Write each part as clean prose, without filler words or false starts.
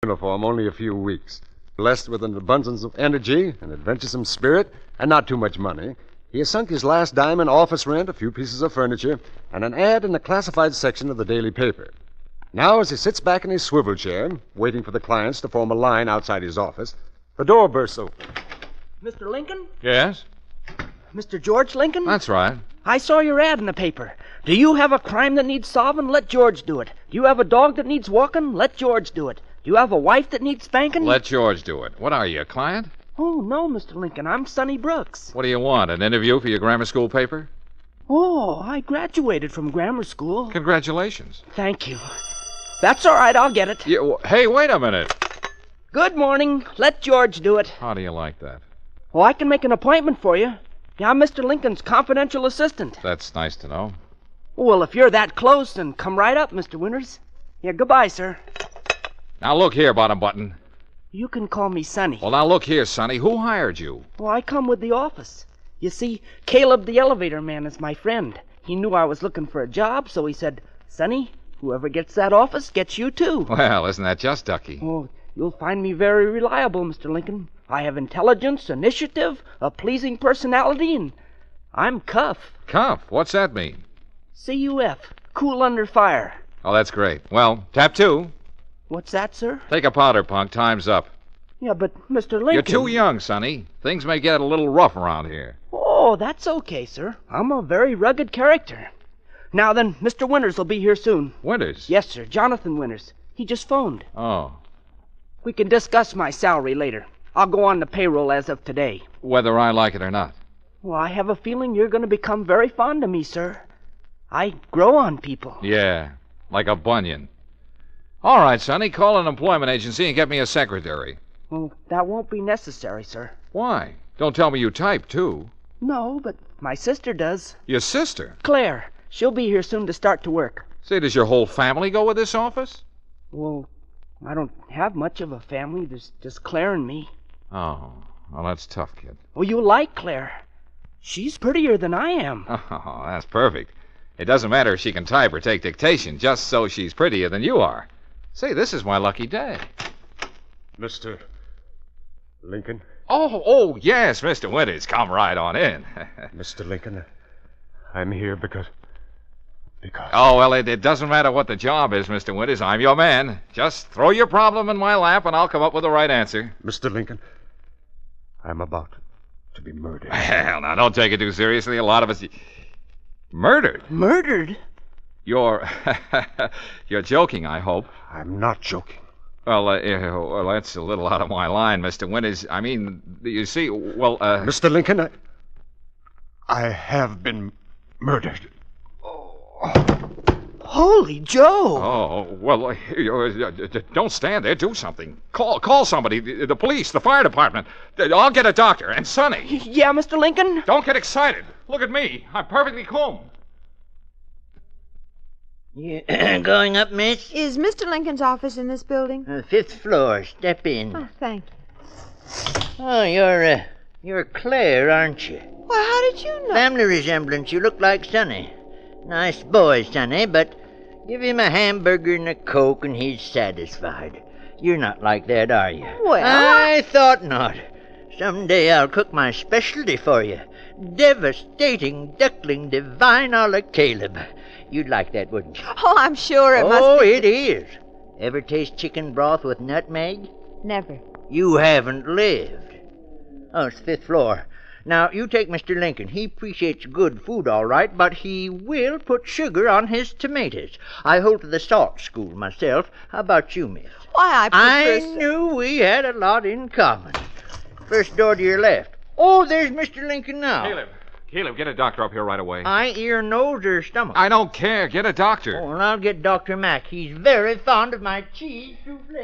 uniform only a few weeks. Blessed with an abundance of energy, an adventuresome spirit, and not too much money, he has sunk his last dime in office rent, a few pieces of furniture, and an ad in the classified section of the daily paper. Now, as he sits back in his swivel chair, waiting for the clients to form a line outside his office, the door bursts open. Mr. Lincoln? Yes? Mr. George Lincoln? That's right. I saw your ad in the paper. Do you have a crime that needs solving? Let George do it. Do you have a dog that needs walking? Let George do it. Do you have a wife that needs spanking? Let George do it. What are you, a client? Oh, no, Mr. Lincoln. I'm Sonny Brooks. What do you want, an interview for your grammar school paper? Oh, I graduated from grammar school. Congratulations. Thank you. That's all right. I'll get it. Hey, wait a minute. Good morning. Let George do it. How do you like that? Oh, I can make an appointment for you. Yeah, I'm Mr. Lincoln's confidential assistant. That's nice to know. Well, if you're that close, then come right up, Mr. Winters. Yeah, goodbye, sir. Now, look here, Bottom Button. You can call me Sonny. Well, now, look here, Sonny. Who hired you? Well, I come with the office. You see, Caleb the elevator man is my friend. He knew I was looking for a job, so he said, Sonny, whoever gets that office gets you, too. Well, isn't that just ducky? Oh, you'll find me very reliable, Mr. Lincoln. I have intelligence, initiative, a pleasing personality, and I'm Cuff. Cuff? What's that mean? C-U-F. Cool under fire. Oh, that's great. Well, tap two. What's that, sir? Take a powder, punk. Time's up. Yeah, but Mr. Lincoln... You're too young, Sonny. Things may get a little rough around here. Oh, that's okay, sir. I'm a very rugged character. Now then, Mr. Winters will be here soon. Winters? Yes, sir. Jonathan Winters. He just phoned. Oh. We can discuss my salary later. I'll go on the payroll as of today. Whether I like it or not. Well, I have a feeling you're going to become very fond of me, sir. I grow on people. Yeah, like a bunion. All right, Sonny, call an employment agency and get me a secretary. Well, that won't be necessary, sir. Why? Don't tell me you type, too. No, but my sister does. Your sister? Claire. She'll be here soon to start to work. Say, does your whole family go with this office? Well, I don't have much of a family. There's just Claire and me. Oh, well, that's tough, kid. Well, you like Claire. She's prettier than I am. Oh, that's perfect. It doesn't matter if she can type or take dictation, just so she's prettier than you are. Say, this is my lucky day. Mr. Lincoln? Oh, yes, Mr. Winters. Come right on in. Mr. Lincoln, I'm here because... Oh, well, it doesn't matter what the job is, Mr. Winters. I'm your man. Just throw your problem in my lap and I'll come up with the right answer. Mr. Lincoln, I'm about to be murdered. Well, now, don't take it too seriously. A lot of us... Murdered? Murdered? You're joking, I hope. I'm not joking. Well, that's a little out of my line, Mr. Winters. I mean, you see, well, Mr. Lincoln, I have been murdered. Holy Joe! Oh, well, don't stand there. Do something. Call somebody. The police, the fire department. I'll get a doctor. And Sonny. Yeah, Mr. Lincoln? Don't get excited. Look at me. I'm perfectly calm. You going up, miss? Is Mr. Lincoln's office in this building? 5th floor. Step in. Oh, thank you. Oh, you're Claire, aren't you? Well, how did you know? Family resemblance. You look like Sonny. Nice boy, Sonny, but give him a hamburger and a Coke and he's satisfied. You're not like that, are you? Well, I thought not. Someday I'll cook my specialty for you. Devastating duckling divine a la Caleb. You'd like that, wouldn't you? oh, I'm sure it must Oh, be. it is. Ever taste chicken broth with nutmeg? Never. You haven't lived. Oh, it's 5th floor. Now, you take Mr. Lincoln. He appreciates good food, all right, but he will put sugar on his tomatoes. I hold to the salt school myself. How about you, miss? Why, I knew we had a lot in common. First door to your left. Oh, there's Mr. Lincoln now. Caleb, get a doctor up here right away. Eye, ear, nose, or stomach? I don't care. Get a doctor. Oh, and I'll get Dr. Mack. He's very fond of my cheese souffle.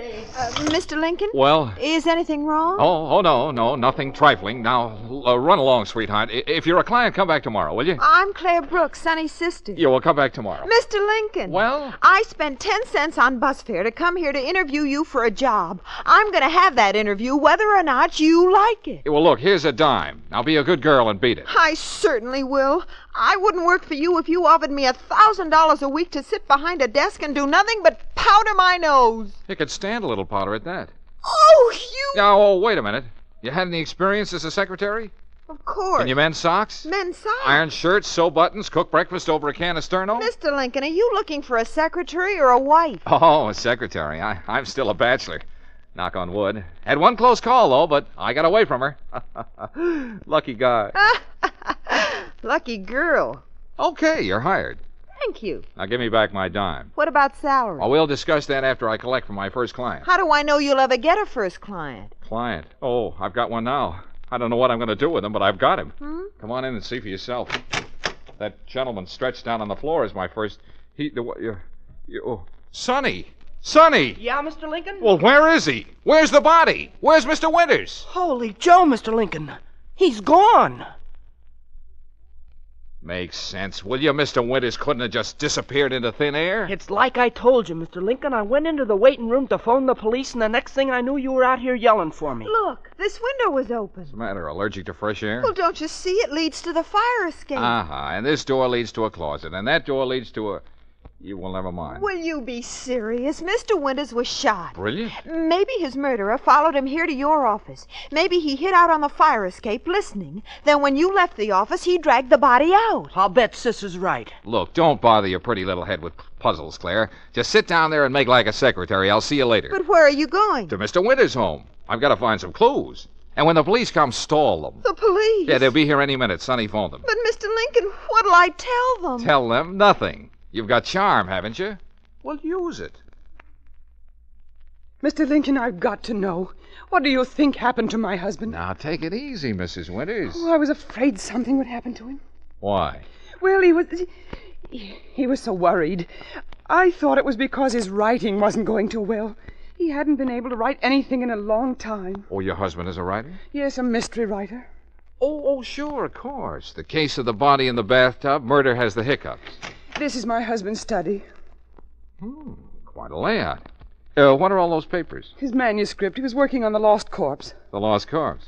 Mr. Lincoln? Well... Is anything wrong? Oh, no, nothing trifling. Now, run along, sweetheart. If you're a client, come back tomorrow, will you? I'm Claire Brooks, Sonny's sister. Yeah, well, come back tomorrow. Mr. Lincoln. Well? I spent 10 cents on bus fare to come here to interview you for a job. I'm going to have that interview whether or not you like it. Well, look, here's a dime. Now, be a good girl and beat it. I certainly will. I wouldn't work for you if you offered me $1,000 a week to sit behind a desk and do nothing but powder my nose. You could stand a little powder at that. Oh, you... Now, oh, wait a minute. You had any experience as a secretary? Of course. Can you mend socks? Men's socks. Iron shirts, sew buttons, cook breakfast over a can of Sterno? Mr. Lincoln, are you looking for a secretary or a wife? Oh, a secretary. I'm still a bachelor. Knock on wood. Had one close call, though, but I got away from her. Lucky guy. Lucky girl. Okay, you're hired. Thank you. Now give me back my dime. What about salary? Oh, we'll discuss that after I collect from my first client. How do I know you'll ever get a first client? Client? Oh, I've got one now. I don't know what I'm going to do with him, but I've got him. Come on in and see for yourself. That gentleman stretched down on the floor is my first... Sonny! Sonny! Yeah, Mr. Lincoln? Well, where is he? Where's the body? Where's Mr. Winters? Holy Joe, Mr. Lincoln. He's gone. Makes sense. Will you, Mr. Winters couldn't have just disappeared into thin air? It's like I told you, Mr. Lincoln. I went into the waiting room to phone the police, and the next thing I knew, you were out here yelling for me. Look, this window was open. What's the matter? Allergic to fresh air? Well, don't you see? It leads to the fire escape. And this door leads to a closet, and that door leads to a... Well, never mind. Will you be serious? Mr. Winters was shot. Brilliant. Maybe his murderer followed him here to your office. Maybe he hid out on the fire escape listening. Then when you left the office, he dragged the body out. I'll bet Sis is right. Look, don't bother your pretty little head with puzzles, Claire. Just sit down there and make like a secretary. I'll see you later. But where are you going? To Mr. Winters' home. I've got to find some clues. And when the police come, stall them. The police? Yeah, they'll be here any minute. Sonny phoned them. But, Mr. Lincoln, what'll I tell them? Tell them nothing. You've got charm, haven't you? Well, use it. Mr. Lincoln, I've got to know. What do you think happened to my husband? Now, take it easy, Mrs. Winters. Oh, I was afraid something would happen to him. Why? Well, he was so worried. I thought it was because his writing wasn't going too well. He hadn't been able to write anything in a long time. Oh, your husband is a writer? Yes, a mystery writer. Oh, sure, of course. The case of the body in the bathtub, murder has the hiccups. This is my husband's study. Quite a layout. What are all those papers? His manuscript. He was working on The Lost Corpse. The Lost Corpse.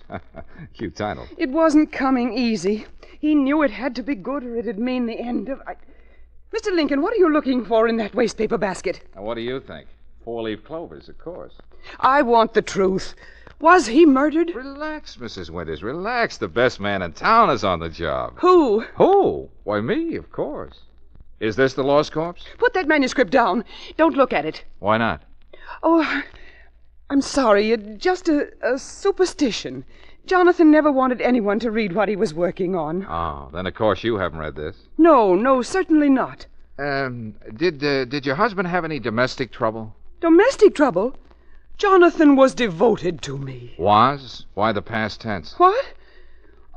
Cute title. It wasn't coming easy. He knew it had to be good or it'd mean the end of... Mr. Lincoln, what are you looking for in that wastepaper basket? Now, what do you think? 4-leaf clovers, of course. I want the truth. Was he murdered? Relax, Mrs. Winters, relax. The best man in town is on the job. Who? Who? Why, me, of course. Is this the Lost Corpse? Put that manuscript down. Don't look at it. Why not? Oh, I'm sorry. Just a superstition. Jonathan never wanted anyone to read what he was working on. Oh, then of course you haven't read this. No, certainly not. Did your husband have any domestic trouble? Domestic trouble? Jonathan was devoted to me. Was? Why the past tense? What?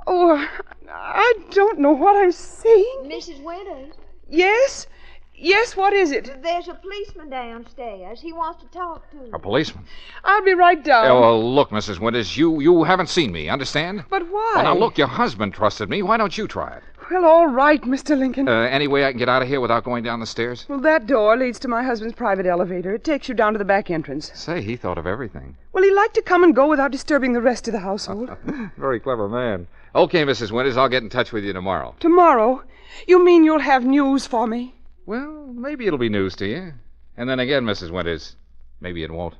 Oh, I don't know what I'm saying. Mrs. Winters, Yes? Yes, what is it? there's a policeman downstairs. He wants to talk to you. A policeman? I'll be right down. Oh, well, look, Mrs. Winters, you haven't seen me, understand? But why? Well, now, look, your husband trusted me. Why don't you try it? Well, all right, Mr. Lincoln. Any way I can get out of here without going down the stairs? Well, that door leads to my husband's private elevator. It takes you down to the back entrance. Say, he thought of everything. Well, he liked to come and go without disturbing the rest of the household. Very clever man. Okay, Mrs. Winters, I'll get in touch with you tomorrow. Tomorrow? You mean you'll have news for me? Well, maybe it'll be news to you. And then again, Mrs. Winters, maybe it won't.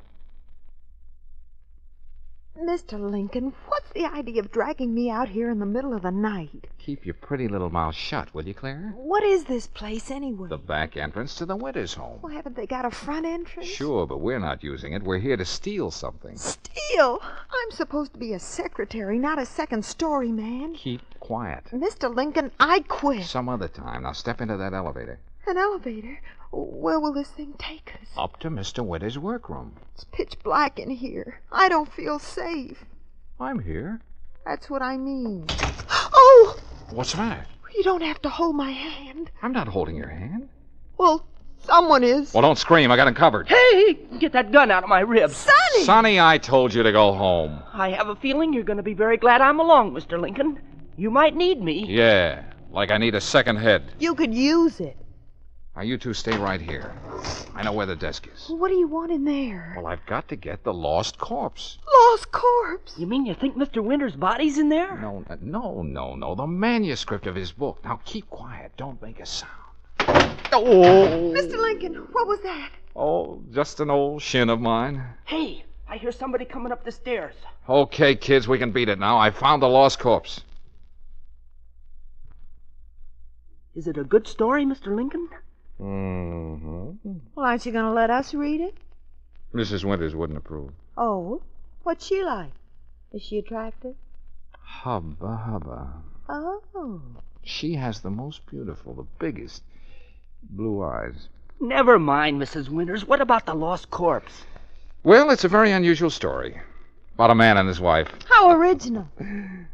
Mr. Lincoln, what's the idea of dragging me out here in the middle of the night? Keep your pretty little mouth shut, will you, Claire? What is this place, anyway? The back entrance to the Winters home. Well, haven't they got a front entrance? Sure, but we're not using it. We're here to steal something. Steal? I'm supposed to be a secretary, not a second-story man. Keep quiet. Mr. Lincoln, I quit. Some other time. Now step into that elevator. An elevator? Where will this thing take us? Up to Mr. Winters' workroom. It's pitch black in here. I don't feel safe. I'm here. That's what I mean. Oh! What's the matter? You don't have to hold my hand. I'm not holding your hand. Well, someone is. Well, don't scream. I got him covered. Hey, get that gun out of my ribs. Sonny! Sonny, I told you to go home. I have a feeling you're going to be very glad I'm along, Mr. Lincoln. You might need me. Yeah, like I need a second head. You could use it. Now, you two stay right here. I know where the desk is. What do you want in there? Well, I've got to get the lost corpse. Lost corpse. You mean you think Mr. Winters' body's in there? No. The manuscript of his book. Now, keep quiet. Don't make a sound. Oh! Mr. Lincoln, what was that? Oh, just an old shin of mine. Hey, I hear somebody coming up the stairs. Okay, kids, we can beat it now. I found the lost corpse. Is it a good story, Mr. Lincoln? Mm-hmm. Well, aren't you going to let us read it? Mrs. Winters wouldn't approve. Oh, what's she like? Is she attractive? Hubba. Oh. She has the most beautiful, the biggest blue eyes. Never mind, Mrs. Winters. What about the lost corpse? Well, it's a very unusual story. About a man and his wife. How original.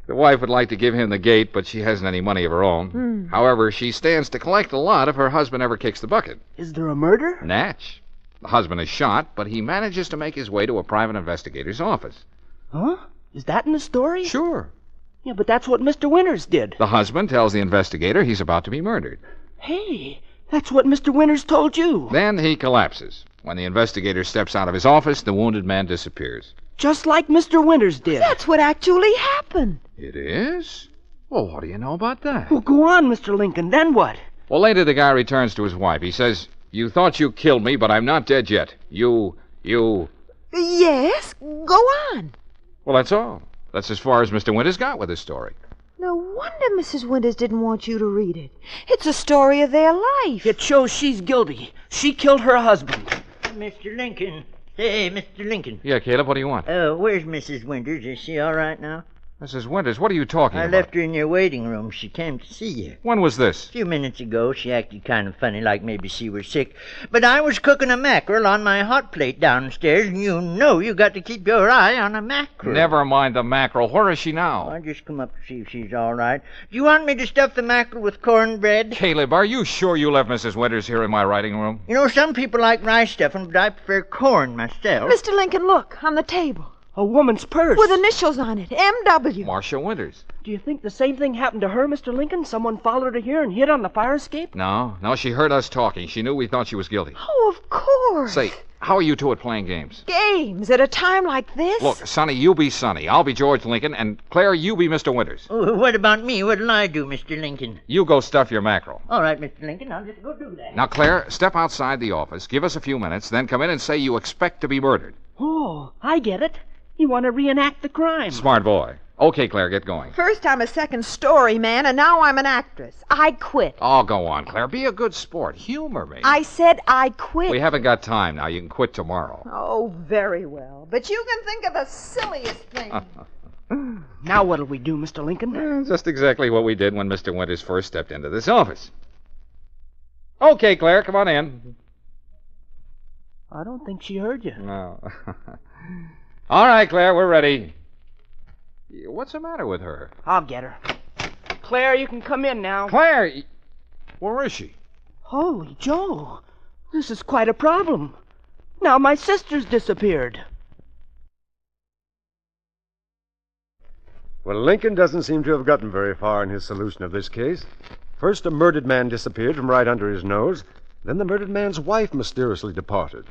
The wife would like to give him the gate, but she hasn't any money of her own. However, she stands to collect a lot if her husband ever kicks the bucket. Is there a murder? Natch. The husband is shot, but he manages to make his way to a private investigator's office. Huh? Is that in the story? Sure. Yeah, but that's what Mr. Winters did. The husband tells the investigator he's about to be murdered. Hey, that's what Mr. Winters told you. Then he collapses. When the investigator steps out of his office, the wounded man disappears. Just like Mr. Winters did. That's what actually happened. It is? Well, what do you know about that? Well, go on, Mr. Lincoln. Then what? Well, later the guy returns to his wife. He says, "You thought you killed me, but I'm not dead yet. You... Yes, go on. Well, that's all. That's as far as Mr. Winters got with his story. No wonder Mrs. Winters didn't want you to read it. It's a story of their life. It shows she's guilty. She killed her husband. Mr. Lincoln. Hey, Mr. Lincoln. Yeah, Caleb, what do you want? Where's Mrs. Winters? Is she all right now? Mrs. Winters, what are you talking I about? left her in your waiting room. She came to see you. When was this? A few minutes ago, she acted kind of funny, like maybe she was sick. But I was cooking a mackerel on my hot plate downstairs, and you know you got to keep your eye on a mackerel. Never mind the mackerel. Where is she now? I just come up to see if she's all right. Do you want me to stuff the mackerel with cornbread? Caleb, are you sure you left Mrs. Winters here in my writing room? You know, some people like rice stuffing, but I prefer corn myself. Mr. Lincoln, look, on the table. A woman's purse. With initials on it, M.W. Marcia Winters. Do you think the same thing happened to her, Mr. Lincoln? Someone followed her here and hid on the fire escape? No, she heard us talking. She knew we thought she was guilty. Oh, of course. Say, how are you two at playing games? Games at a time like this? Look, Sonny, you be Sonny. I'll be George Lincoln, and Claire, you be Mr. Winters. Oh, what about me? What'll I do, Mr. Lincoln? You go stuff your mackerel. All right, Mr. Lincoln, I'll just go do that. Now, Claire, step outside the office, give us a few minutes, then come in and say you expect to be murdered. Oh, I get it. You want to reenact the crime. Smart boy. Okay, Claire, get going. First I'm a second story man, and now I'm an actress. I quit. Oh, go on, Claire. Be a good sport. Humor me. I said I quit. We haven't got time now. You can quit tomorrow. Oh, very well. But you can think of the silliest thing. Now what'll we do, Mr. Lincoln? Just exactly what we did when Mr. Winters first stepped into this office. Okay, Claire, come on in. I don't think she heard you. No. All right, Claire, we're ready. What's the matter with her? I'll get her. Claire, you can come in now. Claire! Where is she? Holy Joe. This is quite a problem. Now my sister's disappeared. Well, Lincoln doesn't seem to have gotten very far in his solution of this case. First, a murdered man disappeared from right under his nose. Then the murdered man's wife mysteriously departed.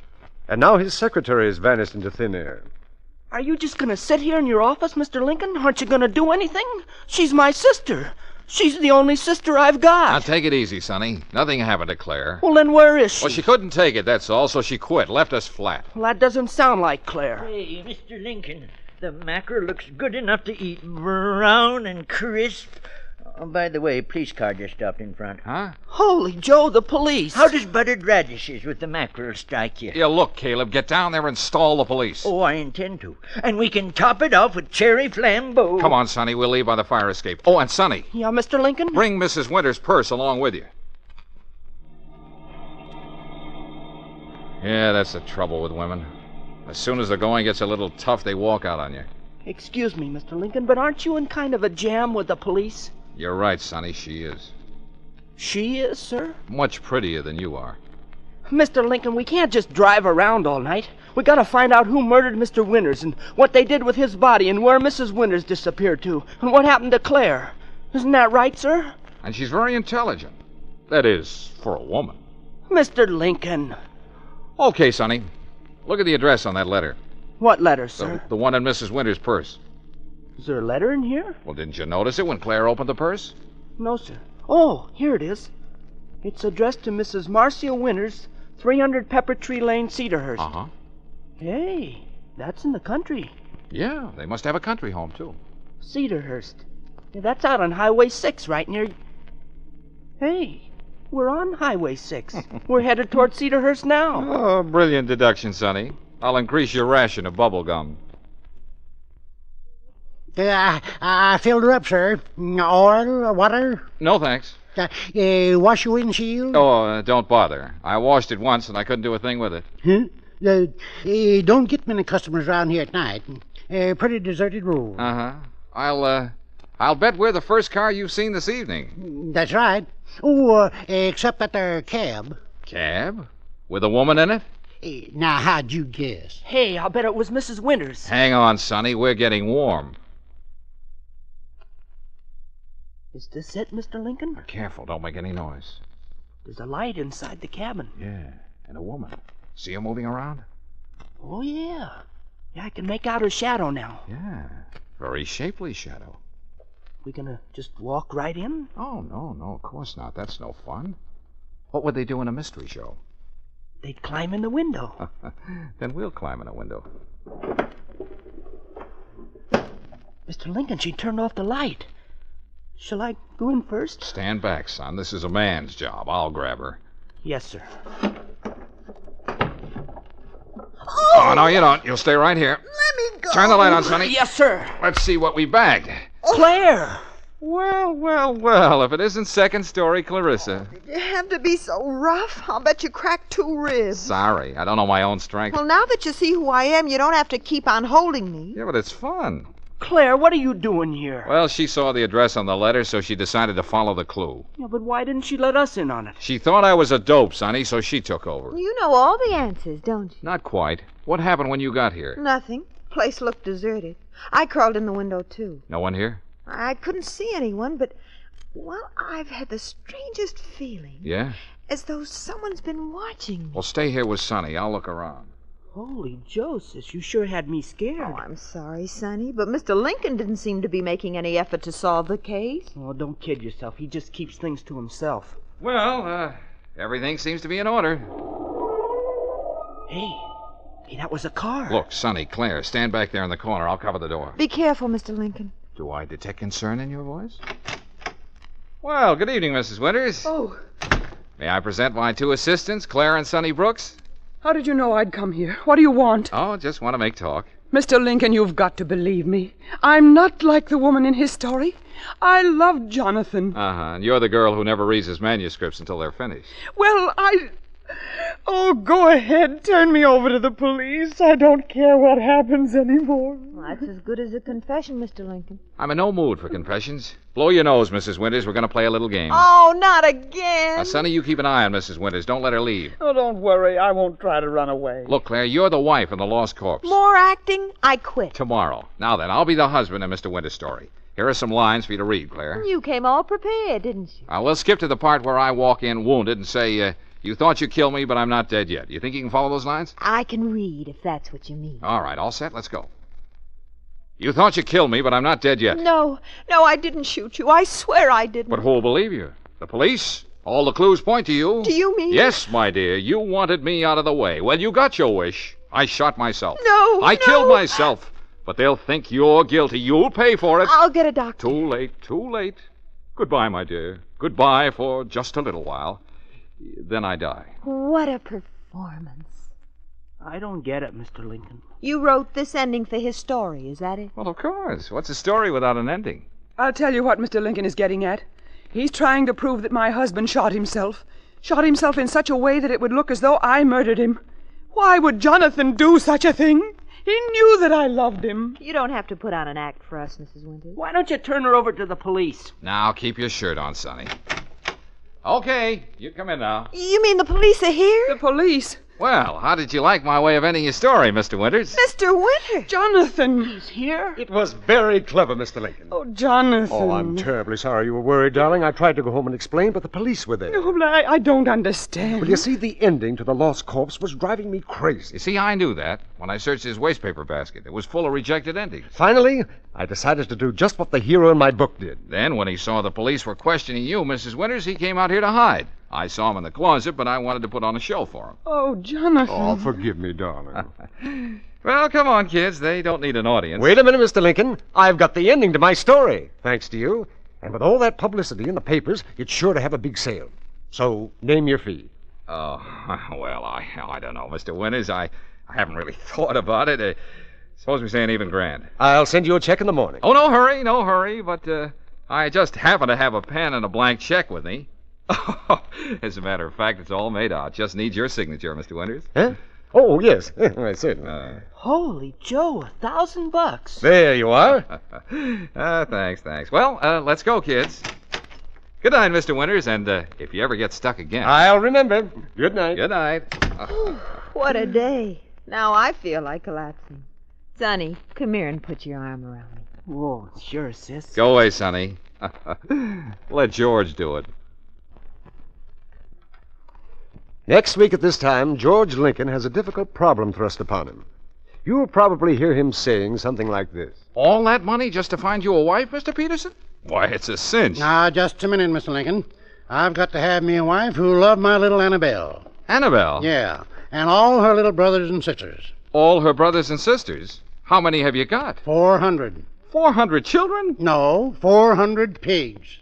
And now his secretary has vanished into thin air. Are you just going to sit here in your office, Mr. Lincoln? Aren't you going to do anything? She's my sister. She's the only sister I've got. Now, take it easy, Sonny. Nothing happened to Claire. Well, then where is she? Well, she couldn't take it, that's all, so she quit. Left us flat. Well, that doesn't sound like Claire. Hey, Mr. Lincoln, the mackerel looks good enough to eat, brown and crisp. Oh, by the way, police car just stopped in front. Huh? Holy Joe, the police. How does buttered radishes with the mackerel strike you? Yeah, look, Caleb, get down there and stall the police. Oh, I intend to. And we can top it off with cherry flambeau. Come on, Sonny, we'll leave by the fire escape. Oh, and Sonny, Yeah, Mr. Lincoln? bring Mrs. Winters' purse along with you. Yeah, that's the trouble with women. As soon as the going gets a little tough, they walk out on you. Excuse me, Mr. Lincoln, but aren't you in kind of a jam with the police? You're right, Sonny, she is. She is, sir? Much prettier than you are. Mr. Lincoln, we can't just drive around all night. We gotta find out who murdered Mr. Winters and what they did with his body and where Mrs. Winters disappeared to and what happened to Claire. Isn't that right, sir? And she's very intelligent. That is, for a woman. Mr. Lincoln. Okay, Sonny. Look at the address on that letter. What letter, sir? The one in Mrs. Winters' purse. Is there a letter in here? Well, didn't you notice it when Claire opened the purse? No, sir. Oh, here it is. It's addressed to Mrs. Marcia Winters, 300 Pepper Tree Lane, Cedarhurst. Uh-huh. Hey, that's in the country. Yeah, they must have a country home, too. Cedarhurst. Yeah, that's out on Highway 6, right near... Hey, we're on Highway 6. We're headed toward Cedarhurst now. Oh, brilliant deduction, Sonny. I'll increase your ration of bubble gum. I filled her up, sir. Oil, water. No, thanks. Wash your windshield. Oh, don't bother. I washed it once and I couldn't do a thing with it. Huh? Don't get many customers around here at night. Pretty deserted road. Uh-huh. I'll bet we're the first car you've seen this evening. That's right. Oh, except that there cab. Cab? With a woman in it? Now, how'd you guess? Hey, I'll bet it was Mrs. Winters. Hang on, Sonny. We're getting warm. Is this it, Mr. Lincoln? Careful, don't make any noise. There's a light inside the cabin. Yeah, and a woman. See her moving around? Oh, yeah. Yeah, I can make out her shadow now. Yeah, very shapely shadow. We gonna just walk right in? Oh, no, of course not. That's no fun. What would they do in a mystery show? They'd climb in the window. Then we'll climb in a window. Mr. Lincoln, she turned off the light. Shall I go in first? Stand back, son. This is a man's job. I'll grab her. Yes, sir. Oh, no, you don't. You'll stay right here. Let me go. Turn the light on, Sonny. Yes, sir. Let's see what we bagged. Claire! Well, if it isn't second story Clarissa. Did you have to be so rough? I'll bet you cracked 2 ribs. Sorry, I don't know my own strength. Well, now that you see who I am, you don't have to keep on holding me. Yeah, but it's fun. Claire, what are you doing here? Well, she saw the address on the letter, so she decided to follow the clue. Yeah, but why didn't she let us in on it? She thought I was a dope, Sonny, so she took over. You know all the answers, don't you? Not quite. What happened when you got here? Nothing. Place looked deserted. I crawled in the window, too. No one here? I couldn't see anyone, but, well, I've had the strangest feeling. Yeah? As though someone's been watching me. Well, stay here with Sonny. I'll look around. Holy Joseph, you sure had me scared. Oh, I'm sorry, Sonny, but Mr. Lincoln didn't seem to be making any effort to solve the case. Oh, don't kid yourself. He just keeps things to himself. Well, everything seems to be in order. Hey, that was a car. Look, Sonny, Claire, stand back there in the corner. I'll cover the door. Be careful, Mr. Lincoln. Do I detect concern in your voice? Well, good evening, Mrs. Winters. Oh, May I present my 2 assistants, Claire and Sonny Brooks? how did you know I'd come here? What do you want? Oh, just want to make talk. Mr. Lincoln, you've got to believe me. I'm not like the woman in his story. I love Jonathan. Uh-huh, and you're the girl who never reads his manuscripts until they're finished. Well, Oh, go ahead. Turn me over to the police. I don't care what happens anymore. Well, that's as good as a confession, Mr. Lincoln. I'm in no mood for confessions. Blow your nose, Mrs. Winters. We're going to play a little game. Oh, not again. Now, Sonny, you keep an eye on Mrs. Winters. Don't let her leave. Oh, don't worry. I won't try to run away. Look, Claire, you're the wife in the lost corpse. More acting? I quit. Tomorrow. Now then, I'll be the husband in Mr. Winters' story. Here are some lines for you to read, Claire. You came all prepared, didn't you? We'll skip to the part where I walk in wounded and say, you thought you killed me, but I'm not dead yet. You think you can follow those lines? I can read, if that's what you mean. All right, all set? Let's go. You thought you killed me, but I'm not dead yet. No, I didn't shoot you. I swear I didn't. But who'll believe you? The police? All the clues point to you. Do you mean? Yes, my dear. You wanted me out of the way. Well, you got your wish. I shot myself. No, I killed myself. But they'll think you're guilty. You'll pay for it. I'll get a doctor. Too late, too late. Goodbye, my dear. Goodbye for just a little while. Then I die. What a performance. I don't get it, Mr. Lincoln. You wrote this ending for his story, is that it? Well, of course. What's a story without an ending? I'll tell you what Mr. Lincoln is getting at. He's trying to prove that my husband shot himself. Shot himself in such a way that it would look as though I murdered him. Why would Jonathan do such a thing? He knew that I loved him. You don't have to put on an act for us, Mrs. Winters. Why don't you turn her over to the police? Now, keep your shirt on, Sonny. Okay, you come in now. You mean the police are here? The police? Well, how did you like my way of ending your story, Mr. Winters? Mr. Winters! Jonathan! He's here? It was very clever, Mr. Lincoln. Oh, Jonathan. Oh, I'm terribly sorry you were worried, darling. I tried to go home and explain, but the police were there. No, but I don't understand. Well, you see, the ending to the lost corpse was driving me crazy. You see, I knew that when I searched his wastepaper basket. It was full of rejected endings. Finally, I decided to do just what the hero in my book did. Then, when he saw the police were questioning you, Mrs. Winters, he came out here to hide. I saw him in the closet, but I wanted to put on a show for him. Oh, Jonathan. Oh, forgive me, darling. Well, come on, kids. They don't need an audience. Wait a minute, Mr. Lincoln. I've got the ending to my story, thanks to you. And with all that publicity in the papers, it's sure to have a big sale. So, name your fee. Oh, well, I don't know, Mr. Winters. I haven't really thought about it. Suppose we say an even grand. I'll send you a check in the morning. Oh, no hurry. But I just happen to have a pen and a blank check with me. As a matter of fact, it's all made out. Just needs your signature, Mr. Winters. Huh? Oh, yes. Right, certainly. Holy Joe, $1,000. There you are. Thanks. Well, let's go, kids. Good night, Mr. Winters, and if you ever get stuck again... I'll remember. Good night. Good night. What a day. Now I feel like collapsing. Sonny, come here and put your arm around me. Whoa, sure, sis. Go away, Sonny. Let George do it. Next week at this time, George Lincoln has a difficult problem thrust upon him. You'll probably hear him saying something like this. All that money just to find you a wife, Mr. Peterson? Why, it's a cinch. Now, just a minute, Mr. Lincoln. I've got to have me a wife who'll love my little Annabelle. Annabelle? Yeah, and all her little brothers and sisters. All her brothers and sisters? How many have you got? 400. 400 children? No, 400 pigs.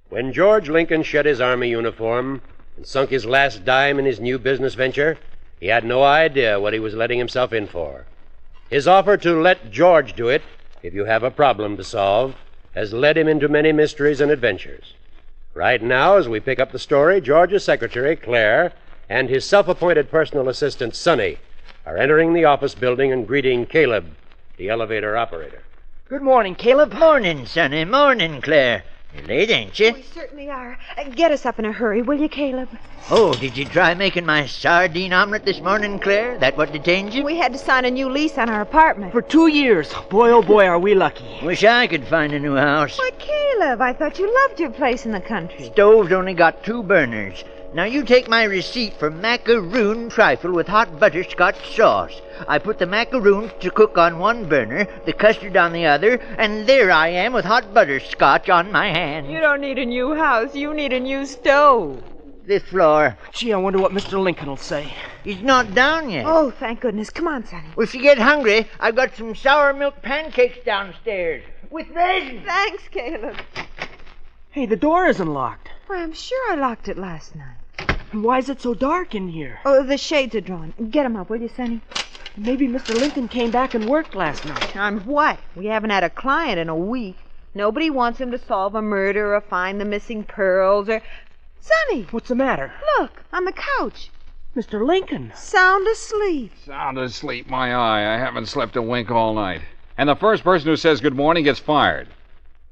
When George Lincoln shed his Army uniform and sunk his last dime in his new business venture, he had no idea what he was letting himself in for. His offer to let George do it, if you have a problem to solve, has led him into many mysteries and adventures. Right now, as we pick up the story, George's secretary, Claire, and his self-appointed personal assistant, Sonny, are entering the office building and greeting Caleb, the elevator operator. Good morning, Caleb. Morning, Sonny. Morning, Claire. You're late, ain't you? We certainly are. Get us up in a hurry, will you, Caleb? Oh, did you try making my sardine omelet this morning, Claire? That what detained you? We had to sign a new lease on our apartment. For 2 years. Boy, oh boy, are we lucky. Wish I could find a new house. Why, Caleb, I thought you loved your place in the country. Stove's only got 2 burners. Now you take my receipt for macaroon trifle with hot butterscotch sauce. I put the macaroons to cook on one burner, the custard on the other, and there I am with hot butterscotch on my hands. You don't need a new house. You need a new stove. This floor. Gee, I wonder what Mr. Lincoln will say. He's not down yet. Oh, thank goodness. Come on, Sonny. Well, if you get hungry, I've got some sour milk pancakes downstairs with raisins. Thanks, Caleb. Hey, the door isn't locked. Why, I'm sure I locked it last night. And why is it so dark in here? Oh, the shades are drawn. Get 'em up, will you, Sonny? Maybe Mr. Lincoln came back and worked last night. On what? We haven't had a client in a week. Nobody wants him to solve a murder or find the missing pearls or... Sonny! What's the matter? Look, on the couch. Mr. Lincoln. Sound asleep. Sound asleep, my eye. I haven't slept a wink all night. And the first person who says good morning gets fired.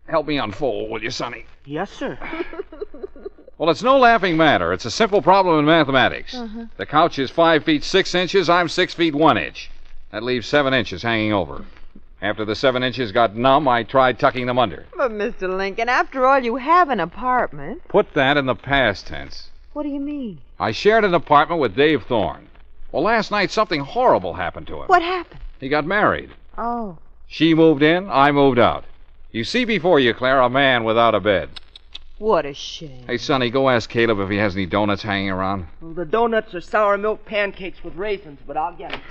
Help me unfold, will you, Sonny? Yes, sir. Well, it's no laughing matter. It's a simple problem in mathematics. The couch is 5 feet 6 inches. I'm 6 feet 1 inch. That leaves 7 inches hanging over. After the 7 inches got numb, I tried tucking them under. But, Mr. Lincoln, after all, you have an apartment. Put that in the past tense. What do you mean? I shared an apartment with Dave Thorne. Well, last night something horrible happened to him. What happened? He got married. Oh. She moved in, I moved out. You see before you, Claire, a man without a bed. What a shame. Hey, Sonny, go ask Caleb if he has any donuts hanging around. Well, the donuts are sour milk pancakes with raisins, but I'll get them.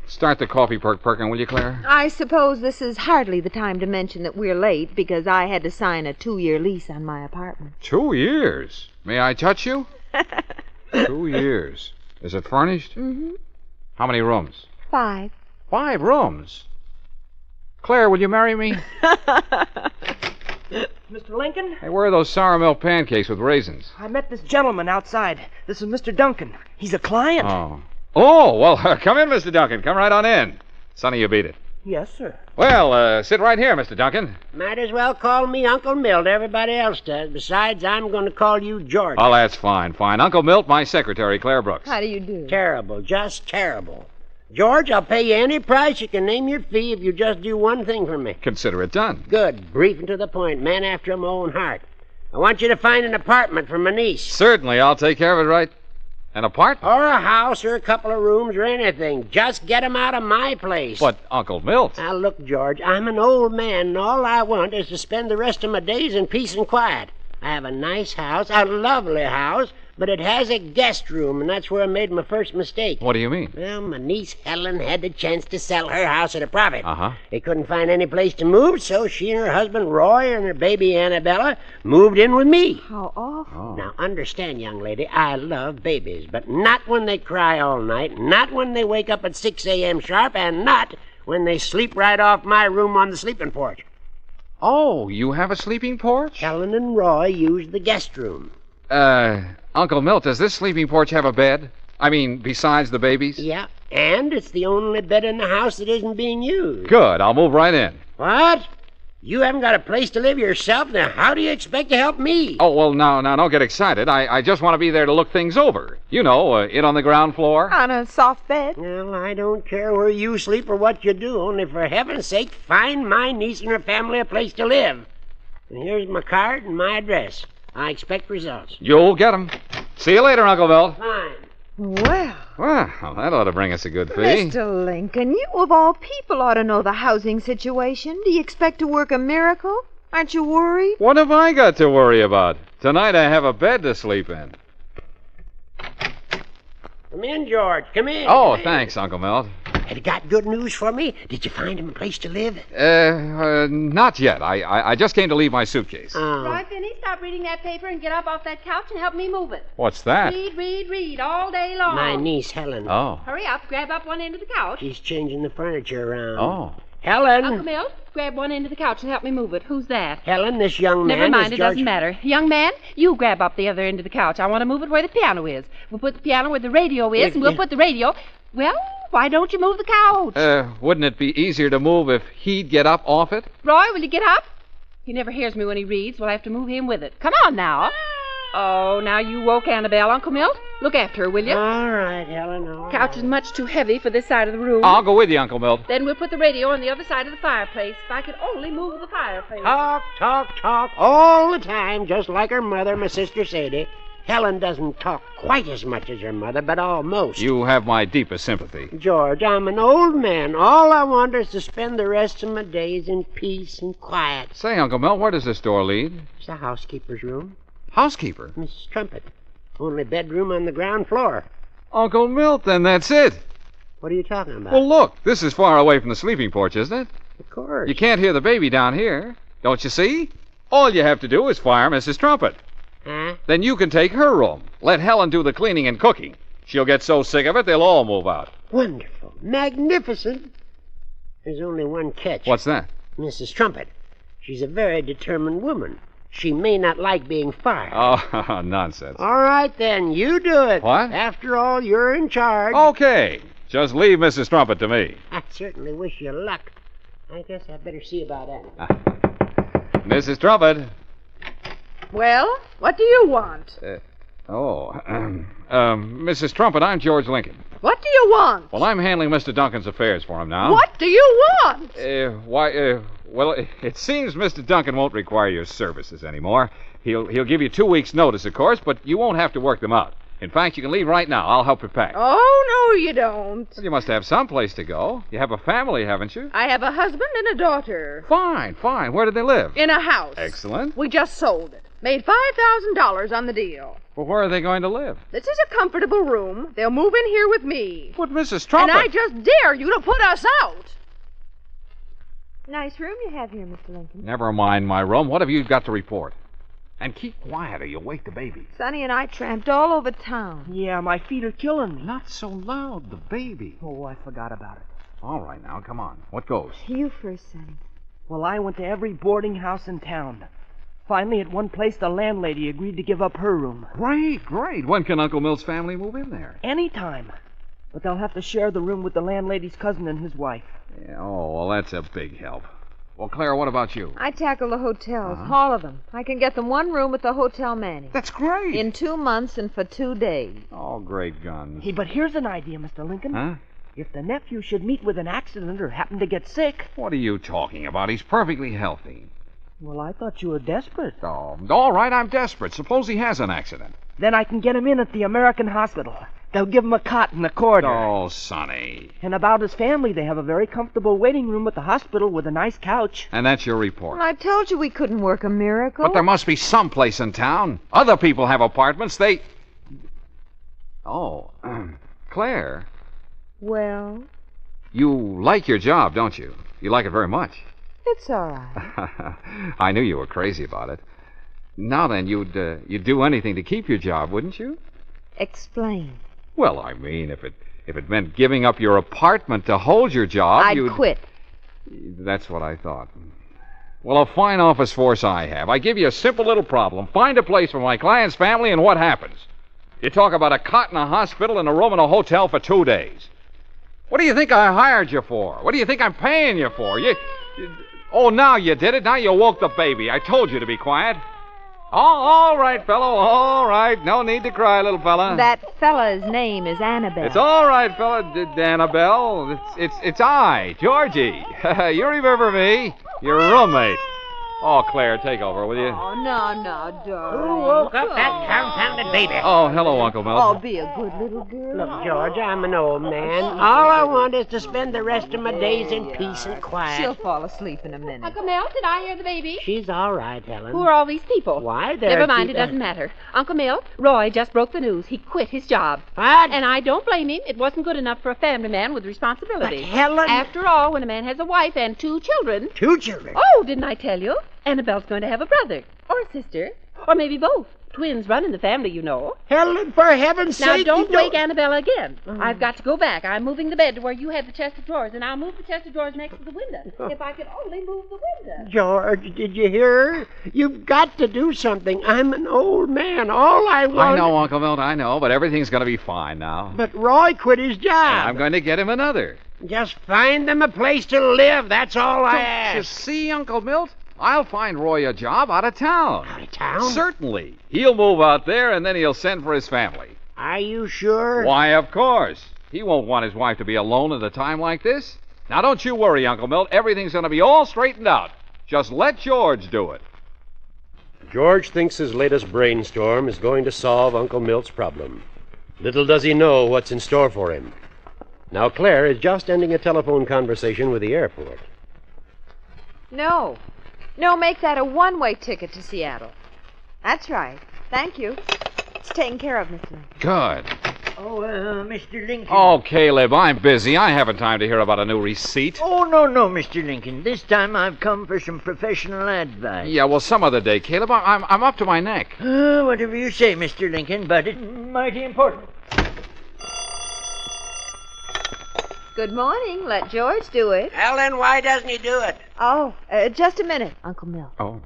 Start the coffee perking, will you, Claire? I suppose this is hardly the time to mention that we're late because I had to sign a 2-year lease on my apartment. 2 years? May I touch you? 2 years. Is it furnished? Mm-hmm. How many rooms? 5. 5 rooms? Claire, will you marry me? Mr. Lincoln? Hey, where are those sour milk pancakes with raisins? I met this gentleman outside. This is Mr. Duncan. He's a client. Oh, well, come in, Mr. Duncan. Come right on in. Sonny, you beat it. Yes, sir. Well, sit right here, Mr. Duncan. Might as well call me Uncle Milt. Everybody else does. Besides, I'm going to call you George. Oh, that's fine. Uncle Milt, my secretary, Claire Brooks. How do you do? Terrible. Just terrible. George, I'll pay you any price you can name your fee if you just do one thing for me. Consider it done. Good. Brief and to the point. Man after my own heart. I want you to find an apartment for my niece. Certainly, I'll take care of it right. An apartment? Or a house or a couple of rooms or anything. Just get 'em out of my place. But, Uncle Milt... Now, look, George, I'm an old man, and all I want is to spend the rest of my days in peace and quiet. I have a nice house, a lovely house, but it has a guest room, and that's where I made my first mistake. What do you mean? Well, my niece Helen had the chance to sell her house at a profit. Uh-huh. They couldn't find any place to move, so she and her husband Roy and her baby Annabella moved in with me. How awful. Oh. Now, understand, young lady, I love babies, but not when they cry all night, not when they wake up at 6 a.m. sharp, and not when they sleep right off my room on the sleeping porch. Oh, you have a sleeping porch? Helen and Roy used the guest room. Uncle Milt, does this sleeping porch have a bed? I mean, besides the babies? Yeah, and it's the only bed in the house that isn't being used. Good, I'll move right in. What? You haven't got a place to live yourself? Now, how do you expect to help me? Oh, well, now, don't get excited. I just want to be there to look things over. You know, in on the ground floor. On a soft bed? Well, I don't care where you sleep or what you do, only for heaven's sake, find my niece and her family a place to live. And here's my card and my address. I expect results. You'll get 'em. See you later, Uncle Milt. Fine. Well, Well, that ought to bring us a good fee. Mr. Lincoln, you of all people ought to know the housing situation. Do you expect to work a miracle? Aren't you worried? What have I got to worry about? Tonight I have a bed to sleep in. Come in, George. Come in. Oh, Come in. thanks, Uncle Milt. Have you got good news for me? Did you find him a place to live? Not yet. I just came to leave my suitcase. Roy Finney, stop reading that paper and get up off that couch and help me move it. What's that? Read all day long. My niece, Helen. Oh. Hurry up, grab up one end of the couch. She's changing the furniture around. Oh. Helen. Uncle Milt, grab one end of the couch and help me move it. Who's that? Helen, this young man Never mind, is it George... doesn't matter. Young man, you grab up the other end of the couch. I want to move it where the piano is. We'll put the piano where the radio is, and we'll put the radio... Well, why don't you move the couch? Wouldn't it be easier to move if he'd get up off it? Roy, will you get up? He never hears me when he reads. We'll have to move him with it. Come on now. Oh, now you woke Annabelle, Uncle Milt. Look after her, will you? All right, Helen, all Couch right. is much too heavy for this side of the room. I'll go with you, Uncle Milt. Then we'll put the radio on the other side of the fireplace. If I could only move the fireplace. Talk all the time, just like her mother, my sister Sadie. Helen doesn't talk quite as much as her mother, but almost. You have my deepest sympathy. George, I'm an old man. All I want is to spend the rest of my days in peace and quiet. Say, Uncle Milt, where does this door lead? It's the housekeeper's room. Housekeeper? Mrs. Trumpet. Only bedroom on the ground floor. Uncle Milt, then that's it. What are you talking about? Well, look, this is far away from the sleeping porch, isn't it? Of course. You can't hear the baby down here. Don't you see? All you have to do is fire Mrs. Trumpet. Huh? Then you can take her room. Let Helen do the cleaning and cooking. She'll get so sick of it, they'll all move out. Wonderful. Magnificent. There's only one catch. What's that? Mrs. Trumpet. She's a very determined woman. She may not like being fired. Oh, nonsense. All right, then. You do it. What? After all, you're in charge. Okay. Just leave Mrs. Trumpet to me. I certainly wish you luck. I guess I'd better see about that. Mrs. Trumpet. well, what do you want? Mrs. Trumpet, I'm George Lincoln. What do you want? Well, I'm handling Mr. Duncan's affairs for him now. What do you want? Well, it seems Mr. Duncan won't require your services anymore. He'll give you 2 weeks' notice, of course, but you won't have to work them out. In fact, you can leave right now. I'll help you pack. Oh, no, you don't. Well, you must have some place to go. You have a family, haven't you? I have a husband and a daughter. Fine. Where do they live? In a house. Excellent. We just sold it. Made $5,000 on the deal. Well, where are they going to live? This is a comfortable room. They'll move in here with me. But Mrs. Trumpet... And I just dare you to put us out. Nice room you have here, Mr. Lincoln. Never mind my room. What have you got to report? And keep quiet or you'll wake the baby. Sonny and I tramped all over town. Yeah, my feet are killing me. Not so loud, the baby. Oh, I forgot about it. All right, now, come on. What goes? You first, Sonny. Well, I went to every boarding house in town. Finally, at one place, the landlady agreed to give up her room. Great. When can Uncle Milt's family move in there? Anytime. but they'll have to share the room with the landlady's cousin and his wife. Yeah, oh, well, that's a big help. Well, Claire, what about you? I tackle the hotels, all of them. I can get them one room at the Hotel Manning. That's great. In 2 months and for 2 days. Oh, great guns. Hey, but here's an idea, Mr. Lincoln. Huh? If the nephew should meet with an accident or happen to get sick... What are you talking about? He's perfectly healthy. Well, I thought you were desperate. Oh, all right, I'm desperate. Suppose he has an accident. Then I can get him in at the American hospital. They'll give him a cot in the corridor. Oh, Sonny. And about his family, they have a very comfortable waiting room at the hospital with a nice couch. And that's your report. Well, I told you we couldn't work a miracle. But there must be some place in town. Other people have apartments. They... Oh, Claire. Well? You like your job, don't you? You like it very much. It's all right. I knew you were crazy about it. Now then, you'd do anything to keep your job, wouldn't you? Explain. Well, I mean, if it meant giving up your apartment to hold your job, I'd quit. That's what I thought. Well, a fine office force I have. I give you a simple little problem. Find a place for my client's family, and what happens? You talk about a cot in a hospital and a room in a hotel for 2 days. What do you think I hired you for? What do you think I'm paying you for? Oh, now you did it. Now you woke the baby. I told you to be quiet. Oh, all right, fellow, all right. No need to cry, little fella. That fella's name is Annabelle. It's all right, fella, Annabelle. It's I, Georgie. You remember me? Your roommate. Oh, Claire, take over, will you? Oh, no, darling. Who woke up that confounded baby? Oh, hello, Uncle Milt. Oh, be a good little girl. Look, George, I'm an old man. All I want is to spend the rest of my days in peace and quiet. She'll fall asleep in a minute. Uncle Milt, did I hear the baby? She's all right, Helen. Who are all these people? Why, they're... Never mind, it doesn't matter. Uncle Milt, Roy just broke the news. He quit his job. What? And I don't blame him. It wasn't good enough for a family man with responsibility. But Helen... After all, when a man has a wife and 2 children... 2 children? Oh, didn't I tell you? Annabelle's going to have a brother. Or a sister. Or maybe both. Twins run in the family, you know. Helen, for heaven's sake... Now, don't wake Annabelle again. I've got to go back. I'm moving the bed to where you had the chest of drawers, and I'll move the chest of drawers next to the window. If I could only move the window. George, did you hear her? You've got to do something. I'm an old man. All I want... I know, Uncle Milt, I know, but everything's going to be fine now. But Roy quit his job. I'm going to get him another. Just find them a place to live. That's all I ask. You see, Uncle Milt? I'll find Roy a job out of town. Out of town? Certainly. He'll move out there, and then he'll send for his family. Are you sure? Why, of course. He won't want his wife to be alone at a time like this. Now, don't you worry, Uncle Milt. Everything's going to be all straightened out. Just let George do it. George thinks his latest brainstorm is going to solve Uncle Milt's problem. Little does he know what's in store for him. Now, Claire is just ending a telephone conversation with the airport. No, make that a one-way ticket to Seattle. That's right. Thank you. It's taken care of, Mr. Lincoln. Good. Oh, Mr. Lincoln. Oh, Caleb, I'm busy. I haven't time to hear about a new receipt. Oh, no, Mr. Lincoln. This time I've come for some professional advice. Yeah, well, some other day, Caleb. I'm up to my neck. Whatever you say, Mr. Lincoln, but it's mighty important. Good morning. Let George do it. Helen, why doesn't he do it? Oh, just a minute, Uncle Milt. Oh.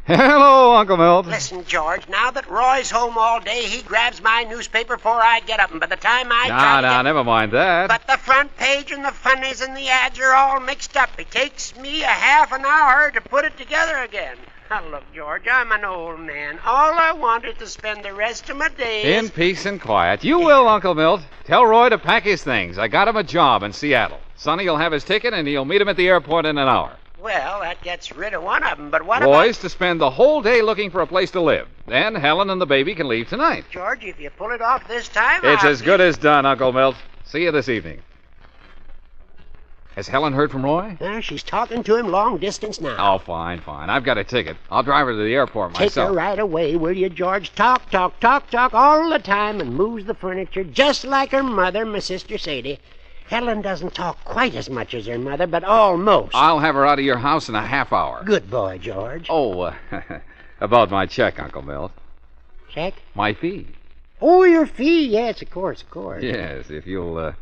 Hello, Uncle Milt. Listen, George, now that Roy's home all day, he grabs my newspaper before I get up, and by the time I try to get... never mind that. But the front page and the funnies and the ads are all mixed up. It takes me a half an hour to put it together again. Now, look, George, I'm an old man. All I want is to spend the rest of my days... In peace and quiet. You will, Uncle Milt. Tell Roy to pack his things. I got him a job in Seattle. Sonny will have his ticket, and he'll meet him at the airport in an hour. Well, that gets rid of one of them, but what Roy's to spend the whole day looking for a place to live. Then Helen and the baby can leave tonight. George, if you pull it off this time, It's as good as done, Uncle Milt. See you this evening. Has Helen heard from Roy? She's talking to him long distance now. Oh, fine. I've got a ticket. I'll drive her to the airport myself. Take her right away, will you, George? Talk all the time and moves the furniture just like her mother, my sister Sadie. Helen doesn't talk quite as much as her mother, but almost. I'll have her out of your house in a half hour. Good boy, George. Oh, about my check, Uncle Milt. Check? My fee. Oh, your fee. Yes, of course. Yes, if you'll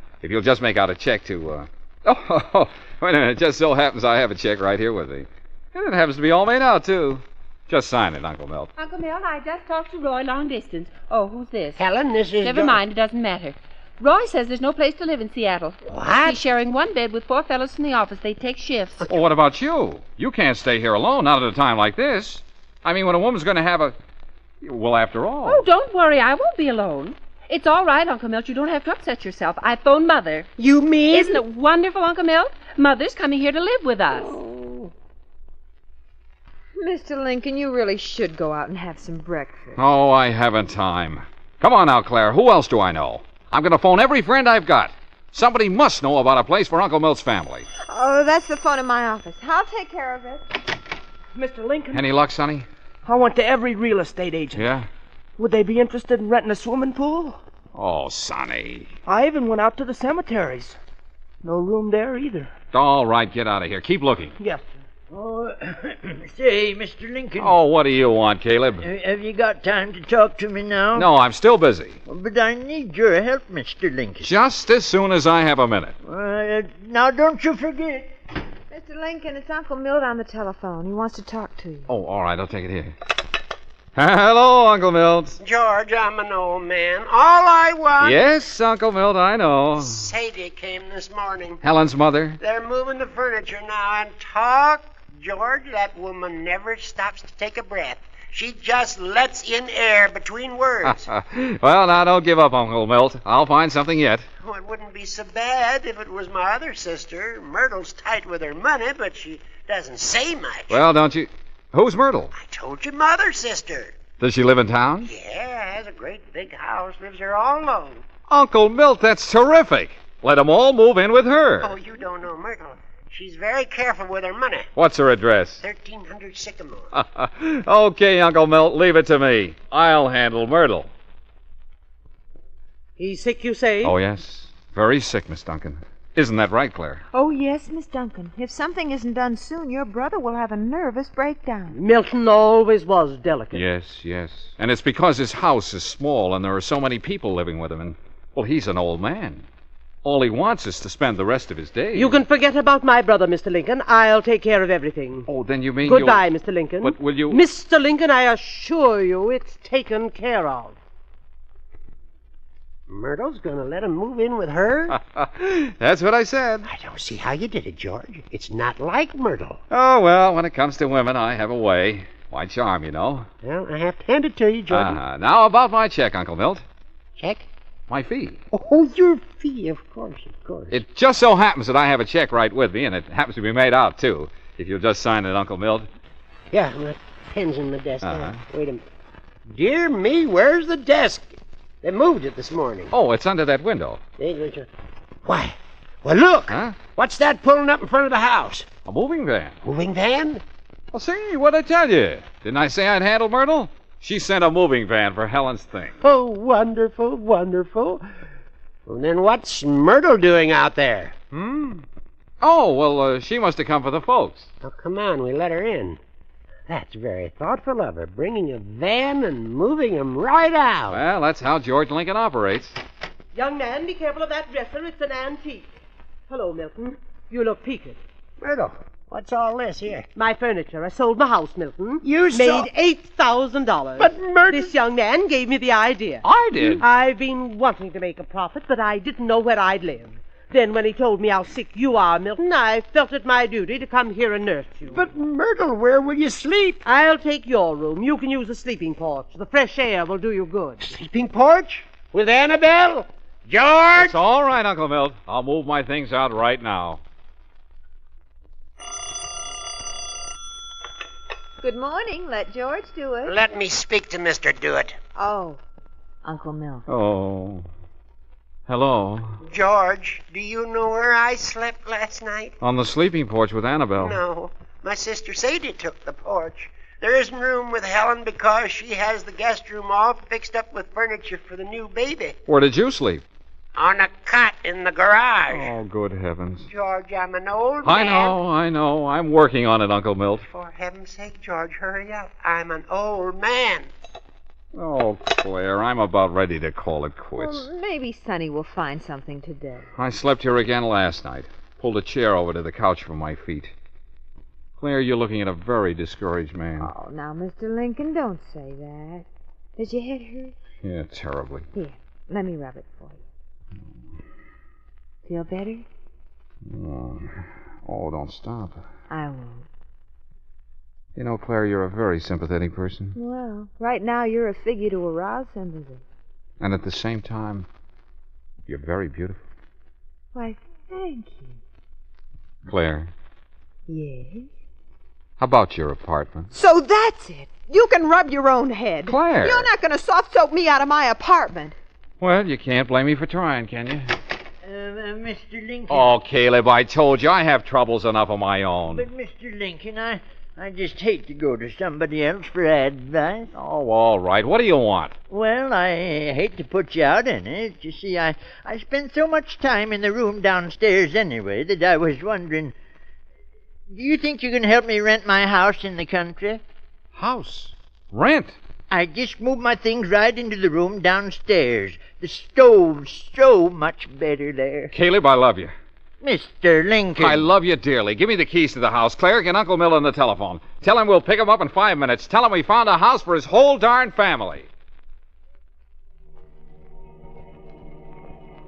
just make out a check to, Oh, wait a minute. It just so happens I have a check right here with me. And it happens to be all made out, too. Just sign it, Uncle Milt. Uncle Milt, I just talked to Roy long distance. Oh, who's this? Helen, this is... Never mind, it doesn't matter. Roy says there's no place to live in Seattle. What? He's sharing one bed with 4 fellows from the office. They take shifts. Well, what about you? You can't stay here alone, not at a time like this. I mean, when a woman's going to have a... Well, after all... Oh, don't worry. I won't be alone. It's all right, Uncle Milt. You don't have to upset yourself. I phoned Mother. You mean? Isn't it wonderful, Uncle Milt? Mother's coming here to live with us. Mr. Lincoln, you really should go out and have some breakfast. Oh, I haven't time. Come on now, Claire. Who else do I know? I'm going to phone every friend I've got. Somebody must know about a place for Uncle Milt's family. Oh, that's the phone in my office. I'll take care of it. Mr. Lincoln, Any luck, Sonny? I went to every real estate agent. Yeah? Would they be interested in renting a swimming pool? Oh, Sonny. I even went out to the cemeteries. No room there either. All right, get out of here. Keep looking. Yes. Oh, say, Mr. Lincoln. Oh, what do you want, Caleb? Have you got time to talk to me now? No, I'm still busy. But I need your help, Mr. Lincoln. Just as soon as I have a minute. Now, don't you forget. Mr. Lincoln, it's Uncle Milt on the telephone. He wants to talk to you. Oh, all right, I'll take it here. Hello, Uncle Milt. George, I'm an old man. All I want... Yes, Uncle Milt, I know. Sadie came this morning. Helen's mother? They're moving the furniture now, and talk, George, that woman never stops to take a breath. She just lets in air between words. Well, now, don't give up, Uncle Milt. I'll find something yet. Oh, it wouldn't be so bad if it was my other sister. Myrtle's tight with her money, but she doesn't say much. Well, don't you... Who's Myrtle? I told you, mother sister. Does she live in town? Yeah, has a great big house, lives there all alone. Uncle Milt, that's terrific. Let them all move in with her. Oh, you don't know Myrtle. She's very careful with her money. What's her address? 1300 Sycamore. Okay, Uncle Milt, leave it to me. I'll handle Myrtle. He's sick, you say? Oh, yes. Very sick, Miss Duncan. Isn't that right, Claire? Oh, yes, Miss Duncan. If something isn't done soon, your brother will have a nervous breakdown. Milton always was delicate. Yes, yes. And it's because his house is small and there are so many people living with him. And, well, he's an old man. All he wants is to spend the rest of his days. You can forget about my brother, Mr. Lincoln. I'll take care of everything. Oh, then you mean Goodbye, Mr. Lincoln. But will you... Mr. Lincoln, I assure you it's taken care of. Myrtle's gonna let him move in with her? That's what I said. I don't see how you did it, George. It's not like Myrtle. Oh, well, when it comes to women, I have a way. White charm, you know. Well, I have to hand it to you, Jordan. Now about my check, Uncle Milt. Check? My fee. Oh, your fee, of course, of course. It just so happens that I have a check right with me, and it happens to be made out, too. If you'll just sign it, Uncle Milt. Yeah, my pen's in the desk. Wait a minute. Dear me, where's the desk? They moved it this morning. Oh, it's under that window. Why? Well, look. Huh? What's that pulling up in front of the house? A moving van. Moving van? Well, see, what'd I tell you? Didn't I say I'd handle Myrtle? She sent a moving van for Helen's things. Oh, wonderful, wonderful. Well, then what's Myrtle doing out there? Oh, well, she must have come for the folks. Oh, come on, we let her in. That's very thoughtful of her, bringing a van and moving him right out. Well, that's how George Lincoln operates. Young man, be careful of that dresser. It's an antique. Hello, Milton. You look peaked. Myrtle, what's all this here? My furniture. I sold my house, Milton. You made $8,000. But Myrtle... This young man gave me the idea. I did? I've been wanting to make a profit, but I didn't know where I'd live. Then when he told me how sick you are, Milton, I felt it my duty to come here and nurse you. But, Myrtle, where will you sleep? I'll take your room. You can use the sleeping porch. The fresh air will do you good. Sleeping porch? With Annabelle? George? It's all right, Uncle Milt. I'll move my things out right now. Good morning. Let George do it. Let me speak to Mr. Dewitt. Oh, Uncle Milt. Oh. Hello. George, do you know where I slept last night? On the sleeping porch with Annabelle. No. My sister Sadie took the porch. There isn't room with Helen because she has the guest room all fixed up with furniture for the new baby. Where did you sleep? On a cot in the garage. Oh, good heavens. George, I'm an old man. I know. I'm working on it, Uncle Milt. For heaven's sake, George, hurry up. I'm an old man. Oh, Claire, I'm about ready to call it quits. Well, maybe Sonny will find something today. I slept here again last night. Pulled a chair over to the couch for my feet. Claire, you're looking at a very discouraged man. Oh, now, Mr. Lincoln, don't say that. Does your head hurt? Yeah, terribly. Here, let me rub it for you. Feel better? Oh, don't stop. I won't. You know, Claire, you're a very sympathetic person. Well, right now you're a figure to arouse sympathy. And at the same time, you're very beautiful. Why, thank you. Claire, Yes? how about your apartment? So that's it. You can rub your own head. Claire! You're not going to soft soap me out of my apartment. Well, you can't blame me for trying, can you? Mr. Lincoln. Oh, Caleb, I told you I have troubles enough of my own. But, Mr. Lincoln, I just hate to go to somebody else for advice. Oh, all right. What do you want? Well, I hate to put you out in it. You see, I spend so much time in the room downstairs anyway that I was wondering, do you think you can help me rent my house in the country? House? Rent? I just moved my things right into the room downstairs. The stove's so much better there. Caleb, I love you. Mr. Lincoln. I love you dearly. Give me the keys to the house. Claire, get Uncle Mill on the telephone. Tell him we'll pick him up in 5 minutes. Tell him we found a house for his whole darn family.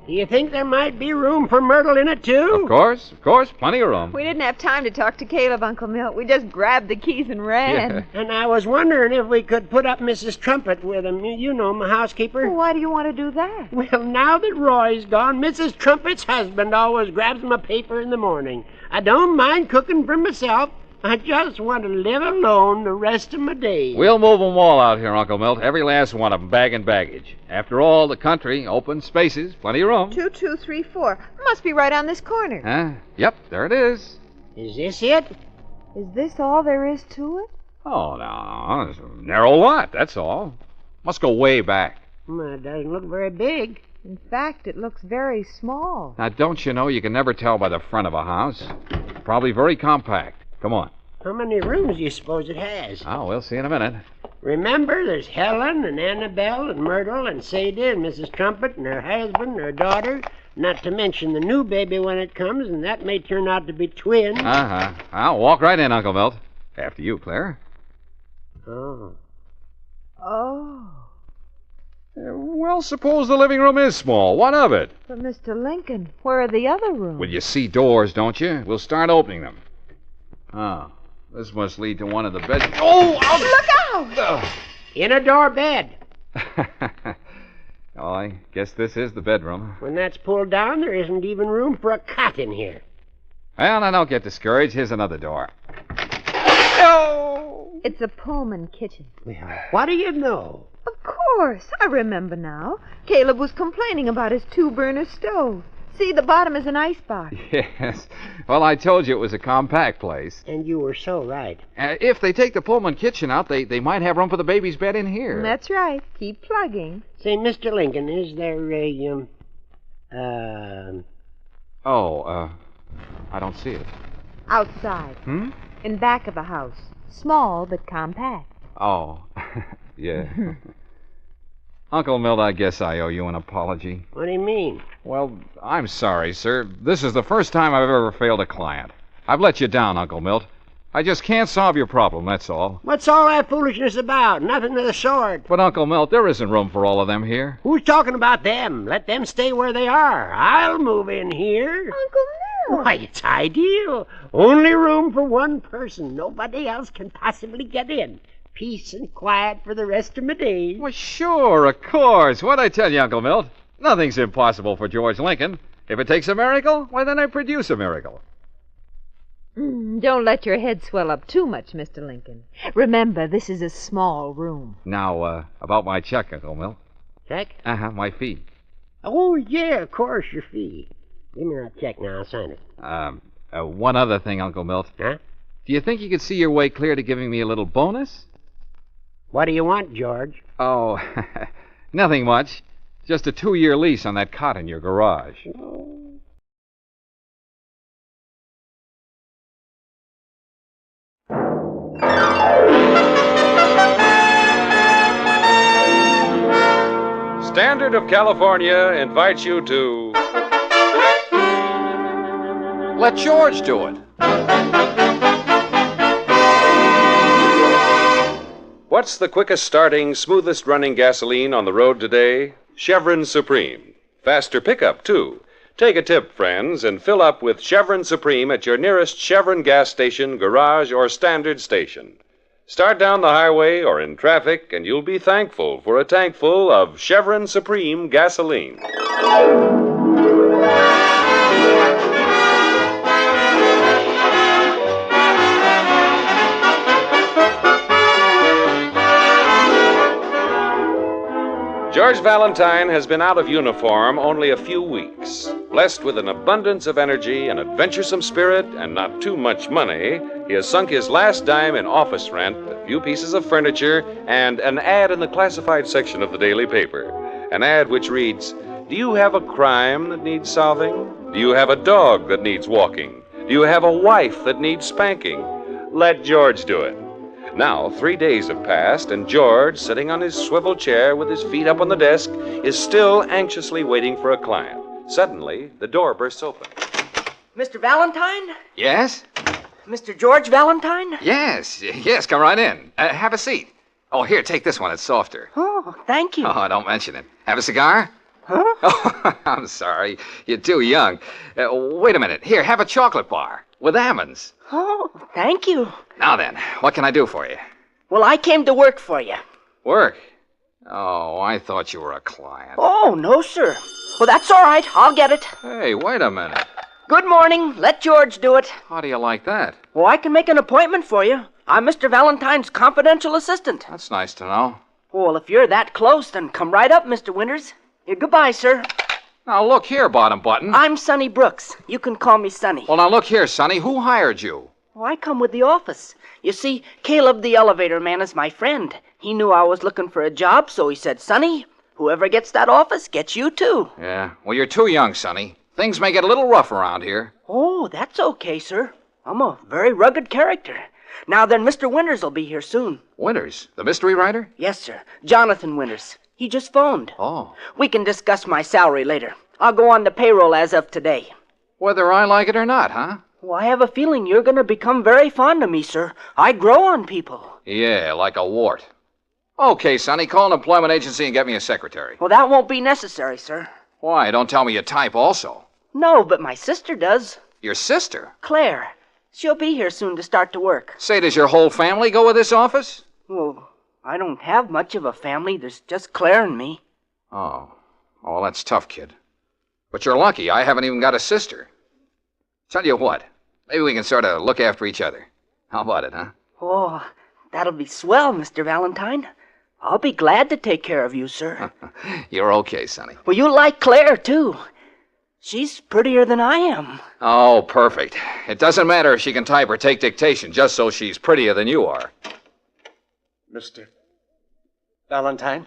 Do you think there might be room for Myrtle in it, too? Of course. Plenty of room. We didn't have time to talk to Caleb, Uncle Milt. We just grabbed the keys and ran. And I was wondering if we could put up Mrs. Trumpet with him. You know, my housekeeper. Well, why do you want to do that? Well, now that Roy's gone, Mrs. Trumpet's husband always grabs my paper in the morning. I don't mind cooking for myself. I just want to live alone the rest of my days. We'll move them all out here, Uncle Milt. Every last one of them, bag and baggage. After all, the country, open spaces, plenty of room. 2234. Must be right on this corner. Huh? Yep, there it is. Is this it? Is this all there is to it? Oh, no. It's a narrow lot, that's all. Must go way back. Well, it doesn't look very big. In fact, it looks very small. Now, don't you know you can never tell by the front of a house? Probably very compact. Come on. How many rooms do you suppose it has? Oh, we'll see in a minute. Remember, there's Helen and Annabelle and Myrtle and Sadie and Mrs. Trumpet and her husband and her daughter, not to mention the new baby when it comes, and that may turn out to be twins. Uh-huh. I'll walk right in, Uncle Milt. After you, Claire. Oh. Well, suppose the living room is small. What of it? But, Mr. Lincoln, where are the other rooms? Well, you see doors, don't you? We'll start opening them. Oh, this must lead to one of the beds. Oh! Look out! In a door bed. Oh, I guess this is the bedroom. When that's pulled down, there isn't even room for a cot in here. Well, now don't get discouraged. Here's another door. Oh! It's a Pullman kitchen. Well, what do you know? Of course. I remember now. Caleb was complaining about his two-burner stove. See, the bottom is an icebox. Yes. Well, I told you it was a compact place. And you were so right. If they take the Pullman kitchen out, they might have room for the baby's bed in here. That's right. Keep plugging. Say, Mr. Lincoln, is there I don't see it. Outside. In back of the house. Small, but compact. Oh, yeah. Uncle Milt, I guess I owe you an apology. What do you mean? Well, I'm sorry, sir. This is the first time I've ever failed a client. I've let you down, Uncle Milt. I just can't solve your problem, that's all. What's all that foolishness about? Nothing of the sort. But, Uncle Milt, there isn't room for all of them here. Who's talking about them? Let them stay where they are. I'll move in here. Uncle Milt! Why, it's ideal. Only room for one person. Nobody else can possibly get in. Peace and quiet for the rest of my days. Well, sure, of course. What'd I tell you, Uncle Milt? Nothing's impossible for George Lincoln. If it takes a miracle, why, then I produce a miracle. Don't let your head swell up too much, Mr. Lincoln. Remember, this is a small room. Now, about my check, Uncle Milt. Check? Uh-huh, my fee. Oh, yeah, of course, your fee. Give me that check now. I'll sign it. One other thing, Uncle Milt. Huh? Do you think you could see your way clear to giving me a little bonus? What do you want, George? Oh, nothing much. Just a 2-year lease on that cot in your garage. Standard of California invites you to... Let George do it. What's the quickest starting, smoothest running gasoline on the road today? Chevron Supreme. Faster pickup, too. Take a tip, friends, and fill up with Chevron Supreme at your nearest Chevron gas station, garage, or standard station. Start down the highway or in traffic, and you'll be thankful for a tank full of Chevron Supreme gasoline. George Valentine has been out of uniform only a few weeks. Blessed with an abundance of energy, an adventuresome spirit, and not too much money, he has sunk his last dime in office rent, a few pieces of furniture, and an ad in the classified section of the daily paper. An ad which reads, "Do you have a crime that needs solving? Do you have a dog that needs walking? Do you have a wife that needs spanking? Let George do it." Now, 3 days have passed, and George, sitting on his swivel chair with his feet up on the desk, is still anxiously waiting for a client. Suddenly, the door bursts open. Mr. Valentine? Yes? Mr. George Valentine? Yes, come right in. Have a seat. Oh, here, take this one. It's softer. Oh, thank you. Oh, don't mention it. Have a cigar? Huh? Oh, I'm sorry. You're too young. Wait a minute. Here, have a chocolate bar with almonds. Oh, thank you. Now then, what can I do for you? Well, I came to work for you. Work? Oh, I thought you were a client. Oh, no, sir. Well, that's all right. I'll get it. Hey, wait a minute. Good morning. Let George do it. How do you like that? Well, I can make an appointment for you. I'm Mr. Valentine's confidential assistant. That's nice to know. Well, if you're that close, then come right up, Mr. Winters. Goodbye, sir. Now, look here, Bottom Button. I'm Sonny Brooks. You can call me Sonny. Well, now, look here, Sonny. Who hired you? Well, I come with the office. You see, Caleb the elevator man is my friend. He knew I was looking for a job, so he said, "Sonny, whoever gets that office gets you, too." Yeah, well, you're too young, Sonny. Things may get a little rough around here. Oh, that's okay, sir. I'm a very rugged character. Now then, Mr. Winters will be here soon. Winters? The mystery writer? Yes, sir. Jonathan Winters. He just phoned. Oh. We can discuss my salary later. I'll go on the payroll as of today. Whether I like it or not, huh? Well, I have a feeling you're going to become very fond of me, sir. I grow on people. Yeah, like a wart. Okay, Sonny, call an employment agency and get me a secretary. Well, that won't be necessary, sir. Why? Don't tell me you type also. No, but my sister does. Your sister? Claire. She'll be here soon to start to work. Say, does your whole family go with this office? Well, I don't have much of a family. There's just Claire and me. Oh. Oh, well, that's tough, kid. But you're lucky. I haven't even got a sister. Tell you what. Maybe we can sort of look after each other. How about it, huh? Oh, that'll be swell, Mr. Valentine. I'll be glad to take care of you, sir. You're okay, Sonny. Well, you like Claire, too. She's prettier than I am. Oh, perfect. It doesn't matter if she can type or take dictation, just so she's prettier than you are. Mr. Valentine?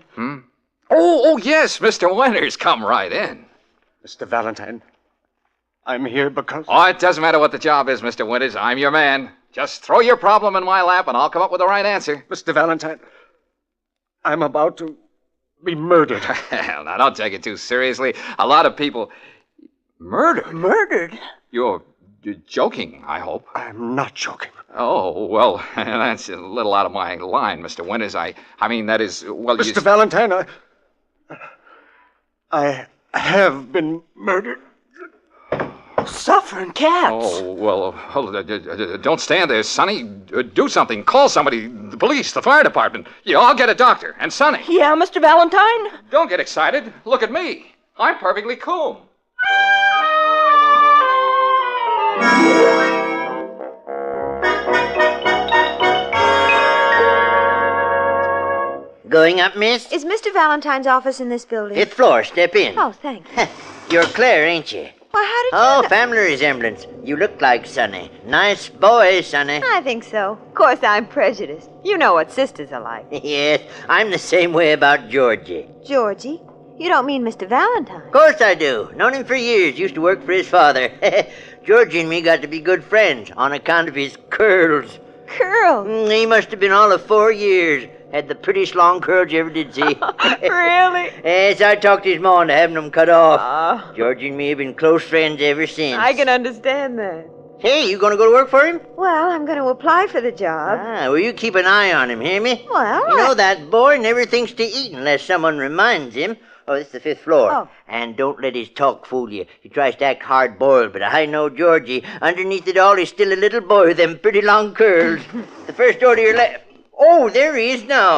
Oh, yes, Mr. Winters. Come right in. Mr. Valentine, I'm here because... Oh, it doesn't matter what the job is, Mr. Winters. I'm your man. Just throw your problem in my lap and I'll come up with the right answer. Mr. Valentine, I'm about to be murdered. Hell, now, don't take it too seriously. A lot of people... Murdered? Murdered? You're joking, I hope. I'm not joking. Oh, well, that's a little out of my line, Mr. Winters. I mean, that is... Well, Mr. Valentine, I have been murdered. Suffering cats. Oh, well, don't stand there, Sonny. Do something. Call somebody. The police, the fire department. Yeah, I'll get a doctor. And Sonny. Yeah, Mr. Valentine? Don't get excited. Look at me. I'm perfectly cool. Going up, miss? Is Mr. Valentine's office in this building? 5th floor. Step in. Oh, thank you. You're Claire, ain't you? Why, how did you Oh, know? family resemblance. You look like Sonny. Nice boy, Sonny. I think so. Of course, I'm prejudiced. You know what sisters are like. Yes, I'm the same way about Georgie. Georgie? You don't mean Mr. Valentine? Of course I do. Known him for years. Used to work for his father. Georgie and me got to be good friends on account of his curls. Curls? He must have been all of 4 years. Had the prettiest long curls you ever did see. Really? Yes, I talked his ma into having them cut off. Georgie and me have been close friends ever since. I can understand that. Hey, you gonna go to work for him? Well, I'm going to apply for the job. Well, you keep an eye on him, hear me? Well, You know that boy never thinks to eat unless someone reminds him. Oh, this is the 5th floor. Oh. And don't let his talk fool you. He tries to act hard-boiled, but I know Georgie. Underneath it all, he's still a little boy with them pretty long curls. The first door to your left. Oh, there he is now.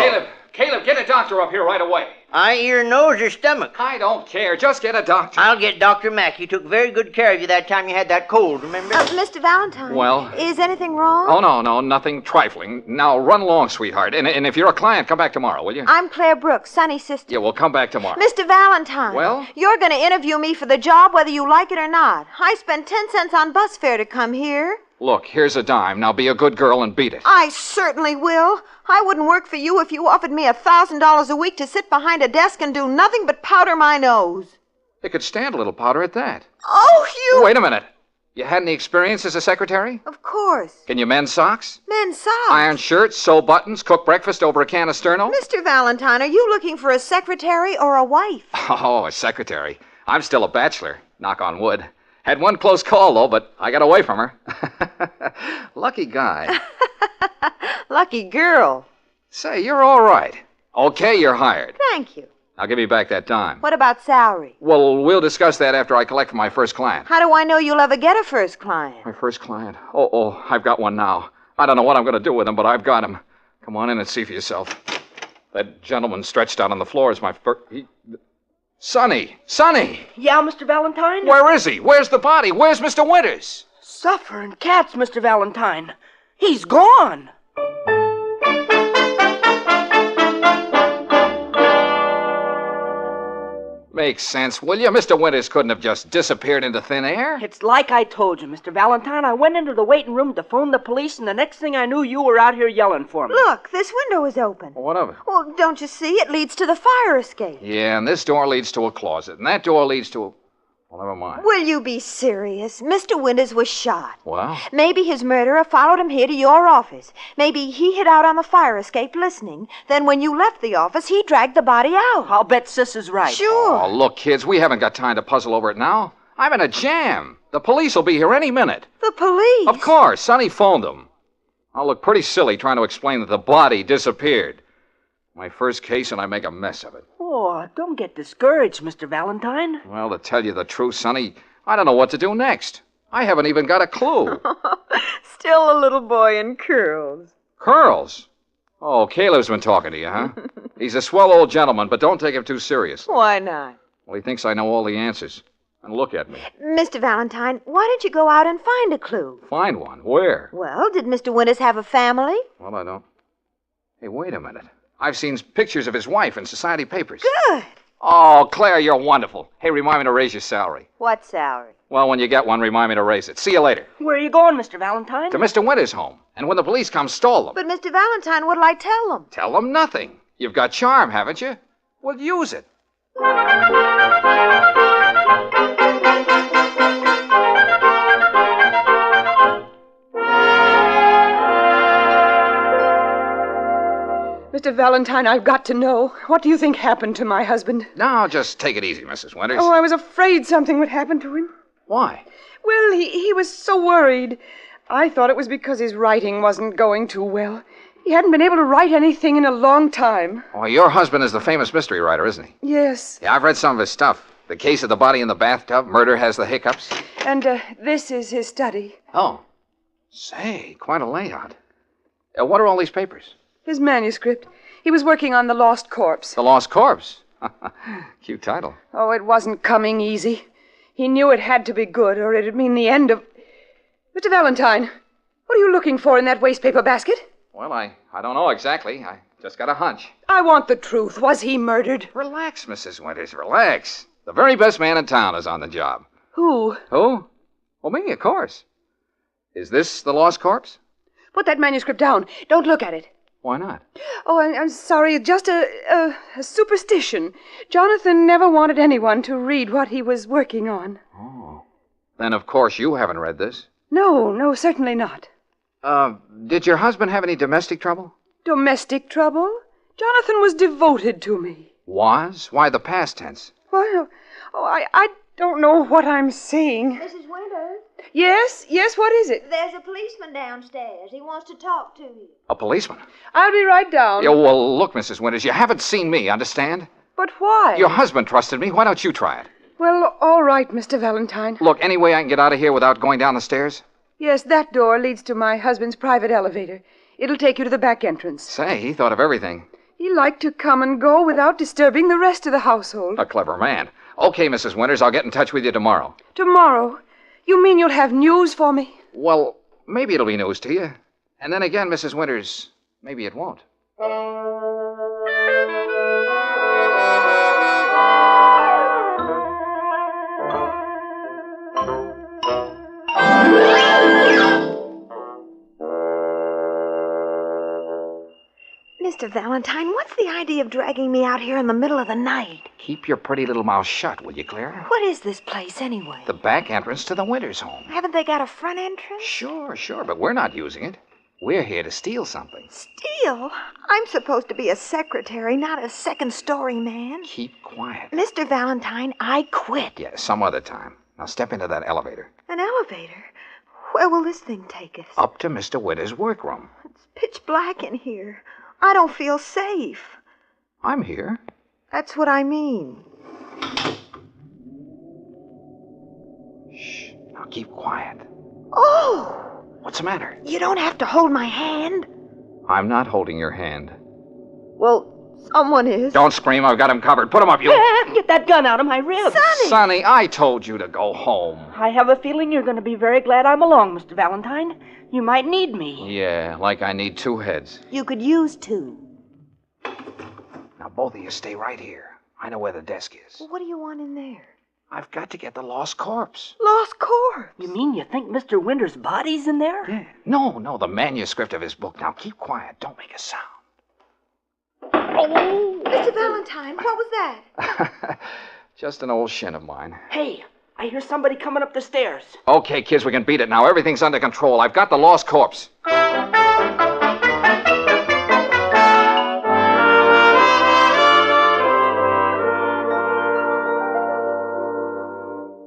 Caleb, get a doctor up here right away. Eye, ear, nose, or stomach? I don't care. Just get a doctor. I'll get Dr. Mack. He took very good care of you that time you had that cold, remember? Mr. Valentine. Well? Is anything wrong? Oh, no, nothing trifling. Now, run along, sweetheart. And if you're a client, come back tomorrow, will you? I'm Claire Brooks, Sonny's sister. Yeah, we'll come back tomorrow. Mr. Valentine. Well? You're going to interview me for the job whether you like it or not. I spent 10 cents on bus fare to come here. Look, here's a dime. Now be a good girl and beat it. I certainly will. I wouldn't work for you if you offered me $1,000 a week to sit behind a desk and do nothing but powder my nose. You could stand a little powder at that. Oh, you... Wait a minute. You had any experience as a secretary? Of course. Can you mend socks? Men's socks. Iron shirts, sew buttons, cook breakfast over a can of Sterno? Mr. Valentine, are you looking for a secretary or a wife? Oh, a secretary. I'm still a bachelor. Knock on wood. Had one close call, though, but I got away from her. Lucky guy. Lucky girl. Say, you're all right. Okay, you're hired. Thank you. Now give me back that dime. What about salary? Well, we'll discuss that after I collect my first client. How do I know you'll ever get a first client? My first client? Oh, I've got one now. I don't know what I'm going to do with him, but I've got him. Come on in and see for yourself. That gentleman stretched out on the floor is my first... Sonny! Yeah, Mr. Valentine? Where is he? Where's the body? Where's Mr. Winters? Suffering cats, Mr. Valentine. He's gone. Makes sense, will you? Mr. Winters couldn't have just disappeared into thin air. It's like I told you, Mr. Valentine. I went into the waiting room to phone the police, and the next thing I knew, you were out here yelling for me. Look, this window is open. What of it? Well, don't you see? It leads to the fire escape. Yeah, and this door leads to a closet, and that door leads to a... Well, never mind. Will you be serious? Mr. Winters was shot. Well? Maybe his murderer followed him here to your office. Maybe he hid out on the fire escape listening. Then when you left the office, he dragged the body out. I'll bet Sis is right. Sure. Oh, look, kids, we haven't got time to puzzle over it now. I'm in a jam. The police will be here any minute. The police? Of course. Sonny phoned them. I'll look pretty silly trying to explain that the body disappeared. My first case, and I make a mess of it. Oh, don't get discouraged, Mr. Valentine. Well, to tell you the truth, Sonny, I don't know what to do next. I haven't even got a clue. Still a little boy in curls. Curls? Oh, Caleb's been talking to you, huh? He's a swell old gentleman, but don't take him too seriously. Why not? Well, he thinks I know all the answers. And look at me. Mr. Valentine, why don't you go out and find a clue? Find one? Where? Well, did Mr. Winters have a family? Well, I don't. Hey, wait a minute. I've seen pictures of his wife in society papers. Good. Oh, Claire, you're wonderful. Hey, remind me to raise your salary. What salary? Well, when you get one, remind me to raise it. See you later. Where are you going, Mr. Valentine? To Mr. Winters' home. And when the police come, stall them. But, Mr. Valentine, what'll I tell them? Tell them nothing. You've got charm, haven't you? Well, use it. Mr. Valentine, I've got to know. What do you think happened to my husband? Now, just take it easy, Mrs. Winters. Oh, I was afraid something would happen to him. Why? Well, he was so worried. I thought it was because his writing wasn't going too well. He hadn't been able to write anything in a long time. Oh, your husband is the famous mystery writer, isn't he? Yes. Yeah, I've read some of his stuff. The Case of the Body in the Bathtub, Murder Has the Hiccups. And this is his study. Oh. Say, quite a layout. What are all these papers? His manuscript. He was working on The Lost Corpse. The Lost Corpse? Cute title. Oh, it wasn't coming easy. He knew it had to be good, or it'd mean the end of... Mr. Valentine, what are you looking for in that wastepaper basket? Well, I don't know exactly. I just got a hunch. I want the truth. Was he murdered? Relax, Mrs. Winters, relax. The very best man in town is on the job. Who? Who? Well, me, of course. Is this The Lost Corpse? Put that manuscript down. Don't look at it. Why not? Oh, I'm sorry. Just a superstition. Jonathan never wanted anyone to read what he was working on. Oh. Then, of course, you haven't read this. No, certainly not. Did your husband have any domestic trouble? Domestic trouble? Jonathan was devoted to me. Was? Why the past tense? Well, I don't know what I'm saying. Mrs. Winters? Yes, what is it? There's a policeman downstairs. He wants to talk to you. A policeman? I'll be right down. Yeah, well, look, Mrs. Winters, you haven't seen me, understand? But why? Your husband trusted me. Why don't you try it? Well, all right, Mr. Valentine. Look, any way I can get out of here without going down the stairs? Yes, that door leads to my husband's private elevator. It'll take you to the back entrance. Say, he thought of everything. He liked to come and go without disturbing the rest of the household. A clever man. Okay, Mrs. Winters, I'll get in touch with you tomorrow. Tomorrow? You mean you'll have news for me? Well, maybe it'll be news to you. And then again, Mrs. Winters, maybe it won't. Mr. Valentine, what's the idea of dragging me out here in the middle of the night? Keep your pretty little mouth shut, will you, Claire? What is this place, anyway? The back entrance to the Winters home. Haven't they got a front entrance? Sure, but we're not using it. We're here to steal something. Steal? I'm supposed to be a secretary, not a second-story man. Keep quiet. Mr. Valentine, I quit. Yeah, some other time. Now step into that elevator. An elevator? Where will this thing take us? Up to Mr. Winters' workroom. It's pitch black in here. I don't feel safe. I'm here. That's what I mean. Shh. Now keep quiet. Oh! What's the matter? You don't have to hold my hand. I'm not holding your hand. Well, someone is. Don't scream. I've got him covered. Put him up, you. Get that gun out of my ribs. Sonny, I told you to go home. I have a feeling you're going to be very glad I'm along, Mr. Valentine. You might need me. Yeah, like I need two heads. You could use two. Now, both of you stay right here. I know where the desk is. Well, what do you want in there? I've got to get the lost corpse. Lost corpse? You mean you think Mr. Winters' body's in there? Yeah. No, the manuscript of his book. Now, keep quiet. Don't make a sound. Oh! Mr. Valentine, what was that? Just an old shin of mine. Hey, I hear somebody coming up the stairs. Okay, kids, we can beat it now. Everything's under control. I've got the lost corpse.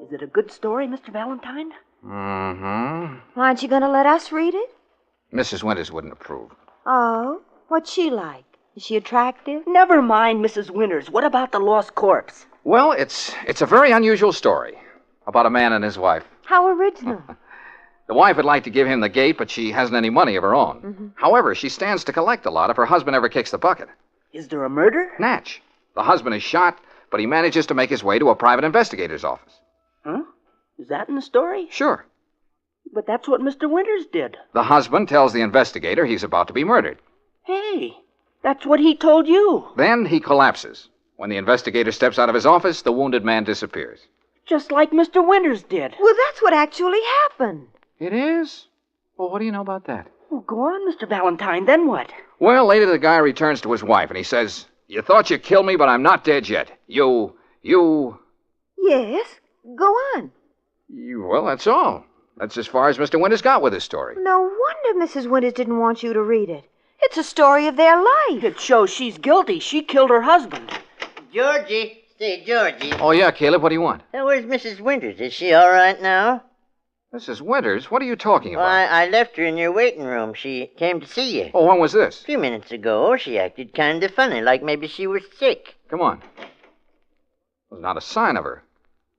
Is it a good story, Mr. Valentine? Mm-hmm. Aren't you going to let us read it? Mrs. Winters wouldn't approve. Oh? What's she like? Is she attractive? Never mind, Mrs. Winters. What about the lost corpse? Well, it's a very unusual story about a man and his wife. How original. The wife would like to give him the gate, but she hasn't any money of her own. Mm-hmm. However, she stands to collect a lot if her husband ever kicks the bucket. Is there a murder? Natch. The husband is shot, but he manages to make his way to a private investigator's office. Huh? Is that in the story? Sure. But that's what Mr. Winters did. The husband tells the investigator he's about to be murdered. Hey, that's what he told you. Then he collapses. When the investigator steps out of his office, the wounded man disappears. Just like Mr. Winters did. Well, that's what actually happened. It is? Well, what do you know about that? Well, go on, Mr. Valentine. Then what? Well, later the guy returns to his wife and he says, "You thought you killed me, but I'm not dead yet. You... Yes, go on. Well, that's all. That's as far as Mr. Winters got with his story. No wonder Mrs. Winters didn't want you to read it. It's a story of their life. It shows she's guilty. She killed her husband. Georgie. Say, Georgie. Oh, yeah, Caleb, what do you want? Where's Mrs. Winters? Is she all right now? Mrs. Winters? What are you talking about? Well, I left her in your waiting room. She came to see you. Oh, when was this? A few minutes ago. She acted kind of funny, like maybe she was sick. Come on. There's not a sign of her.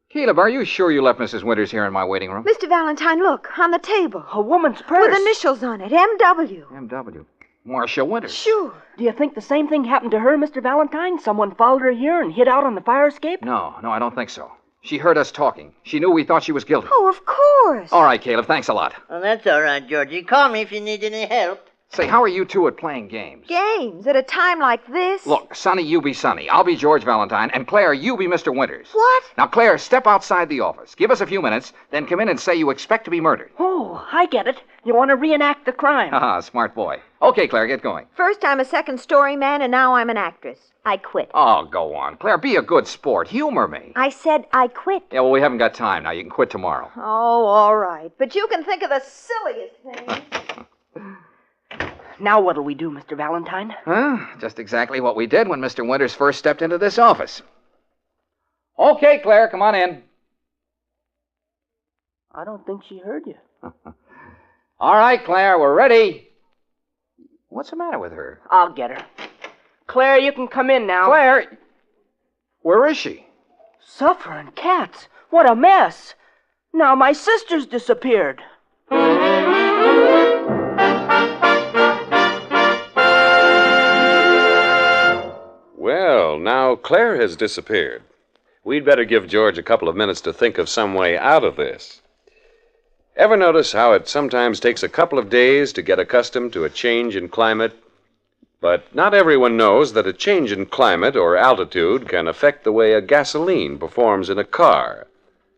Caleb, are you sure you left Mrs. Winters here in my waiting room? Mr. Valentine, look, on the table. A woman's purse. With initials on it, M.W. M.W. Marcia Winters. Sure. Do you think the same thing happened to her, Mr. Valentine? Someone followed her here and hid out on the fire escape? No, I don't think so. She heard us talking. She knew we thought she was guilty. Oh, of course. All right, Caleb, thanks a lot. Well, that's all right, Georgie. Call me if you need any help. Say, how are you two at playing games? Games at a time like this? Look, Sonny, you be Sonny. I'll be George Valentine. And Claire, you be Mr. Winters. What? Now, Claire, step outside the office. Give us a few minutes, then come in and say you expect to be murdered. Oh, I get it. You want to reenact the crime. Haha, smart boy. Okay, Claire, get going. First I'm a second-story man, and now I'm an actress. I quit. Oh, go on. Claire, be a good sport. Humor me. I said I quit. Yeah, well, we haven't got time now. You can quit tomorrow. Oh, all right. But you can think of the silliest things. Now what'll we do, Mr. Valentine? Huh? Just exactly what we did when Mr. Winters first stepped into this office. Okay, Claire, come on in. I don't think she heard you. All right, Claire, we're ready. What's the matter with her? I'll get her. Claire, you can come in now. Claire! Where is she? Suffering cats. What a mess. Now my sister's disappeared. Well, now Claire has disappeared. We'd better give George a couple of minutes to think of some way out of this. Ever notice how it sometimes takes a couple of days to get accustomed to a change in climate? But not everyone knows that a change in climate or altitude can affect the way a gasoline performs in a car.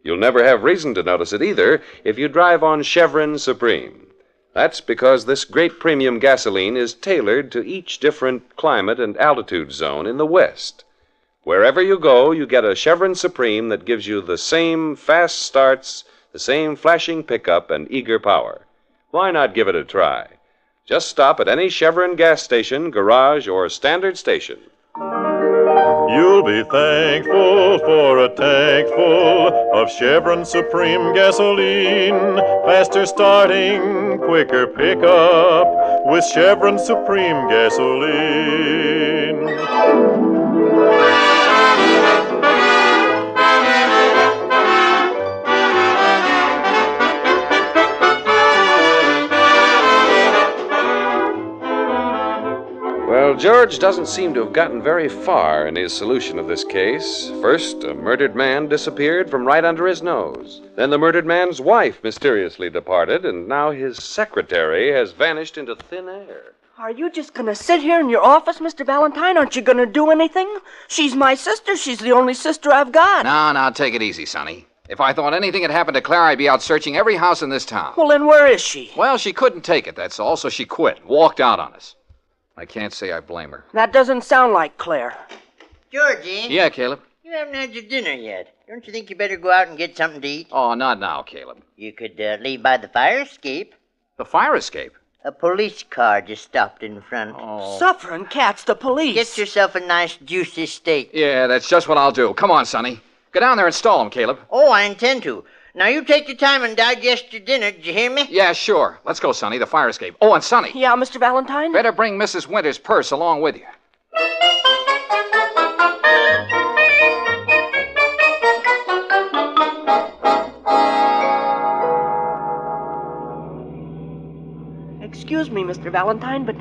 You'll never have reason to notice it either if you drive on Chevron Supreme. That's because this great premium gasoline is tailored to each different climate and altitude zone in the West. Wherever you go, you get a Chevron Supreme that gives you the same fast starts, the same flashing pickup and eager power. Why not give it a try? Just stop at any Chevron gas station, garage, or standard station. You'll be thankful for a tank full of Chevron Supreme gasoline. Faster starting, quicker pickup with Chevron Supreme gasoline. Well, George doesn't seem to have gotten very far in his solution of this case. First, a murdered man disappeared from right under his nose. Then the murdered man's wife mysteriously departed, and now his secretary has vanished into thin air. Are you just going to sit here in your office, Mr. Valentine? Aren't you going to do anything? She's my sister. She's the only sister I've got. Now, take it easy, Sonny. If I thought anything had happened to Claire, I'd be out searching every house in this town. Well, then where is she? Well, she couldn't take it, that's all, so she quit, walked out on us. I can't say I blame her. That doesn't sound like Claire. Georgie? Yeah, Caleb? You haven't had your dinner yet. Don't you think you better go out and get something to eat? Oh, not now, Caleb. You could leave by the fire escape. The fire escape? A police car just stopped in front. Oh. Suffering cats, the police. Get yourself a nice, juicy steak. Yeah, that's just what I'll do. Come on, Sonny. Go down there and stall him, Caleb. Oh, I intend to. Now, you take your time and digest your dinner. Did you hear me? Yeah, sure. Let's go, Sonny. The fire escape. Oh, and Sonny. Yeah, Mr. Valentine? Better bring Mrs. Winter's purse along with you. Excuse me, Mr. Valentine, but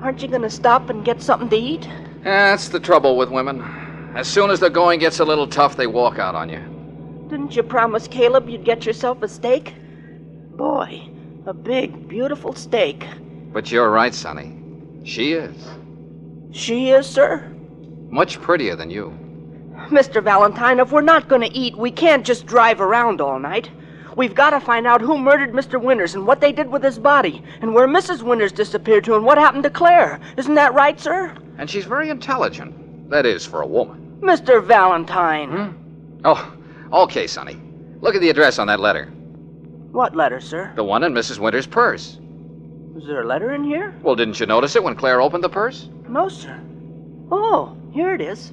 aren't you going to stop and get something to eat? That's the trouble with women. As soon as the going gets a little tough, they walk out on you. Didn't you promise Caleb you'd get yourself a steak? Boy, a big, beautiful steak. But you're right, Sonny. She is. She is, sir? Much prettier than you. Mr. Valentine, if we're not going to eat, we can't just drive around all night. We've got to find out who murdered Mr. Winters and what they did with his body, and where Mrs. Winters disappeared to and what happened to Claire. Isn't that right, sir? And she's very intelligent. That is, for a woman. Mr. Valentine. Oh, okay, Sonny. Look at the address on that letter. What letter, sir? The one in Mrs. Winter's purse. Is there a letter in here? Well, didn't you notice it when Claire opened the purse? No, sir. Oh, here it is.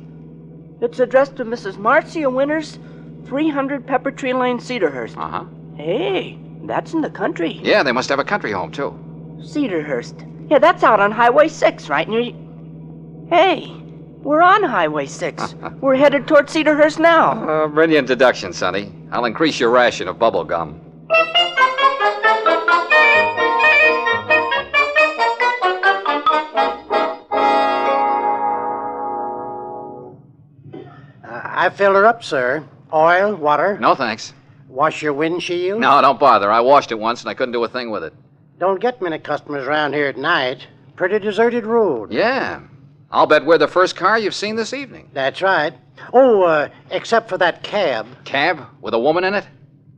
It's addressed to Mrs. Marcia Winters, 300 Pepper Tree Lane, Cedarhurst. Uh-huh. Hey, that's in the country. Yeah, they must have a country home, too. Cedarhurst. Yeah, that's out on Highway 6, right near... Hey, we're on Highway 6. We're headed toward Cedarhurst now. Brilliant deduction, Sonny. I'll increase your ration of bubble gum. I filled her up, sir. Oil, water. No, thanks. Wash your windshield. No, don't bother. I washed it once and I couldn't do a thing with it. Don't get many customers around here at night. Pretty deserted road. Yeah. I'll bet we're the first car you've seen this evening. That's right. Oh, except for that cab. Cab? With a woman in it?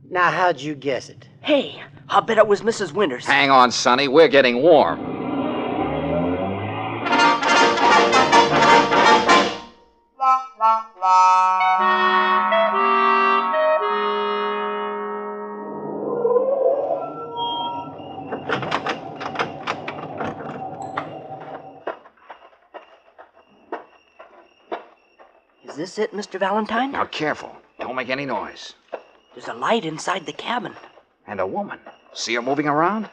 Now, how'd you guess it? Hey, I'll bet it was Mrs. Winters. Hang on, Sonny. We're getting warm. Is this it, Mr. Valentine? Now, careful. Don't make any noise. There's a light inside the cabin. And a woman. See her moving around?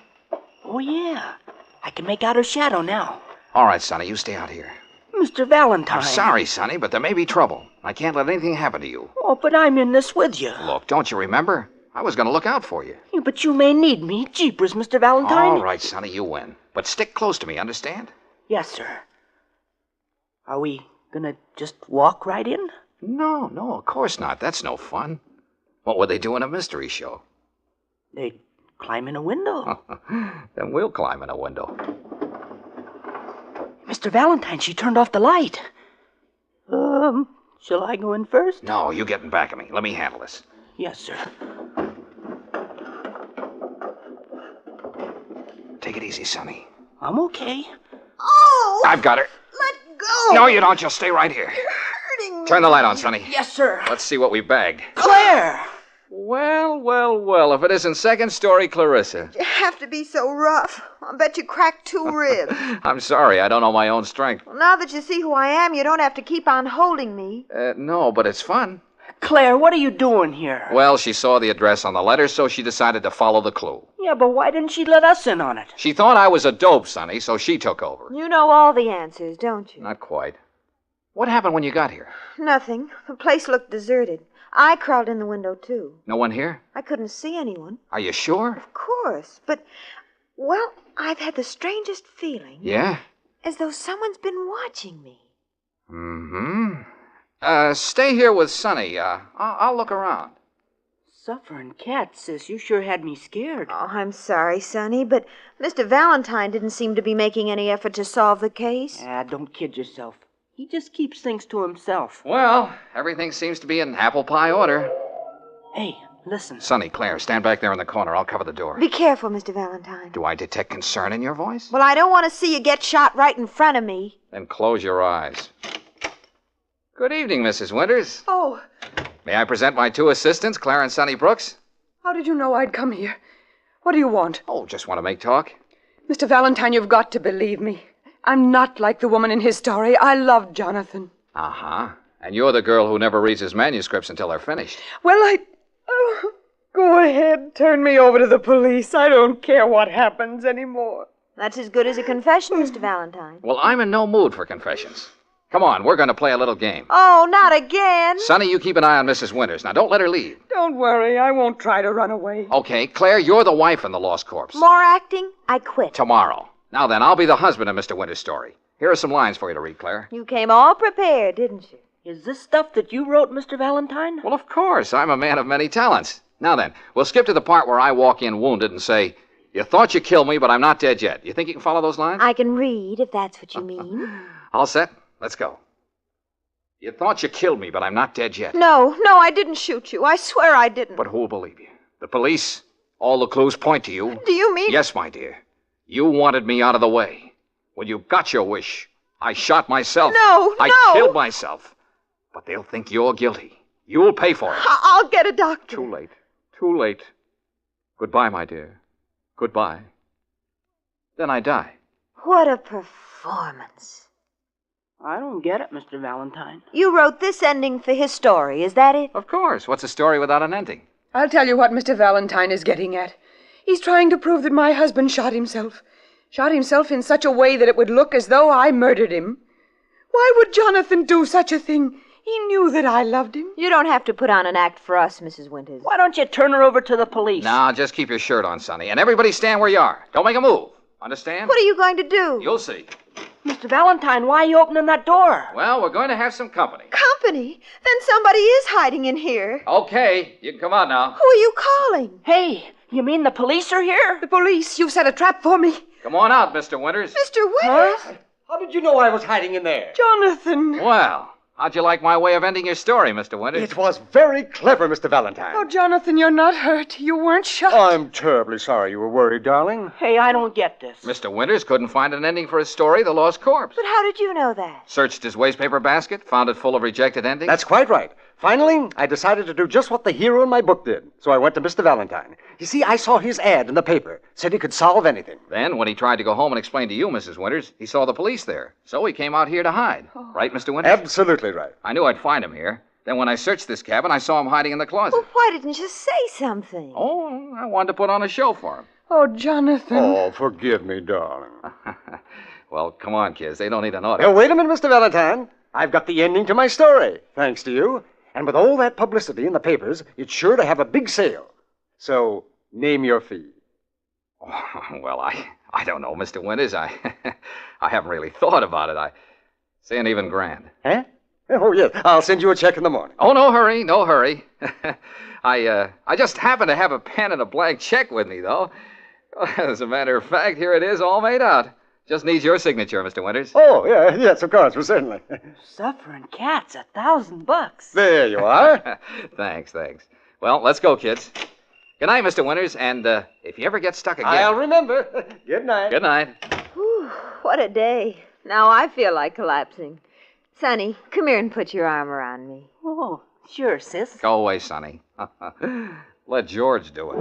Oh, yeah. I can make out her shadow now. All right, Sonny, you stay out here. Mr. Valentine. I'm sorry, Sonny, but there may be trouble. I can't let anything happen to you. Oh, but I'm in this with you. Look, don't you remember? I was going to look out for you. Yeah, but you may need me. Jeepers, Mr. Valentine. All right, Sonny, you win. But stick close to me, understand? Yes, sir. Are we gonna just walk right in? No, of course not. That's no fun. What would they do in a mystery show? They'd climb in a window. Then we'll climb in a window. Mr. Valentine, she turned off the light. Shall I go in first? No, you get in back of me. Let me handle this. Yes, sir. Take it easy, Sonny. I'm okay. Oh! I've got her. Let go! No, you don't. Just stay right here. You're hurting me. Turn the light on, Sonny. Yes, sir. Let's see what we bagged. Claire! Well, if it isn't second-story Clarissa. You have to be so rough. I bet you cracked 2 ribs. I'm sorry, I don't know my own strength. Well, now that you see who I am, you don't have to keep on holding me. No, but it's fun. Claire, what are you doing here? Well, she saw the address on the letter, so she decided to follow the clue. Yeah, but why didn't she let us in on it? She thought I was a dope, Sonny, so she took over. You know all the answers, don't you? Not quite. What happened when you got here? Nothing. The place looked deserted. I crawled in the window, too. No one here? I couldn't see anyone. Are you sure? Of course. But, well, I've had the strangest feeling. Yeah? As though someone's been watching me. Mm-hmm. Stay here with Sonny. I'll look around. Suffering cat, sis. You sure had me scared. Oh, I'm sorry, Sonny, but Mr. Valentine didn't seem to be making any effort to solve the case. Don't kid yourself. He just keeps things to himself. Well, everything seems to be in apple pie order. Hey, listen. Sonny, Claire, stand back there in the corner. I'll cover the door. Be careful, Mr. Valentine. Do I detect concern in your voice? Well, I don't want to see you get shot right in front of me. Then close your eyes. Good evening, Mrs. Winters. Oh, May I present my 2 assistants, Claire and Sonny Brooks? how did you know I'd come here? What do you want? Oh, just want to make talk. Mr. Valentine, you've got to believe me. I'm not like the woman in his story. I love Jonathan. Uh-huh. And you're the girl who never reads his manuscripts until they're finished. Well, Oh, go ahead. Turn me over to the police. I don't care what happens anymore. That's as good as a confession, Mr. Valentine. Well, I'm in no mood for confessions. Come on, we're going to play a little game. Oh, not again. Sonny, you keep an eye on Mrs. Winters. Now, don't let her leave. Don't worry. I won't try to run away. Okay, Claire, you're the wife in the lost corpse. More acting? I quit. Tomorrow. Now then, I'll be the husband of Mr. Winters' story. Here are some lines for you to read, Claire. You came all prepared, didn't you? Is this stuff that you wrote, Mr. Valentine? Well, of course. I'm a man of many talents. Now then, we'll skip to the part where I walk in wounded and say, "You thought you killed me, but I'm not dead yet." You think you can follow those lines? I can read, if that's what you mean. All set? Let's go. You thought you killed me, but I'm not dead yet. No, I didn't shoot you. I swear I didn't. But who'll believe you? The police? All the clues point to you. Do you mean... Yes, my dear. You wanted me out of the way. When you got your wish, I shot myself. No. I killed myself. But they'll think you're guilty. You'll pay for it. I'll get a doctor. Too late. Too late. Goodbye, my dear. Goodbye. Then I die. What a performance. I don't get it, Mr. Valentine. You wrote this ending for his story, is that it? Of course. What's a story without an ending? I'll tell you what Mr. Valentine is getting at. He's trying to prove that my husband shot himself. Shot himself in such a way that it would look as though I murdered him. Why would Jonathan do such a thing? He knew that I loved him. You don't have to put on an act for us, Mrs. Winters. Why don't you turn her over to the police? Now, just keep your shirt on, Sonny. And everybody stand where you are. Don't make a move. Understand? What are you going to do? You'll see. Mr. Valentine, why are you opening that door? Well, we're going to have some company. Company? Then somebody is hiding in here. Okay, you can come out now. Who are you calling? Hey, you mean the police are here? The police? You've set a trap for me. Come on out, Mr. Winters. Mr. Winters? Huh? How did you know I was hiding in there? Jonathan. Well, how'd you like my way of ending your story, Mr. Winters? It was very clever, Mr. Valentine. Oh, Jonathan, you're not hurt. You weren't shot. I'm terribly sorry you were worried, darling. Hey, I don't get this. Mr. Winters couldn't find an ending for his story, The Lost Corpse. But how did you know that? Searched his wastepaper basket, found it full of rejected endings. That's quite right. Finally, I decided to do just what the hero in my book did. So I went to Mr. Valentine. You see, I saw his ad in the paper. Said he could solve anything. Then, when he tried to go home and explain to you, Mrs. Winters, he saw the police there. So he came out here to hide. Oh. Right, Mr. Winters? Absolutely right. I knew I'd find him here. Then when I searched this cabin, I saw him hiding in the closet. Well, why didn't you say something? Oh, I wanted to put on a show for him. Oh, Jonathan. Oh, forgive me, darling. Well, come on, kids. They don't need an auto. Now, wait a minute, Mr. Valentine. I've got the ending to my story, thanks to you. And with all that publicity in the papers, it's sure to have a big sale. So, name your fee. Oh, well, I don't know, Mr. Winters. I haven't really thought about it. I say an even grand. Huh? Oh, yes. I'll send you a check in the morning. Oh, no hurry, no hurry. I just happen to have a pen and a blank check with me, though. As a matter of fact, here it is, all made out. Just needs your signature, Mr. Winters. Oh, yeah, yes, of course, well, certainly. Suffering cats, $1,000. There you are. Thanks. Well, let's go, kids. Good night, Mr. Winters, and if you ever get stuck again... I'll remember. Good night. Good night. Whew, what a day. Now I feel like collapsing. Sonny, come here and put your arm around me. Oh, sure, sis. Go away, Sonny. Let George do it.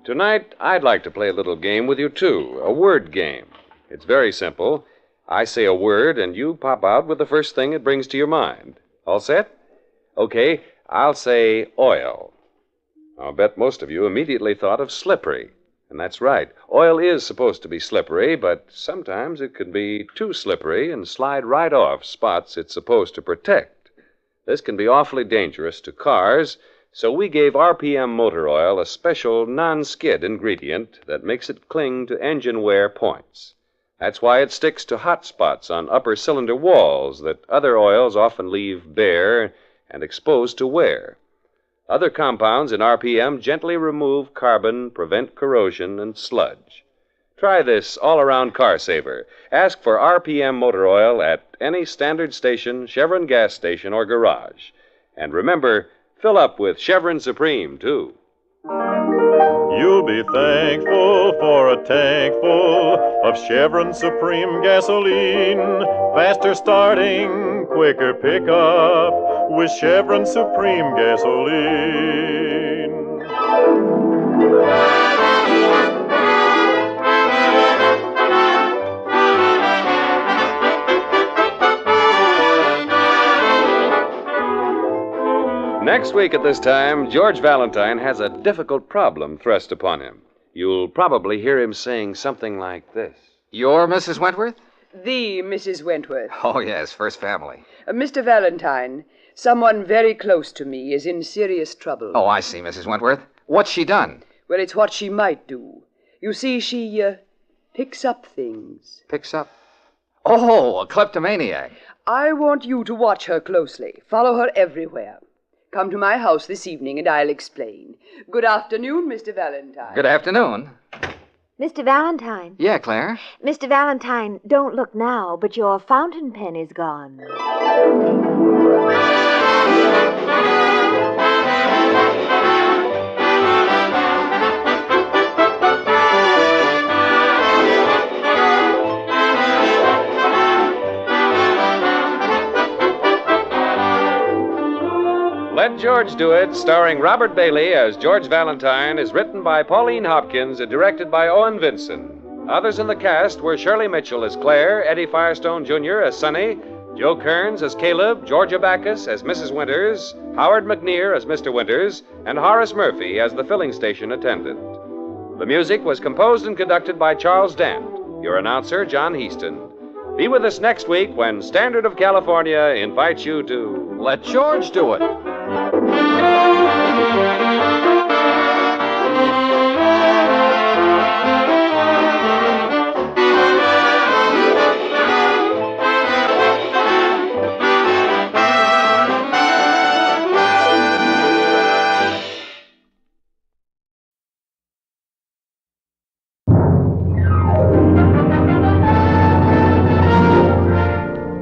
Tonight, I'd like to play a little game with you, too. A word game. It's very simple. I say a word, and you pop out with the first thing it brings to your mind. All set? Okay, I'll say oil. I'll bet most of you immediately thought of slippery. And that's right. Oil is supposed to be slippery, but sometimes it can be too slippery and slide right off spots it's supposed to protect. This can be awfully dangerous to cars, so we gave RPM motor oil a special non-skid ingredient that makes it cling to engine wear points. That's why it sticks to hot spots on upper cylinder walls that other oils often leave bare and exposed to wear. Other compounds in RPM gently remove carbon, prevent corrosion, and sludge. Try this all-around car saver. Ask for RPM motor oil at any standard station, Chevron gas station, or garage. And remember, fill up with Chevron Supreme, too. You'll be thankful for a tank full of Chevron Supreme gasoline. Faster starting, quicker pickup with Chevron Supreme gasoline. Next week at this time, George Valentine has a difficult problem thrust upon him. You'll probably hear him saying something like this. You're Mrs. Wentworth? The Mrs. Wentworth. Oh, yes, first family. Mr. Valentine, someone very close to me is in serious trouble. Oh, I see, Mrs. Wentworth. What's she done? Well, it's what she might do. You see, she picks up things. Picks up? Oh, a kleptomaniac. I want you to watch her closely. Follow her everywhere. Come to my house this evening and I'll explain. Good afternoon, Mr. Valentine. Good afternoon. Mr. Valentine. Yeah, Claire? Mr. Valentine, don't look now, but your fountain pen is gone. Let George Do It, starring Robert Bailey as George Valentine, is written by Pauline Hopkins and directed by Owen Vinson. Others in the cast were Shirley Mitchell as Claire, Eddie Firestone Jr. as Sonny, Joe Kearns as Caleb, Georgia Backus as Mrs. Winters, Howard McNear as Mr. Winters, and Horace Murphy as the filling station attendant. The music was composed and conducted by Charles Dant. Your announcer, John Heaston. Be with us next week when Standard of California invites you to Let George Do It.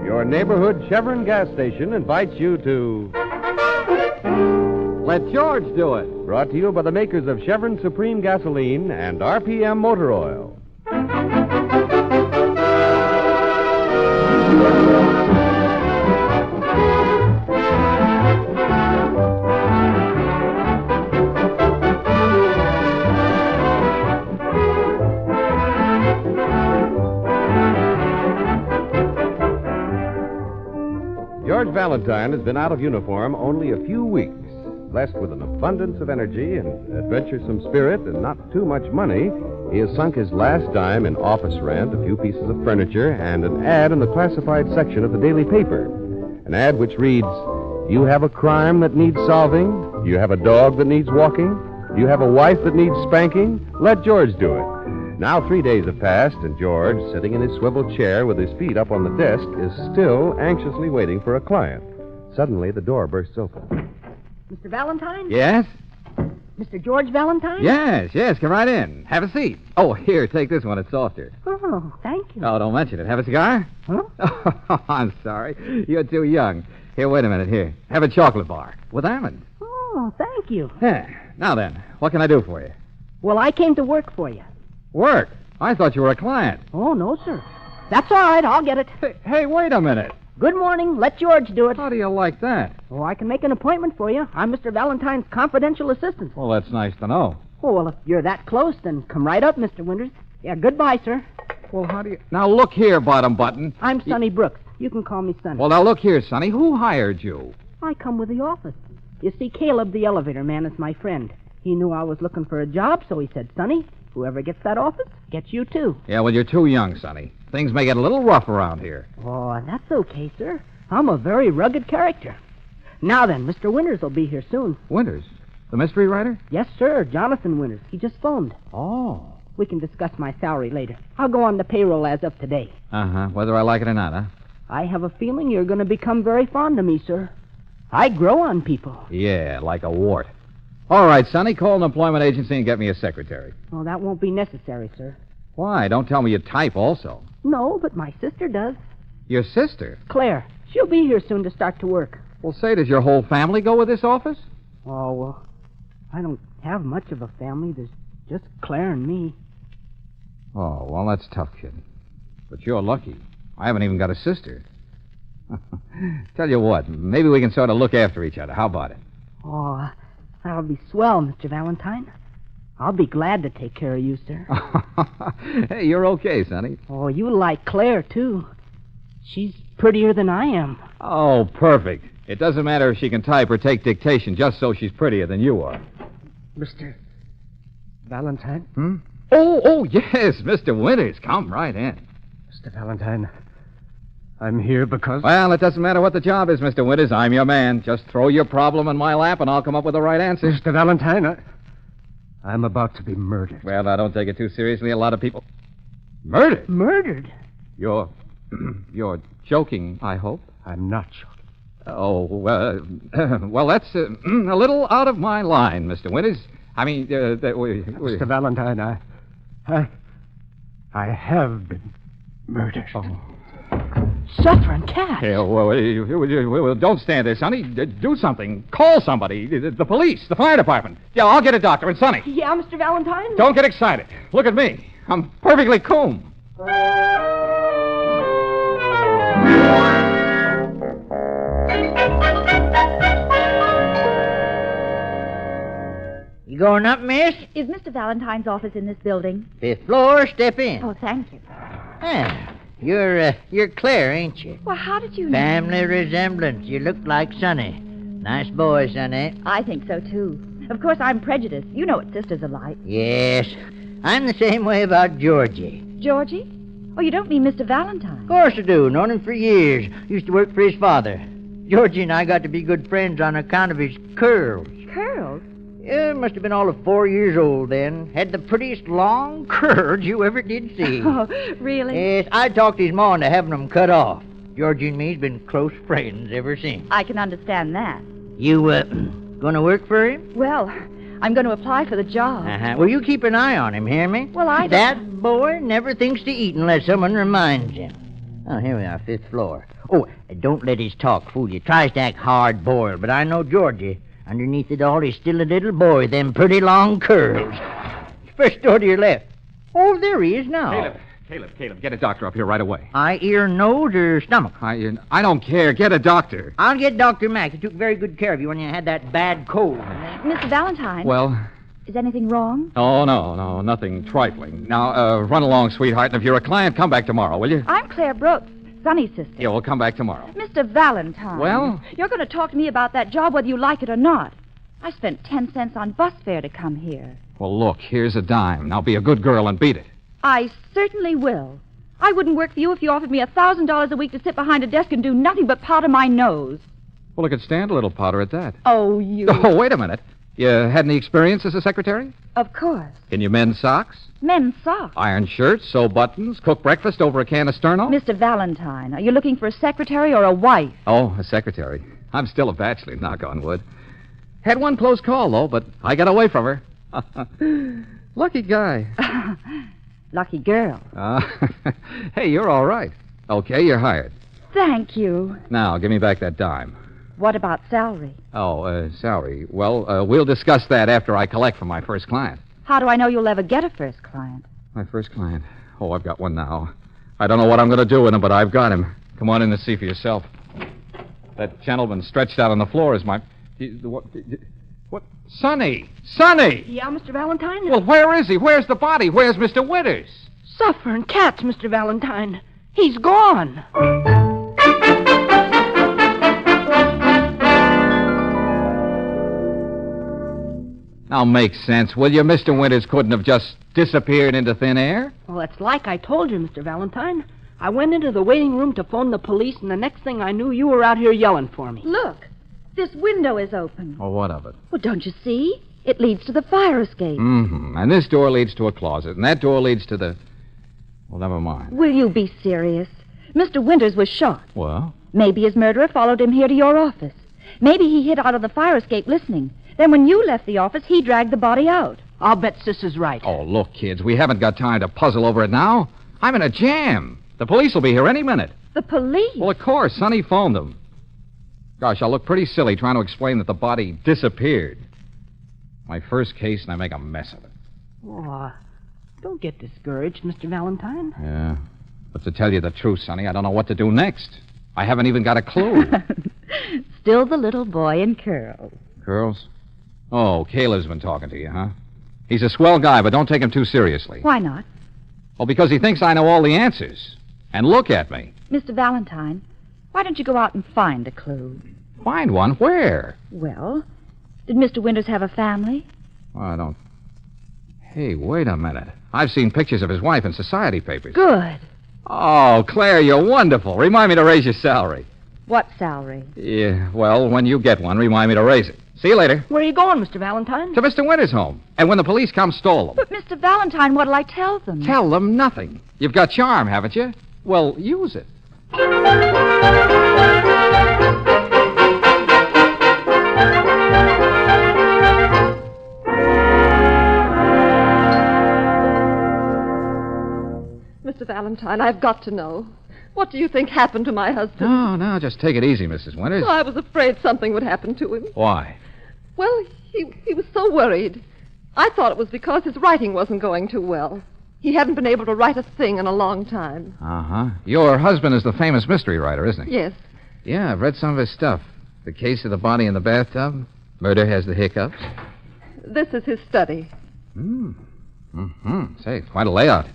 Your neighborhood Chevron gas station invites you to Let George Do It, brought to you by the makers of Chevron Supreme Gasoline and RPM Motor Oil. George Valentine has been out of uniform only a few weeks. Blessed with an abundance of energy and adventuresome spirit and not too much money, he has sunk his last dime in office rent, a few pieces of furniture, and an ad in the classified section of the daily paper. An ad which reads, "You have a crime that needs solving? You have a dog that needs walking? You have a wife that needs spanking? Let George do it." Now 3 days have passed, and George, sitting in his swivel chair with his feet up on the desk, is still anxiously waiting for a client. Suddenly, the door bursts open. Mr. Valentine? Yes? Mr. George Valentine? Yes, come right in. Have a seat. Oh, here, take this one. It's softer. Oh, thank you. Oh, don't mention it. Have a cigar? Huh? Oh, I'm sorry. You're too young. Here, wait a minute. Here, have a chocolate bar with almonds. Oh, thank you. Now then, what can I do for you? Well, I came to work for you. Work? I thought you were a client. Oh, no, sir. That's all right. I'll get it. Hey, wait a minute. Good morning. Let George do it. How do you like that? Oh, I can make an appointment for you. I'm Mr. Valentine's confidential assistant. Well, that's nice to know. Oh, well, if you're that close, then come right up, Mr. Winters. Yeah, goodbye, sir. Well, how do you... Now, look here, bottom button. I'm Sonny Brooks. You can call me Sonny. Well, now, look here, Sonny. Who hired you? I come with the office. You see, Caleb, the elevator man, is my friend. He knew I was looking for a job, so he said, Sonny, whoever gets that office gets you, too. Yeah, well, you're too young, Sonny. Things may get a little rough around here. Oh, that's okay, sir. I'm a very rugged character. Now then, Mr. Winters will be here soon. Winters? The mystery writer? Yes, sir. Jonathan Winters. He just phoned. Oh. We can discuss my salary later. I'll go on the payroll as of today. Uh-huh. Whether I like it or not, huh? I have a feeling you're going to become very fond of me, sir. I grow on people. Yeah, like a wart. All right, Sonny, call an employment agency and get me a secretary. Oh, that won't be necessary, sir. Why? Don't tell me you type also. No, but my sister does. Your sister? Claire. She'll be here soon to start to work. Well, say, does your whole family go with this office? Oh, well, I don't have much of a family. There's just Claire and me. Oh, well, that's tough, kid. But you're lucky. I haven't even got a sister. Tell you what, maybe we can sort of look after each other. How about it? Oh, that'll be swell, Mr. Valentine. I'll be glad to take care of you, sir. Hey, you're okay, Sonny. Oh, you like Claire, too. She's prettier than I am. Oh, perfect. It doesn't matter if she can type or take dictation, just so she's prettier than you are. Mr. Valentine? Hmm? Oh, yes, Mr. Winters. Come right in. Mr. Valentine, I'm here because... Well, it doesn't matter what the job is, Mr. Winters. I'm your man. Just throw your problem in my lap, and I'll come up with the right answer. Mr. Valentine, I'm about to be murdered. Well, now, don't take it too seriously. A lot of people... Murdered? Murdered? You're joking, I hope. I'm not joking. Oh, well, that's a little out of my line, Mr. Winters. I mean, Mr. Valentine, I have been murdered. Oh. Suffering cat. Yeah, well, don't stand there, Sonny. Do something. Call somebody. The police, the fire department. Yeah, I'll get a doctor. And Sonny. Yeah, Mr. Valentine? Don't get excited. Look at me. I'm perfectly cool. You going up, miss? Is Mr. Valentine's office in this building? 5th floor, step in. Oh, thank you. Ah, you're Claire, ain't you? Well, how did you know? Family resemblance. You look like Sonny. Nice boy, Sonny. I think so, too. Of course, I'm prejudiced. You know what sisters are like. Yes. I'm the same way about Georgie. Georgie? Oh, you don't mean Mr. Valentine? Of course I do. Known him for years. Used to work for his father. Georgie and I got to be good friends on account of his curls. Curls? Yeah, must have been all of 4 years old then. Had the prettiest long curls you ever did see. Oh, really? Yes, I talked his ma into having them cut off. Georgie and me's been close friends ever since. I can understand that. You, gonna work for him? Well, I'm going to apply for the job. Uh-huh. Well, you keep an eye on him, hear me? Well, That boy never thinks to eat unless someone reminds him. Oh, here we are, 5th floor. Oh, don't let his talk fool you. Tries to act hard-boiled, but I know Georgie. Underneath it all, he's still a little boy, them pretty long curls. First door to your left. Oh, there he is now. Caleb, get a doctor up here right away. Eye, ear, nose, or stomach? I don't care. Get a doctor. I'll get Dr. Mack. He took very good care of you when you had that bad cold. Mr. Valentine? Well? Is anything wrong? Oh, no, nothing trifling. Now, run along, sweetheart, and if you're a client, come back tomorrow, will you? I'm Claire Brooks, Sonny's sister. Yeah, we'll come back tomorrow. Mr. Valentine. Well? You're going to talk to me about that job whether you like it or not. I spent 10 cents on bus fare to come here. Well, look, here's a dime. Now be a good girl and beat it. I certainly will. I wouldn't work for you if you offered me $1,000 a week to sit behind a desk and do nothing but powder my nose. Well, I could stand a little powder at that. Oh, you... Oh, wait a minute. You had any experience as a secretary? Of course. Can you mend socks? Men's socks. Iron shirts, sew buttons, cook breakfast over a can of Sterno? Mr. Valentine, are you looking for a secretary or a wife? Oh, a secretary. I'm still a bachelor, knock on wood. Had one close call, though, but I got away from her. Lucky guy. Lucky girl. Hey, you're all right. Okay, you're hired. Thank you. Now, give me back that dime. What about salary? Oh, salary. Well, we'll discuss that after I collect from my first client. How do I know you'll ever get a first client? My first client? Oh, I've got one now. I don't know what I'm going to do with him, but I've got him. Come on in and see for yourself. That gentleman stretched out on the floor is my... What? Sonny! Sonny! Yeah, Mr. Valentine? Well, where is he? Where's the body? Where's Mr. Winters? Suffering cats, Mr. Valentine. He's gone. Now, make sense, will you? Mr. Winters couldn't have just disappeared into thin air? Well, it's like I told you, Mr. Valentine. I went into the waiting room to phone the police, and the next thing I knew, you were out here yelling for me. Look, this window is open. Well, what of it? Well, don't you see? It leads to the fire escape. Mm-hmm. And this door leads to a closet, and that door leads to the... Well, never mind. Will you be serious? Mr. Winters was shot. Well? Maybe his murderer followed him here to your office. Maybe he hid out of the fire escape listening. Then when you left the office, he dragged the body out. I'll bet Sis is right. Oh, look, kids, we haven't got time to puzzle over it now. I'm in a jam. The police will be here any minute. The police? Well, of course. Sonny phoned them. Gosh, I'll look pretty silly trying to explain that the body disappeared. My first case, and I make a mess of it. Oh, don't get discouraged, Mr. Valentine. Yeah. But to tell you the truth, Sonny, I don't know what to do next. I haven't even got a clue. Still the little boy in curls. Curls? Oh, Caleb's been talking to you, huh? He's a swell guy, but don't take him too seriously. Why not? Well, because he thinks I know all the answers. And look at me. Mr. Valentine, why don't you go out and find a clue? Find one? Where? Well, did Mr. Winters have a family? Well, I don't... Hey, wait a minute. I've seen pictures of his wife in society papers. Good. Oh, Claire, you're wonderful. Remind me to raise your salary. What salary? Yeah, well, when you get one, remind me to raise it. See you later. Where are you going, Mr. Valentine? To Mr. Winters' home. And when the police come, stole them. But, Mr. Valentine, what'll I tell them? Tell them nothing. You've got charm, haven't you? Well, use it. Mr. Valentine, I've got to know. What do you think happened to my husband? No, just take it easy, Mrs. Winters. I was afraid something would happen to him. Why? Well, he was so worried. I thought it was because his writing wasn't going too well. He hadn't been able to write a thing in a long time. Uh-huh. Your husband is the famous mystery writer, isn't he? Yes. Yeah, I've read some of his stuff. The Case of the Body in the Bathtub. Murder Has the Hiccups. This is his study. Say, quite a layout.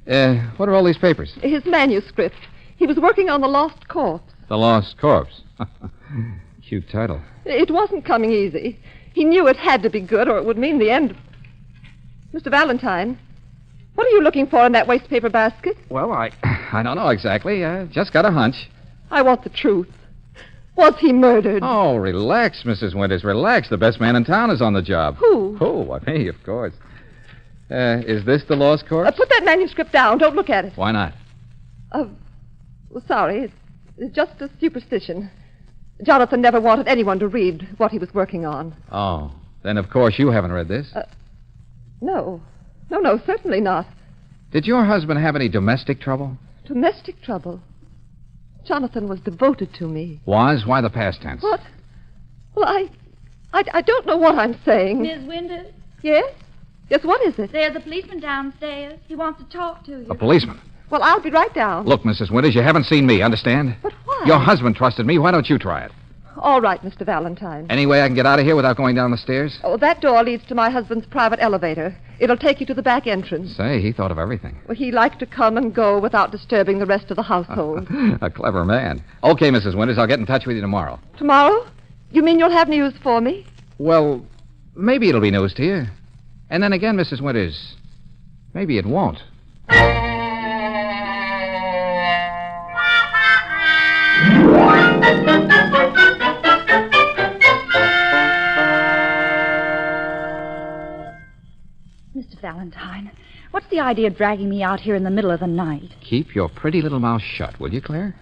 What are all these papers? His manuscript. He was working on The Lost Corpse. The Lost Corpse. Cute title. It wasn't coming easy. He knew it had to be good, or it would mean the end. Mr. Valentine, what are you looking for in that wastepaper basket? Well, I don't know exactly. Just got a hunch. I want the truth. Was he murdered? Oh, relax, Mrs. Winters, relax. The best man in town is on the job. Who? Who? Why, me, of course. Is this the Lost Corpse? Put that manuscript down. Don't look at it. Why not? Well, sorry. It's just a superstition. Jonathan never wanted anyone to read what he was working on. Oh, then of course you haven't read this. No, certainly not. Did your husband have any domestic trouble? Domestic trouble? Jonathan was devoted to me. Was? Why the past tense? What? Well, I don't know what I'm saying. Miss Winters? Yes? Yes, what is it? There's a policeman downstairs. He wants to talk to you. A policeman? Well, I'll be right down. Look, Mrs. Winters, you haven't seen me, understand? But why? Your husband trusted me. Why don't you try it? All right, Mr. Valentine. Any way I can get out of here without going down the stairs? Oh, that door leads to my husband's private elevator. It'll take you to the back entrance. Say, he thought of everything. Well, he liked to come and go without disturbing the rest of the household. A clever man. Okay, Mrs. Winters, I'll get in touch with you tomorrow. Tomorrow? You mean you'll have news for me? Well, maybe it'll be news to you. And then again, Mrs. Winters, maybe it won't. Mr. Valentine, what's the idea of dragging me out here in the middle of the night? Keep your pretty little mouth shut, will you, Claire?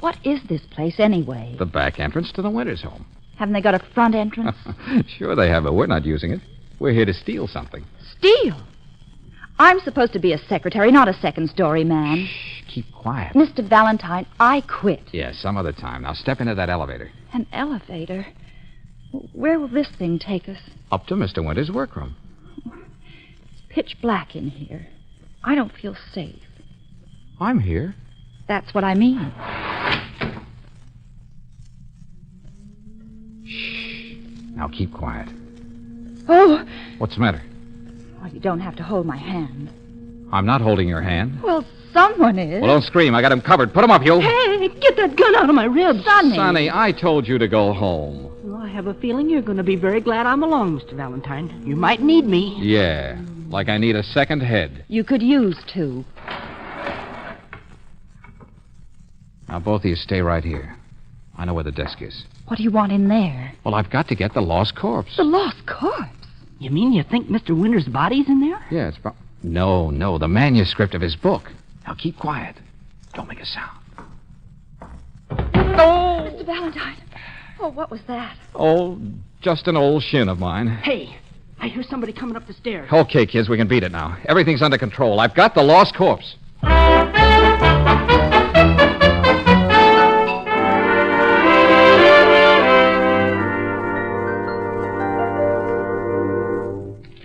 What is this place anyway? The back entrance to the Winters home. Haven't they got a front entrance? Sure they have, but we're not using it. We're here to steal something. Steal? I'm supposed to be a secretary, not a second-story man. Shh, keep quiet. Mr. Valentine, I quit. Yeah, some other time. Now step into that elevator. An elevator? Where will this thing take us? Up to Mr. Winters' workroom. It's pitch black in here. I don't feel safe. I'm here. That's what I mean. Shh. Now keep quiet. Oh! What's the matter? Oh, you don't have to hold my hand. I'm not holding your hand. Well, someone is. Well, don't scream. I got him covered. Put him up, you. Hey, get that gun out of my ribs. Sonny, I told you to go home. Well, I have a feeling you're going to be very glad I'm along, Mr. Valentine. You might need me. Yeah, like I need a second head. You could use two. Now, both of you stay right here. I know where the desk is. What do you want in there? Well, I've got to get the lost corpse. The lost corpse? You mean you think Mr. Winters' body's in there? Yeah, it's about... No, the manuscript of his book. Now, keep quiet. Don't make a sound. Oh! Mr. Valentine. Oh, what was that? Oh, just an old shin of mine. Hey, I hear somebody coming up the stairs. Okay, kids, we can beat it now. Everything's under control. I've got the lost corpse.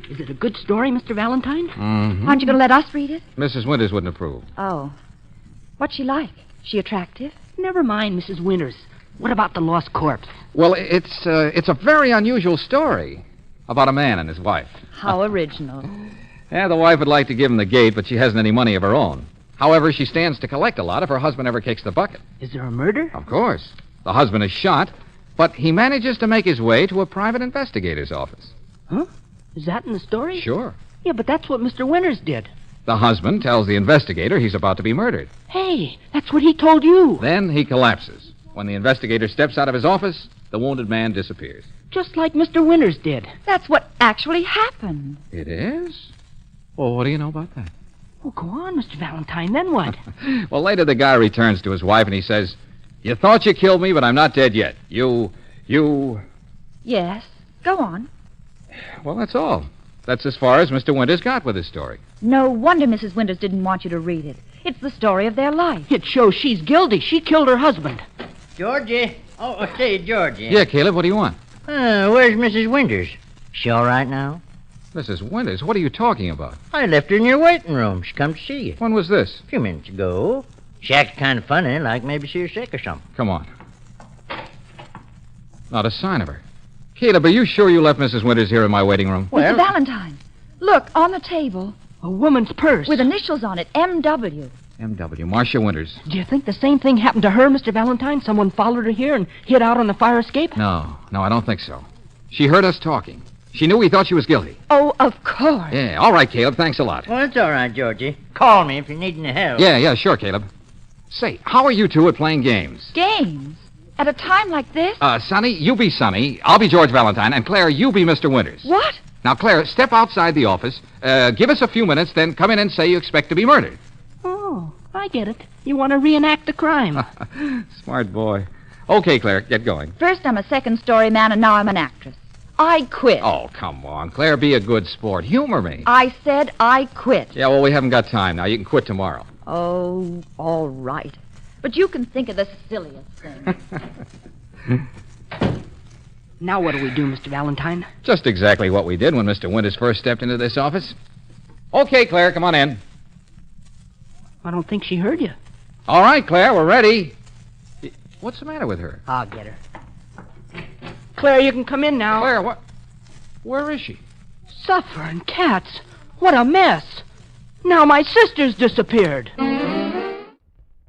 Is it a good story, Mr. Valentine? Mm-hmm. Aren't you going to let us read it? Mrs. Winters wouldn't approve. Oh. What's she like? She attractive? Never mind, Mrs. Winters. What about the lost corpse? Well, it's a very unusual story about a man and his wife. How original. Yeah, the wife would like to give him the gate, but she hasn't any money of her own. However, she stands to collect a lot if her husband ever kicks the bucket. Is there a murder? Of course. The husband is shot, but he manages to make his way to a private investigator's office. Huh? Is that in the story? Sure. Yeah, but that's what Mr. Winters did. The husband tells the investigator he's about to be murdered. Hey, that's what he told you. Then he collapses. When the investigator steps out of his office, the wounded man disappears. Just like Mr. Winters did. That's what actually happened. It is? Well, what do you know about that? Well, go on, Mr. Valentine. Then what? Well, later the guy returns to his wife and he says, "You thought you killed me, but I'm not dead yet. You... Yes. Go on. Well, that's all. That's as far as Mr. Winters got with his story. No wonder Mrs. Winters didn't want you to read it. It's the story of their life. It shows she's guilty. She killed her husband. Georgie. Oh, say, Georgie. Yeah, Caleb, what do you want? Where's Mrs. Winters? She all right now? Mrs. Winters, what are you talking about? I left her in your waiting room. She come to see you. When was this? A few minutes ago. She acted kind of funny, like maybe she was sick or something. Come on. Not a sign of her. Caleb, are you sure you left Mrs. Winters here in my waiting room? Mr. Valentine, look, on the table. A woman's purse. With initials on it, M.W. M.W., Marcia Winters. Do you think the same thing happened to her, Mr. Valentine? Someone followed her here and hid out on the fire escape? No, I don't think so. She heard us talking. She knew we thought she was guilty. Oh, of course. Yeah, all right, Caleb, thanks a lot. Well, it's all right, Georgie. Call me if you need any help. Yeah, sure, Caleb. Say, how are you two at playing games? Games? At a time like this? Sonny, you be Sonny. I'll be George Valentine. And Claire, you be Mr. Winters. What? Now, Claire, step outside the office. Give us a few minutes, then come in and say you expect to be murdered. Oh, I get it. You want to reenact the crime. Smart boy. Okay, Claire, get going. First I'm a second-story man, and now I'm an actress. I quit. Oh, come on, Claire, be a good sport. Humor me. I said I quit. Yeah, well, we haven't got time now. You can quit tomorrow. Oh, all right. But you can think of the silliest thing. Now what do we do, Mr. Valentine? Just exactly what we did when Mr. Winters first stepped into this office. Okay, Claire, come on in. I don't think she heard you. All right, Claire, we're ready. What's the matter with her? I'll get her. Claire, you can come in now. Claire, what? Where is she? Suffering cats. What a mess. Now my sister's disappeared.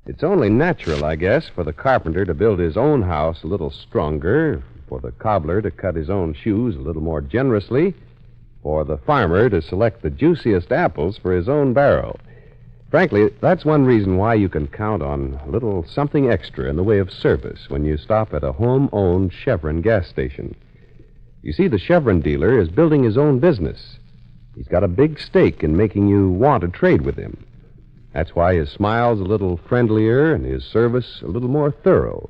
It's only natural, I guess, for the carpenter to build his own house a little stronger, for the cobbler to cut his own shoes a little more generously, for the farmer to select the juiciest apples for his own barrel. Frankly, that's one reason why you can count on a little something extra in the way of service when you stop at a home-owned Chevron gas station. You see, the Chevron dealer is building his own business. He's got a big stake in making you want to trade with him. That's why his smile's a little friendlier and his service a little more thorough.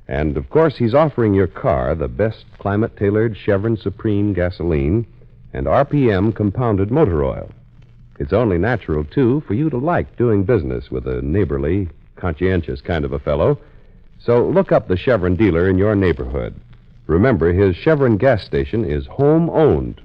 And, of course, he's offering your car the best climate-tailored Chevron Supreme gasoline and RPM compounded motor oil. It's only natural, too, for you to like doing business with a neighborly, conscientious kind of a fellow. So look up the Chevron dealer in your neighborhood. Remember, his Chevron gas station is home-owned.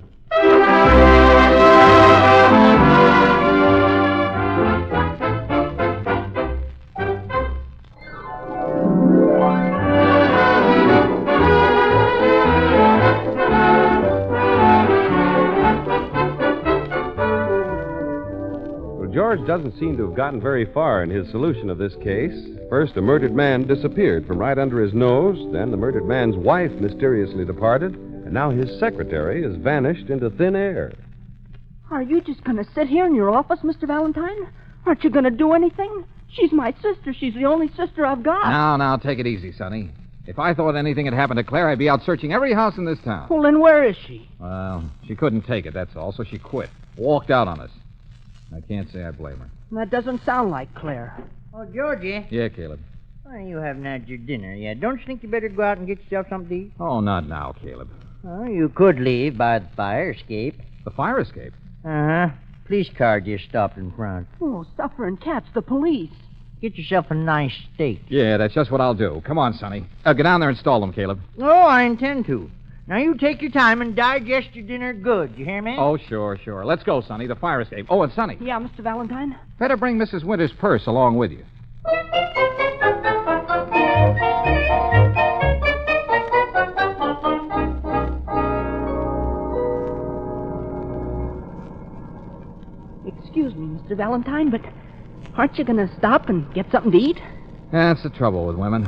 George doesn't seem to have gotten very far in his solution of this case. First, a murdered man disappeared from right under his nose. Then the murdered man's wife mysteriously departed. And now his secretary has vanished into thin air. Are you just going to sit here in your office, Mr. Valentine? Aren't you going to do anything? She's my sister. She's the only sister I've got. Now, take it easy, Sonny. If I thought anything had happened to Claire, I'd be out searching every house in this town. Well, then where is she? Well, she couldn't take it, that's all, so she quit. Walked out on us. I can't say I blame her. That doesn't sound like Claire. Oh, Georgie. Yeah, Caleb. Why, you haven't had your dinner yet. Don't you think you better go out and get yourself something to eat? Oh, not now, Caleb. Oh, you could leave by the fire escape. The fire escape? Uh-huh. Police car just stopped in front. Oh, suffering cats, the police. Get yourself a nice steak. Yeah, that's just what I'll do. Come on, Sonny. Get down there and stall them, Caleb. Oh, I intend to. Now, you take your time and digest your dinner good. You hear me? Oh, sure. Let's go, Sonny. The fire escape. Oh, and Sonny. Yeah, Mr. Valentine? Better bring Mrs. Winter's purse along with you. Excuse me, Mr. Valentine, but aren't you going to stop and get something to eat? That's the trouble with women.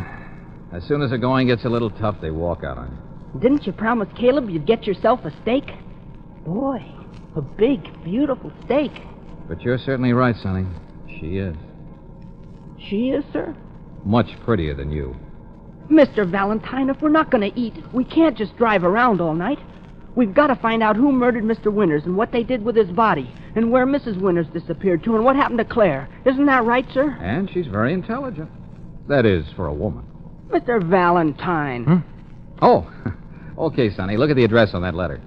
As soon as the going gets a little tough, they walk out on you. Didn't you promise Caleb you'd get yourself a steak? Boy, a big, beautiful steak. But you're certainly right, Sonny. She is. She is, sir? Much prettier than you. Mr. Valentine, if we're not going to eat, we can't just drive around all night. We've got to find out who murdered Mr. Winters and what they did with his body, and where Mrs. Winters disappeared to, and what happened to Claire. Isn't that right, sir? And she's very intelligent. That is, for a woman. Mr. Valentine. Hmm? Oh, okay, Sonny. Look at the address on that letter.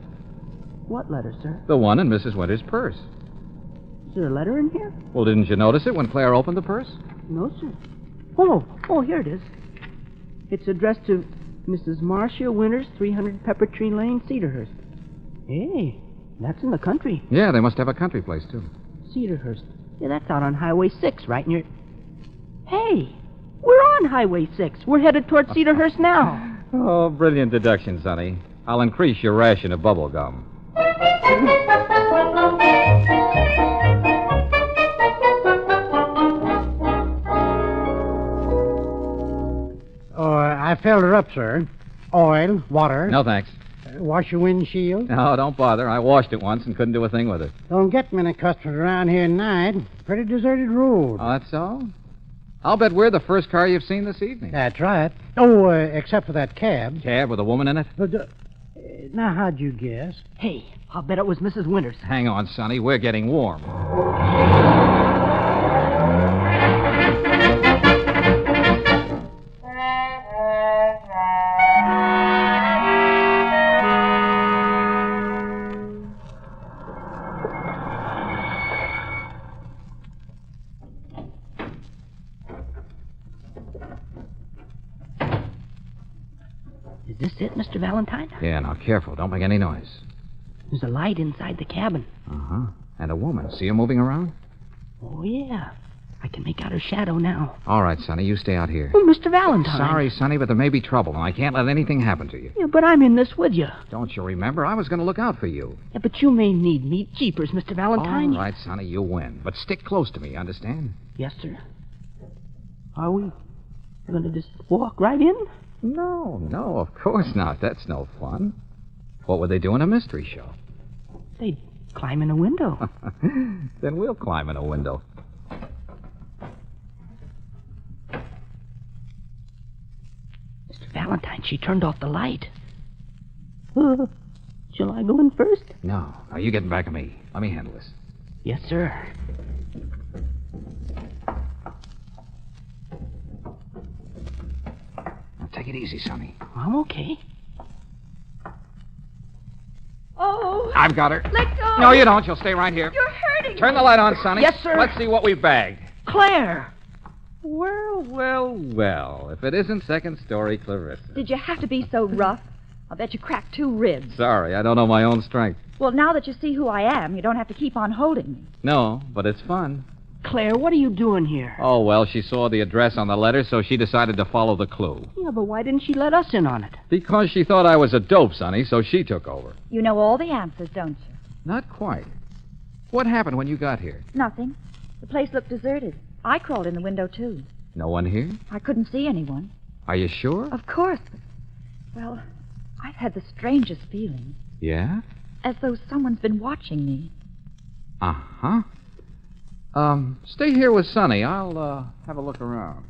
What letter, sir? The one in Mrs. Winter's purse. Is there a letter in here? Well, didn't you notice it when Claire opened the purse? No, sir. Oh, here it is. It's addressed to Mrs. Marcia Winters, 300 Pepper Tree Lane, Cedarhurst. Hey, that's in the country. Yeah, they must have a country place, too. Cedarhurst. Yeah, that's out on Highway 6, right near... Hey, we're on Highway 6. We're headed toward Cedarhurst now. Oh, brilliant deduction, Sonny. I'll increase your ration of bubble gum. Oh, I filled her up, sir. Oil, water. No, thanks. Wash your windshield. No, don't bother. I washed it once and couldn't do a thing with it. Don't get many customers around here at night. Pretty deserted road. Oh, that's so? I'll bet we're the first car you've seen this evening. That's right. Oh, except for that cab. Cab with a woman in it? Now, how'd you guess? Hey, I'll bet it was Mrs. Winters. Hang on, Sonny. We're getting warm. Is this it, Mr. Valentine? Yeah, now careful. Don't make any noise. There's a light inside the cabin. Uh-huh. And a woman. See her moving around? Oh, yeah. I can make out her shadow now. All right, Sonny. You stay out here. Oh, Mr. Valentine. Sorry, Sonny, but there may be trouble, and I can't let anything happen to you. Yeah, but I'm in this with you. Don't you remember? I was going to look out for you. Yeah, but you may need me. Jeepers, Mr. Valentine. All right, Sonny, you win. But stick close to me, understand? Yes, sir. Are we going to just walk right in? No, of course not. That's no fun. What would they do in a mystery show? They'd climb in a window. Then we'll climb in a window. Mr. Valentine, she turned off the light. Shall I go in first? No, you get back of me. Let me handle this. Yes, sir. Now, take it easy, Sonny. I'm okay. Oh. I've got her. Let go. No, you don't. You'll stay right here. You're hurting Turn me. the light on, Sonny. Yes, sir. Let's see what we've bagged. Claire! Well, if it isn't second story Clarissa. Did you have to be so rough? I'll bet you cracked 2 ribs. Sorry, I don't know my own strength. Well, now that you see who I am, you don't have to keep on holding me. No, but it's fun. Claire, what are you doing here? Oh, well, she saw the address on the letter, so she decided to follow the clue. Yeah, but why didn't she let us in on it? Because she thought I was a dope, Sonny, so she took over. You know all the answers, don't you? Not quite. What happened when you got here? Nothing. The place looked deserted. I crawled in the window, too. No one here? I couldn't see anyone. Are you sure? Of course. Well, I've had the strangest feeling. Yeah? As though someone's been watching me. Uh-huh. Stay here with Sonny. I'll, have a look around.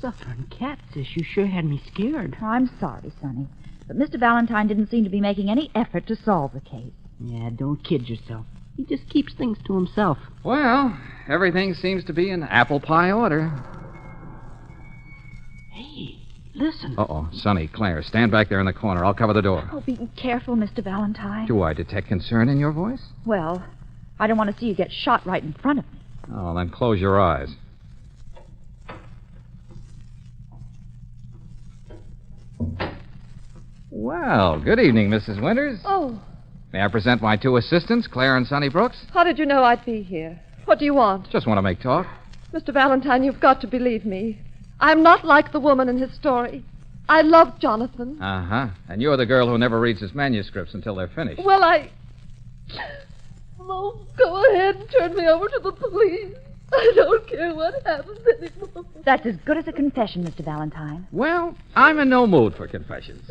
Suffering cat, sis, you sure had me scared. I'm sorry, Sonny. But Mr. Valentine didn't seem to be making any effort to solve the case. Yeah, don't kid yourself. He just keeps things to himself. Well, everything seems to be in apple pie order. Hey, listen. Uh-oh. Sonny, Claire, stand back there in the corner. I'll cover the door. Oh, be careful, Mr. Valentine. Do I detect concern in your voice? Well, I don't want to see you get shot right in front of me. Oh, then close your eyes. Well, good evening, Mrs. Winters. Oh, May I present my 2 assistants, Claire and Sonny Brooks? how did you know I'd be here? What do you want? Just want to make talk. Mr. Valentine, you've got to believe me. I'm not like the woman in his story. I love Jonathan. Uh-huh. And you're the girl who never reads his manuscripts until they're finished. Well, Oh, go ahead and turn me over to the police. I don't care what happens anymore. That's as good as a confession, Mr. Valentine. Well, I'm in no mood for confessions.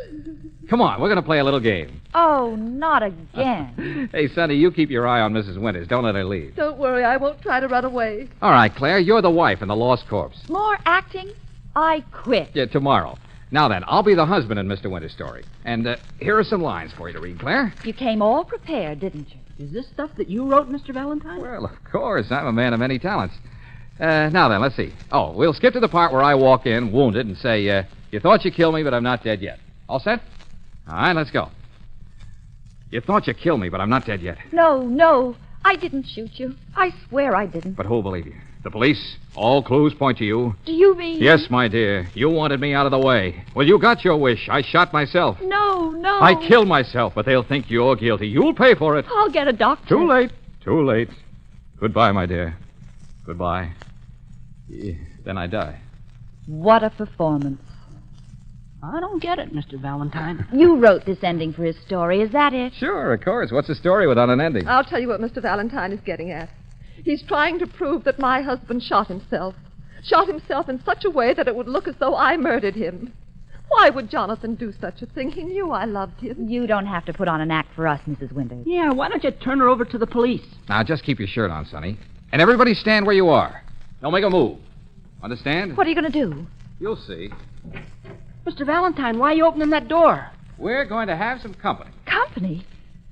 Come on, we're going to play a little game. Oh, not again. Hey, Sonny, you keep your eye on Mrs. Winters. Don't let her leave. Don't worry, I won't try to run away. All right, Claire, you're the wife in the lost corpse. More acting? I quit. Yeah, tomorrow. Now then, I'll be the husband in Mr. Winters' story. And here are some lines for you to read, Claire. You came all prepared, didn't you? Is this stuff that you wrote, Mr. Valentine? Well, of course. I'm a man of many talents. Now then, let's see. Oh, we'll skip to the part where I walk in, wounded, and say, you thought you killed me, but I'm not dead yet. All set? All right, let's go. You thought you killed me, but I'm not dead yet. No. I didn't shoot you. I swear I didn't. But who'll believe you? The police? All clues point to you. Do you mean... Yes, my dear. You wanted me out of the way. Well, you got your wish. I shot myself. No. I killed myself, but they'll think you're guilty. You'll pay for it. I'll get a doctor. Too late. Goodbye, my dear. Goodbye. Then I die. What a performance. I don't get it, Mr. Valentine. You wrote this ending for his story, is that it? Sure, of course. What's a story without an ending? I'll tell you what Mr. Valentine is getting at. He's trying to prove that my husband shot himself. Shot himself in such a way that it would look as though I murdered him. Why would Jonathan do such a thing? He knew I loved him. You don't have to put on an act for us, Mrs. Winters. Yeah, why don't you turn her over to the police? Now, just keep your shirt on, Sonny. And everybody stand where you are. Don't make a move. Understand? What are you going to do? You'll see. Mr. Valentine, why are you opening that door? We're going to have some company. Company?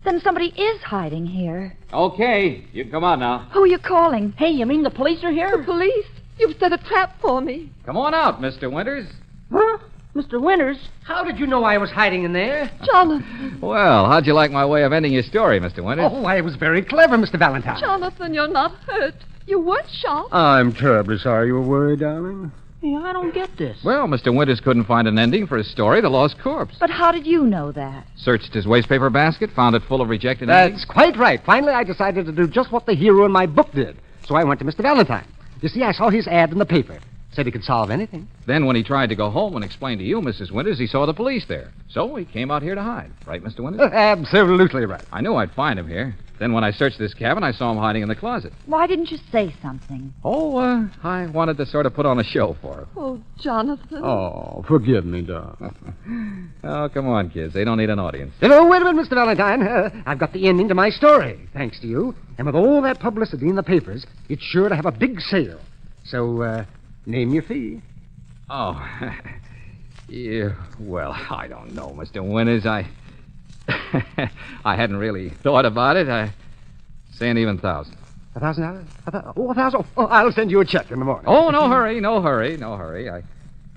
Then somebody is hiding here. Okay, you can come on now. Who are you calling? Hey, you mean the police are here? The police? You've set a trap for me. Come on out, Mr. Winters. Huh? Mr. Winters? How did you know I was hiding in there? Jonathan. Well, how'd you like my way of ending your story, Mr. Winters? Oh, I was very clever, Mr. Valentine. Jonathan, you're not hurt. You weren't shot. I'm terribly sorry you were worried, darling. Hey, I don't get this. Well, Mr. Winters couldn't find an ending for his story, The Lost Corpse. But how did you know that? Searched his wastepaper basket, found it full of rejected endings. That's quite right. Finally, I decided to do just what the hero in my book did. So I went to Mr. Valentine. You see, I saw his ad in the paper. Said he could solve anything. Then when he tried to go home and explain to you, Mrs. Winters, he saw the police there. So he came out here to hide. Right, Mr. Winters? Absolutely right. I knew I'd find him here. Then when I searched this cabin, I saw him hiding in the closet. Why didn't you say something? Oh, I wanted to sort of put on a show for her. Oh, Jonathan. Oh, forgive me, Doc. Oh, come on, kids. They don't need an audience. Hello, wait a minute, Mr. Valentine. I've got the ending to my story, thanks to you. And with all that publicity in the papers, it's sure to have a big sale. So, name your fee. Oh, yeah, well, I don't know, Mr. Winters. I hadn't really thought about it. I say an even $1,000. $1,000? $1,000? Oh, I'll send you a check in the morning. Oh, no hurry.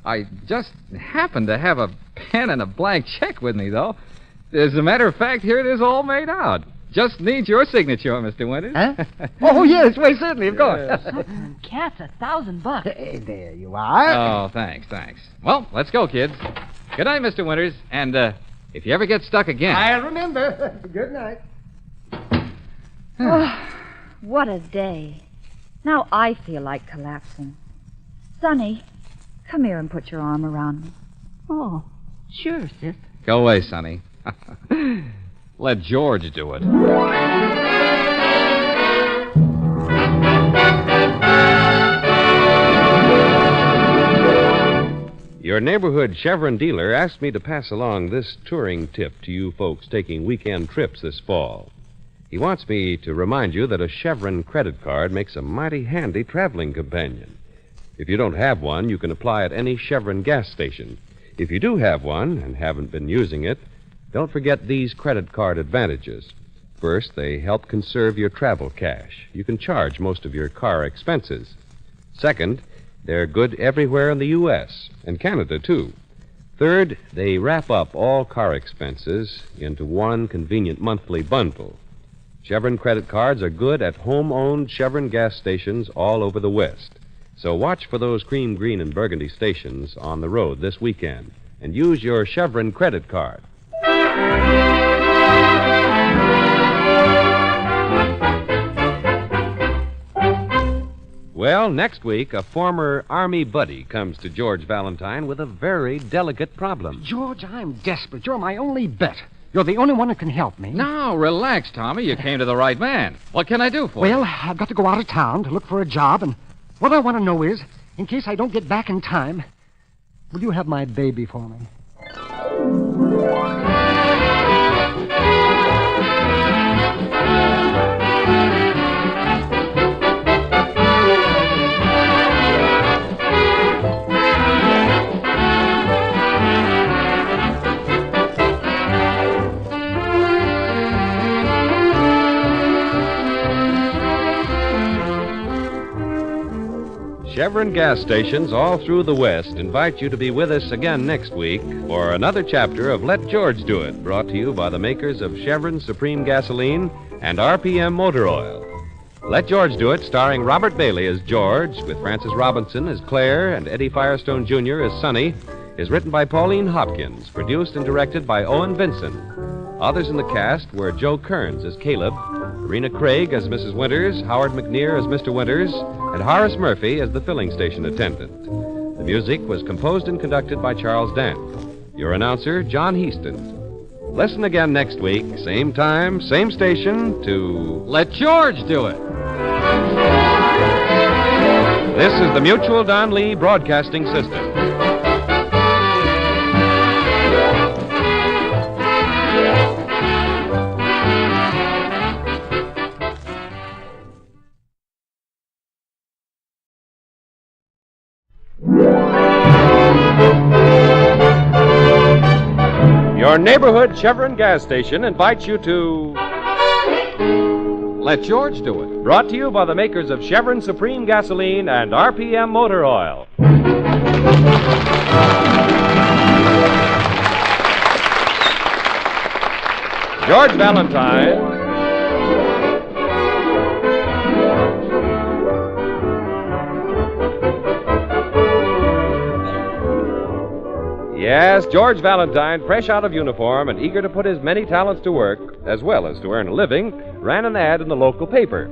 I just happened to have a pen and a blank check with me, though. As a matter of fact, here it is all made out. Just needs your signature, Mr. Winters. Huh? Oh, yes, why, certainly, of course. Cats, $1,000. There you are. Oh, thanks. Well, let's go, kids. Good night, Mr. Winters. And if you ever get stuck again... I'll remember. Good night. Oh, what a day. Now I feel like collapsing. Sonny, come here and put your arm around me. Oh, sure, sis. Go away, Sonny. Let George do it. Your neighborhood Chevron dealer asked me to pass along this touring tip to you folks taking weekend trips this fall. He wants me to remind you that a Chevron credit card makes a mighty handy traveling companion. If you don't have one, you can apply at any Chevron gas station. If you do have one and haven't been using it, don't forget these credit card advantages. First, they help conserve your travel cash. You can charge most of your car expenses. Second, they're good everywhere in the U.S. and Canada, too. Third, they wrap up all car expenses into one convenient monthly bundle. Chevron credit cards are good at home-owned Chevron gas stations all over the West. So watch for those cream, green, and burgundy stations on the road this weekend and use your Chevron credit card. Well, next week, a former Army buddy comes to George Valentine with a very delicate problem. George, I'm desperate. You're my only bet. You're the only one who can help me. Now, relax, Tommy. You came to the right man. What can I do for you? Well, I've got to go out of town to look for a job, and what I want to know is, in case I don't get back in time, will you have my baby for me? Chevron gas stations all through the West invite you to be with us again next week for another chapter of Let George Do It, brought to you by the makers of Chevron Supreme Gasoline and RPM Motor Oil. Let George Do It, starring Robert Bailey as George, with Francis Robinson as Claire and Eddie Firestone Jr. as Sonny, is written by Pauline Hopkins, produced and directed by Owen Vinson. Others in the cast were Joe Kearns as Caleb, Rena Craig as Mrs. Winters, Howard McNear as Mr. Winters, and Horace Murphy as the filling station attendant. The music was composed and conducted by Charles Dant. Your announcer, John Heaston. Listen again next week, same time, same station, to Let George Do It. This is the Mutual Don Lee Broadcasting System. Your neighborhood Chevron gas station invites you to Let George Do It. Brought to you by the makers of Chevron Supreme Gasoline and RPM Motor Oil. George Valentine. Yes, George Valentine, fresh out of uniform and eager to put his many talents to work, as well as to earn a living, ran an ad in the local paper.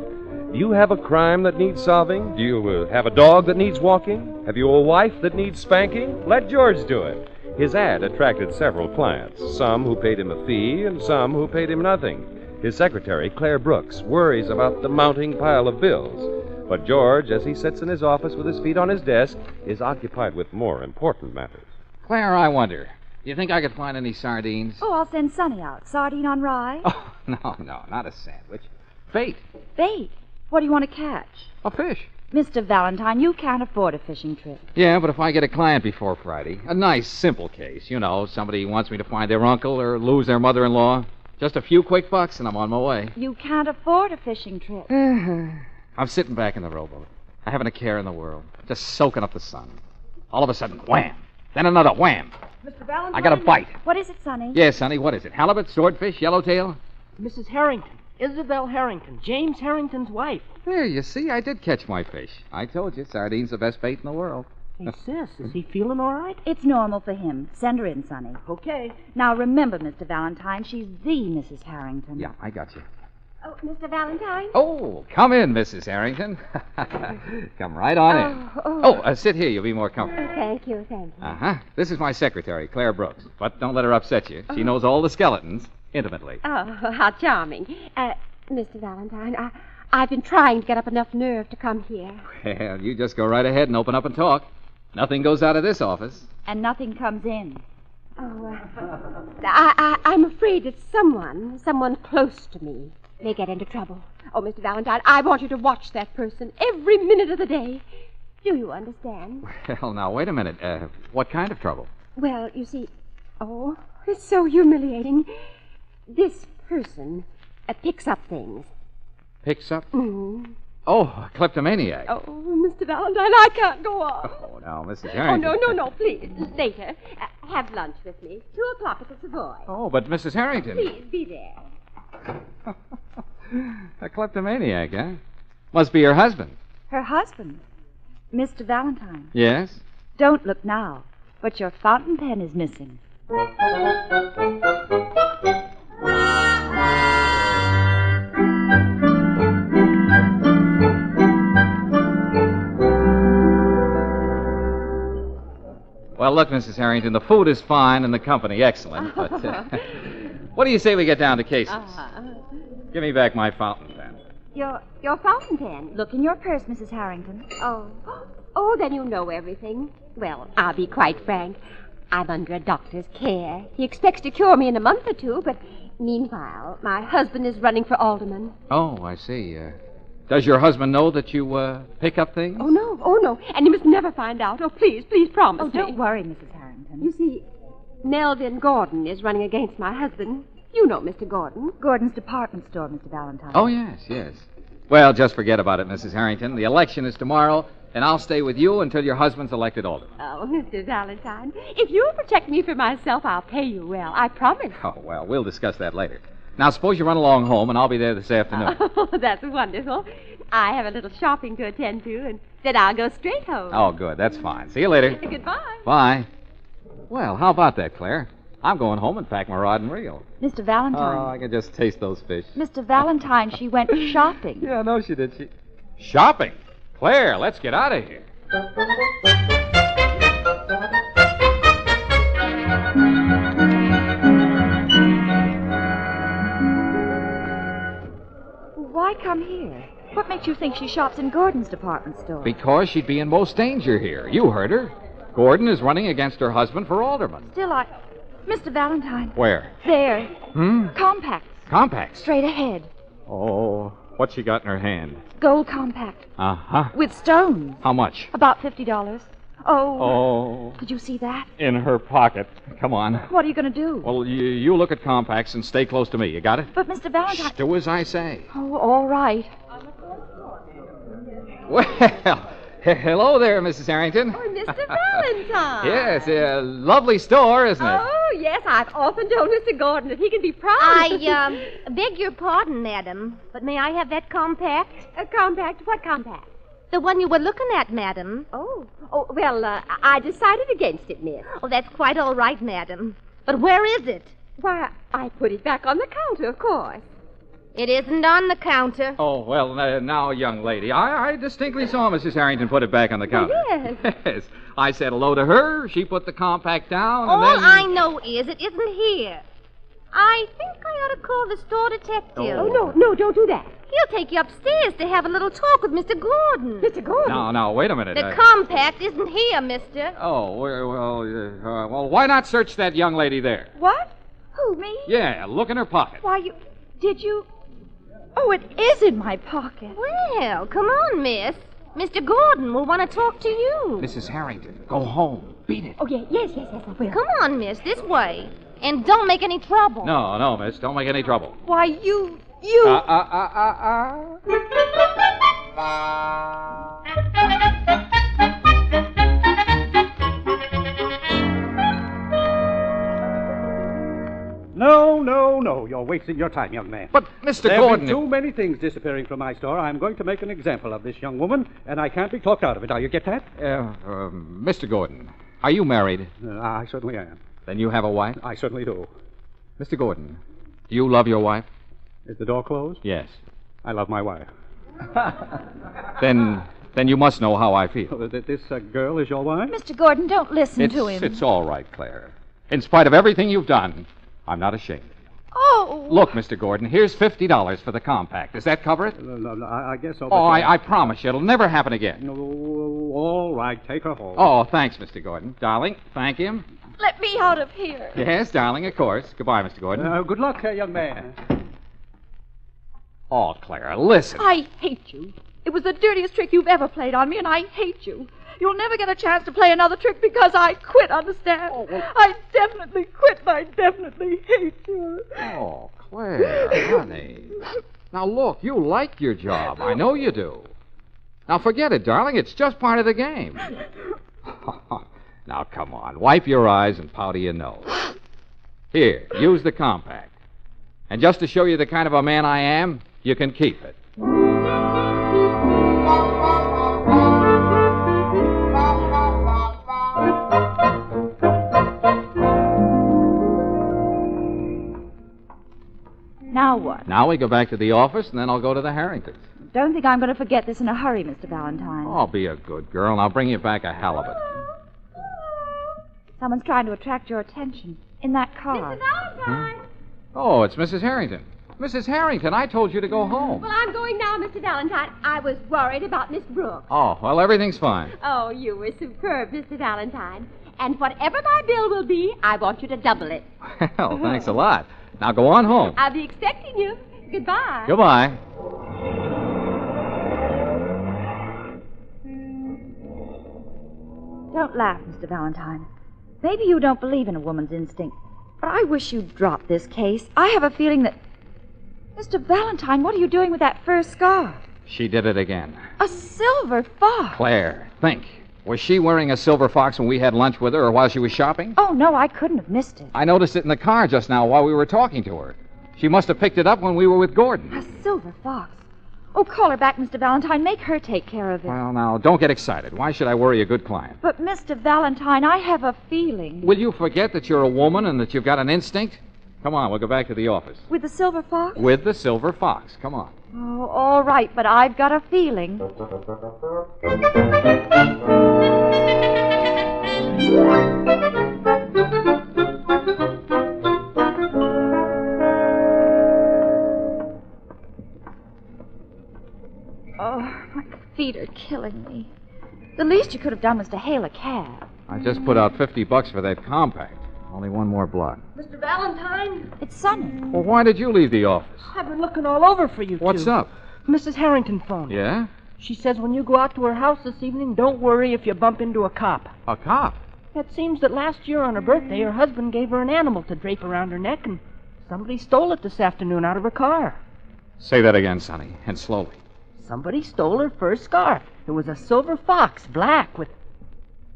Do you have a crime that needs solving? Do you have a dog that needs walking? Have you a wife that needs spanking? Let George do it. His ad attracted several clients, some who paid him a fee and some who paid him nothing. His secretary, Claire Brooks, worries about the mounting pile of bills. But George, as he sits in his office with his feet on his desk, is occupied with more important matters. Claire, I wonder, do you think I could find any sardines? Oh, I'll send Sonny out. Sardine on rye? Oh, no, not a sandwich. Bait. Bait? What do you want to catch? A fish. Mr. Valentine, you can't afford a fishing trip. Yeah, but if I get a client before Friday, a nice, simple case, you know, somebody wants me to find their uncle or lose their mother-in-law, just a few quick bucks and I'm on my way. You can't afford a fishing trip. I'm sitting back in the rowboat. I haven't a care in the world, just soaking up the sun. All of a sudden, wham! Then another wham! Mr. Valentine? I got a bite. What is it, Sonny? Yes, Sonny, what is it? Halibut, swordfish, yellowtail? Mrs. Harrington. Isabel Harrington. James Harrington's wife. There, you see, I did catch my fish. I told you, sardine's the best bait in the world. Hey, sis, is he feeling all right? It's normal for him. Send her in, Sonny. Okay. Now, remember, Mr. Valentine, she's the Mrs. Harrington. Yeah, I got you. Oh, Mr. Valentine? Oh, come in, Mrs. Harrington. Come right on in. Sit here. You'll be more comfortable. Thank you. Uh-huh. This is my secretary, Claire Brooks. But don't let her upset you. She knows all the skeletons intimately. Oh, how charming. Mr. Valentine, I've been trying to get up enough nerve to come here. Well, you just go right ahead and open up and talk. Nothing goes out of this office. And nothing comes in. Oh, I'm afraid that someone close to me may get into trouble. Oh, Mr. Valentine, I want you to watch that person every minute of the day. Do you understand? Well, now, wait a minute. What kind of trouble? Well, you see, it's so humiliating. This person picks up things. Picks up? Mm-hmm. Oh, a kleptomaniac. Oh, Mr. Valentine, I can't go on. Oh, now, Mrs. Harrington. Oh, no, please. Later. Have lunch with me. 2:00 at the Savoy. Oh, but Mrs. Harrington. Please, be there. A kleptomaniac, huh? Must be her husband. Her husband? Mr. Valentine. Yes? Don't look now, but your fountain pen is missing. Well, look, Mrs. Harrington, the food is fine and the company excellent, but what do you say we get down to cases? Give me back my fountain pen. Your fountain pen? Look in your purse, Mrs. Harrington. Oh, then you know everything. Well, I'll be quite frank. I'm under a doctor's care. He expects to cure me in a month or two, but meanwhile, my husband is running for alderman. Oh, I see. Does your husband know that you pick up things? Oh, no. And he must never find out. Oh, please promise me. Don't worry, Mrs. Harrington. You see, Melvin Gordon is running against my husband. You know Mr. Gordon. Gordon's department store, Mr. Valentine. Oh, yes. Well, just forget about it, Mrs. Harrington. The election is tomorrow, and I'll stay with you until your husband's elected alderman. Oh, Mr. Valentine, if you'll protect me from myself, I'll pay you well. I promise. Oh, well, we'll discuss that later. Now, suppose you run along home, and I'll be there this afternoon. Oh, that's wonderful. I have a little shopping to attend to, and then I'll go straight home. Oh, good. That's fine. See you later. Goodbye. Bye. Well, how about that, Claire? I'm going home and pack my rod and reel. Mr. Valentine. Oh, I can just taste those fish. Mr. Valentine, she went shopping. Yeah, no, she did. Shopping? Claire, let's get out of here. Why come here? What makes you think she shops in Gordon's department store? Because she'd be in most danger here. You heard her. Gordon is running against her husband for alderman. Still, Mr. Valentine. Where? There. Compacts. Compacts? Straight ahead. Oh, what's she got in her hand? Gold compact. Uh-huh. With stones. How much? About $50. Oh. Did you see that? In her pocket. Come on. What are you going to do? Well, you look at compacts and stay close to me. You got it? But, Mr. Valentine... Shh, do as I say. Oh, all right. Well, hello there, Mrs. Harrington. Oh, Mr. Valentine. Yes, a lovely store, isn't it? Oh, yes, I've often told Mr. Gordon that he can be proud. I beg your pardon, madam, but may I have that compact? A compact? What compact? The one you were looking at, madam. Oh, well, I decided against it, miss. Oh, that's quite all right, madam. But where is it? Why, I put it back on the counter, of course. It isn't on the counter. Oh, well, now, young lady, I distinctly saw Mrs. Harrington put it back on the counter. Yes. Yes. I said hello to her. She put the compact down, and All then... I know is it isn't here. I think I ought to call the store detective. Oh, no, don't do that. He'll take you upstairs to have a little talk with Mr. Gordon. Mr. Gordon? No, wait a minute. The compact isn't here, mister. Oh, well, why not search that young lady there? What? Who, me? Yeah, look in her pocket. Why, did you... Oh, it is in my pocket. Well, come on, miss. Mr. Gordon will want to talk to you. Mrs. Harrington, go home. Beat it. Oh, yes, I will. Come on, miss, this way. And don't make any trouble. No, miss, don't make any trouble. Why, you... No. You're wasting your time, young man. But, Mr. There Gordon... have been too many things disappearing from my store. I'm going to make an example of this young woman, and I can't be talked out of it. Now, you get that? Mr. Gordon, are you married? I certainly am. Then you have a wife? I certainly do. Mr. Gordon, do you love your wife? Is the door closed? Yes. I love my wife. Then you must know how I feel. This girl is your wife? Mr. Gordon, don't listen to him. It's all right, Claire. In spite of everything you've done, I'm not ashamed. Oh! Look, Mr. Gordon, here's $50 for the compact. Does that cover it? No, I guess so. Oh, I promise you, it'll never happen again. No, all right, take her home. Oh, thanks, Mr. Gordon. Darling, thank him. Let me out of here. Yes, darling, of course. Goodbye, Mr. Gordon. Good luck, young man. Oh, Clara, listen. I hate you. It was the dirtiest trick you've ever played on me, and I hate you. You'll never get a chance to play another trick because I quit, understand? I definitely quit, and I definitely hate you. Oh, Claire, honey. Now, look, you like your job. I know you do. Now, forget it, darling. It's just part of the game. Now, come on. Wipe your eyes and powder your nose. Here, use the compact. And just to show you the kind of a man I am, you can keep it. Now what? Now we go back to the office, and then I'll go to the Harringtons. Don't think I'm going to forget this in a hurry, Mr. Valentine. Oh, be a good girl, and I'll bring you back a halibut. Someone's trying to attract your attention in that car. Mr. Valentine! Oh, it's Mrs. Harrington. Mrs. Harrington, I told you to go home. Well, I'm going now, Mr. Valentine. I was worried about Miss Brooks. Oh, well, everything's fine. Oh, you were superb, Mr. Valentine. And whatever my bill will be, I want you to double it. Well, thanks a lot. Now go on home. I'll be expecting you. Goodbye. Goodbye. Don't laugh, Mr. Valentine. Maybe you don't believe in a woman's instinct, but I wish you'd drop this case. I have a feeling that... Mr. Valentine, what are you doing with that fur scarf? She did it again. A silver fox. Claire, think. Was she wearing a silver fox when we had lunch with her or while she was shopping? Oh, no, I couldn't have missed it. I noticed it in the car just now while we were talking to her. She must have picked it up when we were with Gordon. A silver fox. Oh, call her back, Mr. Valentine. Make her take care of it. Well, now, don't get excited. Why should I worry a good client? But, Mr. Valentine, I have a feeling. Will you forget that you're a woman and that you've got an instinct? Come on, we'll go back to the office. With the silver fox? With the silver fox. Come on. Oh, all right, but I've got a feeling. Oh, my feet are killing me. The least you could have done was to hail a cab. I just put out $50 for that compact. Only one more block. Mr. Valentine? It's Sonny. Well, why did you leave the office? I've been looking all over for you two. What's up? Mrs. Harrington phoned. Yeah? She says when you go out to her house this evening, don't worry if you bump into a cop. A cop? It seems that last year on her birthday, her husband gave her an animal to drape around her neck, and somebody stole it this afternoon out of her car. Say that again, Sonny, and slowly. Somebody stole her fur scarf. It was a silver fox, black, with...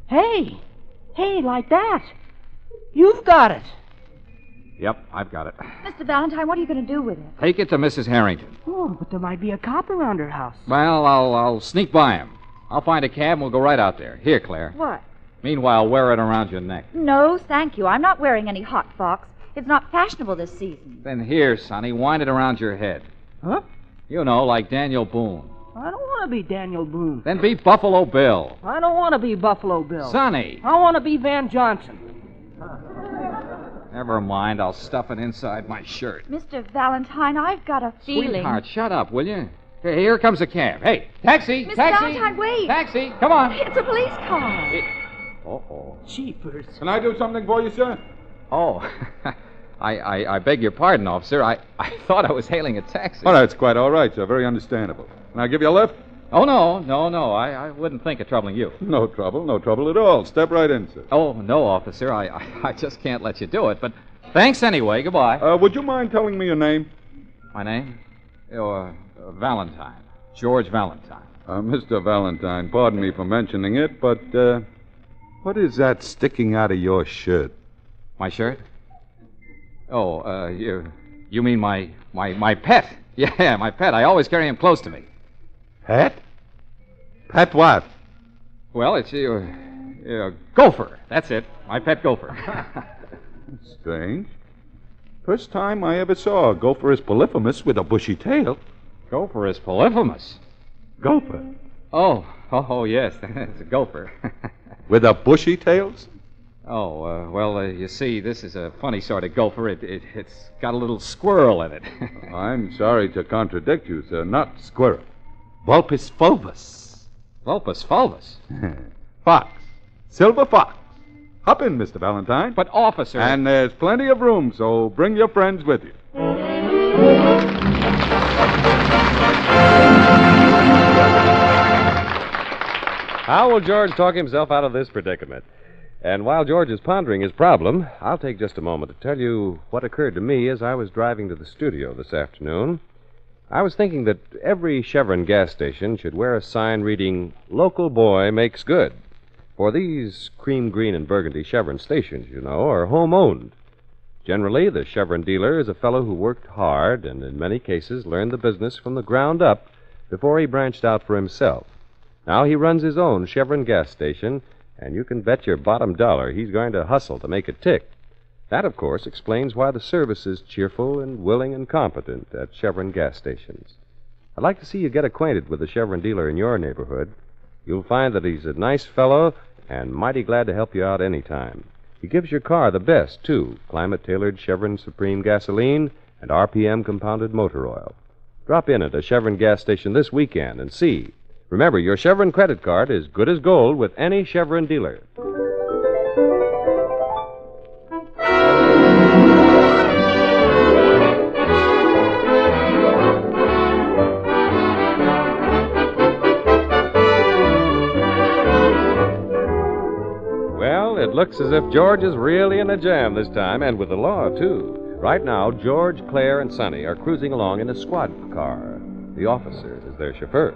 Hey, like that. You've got it. Yep, I've got it. Mr. Valentine, what are you going to do with it? Take it to Mrs. Harrington. Oh, but there might be a cop around her house. Well, I'll sneak by him. I'll find a cab and we'll go right out there. Here, Claire. What? Meanwhile, wear it around your neck. No, thank you. I'm not wearing any hot fox. It's not fashionable this season. Then here, Sonny, wind it around your head. Huh? You know, like Daniel Boone. I don't want to be Daniel Boone. Then be Buffalo Bill. I don't want to be Buffalo Bill. Sonny. I want to be Van Johnson. Never mind. I'll stuff it inside my shirt. Mr. Valentine, I've got a feeling. Sweetheart, shut up, will you? Here comes a cab. Hey, taxi! Mr. Taxi! Valentine, wait. Taxi! Come on! It's a police car. Uh-oh. Jeepers. Can I do something for you, sir? Oh, I beg your pardon, officer. I thought I was hailing a taxi. Oh, that's quite all right, sir. Very understandable. Can I give you a lift? Oh, no. I wouldn't think of troubling you. No trouble at all. Step right in, sir. Oh, no, officer. I just can't let you do it, but thanks anyway. Goodbye. Would you mind telling me your name? My name? Valentine. George Valentine. Mr. Valentine, pardon me for mentioning it, but, what is that sticking out of your shirt? My shirt? Oh, you mean my pet? Yeah, my pet. I always carry him close to me. Pet? Pet what? Well, it's Gopher. That's it. My pet Gopher. Strange. First time I ever saw a gopher as polyphemus with a bushy tail. Gopher is polyphemus. Gopher? Oh, yes. It's a gopher. With a bushy tails? Oh, well, you see, this is a funny sort of gopher. It's got a little squirrel in it. I'm sorry to contradict you, sir. Not squirrel. Vulpus fulvus. Vulpus fulvus? Fox. Silver fox. Hop in, Mr. Valentine. But, officer... And there's plenty of room, so bring your friends with you. How will George talk himself out of this predicament? And while George is pondering his problem, I'll take just a moment to tell you what occurred to me as I was driving to the studio this afternoon. I was thinking that every Chevron gas station should wear a sign reading, "Local boy makes good." For these cream green and burgundy Chevron stations, you know, are home-owned. Generally, the Chevron dealer is a fellow who worked hard and in many cases learned the business from the ground up before he branched out for himself. Now he runs his own Chevron gas station, and you can bet your bottom dollar he's going to hustle to make it tick. That, of course, explains why the service is cheerful and willing and competent at Chevron gas stations. I'd like to see you get acquainted with the Chevron dealer in your neighborhood. You'll find that he's a nice fellow and mighty glad to help you out any time. He gives your car the best, too, climate-tailored Chevron Supreme gasoline and RPM compounded motor oil. Drop in at a Chevron gas station this weekend and see. Remember, your Chevron credit card is good as gold with any Chevron dealer. Well, it looks as if George is really in a jam this time, and with the law, too. Right now, George, Claire, and Sonny are cruising along in a squad car. The officer is their chauffeur.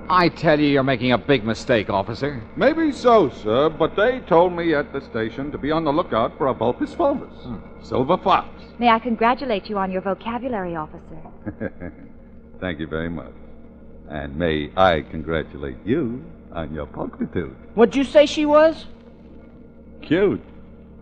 I tell you, you're making a big mistake, officer. Maybe so, sir, but they told me at the station to be on the lookout for a Vulpus fulvus. Silver fox. May I congratulate you on your vocabulary, officer? Thank you very much. And may I congratulate you on your pulchritude. What'd you say she was? Cute.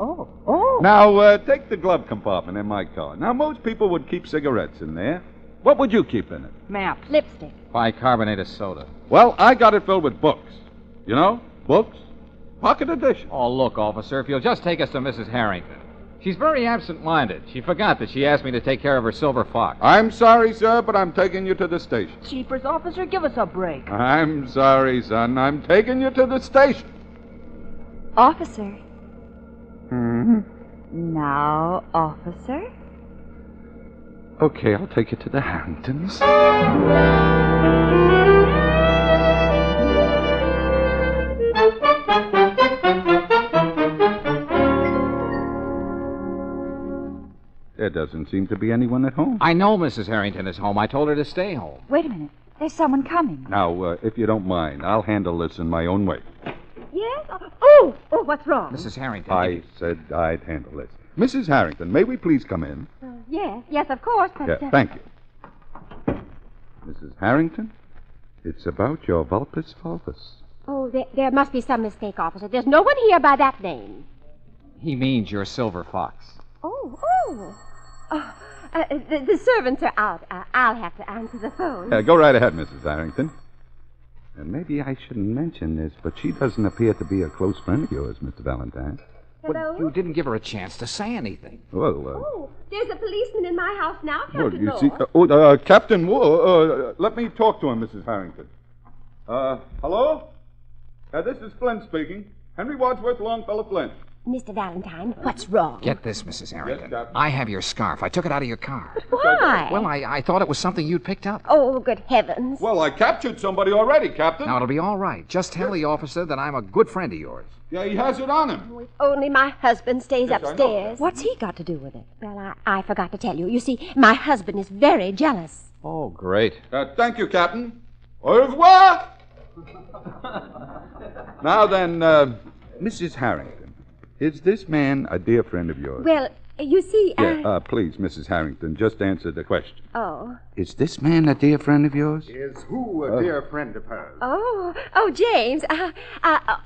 Oh. Now, take the glove compartment in my car. Now, most people would keep cigarettes in there. What would you keep in it? Maps. Lipstick. Bicarbonated soda. Well, I got it filled with books. You know, books. Pocket edition. Oh, look, officer, if you'll just take us to Mrs. Harrington. She's very absent-minded. She forgot that she asked me to take care of her silver fox. I'm sorry, sir, but I'm taking you to the station. Jeepers, officer, give us a break. I'm sorry, son. I'm taking you to the station. Officer. Hmm? Now, officer. Okay, I'll take you to the Harringtons. There doesn't seem to be anyone at home. I know Mrs. Harrington is home. I told her to stay home. Wait a minute. There's someone coming. Now, if you don't mind, I'll handle this in my own way. Yes? Oh, what's wrong? Mrs. Harrington. I said I'd handle this. Mrs. Harrington, may we please come in? Yes, of course, but... Yeah, thank you. Mrs. Harrington, it's about your Vulpus fulvus. Oh, there must be some mistake, officer. There's no one here by that name. He means your silver fox. Oh. The servants are out. I'll have to answer the phone. Go right ahead, Mrs. Harrington. And maybe I shouldn't mention this, but she doesn't appear to be a close friend of yours, Mr. Valentine. Hello? But you didn't give her a chance to say anything. Well, Oh, there's a policeman in my house now, well, Captain you see... Law. Captain, let me talk to him, Mrs. Harrington. Hello? This is Flint speaking. Henry Wadsworth Longfellow Flint. Mr. Valentine, what's wrong? Get this, Mrs. Harrington. Yes, Captain. I have your scarf. I took it out of your car. Why? Well, I thought it was something you'd picked up. Oh, good heavens. Well, I captured somebody already, Captain. Now, it'll be all right. Just tell the officer that I'm a good friend of yours. Yeah, he has it on him. If only my husband stays Yes, I know. upstairs. What's he got to do with it? Well, I forgot to tell you. You see, my husband is very jealous. Oh, great. Thank you, Captain. Au revoir. Now then, Mrs. Harrington, is this man a dear friend of yours? Well, you see, Please, Mrs. Harrington, just answer the question. Oh. Is this man a dear friend of yours? Is who a dear friend of hers? Oh, James.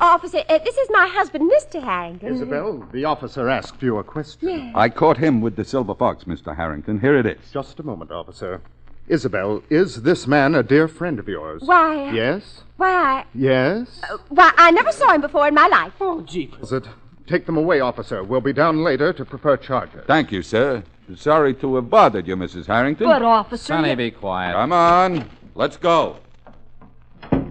Officer, this is my husband, Mr. Harrington. Isabel, the officer asked you a question. Yes. I caught him with the silver fox, Mr. Harrington. Here it is. Just a moment, officer. Isabel, is this man a dear friend of yours? Why? Yes? Why, Yes? I never saw him before in my life. Oh, gee. Is it? Take them away, officer. We'll be down later to prepare charges. Thank you, sir. Sorry to have bothered you, Mrs. Harrington. But, officer... Sonny, be quiet. Come on. Let's go.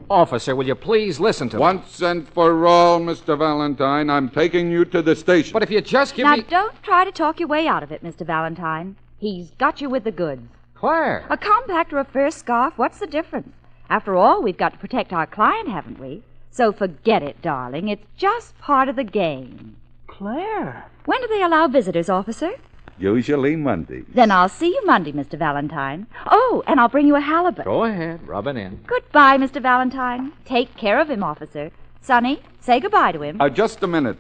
Officer, will you please listen to me? Once and for all, Mr. Valentine, I'm taking you to the station. But if you just give Now, me... don't try to talk your way out of it, Mr. Valentine. He's got you with the goods. Claire. A compact or a fur scarf, what's the difference? After all, we've got to protect our client, haven't we? So forget it, darling. It's just part of the game. Claire. When do they allow visitors, officer? Usually Monday. Then I'll see you Monday, Mr. Valentine. Oh, and I'll bring you a halibut. Go ahead. Rub it in. Goodbye, Mr. Valentine. Take care of him, officer. Sonny, say goodbye to him. Just a minute,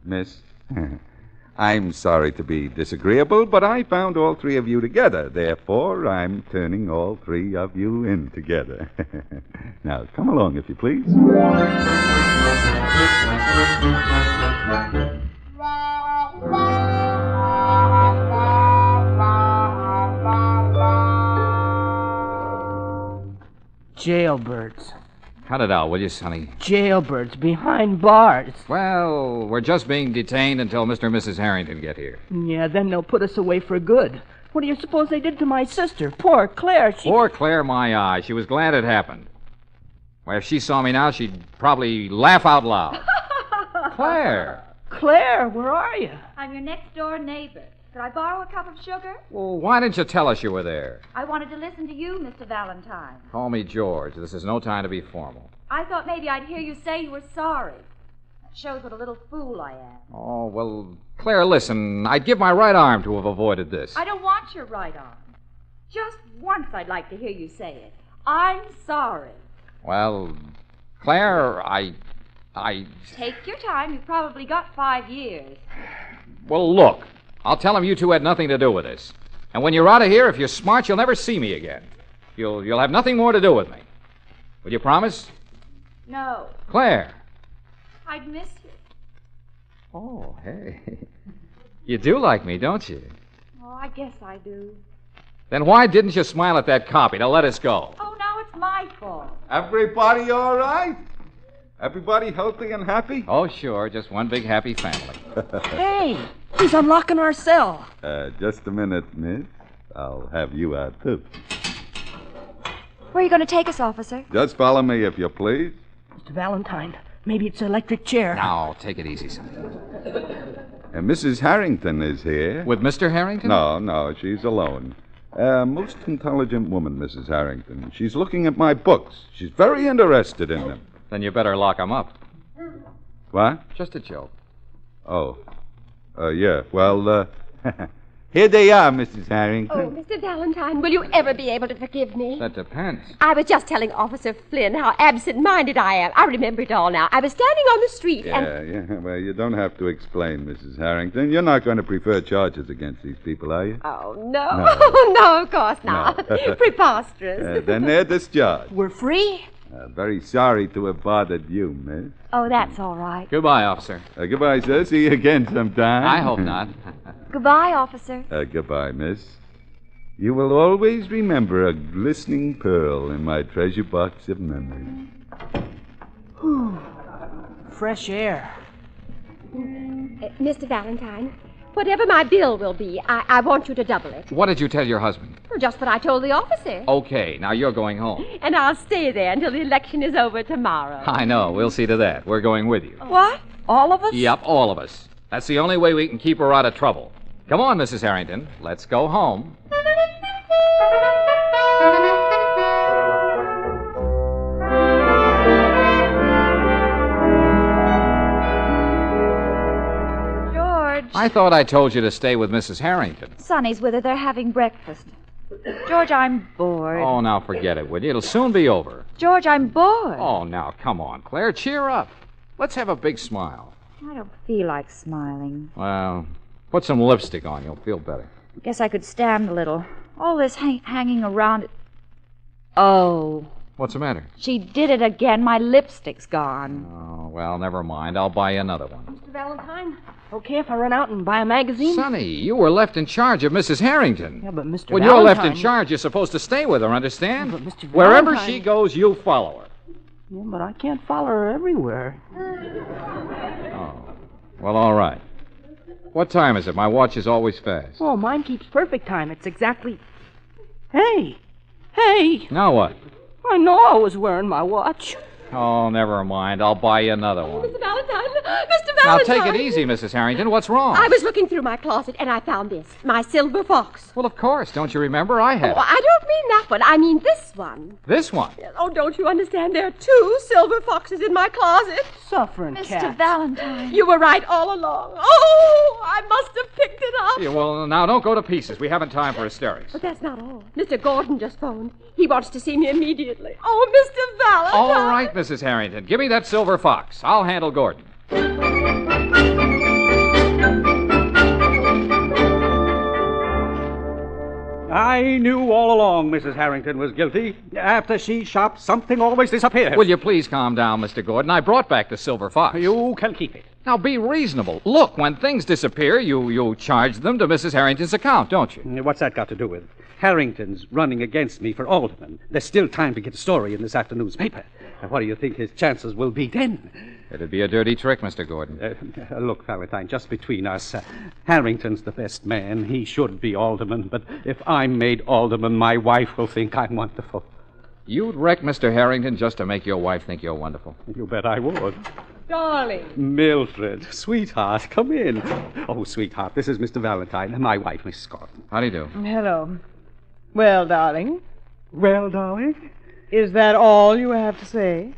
miss. I'm sorry to be disagreeable, but I found all three of you together. Therefore, I'm turning all three of you in together. Now, come along, if you please. Jailbirds. Cut it out, will you, Sonny? Jailbirds behind bars. Well, we're just being detained until Mr. and Mrs. Harrington get here. Yeah, then they'll put us away for good. What do you suppose they did to my sister? Poor Claire, she... Poor Claire, my eye. She was glad it happened. Why, if she saw me now, she'd probably laugh out loud. Claire! Claire, where are you? I'm your next door neighbor. Could I borrow a cup of sugar? Well, why didn't you tell us you were there? I wanted to listen to you, Mr. Valentine. Call me George. This is no time to be formal. I thought maybe I'd hear you say you were sorry. That shows what a little fool I am. Oh, well, Claire, listen. I'd give my right arm to have avoided this. I don't want your right arm. Just once I'd like to hear you say it. I'm sorry. Well, Claire, I... Take your time. You've probably got 5 years. Well, look. I'll tell him you two had nothing to do with this. And when you're out of here, if you're smart, you'll never see me again. You'll have nothing more to do with me. Will you promise? No. Claire. I'd miss you. Oh, hey. You do like me, don't you? Oh, I guess I do. Then why didn't you smile at that copy to let us go? Oh, now it's my fault. Everybody all right? Everybody healthy and happy? Oh, sure. Just one big happy family. Hey, he's unlocking our cell. Just a minute, miss. I'll have you out, too. Where are you going to take us, officer? Just follow me, if you please. Mr. Valentine, maybe it's an electric chair. Now, take it easy, son. Mrs. Harrington is here. With Mr. Harrington? No, she's alone. Most intelligent woman, Mrs. Harrington. She's looking at my books. She's very interested in them. Then you better lock him up. What? Just a joke. Oh. Yeah. Well, here they are, Mrs. Harrington. Oh, Mr. Valentine, will you ever be able to forgive me? That depends. I was just telling Officer Flynn how absent-minded I am. I remember it all now. I was standing on the street and... Yeah. Well, you don't have to explain, Mrs. Harrington. You're not going to prefer charges against these people, are you? Oh, no. No, of course not. No. Preposterous. Then they're discharged. We're free? Very sorry to have bothered you, miss. Oh, that's all right. Goodbye, officer. Goodbye, sir. See you again sometime. I hope not. Goodbye, officer. Goodbye, miss. You will always remember a glistening pearl in my treasure box of memories. Whew. Fresh air. Mr. Valentine, whatever my bill will be, I want you to double it. What did you tell your husband? Just what I told the officer. Okay, now you're going home. And I'll stay there until the election is over tomorrow. I know. We'll see to that. We're going with you. What? All of us? Yep, all of us. That's the only way we can keep her out of trouble. Come on, Mrs. Harrington. Let's go home. I thought I told you to stay with Mrs. Harrington. Sonny's with her. They're having breakfast. George, I'm bored. Oh, now forget it, will you? It'll soon be over. George, I'm bored. Oh, now, come on, Claire. Cheer up. Let's have a big smile. I don't feel like smiling. Well, put some lipstick on. You'll feel better. Guess I could stand a little. All this hanging around it. Oh. What's the matter? She did it again. My lipstick's gone. Oh, well, never mind. I'll buy you another one. Mr. Valentine, okay if I run out and buy a magazine? Sonny, you were left in charge of Mrs. Harrington. Yeah, but Mr. When Valentine... you're left in charge, you're supposed to stay with her, understand? Yeah, but Mr. Wherever Valentine... she goes, you follow her. Yeah, but I can't follow her everywhere. Oh. Well, all right. What time is it? My watch is always fast. Oh, mine keeps perfect time. It's exactly... Hey! Hey! Now what? I know I was wearing my watch. Oh, never mind. I'll buy you another one. Mr. Valentine! Mr. Now, Valentine! take it easy, Mrs. Harrington. What's wrong? I was looking through my closet and I found this. My silver fox. Well, of course. Don't you remember? I had Oh, it. I don't mean that one. I mean this one. This one? Oh, don't you understand? There are 2 silver foxes in my closet. Suffering Mr. Valentine. You were right all along. Oh, I must have picked it up. Yeah, well, now, don't go to pieces. We haven't time for hysterics. But that's not all. Mr. Gordon just phoned. He wants to see me immediately. Oh, Mr. Valentine. All right, Mrs. Harrington. Give me that silver fox. I'll handle Gordon. I knew all along Mrs. Harrington was guilty. After she shopped, something always disappears. Will you please calm down, Mr. Gordon? I brought back the silver fox. You can keep it. Now, be reasonable. Look, when things disappear, you charge them to Mrs. Harrington's account, don't you? What's that got to do with it? Harrington's running against me for alderman. There's still time to get a story in this afternoon's paper. What do you think his chances will be then? It'd be a dirty trick, Mr. Gordon. Look, Valentine, just between us, Harrington's the best man. He should be alderman, but if I'm made alderman, my wife will think I'm wonderful. You'd wreck Mr. Harrington just to make your wife think you're wonderful. You bet I would. Darling. Mildred, sweetheart, come in. Oh, sweetheart, this is Mr. Valentine, and my wife, Miss Scott. How do you do? Hello. Well, darling. Well, darling? Is that all you have to say?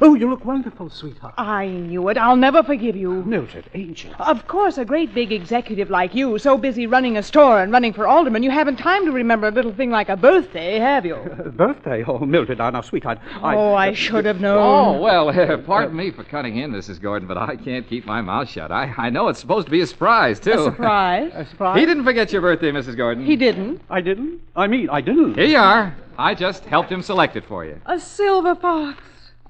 Oh, you look wonderful, sweetheart. I knew it. I'll never forgive you. Mildred, angel. Of course, a great big executive like you, so busy running a store and running for alderman, you haven't time to remember a little thing like a birthday, have you? Birthday? Oh, Mildred, now, sweetheart. I should have known. Oh, well, pardon me for cutting in, Mrs. Gordon, but I can't keep my mouth shut. I know it's supposed to be a surprise, too. A surprise? A surprise? He didn't forget your birthday, Mrs. Gordon. He didn't? I didn't? I didn't. Here you are. I just helped him select it for you. A silver fox.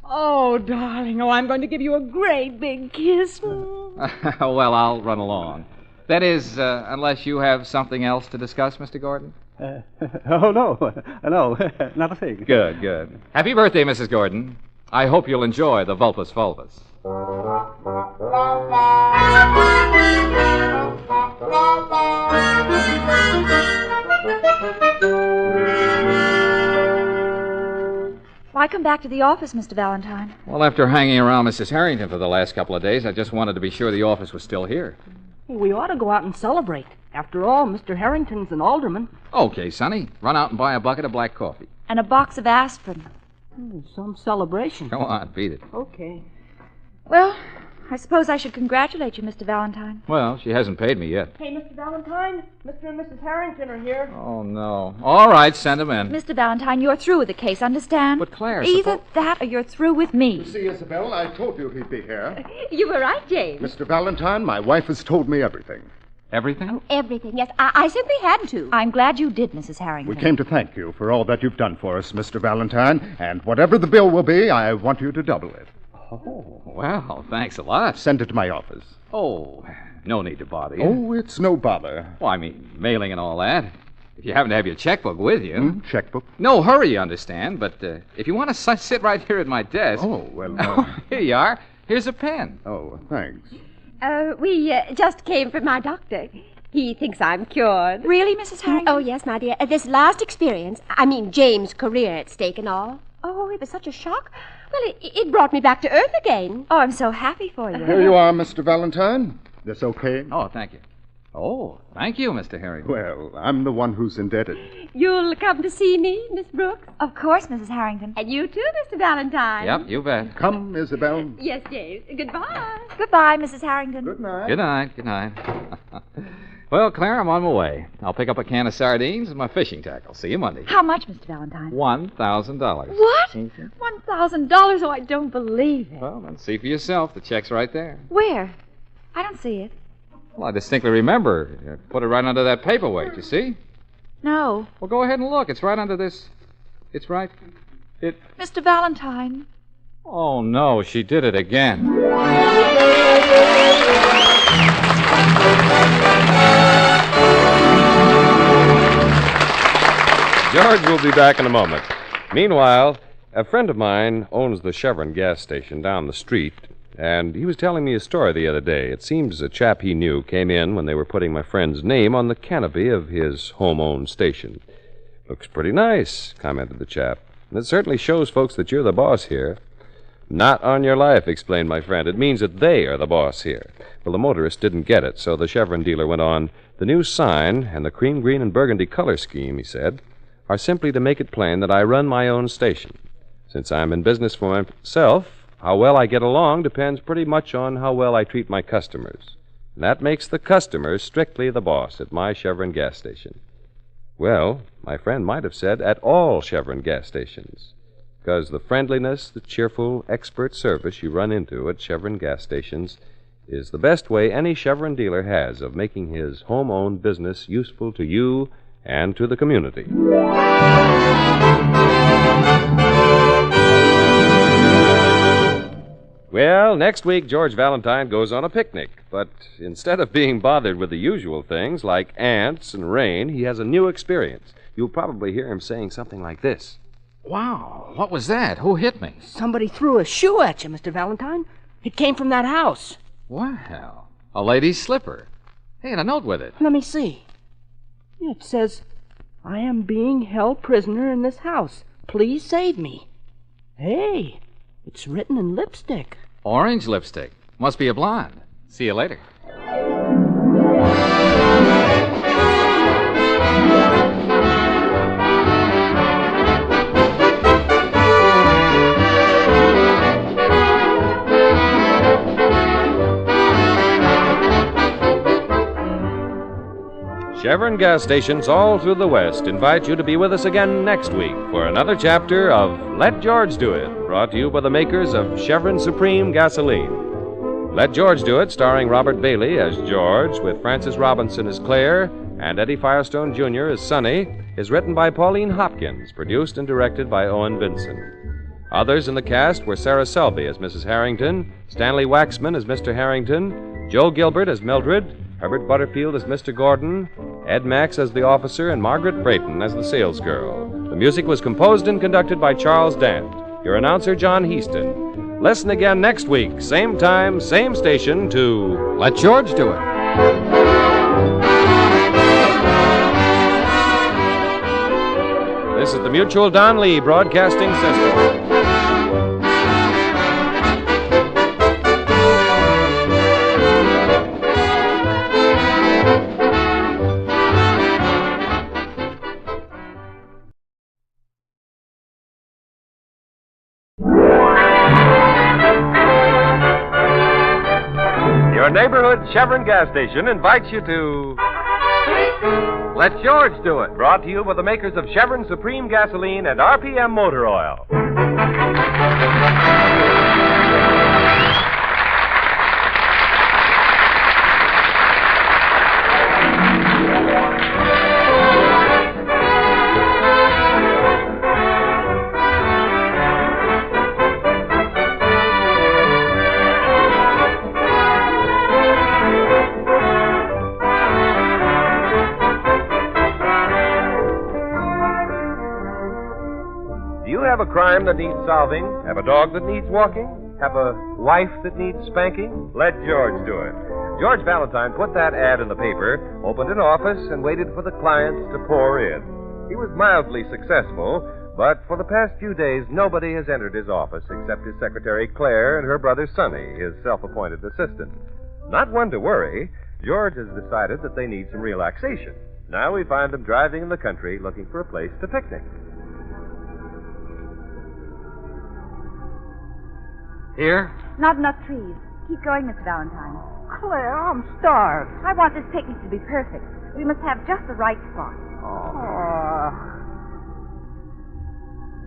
Oh, darling. Oh, I'm going to give you a great big kiss. Well, I'll run along. That is, unless you have something else to discuss, Mr. Gordon? Oh, no. No, not a thing. Good, good. Happy birthday, Mrs. Gordon. I hope you'll enjoy the Vulpus Fulvus. Why come back to the office, Mr. Valentine? Well, after hanging around Mrs. Harrington for the last couple of days, I just wanted to be sure the office was still here. We ought to go out and celebrate. After all, Mr. Harrington's an alderman. Okay, Sonny. Run out and buy a bucket of black coffee. And a box of aspirin. Some celebration. Go on, beat it. Okay. Well, I suppose I should congratulate you, Mr. Valentine. Well, she hasn't paid me yet. Hey, Mr. Valentine, Mr. and Mrs. Harrington are here. Oh, no. All right, send them in. Mr. Valentine, you're through with the case, understand? But, Claire, Either that or you're through with me. You see, Isabel, I told you he'd be here. You were right, James. Mr. Valentine, my wife has told me everything. Everything? Everything, yes. I simply had to. I'm glad you did, Mrs. Harrington. We came to thank you for all that you've done for us, Mr. Valentine, and whatever the bill will be, I want you to double it. Oh, well, thanks a lot. Send it to my office. Oh, no need to bother you. Oh, it's no bother. Well, I mean, mailing and all that. If you happen to have your checkbook with you. Checkbook? No hurry, you understand, but if you want to sit right here at my desk. Oh, well. Here you are. Here's a pen. Oh, thanks. We just came from my doctor. He thinks I'm cured. Really, Mrs. Harrington? Oh, yes, my dear. This last experience, I mean James' career at stake and all. Oh, it was such a shock. Well, it brought me back to earth again. Oh, I'm so happy for you. Here you are, Mr. Valentine. This okay? Oh, thank you. Oh, thank you, Mr. Harrington. Well, I'm the one who's indebted. You'll come to see me, Miss Brooks? Of course, Mrs. Harrington. And you too, Mr. Valentine. Yep, you bet. Come, Isabel. Yes, James. Goodbye. Goodbye, Mrs. Harrington. Good night. Good night, good night. Well, Claire, I'm on my way. I'll pick up a can of sardines and my fishing tackle. See you Monday. How much, Mr. Valentine? $1,000. What? Mhm. $1,000? Oh, I don't believe it. Well, then see for yourself. The check's right there. Where? I don't see it. Well, I distinctly remember. Put it right under that paperweight, you see? No. Well, go ahead and look. It's right under this. It's right. Mr. Valentine. Oh, no, she did it again. George will be back in a moment. Meanwhile, a friend of mine owns the Chevron gas station down the street, and he was telling me a story the other day. It seems a chap he knew came in when they were putting my friend's name on the canopy of his home-owned station. Looks pretty nice, commented the chap. And it certainly shows folks that you're the boss here. Not on your life, explained my friend. It means that they are the boss here. Well, the motorist didn't get it, so the Chevron dealer went on. The new sign and the cream, green, and burgundy color scheme, he said, are simply to make it plain that I run my own station. Since I'm in business for myself, how well I get along depends pretty much on how well I treat my customers. And that makes the customers strictly the boss at my Chevron gas station. Well, my friend might have said at all Chevron gas stations, because the friendliness, the cheerful, expert service you run into at Chevron gas stations is the best way any Chevron dealer has of making his home-owned business useful to you and to the community. Well, next week, George Valentine goes on a picnic. But instead of being bothered with the usual things like ants and rain, he has a new experience. You'll probably hear him saying something like this. Wow, what was that? Who hit me? Somebody threw a shoe at you, Mr. Valentine. It came from that house. Well, a lady's slipper. Hey, and a note with it. Let me see. It says, I am being held prisoner in this house. Please save me. Hey, it's written in lipstick. Orange lipstick. Must be a blonde. See you later. Chevron gas stations all through the West invite you to be with us again next week for another chapter of Let George Do It, brought to you by the makers of Chevron Supreme Gasoline. Let George Do It, starring Robert Bailey as George, with Frances Robinson as Claire, and Eddie Firestone Jr. as Sonny, is written by Pauline Hopkins, produced and directed by Owen Vinson. Others in the cast were Sarah Selby as Mrs. Harrington, Stanley Waxman as Mr. Harrington, Joe Gilbert as Mildred, Herbert Butterfield as Mr. Gordon, Ed Max as the officer, and Margaret Brayton as the salesgirl. The music was composed and conducted by Charles Dant. Your announcer, John Heaston. Listen again next week, same time, same station, to Let George Do It. This is the Mutual Don Lee Broadcasting System. Your neighborhood Chevron gas station invites you to Let George Do It, brought to you by the makers of Chevron Supreme Gasoline and RPM Motor Oil. Have a crime that needs solving? Have a dog that needs walking? Have a wife that needs spanking? Let George do it. George Valentine put that ad in the paper, opened an office, and waited for the clients to pour in. He was mildly successful, but for the past few days, nobody has entered his office except his secretary Claire and her brother Sonny, his self-appointed assistant. Not one to worry, George has decided that they need some relaxation. Now we find them driving in the country looking for a place to picnic. Here? Not enough trees. Keep going, Mr. Valentine. Claire, I'm starved. I want this picnic to be perfect. We must have just the right spot.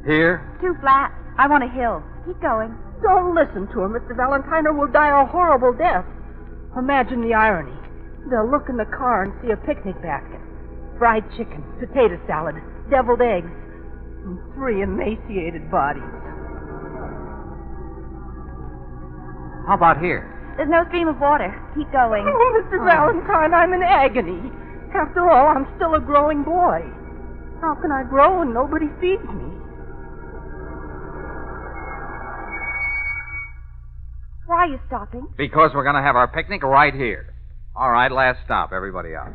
Here? Too flat. I want a hill. Keep going. Don't listen to her, Mr. Valentine, or we'll die a horrible death. Imagine the irony. They'll look in the car and see a picnic basket. Fried chicken, potato salad, deviled eggs, and 3 emaciated bodies. How about here? There's no stream of water. Keep going. Oh, Mr. Valentine, I'm in agony. After all, I'm still a growing boy. How can I grow when nobody feeds me? Why are you stopping? Because we're going to have our picnic right here. All right, last stop. Everybody out.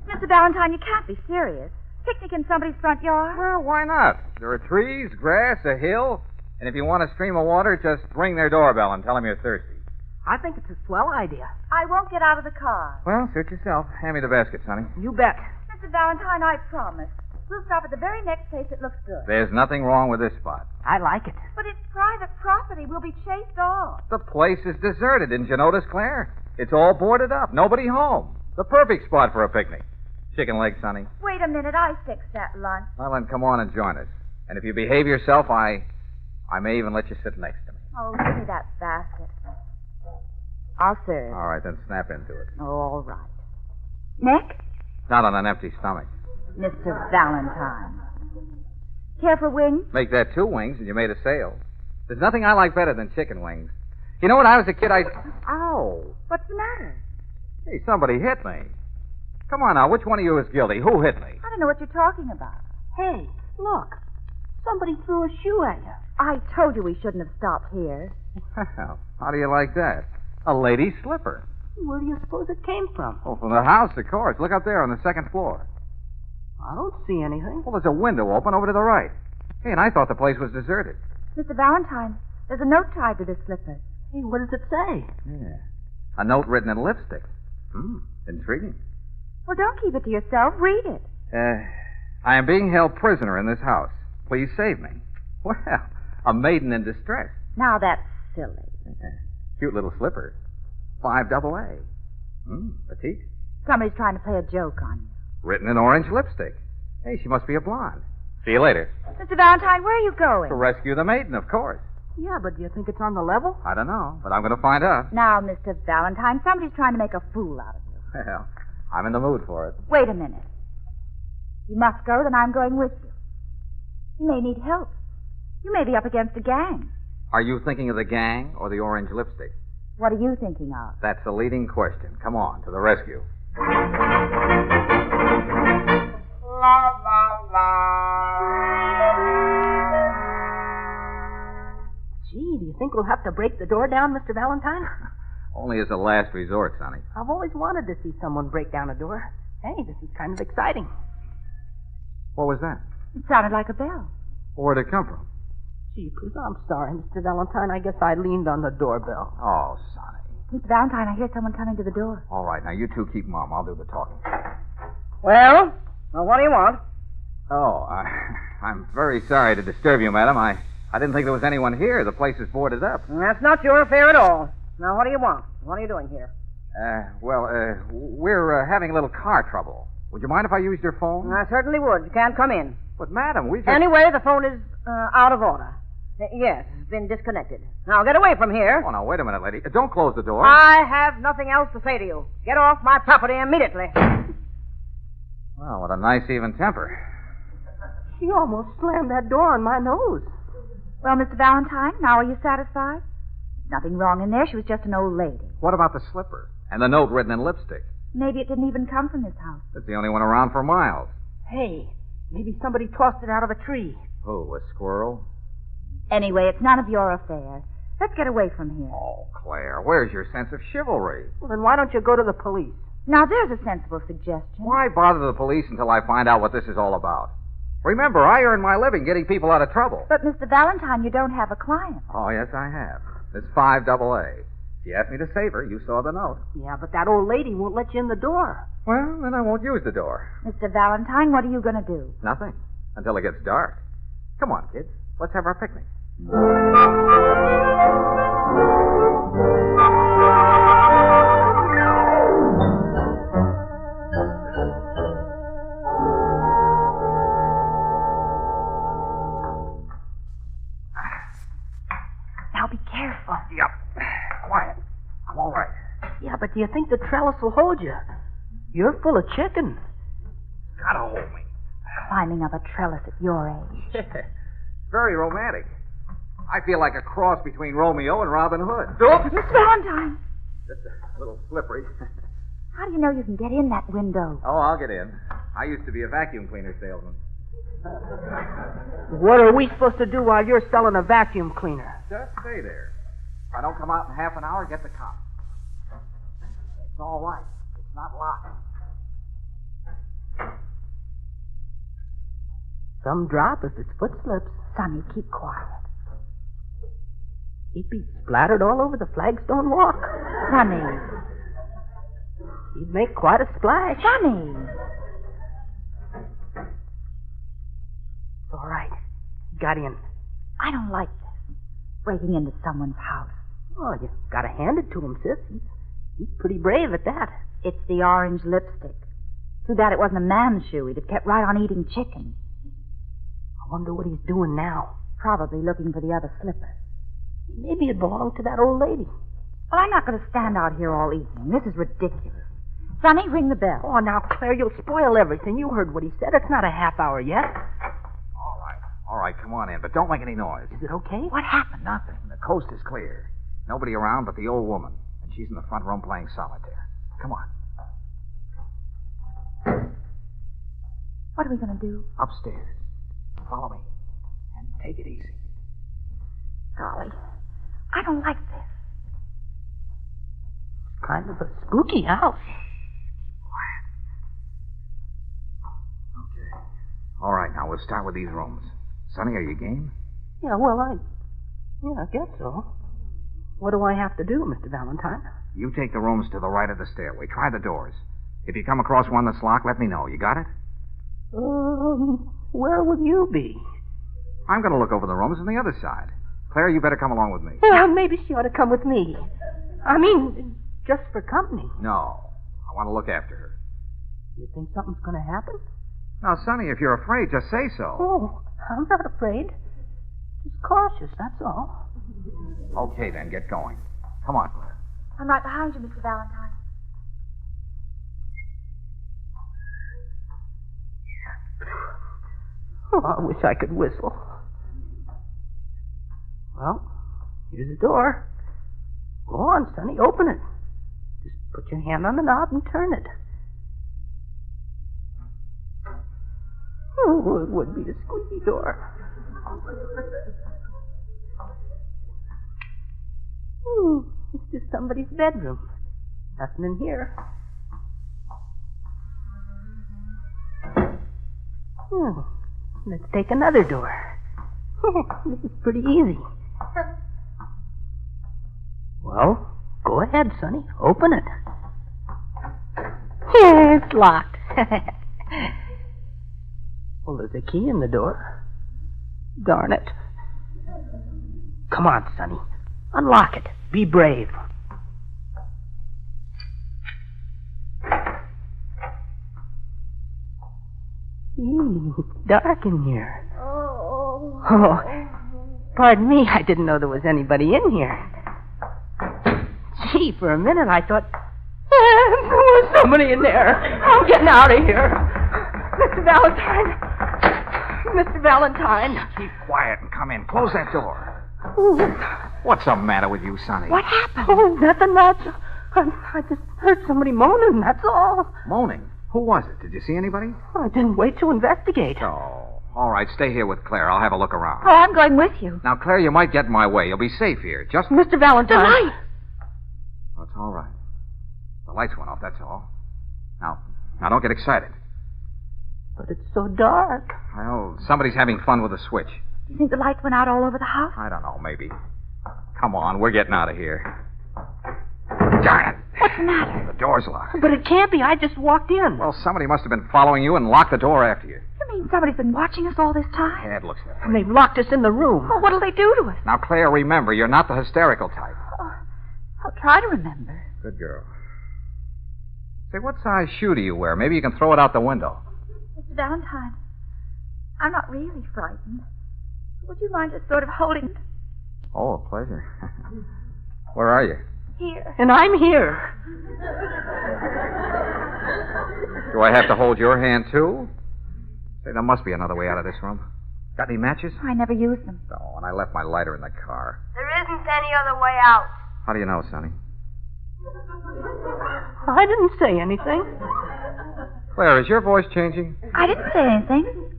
Mr. Valentine, you can't be serious. Picnic in somebody's front yard? Well, why not? There are trees, grass, a hill. And if you want a stream of water, just ring their doorbell and tell them you're thirsty. I think it's a swell idea. I won't get out of the car. Well, suit yourself. Hand me the basket, Sonny. You bet. Mr. Valentine, I promise. We'll stop at the very next place that looks good. There's nothing wrong with this spot. I like it. But it's private property. We'll be chased off. The place is deserted. Didn't you notice, Claire? It's all boarded up. Nobody home. The perfect spot for a picnic. Chicken leg, Sonny. Wait a minute. I fixed that lunch. Well, then come on and join us. And if you behave yourself, I may even let you sit next to me. Oh, give me that basket. I'll serve. All right, then snap into it. Oh, all right. Neck? Not on an empty stomach. Mr. Valentine. Care for wings? Make that 2 wings and you made a sale. There's nothing I like better than chicken wings. You know, when I was a kid, Ow! What's the matter? Hey, somebody hit me. Come on now, which one of you is guilty? Who hit me? I don't know what you're talking about. Hey, look. Somebody threw a shoe at you. I told you we shouldn't have stopped here. Well, how do you like that? A lady's slipper. Where do you suppose it came from? Oh, from the house, of course. Look up there on the 2nd floor. I don't see anything. Well, there's a window open over to the right. Hey, and I thought the place was deserted. Mr. Valentine, there's a note tied to this slipper. Hey, what does it say? Yeah. A note written in lipstick. Intriguing. Well, don't keep it to yourself. Read it. I am being held prisoner in this house. Please save me. Well, a maiden in distress. Now that's silly. Cute little slipper. 5 AA. Petite. Somebody's trying to play a joke on you. Written in orange lipstick. Hey, she must be a blonde. See you later. Mr. Valentine, where are you going? To rescue the maiden, of course. Yeah, but do you think it's on the level? I don't know, but I'm going to find out. Now, Mr. Valentine, somebody's trying to make a fool out of you. Well, I'm in the mood for it. Wait a minute. You must go, then I'm going with you. You may need help. You may be up against a gang. Are you thinking of the gang or the orange lipstick? What are you thinking of? That's the leading question. Come on, to the rescue. La, la, la. Gee, do you think we'll have to break the door down, Mr. Valentine? Only as a last resort, Sonny. I've always wanted to see someone break down a door. Hey, this is kind of exciting. What was that? It sounded like a bell. Where'd it come from? Jeepers, I'm sorry, Mr. Valentine. I guess I leaned on the doorbell. Oh, Sonny. Mr. Valentine, I hear someone coming to the door. All right, now you two keep Mom. I'll do the talking. Well, what do you want? Oh, I'm very sorry to disturb you, madam. I didn't think there was anyone here. The place is boarded up. That's not your affair at all. Now, what do you want? What are you doing here? We're having a little car trouble. Would you mind if I used your phone? I certainly would. You can't come in. But, madam, we just... Anyway, the phone is out of order. Yes, it's been disconnected. Now, get away from here. Oh, now, wait a minute, lady. Don't close the door. I have nothing else to say to you. Get off my property immediately. Well, what a nice even temper. She almost slammed that door on my nose. Well, Mr. Valentine, now are you satisfied? Nothing wrong in there. She was just an old lady. What about the slipper? And the note written in lipstick? Maybe it didn't even come from this house. It's the only one around for miles. Hey, maybe somebody tossed it out of a tree. Oh, a squirrel? Anyway, it's none of your affair. Let's get away from here. Oh, Claire, where's your sense of chivalry? Well, then why don't you go to the police? Now, there's a sensible suggestion. Why bother the police until I find out what this is all about? Remember, I earn my living getting people out of trouble. But, Mr. Valentine, you don't have a client. Oh, yes, I have. It's 5AA. She asked me to save her. You saw the note. Yeah, but that old lady won't let you in the door. Well, then I won't use the door. Mr. Valentine, what are you going to do? Nothing. Until it gets dark. Come on, kids. Let's have our picnic. Now be careful. Yep. Quiet. I'm all right. Yeah, but do you think the trellis will hold you? You're full of chicken. Gotta hold me. Climbing up a trellis at your age. Very romantic. I feel like a cross between Romeo and Robin Hood. Mr. Valentine, Just a little slippery. how do you know you can get in that window? Oh, I'll get in. I used to be a vacuum cleaner salesman. What are we supposed to do while you're selling a vacuum cleaner? Just stay there. If I don't come out in half an hour, get the cops. It's all right. It's not locked. Some drop if its foot slips. Sonny, keep quiet. He'd be splattered all over the flagstone walk. Sonny. He'd make quite a splash. Sonny. It's all right. He got in. I don't like this. Breaking into someone's house. Oh, you gotta hand it to him, sis. He's pretty brave at that. It's the orange lipstick. Too bad it wasn't a man's shoe. He'd have kept right on eating chicken. I wonder what he's doing now. Probably looking for the other slipper. Maybe it belonged to that old lady. Well, I'm not going to stand out here all evening. This is ridiculous. Sonny, ring the bell. Oh, now, Claire, you'll spoil everything. You heard what he said. It's not a half hour yet. All right, come on in, but don't make any noise. Is it okay? What happened? Nothing. The coast is clear. Nobody around but the old woman. And she's in the front room playing solitaire. Come on. What are we going to do? Upstairs. Follow me. And take it easy. Golly, I don't like this. It's kind of a spooky house. Okay. All right, now we'll start with these rooms. Sonny, are you game? Yeah, well, I guess so. What do I have to do, Mr. Valentine? You take the rooms to the right of the stairway. Try the doors. If you come across one that's locked, let me know. You got it? Where will you be? I'm going to look over the rooms on the other side. Claire, you better come along with me. Well, maybe she ought to come with me. I mean, just for company. No. I want to look after her. You think something's going to happen? Now, Sonny, if you're afraid, just say so. Oh, I'm not afraid. Just cautious, that's all. Okay, then, get going. Come on, Claire. I'm right behind you, Mr. Valentine. Oh, I wish I could whistle. Well, here's the door. Go on, Sonny, open it. Just put your hand on the knob and turn it. Oh, it would be a squeaky door. It's just somebody's bedroom. Nothing in here. Let's take another door. This is pretty easy. Well, go ahead, Sonny. Open it. It's locked. Well, there's a key in the door. Darn it. Come on, Sonny. Unlock it. Be brave. It's dark in here. Oh, pardon me. I didn't know there was anybody in here. Gee, for a minute I thought there was somebody in there. I'm getting out of here. Mr. Valentine. Mr. Valentine. Keep quiet and come in. Close that door. Ooh. What's the matter with you, Sonny? What happened? Oh, nothing much. I just heard somebody moaning, that's all. Moaning? Who was it? Did you see anybody? I didn't wait to investigate. Oh, All right, stay here with Claire. I'll have a look around. Oh, I'm going with you. Now, Claire, you might get in my way. You'll be safe here. Just... Mr. Valentine. The light. Oh, it's all right. The lights went off, that's all. Now, don't get excited. But it's so dark. Well, somebody's having fun with the switch. Do you think the lights went out all over the house? I don't know, maybe. Come on, we're getting out of here. Darn it. What's the matter? The door's locked. But it can't be. I just walked in. Well, somebody must have been following you and locked the door after you. You mean somebody's been watching us all this time? Yeah, it looks that way. And they've locked us in the room. Oh, what'll they do to us? Now, Claire, remember, you're not the hysterical type. Oh, I'll try to remember. Good girl. Say, what size shoe do you wear? Maybe you can throw it out the window. Mr. Valentine, I'm not really frightened. Would you mind just sort of holding it? Oh, a pleasure. Where are you? Here. And I'm here. Do I have to hold your hand, too? Say, there must be another way out of this room. Got any matches? I never use them. No, and I left my lighter in the car. There isn't any other way out. How do you know, Sonny? I didn't say anything. Claire, is your voice changing? I didn't say anything.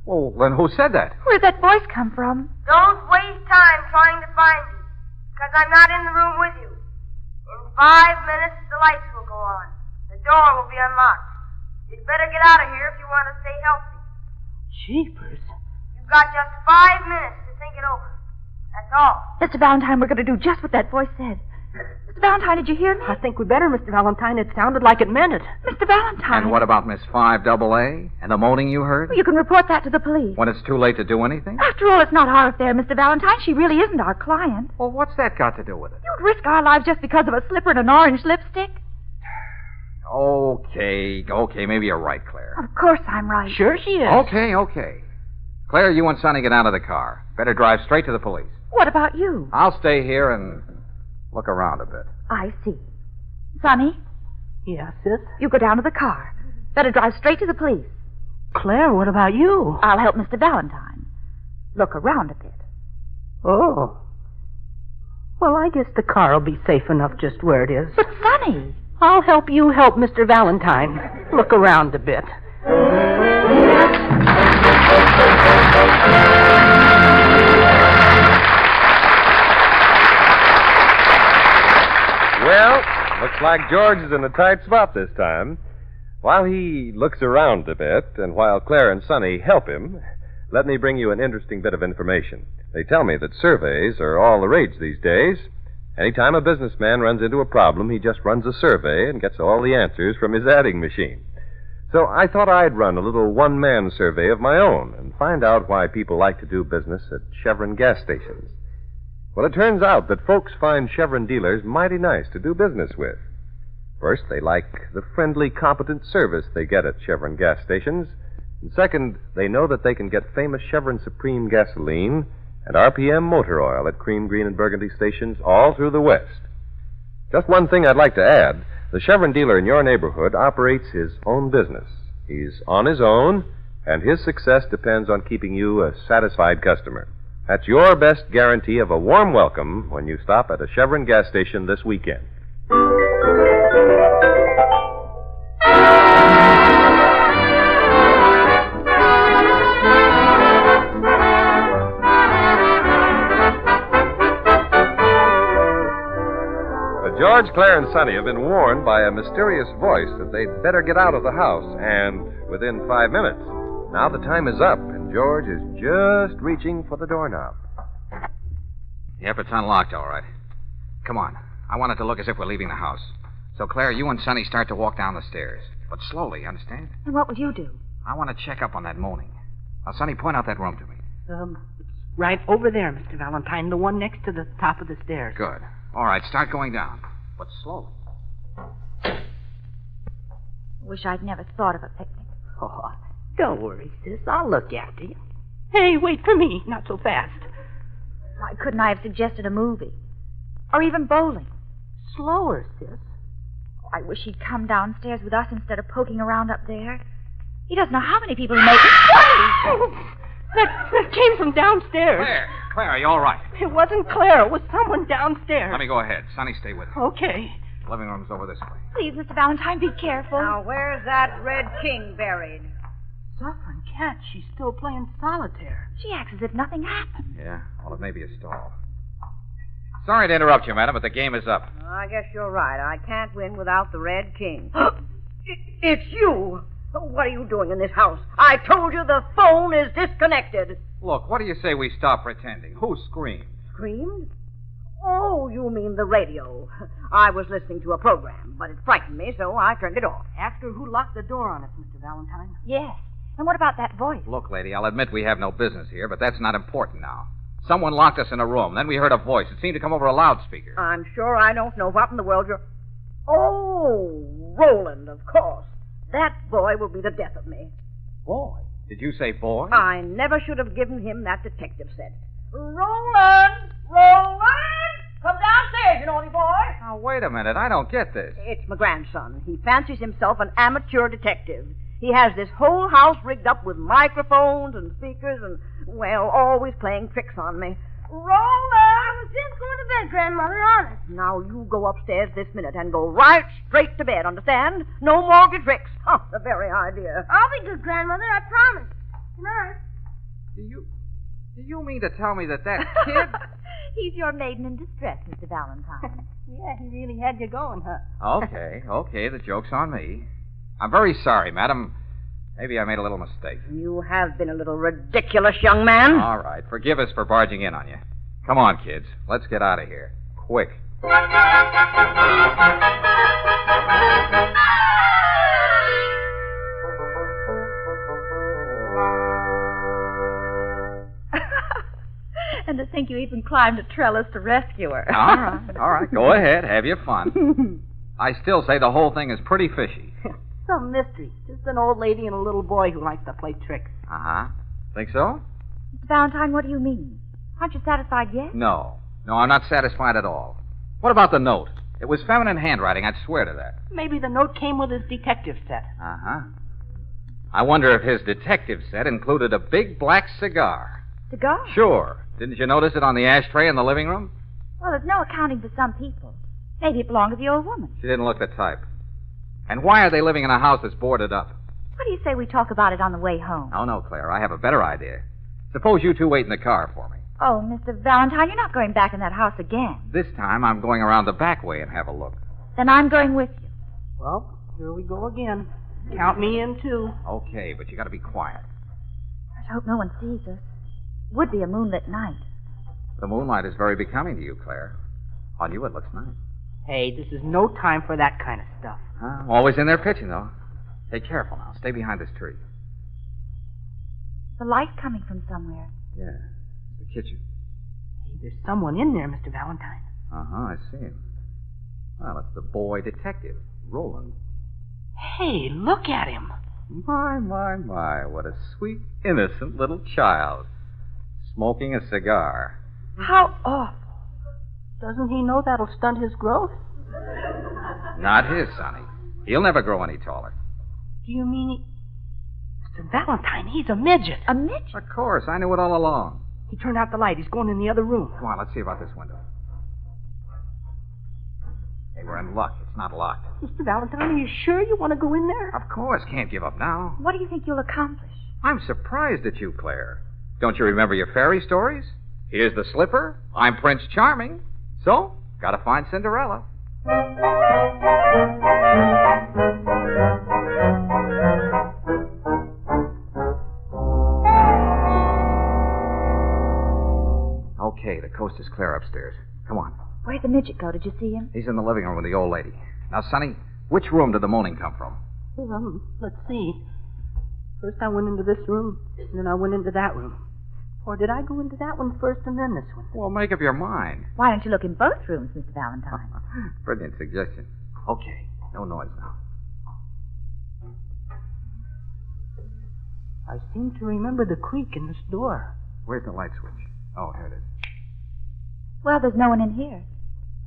Well, then who said that? Where'd that voice come from? Don't waste time trying to find me, because I'm not in the room with you. In 5 minutes, the lights will go on. The door will be unlocked. You'd better get out of here if you want to stay healthy. Jeepers. You've got just 5 minutes to think it over. That's all. Mr. Valentine, we're going to do just what that voice said. Mr. Valentine, did you hear me? I think we better, Mr. Valentine. It sounded like it meant it. Mr. Valentine. And what about Miss 5AA? And the moaning you heard? Well, you can report that to the police. When it's too late to do anything? After all, it's not our affair, Mr. Valentine. She really isn't our client. Well, what's that got to do with it? You'd risk our lives just because of a slipper and an orange lipstick? Okay, maybe you're right, Claire. Of course I'm right. Sure she is. Okay. Claire, you and Sonny get out of the car. Better drive straight to the police. What about you? I'll stay here and look around a bit. I see. Sonny? Yes, sis? You go down to the car. Better drive straight to the police. Claire, what about you? I'll help Mr. Valentine. Look around a bit. Oh. Well, I guess the car will be safe enough just where it is. But, Sonny! I'll help you help Mr. Valentine. Look around a bit. Well, looks like George is in a tight spot this time. While he looks around a bit, and while Claire and Sonny help him, let me bring you an interesting bit of information. They tell me that surveys are all the rage these days. Anytime a businessman runs into a problem, he just runs a survey and gets all the answers from his adding machine. So I thought I'd run a little one-man survey of my own and find out why people like to do business at Chevron gas stations. Well, it turns out that folks find Chevron dealers mighty nice to do business with. First, they like the friendly, competent service they get at Chevron gas stations. And second, they know that they can get famous Chevron Supreme gasoline and RPM motor oil at Cream, Green, and Burgundy stations all through the West. Just one thing I'd like to add. The Chevron dealer in your neighborhood operates his own business. He's on his own, and his success depends on keeping you a satisfied customer. That's your best guarantee of a warm welcome when you stop at a Chevron gas station this weekend. George, Claire, and Sonny have been warned by a mysterious voice that they'd better get out of the house, and within 5 minutes. Now the time is up, and George is just reaching for the doorknob. Yep, it's unlocked, all right. Come on. I want it to look as if we're leaving the house. So, Claire, you and Sonny start to walk down the stairs. But slowly, understand? And what will you do? I want to check up on that moaning. Now, Sonny, point out that room to me. It's right over there, Mr. Valentine, the one next to the top of the stairs. Good. All right, start going down. But slowly. Wish I'd never thought of a picnic. Oh, don't worry, sis. I'll look after you. Hey, wait for me. Not so fast. Why couldn't I have suggested a movie? Or even bowling? Slower, sis. Oh, I wish he'd come downstairs with us instead of poking around up there. He doesn't know how many people he makes. That came from downstairs. Claire, are you all right? It wasn't Claire. It was someone downstairs. Let me go ahead. Sonny, stay with her. Okay. The living room's over this way. Please, Mr. Valentine, be careful. Now, where's that Red King buried? Suffering cat, she's still playing solitaire. She acts as if nothing happened. Yeah, well, it may be a stall. Sorry to interrupt you, madam, but the game is up. I guess you're right. I can't win without the Red King. It's you! What are you doing in this house? I told you the phone is disconnected. Look, what do you say we stop pretending? Who screamed? Screamed? Oh, you mean the radio. I was listening to a program, but it frightened me, so I turned it off. After who locked the door on us, Mr. Valentine? Yes. And what about that voice? Look, lady, I'll admit we have no business here, but that's not important now. Someone locked us in a room. Then we heard a voice. It seemed to come over a loudspeaker. I'm sure I don't know what in the world you're... Oh, Roland, of course. That boy will be the death of me. Boy? Did you say boy? I never should have given him that detective set. Roland! Roland! Come downstairs, you naughty boy. Now, wait a minute. I don't get this. It's my grandson. He fancies himself an amateur detective. He has this whole house rigged up with microphones and speakers and, well, always playing tricks on me. Roland! I was just going to bed, Grandmother, honest. Now, you go upstairs this minute and go right straight to bed, understand? No mortgage tricks. Oh, the very idea. I'll be good, Grandmother, I promise. Good night. Do you mean to tell me that kid... He's your maiden in distress, Mr. Valentine. Yeah, he really had you going, huh? Okay, the joke's on me. I'm very sorry, madam. Maybe I made a little mistake. You have been a little ridiculous, young man. All right, forgive us for barging in on you. Come on, kids. Let's get out of here. Quick. And to think you even climbed a trellis to rescue her. All right. Go ahead. Have your fun. I still say the whole thing is pretty fishy. Some mystery. Just an old lady and a little boy who likes to play tricks. Uh-huh. Think so? Mr. Valentine, what do you mean? Aren't you satisfied yet? No, I'm not satisfied at all. What about the note? It was feminine handwriting, I'd swear to that. Maybe the note came with his detective set. Uh-huh. I wonder if his detective set included a big black cigar. Cigar? Sure. Didn't you notice it on the ashtray in the living room? Well, there's no accounting for some people. Maybe it belonged to the old woman. She didn't look the type. And why are they living in a house that's boarded up? What do you say we talk about it on the way home? Oh, no, Claire. I have a better idea. Suppose you two wait in the car for me. Oh, Mr. Valentine, you're not going back in that house again. This time I'm going around the back way and have a look. Then I'm going with you. Well, here we go again. Count me in, too. Okay, but you got to be quiet. I hope no one sees us. It would be a moonlit night. The moonlight is very becoming to you, Claire. On you, it looks nice. Hey, this is no time for that kind of stuff. I'm always in there pitching, though. Hey, careful now. Stay behind this tree. The light coming from somewhere. Yeah, the kitchen. Hey, there's someone in there, Mr. Valentine. Uh-huh, I see him. Well, it's the boy detective, Roland. Hey, look at him. My, what a sweet, innocent little child. Smoking a cigar. How awful. Doesn't he know that'll stunt his growth? Not his, Sonny. He'll never grow any taller. Do you mean Mr. Valentine, he's a midget. A midget? Of course, I knew it all along. He turned out the light. He's going in the other room. Come on, let's see about this window. Hey, we're in luck. It's not locked. Mr. Valentine, are you sure you want to go in there? Of course, can't give up now. What do you think you'll accomplish? I'm surprised at you, Claire. Don't you remember your fairy stories? Here's the slipper. I'm Prince Charming. So, gotta find Cinderella. Okay, the coast is clear upstairs. Come on. Where'd the midget go? Did you see him? He's in the living room with the old lady. Now, Sonny, which room did the moaning come from? Let's see. First I went into this room, and then I went into that room. Or did I go into that one first and then this one? Well, make up your mind. Why don't you look in both rooms, Mr. Valentine? Brilliant suggestion. Okay, no noise now. I seem to remember the creak in this door. Where's the light switch? Oh, here it is. Well, there's no one in here.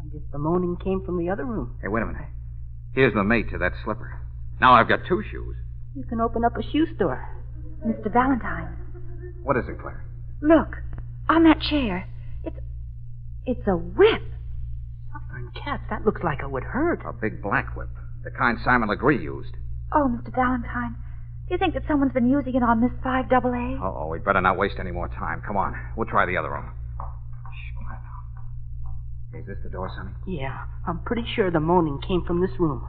I guess the moaning came from the other room. Hey, wait a minute. Here's the mate to that slipper. Now I've got two shoes. You can open up a shoe store. Mr. Valentine. What is it, Claire? Look, on that chair. It's a whip. Suffering cats, that looks like it would hurt. A big black whip. The kind Simon Legree used. Oh, Mr. Valentine, You think that someone's been using it on Miss 5AA? Oh, we'd better not waste any more time. Come on. We'll try the other room. Shh, quiet now. Is this the door, Sonny? Yeah, I'm pretty sure the moaning came from this room.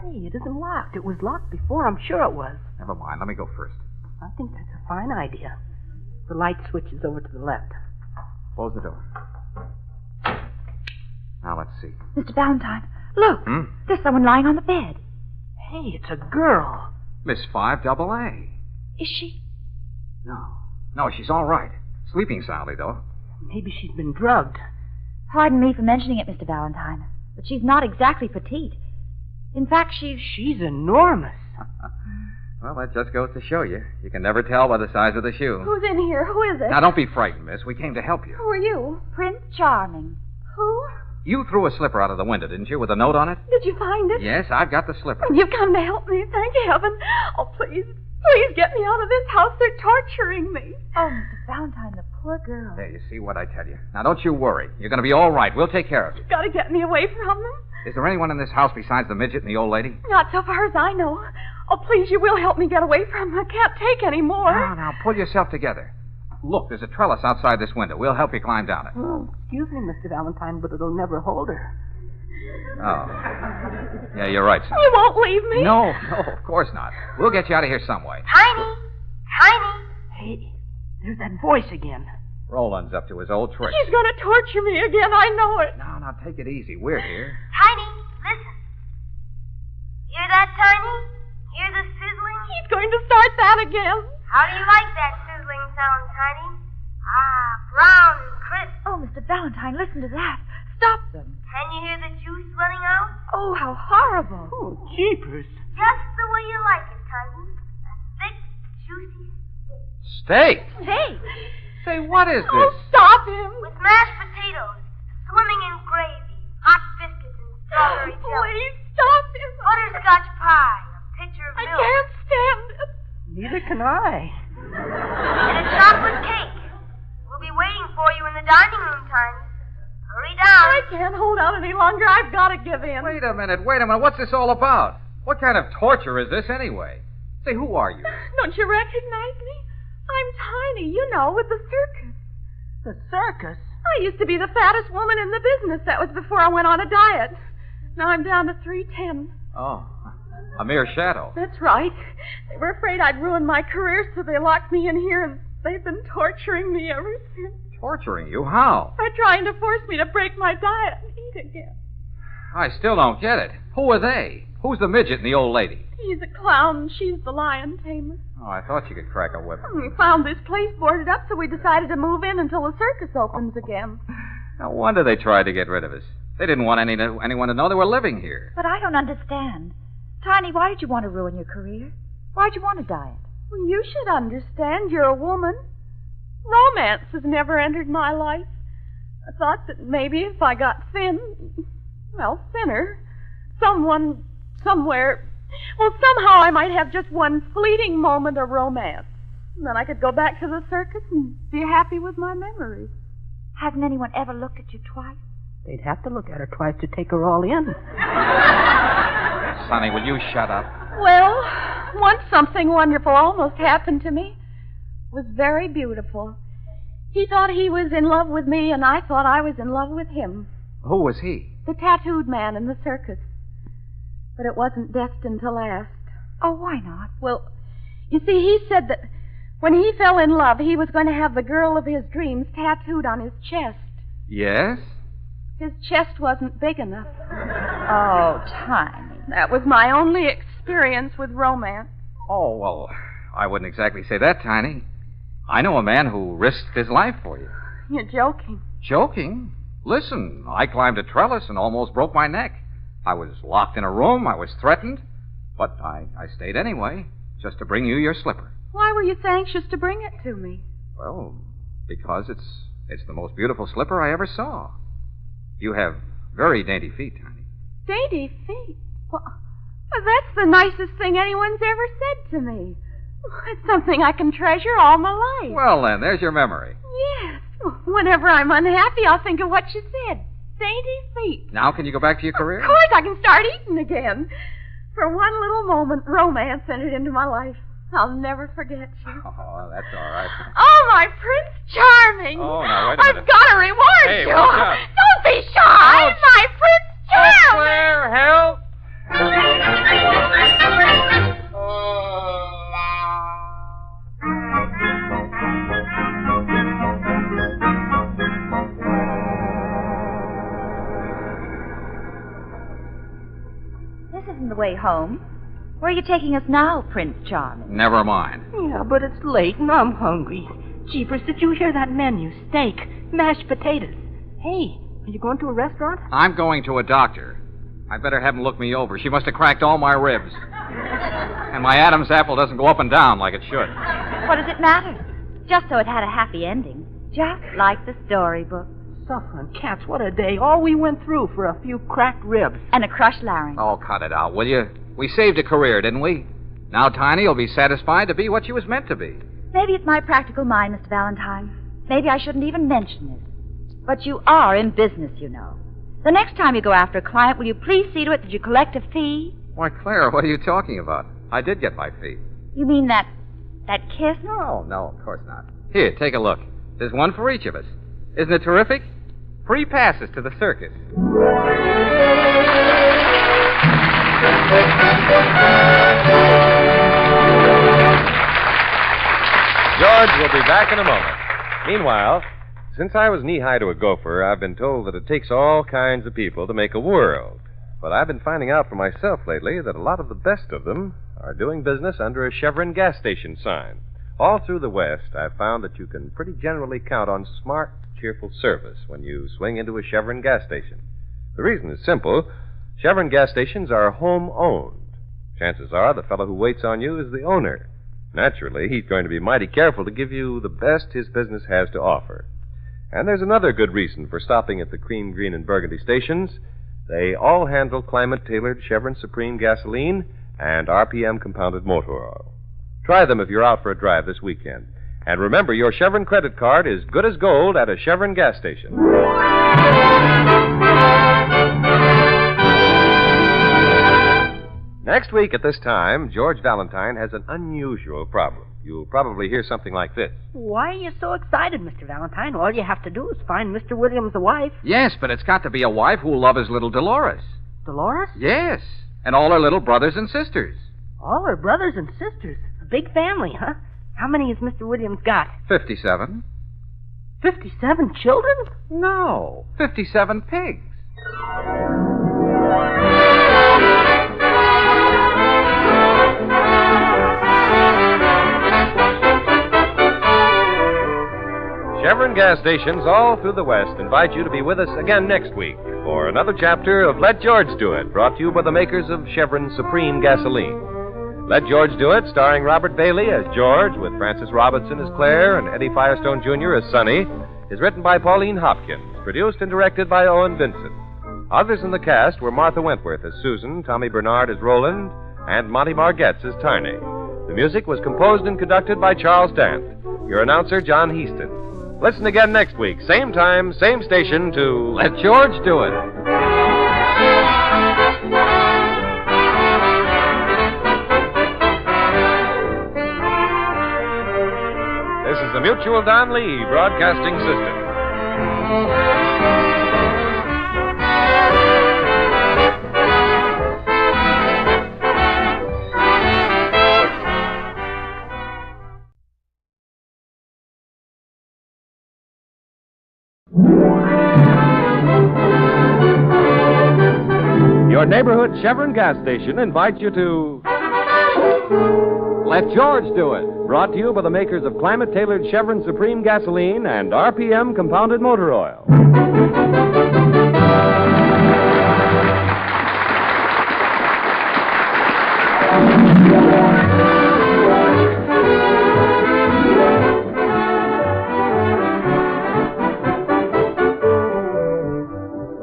Hey, it isn't locked. It was locked before. I'm sure it was. Never mind. Let me go first. I think that's a fine idea. The light switch is over to the left. Close the door. Now, let's see. Mr. Valentine, look. There's someone lying on the bed. Hey, it's a girl. Miss 5AA. Is she? No, she's all right. Sleeping soundly, though. Maybe she's been drugged. Pardon me for mentioning it, Mr. Valentine, but she's not exactly petite. In fact, she's enormous. Well, that just goes to show you. You can never tell by the size of the shoe. Who's in here? Who is it? Now, don't be frightened, miss. We came to help you. Who are you? Prince Charming. Who? You threw a slipper out of the window, didn't you, with a note on it? Did you find it? Yes, I've got the slipper. And you've come to help me. Thank heaven. Oh, please get me out of this house. They're torturing me. Oh, Mr. Valentine, the poor girl. There, you see what I tell you. Now, don't you worry. You're going to be all right. We'll take care of you. You've got to get me away from them. Is there anyone in this house besides the midget and the old lady? Not so far as I know. Oh, please, you will help me get away from them. I can't take any more. Now, pull yourself together. Look, there's a trellis outside this window. We'll help you climb down it. Oh, excuse me, Mr. Valentine, but it'll never hold her. Oh. Yeah, you're right, son. You won't leave me? No, of course not. We'll get you out of here some way. Tiny! Hey, there's that voice again. Roland's up to his old trick. He's going to torture me again. I know it. Now, take it easy. We're here. Tiny, listen. Hear that, Tiny? Hear the sizzling? He's going to start that again. How do you like that sizzling sound, Tiny? Ah, brown and crisp. Oh, Mr. Valentine, listen to that. Stop them. Can you hear the juice running out? Oh, how horrible. Oh, jeepers. Just the way you like it, Tiny. A thick, juicy Steak? Hey. Say, what is this? Oh, stop him. with mashed potatoes, swimming in gravy, hot biscuits, and strawberry jelly. Please stop him. Butterscotch pie, a pitcher of I milk. can't stand it. Neither can I. And a chocolate cake. We'll be waiting for you in the dining room, Tiny. Hurry down. I can't hold out any longer. I've got to give in. Wait a minute. What's this all about? What kind of torture is this anyway? Say, who are you? Don't you recognize me? I'm Tiny, you know, with the circus. The circus? I used to be the fattest woman in the business. That was before I went on a diet. Now I'm down to 310. Oh, a mere shadow. That's right. They were afraid I'd ruin my career, so they locked me in here, and they've been torturing me ever since. Torturing you? How? By trying to force me to break my diet and eat again. I still don't get it. Who are they? Who's the midget and the old lady? He's a clown, and she's the lion tamer. Oh, I thought you could crack a whip. We found this place boarded up, so we decided to move in until the circus opens again. No wonder they tried to get rid of us. They didn't want anyone to know they were living here. But I don't understand. Tiny, why did you want to ruin your career? Why'd you want a diet? Well, you should understand. You're a woman. Romance has never entered my life. I thought that maybe if I got thinner, someone, somewhere, well, somehow I might have just one fleeting moment of romance. And then I could go back to the circus and be happy with my memories. Hasn't anyone ever looked at you twice? They'd have to look at her twice to take her all in. Sonny, will you shut up? Well, once something wonderful almost happened to me. It was very beautiful. He thought he was in love with me, and I thought I was in love with him. Who was he? The tattooed man in the circus. But it wasn't destined to last. Oh, why not? Well, you see, he said that when he fell in love, he was going to have the girl of his dreams tattooed on his chest. Yes? His chest wasn't big enough. Oh, Tiny. That was my only experience with romance. Oh, well, I wouldn't exactly say that, Tiny. I know a man who risked his life for you. You're joking. Joking? Listen, I climbed a trellis and almost broke my neck. I was locked in a room. I was threatened. But I stayed anyway, just to bring you your slipper. Why were you so anxious to bring it to me? Well, because it's the most beautiful slipper I ever saw. You have very dainty feet, Tiny. Dainty feet? Well, that's the nicest thing anyone's ever said to me. It's something I can treasure all my life. Well, then, there's your memory. Yes. Whenever I'm unhappy, I'll think of what you said. Dainty feet. Now can you go back to your career? Of course, I can start eating again. For one little moment, romance entered into my life. I'll never forget you. Oh, that's all right. Oh, my Prince Charming! Oh, now, wait a minute. I've got to reward Hey, you. watch out. Don't be shy, my Prince Charming! Claire, help! This isn't the way home. Where are you taking us now, Prince Charming? Never mind. Yeah, but it's late and I'm hungry. Jeepers, did you hear that menu? Steak, mashed potatoes. Hey, are you going to a restaurant? I'm going to a doctor. I better have him look me over. She must have cracked all my ribs. And my Adam's apple doesn't go up and down like it should. What does it matter? Just so it had a happy ending. Just like the storybook. Suffering cats, what a day. All we went through for a few cracked ribs. And a crushed larynx. Oh, cut it out, will you? We saved a career, didn't we? Now Tiny will be satisfied to be what she was meant to be. Maybe it's my practical mind, Mr. Valentine. Maybe I shouldn't even mention this. But you are in business, you know. The next time you go after a client, will you please see to it that you collect a fee? Why, Clara, what are you talking about? I did get my fee. You mean that kiss? No, of course not. Here, take a look. There's one for each of us. Isn't it terrific? Free passes to the circus. George will be back in a moment. Meanwhile, since I was knee-high to a gopher, I've been told that it takes all kinds of people to make a world. But I've been finding out for myself lately that a lot of the best of them are doing business under a Chevron gas station sign. All through the West, I've found that you can pretty generally count on smart, cheerful service when you swing into a Chevron gas station. The reason is simple. Chevron gas stations are home-owned. Chances are the fellow who waits on you is the owner. Naturally, he's going to be mighty careful to give you the best his business has to offer. And there's another good reason for stopping at the cream, green, and burgundy stations. They all handle climate-tailored Chevron Supreme gasoline and RPM compounded motor oil. Try them if you're out for a drive this weekend. And remember, your Chevron credit card is good as gold at a Chevron gas station. Next week at this time, George Valentine has an unusual problem. You'll probably hear something like this. Why are you so excited, Mr. Valentine? All you have to do is find Mr. Williams a wife. Yes, but it's got to be a wife who'll love his little Dolores. Dolores? Yes, and all her little brothers and sisters. All her brothers and sisters. A big family, huh? How many has Mr. Williams got? 57. 57 children? No, 57 pigs. Chevron gas stations all through the West invite you to be with us again next week for another chapter of Let George Do It, brought to you by the makers of Chevron Supreme Gasoline. Let George Do It, starring Robert Bailey as George, with Frances Robinson as Claire and Eddie Firestone Jr. as Sonny, is written by Pauline Hopkins, produced and directed by Owen Vincent. Others in the cast were Martha Wentworth as Susan, Tommy Bernard as Roland, and Monty Margetts as Tiny. The music was composed and conducted by Charles Dant. Your announcer, John Heaston. Listen again next week, same time, same station, to Let George Do It. This is the Mutual Don Lee Broadcasting System. Your neighborhood Chevron gas station invites you to Let George Do It, brought to you by the makers of climate-tailored Chevron Supreme gasoline and RPM compounded motor oil.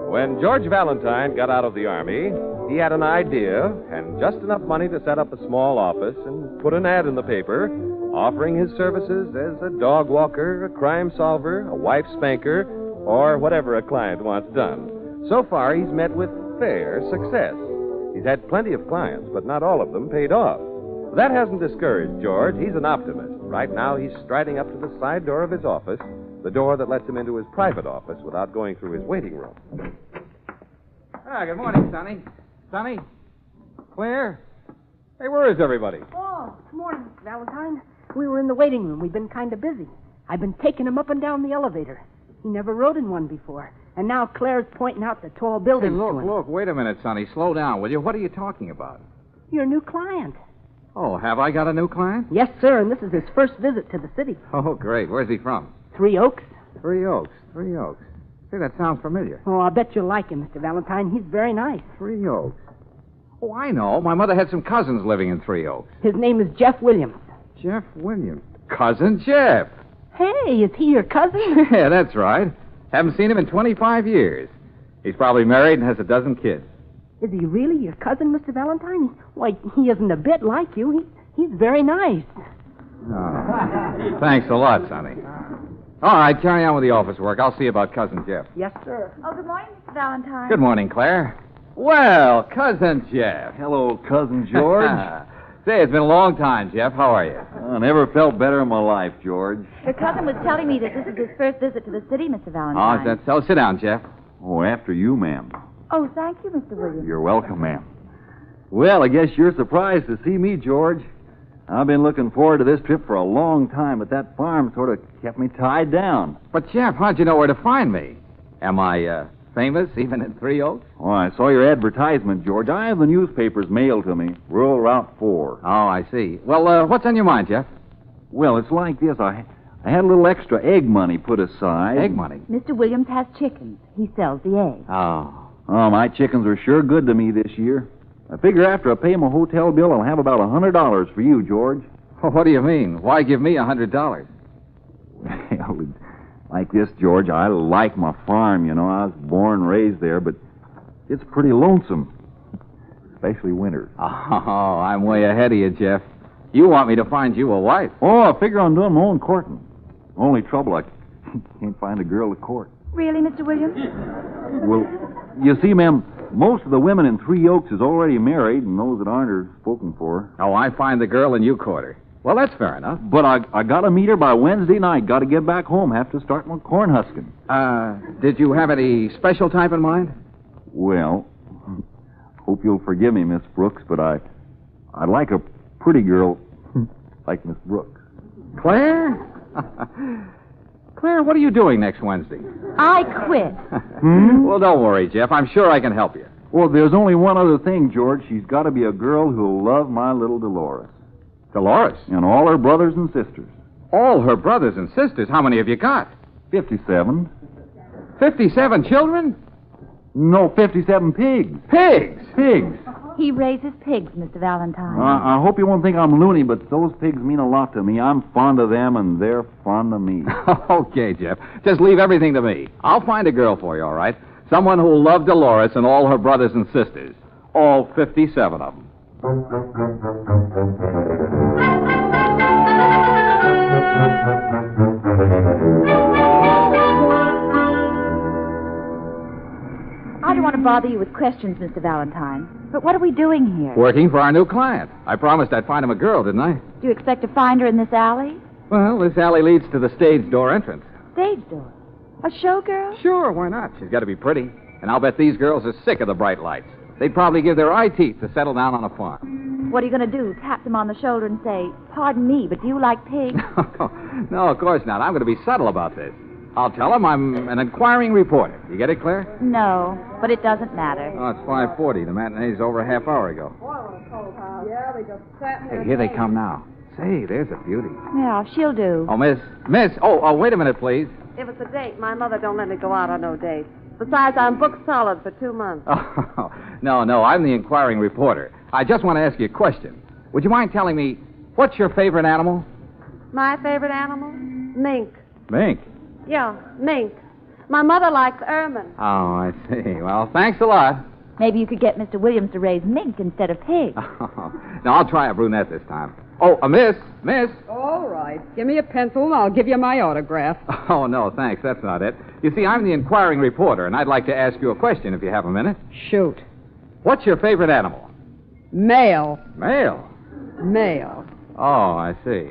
When George Valentine got out of the Army, he had an idea and just enough money to set up a small office and put an ad in the paper offering his services as a dog walker, a crime solver, a wife spanker, or whatever a client wants done. So far, he's met with fair success. He's had plenty of clients, but not all of them paid off. That hasn't discouraged George. He's an optimist. Right now, he's striding up to the side door of his office, the door that lets him into his private office without going through his waiting room. Good morning, Sonny. Sonny? Claire? Hey, where is everybody? Oh, good morning, Mr. Valentine. We were in the waiting room. We've been kind of busy. I've been taking him up and down the elevator. He never rode in one before. And now Claire's pointing out the tall buildings Hey, to him. look, wait a minute, Sonny. Slow down, will you? What are you talking about? Your new client. Oh, have I got a new client? Yes, sir, and this is his first visit to the city. Oh, great. Where's he from? 3 Oaks. 3 Oaks. 3 Oaks. Hey, that sounds familiar. Oh, I bet you'll like him, Mr. Valentine. He's very nice. 3 Oaks. Oh, I know. My mother had some cousins living in 3 Oaks. His name is Jeff Williams. Jeff Williams. Cousin Jeff. Hey, is he your cousin? Yeah, that's right. Haven't seen him in 25 years. He's probably married and has a dozen kids. Is he really your cousin, Mr. Valentine? Why, he isn't a bit like you. He's very nice. Oh. Thanks a lot, Sonny. All right, carry on with the office work. I'll see about Cousin Jeff. Yes, sir. Oh, good morning, Mr. Valentine. Good morning, Claire. Well, Cousin Jeff. Hello, Cousin George. Say, it's been a long time, Jeff. How are you? I never felt better in my life, George. Your cousin was telling me that this is his first visit to the city, Mr. Oh, Valentine. is that so? Sit down, Jeff. Oh, after you, ma'am. Oh, thank you, Mr. Williams. You're welcome, ma'am. Well, I guess you're surprised to see me, George. I've been looking forward to this trip for a long time, but that farm sort of kept me tied down. But, Jeff, how'd you know where to find me? Am I, famous, even in 3 Oaks? Oh, I saw your advertisement, George. I have the newspapers mailed to me. Rural Route 4. Oh, I see. Well, what's on your mind, Jeff? Well, it's like this. I had a little extra egg money put aside. Egg money? Mr. Williams has chickens. He sells the eggs. Oh. Oh, my chickens are sure good to me this year. I figure after I pay my hotel bill, I'll have about $100 for you, George. What do you mean? Why give me $100? Like this, George, I like my farm, you know. I was born and raised there, but it's pretty lonesome, especially winters. Oh, I'm way ahead of you, Jeff. You want me to find you a wife. Oh, I figure on doing my own courting. Only trouble, I can't find a girl to court. Really, Mr. Williams? Well, you see, ma'am, most of the women in 3 Oaks is already married, and those that aren't are spoken for. Oh, I find the girl and you court her. Well, that's fair enough. But I got to meet her by Wednesday night. Got to get back home. Have to start my corn husking. Did you have any special type in mind? Well, hope you'll forgive me, Miss Brooks, but I'd like a pretty girl like Miss Brooks. Claire? Claire, what are you doing next Wednesday? I quit. Well, don't worry, Jeff. I'm sure I can help you. Well, there's only one other thing, George. She's got to be a girl who'll love my little Dolores. Dolores? And all her brothers and sisters. All her brothers and sisters? How many have you got? 57. 57 children? No, 57 pigs. Pigs? Pigs. He raises pigs, Mr. Valentine. I hope you won't think I'm loony, but those pigs mean a lot to me. I'm fond of them, and they're fond of me. Okay, Jeff. Just leave everything to me. I'll find a girl for you, all right? Someone who'll love Dolores and all her brothers and sisters. All 57 of them. I don't want to bother you with questions, Mr. Valentine. But what are we doing here? Working for our new client. I promised I'd find him a girl, didn't I? Do you expect to find her in this alley? Well, this alley leads to the stage door entrance. Stage door? A showgirl? Sure, why not? She's got to be pretty. And I'll bet these girls are sick of the bright lights. They'd probably give their eye teeth to settle down on a farm. What are you going to do? Tap them on the shoulder and say, "Pardon me, but do you like pigs?" No, of course not. I'm going to be subtle about this. I'll tell them I'm an inquiring reporter. You get it, Claire? No, but it doesn't matter. Oh, it's 5:40. The matinee's over a half hour ago. Yeah, they just sat in Hey, here they come now. Say, there's a beauty. Yeah, she'll do. Oh, Miss. Oh, wait a minute, please. If it's a date, my mother don't let me go out on no dates. Besides, I'm booked solid for 2 months. Oh, no, I'm the inquiring reporter. I just want to ask you a question. Would you mind telling me, what's your favorite animal? My favorite animal? Mink. Mink. Yeah, mink. My mother likes ermine. Oh, I see. Well, thanks a lot. Maybe you could get Mr. Williams to raise mink instead of pigs. No, I'll try a brunette this time. Oh, Miss. All right. Give me a pencil and I'll give you my autograph. Oh, no, thanks. That's not it. You see, I'm the inquiring reporter, and I'd like to ask you a question if you have a minute. Shoot. What's your favorite animal? Male. Male? Male. Oh, I see.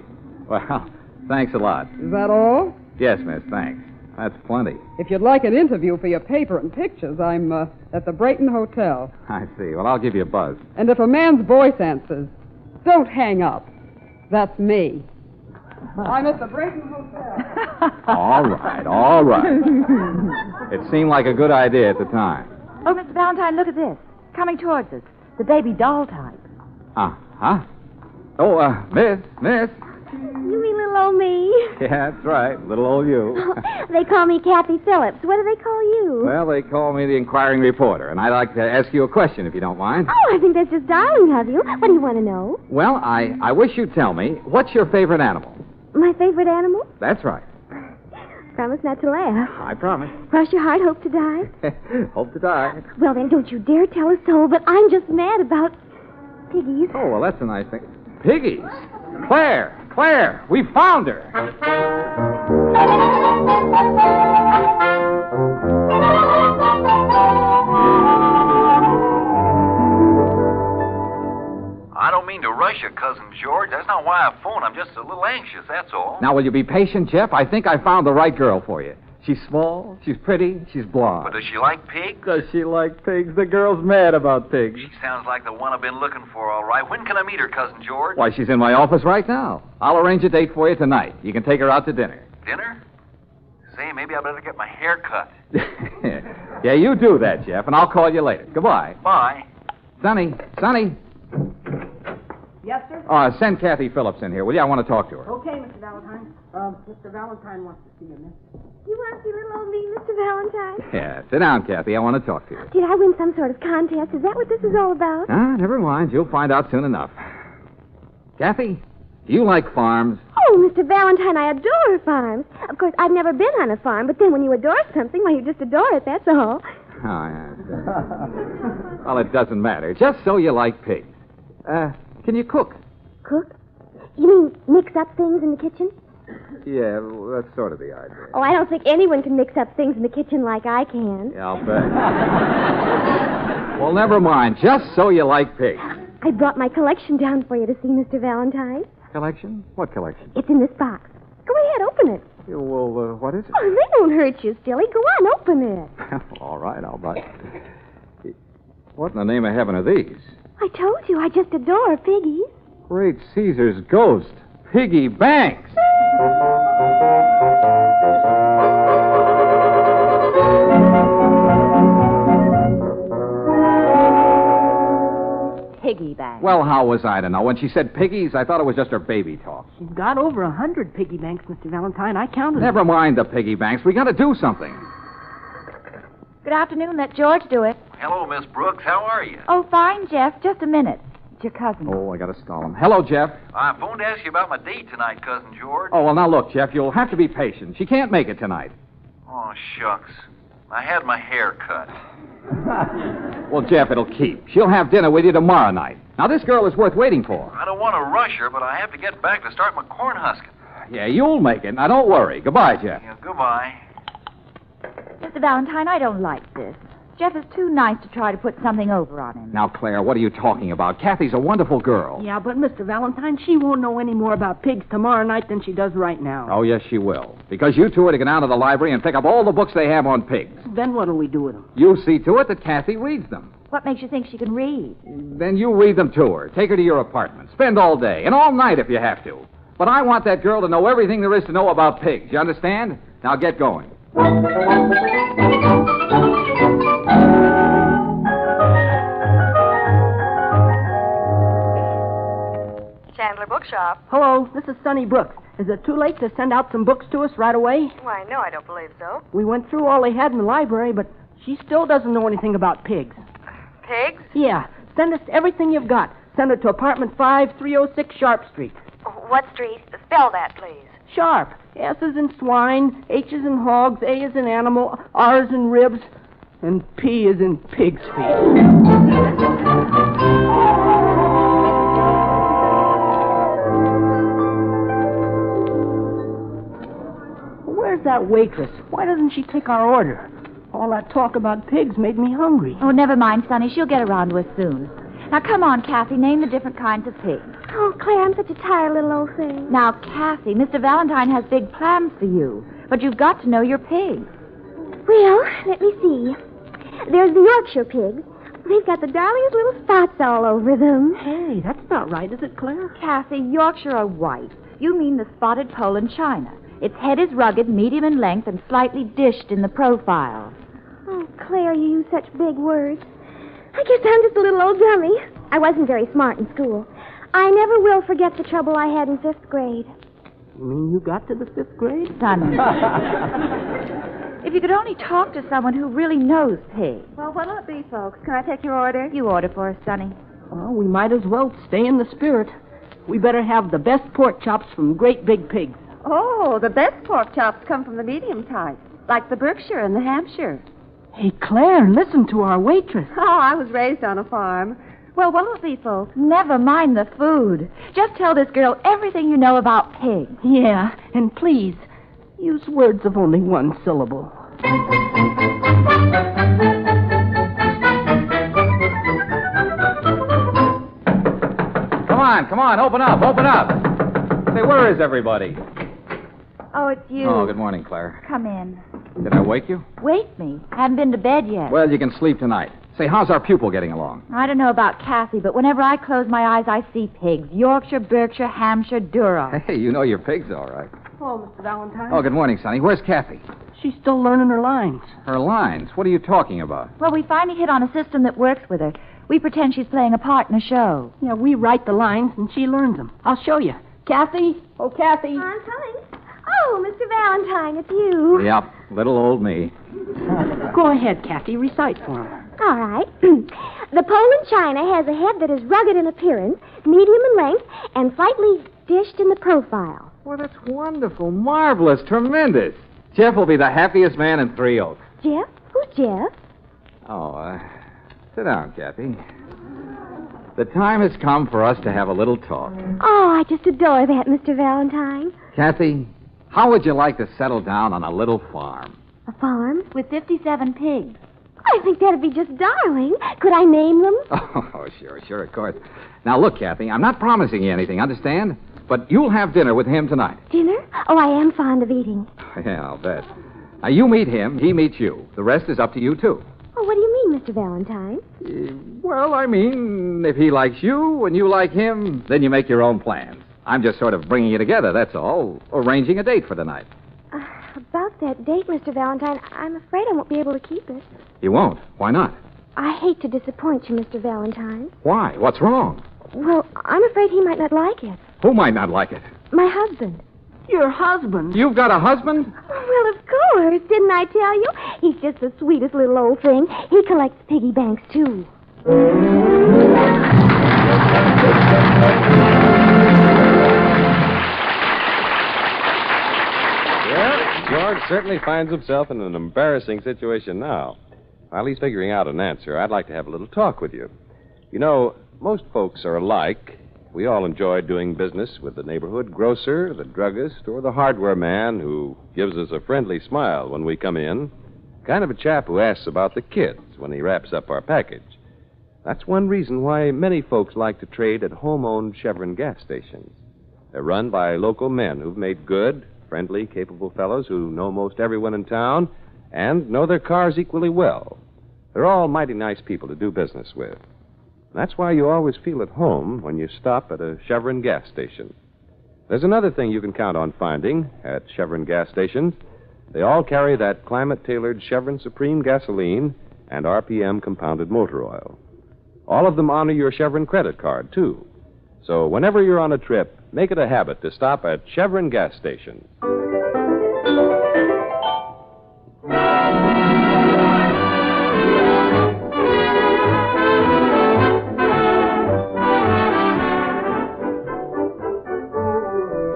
Well, thanks a lot. Is that all? Yes, miss, thanks. That's plenty. If you'd like an interview for your paper and pictures, I'm at the Brayton Hotel. I see. Well, I'll give you a buzz. And if a man's voice answers, don't hang up. That's me. I'm at the Brayton Hotel. All right. It seemed like a good idea at the time. Oh, Mr. Valentine, look at this. Coming towards us. The baby doll type. Huh? Oh, miss. You mean little old me? Yeah, that's right. Little old you. They call me Kathy Phillips. What do they call you? Well, they call me the inquiring reporter, and I'd like to ask you a question, if you don't mind. Oh, I think that's just darling of you. What do you want to know? Well, I wish you'd tell me, what's your favorite animal? My favorite animal? That's right. Promise not to laugh. I promise. Cross your heart, hope to die. Hope to die. Well, then, don't you dare tell a soul, but I'm just mad about piggies. Oh, well, that's a nice thing. Piggies. Claire, we found her. I don't mean to rush you, Cousin George. That's not why I phoned. I'm just a little anxious, that's all. Now, will you be patient, Jeff? I think I found the right girl for you. She's small, she's pretty, she's blonde. But does she like pigs? Does she like pigs? The girl's mad about pigs. She sounds like the one I've been looking for, all right. When can I meet her, Cousin George? Why, she's in my office right now. I'll arrange a date for you tonight. You can take her out to dinner. Dinner? Say, maybe I better get my hair cut. Yeah, you do that, Jeff, and I'll call you later. Goodbye. Bye. Sonny. Yes, sir? Send Kathy Phillips in here, will you? I want to talk to her. Okay, Mr. Valentine. Mr. Valentine wants to see you, miss. You want to see little old me, Mr. Valentine? Yeah, sit down, Kathy. I want to talk to you. Did I win some sort of contest? Is that what this is all about? Never mind. You'll find out soon enough. Kathy, do you like farms? Oh, Mr. Valentine, I adore farms. Of course, I've never been on a farm, but then when you adore something, well, you just adore it, that's all. Oh, yeah. Well, it doesn't matter. Just so you like pigs. Can you cook? Cook? You mean mix up things in the kitchen? Yeah, well, that's sort of the idea. Oh, I don't think anyone can mix up things in the kitchen like I can. Yeah, I'll bet. Well, never mind. Just so you like pigs. I brought my collection down for you to see, Mr. Valentine. Collection? What collection? It's in this box. Go ahead, open it. Yeah, well, what is it? Oh, they won't hurt you, silly. Go on, open it. All right, I'll buy it. What in the name of heaven are these? I told you, I just adore piggies. Great Caesar's ghost. Piggy Banks. Piggy bank. Well, how was I to know? When she said piggies, I thought it was just her baby talk. She's got over 100 piggy banks, Mr. Valentine. I counted them. Never mind the piggy banks. We got to do something. Good afternoon. Let George do it. Hello, Miss Brooks. How are you? Oh, fine, Jeff. Just a minute. It's your cousin. Oh, I got to stall him. Hello, Jeff. I phoned to ask you about my date tonight, Cousin George. Oh, well, now look, Jeff, you'll have to be patient. She can't make it tonight. Oh, shucks. I had my hair cut. Well, Jeff, it'll keep. She'll have dinner with you tomorrow night. Now, this girl is worth waiting for. I don't want to rush her, but I have to get back to start my corn husking. Yeah, you'll make it. Now, don't worry. Goodbye, Jeff. Yeah, goodbye. Mr. Valentine, I don't like this. Jeff is too nice to try to put something over on him. Now, Claire, what are you talking about? Kathy's a wonderful girl. Yeah, but Mr. Valentine, she won't know any more about pigs tomorrow night than she does right now. Oh, yes, she will. Because you two are to go down to the library and pick up all the books they have on pigs. Then what'll we do with them? You see to it that Kathy reads them. What makes you think she can read? Then you read them to her. Take her to your apartment. Spend all day, and all night if you have to. But I want that girl to know everything there is to know about pigs. You understand? Now get going. Chandler Bookshop. Hello, this is Sonny Brooks. Is it too late to send out some books to us right away? Why, no, I don't believe so. We went through all they had in the library, but she still doesn't know anything about pigs. Pigs? Yeah. Send us everything you've got. Send it to apartment 5306 Sharp Street. What street? Spell that, please. Sharp. S is in swine, H is in hogs, A is in animal, R is in ribs, and P is in pig's feet. Where's that waitress? Why doesn't she take our order? All that talk about pigs made me hungry. Oh, never mind, Sonny. She'll get around to us soon. Now, come on, Kathy. Name the different kinds of pigs. Oh, Claire, I'm such a tired little old thing. Now, Kathy, Mr. Valentine has big plans for you. But you've got to know your pigs. Well, let me see. There's the Yorkshire pigs. They've got the darlingest little spots all over them. Hey, that's not right, is it, Claire? Kathy, Yorkshire are white. You mean the spotted Poland China. Its head is rugged, medium in length, and slightly dished in the profile. Oh, Claire, you use such big words. I guess I'm just a little old dummy. I wasn't very smart in school. I never will forget the trouble I had in 5th grade. You mean you got to the 5th grade? Sonny. If you could only talk to someone who really knows pigs. Well, what'll it be, folks? Can I take your order? You order for us, Sonny. Well, we might as well stay in the spirit. We better have the best pork chops from great big pigs. Oh, the best pork chops come from the medium type, like the Berkshire and the Hampshire. Hey, Claire, listen to our waitress. Oh, I was raised on a farm. Well, what'll it be, folks? Never mind the food. Just tell this girl everything you know about pigs. Yeah, and please, use words of only one syllable. Come on, open up. Say, where is everybody? Oh, it's you. Oh, good morning, Claire. Come in. Did I wake you? Wake me. Haven't been to bed yet. Well, you can sleep tonight. Say, how's our pupil getting along? I don't know about Kathy, but whenever I close my eyes, I see pigs. Yorkshire, Berkshire, Hampshire, Durham. Hey, you know your pigs, all right. Hello, Mr. Valentine. Oh, good morning, Sonny. Where's Kathy? She's still learning her lines. Her lines? What are you talking about? Well, we finally hit on a system that works with her. We pretend she's playing a part in a show. Yeah, we write the lines, and she learns them. I'll show you. Kathy? Oh, Kathy. I'm coming. Oh, Mr. Valentine, it's you. Yep, little old me. Go ahead, Kathy. Recite for him. All right. The Poland China has a head that is rugged in appearance, medium in length, and slightly dished in the profile. Well, that's wonderful, marvelous, tremendous. Jeff will be the happiest man in Three Oaks. Jeff? Who's Jeff? Oh, sit down, Kathy. The time has come for us to have a little talk. Oh, I just adore that, Mr. Valentine. Kathy, how would you like to settle down on a little farm? A farm? With 57 pigs. I think that'd be just darling. Could I name them? Oh, sure, of course. Now, look, Kathy, I'm not promising you anything, understand? But you'll have dinner with him tonight. Dinner? Oh, I am fond of eating. Yeah, I'll bet. Now, you meet him, he meets you. The rest is up to you, too. Oh, what do you mean, Mr. Valentine? Well, I mean, if he likes you and you like him, then you make your own plans. I'm just sort of bringing you together, that's all. Arranging a date for the night. About that date, Mr. Valentine, I'm afraid I won't be able to keep it. You won't? Why not? I hate to disappoint you, Mr. Valentine. Why? What's wrong? Well, I'm afraid he might not like it. Who might not like it? My husband. Your husband? You've got a husband? Well, of course. Didn't I tell you? He's just the sweetest little old thing. He collects piggy banks, too. Well, George certainly finds himself in an embarrassing situation now. While he's figuring out an answer, I'd like to have a little talk with you. You know, most folks are alike. We all enjoy doing business with the neighborhood grocer, the druggist, or the hardware man who gives us a friendly smile when we come in. Kind of a chap who asks about the kids when he wraps up our package. That's one reason why many folks like to trade at home-owned Chevron gas stations. They're run by local men who've made good, friendly, capable fellows who know most everyone in town and know their cars equally well. They're all mighty nice people to do business with. That's why you always feel at home when you stop at a Chevron gas station. There's another thing you can count on finding at Chevron gas stations. They all carry that climate-tailored Chevron Supreme gasoline and RPM compounded motor oil. All of them honor your Chevron credit card, too. So whenever you're on a trip, make it a habit to stop at Chevron gas stations.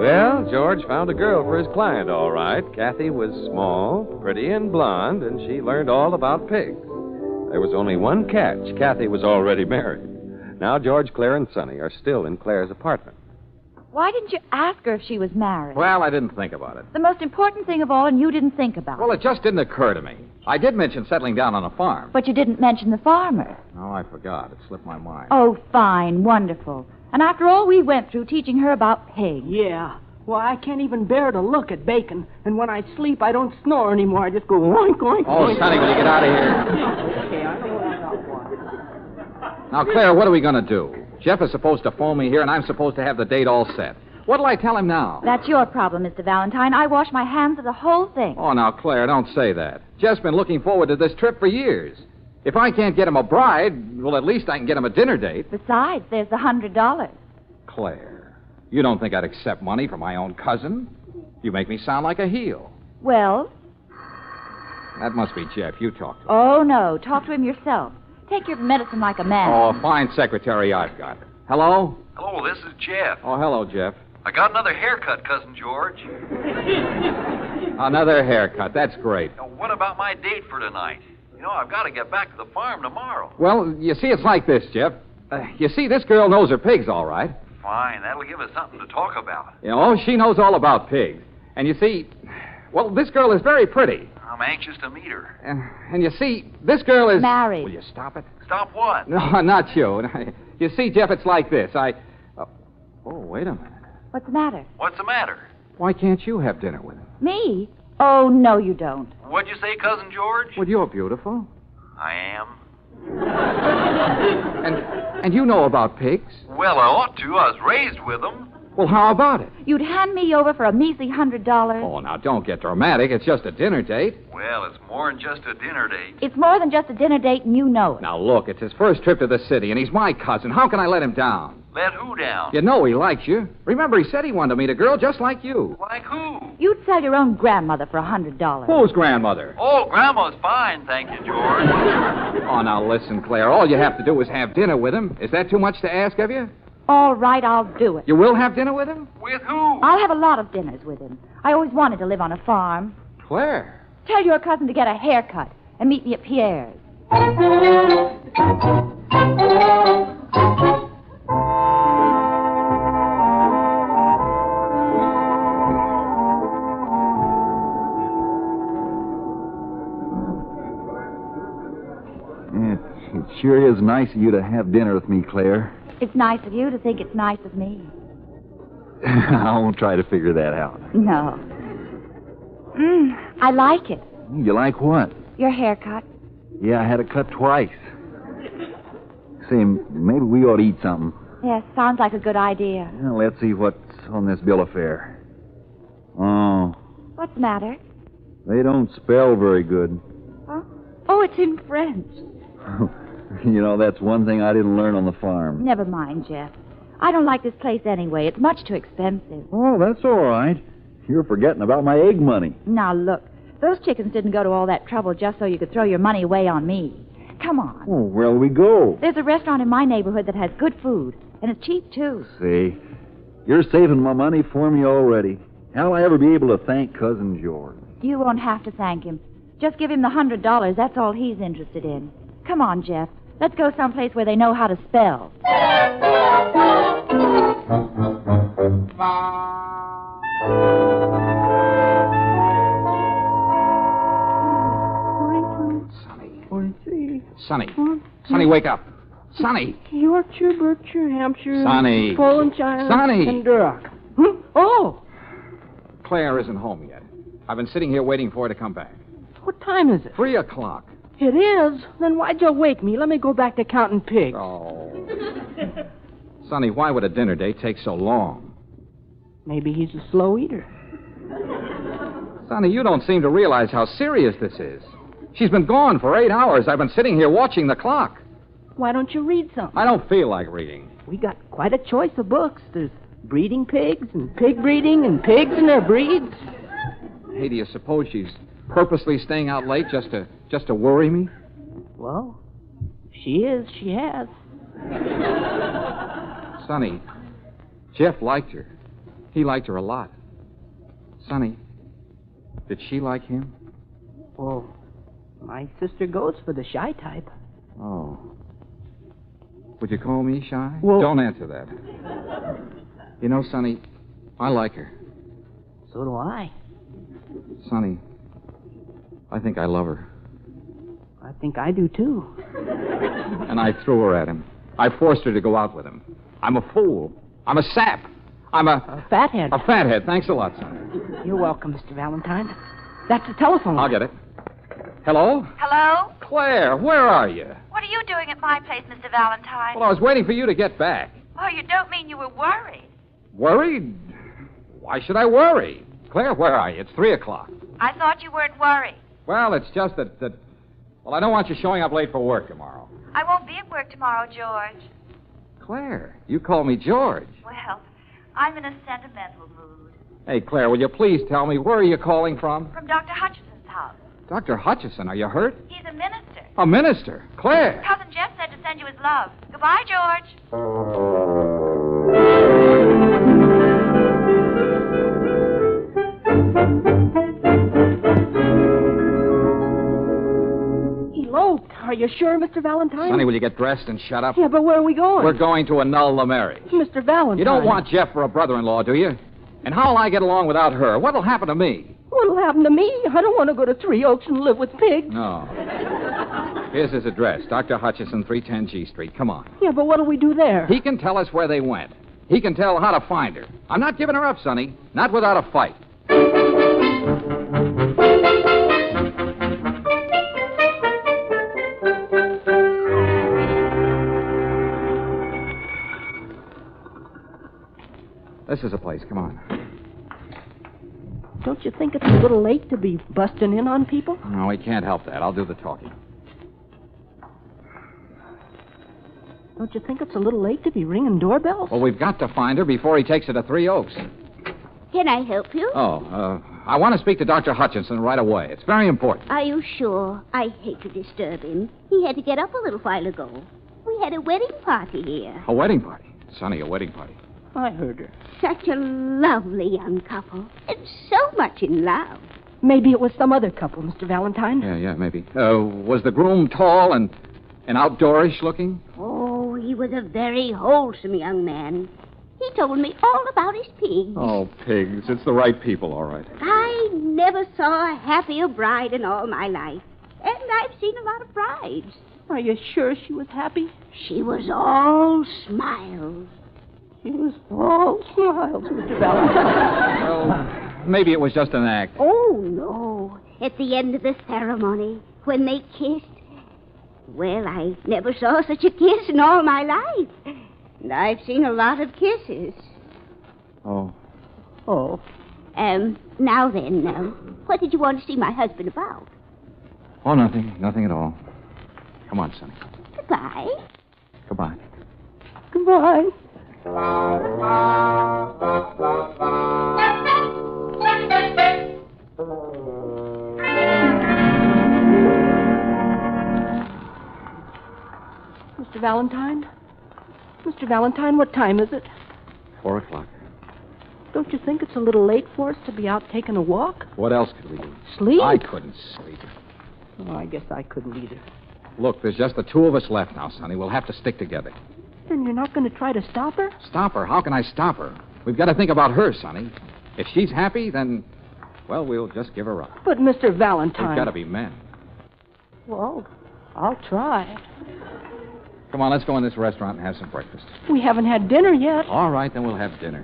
Well, George found a girl for his client, all right. Kathy was small, pretty, and blonde, and she learned all about pigs. There was only one catch. Kathy was already married. Now George, Claire, and Sonny are still in Claire's apartment. Why didn't you ask her if she was married? Well, I didn't think about it. The most important thing of all, and you didn't think about Well, it. it just didn't occur to me. I did mention settling down on a farm. But you didn't mention the farmer. Oh, I forgot. It slipped my mind. Oh, fine. Wonderful. And after all we went through teaching her about pigs. Yeah. Well, I can't even bear to look at bacon. And when I sleep, I don't snore anymore. I just go oink, oink, Oh, oink. Sonny, will you get out of here? Okay, I know what I'm out for. Now, Claire, what are we going to do? Jeff is supposed to phone me here, and I'm supposed to have the date all set. What'll I tell him now? That's your problem, Mr. Valentine. I wash my hands of the whole thing. Oh, now, Claire, don't say that. Jeff's been looking forward to this trip for years. If I can't get him a bride, well, at least I can get him a dinner date. Besides, there's the $100. Claire, you don't think I'd accept money from my own cousin? You make me sound like a heel. Well? That must be Jeff. You talk to him. Oh, no. Talk to him yourself. Take your medicine like a man. Oh, a fine secretary I've got. Hello? Hello, this is Jeff. Oh, hello, Jeff. I got another haircut, Cousin George. Another haircut. That's great. Now, what about my date for tonight? You know, I've got to get back to the farm tomorrow. Well, you see, it's like this, Jeff. You see, this girl knows her pigs all right. Fine, that'll give us something to talk about. You know, she knows all about pigs. And you see, well, this girl is very pretty. I'm anxious to meet her. And you see, this girl is... Married. Will you stop it? Stop what? No, not you. You see, Jeff, it's like this. Oh, wait a minute. What's the matter? What's the matter? Why can't you have dinner with him? Me? Oh, no, you don't. What'd you say, Cousin George? Well, you're beautiful. I am. And you know about pigs. Well, I ought to. I was raised with them. Well, how about it? You'd hand me over for a measly $100. Oh, now, don't get dramatic. It's just a dinner date. Well, it's more than just a dinner date. It's more than just a dinner date, and you know it. Now, look, it's his first trip to the city, and he's my cousin. How can I let him down? Let who down? You know he likes you. Remember, he said he wanted to meet a girl just like you. Like who? You'd sell your own grandmother for $100. Whose grandmother? Oh, Grandma's fine, thank you, George. Oh, now, listen, Claire. All you have to do is have dinner with him. Is that too much to ask of you? All right, I'll do it. You will have dinner with him? With who? I'll have a lot of dinners with him. I always wanted to live on a farm. Claire. Tell your cousin to get a haircut and meet me at Pierre's. It sure is nice of you to have dinner with me, Claire. It's nice of you to think it's nice of me. I won't try to figure that out. No. I like it. You like what? Your haircut. Yeah, I had it cut twice. Say, maybe we ought to eat something. Yes, sounds like a good idea. Well, let's see what's on this bill of fare. Oh, What's the matter? they don't spell very good. Huh? Oh, it's in French. You know, that's one thing I didn't learn on the farm. Never mind, Jeff. I don't like this place anyway. It's much too expensive. Oh, that's all right. You're forgetting about my egg money. Now, look. Those chickens didn't go to all that trouble just so you could throw your money away on me. Come on. Oh, where'll we go? There's a restaurant in my neighborhood that has good food. And it's cheap, too. See, you're saving my money for me already. How'll I ever be able to thank Cousin George? You won't have to thank him. Just give him the $100. That's all he's interested in. Come on, Jeff. Let's go someplace where they know how to spell. Sonny. Sonny, wake up. Sonny. Yorkshire, Berkshire, Hampshire, Sonny. Polandshire, Sonny. and Duroc. Oh, Claire isn't home yet. I've been sitting here waiting for her to come back. what time is it? 3 o'clock. It is? Then why'd you wake me? Let me go back to counting pigs. Oh. Sonny, why would a dinner date take so long? Maybe he's a slow eater. Sonny, you don't seem to realize how serious this is. She's been gone for 8 hours. I've been sitting here watching the clock. Why don't you read something? I don't feel like reading. We got quite a choice of books. There's breeding pigs and pig breeding and pigs and their breeds. Hey, do you suppose she's purposely staying out late just to worry me? Well, she has. Sonny, Jeff liked her. He liked her a lot. Sonny, did she like him? Well, my sister goes for the shy type. Oh. Would you call me shy? Well- Don't answer that. You know, Sonny, I like her. So do I. Sonny, I think I love her. I think I do, too. And I threw her at him. I forced her to go out with him. I'm a fool. I'm a sap. I'm a fathead. A fathead. Thanks a lot, Sonny. You're welcome, Mr. Valentine. That's the telephone. I'll get it. Hello? Hello? Claire, where are you? What are you doing at my place, Mr. Valentine? Well, I was waiting for you to get back. Oh, you don't mean you were worried. Worried? Why should I worry? Claire, where are you? It's 3 o'clock. I thought you weren't worried. Well, it's just that... Well, I don't want you showing up late for work tomorrow. I won't be at work tomorrow, George. Claire, you call me George. Well, I'm in a sentimental mood. Hey, Claire, will you please tell me, where are you calling from? From Dr. Hutchison's house. Dr. Hutchison, are you hurt? He's a minister. A minister? Claire! Cousin Jeff said to send you his love. Goodbye, George. Eloped. Are you sure, Mr. Valentine? Sonny, will you get dressed and shut up? Yeah, but where are we going? We're going to annul the marriage. Mr. Valentine. You don't want Jeff for a brother-in-law, do you? And how'll I get along without her? What'll happen to me? What'll happen to me? I don't want to go to Three Oaks and live with pigs. No. Here's his address, Dr. Hutchison, 310 G Street. Come on. Yeah, but what'll we do there? He can tell us where they went. He can tell how to find her. I'm not giving her up, Sonny. Not without a fight. This is the place. Come on. Don't you think it's a little late to be busting in on people? No, we can't help that. I'll do the talking. Don't you think it's a little late to be ringing doorbells? Well, we've got to find her before he takes her to Three Oaks. Can I help you? I want to speak to Dr. Hutchinson right away. It's very important. Are you sure? I hate to disturb him. He had to get up a little while ago. We had a wedding party here. A wedding party? Sonny, a wedding party. I heard her. Such a lovely young couple. And so much in love. Maybe it was some other couple, Mr. Valentine. Yeah, maybe. Was the groom tall and outdoorish looking? Oh, he was a very wholesome young man. He told me all about his pigs. Oh, pigs. It's the right people, all right. I never saw a happier bride in all my life. And I've seen a lot of brides. Are you sure she was happy? She was all smiles. She was all smiles, Mr. Valentine. Well, maybe it was just an act. Oh, no. At the end of the ceremony, when they kissed, well, I never saw such a kiss in all my life. And I've seen a lot of kisses. Oh. Now then, what did you want to see my husband about? Oh, nothing. Nothing at all. Come on, Sonny. Goodbye. Goodbye. Goodbye. Mr. Valentine? Mr. Valentine, what time is it? 4 o'clock. Don't you think it's a little late for us to be out taking a walk? What else could we do? Sleep? I couldn't sleep. Oh, I guess I couldn't either. Look, there's just the two of us left now, Sonny. We'll have to stick together. Then you're not going to try to stop her? Stop her? How can I stop her? We've got to think about her, Sonny. If she's happy, then, well, we'll just give her up. But, Mr. Valentine... We've got to be men. Well, I'll try. Come on, let's go in this restaurant and have some breakfast. We haven't had dinner yet. All right, then we'll have dinner.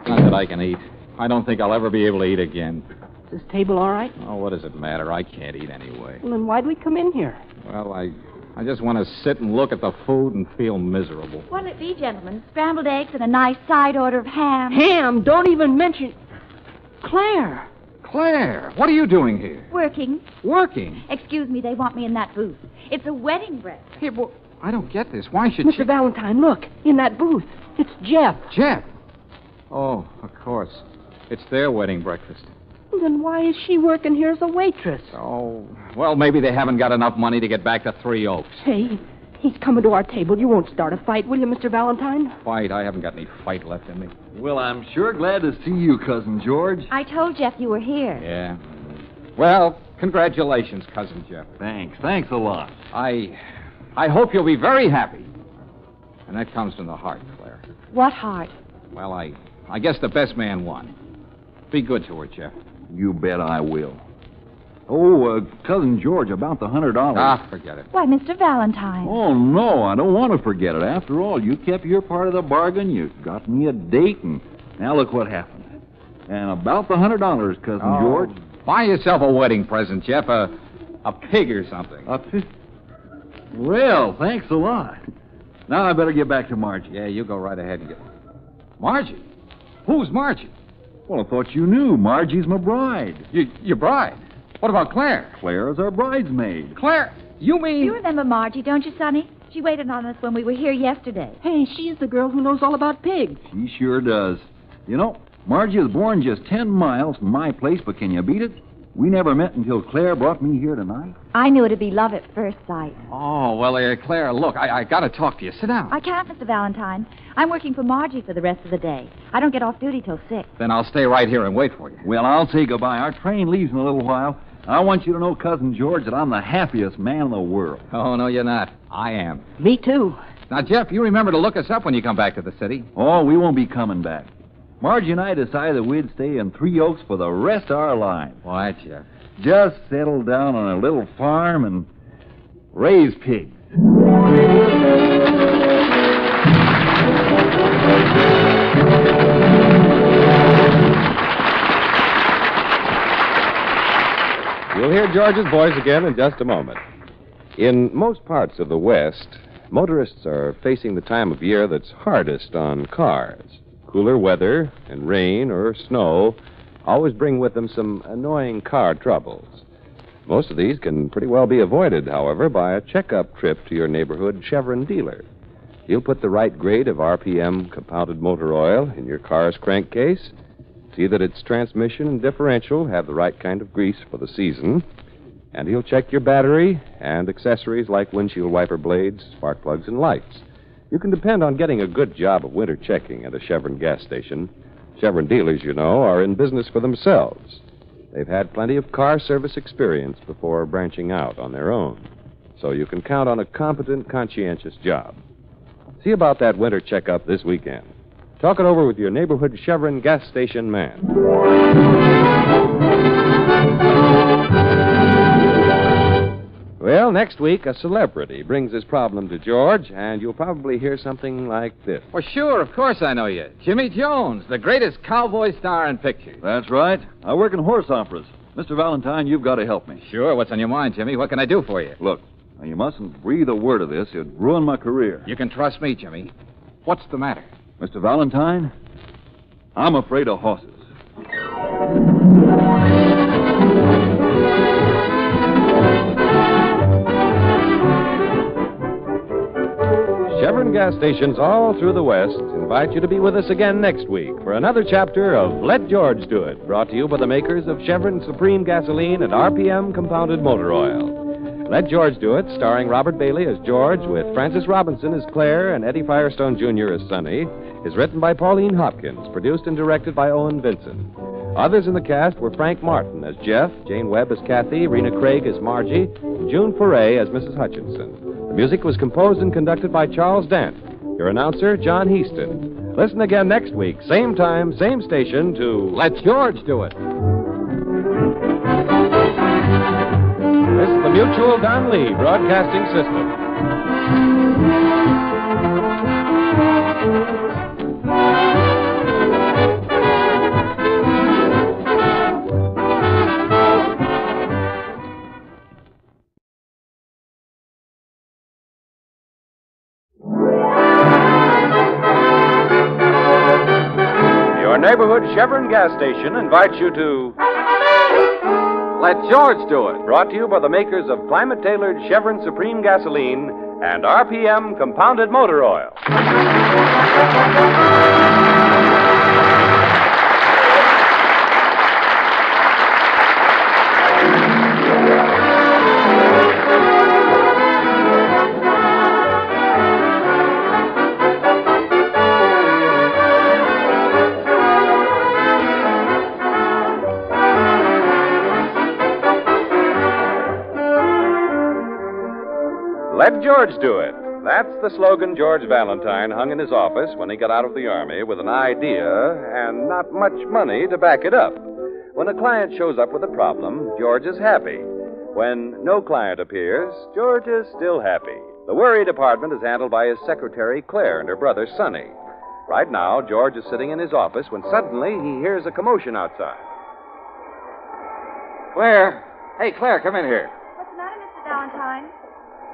Not that I can eat. I don't think I'll ever be able to eat again. Is this table all right? Oh, what does it matter? I can't eat anyway. Well, then why'd we come in here? Well, I just want to sit and look at the food and feel miserable. What'll it be, gentlemen? Scrambled eggs and a nice side order of ham. Ham? Don't even mention... Claire! Claire, what are you doing here? Working. Working? Excuse me, they want me in that booth. It's a wedding breakfast. Here, well, I don't get this. Why should Mr. Valentine, look. In that booth. It's Jeff. Jeff? Oh, of course. It's their wedding breakfast. Then why is she working here as a waitress? Oh, well, maybe they haven't got enough money to get back to Three Oaks. Hey, he's coming to our table. You won't start a fight, will you, Mr. Valentine? Fight? I haven't got any fight left in me. Well, I'm sure glad to see you, Cousin George. I told Jeff you were here. Yeah. Well, congratulations, Cousin Jeff. Thanks a lot. I hope you'll be very happy. And that comes from the heart, Claire. What heart? Well, I guess the best man won. Be good to her, Jeff. You bet I will. Oh, Cousin George, about the $100. Ah, forget it. Why, Mr. Valentine. Oh, no, I don't want to forget it. After all, you kept your part of the bargain. You got me a date, and now look what happened. And about the $100, Cousin George. Buy yourself a wedding present, Jeff. A pig or something. A pig? Well, thanks a lot. Now I better get back to Margie. Yeah, you go right ahead and get... Margie? Who's Margie? Well, I thought you knew. Margie's my bride. Your bride? What about Claire? Claire's our bridesmaid. Claire? You mean... You remember Margie, don't you, Sonny? She waited on us when we were here yesterday. Hey, she's the girl who knows all about pigs. She sure does. You know, Margie was born just 10 miles from my place, but can you beat it? We never met until Claire brought me here tonight. I knew it'd be love at first sight. Oh, well, Claire, look, I got to talk to you. Sit down. I can't, Mr. Valentine. I'm working for Margie for the rest of the day. I don't get off duty till 6. Then I'll stay right here and wait for you. Well, I'll say goodbye. Our train leaves in a little while. I want you to know, Cousin George, that I'm the happiest man in the world. Oh, no, you're not. I am. Me too. Now, Jeff, you remember to look us up when you come back to the city. Oh, we won't be coming back. Margie and I decided that we'd stay in Three Oaks for the rest of our lives. Why, Jeff? Just settle down on a little farm and raise pigs. You'll hear George's voice again in just a moment. In most parts of the West, motorists are facing the time of year that's hardest on cars. Cooler weather and rain or snow always bring with them some annoying car troubles. Most of these can pretty well be avoided, however, by a checkup trip to your neighborhood Chevron dealer. He'll put the right grade of RPM compounded motor oil in your car's crankcase, see that its transmission and differential have the right kind of grease for the season, and he'll check your battery and accessories like windshield wiper blades, spark plugs, and lights. You can depend on getting a good job of winter checking at a Chevron gas station. Chevron dealers, you know, are in business for themselves. They've had plenty of car service experience before branching out on their own. So you can count on a competent, conscientious job. See about that winter checkup this weekend. Talk it over with your neighborhood Chevron gas station man. Well, next week, a celebrity brings his problem to George, and you'll probably hear something like this. Well, sure, of course I know you. Jimmy Jones, the greatest cowboy star in pictures. That's right. I work in horse operas. Mr. Valentine, you've got to help me. Sure, what's on your mind, Jimmy? What can I do for you? Look, now you mustn't breathe a word of this. It'd ruin my career. You can trust me, Jimmy. What's the matter? Mr. Valentine, I'm afraid of horses. Chevron gas stations all through the West invite you to be with us again next week for another chapter of Let George Do It, brought to you by the makers of Chevron Supreme Gasoline and RPM Compounded Motor Oil. Let George Do It, starring Robert Bailey as George, with Francis Robinson as Claire and Eddie Firestone Jr. as Sonny, is written by Pauline Hopkins, produced and directed by Owen Vinson. Others in the cast were Frank Martin as Jeff, Jane Webb as Kathy, Rena Craig as Margie, and June Foray as Mrs. Hutchinson. The music was composed and conducted by Charles Dant. Your announcer, John Heaston. Listen again next week, same time, same station, to Let George Do It. This is the Mutual Don Lee Broadcasting System. Your neighborhood Chevron gas station invites you to Let George Do It. Brought to you by the makers of climate-tailored Chevron Supreme Gasoline and RPM Compounded Motor Oil. Let George Do It, That's the slogan George Valentine hung in his office when he got out of the Army with an idea and not much money to back it up. When a client shows up with a problem, George is happy. When no client appears, George is still happy. The worry department is handled by his secretary, Claire, and her brother, Sonny. Right now, George is sitting in his office when suddenly he hears a commotion outside. Claire. Hey, Claire, come in here. What's the matter, Mr. Valentine?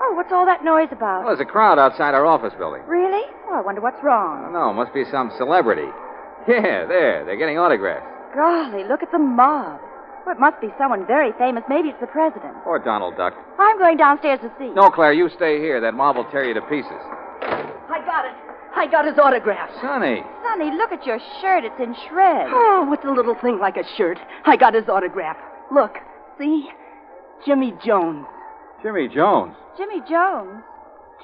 Oh, what's all that noise about? Well, there's a crowd outside our office building. Really? Oh, I wonder what's I wrong. don't know. Must be some celebrity. Yeah, there. They're getting autographs. Golly, look at the mob. Well, it must be someone very famous. Maybe it's the president. Or Donald Duck. I'm going downstairs to see. No, Claire, you stay here. That mob will tear you to pieces. I got it. I got his autograph. Sonny. Sonny, look at your shirt. It's in shreds. Oh, what's a little thing like a shirt? I got his autograph. Look, see? Jimmy Jones. Jimmy Jones. Jimmy Jones?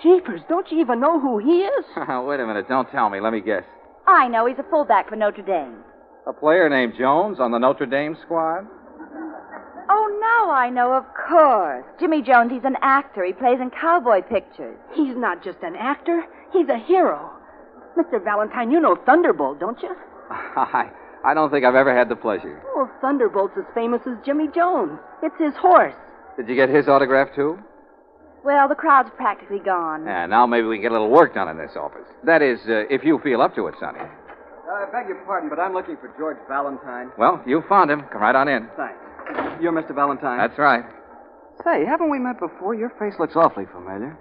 Jeepers, don't you even know who he is? Wait a minute. Don't tell me. Let me guess. I know. He's a fullback for Notre Dame. A player named Jones on the Notre Dame squad? Oh, now I know, of course. Jimmy Jones, he's an actor. He plays in cowboy pictures. He's not just an actor. He's a hero. Mr. Valentine, you know Thunderbolt, don't you? I don't think I've ever had the pleasure. Well, Thunderbolt's as famous as Jimmy Jones. It's his horse. Did you get his autograph, too? Well, the crowd's practically gone. Yeah, now maybe we can get a little work done in this office. That is, if you feel up to it, Sonny. I beg your pardon, but I'm looking for George Valentine. Well, you found him. Come right on in. Thanks. You're Mr. Valentine? That's right. Say, haven't we met before? Your face looks awfully familiar.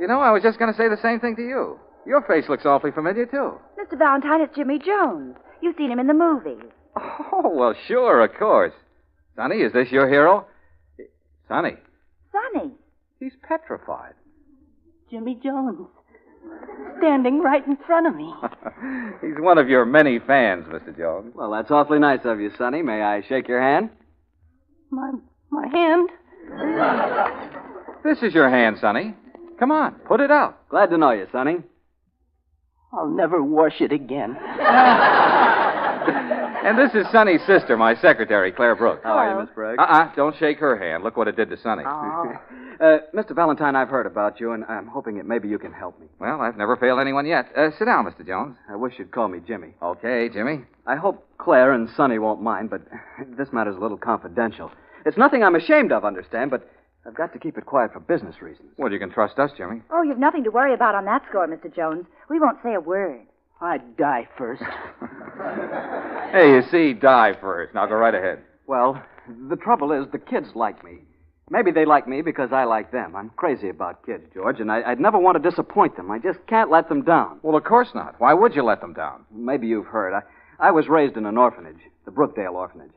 You know, I was just going to say the same thing to you. Your face looks awfully familiar, too. Mr. Valentine, it's Jimmy Jones. You've seen him in the movies. Oh, well, sure, of course. Sonny, is this your hero? Sonny. Sonny. He's petrified. Jimmy Jones. Standing right in front of me. He's one of your many fans, Mr. Jones. Well, that's awfully nice of you, Sonny. May I shake your hand? My hand? This is your hand, Sonny. Come on, put it out. Glad to know you, Sonny. I'll never wash it again. And this is Sonny's sister, my secretary, Claire Brooks. How are you, Miss Brooks? Don't shake her hand. Look what it did to Sonny. Mr. Valentine, I've heard about you, and I'm hoping that maybe you can help me. Well, I've never failed anyone yet. Sit down, Mr. Jones. I wish you'd call me Jimmy. Okay, Jimmy. I hope Claire and Sonny won't mind, but this matter's a little confidential. It's nothing I'm ashamed of, understand, but I've got to keep it quiet for business reasons. Well, you can trust us, Jimmy. Oh, you've nothing to worry about on that score, Mr. Jones. We won't say a word. I'd die first. Hey, you see, die first. Now go right ahead. Well, the trouble is the kids like me. Maybe they like me because I like them. I'm crazy about kids, George, and I'd never want to disappoint them. I just can't let them down. Well, of course not. Why would you let them down? Maybe you've heard. I was raised in an orphanage, the Brookdale Orphanage.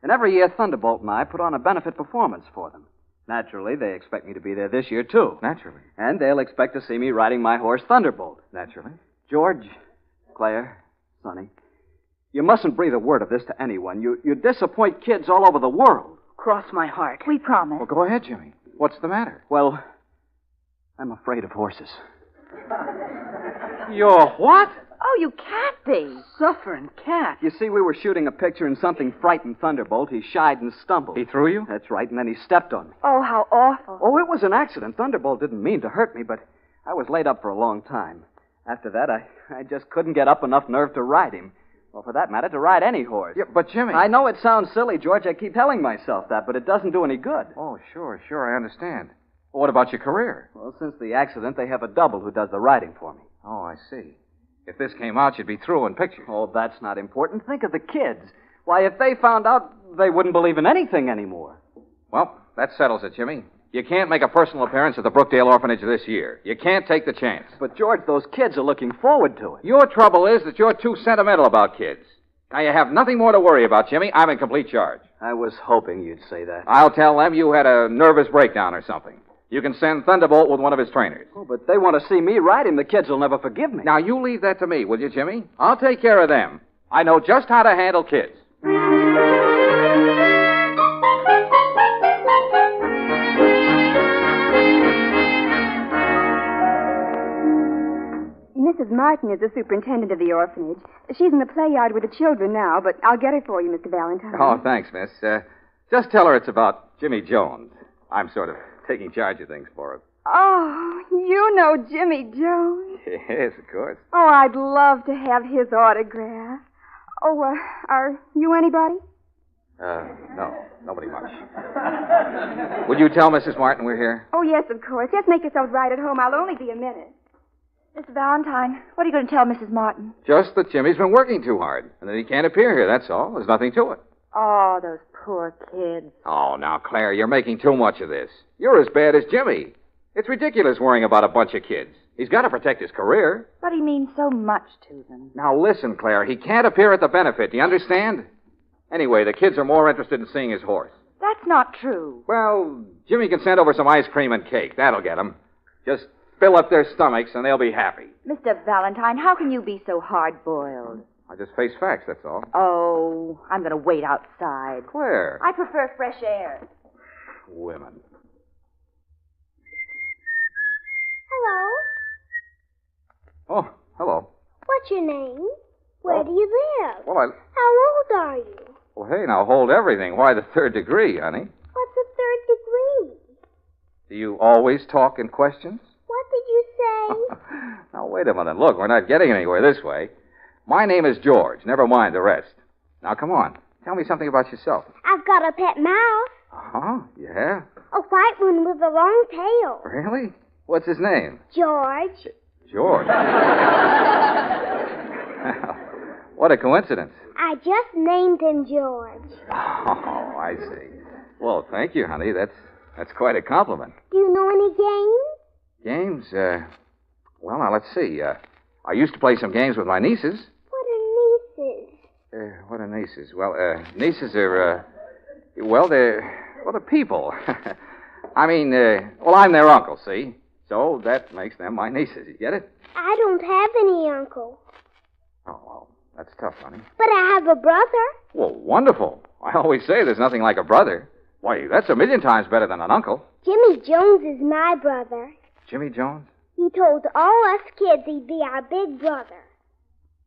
And every year, Thunderbolt and I put on a benefit performance for them. Naturally, they expect me to be there this year, too. Naturally. And they'll expect to see me riding my horse, Thunderbolt. Naturally. George, Claire, Sonny, you mustn't breathe a word of this to anyone. You disappoint kids all over the world. Cross my heart. We promise. Well, go ahead, Jimmy. What's the matter? Well, I'm afraid of horses. You're what? Oh, you can't be. Suffering cat. You see, we were shooting a picture and something frightened Thunderbolt. He shied and stumbled. He threw you? That's right, and then he stepped on me. Oh, how awful. Oh, it was an accident. Thunderbolt didn't mean to hurt me, but I was laid up for a long time. After that, I just couldn't get up enough nerve to ride him. Or for that matter, to ride any horse. Yeah, but Jimmy... I know it sounds silly, George. I keep telling myself that, but it doesn't do any good. Oh, sure, I understand. Well, what about your career? Well, since the accident, they have a double who does the riding for me. Oh, I see. If this came out, you'd be through in pictures. Oh, that's not important. Think of the kids. Why, if they found out, they wouldn't believe in anything anymore. Well, that settles it, Jimmy. You can't make a personal appearance at the Brookdale Orphanage this year. You can't take the chance. But, George, those kids are looking forward to it. Your trouble is that you're too sentimental about kids. Now, you have nothing more to worry about, Jimmy. I'm in complete charge. I was hoping you'd say that. I'll tell them you had a nervous breakdown or something. You can send Thunderbolt with one of his trainers. Oh, but they want to see me ride him. The kids will never forgive me. Now, you leave that to me, will you, Jimmy? I'll take care of them. I know just how to handle kids. Mrs. Martin is the superintendent of the orphanage. She's in the play yard with the children now, but I'll get her for you, Mr. Valentine. Oh, thanks, miss. Just tell her it's about Jimmy Jones. I'm sort of taking charge of things for her. Oh, you know Jimmy Jones. Yes, of course. Oh, I'd love to have his autograph. Oh, are you anybody? No. Nobody much. Would you tell Mrs. Martin we're here? Oh, yes, of course. Just make yourselves right at home. I'll only be a minute. Mr. Valentine, what are you going to tell Mrs. Martin? Just that Jimmy's been working too hard, and that he can't appear here, that's all. There's nothing to it. Oh, those poor kids. Oh, now, Claire, you're making too much of this. You're as bad as Jimmy. It's ridiculous worrying about a bunch of kids. He's got to protect his career. But he means so much to them. Now, listen, Claire, he can't appear at the benefit. Do you understand? Anyway, the kids are more interested in seeing his horse. That's not true. Well, Jimmy can send over some ice cream and cake. That'll get them. Just fill up their stomachs, and they'll be happy. Mr. Valentine, how can you be so hard-boiled? I just face facts, that's all. Oh, I'm going to wait outside. Claire. I prefer fresh air. Women. Hello. Oh, hello. What's your name? Where do you live? Well, How old are you? Well, hey, now hold everything. Why the third degree, honey? What's a third degree? Do you always talk in questions? What did you say? Now, wait a minute. Look, we're not getting anywhere this way. My name is George. Never mind the rest. Now, come on. Tell me something about yourself. I've got a pet mouse. Huh? Yeah? A white one with a long tail. Really? What's his name? George. George. What a coincidence. I just named him George. Oh, I see. Well, thank you, honey. That's quite a compliment. Do you know any games? Games? Well, now, let's see. I used to play some games with my nieces. What are nieces? What are nieces? Well, nieces are, they're people. I mean, I'm their uncle, see? So that makes them my nieces. You get it? I don't have any uncle. Oh, well, that's tough, honey. But I have a brother. Well, wonderful. I always say there's nothing like a brother. Why, that's a million times better than an uncle. Jimmy Jones is my brother. Jimmy Jones? He told all us kids he'd be our big brother.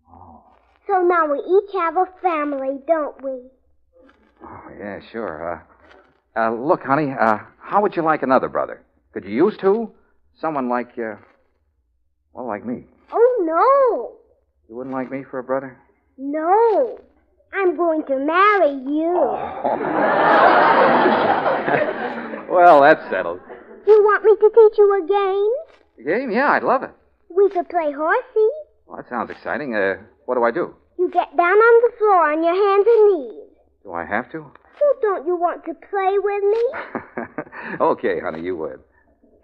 Oh. So now we each have a family, don't we? Oh, yeah, sure. Look, honey, how would you like another brother? Could you use two? Someone like, like me. Oh, no. You wouldn't like me for a brother? No. I'm going to marry you. Well, that's settled. You want me to teach you a game? A game? Yeah, I'd love it. We could play horsey. Well, that sounds exciting. What do I do? You get down on the floor on your hands and knees. Do I have to? Oh, don't you want to play with me? Okay, honey, you would.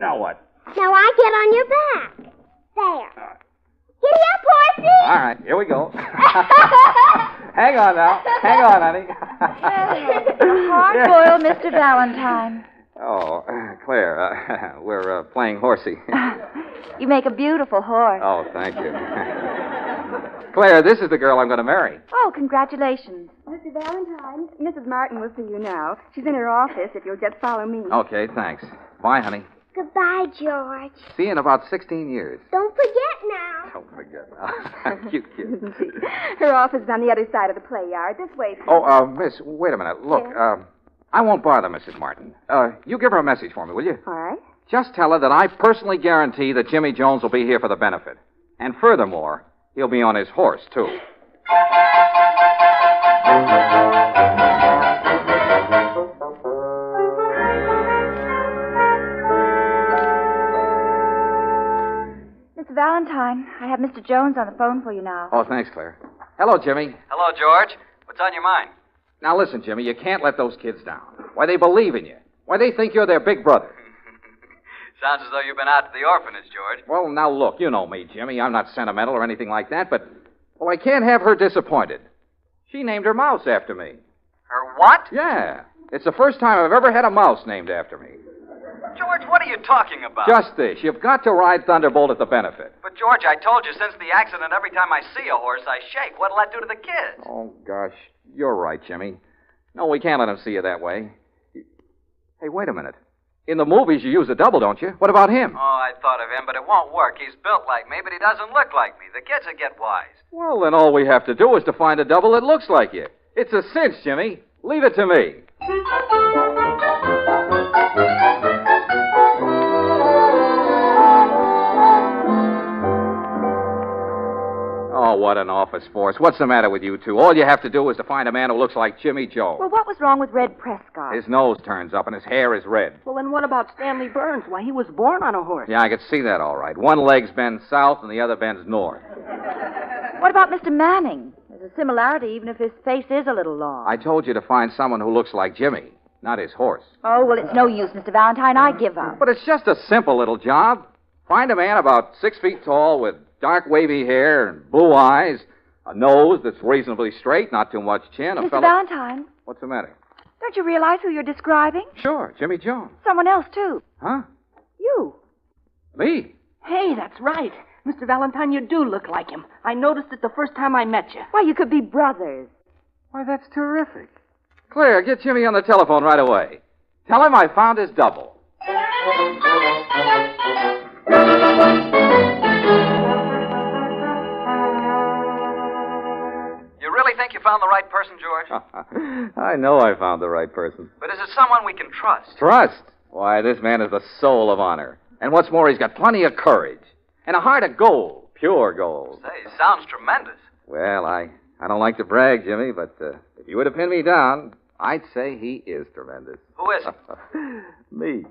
Now what? Now I get on your back. There. Giddy up, horsey! All right, here we go. Hang on now. Hang on, honey. Hard-boiled Mr. Valentine. Oh, Claire, we're playing horsey. You make a beautiful horse. Oh, thank you. Claire, this is the girl I'm going to marry. Oh, congratulations. Mr. Valentine, Mrs. Martin will see you now. She's in her office if you'll just follow me. Okay, thanks. Bye, honey. Goodbye, George. See you in about 16 years. Don't forget now. Don't forget now. Cute kid. Isn't she? Her office is on the other side of the play yard. This way, please. Oh, miss, wait a minute. Look, I won't bother Mrs. Martin. You give her a message for me, will you? All right. Just tell her that I personally guarantee that Jimmy Jones will be here for the benefit. And furthermore, he'll be on his horse, too. Mr. Valentine, I have Mr. Jones on the phone for you now. Oh, thanks, Claire. Hello, Jimmy. Hello, George. What's on your mind? Now, listen, Jimmy, you can't let those kids down. Why, they believe in you. Why, they think you're their big brother. Sounds as though you've been out to the orphanage, George. Well, now, look, you know me, Jimmy. I'm not sentimental or anything like that, but, well, I can't have her disappointed. She named her mouse after me. Her what? Yeah. It's the first time I've ever had a mouse named after me. George, what are you talking about? Just this. You've got to ride Thunderbolt at the benefit. But, George, I told you since the accident, every time I see a horse, I shake. What'll that do to the kids? Oh, gosh. You're right, Jimmy. No, we can't let them see you that way. Hey, wait a minute. In the movies, you use a double, don't you? What about him? Oh, I thought of him, but it won't work. He's built like me, but he doesn't look like me. The kids will get wise. Well, then all we have to do is to find a double that looks like you. It's a cinch, Jimmy. Leave it to me. Oh, what an office force. What's the matter with you two? All you have to do is to find a man who looks like Jimmy Joe. Well, what was wrong with Red Prescott? His nose turns up and his hair is red. Well, then what about Stanley Burns? Why, he was born on a horse. Yeah, I could see that all right. One leg's bends south and the other bends north. What about Mr. Manning? There's a similarity, even if his face is a little long. I told you to find someone who looks like Jimmy, not his horse. Oh, well, it's no use, Mr. Valentine. I give up. But it's just a simple little job. Find a man about 6 feet tall with dark wavy hair and blue eyes, a nose that's reasonably straight, not too much chin. Mr. Valentine, What's the matter? don't you realize who you're describing? Sure, Jimmy Jones. Someone else, too. Huh? You. Me? Hey, that's right. Mr. Valentine, you do look like him. I noticed it the first time I met you. Why, you could be brothers. Why, that's terrific. Claire, get Jimmy on the telephone right away. Tell him I found his double. You really think you found the right person, George? I know I found the right person. But is it someone we can trust? Trust? Why, this man is the soul of honor. And what's more, he's got plenty of courage. And a heart of gold. Pure gold. Say, sounds tremendous. Well, I don't like to brag, Jimmy, but if you were to pin me down, I'd say he is tremendous. Who is it? Me.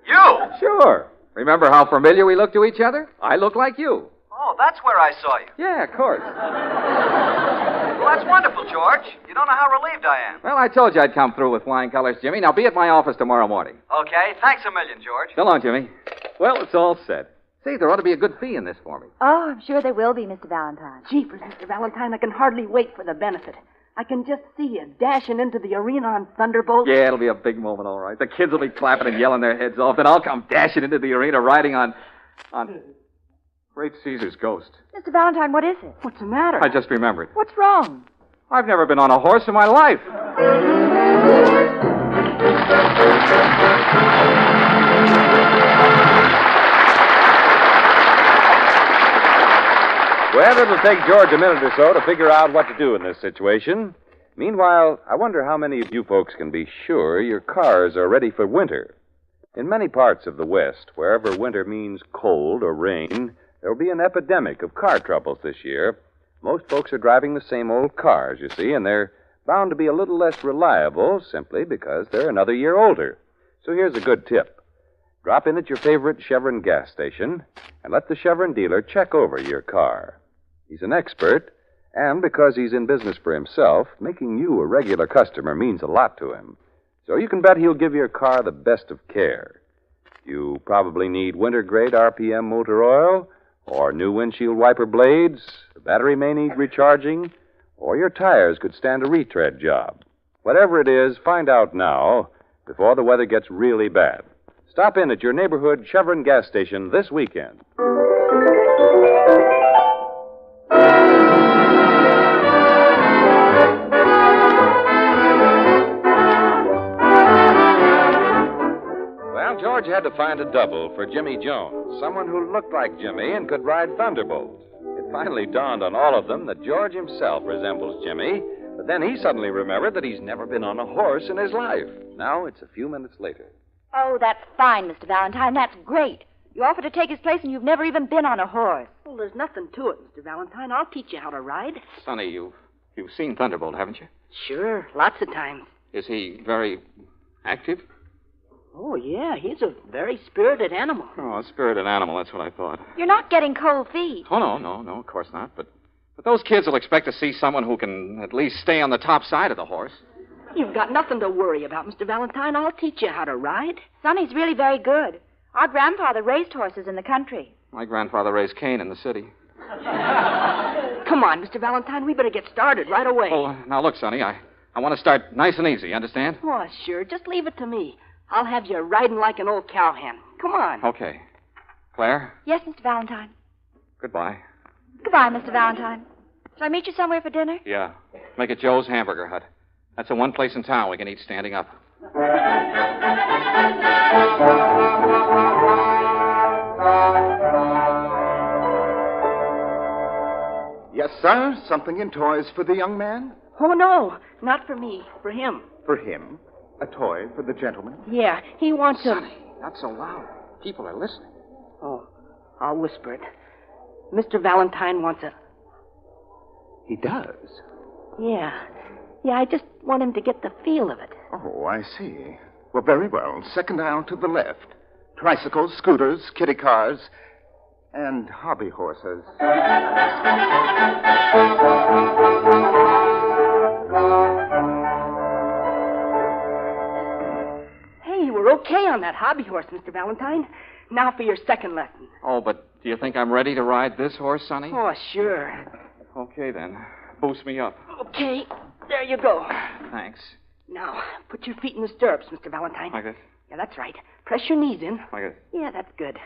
You! Sure. Remember how familiar we look to each other? I look like you. Oh, that's where I saw you. Yeah, of course. Well, that's wonderful, George. You don't know how relieved I am. Well, I told you I'd come through with flying colors, Jimmy. Now be at my office tomorrow morning. Okay, thanks a million, George. So long, Jimmy. Well, it's all set. See, there ought to be a good fee in this for me. Oh, I'm sure there will be, Mr. Valentine. Jeepers, Mr. Valentine, I can hardly wait for the benefit. I can just see you dashing into the arena on Thunderbolt. Yeah, it'll be a big moment, all right. The kids will be clapping and yelling their heads off. Then I'll come dashing into the arena riding on Great Caesar's ghost. Mr. Valentine, what is it? What's the matter? I just remembered. What's wrong? I've never been on a horse in my life. Well, it'll take George a minute or so to figure out what to do in this situation. Meanwhile, I wonder how many of you folks can be sure your cars are ready for winter. In many parts of the West, wherever winter means cold or rain, there will be an epidemic of car troubles this year. Most folks are driving the same old cars, you see, and they're bound to be a little less reliable simply because they're another year older. So here's a good tip. Drop in at your favorite Chevron gas station and let the Chevron dealer check over your car. He's an expert, and because he's in business for himself, making you a regular customer means a lot to him. So you can bet he'll give your car the best of care. You probably need winter-grade RPM motor oil, or new windshield wiper blades. The battery may need recharging, or your tires could stand a retread job. Whatever it is, find out now before the weather gets really bad. Stop in at your neighborhood Chevron gas station this weekend. Well, George had to find a double for Jimmy Jones, someone who looked like Jimmy and could ride Thunderbolt. It finally dawned on all of them that George himself resembles Jimmy, but then he suddenly remembered that he's never been on a horse in his life. Now it's a few minutes later. Oh, that's fine, Mr. Valentine. That's great. You offer to take his place and you've never even been on a horse. Well, there's nothing to it, Mr. Valentine. I'll teach you how to ride. Sonny, you've seen Thunderbolt, haven't you? Sure, lots of times. Is he very active? Oh, yeah, he's a very spirited animal. Oh, a spirited animal, that's what I thought. You're not getting cold feet. Oh, no, of course not. But those kids will expect to see someone who can at least stay on the top side of the horse. You've got nothing to worry about, Mr. Valentine. I'll teach you how to ride. Sonny's really very good. Our grandfather raised horses in the country. My grandfather raised Cain in the city. Come on, Mr. Valentine. We better get started right away. Oh, now look, Sonny, I want to start nice and easy, understand? Oh, sure. Just leave it to me. I'll have you riding like an old cowhand. Come on. Okay. Claire? Yes, Mr. Valentine. Goodbye. Goodbye, Mr. Valentine. Shall I meet you somewhere for dinner? Yeah. Make it Joe's Hamburger Hut. That's the one place in town we can eat standing up. Yes, sir. Something in toys for the young man? Oh, no. Not for me. For him. For him? A toy for the gentleman? Yeah, he wants a... Sonny, not so loud. People are listening. Oh, I'll whisper it. Mr. Valentine wants a He does? Yeah. Yeah, I just want him to get the feel of it. Oh, I see. Well, very well. Second aisle to the left. Tricycles, scooters, kiddie cars, and hobby horses. Hey, you were okay on that hobby horse, Mr. Valentine. Now for your second lesson. Oh, but do you think I'm ready to ride this horse, Sonny? Oh, sure. Okay, then. Boost me up. Okay, there you go. Thanks. Now, put your feet in the stirrups, Mr. Valentine. Like this? Yeah, that's right. Press your knees in. Like this? Yeah, that's good.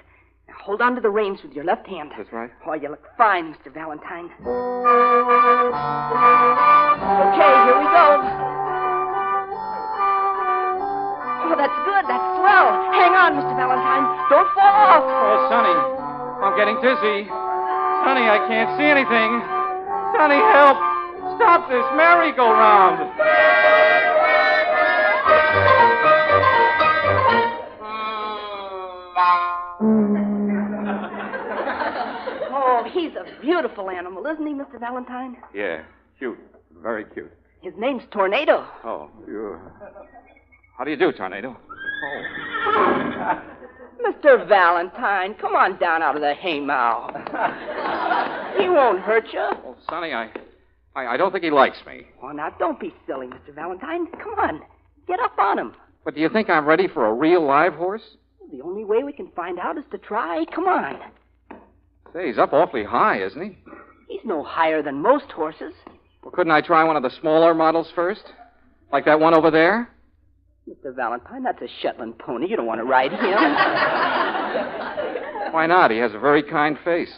Now, hold on to the reins with your left hand. That's right. Oh, you look fine, Mr. Valentine. Okay, here we go. Oh, that's good. That's swell. Hang on, Mr. Valentine. Don't fall off. Oh, Sonny, I'm getting dizzy. Sonny, I can't see anything. Sonny, help. Stop this merry-go-round. Oh, he's a beautiful animal, isn't he, Mr. Valentine? Yeah, cute. Very cute. His name's Tornado. Oh, you... How do you do, Tornado? Mr. Valentine, come on down out of the haymow. He won't hurt you. Oh, Sonny, I don't think he likes me. Oh, now, don't be silly, Mr. Valentine. Come on. Get up on him. But do you think I'm ready for a real live horse? The only way we can find out is to try. Come on. Say, he's up awfully high, isn't he? He's no higher than most horses. Well, couldn't I try one of the smaller models first? Like that one over there? Mr. Valentine, that's a Shetland pony. You don't want to ride him. Why not? He has a very kind face.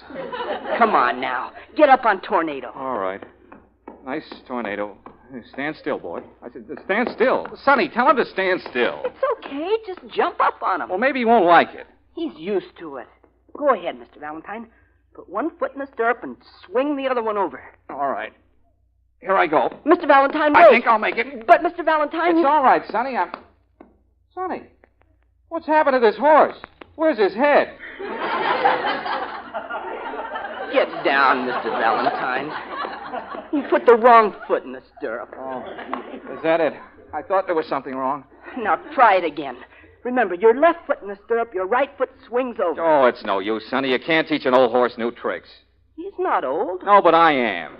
Come on now. Get up on Tornado. All right. Nice Tornado. Stand still, boy. I said, stand still. Sonny, tell him to stand still. It's okay. Just jump up on him. Well, maybe he won't like it. He's used to it. Go ahead, Mr. Valentine. Put one foot in the stirrup and swing the other one over. All right. Here I go. Mr. Valentine, wait. I think I'll make it. But, Mr. Valentine... It's all right, Sonny. Sonny, what's happened to this horse? Where's his head? Get down, Mr. Valentine. You put the wrong foot in the stirrup. Oh, is that it? I thought there was something wrong. Now, try it again. Remember, your left foot in the stirrup, your right foot swings over. Oh, it's no use, Sonny. You can't teach an old horse new tricks. He's not old. No, but I am.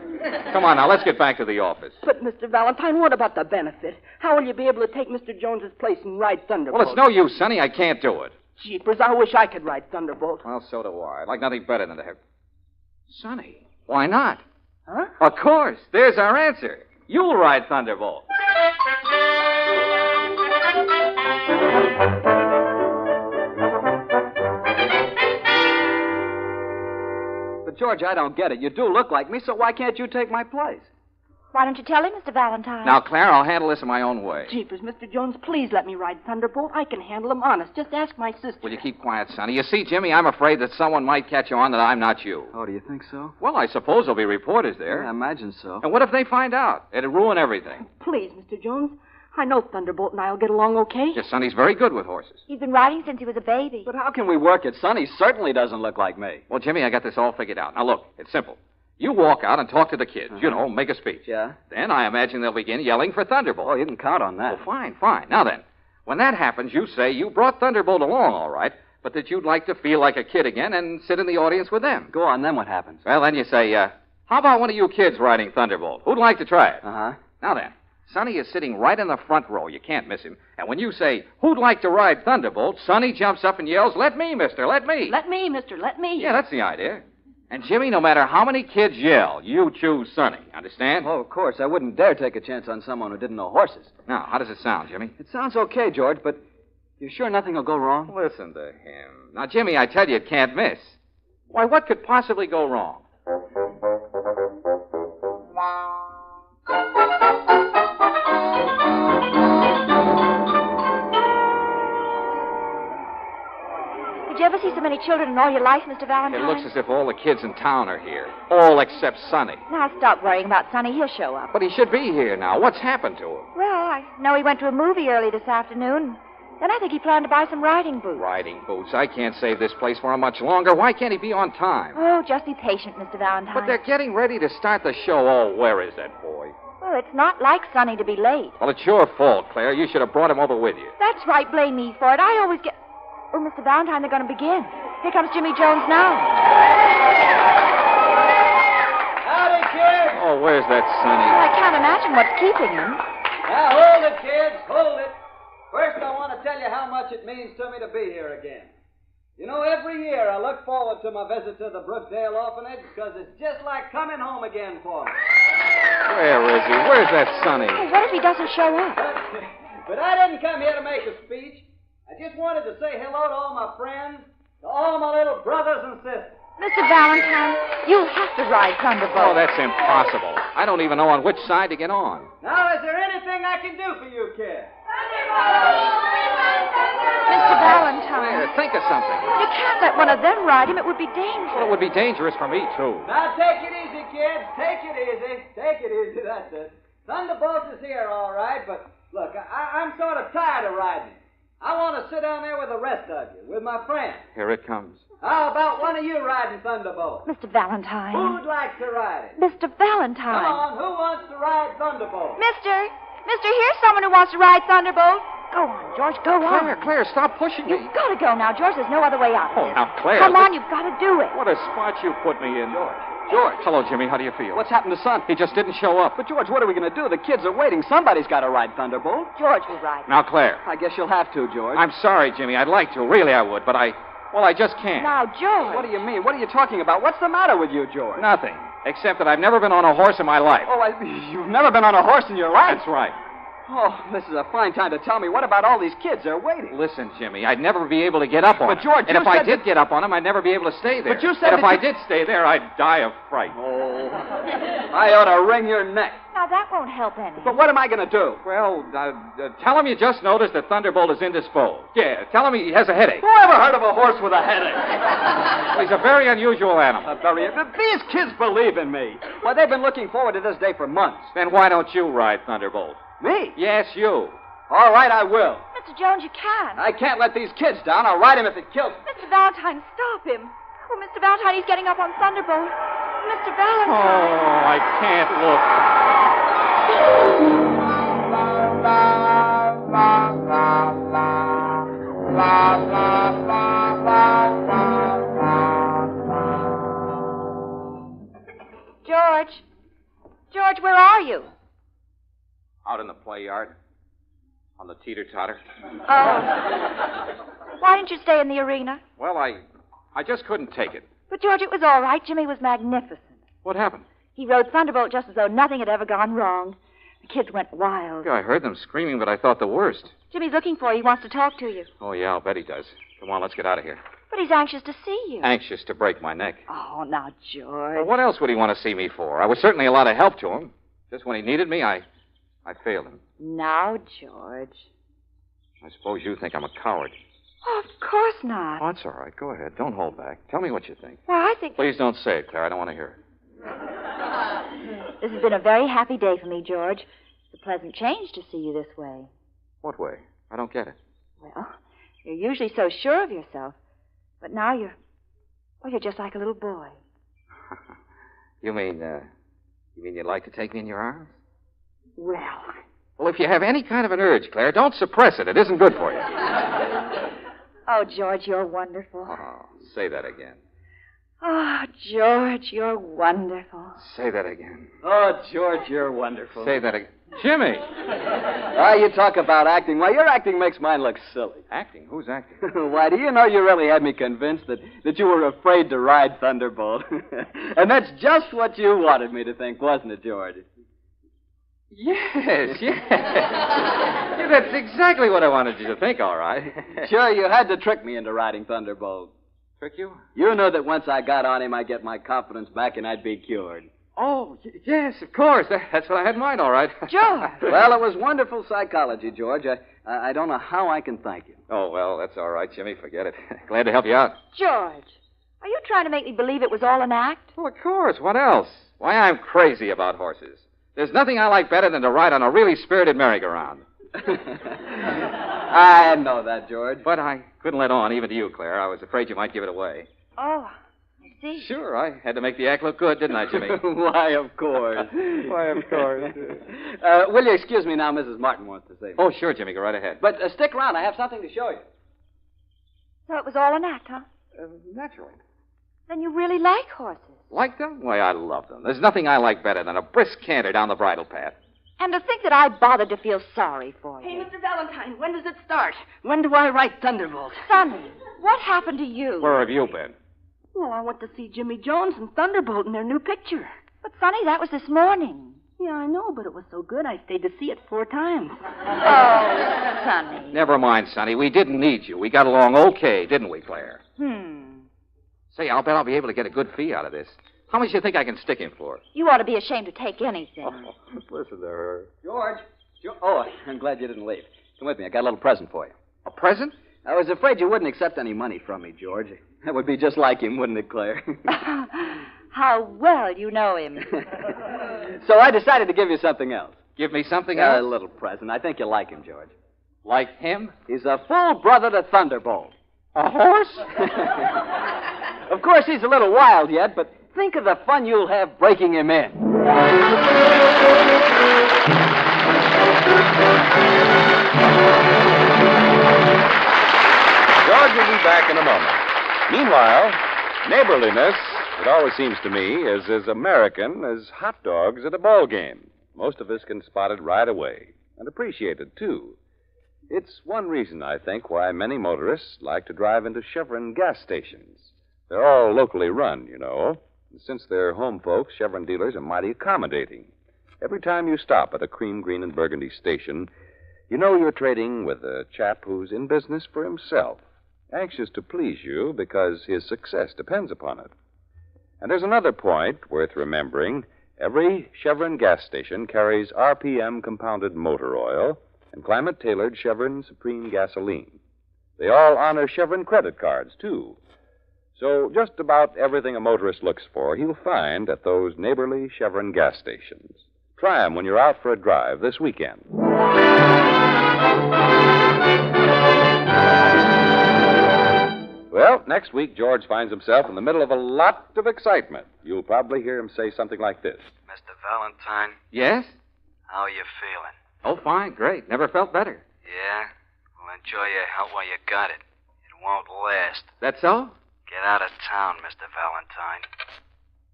Come on, now, let's get back to the office. But, Mr. Valentine, what about the benefit? How will you be able to take Mr. Jones's place and ride Thunderbolt? Well, it's no use, Sonny. I can't do it. Jeepers, I wish I could ride Thunderbolt. Well, so do I. I'd like nothing better than to have... Sonny, why not? Huh? Of course. There's our answer. You'll ride Thunderbolt. But, George, I don't get it. You do look like me, so why can't you take my place? Why don't you tell him, Mr. Valentine? Now, Claire, I'll handle this in my own way. Jeepers, Mr. Jones, please let me ride Thunderbolt. I can handle him honest. Just ask my sister. Will you keep quiet, Sonny? You see, Jimmy, I'm afraid that someone might catch on that I'm not you. Oh, do you think so? Well, I suppose there'll be reporters there. Yeah, I imagine so. And what if they find out? It'd ruin everything. Please, Mr. Jones. I know Thunderbolt and I'll get along okay. Yes, Sonny's very good with horses. He's been riding since he was a baby. But how can we work it? Sonny certainly doesn't look like me. Well, Jimmy, I got this all figured out. Now, look, it's simple. You walk out and talk to the kids. You know, make a speech. Yeah? Then I imagine they'll begin yelling for Thunderbolt. Oh, you can count on that. Well, fine, fine. Now then, when that happens, you say you brought Thunderbolt along, all right, but that you'd like to feel like a kid again and sit in the audience with them. Go on, then what happens? Well, then you say, how about one of you kids riding Thunderbolt? Who'd like to try it? Uh-huh. Now then, Sonny is sitting right in the front row. You can't miss him. And when you say, who'd like to ride Thunderbolt, Sonny jumps up and yells, let me, mister, let me. Let me, mister, let me. Yeah, that's the idea. And, Jimmy, no matter how many kids yell, you choose Sonny. Understand? Oh, of course. I wouldn't dare take a chance on someone who didn't know horses. Now, how does it sound, Jimmy? It sounds okay, George, but you're sure nothing will go wrong? Listen to him. Now, Jimmy, I tell you, it can't miss. Why, what could possibly go wrong? Did you ever see so many children in all your life, Mr. Valentine? It looks as if all the kids in town are here. All except Sonny. Now, stop worrying about Sonny. He'll show up. But he should be here now. What's happened to him? Well, I know he went to a movie early this afternoon. Then I think he planned to buy some riding boots. Riding boots. I can't save this place for him much longer. Why can't he be on time? Oh, just be patient, Mr. Valentine. But they're getting ready to start the show. Oh, where is that boy? Well, it's not like Sonny to be late. Well, it's your fault, Claire. You should have brought him over with you. That's right. Blame me for it. I always get... Oh, Mr. Valentine, they're going to begin. Here comes Jimmy Jones now. Howdy, kids. Oh, where's that Sonny? I can't imagine what's keeping him. Now, hold it, kids. Hold it. First, I want to tell you how much it means to me to be here again. You know, every year I look forward to my visit to the Brookdale Orphanage because it's just like coming home again for me. Where is he? Where's that Sonny? Oh, what if he doesn't show up? But I didn't come here to make a speech. I just wanted to say hello to all my friends, to all my little brothers and sisters. Mr. Valentine, you'll have to ride Thunderbolt. Oh, that's impossible. I don't even know on which side to get on. Now, is there anything I can do for you, kid? Mr. Valentine. Claire, think of something. You can't let one of them ride him. It would be dangerous. Well, it would be dangerous for me, too. Now, take it easy, kids. Take it easy. Take it easy. That's it. Thunderbolt is here, all right, but look, I'm sort of tired of riding. I want to sit down there with the rest of you, with my friends. Here it comes. How about one of you riding Thunderbolt? Mr. Valentine. Who'd like to ride it? Mr. Valentine. Come on, who wants to ride Thunderbolt? Mister, here's someone who wants to ride Thunderbolt. Go on, George, go on. Claire, stop pushing me. You've got to go now, George. There's no other way out. Oh, now, Claire. Come on, you've got to do it. What a spot you put me in. George. Hello, Jimmy. How do you feel? What's happened to Son? He just didn't show up. But, George, what are we going to do? The kids are waiting. Somebody's got to ride Thunderbolt. George will ride. Now, Claire. I guess you'll have to, George. I'm sorry, Jimmy. I'd like to. Really, I would. But I just can't. Now, George. What do you mean? What are you talking about? What's the matter with you, George? Nothing. Except that I've never been on a horse in my life. Oh, you've never been on a horse in your life? That's right. Oh, this is a fine time to tell me. What about all these kids? They're waiting. Listen, Jimmy, I'd never be able to get up on But, George, and you if I said did get up on him, I'd never be able to stay there. But you said and if I did stay there, I'd die of fright. Oh, I ought to wring your neck. Now, that won't help any. But what am I going to do? Well, tell him you just noticed that Thunderbolt is indisposed. Yeah, tell him he has a headache. Who ever heard of a horse with a headache? Well, he's a very unusual animal. These kids believe in me. Why, they've been looking forward to this day for months. Then why don't you ride Thunderbolt? Me? Yes, you. All right, I will. Mr. Jones, you can't. I can't let these kids down. I'll ride him if it kills me. Mr. Valentine, stop him. Oh, Mr. Valentine, he's getting up on Thunderbolt. Mr. Valentine. Oh, I can't look. George, where are you? Out in the play yard. On the teeter-totter. Oh. Why didn't you stay in the arena? Well, I just couldn't take it. But, George, it was all right. Jimmy was magnificent. What happened? He rode Thunderbolt just as though nothing had ever gone wrong. The kids went wild. Yeah, I heard them screaming, but I thought the worst. Jimmy's looking for you. He wants to talk to you. Oh, yeah, I'll bet he does. Come on, let's get out of here. But he's anxious to see you. Anxious to break my neck. Oh, now, George. Well, what else would he want to see me for? I was certainly a lot of help to him. Just when he needed me, I failed him. Now, George. I suppose you think I'm a coward. Oh, of course not. Oh, that's all right. Go ahead. Don't hold back. Tell me what you think. Well, I think... Please don't say it, Claire. I don't want to hear it. This has been a very happy day for me, George. It's a pleasant change to see you this way. What way? I don't get it. Well, you're usually so sure of yourself. But now you're just like a little boy. You mean you'd like to take me in your arms? Well, if you have any kind of an urge, Claire, don't suppress it. It isn't good for you. Oh, George, you're wonderful. Oh, say that again. Oh, George, you're wonderful. Say that again. Oh, George, you're wonderful. Say that again. Jimmy! You talk about acting. Why, your acting makes mine look silly. Acting? Who's acting? Why, do you know you really had me convinced that you were afraid to ride Thunderbolt? And that's just what you wanted me to think, wasn't it, George? Yes. Yeah, that's exactly what I wanted you to think, all right. Sure, you had to trick me into riding Thunderbolt. Trick you? You knew that once I got on him, I'd get my confidence back and I'd be cured. Oh, yes, of course. That's what I had in mind, all right. George! Well, it was wonderful psychology, George. I don't know how I can thank you. Oh, well, that's all right, Jimmy. Forget it. Glad to help you out. George, are you trying to make me believe it was all an act? Well, of course. What else? Why, I'm crazy about horses. There's nothing I like better than to ride on a really spirited merry-go-round. I know that, George. But I couldn't let on, even to you, Claire. I was afraid you might give it away. Oh, I see. Sure, I had to make the act look good, didn't I, Jimmy? Why, of course. Why, of course. Will you excuse me now? Mrs. Martin wants to say something. Oh, sure, Jimmy. Go right ahead. But stick around. I have something to show you. So it was all an act, huh? Naturally. Then you really like horses. Like them? Why, I love them. There's nothing I like better than a brisk canter down the bridle path. And to think that I bothered to feel sorry for you. Hey, Mr. Valentine, when does it start? When do I write Thunderbolt? Sonny, what happened to you? Where have you been? Well, I went to see Jimmy Jones and Thunderbolt in their new picture. But, Sonny, that was this morning. Yeah, I know, but it was so good I stayed to see it 4 times. Oh, Sonny. Never mind, Sonny. We didn't need you. We got along okay, didn't we, Claire? Say, I'll bet I'll be able to get a good fee out of this. How much do you think I can stick him for? You ought to be ashamed to take anything. Oh, listen to her. George. Oh, I'm glad you didn't leave. Come with me. I got a little present for you. A present? I was afraid you wouldn't accept any money from me, George. That would be just like him, wouldn't it, Claire? How well you know him. So I decided to give you something else. Give me something else? A little present. I think you'll like him, George. Like him? He's a full brother to Thunderbolt. A horse? Of course, he's a little wild yet, but think of the fun you'll have breaking him in. George will be back in a moment. Meanwhile, neighborliness, it always seems to me, is as American as hot dogs at a ball game. Most of us can spot it right away and appreciate it, too. It's one reason, I think, why many motorists like to drive into Chevron gas stations. They're all locally run, you know. And since they're home folks, Chevron dealers are mighty accommodating. Every time you stop at a cream, green, and burgundy station, you know you're trading with a chap who's in business for himself, anxious to please you because his success depends upon it. And there's another point worth remembering. Every Chevron gas station carries RPM compounded motor oil and climate-tailored Chevron Supreme gasoline. They all honor Chevron credit cards, too. So just about everything a motorist looks for, he'll find at those neighborly Chevron gas stations. Try 'em when you're out for a drive this weekend. Well, next week, George finds himself in the middle of a lot of excitement. You'll probably hear him say something like this. Mr. Valentine, Yes? how are you feeling? Oh, fine, great. Never felt better. Yeah? Well, enjoy your health while you got it. It won't last. That so? Get out of town, Mr. Valentine.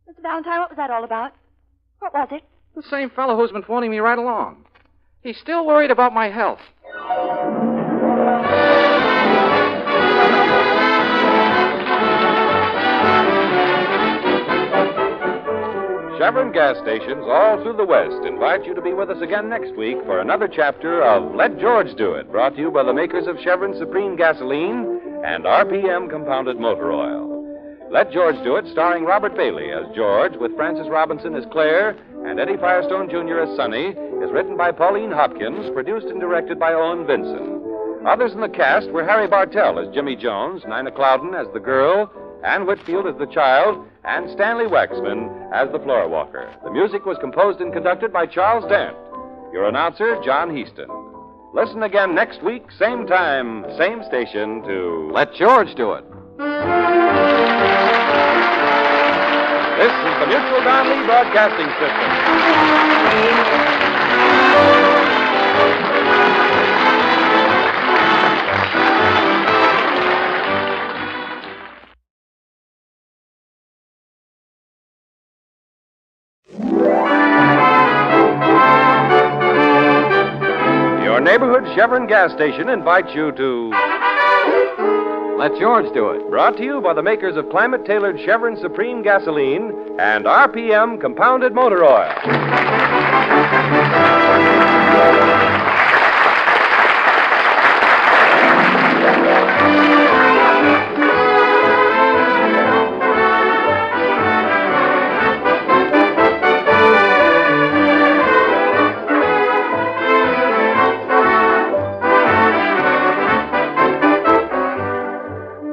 Mr. Valentine, what was that all about? What was it? The same fellow who's been phoning me right along. He's still worried about my health. Chevron gas stations all through the West invite you to be with us again next week for another chapter of Let George Do It, brought to you by the makers of Chevron Supreme Gasoline and RPM Compounded Motor Oil. Let George Do It, starring Robert Bailey as George, with Francis Robinson as Claire, and Eddie Firestone Jr. as Sonny, is written by Pauline Hopkins, produced and directed by Owen Vinson. Others in the cast were Harry Bartell as Jimmy Jones, Nina Clouden as the girl, Ann Whitfield as the child, and Stanley Waxman as the floor walker. The music was composed and conducted by Charles Dent. Your announcer, John Heaston. Listen again next week, same time, same station, to Let George Do It. This is the Mutual Don Lee Broadcasting System. Your neighborhood Chevron gas station invites you to Let George Do It. Brought to you by the makers of climate-tailored Chevron Supreme Gasoline and RPM Compounded Motor Oil.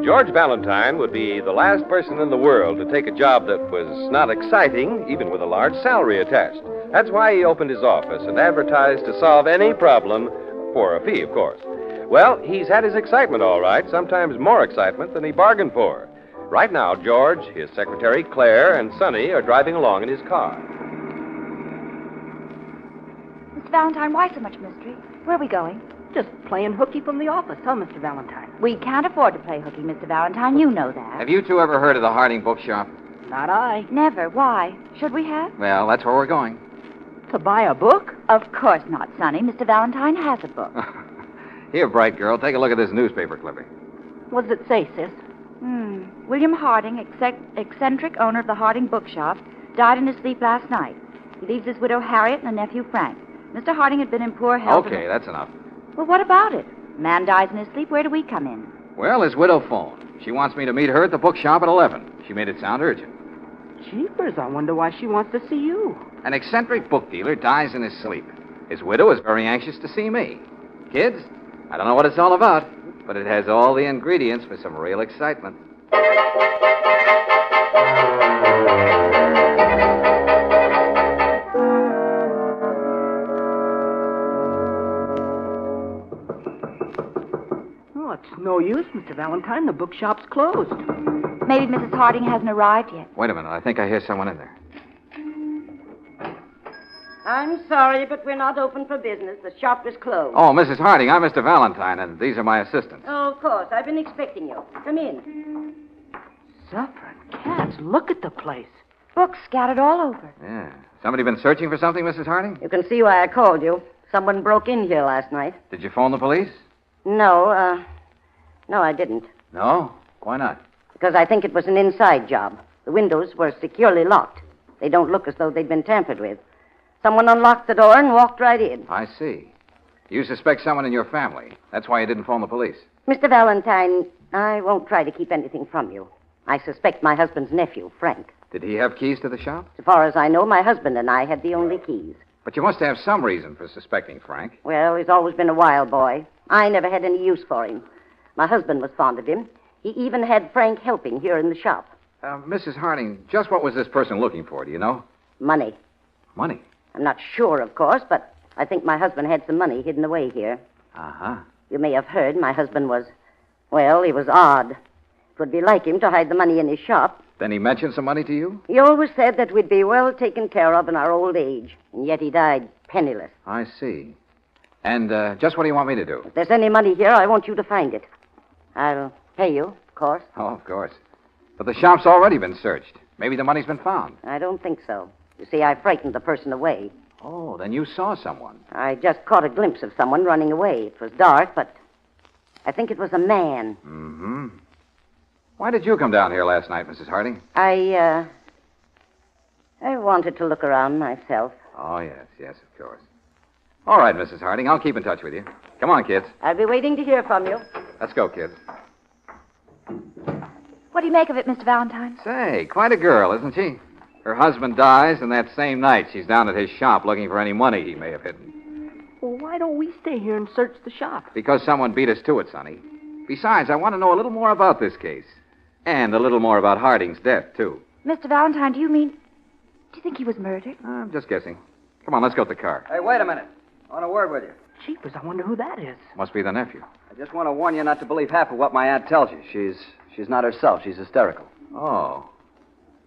George Valentine would be the last person in the world to take a job that was not exciting, even with a large salary attached. That's why he opened his office and advertised to solve any problem for a fee, of course. Well, he's had his excitement, all right, sometimes more excitement than he bargained for. Right now, George, his secretary, Claire, and Sonny are driving along in his car. Mr. Valentine, why so much mystery? Where are we going? Just playing hooky from the office, huh, Mr. Valentine? We can't afford to play hooky, Mr. Valentine. You know that. Have you two ever heard of the Harding bookshop? Not I. Never. Why? Should we have? Well, that's where we're going. To buy a book? Of course not, Sonny. Mr. Valentine has a book. Here, bright girl, take a look at this newspaper clipping. What does it say, sis? William Harding, eccentric owner of the Harding bookshop, died in his sleep last night. He leaves his widow Harriet and a nephew Frank. Mr. Harding had been in poor health. Okay, that's enough. Well, what about it? Man dies in his sleep. Where do we come in? Well, his widow phoned. She wants me to meet her at the bookshop at 11. She made it sound urgent. Jeepers, I wonder why she wants to see you. An eccentric book dealer dies in his sleep. His widow is very anxious to see me. Kids, I don't know what it's all about, but it has all the ingredients for some real excitement. Oh, it's no use, Mr. Valentine. The bookshop's closed. Maybe Mrs. Harding hasn't arrived yet. Wait a minute. I think I hear someone in there. I'm sorry, but we're not open for business. The shop is closed. Oh, Mrs. Harding, I'm Mr. Valentine, and these are my assistants. Oh, of course. I've been expecting you. Come in. Suffering cats, look at the place. Books scattered all over. Yeah. Somebody been searching for something, Mrs. Harding? You can see why I called you. Someone broke in here last night. Did you phone the police? No, no, I didn't. No? Why not? Because I think it was an inside job. The windows were securely locked. They don't look as though they'd been tampered with. Someone unlocked the door and walked right in. I see. You suspect someone in your family. That's why you didn't phone the police. Mr. Valentine, I won't try to keep anything from you. I suspect my husband's nephew, Frank. Did he have keys to the shop? As far as I know, my husband and I had the only keys. But you must have some reason for suspecting Frank. Well, he's always been a wild boy. I never had any use for him. My husband was fond of him. He even had Frank helping here in the shop. Mrs. Harding, just what was this person looking for, do you know? Money. Money? I'm not sure, of course, but I think my husband had some money hidden away here. Uh-huh. You may have heard my husband was, well, he was odd. It would be like him to hide the money in his shop. Then he mentioned some money to you? He always said that we'd be well taken care of in our old age, and yet he died penniless. I see. And just what do you want me to do? If there's any money here, I want you to find it. I'll pay you, of course. Oh, of course. But the shop's already been searched. Maybe the money's been found. I don't think so. You see, I frightened the person away. Oh, then you saw someone. I just caught a glimpse of someone running away. It was dark, but I think it was a man. Mm-hmm. Why did you come down here last night, Mrs. Harding? I wanted to look around myself. Oh, yes, of course. All right, Mrs. Harding, I'll keep in touch with you. Come on, kids. I'll be waiting to hear from you. Let's go, kids. What do you make of it, Mr. Valentine? Say, quite a girl, isn't she? Her husband dies, and that same night she's down at his shop looking for any money he may have hidden. Well, why don't we stay here and search the shop? Because someone beat us to it, Sonny. Besides, I want to know a little more about this case. And a little more about Harding's death, too. Mr. Valentine, do you think he was murdered? I'm just guessing. Come on, let's go to the car. Hey, wait a minute. I want a word with you. Jeepers, I wonder who that is. Must be the nephew. I just want to warn you not to believe half of what my aunt tells you. She's not herself. She's hysterical. Oh.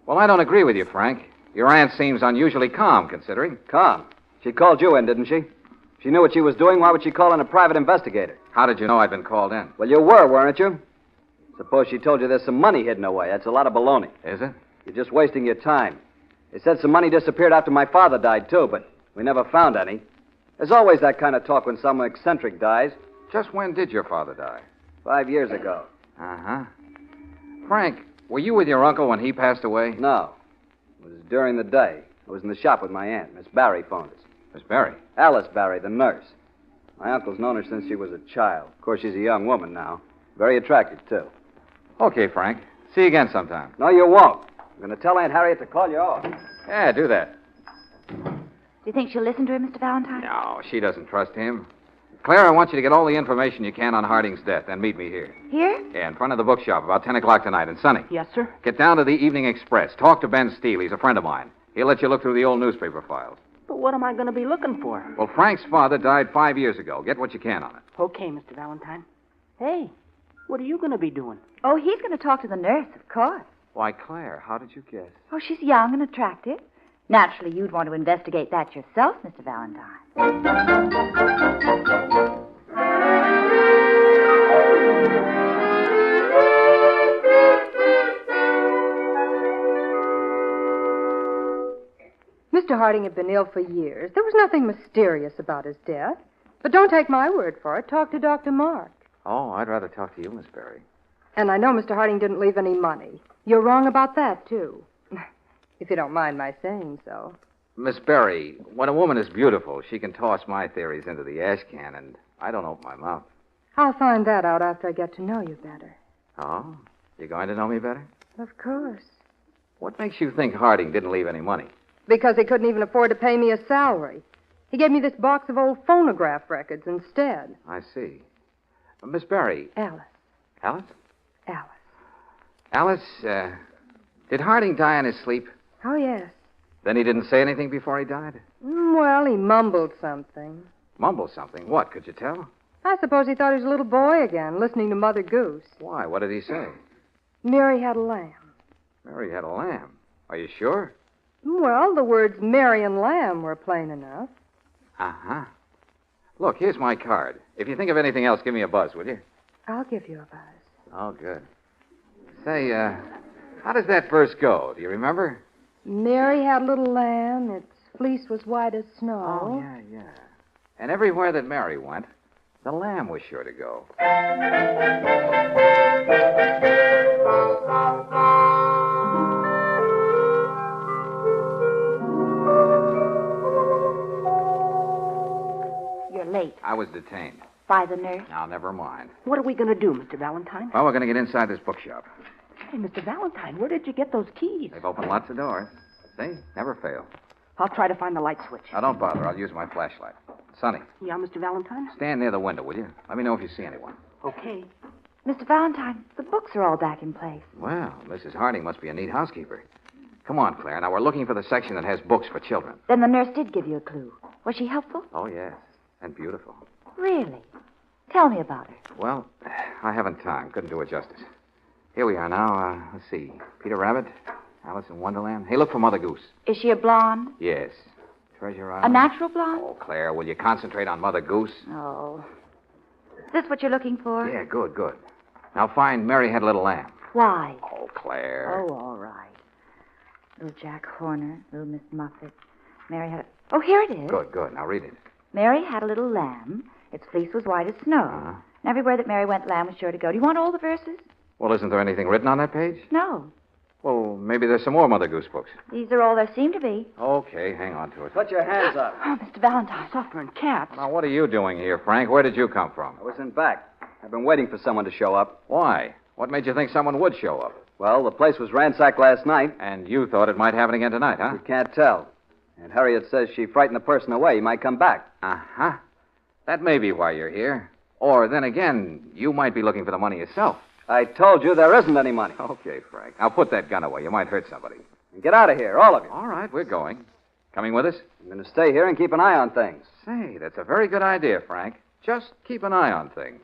Well, I don't agree with you, Frank. Your aunt seems unusually calm, considering. Calm? She called you in, didn't she? She knew what she was doing. Why would she call in a private investigator? How did you know I'd been called in? Well, you were, weren't you? Suppose she told you there's some money hidden away. That's a lot of baloney. Is it? You're just wasting your time. They said some money disappeared after my father died, too, but we never found any. There's always that kind of talk when someone eccentric dies. Just when did your father die? 5 years ago. Uh-huh. Frank, were you with your uncle when he passed away? No. It was during the day. I was in the shop with my aunt. Miss Barry phoned us. Miss Barry? Alice Barry, the nurse. My uncle's known her since she was a child. Of course, she's a young woman now. Very attractive, too. Okay, Frank. See you again sometime. No, you won't. I'm going to tell Aunt Harriet to call you off. Yeah, do that. Do you think she'll listen to him, Mr. Valentine? No, she doesn't trust him. Claire, I want you to get all the information you can on Harding's death and meet me here. Here? Yeah, in front of the bookshop about 10 o'clock tonight. And Sonny. Yes, sir? Get down to the Evening Express. Talk to Ben Steele. He's a friend of mine. He'll let you look through the old newspaper files. But what am I going to be looking for? Well, Frank's father died 5 years ago. Get what you can on it. Okay, Mr. Valentine. Hey, what are you going to be doing? Oh, he's going to talk to the nurse, of course. Why, Claire, how did you guess? Oh, she's young and attractive. Naturally, you'd want to investigate that yourself, Mr. Valentine. Mr. Harding had been ill for years. There was nothing mysterious about his death. But don't take my word for it. Talk to Dr. Mark. Oh, I'd rather talk to you, Miss Berry. And I know Mr. Harding didn't leave any money. You're wrong about that, too. If you don't mind my saying so. Miss Berry, when a woman is beautiful, she can toss my theories into the ash can, and I don't open my mouth. I'll find that out after I get to know you better. Oh? You're going to know me better? Of course. What makes you think Harding didn't leave any money? Because he couldn't even afford to pay me a salary. He gave me this box of old phonograph records instead. I see. Miss Berry. Alice. Alice? Alice. Alice, did Harding die in his sleep? Oh, yes. Then he didn't say anything before he died? Well, he mumbled something. Mumbled something? What, could you tell? I suppose he thought he was a little boy again, listening to Mother Goose. Why, what did he say? Mary had a lamb. Mary had a lamb. Are you sure? Well, the words Mary and lamb were plain enough. Uh-huh. Look, here's my card. If you think of anything else, give me a buzz, will you? I'll give you a buzz. Oh, good. Say, how does that verse go? Do you remember? Mary had a little lamb. Its fleece was white as snow. Oh, yeah. And everywhere that Mary went, the lamb was sure to go. You're late. I was detained. By the nurse? Now, never mind. What are we going to do, Mr. Valentine? Well, we're going to get inside this bookshop. Hey, Mr. Valentine, where did you get those keys? They've opened lots of doors. See? Never fail. I'll try to find the light switch. Now, don't bother. I'll use my flashlight. Sonny, Yeah, Mr. Valentine? stand near the window, will you? Let me know if you see anyone. Okay. Mr. Valentine, the books are all back in place. Well, Mrs. Harding must be a neat housekeeper. Come on, Claire. Now, we're looking for the section that has books for children. Then the nurse did give you a clue. Was she helpful? Oh, yes. And beautiful. Really? Tell me about her. Well, I haven't time. Couldn't do her justice. Here we are now. Let's see. Peter Rabbit, Alice in Wonderland. Hey, look for Mother Goose. Is she a blonde? Yes. Treasure A Island. natural blonde? Oh, Claire, will you concentrate on Mother Goose? Oh. Is this what you're looking for? Yeah, good. Now find Mary Had a Little Lamb. Why? Oh, Claire. Oh, all right. Little Jack Horner, little Miss Muffet. Mary had a... Oh, here it is. Good. Now read it. Mary had a little lamb. Its fleece was white as snow. Uh-huh. And everywhere that Mary went, the lamb was sure to go. Do you want all the verses? Well, isn't there anything written on that page? No. Well, maybe there's some more Mother Goose books. These are all there seem to be. Okay, hang on to it. Put your hands up. Oh, Mr. Valentine. Suffering cats. Now, what are you doing here, Frank? Where did you come from? I was in back. I've been waiting for someone to show up. Why? What made you think someone would show up? Well, the place was ransacked last night. And you thought it might happen again tonight, huh? You can't tell. And Harriet says she frightened the person away. He might come back. Uh-huh. That may be why you're here. Or then again, you might be looking for the money yourself. I told you there isn't any money. Okay, Frank. Now put that gun away. You might hurt somebody. And get out of here, all of you. All right, we're going. Coming with us? I'm going to stay here and keep an eye on things. Say, that's a very good idea, Frank. Just keep an eye on things.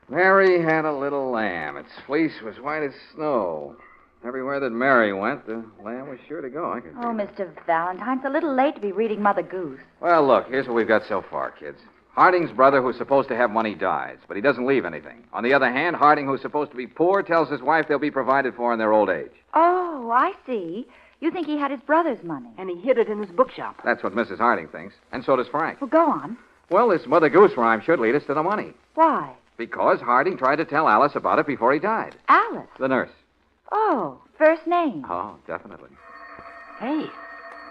Mary had a little lamb. Its fleece was white as snow. Everywhere that Mary went, the lamb was sure to go. I can see. Oh, Mr. Valentine, it's a little late to be reading Mother Goose. Well, look, here's what we've got so far, kids. Harding's brother, who's supposed to have money, dies, but he doesn't leave anything. On the other hand, Harding, who's supposed to be poor, tells his wife they'll be provided for in their old age. Oh, I see. You think he had his brother's money. And he hid it in his bookshop. That's what Mrs. Harding thinks, and so does Frank. Well, go on. Well, this Mother Goose rhyme should lead us to the money. Why? Because Harding tried to tell Alice about it before he died. Alice? The nurse. Oh, first name. Oh, definitely. Hey,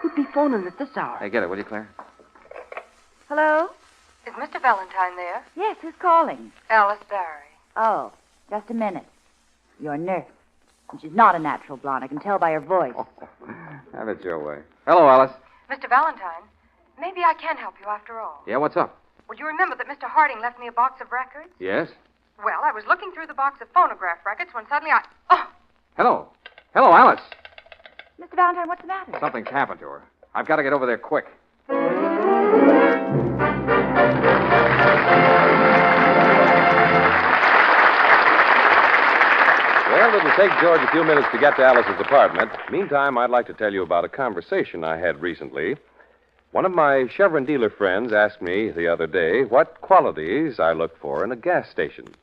who'd be phoning at this hour? Hey, get it, will you, Claire? Hello? Is Mr. Valentine there? Yes, who's calling? Alice Barry. Oh, just a minute. Your nurse. And she's not a natural blonde. I can tell by her voice. Have it your way. Hello, Alice. Mr. Valentine, Maybe I can help you after all. Yeah, what's up? Well, you remember that Mr. Harding left me a box of records? Yes? Well, I was looking through the box of phonograph records when suddenly I... Oh! Hello. Hello, Alice. Mr. Valentine, what's the matter? Something's happened to her. I've got to get over there quick. Well, it'll take George a few minutes to get to Alice's apartment. Meantime, I'd like to tell you about a conversation I had recently. One of my Chevron dealer friends asked me the other day what qualities I look for in a gas station.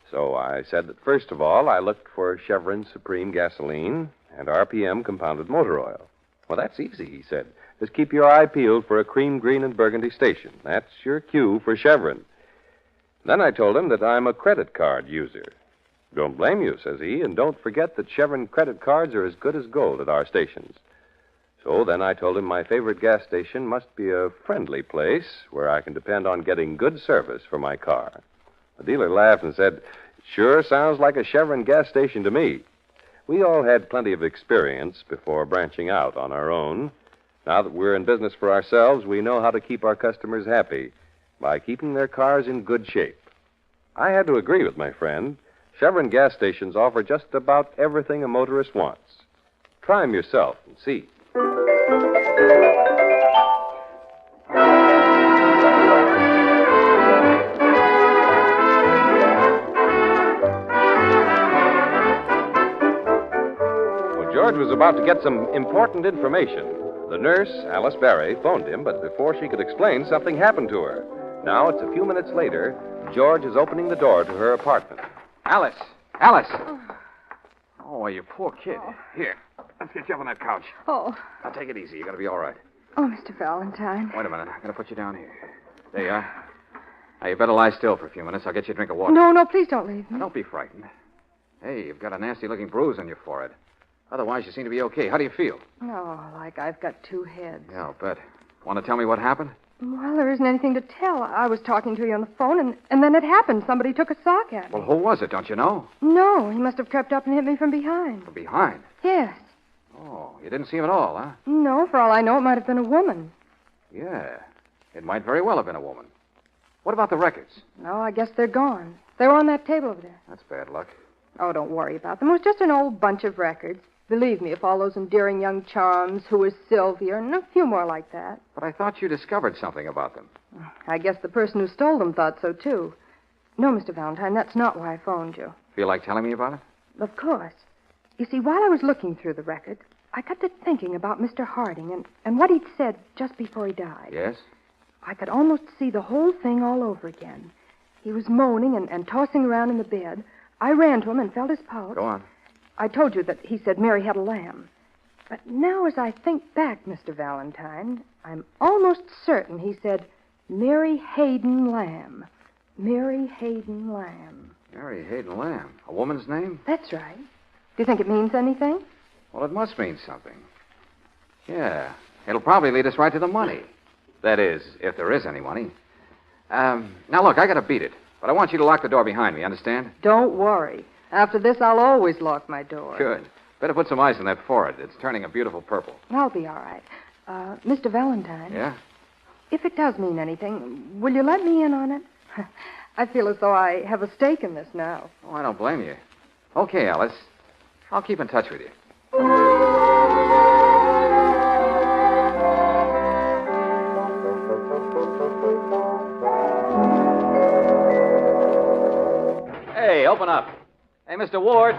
So I said that, first of all, I looked for Chevron Supreme gasoline and RPM compounded motor oil. Well, that's easy, he said. Just keep your eye peeled for a cream, green, and burgundy station. That's your cue for Chevron. Then I told him that I'm a credit card user. Don't blame you, says he, and don't forget that Chevron credit cards are as good as gold at our stations. So then I told him my favorite gas station must be a friendly place where I can depend on getting good service for my car. The dealer laughed and said, "Sure sounds like a Chevron gas station to me." We all had plenty of experience before branching out on our own. Now that we're in business for ourselves, we know how to keep our customers happy by keeping their cars in good shape. I had to agree with my friend. Chevron gas stations offer just about everything a motorist wants. Try them yourself and see. Well, George was about to get some important information. The nurse, Alice Barry, phoned him, but before she could explain, something happened to her. Now it's a few minutes later. George is opening the door to her apartment. Alice! Alice! Oh, you poor kid. Here, let's get you up on that couch. Oh. Now, take it easy. You're going to be all right. Oh, Mr. Valentine. Wait a minute. I'm going to put you down here. There you are. Now, you better lie still for a few minutes. I'll get you a drink of water. No, please don't leave me. Now, don't be frightened. Hey, you've got a nasty-looking bruise on your forehead. Otherwise, you seem to be okay. How do you feel? Oh, like I've got two heads. Yeah, I'll bet. Want to tell me what happened? Well, there isn't anything to tell. I was talking to you on the phone, and then it happened. Somebody took a sock at me. Well, who was it? Don't you know? No, he must have crept up and hit me from behind. From behind? Yes. Oh, you didn't see him at all, huh? No, for all I know, it might have been a woman. Yeah. It might very well have been a woman. What about the records? No, I guess they're gone. They were on that table over there. That's bad luck. Oh, don't worry about them. It was just an old bunch of records. Believe me, if all those endearing young charms, Who is Sylvia, and a few more like that. But I thought you discovered something about them. I guess the person who stole them thought so, too. No, Mr. Valentine, that's not why I phoned you. Feel like telling me about it? Of course. You see, while I was looking through the record, I got to thinking about Mr. Harding and what he'd said just before he died. Yes? I could almost see the whole thing all over again. He was moaning and tossing around in the bed. I ran to him and felt his pulse. Go on. I told you that he said Mary had a lamb. But now as I think back, Mr. Valentine, I'm almost certain he said Mary Hayden Lamb. Mary Hayden Lamb. Mary Hayden Lamb. A woman's name? That's right. Do you think it means anything? Well, it must mean something. Yeah. It'll probably lead us right to the money. That is, if there is any money. Now, look, I gotta beat it. But I want you to lock the door behind me, understand? Don't worry. After this, I'll always lock my door. Good. Better put some ice on that forehead. It's turning a beautiful purple. I'll be all right. Mr. Valentine. Yeah? If it does mean anything, will you let me in on it? I feel as though I have a stake in this now. Oh, I don't blame you. Okay, Alice. I'll keep in touch with you. Hey, open up. Hey, Mr. Ward.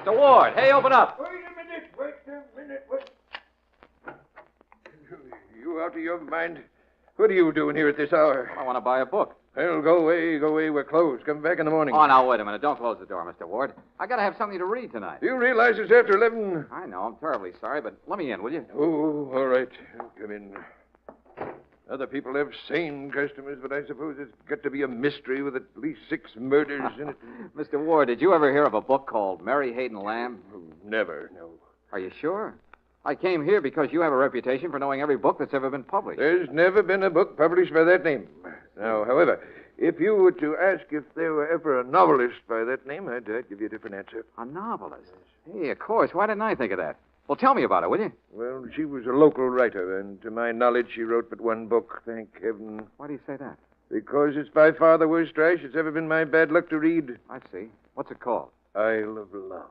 Mr. Ward, hey, open up. Wait a minute. Wait. You out of your mind? What are you doing here at this hour? I want to buy a book. Well, go away. We're closed. Come back in the morning. Oh, now, wait a minute. Don't close the door, Mr. Ward. I got to have something to read tonight. You realize it's after 11? I know. I'm terribly sorry, but let me in, will you? Oh, all right. Come in. Other people have sane customers, but I suppose it's got to be a mystery with at least 6 murders in it. Mr. Ward, did you ever hear of a book called Mary Hayden Lamb? Oh, never, no. Are you sure? I came here because you have a reputation for knowing every book that's ever been published. There's never been a book published by that name. Now, however, if you were to ask if there were ever a novelist by that name, I'd give you a different answer. A novelist? Hey, of course. Why didn't I think of that? Well, tell me about it, will you? Well, she was a local writer, and to my knowledge, she wrote but one book, thank heaven. Why do you say that? Because it's by far the worst trash it's ever been my bad luck to read. I see. What's it called? Isle of Love.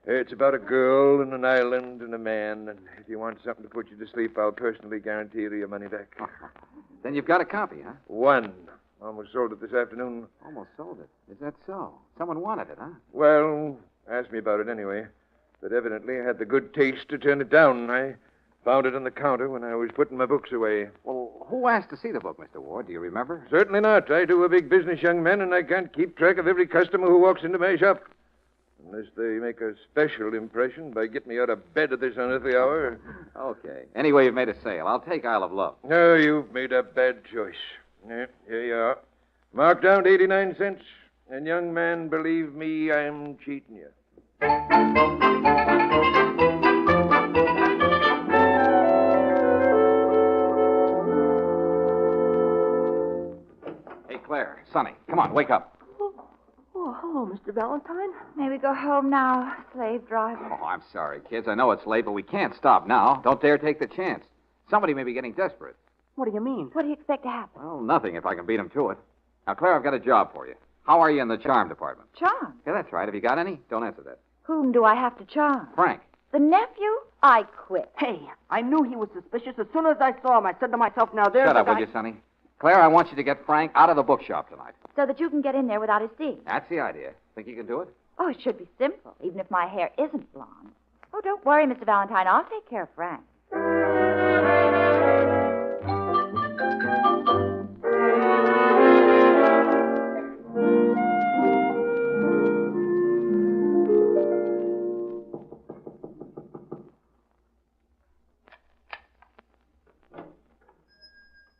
It's about a girl and an island and a man, and if you want something to put you to sleep, I'll personally guarantee you your money back. Then you've got a copy, huh? One. Almost sold it this afternoon. Almost sold it. Is that so? Someone wanted it, huh? Well, asked me about it anyway. But evidently I had the good taste to turn it down. I found it on the counter when I was putting my books away. Well, who asked to see the book, Mr. Ward? Do you remember? Certainly not. I do a big business, young man, and I can't keep track of every customer who walks into my shop. Unless they make a special impression by getting me out of bed at this unearthly hour. Okay. Anyway, you've made a sale. I'll take Isle of Love. No, you've made a bad choice. Here you are. Marked down to 89 cents. And, young man, believe me, I'm cheating you. Hey, Claire, Sonny, come on, wake up. Oh, hello, Mr. Valentine. May we go home now, slave driver? Oh, I'm sorry, kids. I know it's late, but we can't stop now. Don't dare take the chance. Somebody may be getting desperate. What do you mean? What do you expect to happen? Well, nothing if I can beat them to it. Now, Claire, I've got a job for you. How are you in the charm department? Charm? Yeah, that's right. Have you got any? Don't answer that. Whom do I have to charm? Frank. The nephew? I quit. Hey, I knew he was suspicious. As soon as I saw him, I said to myself, now there's Shut up, a guy... will you, Sonny? Claire, I want you to get Frank out of the bookshop tonight. So that you can get in there without his seeing. That's the idea. Think you can do it? Oh, it should be simple, even if my hair isn't blonde. Oh, don't worry, Mr. Valentine. I'll take care of Frank.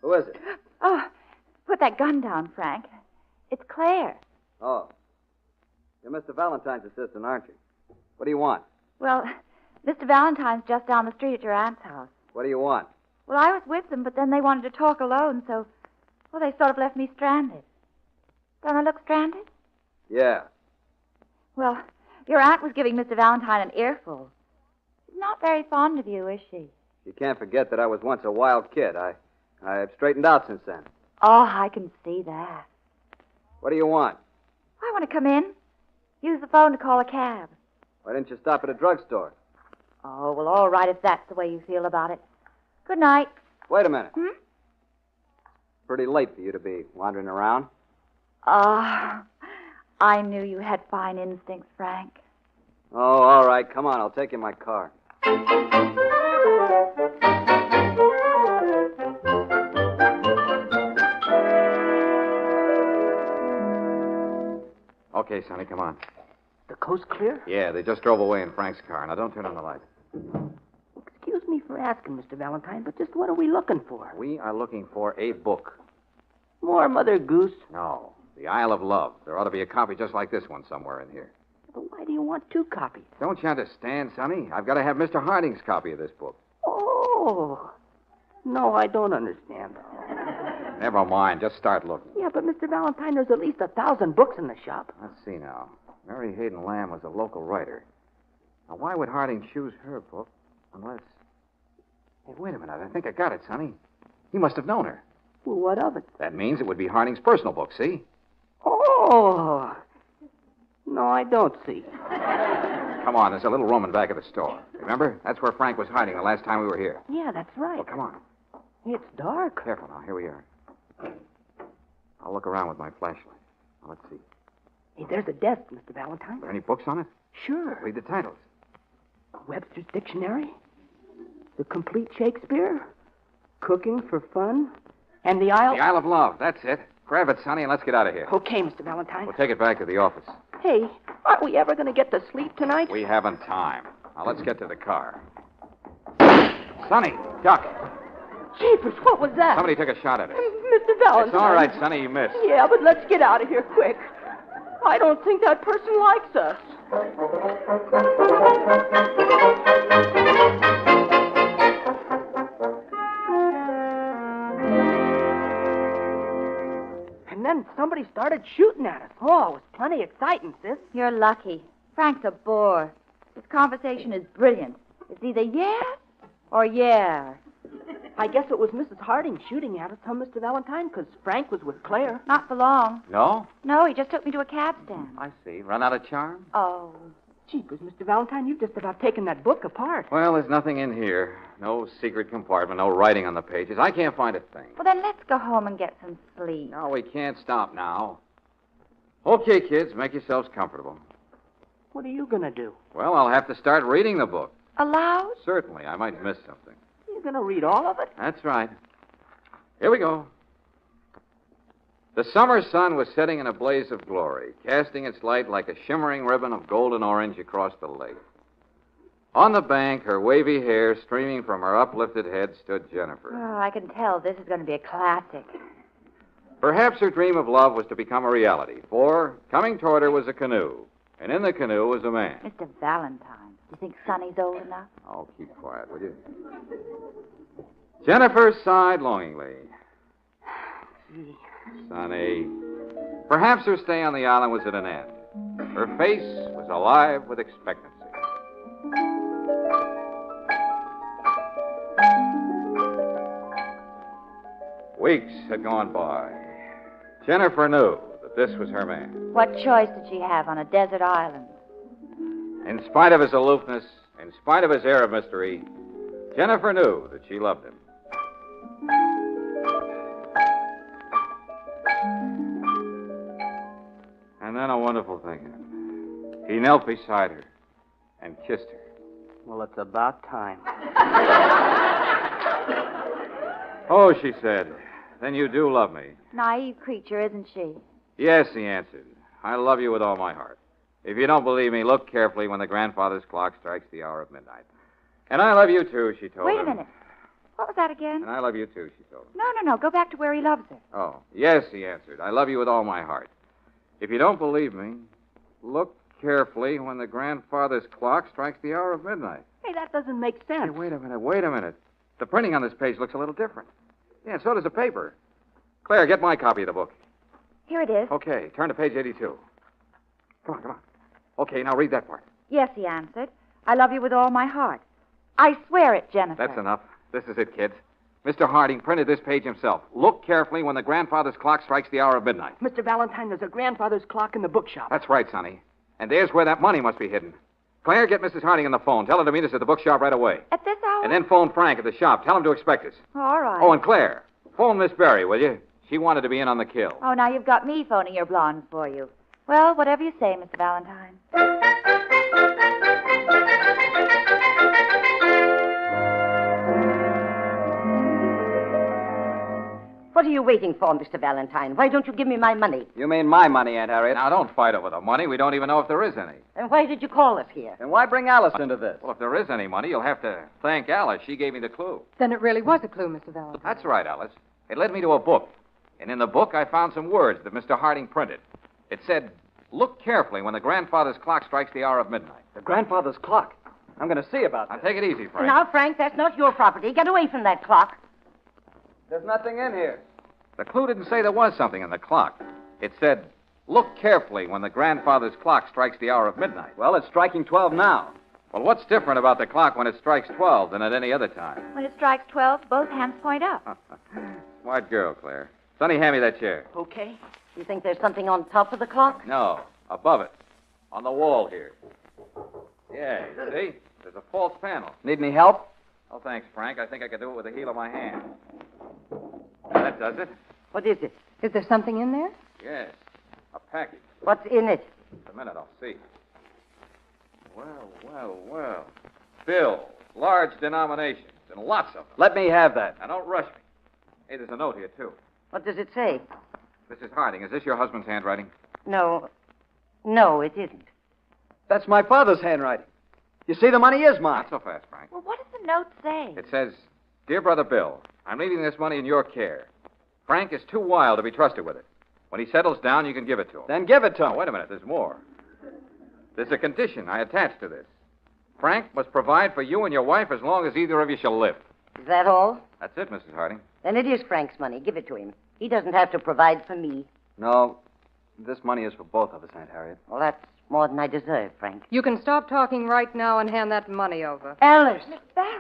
Who is it? Oh, put that gun down, Frank. It's Claire. Oh. You're Mr. Valentine's assistant, aren't you? What do you want? Well, Mr. Valentine's just down the street at your aunt's house. What do you want? Well, I was with them, but then they wanted to talk alone, so, well, they sort of left me stranded. Don't I look stranded? Yeah. Well, your aunt was giving Mr. Valentine an earful. She's not very fond of you, is she? You can't forget that I was once a wild kid. I've straightened out since then. Oh, I can see that. What do you want? I want to come in. Use the phone to call a cab. Why didn't you stop at a drugstore? Oh, well, all right, if that's the way you feel about it. Good night. Wait a minute. Pretty late for you to be wandering around. Ah, I knew you had fine instincts, Frank. Oh, all right. Come on, I'll take you in my car. Okay, Sonny, come on. The coast clear? Yeah, they just drove away in Frank's car. Now, don't turn on the light. Excuse me for asking, Mr. Valentine, but just what are we looking for? We are looking for a book. More Mother Goose? No, The Isle of Love. There ought to be a copy just like this one somewhere in here. But why do you want two copies? Don't you understand, Sonny? I've got to have Mr. Harding's copy of this book. Oh. No, I don't understand. Never mind. Just start looking. Yeah, but Mr. Valentine, there's at least 1,000 books in the shop. Let's see now. Mary Hayden Lamb was a local writer. Now, why would Harding choose her book unless... Hey, wait a minute. I think I got it, Sonny. He must have known her. Well, what of it? That means it would be Harding's personal book, see? Oh. No, I don't see. Come on. There's a little room in back of the store. Remember? That's where Frank was hiding the last time we were here. Yeah, that's right. Well, come on. It's dark. Careful now. Here we are. I'll look around with my flashlight. Now, let's see. Hey, there's a desk, Mr. Valentine. Are there any books on it? Sure. Read the titles. Webster's Dictionary, The Complete Shakespeare, Cooking for Fun, and The Isle... The Isle of Love. That's it. Grab it, Sonny, and let's get out of here. Okay, Mr. Valentine. We'll take it back to the office. Hey, aren't we ever going to get to sleep tonight? We haven't time. Now, let's get to the car. Sonny, duck. Jeepers, what was that? Somebody took a shot at it. Mr. Valentine. It's all right, Sonny. You missed. Yeah, but let's get out of here quick. I don't think that person likes us. And then somebody started shooting at us. Oh, it was plenty exciting, sis. You're lucky. Frank's a bore. This conversation is brilliant. It's either yes or yeah. I guess it was Mrs. Harding shooting at us, huh, Mr. Valentine? Because Frank was with Claire. Not for long. No? No, he just took me to a cab stand. I see. Run out of charm? Oh. Jeepers, Mr. Valentine, you've just about taken that book apart. Well, there's nothing in here. No secret compartment, no writing on the pages. I can't find a thing. Well, then let's go home and get some sleep. No, we can't stop now. Okay, kids, make yourselves comfortable. What are you going to do? Well, I'll have to start reading the book. Aloud? Certainly. I might miss something. You're going to read all of it? That's right. Here we go. The summer sun was setting in a blaze of glory, casting its light like a shimmering ribbon of golden orange across the lake. On the bank, her wavy hair streaming from her uplifted head, stood Jennifer. Oh, I can tell this is going to be a classic. Perhaps her dream of love was to become a reality, for coming toward her was a canoe, and in the canoe was a man. Mr. Valentine, do you think Sonny's old enough? Oh, keep quiet, will you? Jennifer sighed longingly. Sonny. Perhaps her stay on the island was at an end. Her face was alive with expectancy. Weeks had gone by. Jennifer knew that this was her man. What choice did she have on a desert island? In spite of his aloofness, in spite of his air of mystery, Jennifer knew that she loved him. And then a wonderful thing happened. He knelt beside her and kissed her. Well, it's about time. Oh, she said, then you do love me. Naive creature, isn't she? Yes, he answered. I love you with all my heart. If you don't believe me, look carefully when the grandfather's clock strikes the hour of midnight. And I love you, too, she told him. Wait a minute. What was that again? And I love you, too, she told him. No. Go back to where he loves her. Oh, yes, he answered. I love you with all my heart. If you don't believe me, look carefully when the grandfather's clock strikes the hour of midnight. Hey, that doesn't make sense. Hey, wait a minute. The printing on this page looks a little different. Yeah, and so does the paper. Claire, get my copy of the book. Here it is. Okay, turn to page 82. Come on. Okay, now read that part. Yes, he answered. I love you with all my heart. I swear it, Jennifer. That's enough. This is it, kids. Mr. Harding printed this page himself. Look carefully when the grandfather's clock strikes the hour of midnight. Mr. Valentine, there's a grandfather's clock in the bookshop. That's right, Sonny. And there's where that money must be hidden. Claire, get Mrs. Harding on the phone. Tell her to meet us at the bookshop right away. At this hour? And then phone Frank at the shop. Tell him to expect us. All right. Oh, and Claire, phone Miss Berry, will you? She wanted to be in on the kill. Oh, now you've got me phoning your blondes for you. Well, whatever you say, Mr. Valentine. What are you waiting for, Mr. Valentine? Why don't you give me my money? You mean my money, Aunt Harriet? Now, don't fight over the money. We don't even know if there is any. And why did you call us here? And why bring Alice into this? Well, if there is any money, you'll have to thank Alice. She gave me the clue. Then it really was a clue, Mr. Valentine. That's right, Alice. It led me to a book. And in the book, I found some words that Mr. Harding printed. It said, look carefully when the grandfather's clock strikes the hour of midnight. The grandfather's clock. I'm going to see about Now, this. take it easy, Frank. Now, Frank, that's not your property. Get away from that clock. There's nothing in here. The clue didn't say there was something in the clock. It said, look carefully when the grandfather's clock strikes the hour of midnight. Well, it's striking 12 now. Well, what's different about the clock when it strikes 12 than at any other time? When it strikes 12, both hands point up. Smart girl, Claire. Sonny, hand me that chair. Okay. You think there's something on top of the clock? No, above it. On the wall here. Yeah, you see? There's a false panel. Need any help? Oh, thanks, Frank. I think I can do it with the heel of my hand. That does it. What is it? Is there something in there? Yes. A package. What's in it? Just a minute, I'll see. Well. Bills, large denominations, and lots of them. Let me have that. Now, don't rush me. Hey, there's a note here, too. What does it say? Mrs. Harding, is this your husband's handwriting? No, it isn't. That's my father's handwriting. You see, the money is mine. Not so fast, Frank. Well, what does the note say? It says, Dear Brother Bill, I'm leaving this money in your care. Frank is too wild to be trusted with it. When he settles down, you can give it to him. Then give it to him. Oh, wait a minute. There's more. There's a condition I attach to this. Frank must provide for you and your wife as long as either of you shall live. Is that all? That's it, Mrs. Harding. Then it is Frank's money. Give it to him. He doesn't have to provide for me. No, this money is for both of us, Aunt Harriet. Well, that's More than I deserve, Frank. You can stop talking right now and hand that money over. Alice!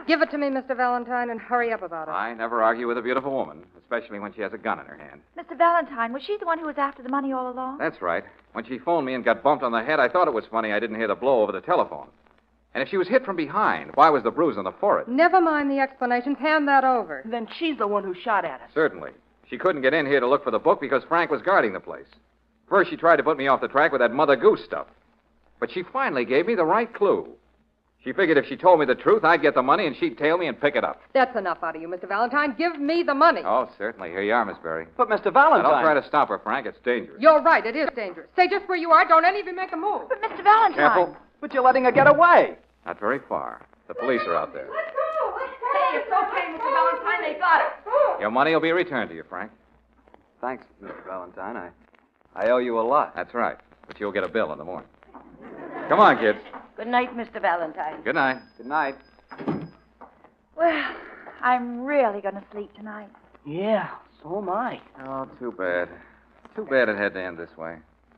Give it to me, Mr. Valentine, and hurry up about it. I never argue with a beautiful woman, especially when she has a gun in her hand. Mr. Valentine, was she the one who was after the money all along? That's right. When she phoned me and got bumped on the head, I thought it was funny I didn't hear the blow over the telephone. And if she was hit from behind, why was the bruise on the forehead? Never mind the explanations. Hand that over. Then she's the one who shot at us. Certainly. She couldn't get in here to look for the book because Frank was guarding the place. First, she tried to put me off the track with that Mother Goose stuff. But she finally gave me the right clue. She figured if she told me the truth, I'd get the money and she'd tail me and pick it up. That's enough out of you, Mr. Valentine. Give me the money. Oh, certainly. Here you are, Miss Berry. But, Mr. Now, Valentine... don't try to stop her, Frank. It's dangerous. You're right. It is dangerous. Stay just where you are. Don't any of you make a move. But, Mr. Valentine... Careful. But you're letting her get away. Not very far. The police are out there. Hey, it's okay, Mr. Valentine. They got her. Your money will be returned to you, Frank. Thanks, Mr. Valentine. I owe you a lot. That's right. But you'll get a bill in the morning. Come on, kids. Good night, Mr. Valentine. Good night. Good night. Well, I'm really going to sleep tonight. Yeah, so am I. Oh, too bad. Too bad it had to end this way.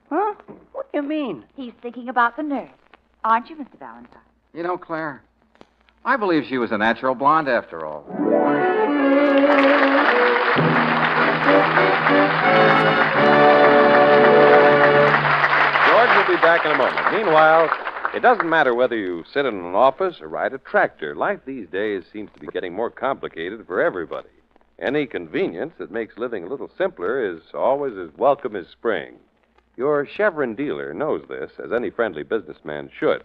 Huh? What do you mean? He's thinking about the nurse. Aren't you, Mr. Valentine? You know, Claire, I believe she was a natural blonde after all. George will be back in a moment. Meanwhile, it doesn't matter whether you sit in an office or ride a tractor. Life these days seems to be getting more complicated for everybody. Any convenience that makes living a little simpler is always as welcome as spring. Your Chevron dealer knows this, as any friendly businessman should.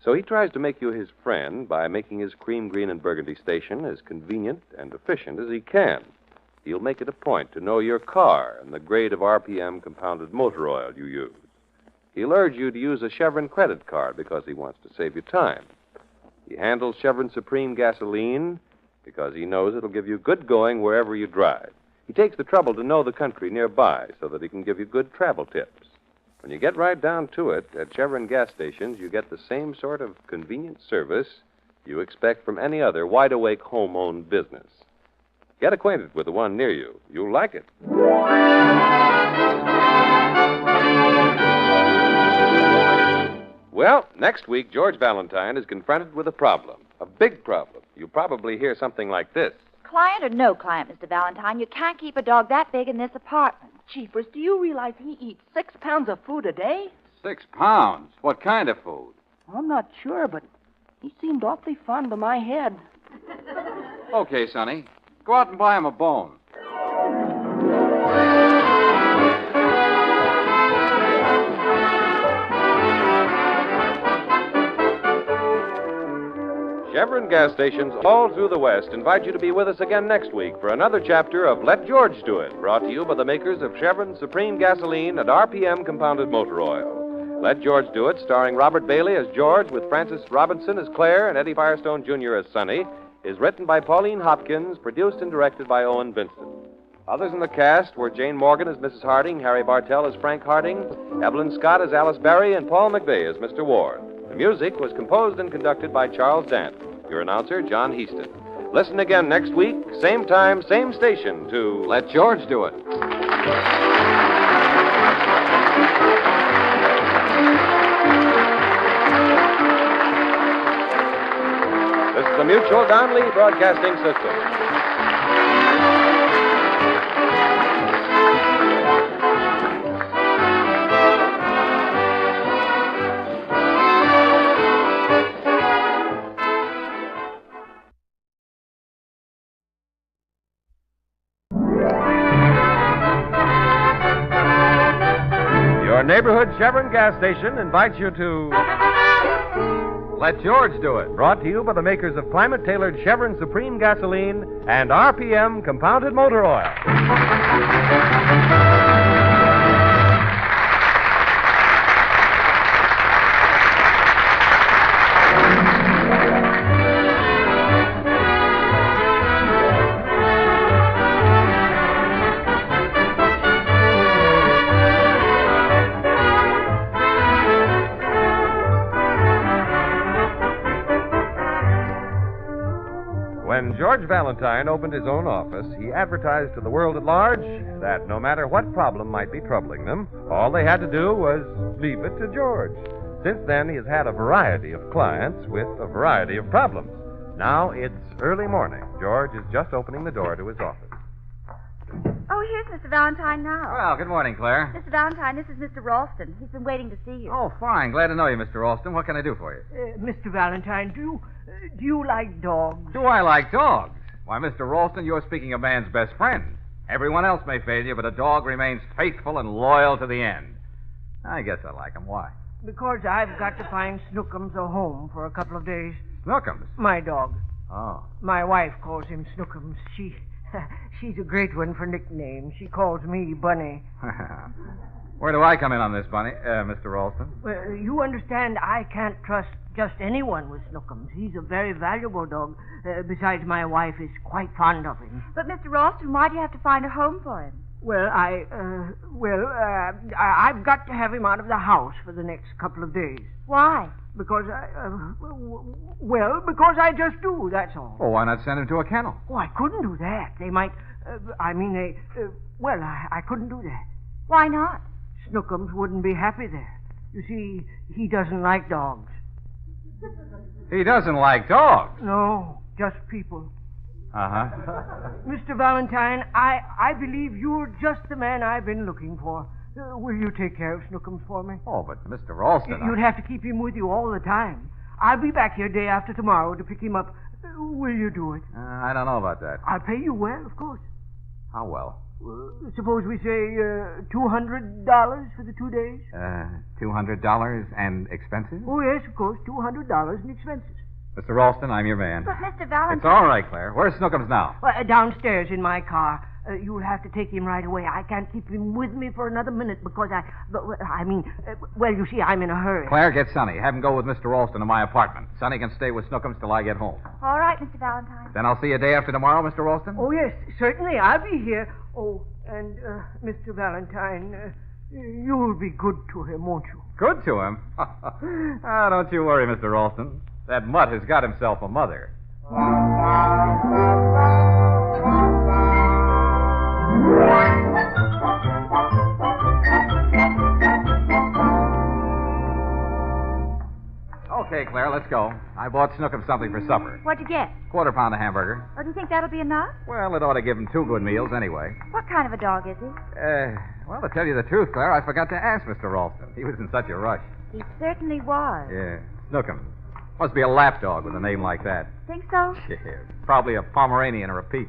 So he tries to make you his friend by making his cream, green, and burgundy station as convenient and efficient as he can. He'll make it a point to know your car and the grade of RPM compounded motor oil you use. He'll urge you to use a Chevron credit card because he wants to save you time. He handles Chevron Supreme gasoline because he knows it'll give you good going wherever you drive. He takes the trouble to know the country nearby so that he can give you good travel tips. When you get right down to it, at Chevron gas stations, you get the same sort of convenient service you expect from any other wide-awake home-owned business. Get acquainted with the one near you. You'll like it. Well, next week, George Valentine is confronted with a problem, a big problem. You'll probably hear something like this. Client or no client, Mr. Valentine, you can't keep a dog that big in this apartment. Jeepers, do you realize he eats 6 pounds of food a day? 6 pounds? What kind of food? I'm not sure, but he seemed awfully fond of my head. Okay, Sonny. Go out and buy him a bone. Chevron gas stations all through the West invite you to be with us again next week for another chapter of Let George Do It, brought to you by the makers of Chevron Supreme Gasoline and RPM Compounded Motor Oil. Let George Do It, starring Robert Bailey as George with Francis Robinson as Claire and Eddie Firestone Jr. as Sonny, is written by Pauline Hopkins, produced and directed by Owen Vincent. Others in the cast were Jane Morgan as Mrs. Harding, Harry Bartell as Frank Harding, Evelyn Scott as Alice Barry, and Paul McVeigh as Mr. Ward. The music was composed and conducted by Charles Dant. Your announcer, John Heaston. Listen again next week, same time, same station, to Let George Do It. This is the Mutual Donley Broadcasting System. Your neighborhood Chevron gas station invites you to Let George Do It, brought to you by the makers of climate-tailored Chevron Supreme Gasoline and RPM Compounded Motor Oil. When George George Valentine opened his own office, he advertised to the world at large that no matter what problem might be troubling them, all they had to do was leave it to George. Since then, he has had a variety of clients with a variety of problems. Now it's early morning. George is just opening the door to his office. Oh, here's Mr. Valentine now. Well, good morning, Claire. Mr. Valentine, this is Mr. Ralston. He's been waiting to see you. Oh, fine. Glad to know you, Mr. Ralston. What can I do for you? Mr. Valentine, do you like dogs? Do I like dogs? Why, Mr. Ralston, you're speaking of man's best friend. Everyone else may fail you, but a dog remains faithful and loyal to the end. I guess I like him. Why? Because I've got to find Snookums a home for a couple of days. Snookums? My dog. Oh. My wife calls him Snookums. She's a great one for nicknames. She calls me Bunny. Where do I come in on this, Bunny, Mr. Ralston? Well, you understand I can't trust just anyone with Snookums. He's a very valuable dog. Besides, my wife is quite fond of him. But, Mr. Ralston, why do you have to find a home for him? Well, I've got to have him out of the house for the next couple of days. Why? Because because I just do, that's all. Well, why not send him to a kennel? Oh, I couldn't do that. They might, I couldn't do that. Why not? Snookums wouldn't be happy there. You see, he doesn't like dogs. He doesn't like dogs? No, just people. Uh-huh. Mr. Valentine, I believe you're just the man I've been looking for. Will you take care of Snookums for me? Oh, but Mr. Ralston... You'd have to keep him with you all the time. I'll be back here day after tomorrow to pick him up. Will you do it? I don't know about that. I'll pay you well, of course. How well? Suppose we say $200 for the 2 days? $200 and expenses? Oh, yes, of course, $200 and expenses. Mr. Ralston, I'm your man. But, Mr. Valentine... It's all right, Claire. Where's Snookums now? Downstairs in my car. You'll have to take him right away. I can't keep him with me for another minute because you see, I'm in a hurry. Claire, get Sonny. Have him go with Mr. Ralston to my apartment. Sonny can stay with Snookums till I get home. All right, Mr. Valentine. Then I'll see you day after tomorrow, Mr. Ralston? Oh, yes, certainly. I'll be here. Oh, and, Mr. Valentine, you'll be good to him, won't you? Good to him? Don't you worry, Mr. Ralston. That mutt has got himself a mother. Okay, Claire, let's go. I bought Snookums something for supper. What'd you get? Quarter pound of hamburger. Oh, do you think that'll be enough? Well, it ought to give him 2 good meals anyway. What kind of a dog is he? Well, to tell you the truth, Claire, I forgot to ask Mr. Ralston. He was in such a rush. He certainly was. Yeah, Snookums. Must be a lap dog with a name like that. Think so? Yeah, probably a Pomeranian or a Pete.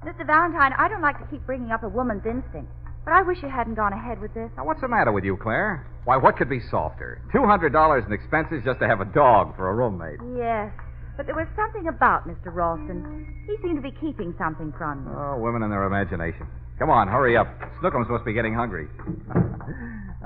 Mr. Valentine, I don't like to keep bringing up a woman's instinct, but I wish you hadn't gone ahead with this. Now, what's the matter with you, Claire? Why, what could be softer? $200 in expenses just to have a dog for a roommate. Yes, but there was something about Mr. Ralston. He seemed to be keeping something from you. Oh, women and their imagination. Come on, hurry up. Snookums must be getting hungry.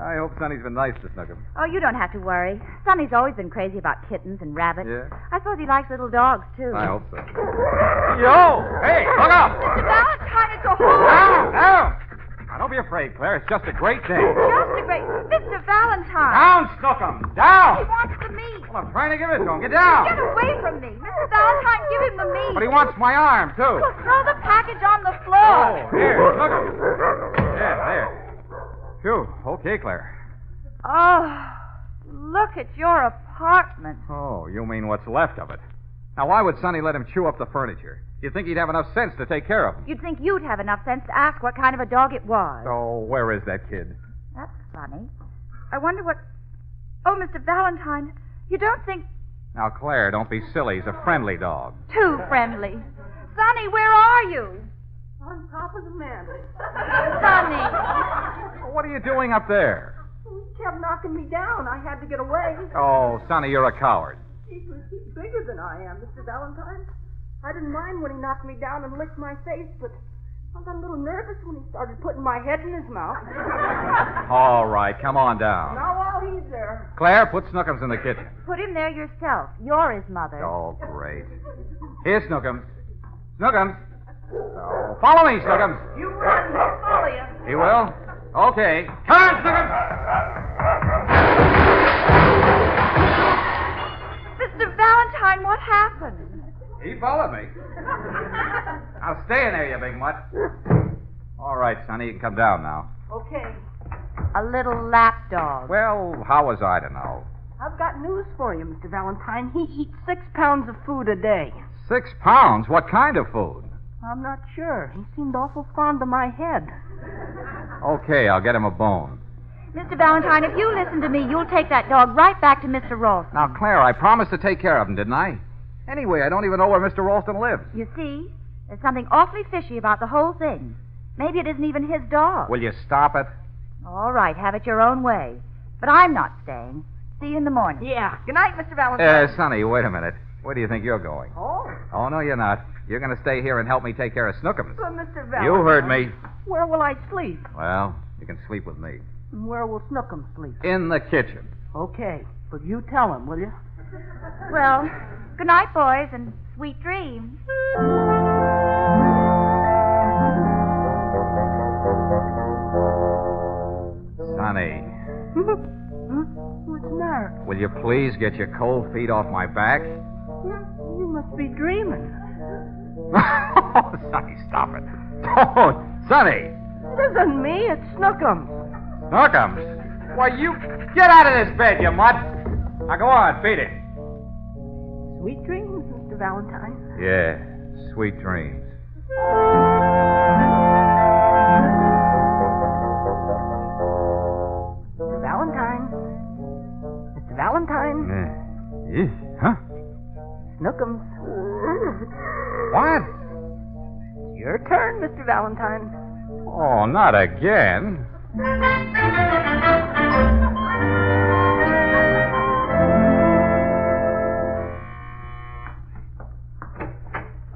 I hope Sonny's been nice to Snookums. Oh, you don't have to worry. Sonny's always been crazy about kittens and rabbits. Yeah? I suppose he likes little dogs, too. I hope so. Yo! Hey, look out! Mr. Valentine, it's a horse! Down! Now, don't be afraid, Claire. It's just a great day. Just a great... Mr. Valentine! Down, Snookums! Down! He wants the meat. Well, I'm trying to give it to him. Get down! Get away from me. Mr. Valentine, give him the meat. But he wants my arm, too. Well, throw the package on the floor. Oh, here, Snookums. Yeah, there. Phew. Okay, Claire. Oh, look at your apartment. Oh, you mean what's left of it. Now, why would Sonny let him chew up the furniture? You'd think he'd have enough sense to take care of him. You'd think you'd have enough sense to ask what kind of a dog it was. So, where is that kid? That's funny. I wonder what... Oh, Mr. Valentine, you don't think... Now, Claire, don't be silly. He's a friendly dog. Too friendly. Sonny, where are you? On top of the mantel. Sonny! Well, what are you doing up there? He kept knocking me down. I had to get away. Oh, Sonny, you're a coward. He's bigger than I am, Mr. Valentine. I didn't mind when he knocked me down and licked my face, but I got a little nervous when he started putting my head in his mouth. All right, come on down. Now while he's there... Claire, put Snookums in the kitchen. Put him there yourself. You're his mother. Oh, great. Here, Snookums. Snookums. Oh, follow me, Snookums. You run, he'll follow you. He will? Okay. Come on, Snookums! Mr. Valentine, what happened? He followed me. Now stay in there, you big mutt. All right, Sonny, you can come down now. Okay. A little lap dog. Well, how was I to know? I've got news for you, Mr. Valentine. He eats 6 pounds of food a day. 6 pounds? What kind of food? I'm not sure. He seemed awful fond of my head. Okay, I'll get him a bone. Mr. Valentine, if you listen to me, you'll take that dog right back to Mr. Ralston. Now, Claire, I promised to take care of him, didn't I? Anyway, I don't even know where Mr. Ralston lives. You see, there's something awfully fishy about the whole thing. Maybe it isn't even his dog. Will you stop it? All right, have it your own way. But I'm not staying. See you in the morning. Yeah. Good night, Mr. Valentine. Sonny, wait a minute. Where do you think you're going? Oh? Oh, no, you're not. You're going to stay here and help me take care of Snookums. But, Mr. Valentine... You heard me. Where will I sleep? Well, you can sleep with me. And where will Snookum sleep? In the kitchen. Okay. But you tell him, will you? Well, good night, boys, and sweet dreams. Sonny. What's the matter? Will you please get your cold feet off my back? You must be dreaming. Oh, Sonny, stop it. Don't. Sonny. It isn't me. It's Snookums. Snookums? Why, you... Get out of this bed, you mutt. Now, go on. Feed it. Sweet dreams, Mr. Valentine. Yeah, sweet dreams. Mr. Valentine. Mr. Valentine. Huh? Snookums. What? It's your turn, Mr. Valentine. Oh, not again.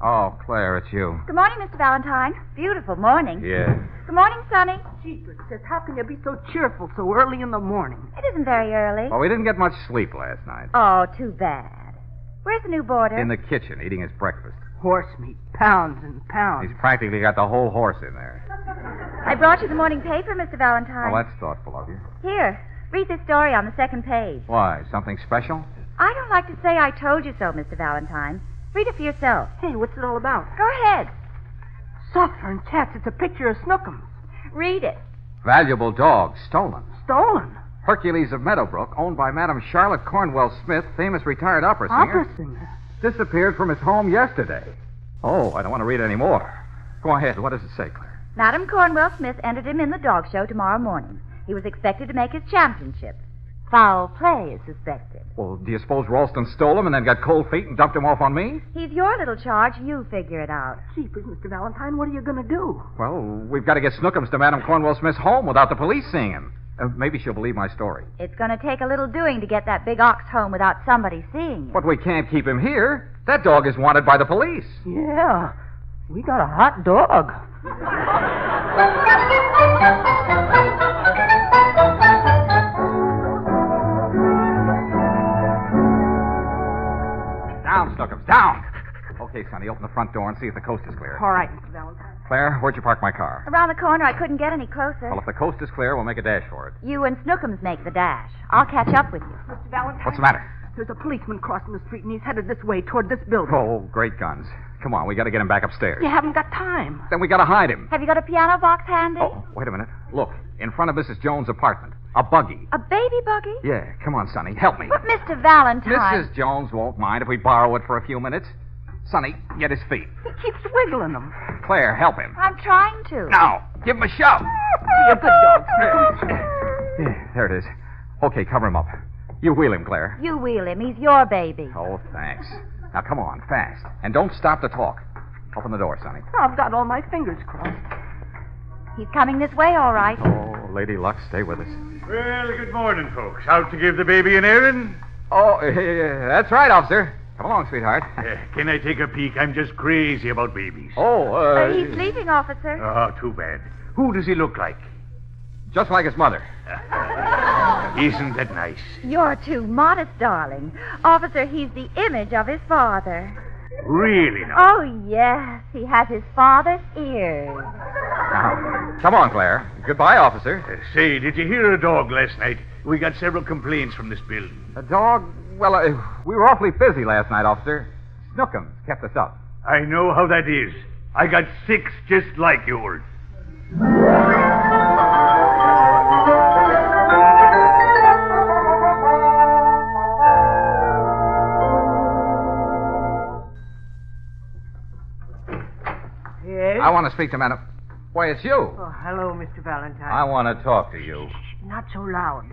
Oh, Claire, it's you. Good morning, Mr. Valentine. Beautiful morning. Yeah. Good morning, Sonny. Jeepers, says, how can you be so cheerful so early in the morning? It isn't very early. Well, we didn't get much sleep last night. Oh, too bad. Where's the new boarder? In the kitchen, eating his breakfast. Horse meat, pounds and pounds. He's practically got the whole horse in there. I brought you the morning paper, Mr. Valentine. Well, that's thoughtful of you. Here, read this story on the second page. Why, something special? I don't like to say I told you so, Mr. Valentine. Read it for yourself. Hey, what's it all about? Go ahead. Suffering cats, it's a picture of Snookums. Read it. Valuable dog stolen. Stolen? Hercules of Meadowbrook, owned by Madam Charlotte Cornwell Smith, famous retired opera singer. Opera singer? Disappeared from his home yesterday. Oh, I don't want to read any more. Go ahead. What does it say, Claire? Madam Cornwell Smith entered him in the dog show tomorrow morning. He was expected to make his championship. Foul play is suspected. Well, do you suppose Ralston stole him and then got cold feet and dumped him off on me? He's your little charge. You figure it out. Jeepers, Mr. Valentine, what are you going to do? Well, we've got to get Snookums to Madam Cornwell Smith's home without the police seeing him. Maybe she'll believe my story. It's going to take a little doing to get that big ox home without somebody seeing you. But we can't keep him here. That dog is wanted by the police. Yeah, we got a hot dog. Down, Snookums, down. Okay, Sonny, open the front door and see if the coast is clear. All right, Mr. Valentine. Claire, where'd you park my car? Around the corner. I couldn't get any closer. Well, if the coast is clear, we'll make a dash for it. You and Snookums make the dash. I'll catch up with you. Mr. Valentine. What's the matter? There's a policeman crossing the street, and he's headed this way, toward this building. Oh, great guns. Come on, we got to get him back upstairs. You haven't got time. Then we got to hide him. Have you got a piano box handy? Oh, wait a minute. Look, in front of Mrs. Jones' apartment. A buggy. A baby buggy? Yeah, come on, Sonny, help me. But, Mr. Valentine... Mrs. Jones won't mind if we borrow it for a few minutes. Sonny, get his feet. He keeps wiggling them. Claire, help him. I'm trying to. Now, give him a shove. Be a good dog. Yeah, there it is. Okay, cover him up. You wheel him, Claire. You wheel him. He's your baby. Oh, thanks. Now, come on, fast. And don't stop to talk. Open the door, Sonny. I've got all my fingers crossed. He's coming this way, all right. Oh, Lady Luck, stay with us. Well, good morning, folks. Out to give the baby an airing? Oh, that's right, officer. Come along, sweetheart. Can I take a peek? I'm just crazy about babies. Oh, He's sleeping, officer. Oh, too bad. Who does he look like? Just like his mother. Isn't that nice? You're too modest, darling. Officer, he's the image of his father. Really, now? Oh, yes. He has his father's ears. Now, come on, Claire. Goodbye, officer. Say, did you hear a dog last night? We got several complaints from this building. A dog? Well, we were awfully busy last night, officer. Snookums kept us up. I know how that is. I got 6 just like yours. Yes? I want to speak to Madam... Why, it's you. Oh, hello, Mr. Valentine. I want to talk to you. Not so loud.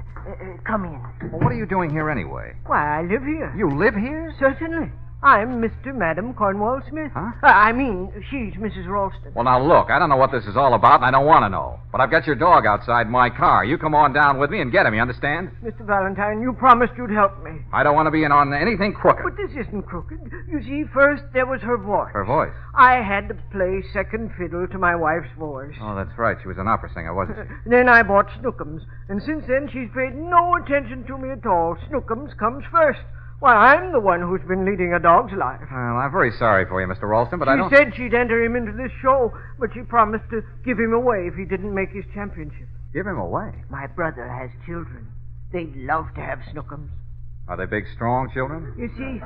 Come in. Well, what are you doing here anyway? Why, I live here. You live here? Certainly. I'm Mr. Madam Cornwall Smith. Huh? I mean, she's Mrs. Ralston. Well, now, look, I don't know what this is all about, and I don't want to know. But I've got your dog outside my car. You come on down with me and get him, you understand? Mr. Valentine, you promised you'd help me. I don't want to be in on anything crooked. But this isn't crooked. You see, first there was her voice. Her voice? I had to play second fiddle to my wife's voice. Oh, that's right. She was an opera singer, wasn't she? Then I bought Snookums, and since then she's paid no attention to me at all. Snookums comes first. Why, I'm the one who's been leading a dog's life. Well, I'm very sorry for you, Mr. Ralston, but I don't... She said she'd enter him into this show, but she promised to give him away if he didn't make his championship. Give him away? My brother has children. They'd love to have Snookums. Are they big, strong children? You see,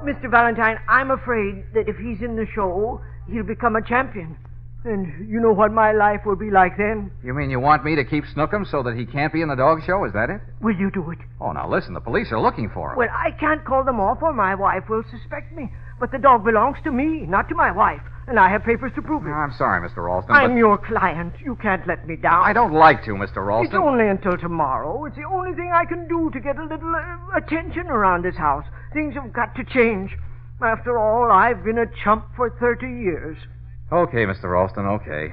Mr. Valentine, I'm afraid that if he's in the show, he'll become a champion. And you know what my life will be like then? You mean you want me to keep Snookums so that he can't be in the dog show? Is that it? Will you do it? Oh, now listen, the police are looking for him. Well, I can't call them off or my wife will suspect me. But the dog belongs to me, not to my wife. And I have papers to prove it. No, I'm sorry, Mr. Ralston, I'm your client. You can't let me down. I don't like to, Mr. Ralston. It's only until tomorrow. It's the only thing I can do to get a little attention around this house. Things have got to change. After all, I've been a chump for 30 years. Okay, Mr. Ralston, okay.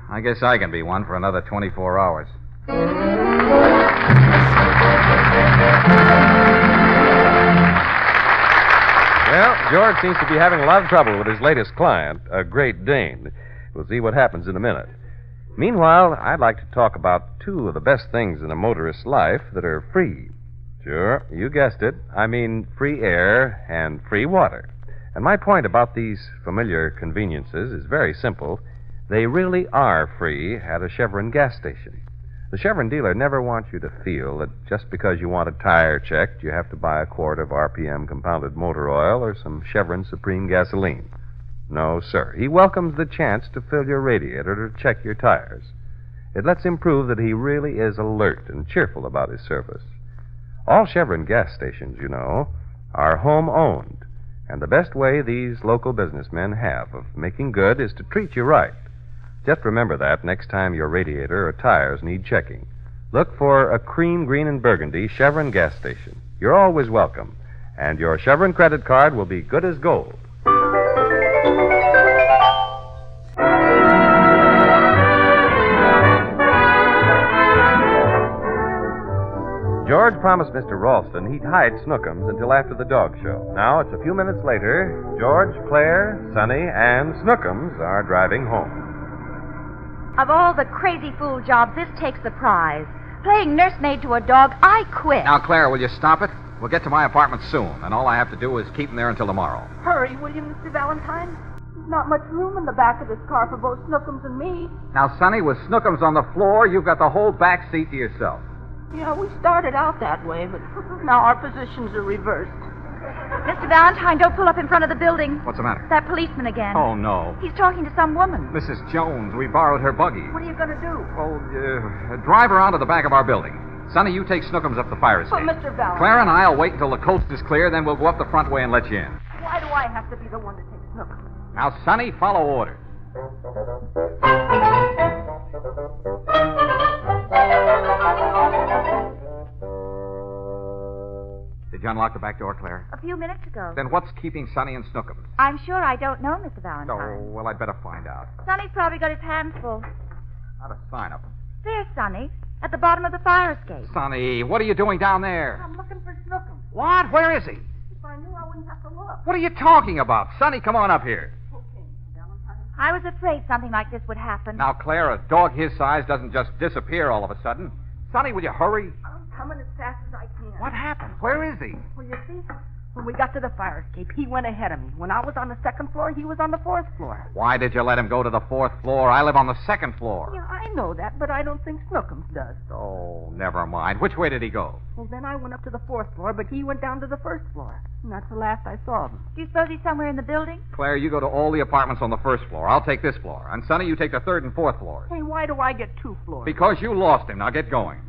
I guess I can be one for another 24 hours. Well, George seems to be having a lot of trouble with his latest client, a Great Dane. We'll see what happens in a minute. Meanwhile, I'd like to talk about 2 of the best things in a motorist's life that are free. Sure, you guessed it. I mean free air and free water. And my point about these familiar conveniences is very simple. They really are free at a Chevron gas station. The Chevron dealer never wants you to feel that just because you want a tire checked, you have to buy a quart of RPM compounded motor oil or some Chevron Supreme gasoline. No, sir. He welcomes the chance to fill your radiator to check your tires. It lets him prove that he really is alert and cheerful about his service. All Chevron gas stations, you know, are home-owned. And the best way these local businessmen have of making good is to treat you right. Just remember that next time your radiator or tires need checking. Look for a cream, green, and burgundy Chevron gas station. You're always welcome. And your Chevron credit card will be good as gold. George promised Mr. Ralston he'd hide Snookums until after the dog show. Now, it's a few minutes later. George, Claire, Sonny, and Snookums are driving home. Of all the crazy fool jobs, this takes the prize. Playing nursemaid to a dog, I quit. Now, Clara, will you stop it? We'll get to my apartment soon, and all I have to do is keep him there until tomorrow. Hurry, will you, Mr. Valentine? There's not much room in the back of this car for both Snookums and me. Now, Sonny, with Snookums on the floor, you've got the whole back seat to yourself. Yeah, we started out that way, but now our positions are reversed. Mr. Valentine, don't pull up in front of the building. What's the matter? That policeman again. Oh, no. He's talking to some woman. Mrs. Jones, we borrowed her buggy. What are you going to do? Oh, drive around to the back of our building. Sonny, you take Snookums up the fire escape. But, Mr. Valentine... Clara and I'll wait until the coast is clear, then we'll go up the front way and let you in. Why do I have to be the one to take Snookums? Now, Sonny, follow orders. Did you unlock the back door, Claire? A few minutes ago. Then what's keeping Sonny and Snookums? I'm sure I don't know, Mr. Valentine. Oh, well, I'd better find out. Sonny's probably got his hands full. Not a sign of him. There's Sonny, at the bottom of the fire escape. Sonny, what are you doing down there? I'm looking for Snookums. What? Where is he? If I knew, I wouldn't have to look. What are you talking about? Sonny, come on up here. Okay, Mr. Valentine. I was afraid something like this would happen. Now, Claire, a dog his size doesn't just disappear all of a sudden. Sonny, will you hurry? I'm coming as fast as I can. What happened? Where is he? Well, you see, When we got to the fire escape, he went ahead of me. When I was on the second floor, he was on the fourth floor. Why did you let him go to the fourth floor? I live on the second floor. Yeah, I know that, but I don't think Snookums does. Oh, never mind. Which way did he go? Well, then I went up to the fourth floor, but he went down to the first floor. And that's the last I saw of him. Do you suppose he's somewhere in the building? Claire, you go to all the apartments on the first floor. I'll take this floor. And Sonny, you take the third and fourth floors. Hey, why do I get 2 floors? Because you lost him. Now get going.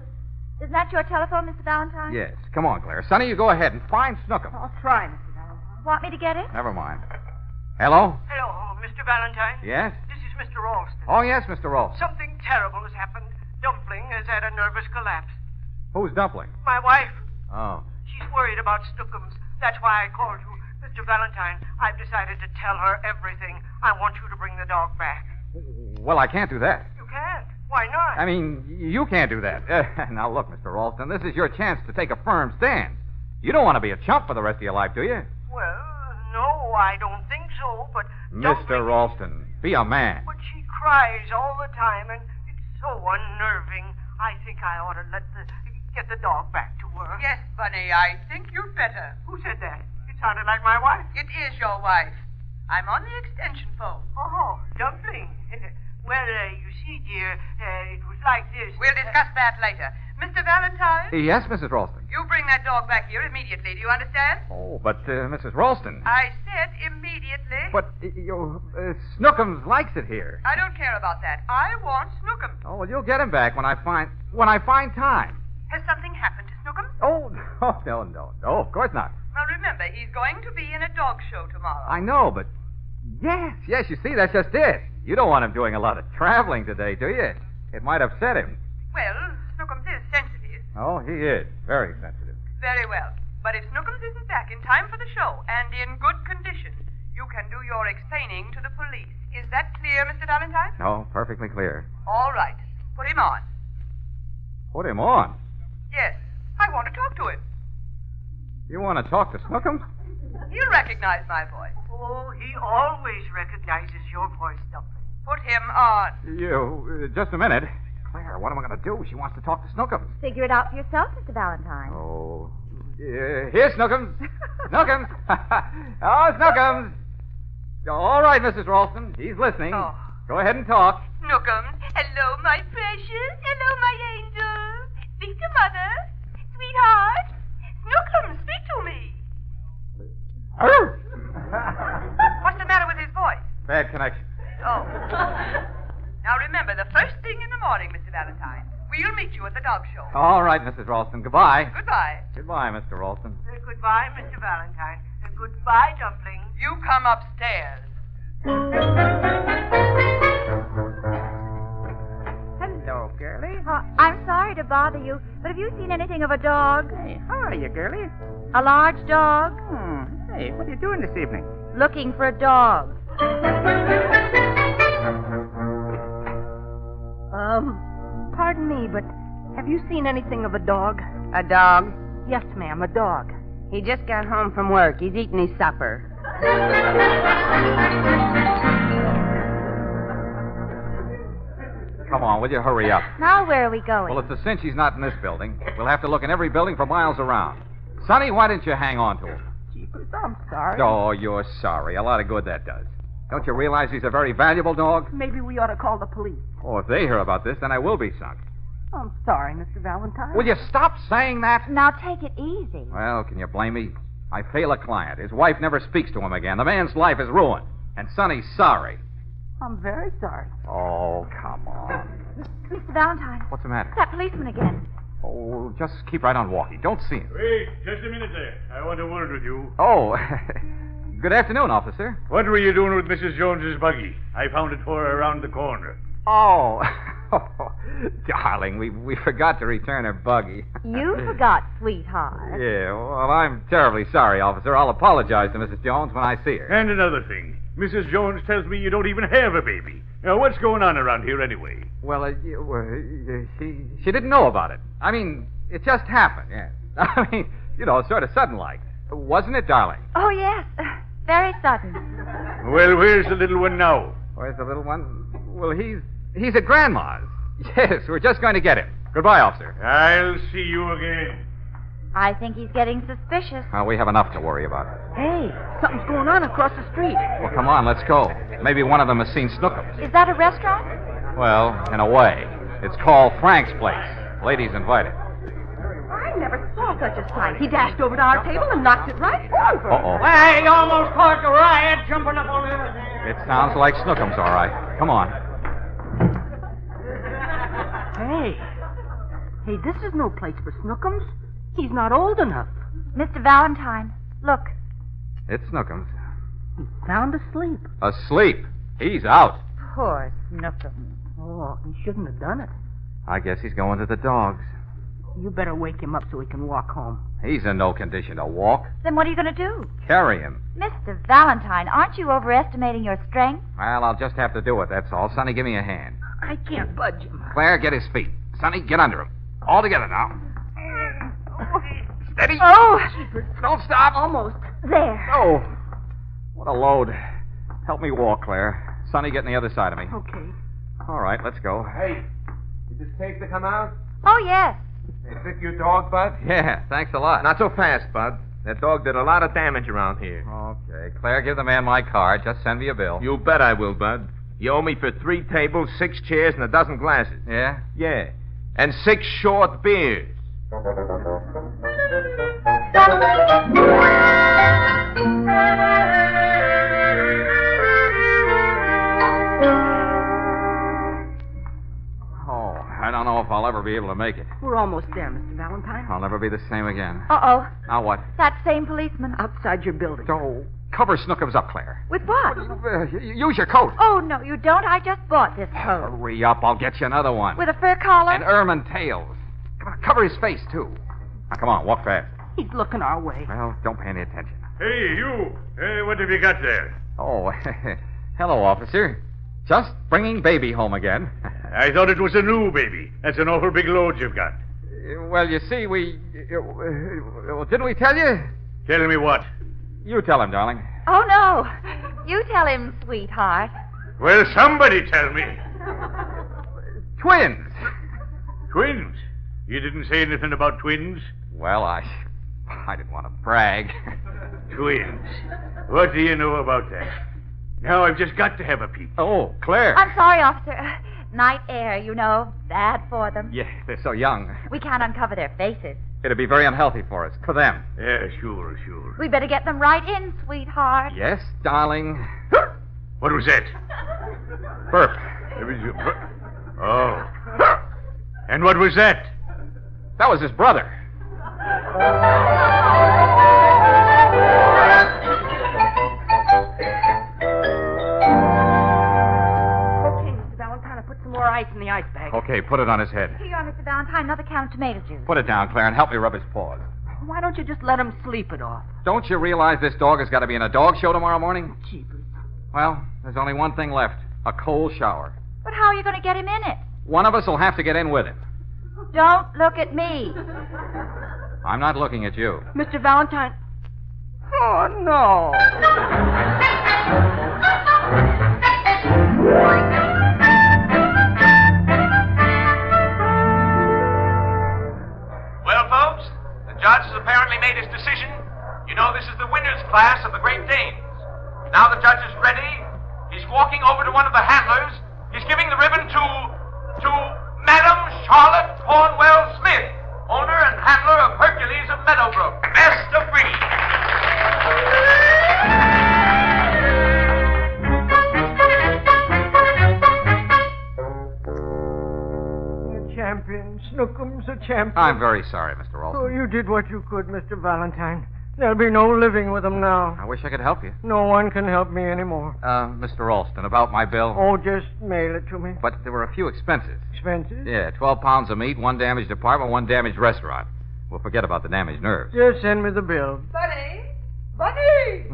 Isn't that your telephone, Mr. Valentine? Yes. Come on, Claire. Sonny, you go ahead and find Snookums. I'll try, Mr. Valentine. Want me to get it? Never mind. Hello? Hello, Mr. Valentine. Yes? This is Mr. Ralston. Oh, yes, Mr. Rolfe. Something terrible has happened. Dumpling has had a nervous collapse. Who's Dumpling? My wife, Oh. she's worried about Snookums. That's why I called you. Mr. Valentine, I've decided to tell her everything. I want you to bring the dog back. Well, I can't do that. You can't. Why not? I mean, you can't do that. Now, look, Mr. Ralston, this is your chance to take a firm stand. You don't want to be a chump for the rest of your life, do you? Well, no, I don't think so, but... Mr. Ralston, be a man. But she cries all the time, and it's so unnerving. I think I ought to get the dog back to her. Yes, Bunny, I think you'd better. Who said that? It sounded like my wife. It is your wife. I'm on the extension phone. Oh, Dumpling. Well, you see, dear, it was like this. We'll discuss that later. Mr. Valentine? Yes, Mrs. Ralston. You bring that dog back here immediately, do you understand? Oh, but, Mrs. Ralston. I said immediately. But, Snookums likes it here. I don't care about that. I want Snookums. Oh, well, you'll get him back when I find time. Has something happened to Snookums? Oh, no, of course not. Well, remember, he's going to be in a dog show tomorrow. I know, but... Yes, you see, that's just it. You don't want him doing a lot of traveling today, do you? It might upset him. Well, Snookums is sensitive. Oh, he is. Very sensitive. Very well. But if Snookums isn't back in time for the show and in good condition, you can do your explaining to the police. Is that clear, Mr. Valentine? No, perfectly clear. All right. Put him on. Put him on? Yes. I want to talk to him. You want to talk to Snookums? He'll recognize my voice. Oh, he always recognizes your voice, Dumpling. Put him on. Just a minute. Claire, what am I going to do? She wants to talk to Snookums. Figure it out for yourself, Mr. Valentine. Oh, here's Snookums. Snookums. Oh, Snookums. All right, Mrs. Ralston. He's listening. Oh. Go ahead and talk. Snookums. Hello, my precious. Hello, my angel. Speak to Mother. Sweetheart. Snookums, speak to me. What's the matter with his voice? Bad connection. Oh. Now remember, the first thing in the morning, Mr. Valentine, we'll meet you at the dog show. All right, Mrs. Ralston. Goodbye. Goodbye. Goodbye, Mr. Ralston. Goodbye, Mr. Valentine. Goodbye, Dumpling. You come upstairs. Hello, girlie. I'm sorry to bother you, but have you seen anything of a dog? Hey, how are you, girlie? A large dog? Hey, what are you doing this evening? Looking for a dog. Pardon me, but have you seen anything of a dog? A dog? Yes, ma'am, a dog. He just got home from work. He's eating his supper. Come on, will you hurry up? Now where are we going? Well, it's a cinch he's not in this building. We'll have to look in every building for miles around. Sonny, why didn't you hang on to him? Jeepers, I'm sorry. Oh, you're sorry. A lot of good that does. Don't you realize he's a very valuable dog? Maybe we ought to call the police. Oh, if they hear about this, then I will be sunk. I'm sorry, Mr. Valentine. Will you stop saying that? Now take it easy. Well, can you blame me? I fail a client. His wife never speaks to him again. The man's life is ruined. And Sonny's sorry. I'm very sorry. Oh, come on. Mr. Valentine. What's the matter? That policeman again. Oh, just keep right on walking. Don't see him. Wait, just a minute there. I want a word with you. Oh, good afternoon, officer. What were you doing with Mrs. Jones's buggy? I found it for her around the corner. Oh, darling, we forgot to return her buggy. You forgot, sweetheart. Yeah, well, I'm terribly sorry, officer. I'll apologize to Mrs. Jones when I see her. And another thing. Mrs. Jones tells me you don't even have a baby. Now, what's going on around here anyway? Well, she didn't know about it. I mean, it just happened, yes. I mean, sort of sudden-like. Wasn't it, darling? Oh, yes. Very sudden. Well, where's the little one now? Where's the little one? Well, he's at Grandma's. Yes, we're just going to get him. Goodbye, officer. I'll see you again. I think he's getting suspicious. Well, we have enough to worry about. Hey, something's going on across the street. Well, come on, let's go. Maybe one of them has seen Snookums. Is that a restaurant? Well, in a way. It's called Frank's Place. Ladies invited. I never saw such a sight. He dashed over to our table and knocked it right over. Uh-oh. Hey, you almost caused a riot jumping up on everything. It sounds like Snookums, all right. Come on. Hey, this is no place for Snookums. He's not old enough. Mr. Valentine, look. It's Snookums. He's sound asleep. Asleep. He's out. Poor Snookums. Oh, he shouldn't have done it. I guess he's going to the dogs. You better wake him up so he can walk home. He's in no condition to walk. Then what are you going to do? Carry him. Mr. Valentine, aren't you overestimating your strength? Well, I'll just have to do it, that's all. Sonny, give me a hand. I can't budge him. Claire, get his feet. Sonny, get under him. All together now. Steady. Oh! Don't stop. Almost. There. Oh, what a load. Help me walk, Claire. Sonny, get on the other side of me. Okay. All right, let's go. Hey, did this tape to come out? Oh, yes. They fit your dog, Bud? Yeah, thanks a lot. Not so fast, Bud. That dog did a lot of damage around here. Okay. Claire, give the man my card. Just send me a bill. You bet I will, Bud. You owe me for 3 tables, 6 chairs, and a dozen glasses. Yeah? Yeah. And 6 short beers. I don't know if I'll ever be able to make it. We're almost there, Mr. Valentine. I'll never be the same again. Uh-oh. Now what? That same policeman. Outside your building. Oh, cover Snookums up, Claire. With what? Use your coat. Oh, no, you don't. I just bought this coat. Hurry up. I'll get you another one. With a fur collar? And ermine tails. Come on, cover his face, too. Now, come on, walk fast. He's looking our way. Well, don't pay any attention. Hey, you. What have you got there? Oh, hello, officer. Just bringing baby home again. I thought it was a new baby. That's an awful big load you've got. Well, you see, didn't we tell you? Tell me what? You tell him, darling. Oh, no. You tell him, sweetheart. Well, somebody tell me. Twins. Twins? You didn't say anything about twins? Well, I didn't want to brag. Twins. What do you know about that? Now I've just got to have a peek. Oh, Claire. I'm sorry, officer. Night air, you know. Bad for them. Yeah, they're so young. We can't uncover their faces. It'd be very unhealthy for us. For them. Yeah, sure. We better get them right in, sweetheart. Yes, darling. What was that? Burp. Oh. And what was that? That was his brother. More ice in the ice bag. Okay, put it on his head. Here you are, Mr. Valentine. Another can of tomato juice. Put it down, Claire, and help me rub his paws. Why don't you just let him sleep it off? Don't you realize this dog has got to be in a dog show tomorrow morning? Jeepers. Well, there's only one thing left. A cold shower. But how are you going to get him in it? One of us will have to get in with him. Don't look at me. I'm not looking at you. Mr. Valentine. Oh, no. Well, folks, the judge has apparently made his decision. You know, this is the winner's class of the Great Danes. Now the judge is ready. He's walking over to one of the handlers. He's giving the ribbon to Madam Charlotte Cornwell Smith, owner and handler of Hercules of Meadowbrook. Best of breed. Champion. Snookums a champion. I'm very sorry, Mr. Ralston. Oh, you did what you could, Mr. Valentine. There'll be no living with them now. I wish I could help you. No one can help me anymore. Mr. Ralston, about my bill? Oh, just mail it to me. But there were a few expenses. Expenses? Yeah, 12 pounds of meat, 1 damaged apartment, 1 damaged restaurant. We'll forget about the damaged nerves. Just send me the bill. Bunny! Bunny!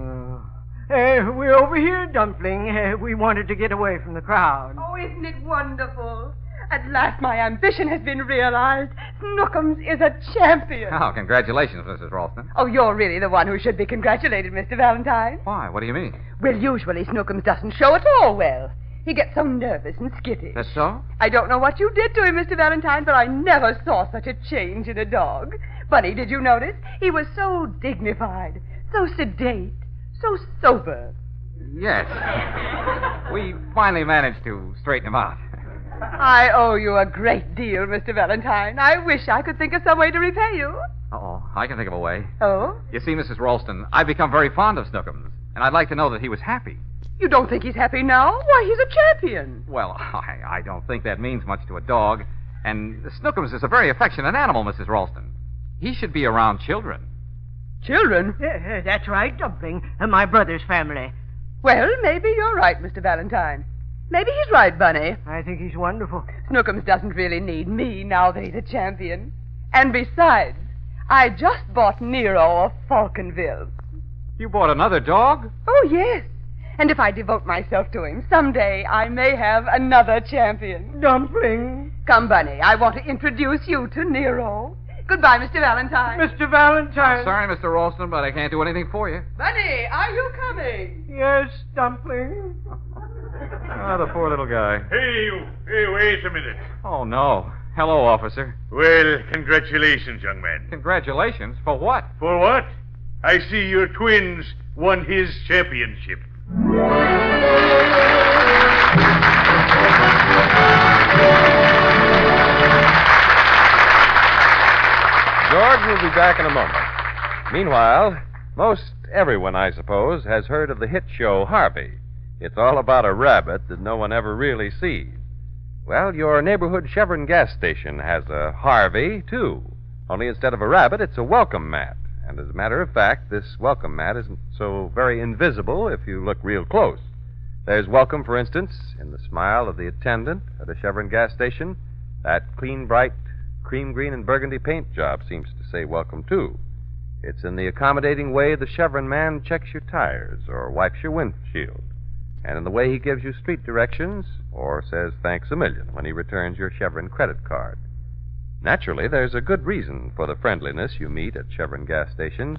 Hey, we're over here, Dumpling. We wanted to get away from the crowd. Oh, isn't it wonderful? At last my ambition has been realized. Snookums is a champion. Oh, congratulations, Mrs. Ralston. Oh, you're really the one who should be congratulated, Mr. Valentine. Why? What do you mean? Well, usually Snookums doesn't show at all well. He gets so nervous and skittish. That's so? I don't know what you did to him, Mr. Valentine, but I never saw such a change in a dog. Bunny, did you notice? He was so dignified, so sedate, so sober. Yes. We finally managed to straighten him out. I owe you a great deal, Mr. Valentine. I wish I could think of some way to repay you. Uh-oh, I can think of a way. Oh? You see, Mrs. Ralston, I've become very fond of Snookums, and I'd like to know that he was happy. You don't think he's happy now? Why, he's a champion. Well, I don't think that means much to a dog. And Snookums is a very affectionate animal, Mrs. Ralston. He should be around children. Children? That's right, Dumpling. My brother's family. Well, maybe you're right, Mr. Valentine. Maybe he's right, Bunny. I think he's wonderful. Snookums doesn't really need me now that he's a champion. And besides, I just bought Nero of Falconville. You bought another dog? Oh, yes. And if I devote myself to him, someday I may have another champion. Dumpling. Come, Bunny, I want to introduce you to Nero. Goodbye, Mr. Valentine. Mr. Valentine. I'm sorry, Mr. Ralston, but I can't do anything for you. Bunny, are you coming? Yes, Dumpling. Oh, the poor little guy. Hey, you. Hey, wait a minute. Oh, no. Hello, officer. Well, congratulations, young man. Congratulations? For what? For what? I see your twins won his championship. George will be back in a moment. Meanwhile, most everyone, I suppose, has heard of the hit show Harvey. It's all about a rabbit that no one ever really sees. Well, your neighborhood Chevron gas station has a Harvey, too. Only instead of a rabbit, it's a welcome mat. And as a matter of fact, this welcome mat isn't so very invisible if you look real close. There's welcome, for instance, in the smile of the attendant at a Chevron gas station. That clean, bright, cream green and burgundy paint job seems to say welcome, too. It's in the accommodating way the Chevron man checks your tires or wipes your windshield. And in the way he gives you street directions or says thanks a million when he returns your Chevron credit card. Naturally, there's a good reason for the friendliness you meet at Chevron gas stations.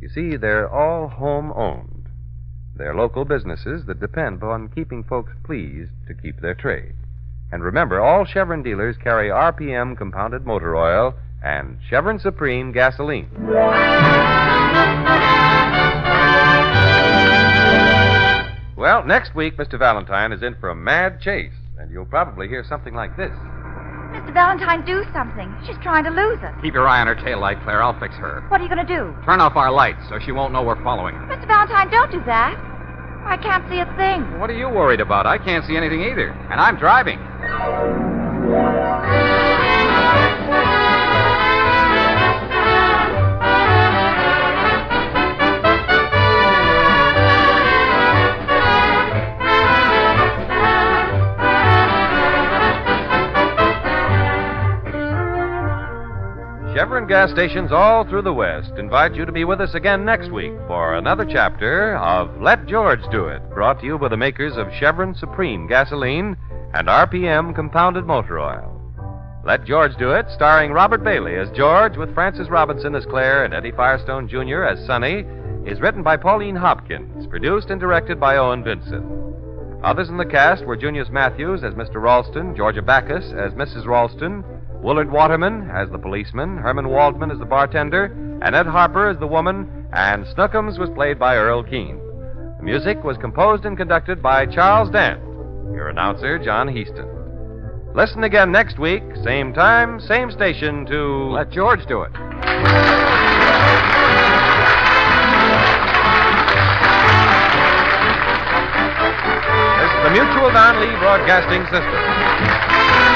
You see, they're all home-owned. They're local businesses that depend upon keeping folks pleased to keep their trade. And remember, all Chevron dealers carry RPM compounded motor oil and Chevron Supreme gasoline. Well, next week, Mr. Valentine is in for a mad chase, and you'll probably hear something like this. Mr. Valentine, do something. She's trying to lose us. Keep your eye on her tail light, Claire. I'll fix her. What are you going to do? Turn off our lights so she won't know we're following her. Mr. Valentine, don't do that. I can't see a thing. What are you worried about? I can't see anything either. And I'm driving. Chevron gas stations all through the West invite you to be with us again next week for another chapter of Let George Do It, brought to you by the makers of Chevron Supreme gasoline and RPM compounded motor oil. Let George Do It, starring Robert Bailey as George with Frances Robinson as Claire and Eddie Firestone Jr. as Sonny, is written by Pauline Hopkins, produced and directed by Owen Vincent. Others in the cast were Junius Matthews as Mr. Ralston, Georgia Backus as Mrs. Ralston, Willard Waterman as the policeman, Herman Waldman as the bartender, and Ed Harper as the woman, and Snookums was played by Earl Keane. The music was composed and conducted by Charles Dant. Your announcer, John Heaston. Listen again next week, same time, same station to Let George Do It. This is the Mutual Non-Lee Broadcasting System.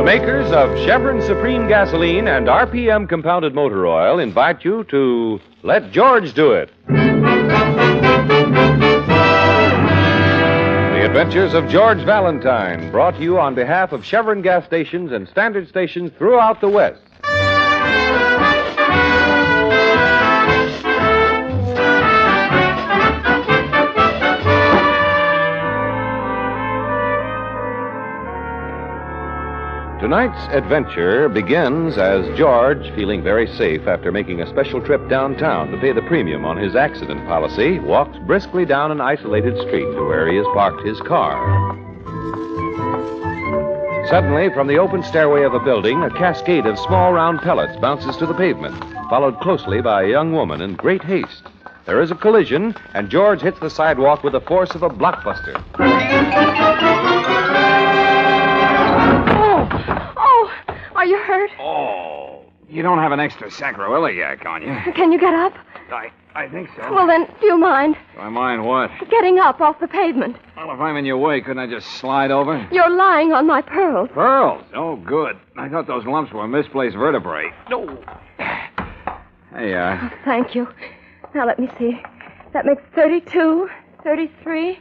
Makers of Chevron Supreme gasoline and RPM compounded motor oil invite you to Let George Do It. The Adventures of George Valentine, brought to you on behalf of Chevron gas stations and standard stations throughout the West. Tonight's adventure begins as George, feeling very safe after making a special trip downtown to pay the premium on his accident policy, walks briskly down an isolated street to where he has parked his car. Suddenly, from the open stairway of a building, a cascade of small round pellets bounces to the pavement, followed closely by a young woman in great haste. There is a collision, and George hits the sidewalk with the force of a blockbuster. Are you hurt? Oh, you don't have an extra sacroiliac on you. Can you get up? I think so. Well, then, do you mind Do I mind what? getting up off the pavement? Well, if I'm in your way, couldn't I just slide over? You're lying on my pearls. Pearls? Oh, good. I thought those lumps were misplaced vertebrae. No. Hey, Oh, thank you. Now, let me see. That makes 32, 33,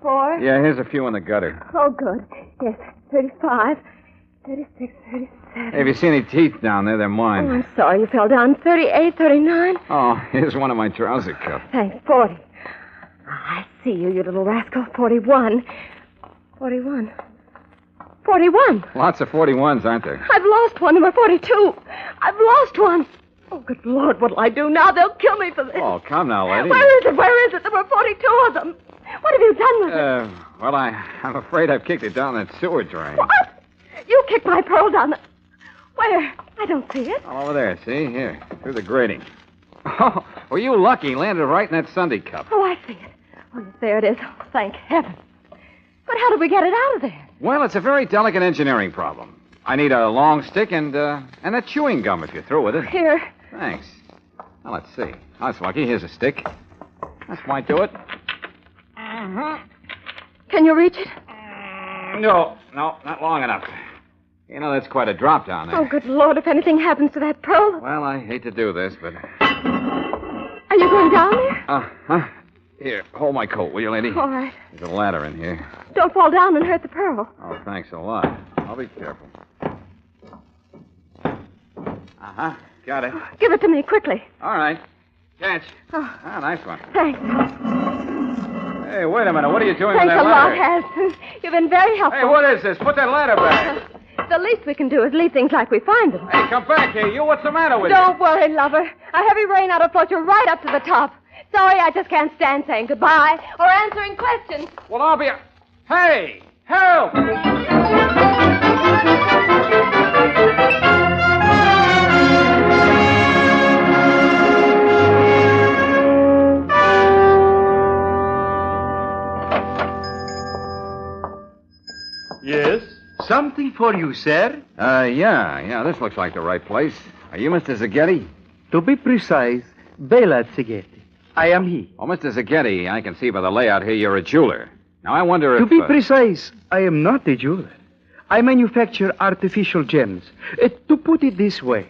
4. yeah, here's a few in the gutter. Oh, good. Yes, 35, 36, 37. Hey, if you see any teeth down there, they're Oh, mine. I'm sorry you fell down. 38, 39. Oh, here's one of my trouser cuffs. Thanks, 40. I see you, you little rascal. 41. 41. 41. Lots of 41s, aren't there? I've lost one, number 42. I've lost one. Oh, good Lord, what'll I do now? They'll kill me for this. Oh, come now, lady. Where is it? Where is it? There were 42 of them. What have you done with it? Well, I'm afraid I've kicked it down that sewer drain. What? You kicked my pearl down the... Where? I don't see it. All over there, see? Here, through the grating. Oh, well, you lucky. Landed right in that Sunday cup. Oh, I see it. Oh, yes, there it is. Oh, thank heaven. But how did we get it out of there? Well, it's a very delicate engineering problem. I need a long stick and that chewing gum if you're through with it. Here. Thanks. Now, let's see. That's lucky. Here's a stick. That might do it. Can you reach it? No, not long enough. You know, that's quite a drop down there. Oh, good Lord, if anything happens to that pearl. Well, I hate to do this, but... Are you going down there? Here, hold my coat, will you, lady? All right. There's a ladder in here. Don't fall down and hurt the pearl. Oh, thanks a lot. I'll be careful. Got it. Give it to me, quickly. All right. Catch. Oh. Nice one. Thanks. Hey, wait a minute. What are you doing Thanks with that a lot, ladder? Has. You've been very helpful. Hey, what is this? Put that ladder back. The least we can do is leave things like we find them. Hey, come back here. You, what's the matter with you? Don't worry, lover. A heavy rain ought to float you right up to the top. Sorry, I just can't stand saying goodbye or answering questions. Well, I'll be... Hey! Help! Yes? Something for you, sir? Yeah. This looks like the right place. Are you Mr. Zaghetti? To be precise, Bela Zaghetti. I am he. Oh, Mr. Zaghetti, I can see by the layout here you're a jeweler. Now, I wonder if... To be precise, I am not a jeweler. I manufacture artificial gems. To put it this way,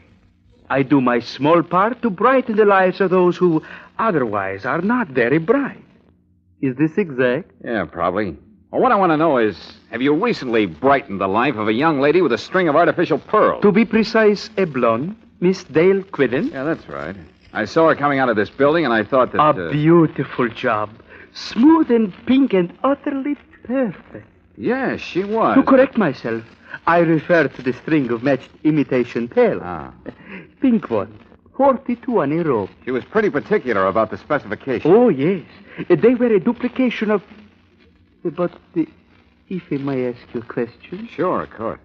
I do my small part to brighten the lives of those who otherwise are not very bright. Is this exact? Yeah, probably. Well, what I want to know is, have you recently brightened the life of a young lady with a string of artificial pearls? To be precise, a blonde, Miss Dale Quidden. Yeah, that's right. I saw her coming out of this building, and I thought that... A beautiful job. Smooth and pink and utterly perfect. Yes, she was. To correct myself, I refer to the string of matched imitation pearls. Pink ones. 42 on a row. She was pretty particular about the specifications. Oh, yes. They were a duplication of... But if I may ask you a question? Sure, of course.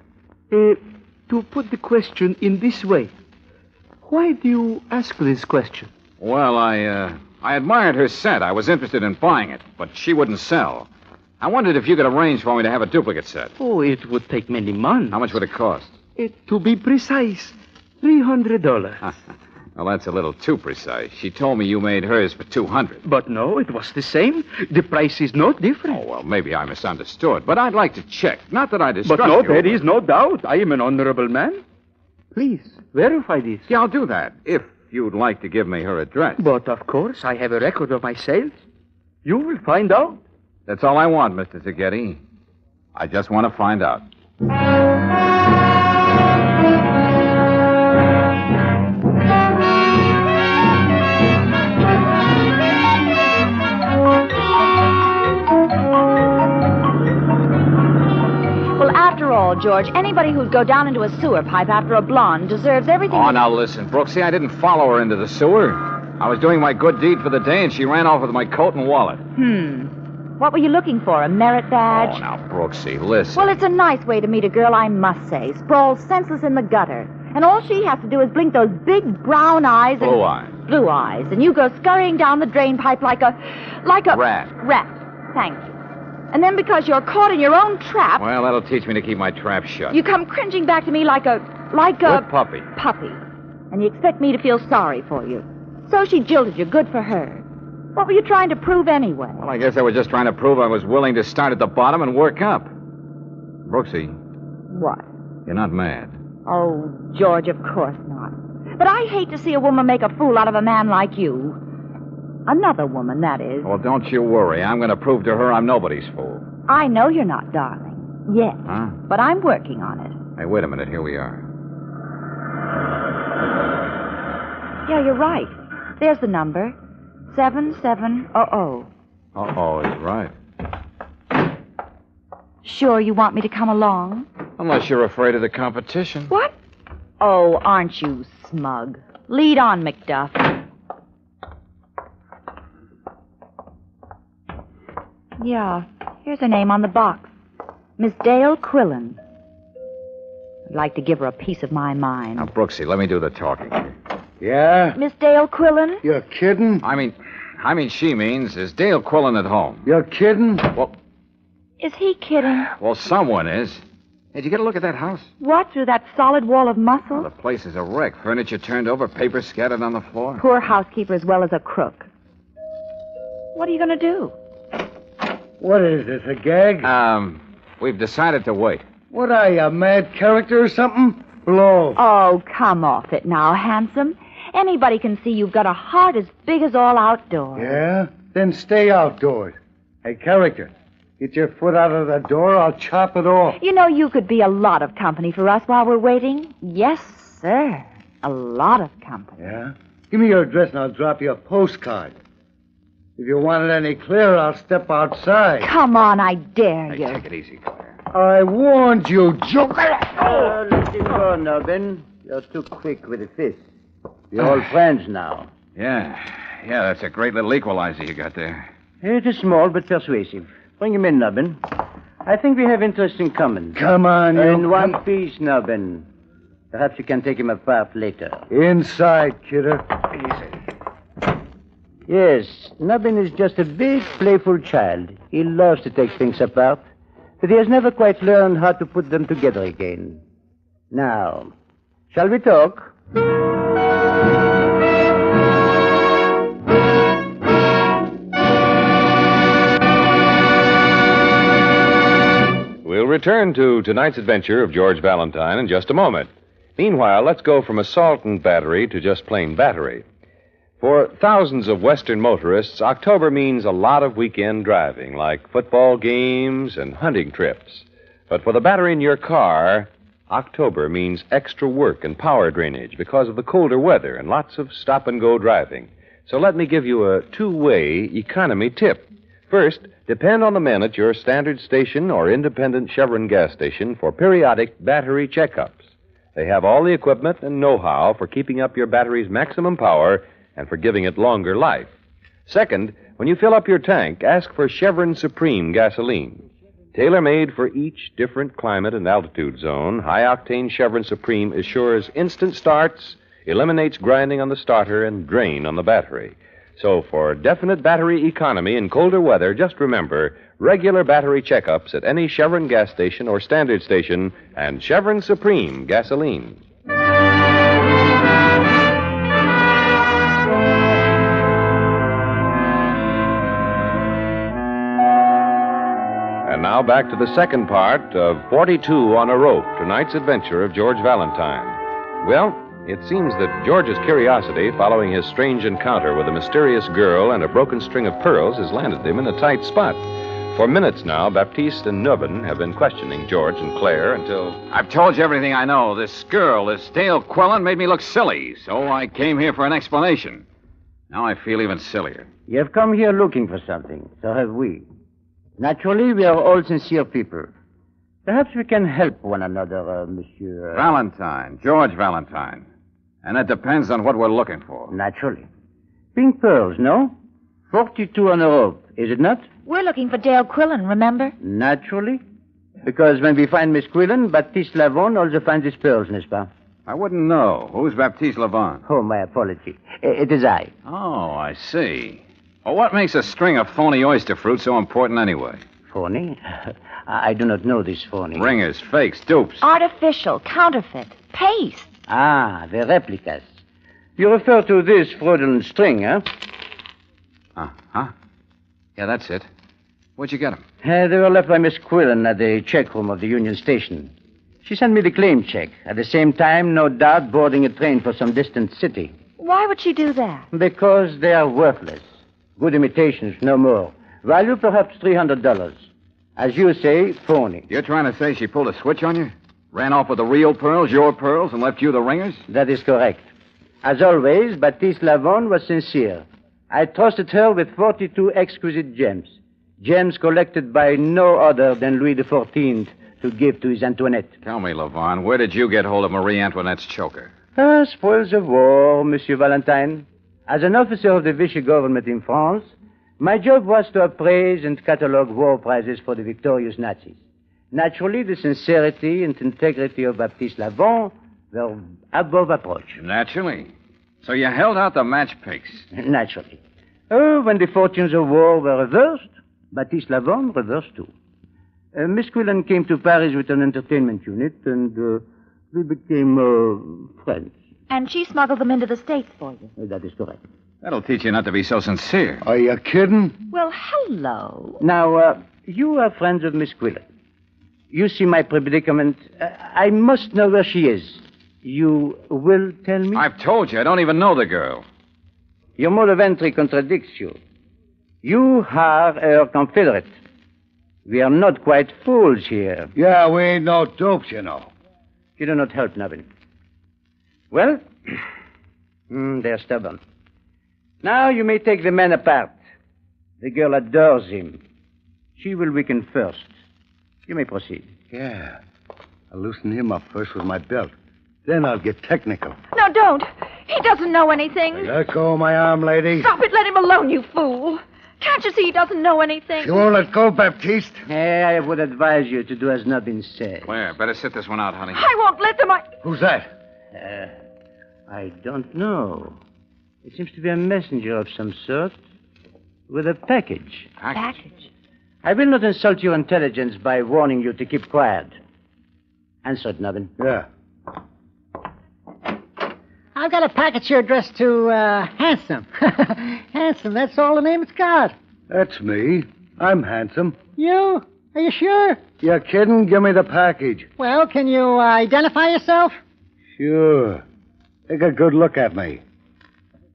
To put the question in this way, why do you ask this question? Well, I admired her set. I was interested in buying it, but she wouldn't sell. I wondered if you could arrange for me to have a duplicate set. Oh, it would take many months. How much would it cost? To be precise, $300. Well, that's a little too precise. She told me you made hers for $200. But no, it was the same. The price is not different. Oh, well, maybe I misunderstood. But I'd like to check. Not that I distrust But no, you. there is no doubt. I am an honorable man. Please, verify this. Yeah, I'll do that, if you'd like to give me her address. But, of course, I have a record of my sales. You will find out. That's all I want, Mr. Zaghetti. I just want to find out. George, anybody who'd go down into a sewer pipe after a blonde deserves everything. Oh, now listen, Brooksy, I didn't follow her into the sewer. I was doing my good deed for the day, and she ran off with my coat and wallet. What were you looking for, a merit badge? Oh, now, Brooksy, listen. Well, it's a nice way to meet a girl, I must say. Sprawled senseless in the gutter. And all she has to do is blink those big brown eyes and... Blue eyes. Blue eyes. And you go scurrying down the drain pipe like a... Rat. Rat. Thank you. And then because you're caught in your own trap... Well, that'll teach me to keep my trap shut. You come cringing back to me like a... Good puppy. Puppy. And you expect me to feel sorry for you. So she jilted you. Good for her. What were you trying to prove anyway? Well, I guess I was just trying to prove I was willing to start at the bottom and work up. Brooksy. What? You're not mad. Oh, George, of course not. But I hate to see a woman make a fool out of a man like you. Another woman, that is. Well, don't you worry. I'm going to prove to her I'm nobody's fool. I know you're not, darling. Yet. Huh? But I'm working on it. Hey, wait a minute. Here we are. Yeah, you're right. There's the number. 7700. Uh-oh, he's right. Sure you want me to come along? Unless you're afraid of the competition. What? Oh, aren't you smug? Lead on, Macduff. Yeah, here's her name on the box. Miss Dale Quillen. I'd like to give her a piece of my mind. Now, Brooksy, let me do the talking. Yeah? Miss Dale Quillen? You're kidding? I mean, she means, is Dale Quillen at home? You're kidding? Well, is he kidding? Well, someone is. Hey, did you get a look at that house? What, through that solid wall of muscle? Well, the place is a wreck. Furniture turned over, paper scattered on the floor. Poor housekeeper as well as a crook. What are you going to do? What is this, a gag? We've decided to wait. What are you, a mad character or something? Blow. Oh, come off it now, handsome. Anybody can see you've got a heart as big as all outdoors. Yeah? Then stay outdoors. Hey, character, get your foot out of the door, I'll chop it off. You know, you could be a lot of company for us while we're waiting. Yes, sir. A lot of company. Yeah? Give me your address and I'll drop you a postcard. If you want it any clearer, I'll step outside. Come on, I dare you. Hey, take it easy, Claire. I warned you, joker. Let him go, Nubbin. You're too quick with the fist. We're all friends now. Yeah, that's a great little equalizer you got there. It is small but persuasive. Bring him in, Nubbin. I think we have interest in common. Come on, you... In one piece, Nubbin. Perhaps you can take him apart later. Inside, kidder. Easy. Yes, Nubbin is just a big, playful child. He loves to take things apart, but he has never quite learned how to put them together again. Now, shall we talk? We'll return to tonight's adventure of George Valentine in just a moment. Meanwhile, let's go from assault and battery to just plain battery. For thousands of Western motorists, October means a lot of weekend driving, like football games and hunting trips. But for the battery in your car, October means extra work and power drainage because of the colder weather and lots of stop-and-go driving. So let me give you a two-way economy tip. First, depend on the men at your standard station or independent Chevron gas station for periodic battery checkups. They have all the equipment and know-how for keeping up your battery's maximum power and for giving it longer life. Second, when you fill up your tank, ask for Chevron Supreme gasoline. Tailor-made for each different climate and altitude zone, high-octane Chevron Supreme assures instant starts, eliminates grinding on the starter, and drain on the battery. So for definite battery economy in colder weather, just remember regular battery checkups at any Chevron gas station or standard station and Chevron Supreme gasoline. And now back to the second part of 42 on a Rope, tonight's adventure of George Valentine. Well, it seems that George's curiosity following his strange encounter with a mysterious girl and a broken string of pearls has landed him in a tight spot. For minutes now, Baptiste and Nubbin have been questioning George and Claire until... I've told you everything I know. This girl, this Dale Quillen, made me look silly, so I came here for an explanation. Now I feel even sillier. You have come here looking for something. So have we. Naturally, we are all sincere people. Perhaps we can help one another, Monsieur. Valentine. George Valentine. And it depends on what we're looking for. Naturally. Pink pearls, no? 42 on a rope, is it not? We're looking for Dale Quillen, remember? Naturally. Because when we find Miss Quillen, Baptiste Lavon also finds his pearls, n'est-ce pas? I wouldn't know. Who's Baptiste Lavon? Oh, my apology. It is I. Oh, I see. Well, what makes a string of phony oyster fruit so important anyway? Phony? I do not know this phony. Ringers, fakes, dupes. Artificial, counterfeit, paste. Ah, the replicas. You refer to this fraudulent string, huh? Huh? Yeah, that's it. Where'd you get them? They were left by Miss Quillen at the check room of the Union Station. She sent me the claim check. At the same time, no doubt, boarding a train for some distant city. Why would she do that? Because they are worthless. Good imitations, no more. Value perhaps $300. As you say, phony. You're trying to say she pulled a switch on you? Ran off with the real pearls, your pearls, and left you the ringers? That is correct. As always, Baptiste Lavon was sincere. I trusted her with 42 exquisite gems. Gems collected by no other than Louis XIV to give to his Antoinette. Tell me, Lavon, where did you get hold of Marie Antoinette's choker? Spoils of war, Monsieur Valentine. As an officer of the Vichy government in France, my job was to appraise and catalogue war prizes for the victorious Nazis. Naturally, the sincerity and integrity of Baptiste Lavon were above approach. Naturally. So you held out the match picks? Naturally. Oh, when the fortunes of war were reversed, Baptiste Lavon reversed too. Miss Quillen came to Paris with an entertainment unit, and we became friends. And she smuggled them into the States for you. That is correct. That'll teach you not to be so sincere. Are you kidding? Well, hello. Now, you are friends of Miss Quillen. You see my predicament. I must know where she is. You will tell me? I've told you. I don't even know the girl. Your mode of entry contradicts you. You are her confederate. We are not quite fools here. Yeah, we ain't no dopes, you know. You do not help, Navin. Well, they're stubborn. Now you may take the man apart. The girl adores him. She will weaken first. You may proceed. Yeah. I'll loosen him up first with my belt. Then I'll get technical. No, don't. He doesn't know anything. Let go of my arm, lady. Stop it. Let him alone, you fool. Can't you see he doesn't know anything? You won't let go, Baptiste? I would advise you to do as Nabin said. Claire, better sit this one out, honey. I won't let them. Who's that? I don't know. It seems to be a messenger of some sort with a package. Package? I will not insult your intelligence by warning you to keep quiet. Answer it, Nabin. Yeah. I've got a package here addressed to Handsome. Handsome, that's all the name it's got. That's me. I'm handsome. You? Are you sure? You kidding? Give me the package. Well, can you identify yourself? Sure. Take a good look at me.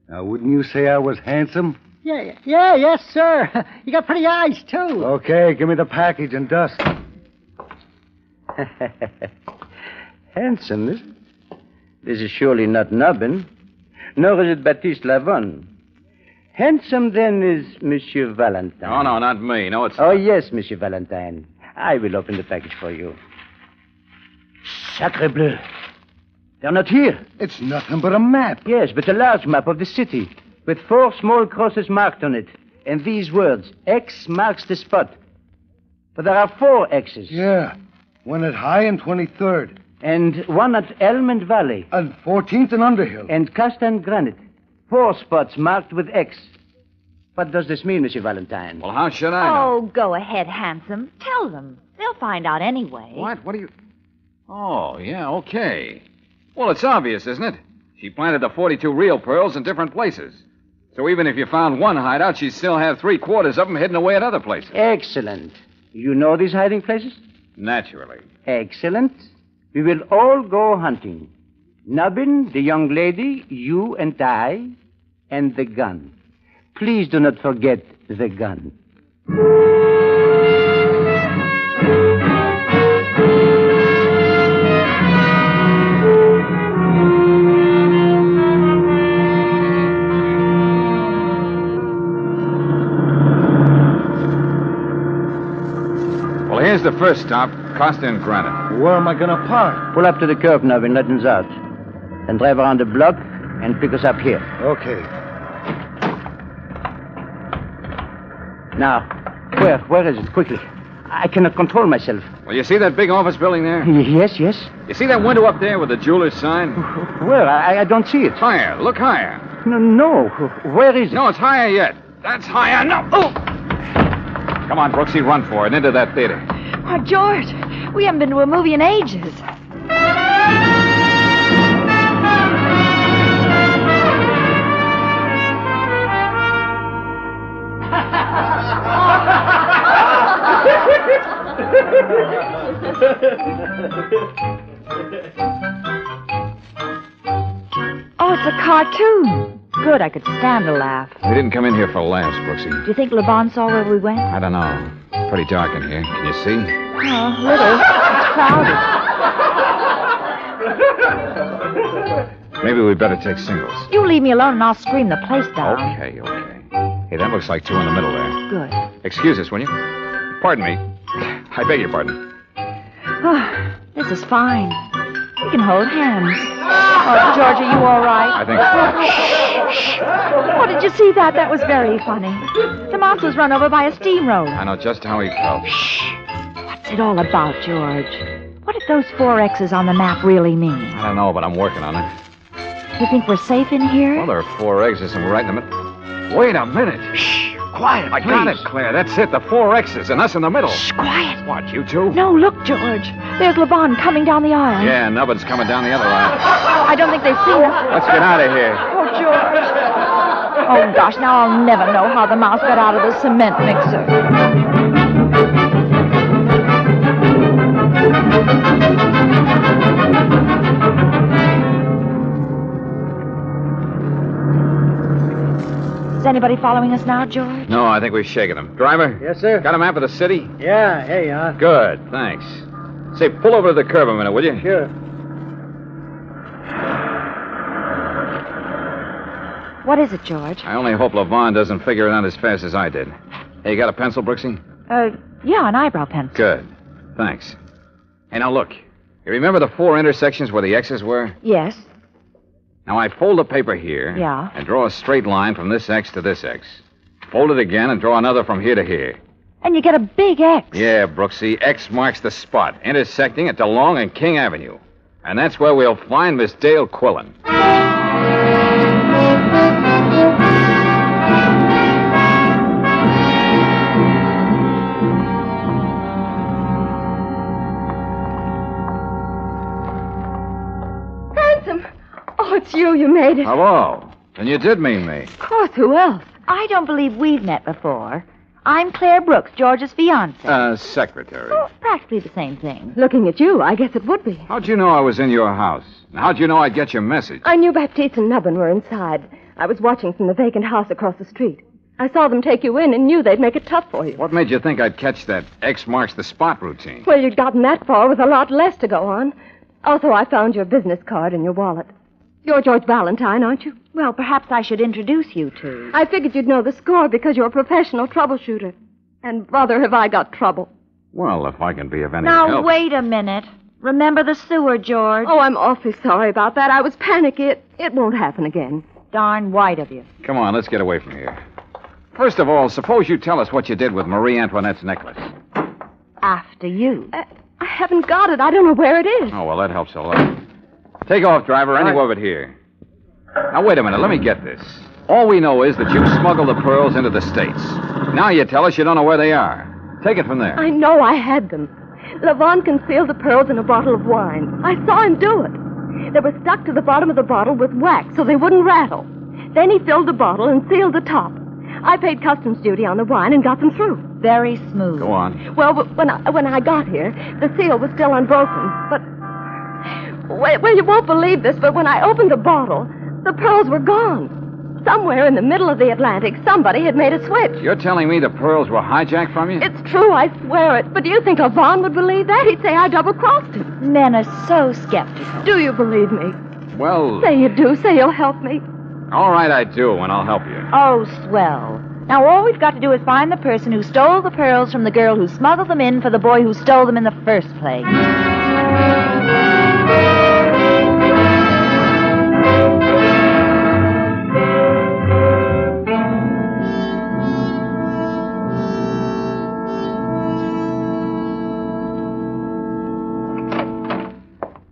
Now, wouldn't you say I was handsome? Yes, sir. You got pretty eyes, too. Okay, give me the package and dust. Handsome, is it? This is surely not Nabin, nor is it Baptiste Lavon. Handsome, then, is Monsieur Valentine. Oh, no, not me. No, it's... Oh, yes, Monsieur Valentine. I will open the package for you. Sacre bleu. They're not here. It's nothing but a map. Yes, but a large map of the city, with 4 small crosses marked on it, and these words, X marks the spot. But there are 4 X's. Yeah, one at High and 23rd. And one at Elm and Valley. And 14th and Underhill. And Casta and Granite. 4 spots marked with X. What does this mean, Monsieur Valentine? Well, how should I know? Oh, go ahead, Handsome. Tell them. They'll find out anyway. What? What do you... Oh, yeah, okay. Well, it's obvious, isn't it? She planted the 42 real pearls in different places. So even if you found one hideout, she'd still have 3/4 of them hidden away at other places. Excellent. You know these hiding places? Naturally. Excellent. We will all go hunting. Nabin, the young lady, you and I, and the gun. Please do not forget the gun. Well, here's the first stop. Costa and Granite. Where am I going to park? Pull up to the curb now and let us out. Then drive around the block and pick us up here. Okay. Now, where is it? Quickly. I cannot control myself. Well, you see that big office building there? Yes. You see that window up there with the jeweler's sign? Where? I don't see it. Higher. Look higher. No. Where is it? No, it's higher yet. That's higher. No. Oh! Come on, Brooksy, run for it. Into that theater. Oh, George, we haven't been to a movie in ages. Oh, it's a cartoon. Good, I could stand a laugh. We didn't come in here for laughs, Brooksy. Do you think LeBon saw where we went? I don't know. Pretty dark in here. Can you see? Oh, little. It's crowded. Maybe we'd better take singles. You leave me alone and I'll scream the place down. Okay. Hey, that looks like two in the middle there. Good. Excuse us, will you? Pardon me. I beg your pardon. Oh, this is fine. We can hold hands. Oh, George, are you all right? I think so. Oh, did you see that? That was very funny. The mouse was run over by a steamroller. I know just how he felt. What's it all about, George? What did those 4 X's on the map really mean? I don't know, but I'm working on it. You think we're safe in here? Well, there are 4 exits and we're right in the middle. Wait a minute. Shh. Quiet, I got it, Claire. That's it. The 4 X's and us in the middle. Shh, quiet. What, you two? No, look, George. There's LeBon coming down the aisle. Yeah, Nubbin's coming down the other aisle. I don't think they've seen us. Let's get out of here. Oh, George. Oh, gosh, now I'll never know how the mouse got out of the cement mixer. Is anybody following us now, George? No, I think we've shaken him. Driver? Yes, sir. Got a map of the city? Yeah, here you are. Good, thanks. Say, pull over to the curb a minute, will you? Sure. What is it, George? I only hope LeVon doesn't figure it out as fast as I did. Hey, you got a pencil, Brooksy? Yeah, an eyebrow pencil. Good. Thanks. Hey, now look. You remember the 4 intersections where the X's were? Yes. Now, I fold the paper here. Yeah. And draw a straight line from this X to this X. Fold it again and draw another from here to here. And you get a big X. Yeah, Brooksy. X marks the spot, intersecting at DeLong and King Avenue. And that's where we'll find Miss Dale Quillen. Oh, it's you. You made it. Hello. Then you did mean me. Of course. Who else? I don't believe we've met before. I'm Claire Brooks, George's fiancée. Secretary. Oh, practically the same thing. Looking at you, I guess it would be. How'd you know I was in your house? And how'd you know I'd get your message? I knew Baptiste and Nubbin were inside. I was watching from the vacant house across the street. I saw them take you in and knew they'd make it tough for you. What made you think I'd catch that X marks the spot routine? Well, you'd gotten that far with a lot less to go on. Also, I found your business card in your wallet. You're George Valentine, aren't you? Well, perhaps I should introduce you to. I figured you'd know the score because you're a professional troubleshooter. And brother, have I got trouble. Well, if I can be of any Now, help. wait a minute. Remember the sewer, George. Oh, I'm awfully sorry about that. I was panicky. It won't happen again. Darn white of you. Come on, let's get away from here. First of all, suppose you tell us what you did with Marie Antoinette's necklace. After you. I haven't got it. I don't know where it is. Oh, well, that helps a lot. Take off, driver, anywhere but here. Now, wait a minute. Let me get this. All we know is that you smuggled the pearls into the States. Now you tell us you don't know where they are. Take it from there. I know I had them. LeVon concealed the pearls in a bottle of wine. I saw him do it. They were stuck to the bottom of the bottle with wax so they wouldn't rattle. Then he filled the bottle and sealed the top. I paid customs duty on the wine and got them through. Very smooth. Go on. Well, when I got here, the seal was still unbroken. But, well, you won't believe this, but when I opened the bottle, the pearls were gone. Somewhere in the middle of the Atlantic, somebody had made a switch. You're telling me the pearls were hijacked from you? It's true, I swear it. But do you think LeVon would believe that? He'd say I double-crossed him. Men are so skeptical. Do you believe me? Well... Say you do. Say you'll help me. All right, I do, and I'll help you. Oh, swell. Now, all we've got to do is find the person who stole the pearls from the girl who smuggled them in for the boy who stole them in the first place.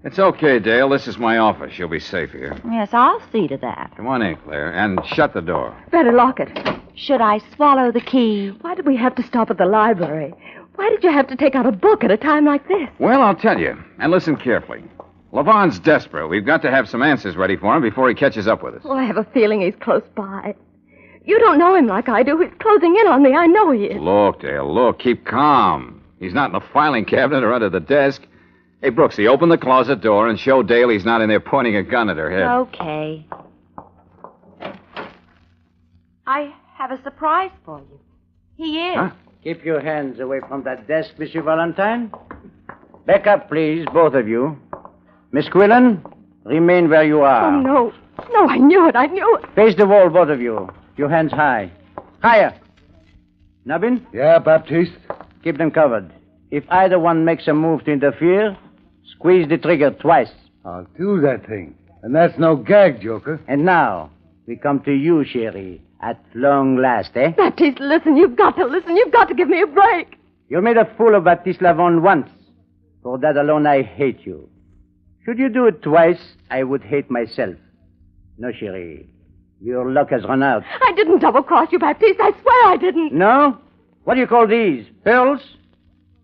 It's okay, Dale. This is my office. You'll be safe here. Yes, I'll see to that. Come on in, Claire, and shut the door. Better lock it. Should I swallow the key? Why did we have to stop at the library? Why did you have to take out a book at a time like this? Well, I'll tell you, and listen carefully. Lavon's desperate. We've got to have some answers ready for him before he catches up with us. Oh, I have a feeling he's close by. You don't know him like I do. He's closing in on me. I know he is. Look, Dale, look. Keep calm. He's not in the filing cabinet or under the desk. Hey, Brooksy, open the closet door and show Dale he's not in there pointing a gun at her head. Okay. I have a surprise for you. He is. Huh? Keep your hands away from that desk, Monsieur Valentine. Back up, please, both of you. Miss Quillen, remain where you are. Oh, no. No, I knew it. I knew it. Face the wall, both of you. Your hands high. Higher. Nubbin? Yeah, Baptiste? Keep them covered. If either one makes a move to interfere, squeeze the trigger twice. I'll do that thing. And that's no gag, Joker. And now, we come to you, Sherry. At long last, eh? Baptiste, listen. You've got to listen. You've got to give me a break. You made a fool of Baptiste Lavon once. For that alone, I hate you. Should you do it twice, I would hate myself. No, Sherry. Your luck has run out. I didn't double-cross you, Baptiste. I swear I didn't. No? What do you call these? Pearls?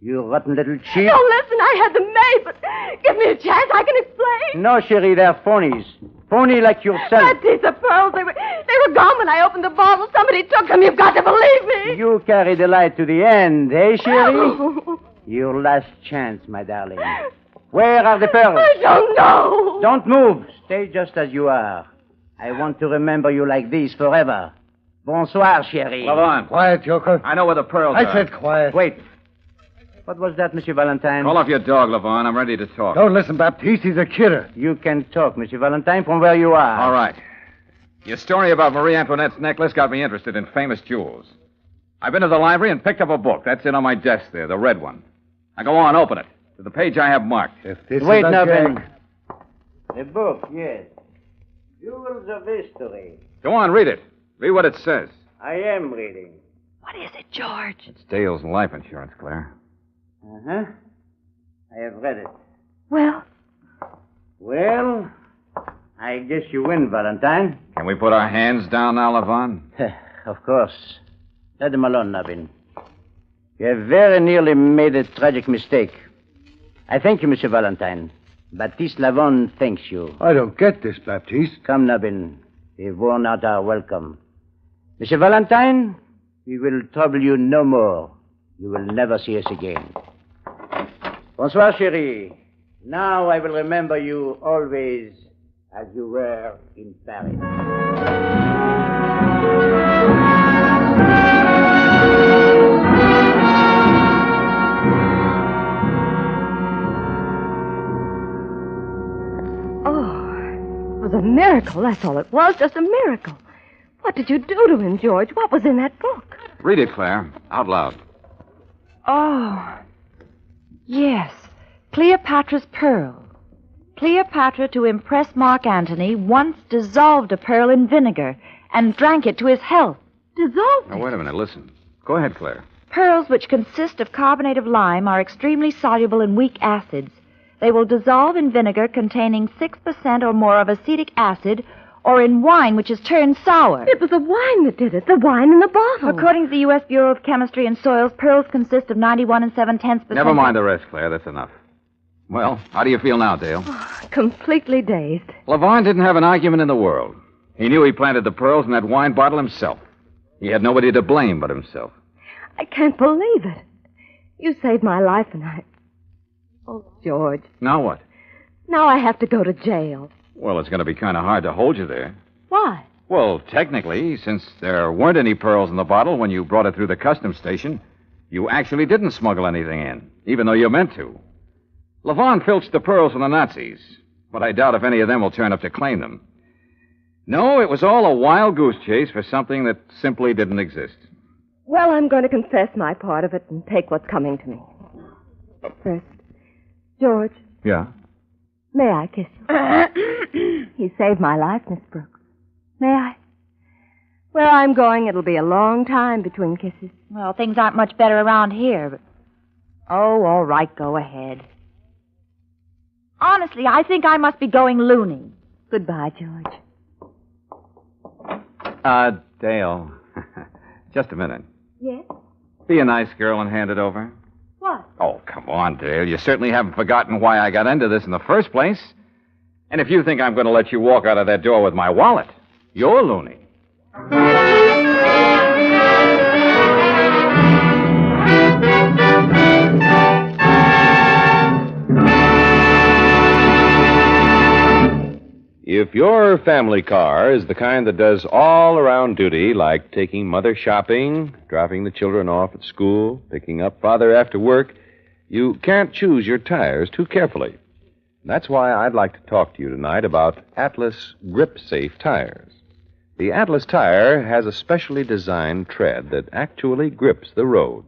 You rotten little cheat. No, listen. I had them made, but give me a chance. I can explain. No, Sherry, they're phonies. Phony like yourself. Baptiste, the pearls, they were gone when I opened the bottle. Somebody took them. You've got to believe me. You carry the light to the end, eh, Sherry? Your last chance, my darling. Where are the pearls? I don't know. Don't move. Stay just as you are. I want to remember you like this forever. Bonsoir, Sherry. Lavon. Quiet, Joker. I know where the pearls are. I said quiet. Wait. What was that, Monsieur Valentine? Call off your dog, Lavon. I'm ready to talk. Don't listen, Baptiste. He's a kidder. You can talk, Monsieur Valentine, from where you are. All right. Your story about Marie Antoinette's necklace got me interested in famous jewels. I've been to the library and picked up a book. That's it on my desk there, the red one. Now go on, open it. To the page I have marked. Wait now, Ben. A book, yes. Jewels of History. Go on, read it. Read what it says. I am reading. What is it, George? It's Dale's life insurance, Claire. Uh-huh. I have read it. Well? Well, I guess you win, Valentine. Can we put our hands down now, Lavon? Of course. Let them alone, Nabin. You have very nearly made a tragic mistake. I thank you, Monsieur Valentine. Baptiste Lavon thanks you. I don't get this, Baptiste. Come, Nabin. We've worn out our welcome. Monsieur Valentine, we will trouble you no more. You will never see us again. Bonsoir, chérie. Now I will remember you always as you were in Paris. It was a miracle, that's all it was, just a miracle. What did you do to him, George? What was in that book? Read it, Claire, out loud. Oh, yes. Cleopatra's Pearl. Cleopatra, to impress Mark Antony, once dissolved a pearl in vinegar and drank it to his health. Dissolved? Now, wait a minute, listen. Go ahead, Claire. Pearls which consist of carbonate of lime are extremely soluble in weak acids. They will dissolve in vinegar containing 6% or more of acetic acid, or in wine which is turned sour. It was the wine that did it, the wine in the bottle. According to the U.S. Bureau of Chemistry and Soils, pearls consist of 91 7/10%. Never mind the rest, Claire. That's enough. Well, how do you feel now, Dale? Completely dazed. Lavon didn't have an argument in the world. He knew he planted the pearls in that wine bottle himself. He had nobody to blame but himself. I can't believe it. You saved my life, and Oh, George. Now what? Now I have to go to jail. Well, it's going to be kind of hard to hold you there. Why? Well, technically, since there weren't any pearls in the bottle when you brought it through the customs station, you actually didn't smuggle anything in, even though you meant to. Lavon filched the pearls from the Nazis, but I doubt if any of them will turn up to claim them. No, it was all a wild goose chase for something that simply didn't exist. Well, I'm going to confess my part of it and take what's coming to me. First, George, Yeah? may I kiss you? He saved my life, Miss Brooks. May I? Where I'm going, it'll be a long time between kisses. Well, things aren't much better around here, but... Oh, all right, go ahead. Honestly, I think I must be going loony. Goodbye, George. Dale. Just a minute. Yes? Be a nice girl and hand it over. What? Oh, come on, Dale. You certainly haven't forgotten why I got into this in the first place. And if you think I'm going to let you walk out of that door with my wallet, you're loony. If your family car is the kind that does all-around duty, like taking mother shopping, dropping the children off at school, picking up father after work, you can't choose your tires too carefully. That's why I'd like to talk to you tonight about Atlas Grip Safe tires. The Atlas tire has a specially designed tread that actually grips the road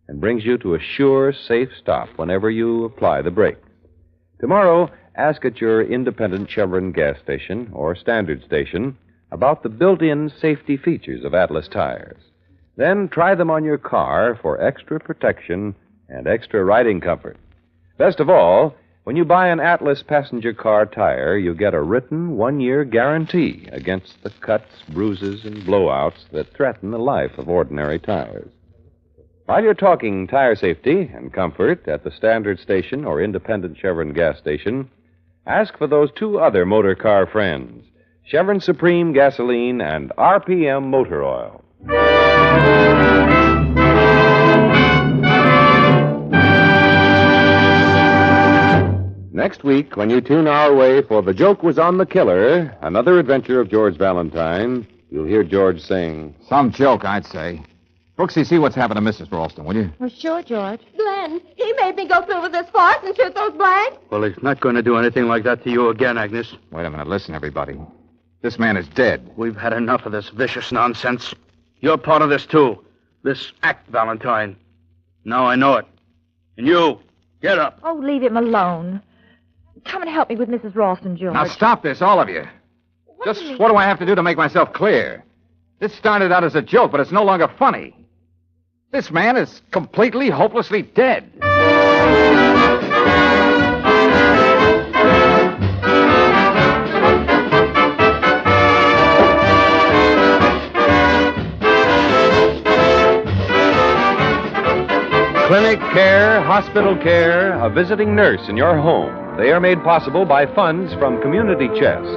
and brings you to a sure, safe stop whenever you apply the brakes. Tomorrow, ask at your independent Chevron gas station or standard station about the built-in safety features of Atlas tires. Then try them on your car for extra protection and extra riding comfort. Best of all, when you buy an Atlas passenger car tire, you get a written 1-year guarantee against the cuts, bruises, and blowouts that threaten the life of ordinary tires. While you're talking tire safety and comfort at the standard station or independent Chevron gas station, ask for those two other motor car friends, Chevron Supreme Gasoline and RPM Motor Oil. Next week, when you tune our way for The Joke Was on the Killer, another adventure of George Valentine, you'll hear George sing, Some joke, I'd say. Brooksy, see what's happened to Mrs. Ralston, will you? Well, sure, George. Glenn, he made me go through with this farce and shoot those blanks. Well, he's not going to do anything like that to you again, Agnes. Wait a minute. Listen, everybody. This man is dead. We've had enough of this vicious nonsense. You're part of this, too. This act, Valentine. Now I know it. And you, get up. Oh, leave him alone. Come and help me with Mrs. Ralston, George. Now stop this, all of you. What do I have to do to make myself clear? This started out as a joke, but it's no longer funny. This man is completely, hopelessly dead. Clinic care, hospital care, a visiting nurse in your home. They are made possible by funds from Community Chest.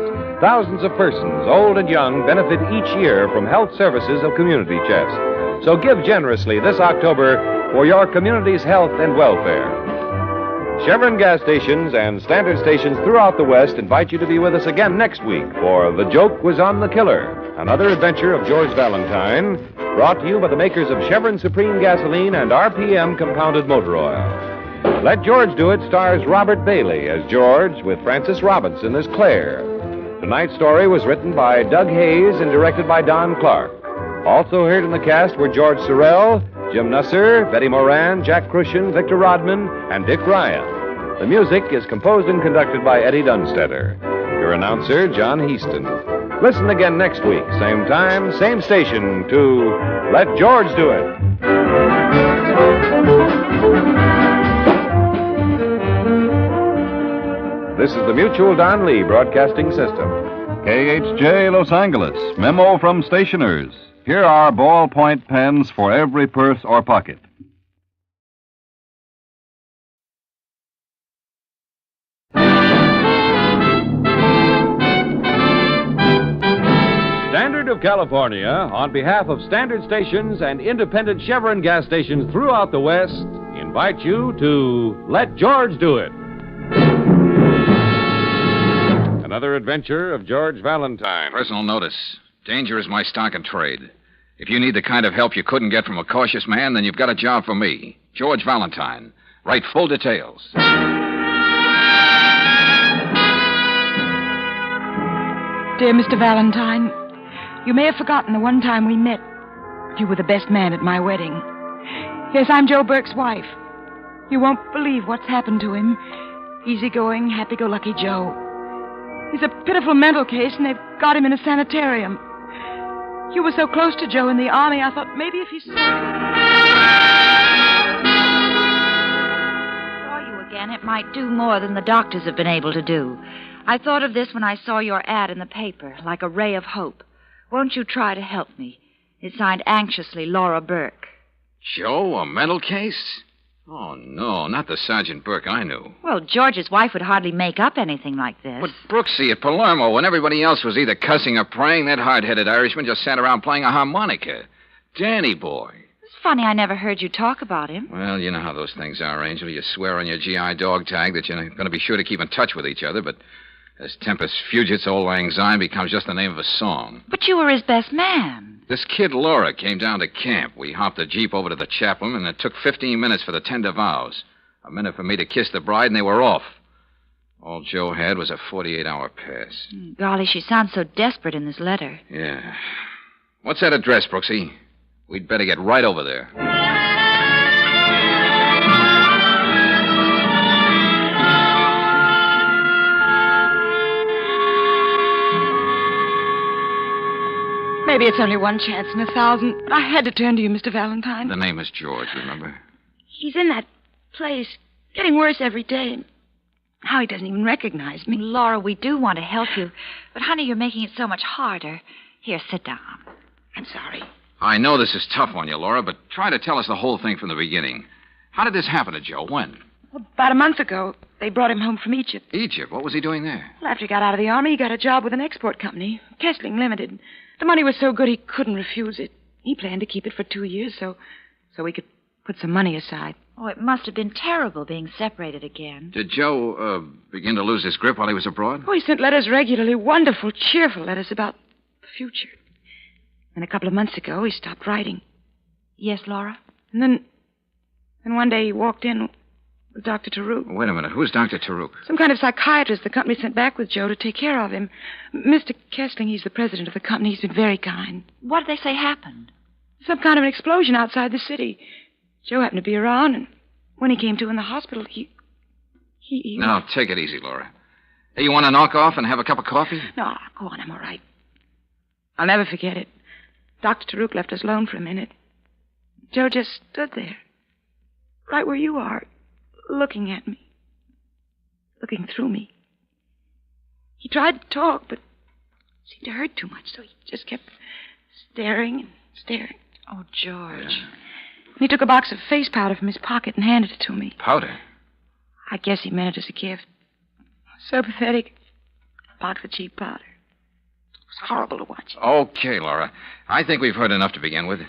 Thousands of persons, old and young, benefit each year from health services of Community Chest. So give generously this October for your community's health and welfare. Chevron gas stations and standard stations throughout the West invite you to be with us again next week for The Joke Was on the Killer, another adventure of George Valentine, brought to you by the makers of Chevron Supreme Gasoline and RPM Compounded Motor Oil. Let George Do It stars Robert Bailey as George with Frances Robinson as Claire. Tonight's story was written by Doug Hayes and directed by Don Clark. Also heard in the cast were George Sorrell, Jim Nusser, Betty Moran, Jack Crucian, Victor Rodman, and Dick Ryan. The music is composed and conducted by Eddie Dunstetter. Your announcer, John Heaston. Listen again next week, same time, same station, to Let George Do It. This is the Mutual Don Lee Broadcasting System. KHJ Los Angeles. Memo from stationers. Here are ballpoint pens for every purse or pocket. Standard of California, on behalf of standard stations and independent Chevron gas stations throughout the West, invite you to Let George Do It. Another adventure of George Valentine. Personal notice. Danger is my stock and trade. If you need the kind of help you couldn't get from a cautious man, then you've got a job for me. George Valentine. Write full details. Dear Mr. Valentine, you may have forgotten the one time we met. You were the best man at my wedding. Yes, I'm Joe Burke's wife. You won't believe what's happened to him. Easygoing, happy-go-lucky Joe. He's a pitiful mental case, and they've got him in a sanitarium. You were so close to Joe in the army, I thought maybe if he saw you again, it might do more than the doctors have been able to do. I thought of this when I saw your ad in the paper, like a ray of hope. Won't you try to help me? It's signed anxiously, Laura Burke. Joe, a mental case? Oh, no, not the Sergeant Burke I knew. Well, George's wife would hardly make up anything like this. But Brooksy at Palermo, when everybody else was either cussing or praying, that hard-headed Irishman just sat around playing a harmonica. Danny boy. It's funny I never heard you talk about him. Well, you know how those things are, Angel. You swear on your GI dog tag that you're going to be sure to keep in touch with each other, but as Tempest Fugit's Old Lang Syne becomes just the name of a song. But you were his best man. This kid Laura came down to camp. We hopped the Jeep over to the chaplain, and it took 15 minutes for the tender vows. A minute for me to kiss the bride, and they were off. All Joe had was a 48-hour pass. Golly, she sounds so desperate in this letter. Yeah. What's that address, Brooksy? We'd better get right over there. Maybe it's only one chance in 1,000, but I had to turn to you, Mr. Valentine. The name is George, remember? He's in that place, getting worse every day. How he doesn't even recognize me. Laura, we do want to help you, but, honey, you're making it so much harder. Here, sit down. I'm sorry. I know this is tough on you, Laura, but try to tell us the whole thing from the beginning. How did this happen to Joe? When? About a month ago, they brought him home from Egypt. Egypt? What was he doing there? Well, after he got out of the army, he got a job with an export company, Kessling Limited. The money was so good he couldn't refuse it. He planned to keep it for 2 years so we could put some money aside. Oh, it must have been terrible being separated again. Did Joe begin to lose his grip while he was abroad? Oh, he sent letters regularly, wonderful, cheerful letters about the future. And a couple of months ago, he stopped writing. Yes, Laura? And then one day he walked in with Dr. Taruk. Wait a minute. Who's Dr. Taruk? Some kind of psychiatrist the company sent back with Joe to take care of him. Mr. Kessling, he's the president of the company. He's been very kind. What did they say happened? Some kind of an explosion outside the city. Joe happened to be around, and when he came to in the hospital, he... Now, take it easy, Laura. Hey, you want to knock off and have a cup of coffee? No, go on, I'm all right. I'll never forget it. Dr. Taruk left us alone for a minute. Joe just stood there, right where you are, looking at me, looking through me. He tried to talk, but it seemed to hurt too much, so he just kept staring and staring. Oh, George. Yeah. And he took a box of face powder from his pocket and handed it to me. Powder? I guess he meant it as a gift. So pathetic. A box of cheap powder. It was horrible to watch. Okay, Laura. I think we've heard enough to begin with.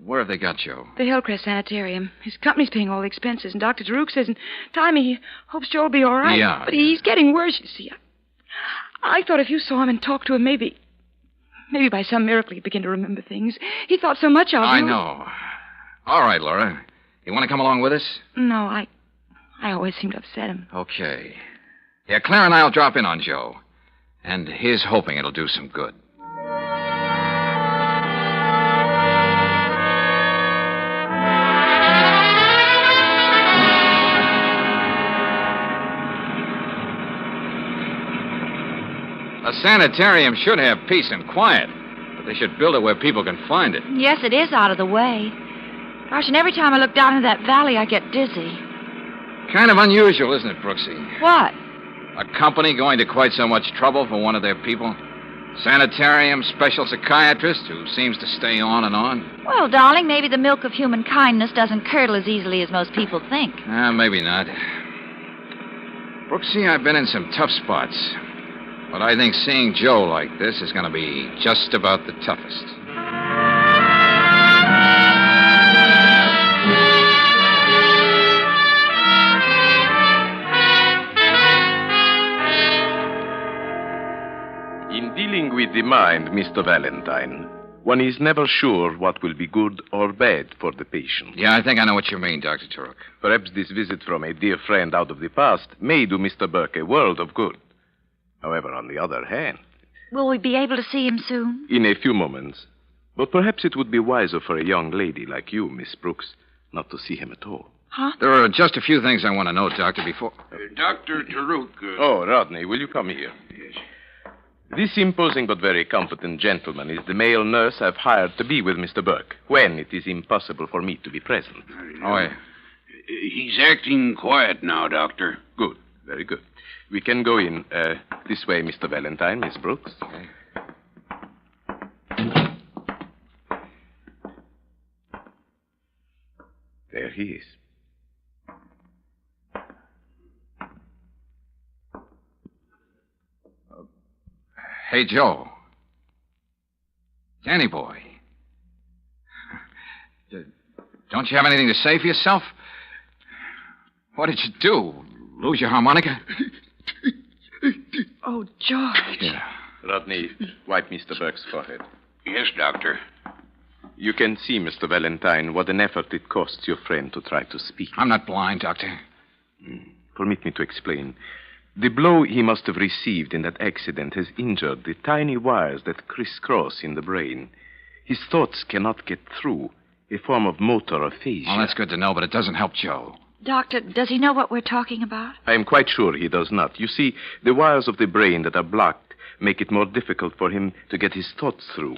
Where have they got Joe? The Hillcrest Sanitarium. His company's paying all the expenses, and Dr. Taruk says in time he hopes Joe will be all right. Yeah. But he's getting worse, you see. I thought if you saw him and talked to him, maybe by some miracle he'd begin to remember things. He thought so much of you. I know. All right, Laura. You want to come along with us? No, I always seem to upset him. Okay. Yeah, Claire and I'll drop in on Joe. And here's hoping it'll do some good. A sanitarium should have peace and quiet, but they should build it where people can find it. Yes, it is out of the way. Gosh, and every time I look down into that valley, I get dizzy. Kind of unusual, isn't it, Brooksy? What? A company going to quite so much trouble for one of their people? Sanitarium special psychiatrist who seems to stay on and on? Well, darling, maybe the milk of human kindness doesn't curdle as easily as most people think. Maybe not. Brooksy, I've been in some tough spots. But I think seeing Joe like this is going to be just about the toughest. In dealing with the mind, Mr. Valentine, one is never sure what will be good or bad for the patient. Yeah, I think I know what you mean, Dr. Taruk. Perhaps this visit from a dear friend out of the past may do Mr. Burke a world of good. However, on the other hand, Will we be able to see him soon? In a few moments. But perhaps it would be wiser for a young lady like you, Miss Brooks, not to see him at all. Huh? There are just a few things I want to know, Doctor, before... Dr. Taruk. Oh, Rodney, will you come here? Yes. This imposing but very competent gentleman is the male nurse I've hired to be with Mr. Burke when it is impossible for me to be present. Oh, yeah. He's acting quiet now, Doctor. Good. Very good. We can go in. This way, Mr. Valentine, Miss Brooks. Okay. There he is. Hey, Joe. Danny boy. Don't you have anything to say for yourself? What did you do? Lose your harmonica? Oh, George. Yeah. Rodney, wipe Mr. Burke's forehead. Yes, Doctor. You can see, Mr. Valentine, what an effort it costs your friend to try to speak. I'm not blind, Doctor. Permit me to explain. The blow he must have received in that accident has injured the tiny wires that crisscross in the brain. His thoughts cannot get through, a form of motor aphasia. Well, that's good to know, but it doesn't help Joe. Doctor, does he know what we're talking about? I am quite sure he does not. You see, the wires of the brain that are blocked make it more difficult for him to get his thoughts through.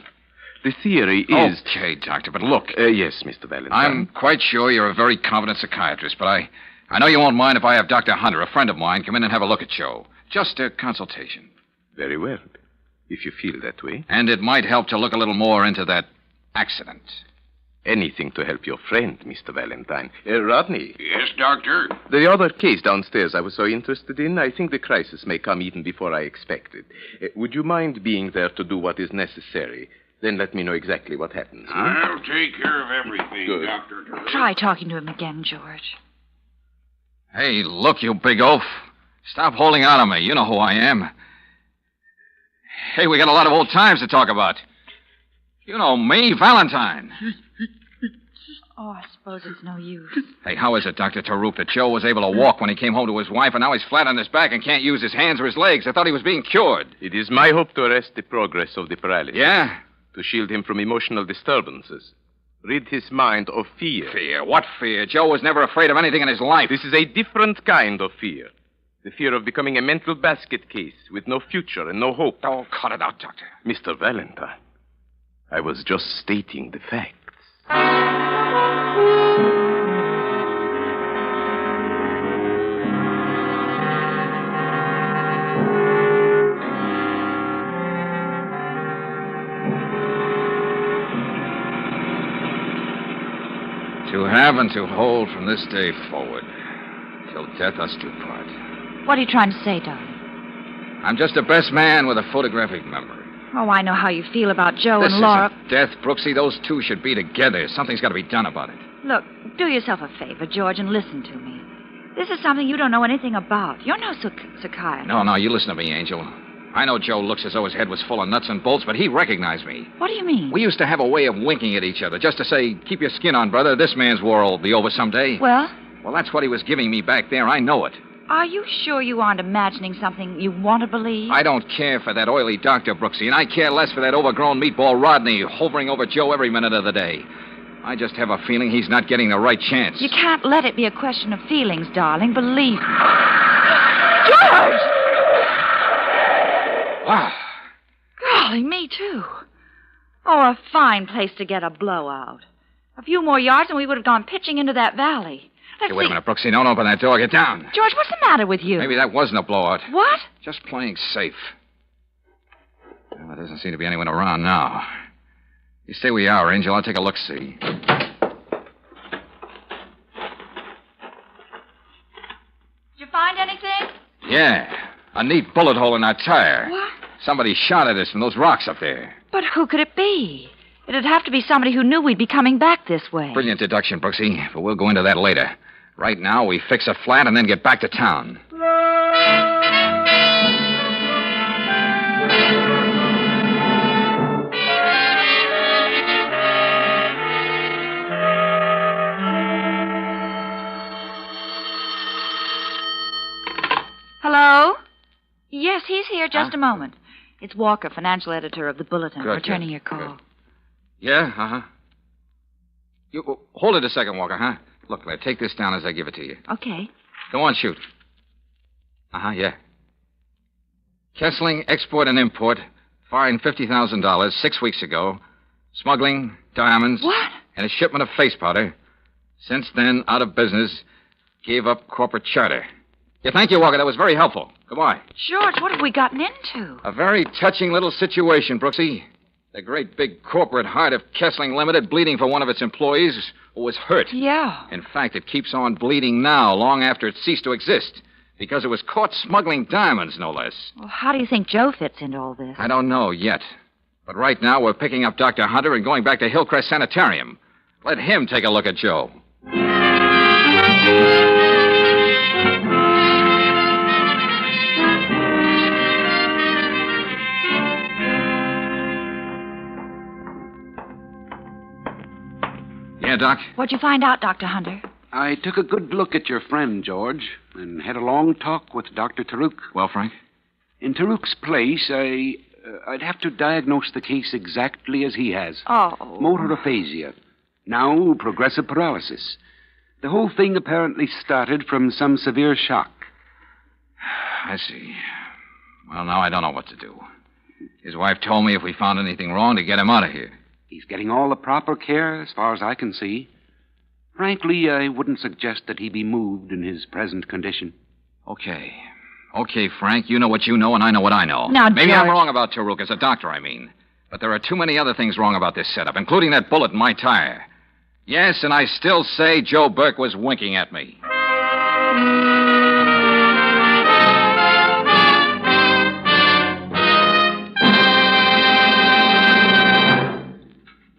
The theory is... Okay, Doctor, but look. Yes, Mr. Valentine. I'm quite sure you're a very competent psychiatrist, but I know you won't mind if I have Dr. Hunter, a friend of mine, come in and have a look at Joe. Just a consultation. Very well, if you feel that way. And it might help to look a little more into that accident. Anything to help your friend, Mr. Valentine. Rodney. Yes, Doctor? The other case downstairs I was so interested in, I think the crisis may come even before I expected. Would you mind being there to do what is necessary? Then let me know exactly what happens. I'll take care of everything, Good. Doctor. Try talking to him again, George. Hey, look, you big oaf. Stop holding out on me. You know who I am. Hey, we got a lot of old times to talk about. You know me, Valentine. Oh, I suppose it's no use. Hey, how is it, Dr. Taruk, that Joe was able to walk when he came home to his wife, and now he's flat on his back and can't use his hands or his legs? I thought he was being cured. It is my hope to arrest the progress of the paralysis. Yeah? To shield him from emotional disturbances. Rid his mind of fear. Fear? What fear? Joe was never afraid of anything in his life. This is a different kind of fear. The fear of becoming a mental basket case with no future and no hope. Oh, cut it out, Doctor. Mr. Valentine, I was just stating the facts. To have and to hold from this day forward, till death us do part. What are you trying to say, darling? I'm just a best man with a photographic memory. Oh, I know how you feel about Joe This and Laura. isn't death, Brooksy. Those two should be together. Something's got to be done about it. Look, do yourself a favor, George, and listen to me. This is something you don't know anything about. You're no psychiatrist. No, you listen to me, Angel. I know Joe looks as though his head was full of nuts and bolts, but he recognized me. What do you mean? We used to have a way of winking at each other, just to say, keep your skin on, brother. This man's war will be over someday. Well? Well, that's what he was giving me back there. I know it. Are you sure you aren't imagining something you want to believe? I don't care for that oily doctor, Brooksy, and I care less for that overgrown meatball Rodney hovering over Joe every minute of the day. I just have a feeling he's not getting the right chance. You can't let it be a question of feelings, darling. Believe me. George! Wow. Golly, me too. Oh, a fine place to get a blowout. A few more yards and we would have gone pitching into that valley. Hey, wait a minute, Brooksy. Don't open that door. Get down. George, what's the matter with you? Maybe that wasn't a blowout. What? Just playing safe. Well, there doesn't seem to be anyone around now. You stay where you are, Angel. I'll take a look-see. Did you find anything? Yeah. A neat bullet hole in our tire. What? Somebody shot at us from those rocks up there. But who could it be? It'd have to be somebody who knew we'd be coming back this way. Brilliant deduction, Brooksy, but we'll go into that later. Right now, we fix a flat and then get back to town. Hello? Yes, he's here. Just a moment. It's Walker, financial editor of the Bulletin, Good, returning good, your call. good. Yeah, uh-huh. You hold it a second, Walker, huh? Look, take this down as I give it to you. Okay. Go on, shoot. Uh-huh, yeah. Kessling Export and Import fined $50,000 6 weeks ago. Smuggling, diamonds. What? And a shipment of face powder. Since then, out of business. Gave up corporate charter. Yeah, thank you, Walker. That was very helpful. Goodbye. George, what have we gotten into? A very touching little situation, Brooksy. The great big corporate heart of Kessling Limited bleeding for one of its employees who was hurt. Yeah. In fact, it keeps on bleeding now, long after it ceased to exist. Because it was caught smuggling diamonds, no less. Well, how do you think Joe fits into all this? I don't know yet. But right now, we're picking up Dr. Hunter and going back to Hillcrest Sanitarium. Let him take a look at Joe. Yeah, Doc? What'd you find out, Dr. Hunter? I took a good look at your friend, George, and had a long talk with Dr. Taruk. Well, Frank? In Taruk's place, I'd have to diagnose the case exactly as he has. Oh. Motor aphasia. Now, progressive paralysis. The whole thing apparently started from some severe shock. I see. Well, now I don't know what to do. His wife told me if we found anything wrong to get him out of here. He's getting all the proper care, as far as I can see. Frankly, I wouldn't suggest that he be moved in his present condition. Okay. Okay, Frank, you know what you know, and I know what I know. Now, Maybe George... I'm wrong about Taruk, as a doctor, I mean. But there are too many other things wrong about this setup, including that bullet in my tire. Yes, and I still say Joe Burke was winking at me.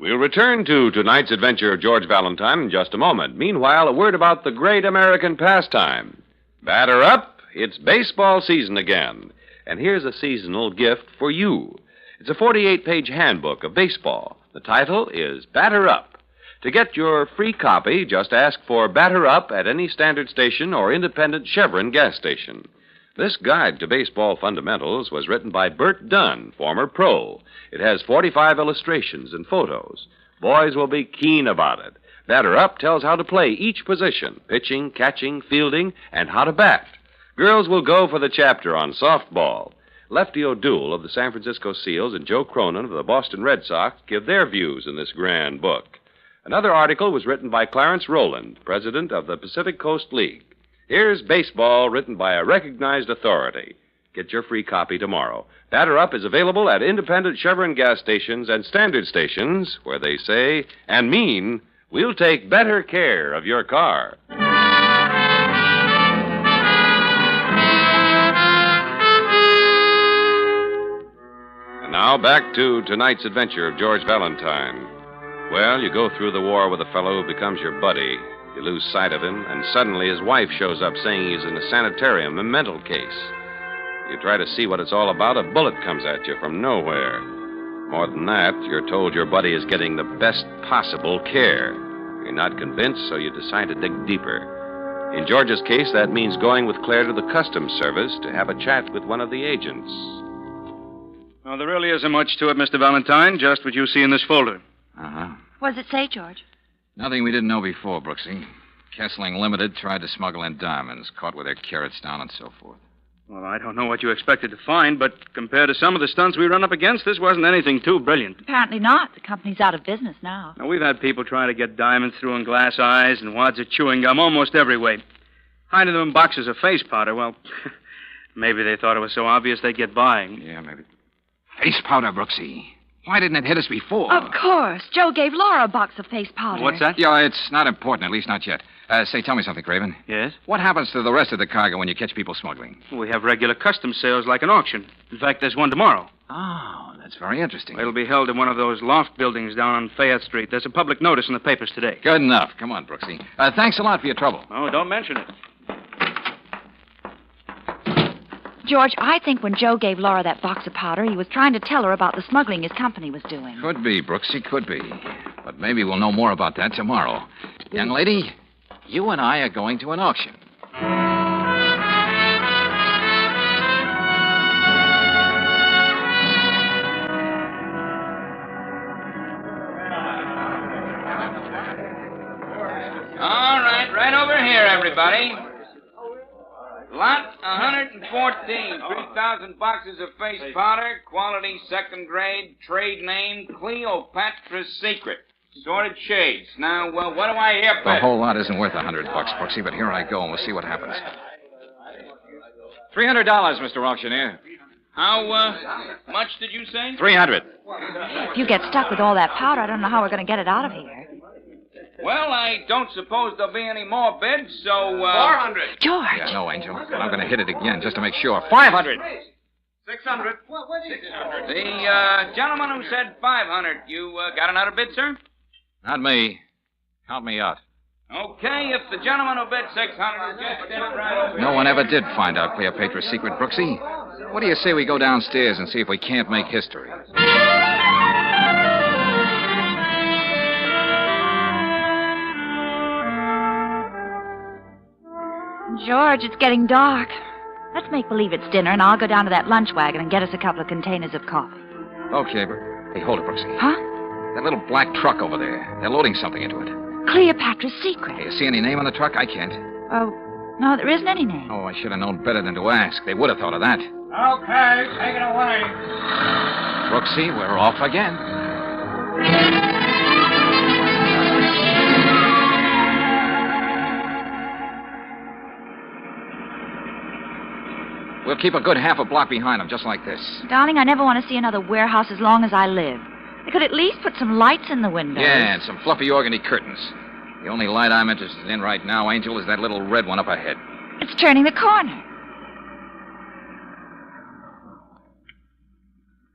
We'll return to tonight's adventure of George Valentine in just a moment. Meanwhile, a word about the great American pastime. Batter up, it's baseball season again. And here's a seasonal gift for you. It's a 48-page handbook of baseball. The title is Batter Up. To get your free copy, just ask for Batter Up at any standard station or independent Chevron gas station. This guide to baseball fundamentals was written by Bert Dunn, former pro. It has 45 illustrations and photos. Boys will be keen about it. Batter Up tells how to play each position, pitching, catching, fielding, and how to bat. Girls will go for the chapter on softball. Lefty O'Doul of the San Francisco Seals and Joe Cronin of the Boston Red Sox give their views in this grand book. Another article was written by Clarence Rowland, president of the Pacific Coast League. Here's baseball written by a recognized authority. Get your free copy tomorrow. Batter Up is available at independent Chevron gas stations and standard stations where they say and mean, we'll take better care of your car. And now back to tonight's adventure of George Valentine. Well, you go through the war with a fellow who becomes your buddy. You lose sight of him, and suddenly his wife shows up saying he's in a sanitarium, a mental case. You try to see what it's all about, a bullet comes at you from nowhere. More than that, you're told your buddy is getting the best possible care. You're not convinced, so you decide to dig deeper. In George's case, that means going with Claire to the Customs Service to have a chat with one of the agents. Well, there really isn't much to it, Mr. Valentine, just what you see in this folder. Uh-huh. What does it say, George? Nothing we didn't know before, Brooksy. Kessling Limited tried to smuggle in diamonds, caught with their carrots down and so forth. Well, I don't know what you expected to find, but compared to some of the stunts we run up against, this wasn't anything too brilliant. Apparently not. The company's out of business now. Now, we've had people trying to get diamonds through in glass eyes and wads of chewing gum almost every way. Hiding them in boxes of face powder, well, maybe they thought it was so obvious they'd get by. Yeah, maybe. Face powder, Brooksy. Why didn't it hit us before? Of course. Joe gave Laura a box of face powder. What's that? Yeah, it's not important, at least not yet. Say, tell me something, Craven. Yes? What happens to the rest of the cargo when you catch people smuggling? We have regular customs sales like an auction. In fact, there's one tomorrow. Oh, that's very interesting. It'll be held in one of those loft buildings down on Fayette Street. There's a public notice in the papers today. Good enough. Come on, Brooksy. Thanks a lot for your trouble. Oh, don't mention it. George, I think when Joe gave Laura that box of powder, he was trying to tell her about the smuggling his company was doing. Could be, Brooksy, could be. But maybe we'll know more about that tomorrow. Young lady, you and I are going to an auction. All right, right over here, everybody. Lot 114, 3,000 boxes of face powder, quality second grade, trade name Cleopatra's Secret. Sorted shades. Now, what do I hear, The Pet? whole lot isn't worth $100, Brooksy, but here I go, and we'll see what happens. $300, Mr. Auctioneer. How, much did you say? 300. If you get stuck with all that powder, I don't know how we're going to get it out of here. Well, I don't suppose there'll be any more bids, so, 400. George. Yeah, no, Angel. But I'm going to hit it again just to make sure. 500. 600. The, gentleman who said 500, you, got another bid, sir? Not me. Count me out. Okay, if the gentleman who bid 600 will just stand right over No one ever did find out Cleopatra's secret, Brooksy. What do you say we go downstairs and see if we can't make history? George, it's getting dark. Let's make believe it's dinner, and I'll go down to that lunch wagon and get us a couple of containers of coffee. Okay, but... Hey, hold it, Brooksy. Huh? That little black truck over there. They're loading something into it. Cleopatra's Secret. Hey, you see any name on the truck? I can't. Oh, no, there isn't any name. Oh, I should have known better than to ask. They would have thought of that. Okay, take it away. Brooksy, we're off again. We'll keep a good half a block behind them, just like this. Darling, I never want to see another warehouse as long as I live. They could at least put some lights in the windows. Yeah, and some fluffy organdy curtains. The only light I'm interested in right now, Angel, is that little red one up ahead. It's turning the corner.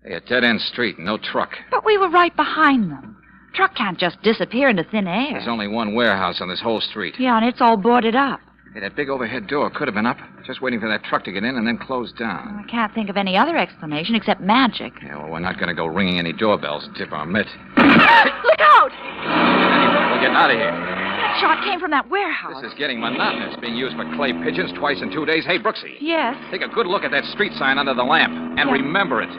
Hey, a dead-end street, no truck. But we were right behind them. Truck can't just disappear into thin air. There's only one warehouse on this whole street. Yeah, and it's all boarded up. Hey, that big overhead door could have been up, just waiting for that truck to get in and then close down. I can't think of any other explanation except magic. Yeah, well, we're not going to go ringing any doorbells and tip our mitt. Look out! Anyway, we're getting out of here. That shot came from that warehouse. This is getting monotonous, being used for clay pigeons twice in 2 days. Hey, Brooksy. Yes? Take a good look at that street sign under the lamp, and remember it.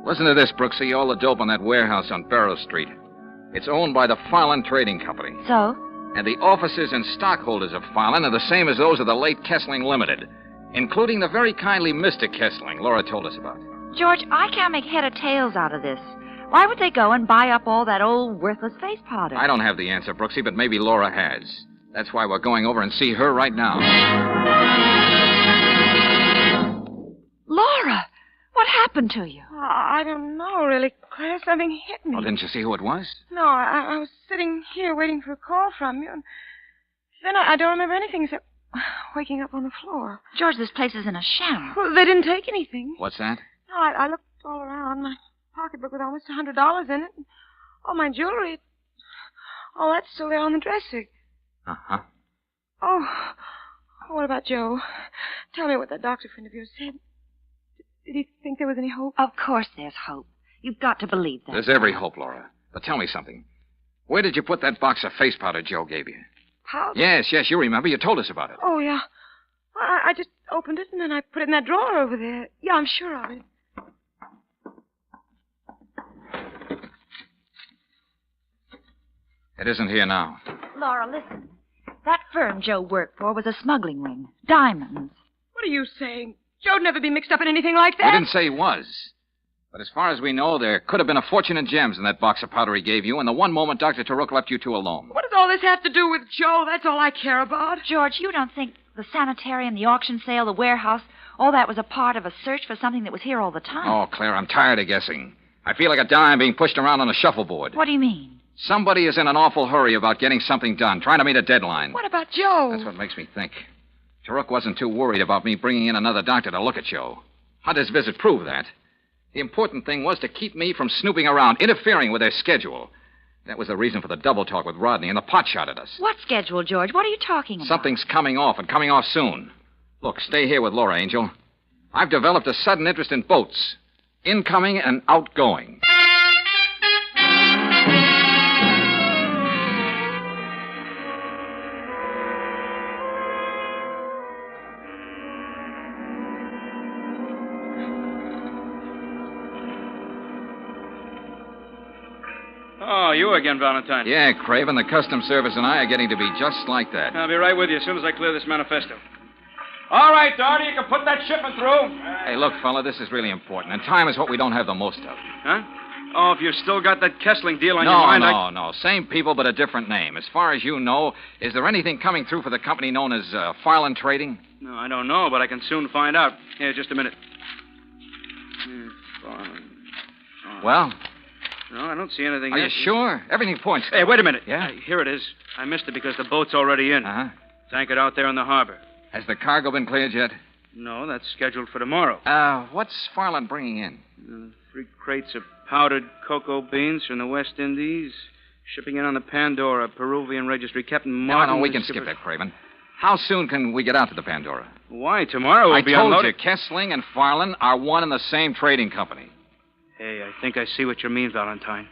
Listen to this, Brooksy. All the dope on that warehouse on Barrow Street. It's owned by the Farland Trading Company. So? And the officers and stockholders of Farland are the same as those of the late Kessling Limited, including the very kindly Mr. Kessling Laura told us about. George, I can't make head or tails out of this. Why would they go and buy up all that old worthless face powder? I don't have the answer, Brooksy, but maybe Laura has. That's why we're going over and see her right now. Laura! What happened to you? I don't know, really, Claire. Something hit me. Oh, didn't you see who it was? No, I was sitting here waiting for a call from you, and then I don't remember anything except waking up on the floor. George, this place is in a sham. Well, they didn't take anything. What's that? No, I looked all around. My pocketbook with almost $100 in it. And all my jewelry. All that's still there on the dresser. Uh-huh. Oh, what about Joe? Tell me what that doctor friend of yours said. Did he think there was any hope? Of course there's hope. You've got to believe that. There's every hope, Laura. But tell me something. Where did you put that box of face powder Joe gave you? Powder? Yes, you remember. You told us about it. Oh, yeah. I just opened it and then I put it in that drawer over there. Yeah, I'm sure of it. It isn't here now. Laura, listen. That firm Joe worked for was a smuggling ring. Diamonds. What are you saying? Joe'd never be mixed up in anything like that. We didn't say he was. But as far as we know, there could have been a fortune in gems in that box of powder he gave you, and the one moment Dr. Turok left you two alone. What does all this have to do with Joe? That's all I care about. George, you don't think the sanitarium, the auction sale, the warehouse, all that was a part of a search for something that was here all the time? Oh, Claire, I'm tired of guessing. I feel like a dime being pushed around on a shuffleboard. What do you mean? Somebody is in an awful hurry about getting something done, trying to meet a deadline. What about Joe? That's what makes me think. Turok wasn't too worried about me bringing in another doctor to look at Joe. Hunter's visit proved that. The important thing was to keep me from snooping around, interfering with their schedule. That was the reason for the double talk with Rodney and the pot shot at us. What schedule, George? What are you talking about? Something's coming off, and coming off soon. Look, stay here with Laura, Angel. I've developed a sudden interest in boats. Incoming and outgoing. Oh, you again, Valentine. Yeah, Craven, the Customs Service and I are getting to be just like that. I'll be right with you as soon as I clear this manifesto. All right, Doherty, you can put that shipment through. Hey, look, fella, this is really important, and time is what we don't have the most of. Huh? Oh, if you've still got that Kessling deal on your mind, No. Same people, but a different name. As far as you know, is there anything coming through for the company known as Farland Trading? No, I don't know, but I can soon find out. Here, just a minute. Well? No, I don't see anything Are yet. you sure? Everything points to Hey, wait a minute. Yeah? Here it is. I missed it because the boat's already in. Uh-huh. It's anchored out there in the harbor. Has the cargo been cleared yet? No, that's scheduled for tomorrow. What's Farland bringing in? 3 crates of powdered cocoa beans from the West Indies, shipping in on the Pandora, Peruvian registry. Captain Martin... No, we can skip that, Craven. How soon can we get out to the Pandora? Why? Tomorrow we'll be I told unloading. you, Kessling and Farland are one and the same trading company. Hey, I think I see what you mean, Valentine.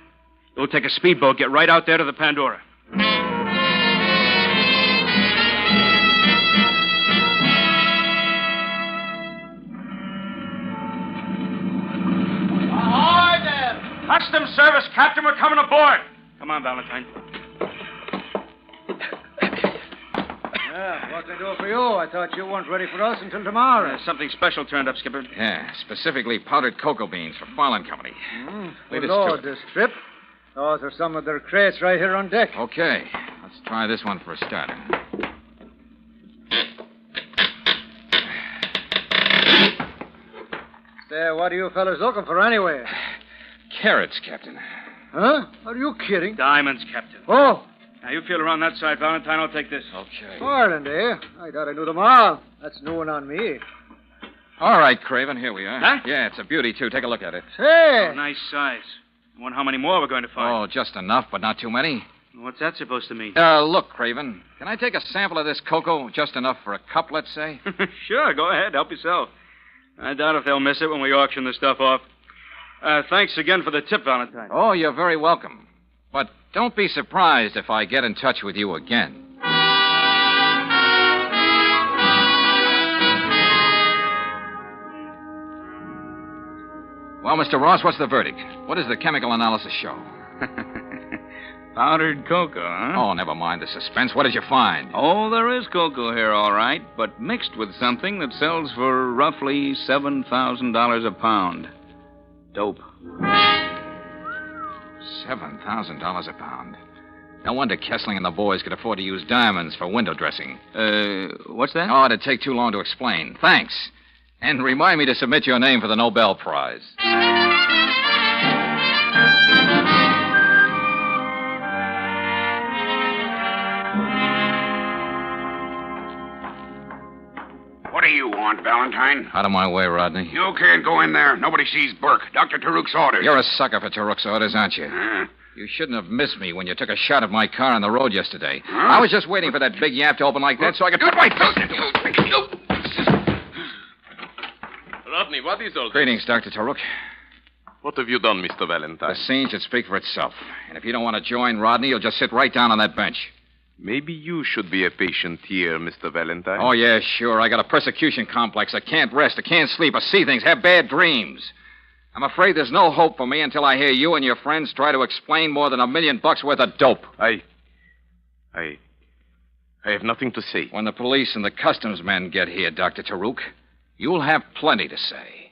We'll take a speedboat, get right out there to the Pandora. Ahoy there! Customs Service, Captain, we're coming aboard. Come on, Valentine. Yeah, what can I do for you? I thought you weren't ready for us until tomorrow. Something special turned up, Skipper. Yeah, specifically powdered cocoa beans for Farland Company. Lead us to Lord, it. this trip. Those are some of their crates right here on deck. Okay, let's try this one for a starter. Say, what are you fellas looking for anyway? Carrots, Captain. Huh? Are you kidding? Diamonds, Captain. Oh, Now, you feel around that side, Valentine. I'll take this. Okay. Ireland, eh? I thought I knew them all. That's new one on me. All right, Craven, here we are. Huh? Yeah, it's a beauty, too. Take a look at it. Hey! Oh, nice size. I wonder how many more we're going to find. Oh, just enough, but not too many. What's that supposed to mean? Look, Craven, can I take a sample of this cocoa? Just enough for a cup, let's say? Sure, go ahead. Help yourself. I doubt if they'll miss it when we auction the stuff off. Thanks again for the tip, Valentine. Oh, you're very welcome. But don't be surprised if I get in touch with you again. Well, Mr. Ross, what's the verdict? What does the chemical analysis show? Powdered cocoa, huh? Oh, never mind the suspense. What did you find? Oh, there is cocoa here, all right, but mixed with something that sells for roughly $7,000 a pound. Dope. $7,000 a pound. No wonder Kessling and the boys could afford to use diamonds for window dressing. What's that? Oh, it'd take too long to explain. Thanks. And remind me to submit your name for the Nobel Prize. What do you want, Valentine? Out of my way, Rodney. You can't go in there. Nobody sees Burke. Dr. Taruk's orders. You're a sucker for Taruk's orders, aren't you? You shouldn't have missed me when you took a shot at my car on the road yesterday. I was just waiting for that big yap to open like that so I could... Rodney, what is all this? Greetings, Dr. Taruk. What have you done, Mr. Valentine? The scene should speak for itself. And if you don't want to join Rodney, you'll just sit right down on that bench. Maybe you should be a patient here, Mr. Valentine. Oh, yeah, sure. I got a persecution complex. I can't rest. I can't sleep. I see things, have bad dreams. I'm afraid there's no hope for me until I hear you and your friends try to explain more than $1 million worth of dope. I have nothing to say. When the police and the customs men get here, Dr. Taruk, you'll have plenty to say.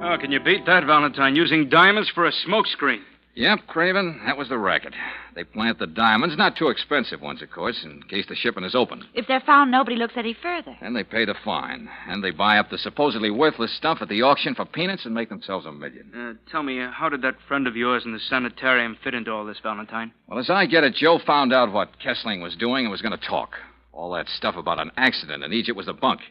Oh, can you beat that, Valentine? Using diamonds for a smokescreen. Yep, Craven, that was the racket. They plant the diamonds, not too expensive ones, of course, in case the shipment is open. If they're found, nobody looks any further. And they pay the fine. And they buy up the supposedly worthless stuff at the auction for peanuts and make themselves $1 million. Tell me, how did that friend of yours in the sanitarium fit into all this, Valentine? Well, as I get it, Joe found out what Kessling was doing and was going to talk. All that stuff about an accident in Egypt was a bunk.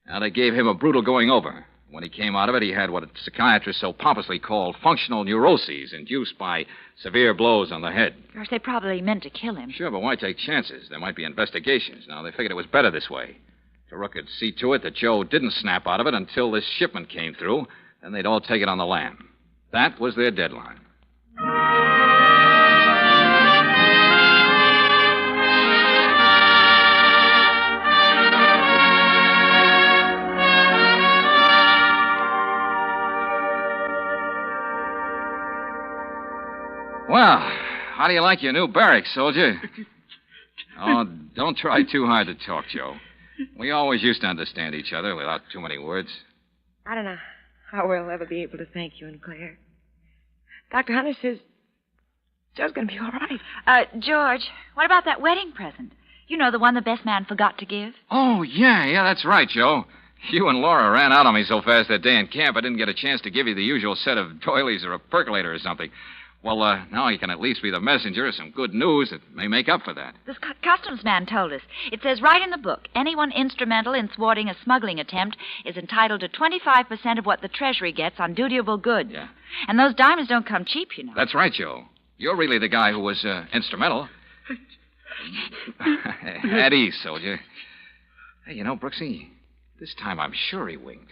Now, they gave him a brutal going over. When he came out of it, he had what psychiatrists so pompously call functional neuroses induced by severe blows on the head. Of course, they probably meant to kill him. Sure, but why take chances? There might be investigations. Now, they figured it was better this way. Taruk could see to it that Joe didn't snap out of it until this shipment came through, and they'd all take it on the lam. That was their deadline. How do you like your new barracks, soldier? Oh, don't try too hard to talk, Joe. We always used to understand each other without too many words. I don't know how we'll ever be able to thank you and Claire. Dr. Hunter says Joe's going to be all right. George, what about that wedding present? You know, the one the best man forgot to give? Oh, yeah, that's right, Joe. You and Laura ran out on me so fast that day in camp, I didn't get a chance to give you the usual set of doilies or a percolator or something. Well, now you can at least be the messenger of some good news that may make up for that. This customs man told us. It says right in the book, anyone instrumental in thwarting a smuggling attempt is entitled to 25% of what the Treasury gets on dutiable goods. Yeah. And those diamonds don't come cheap, you know. That's right, Joe. You're really the guy who was instrumental. At ease, soldier. Hey, you know, Brooksy, this time I'm sure he winked.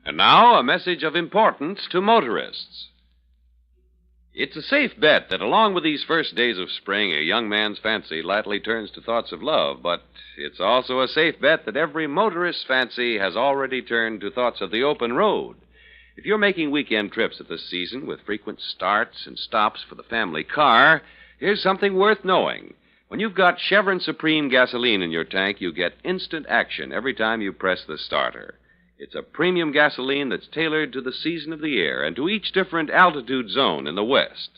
And now, a message of importance to motorists. It's a safe bet that along with these first days of spring, a young man's fancy lightly turns to thoughts of love, but it's also a safe bet that every motorist's fancy has already turned to thoughts of the open road. If you're making weekend trips at this season with frequent starts and stops for the family car, here's something worth knowing. When you've got Chevron Supreme gasoline in your tank, you get instant action every time you press the starter. It's a premium gasoline that's tailored to the season of the year and to each different altitude zone in the West.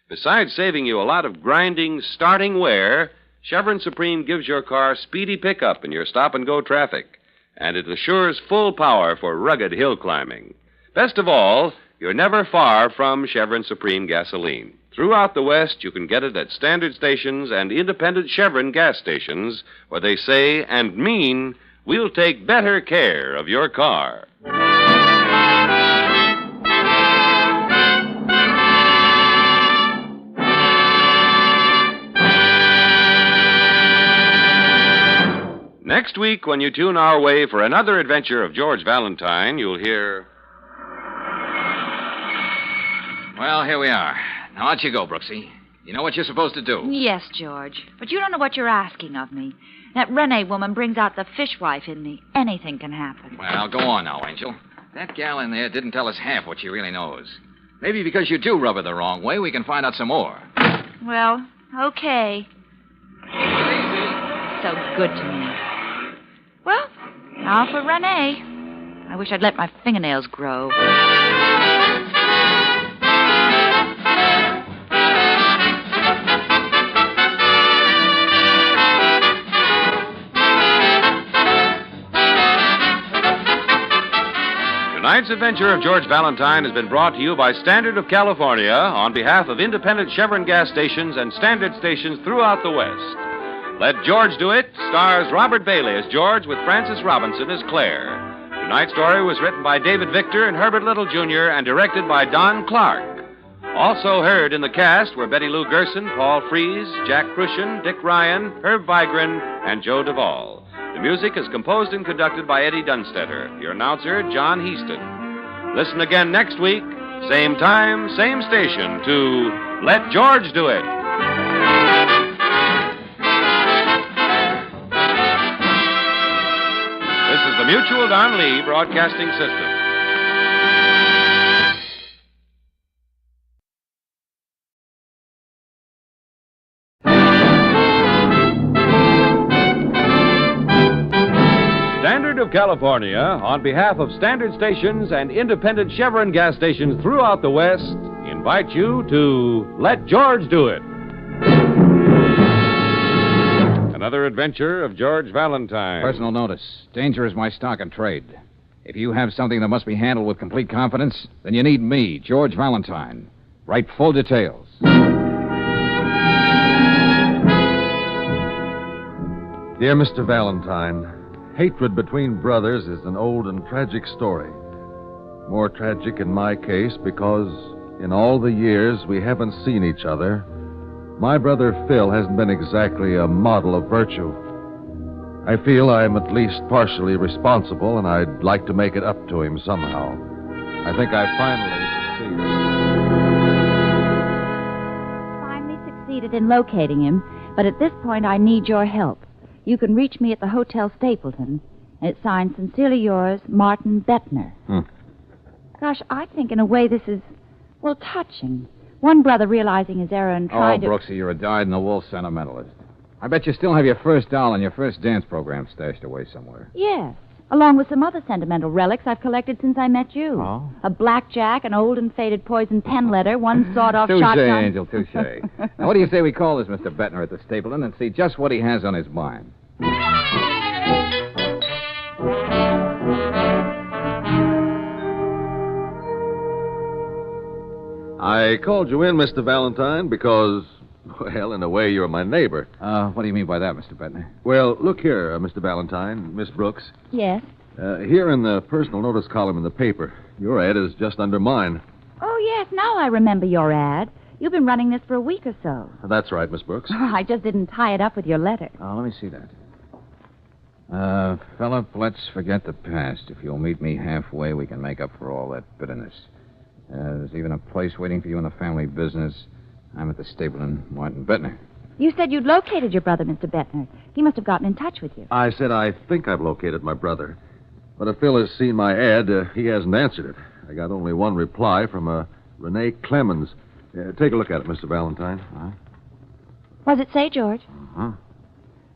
Besides saving you a lot of grinding, starting wear, Chevron Supreme gives your car speedy pickup in your stop-and-go traffic, and it assures full power for rugged hill climbing. Best of all, you're never far from Chevron Supreme gasoline. Throughout the West, you can get it at standard stations and independent Chevron gas stations, where they say and mean, we'll take better care of your car. Next week, when you tune our way for another adventure of George Valentine, you'll hear... Well, here we are. Now, out you go, Brooksy. You know what you're supposed to do. Yes, George. But you don't know what you're asking of me. That Renee woman brings out the fishwife in me. Anything can happen. Well, go on now, Angel. That gal in there didn't tell us half what she really knows. Maybe because you do rub her the wrong way, we can find out some more. Well, okay. So good to me. Well, now for Renee. I wish I'd let my fingernails grow. Tonight's adventure of George Valentine has been brought to you by Standard of California on behalf of independent Chevron gas stations and standard stations throughout the West. Let George Do It stars Robert Bailey as George with Frances Robinson as Claire. Tonight's story was written by David Victor and Herbert Little, Jr. and directed by Don Clark. Also heard in the cast were Betty Lou Gerson, Paul Frees, Jack Crucian, Dick Ryan, Herb Vigran, and Joe Duvall. The music is composed and conducted by Eddie Dunstetter. Your announcer, John Heaston. Listen again next week, same time, same station, to Let George Do It. This is the Mutual Don Lee Broadcasting System. Of California, on behalf of standard stations and independent Chevron gas stations throughout the West, invite you to Let George Do It. Another adventure of George Valentine. Personal notice. Danger is my stock and trade. If you have something that must be handled with complete confidence, then you need me, George Valentine. Write full details. Dear Mr. Valentine, hatred between brothers is an old and tragic story. More tragic in my case because in all the years we haven't seen each other, my brother Phil hasn't been exactly a model of virtue. I feel I'm at least partially responsible, and I'd like to make it up to him somehow. I think I finally Succeeded in locating him, but at this point I need your help. You can reach me at the Hotel Stapleton, and it's signed Sincerely Yours, Martin Bettner. Gosh, I think in a way this is, well, touching. One brother realizing his error and trying to... Brooksy, you're a dyed-in-the-wool sentimentalist. I bet you still have your first doll and your first dance program stashed away somewhere. Yes, along with some other sentimental relics I've collected since I met you. Oh? A blackjack, an old and faded poison pen letter, one sawed-off shotgun... Touche, Angel, touche. Now, what do you say we call this Mr. Bettner at the Stapleton and see just what he has on his mind? I called you in, Mr. Valentine, because, well, in a way, you're my neighbor. What do you mean by that, Mr. Bettner? Well, look here, Mr. Valentine, Miss Brooks. Yes? Here in the personal notice column in the paper, your ad is just under mine. Oh, yes, now I remember your ad. You've been running this for a week or so. That's right, Miss Brooks. I just didn't tie it up with your letter. Oh, let me see that. Philip, let's forget the past. If you'll meet me halfway, we can make up for all that bitterness. There's even a place waiting for you in the family business. I'm at the Stapleton, Martin Bettner. You said you'd located your brother, Mr. Bettner. He must have gotten in touch with you. I said I think I've located my brother. But if Phil has seen my ad, he hasn't answered it. I got only one reply from Renee Clemens. Take a look at it, Mr. Valentine. What does it say, George? Huh?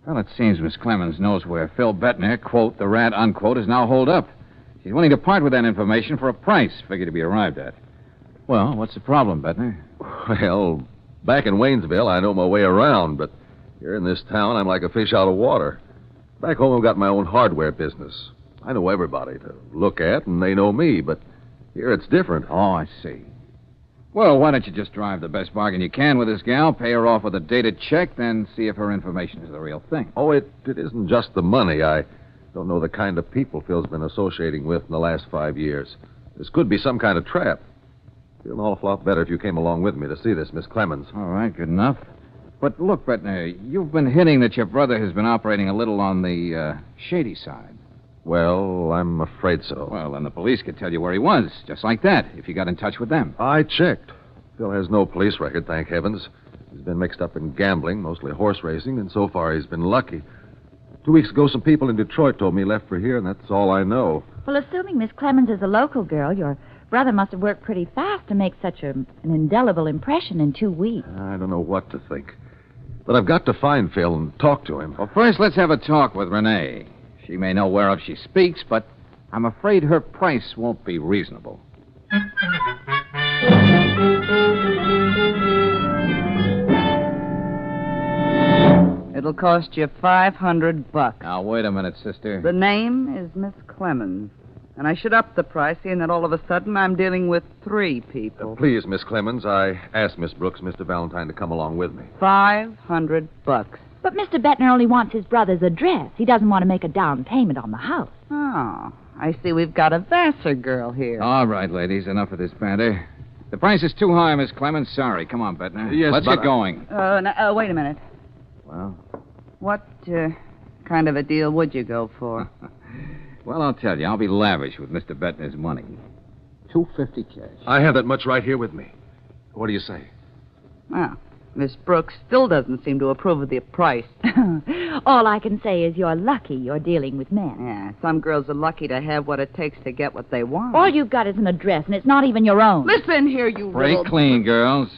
Well, it seems Miss Clemens knows where Phil Bettner, quote, the rat, unquote, is now holed up. She's willing to part with that information for a price figure to be arrived at. Well, what's the problem, Bettner? Well, back in Waynesville, I know my way around, but here in this town, I'm like a fish out of water. Back home, I've got my own hardware business. I know everybody to look at, and they know me, but here it's different. Oh, I see. Well, why don't you just drive the best bargain you can with this gal, pay her off with a dated check, then see if her information is the real thing. Oh, it isn't just the money. I don't know the kind of people Phil's been associating with in the last 5 years. This could be some kind of trap. Feel an awful lot better if you came along with me to see this, Miss Clemens. All right, good enough. But look, Bettner, you've been hinting that your brother has been operating a little on the shady side. Well, I'm afraid so. Well, then the police could tell you where he was, just like that, if you got in touch with them. I checked. Phil has no police record, thank heavens. He's been mixed up in gambling, mostly horse racing, and so far he's been lucky. 2 weeks ago, some people in Detroit told me he left for here, and that's all I know. Well, assuming Miss Clemens is a local girl, your brother must have worked pretty fast to make such an indelible impression in 2 weeks. I don't know what to think. But I've got to find Phil and talk to him. Well, first, let's have a talk with Renee. She may know whereof she speaks, but I'm afraid her price won't be reasonable. It'll cost you $500. Now, wait a minute, sister. The name is Miss Clemens. And I should up the price, seeing that all of a sudden I'm dealing with 3 people. Please, Miss Clemens, I asked Miss Brooks, Mr. Valentine, to come along with me. $500. But Mr. Bettner only wants his brother's address. He doesn't want to make a down payment on the house. Oh, I see we've got a Vassar girl here. All right, ladies, enough of this banter. The price is too high, Miss Clemens. Sorry. Come on, Bettner. Yes, let's get going. Wait a minute. Well? What kind of a deal would you go for? Well, I'll tell you. I'll be lavish with Mr. Bettner's money. $250 cash. I have that much right here with me. What do you say? Well, Miss Brooks still doesn't seem to approve of the price. All I can say is you're lucky you're dealing with men. Yeah, some girls are lucky to have what it takes to get what they want. All you've got is an address, and it's not even your own. Listen here, you Break little... clean, girls.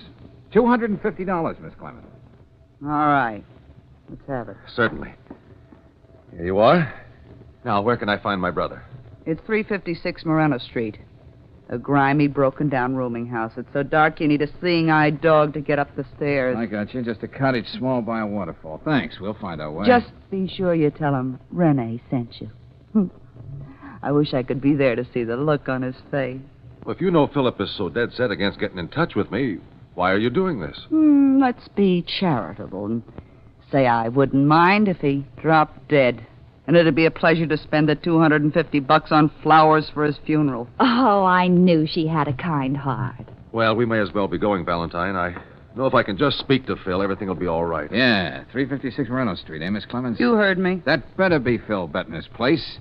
$250, Miss Clemens. All right. Let's have it. Certainly. Here you are. Now, where can I find my brother? It's 356 Moreno Street. A grimy, broken-down rooming house. It's so dark you need a seeing-eyed dog to get up the stairs. I got you. Just a cottage small by a waterfall. Thanks. We'll find our way. Just be sure you tell him Renee sent you. I wish I could be there to see the look on his face. Well, if you know Philip is so dead set against getting in touch with me, why are you doing this? Let's be charitable and say I wouldn't mind if he dropped dead. And it'd be a pleasure to spend the $250 on flowers for his funeral. Oh, I knew she had a kind heart. Well, we may as well be going, Valentine. I know if I can just speak to Phil, everything will be all right. Yeah, 356 Moreno Street, eh, Miss Clemens? You heard me. That better be Phil Bettner's place,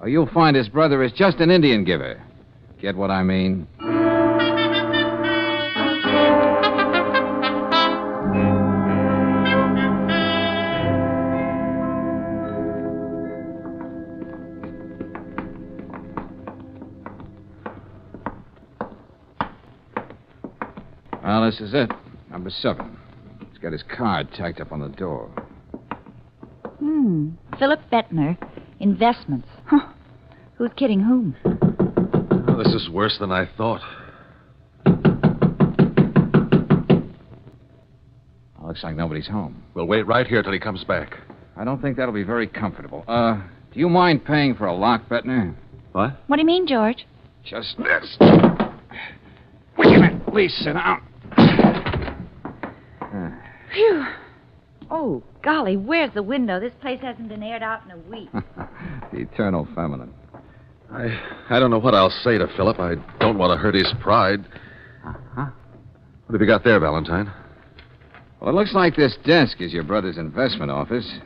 or you'll find his brother is just an Indian giver. Get what I mean? Well, this is it. Number 7. He's got his card tacked up on the door. Philip Bettner, investments. Huh. Who's kidding whom? Oh, this is worse than I thought. Looks like nobody's home. We'll wait right here till he comes back. I don't think that'll be very comfortable. Do you mind paying for a lock, Bettner? What? What do you mean, George? Just this. We can at least sit down. Phew. Oh, golly, where's the window? This place hasn't been aired out in a week. The eternal feminine. I don't know what I'll say to Philip. I don't want to hurt his pride. Uh-huh. What have you got there, Valentine? Well, it looks like this desk is your brother's investment office.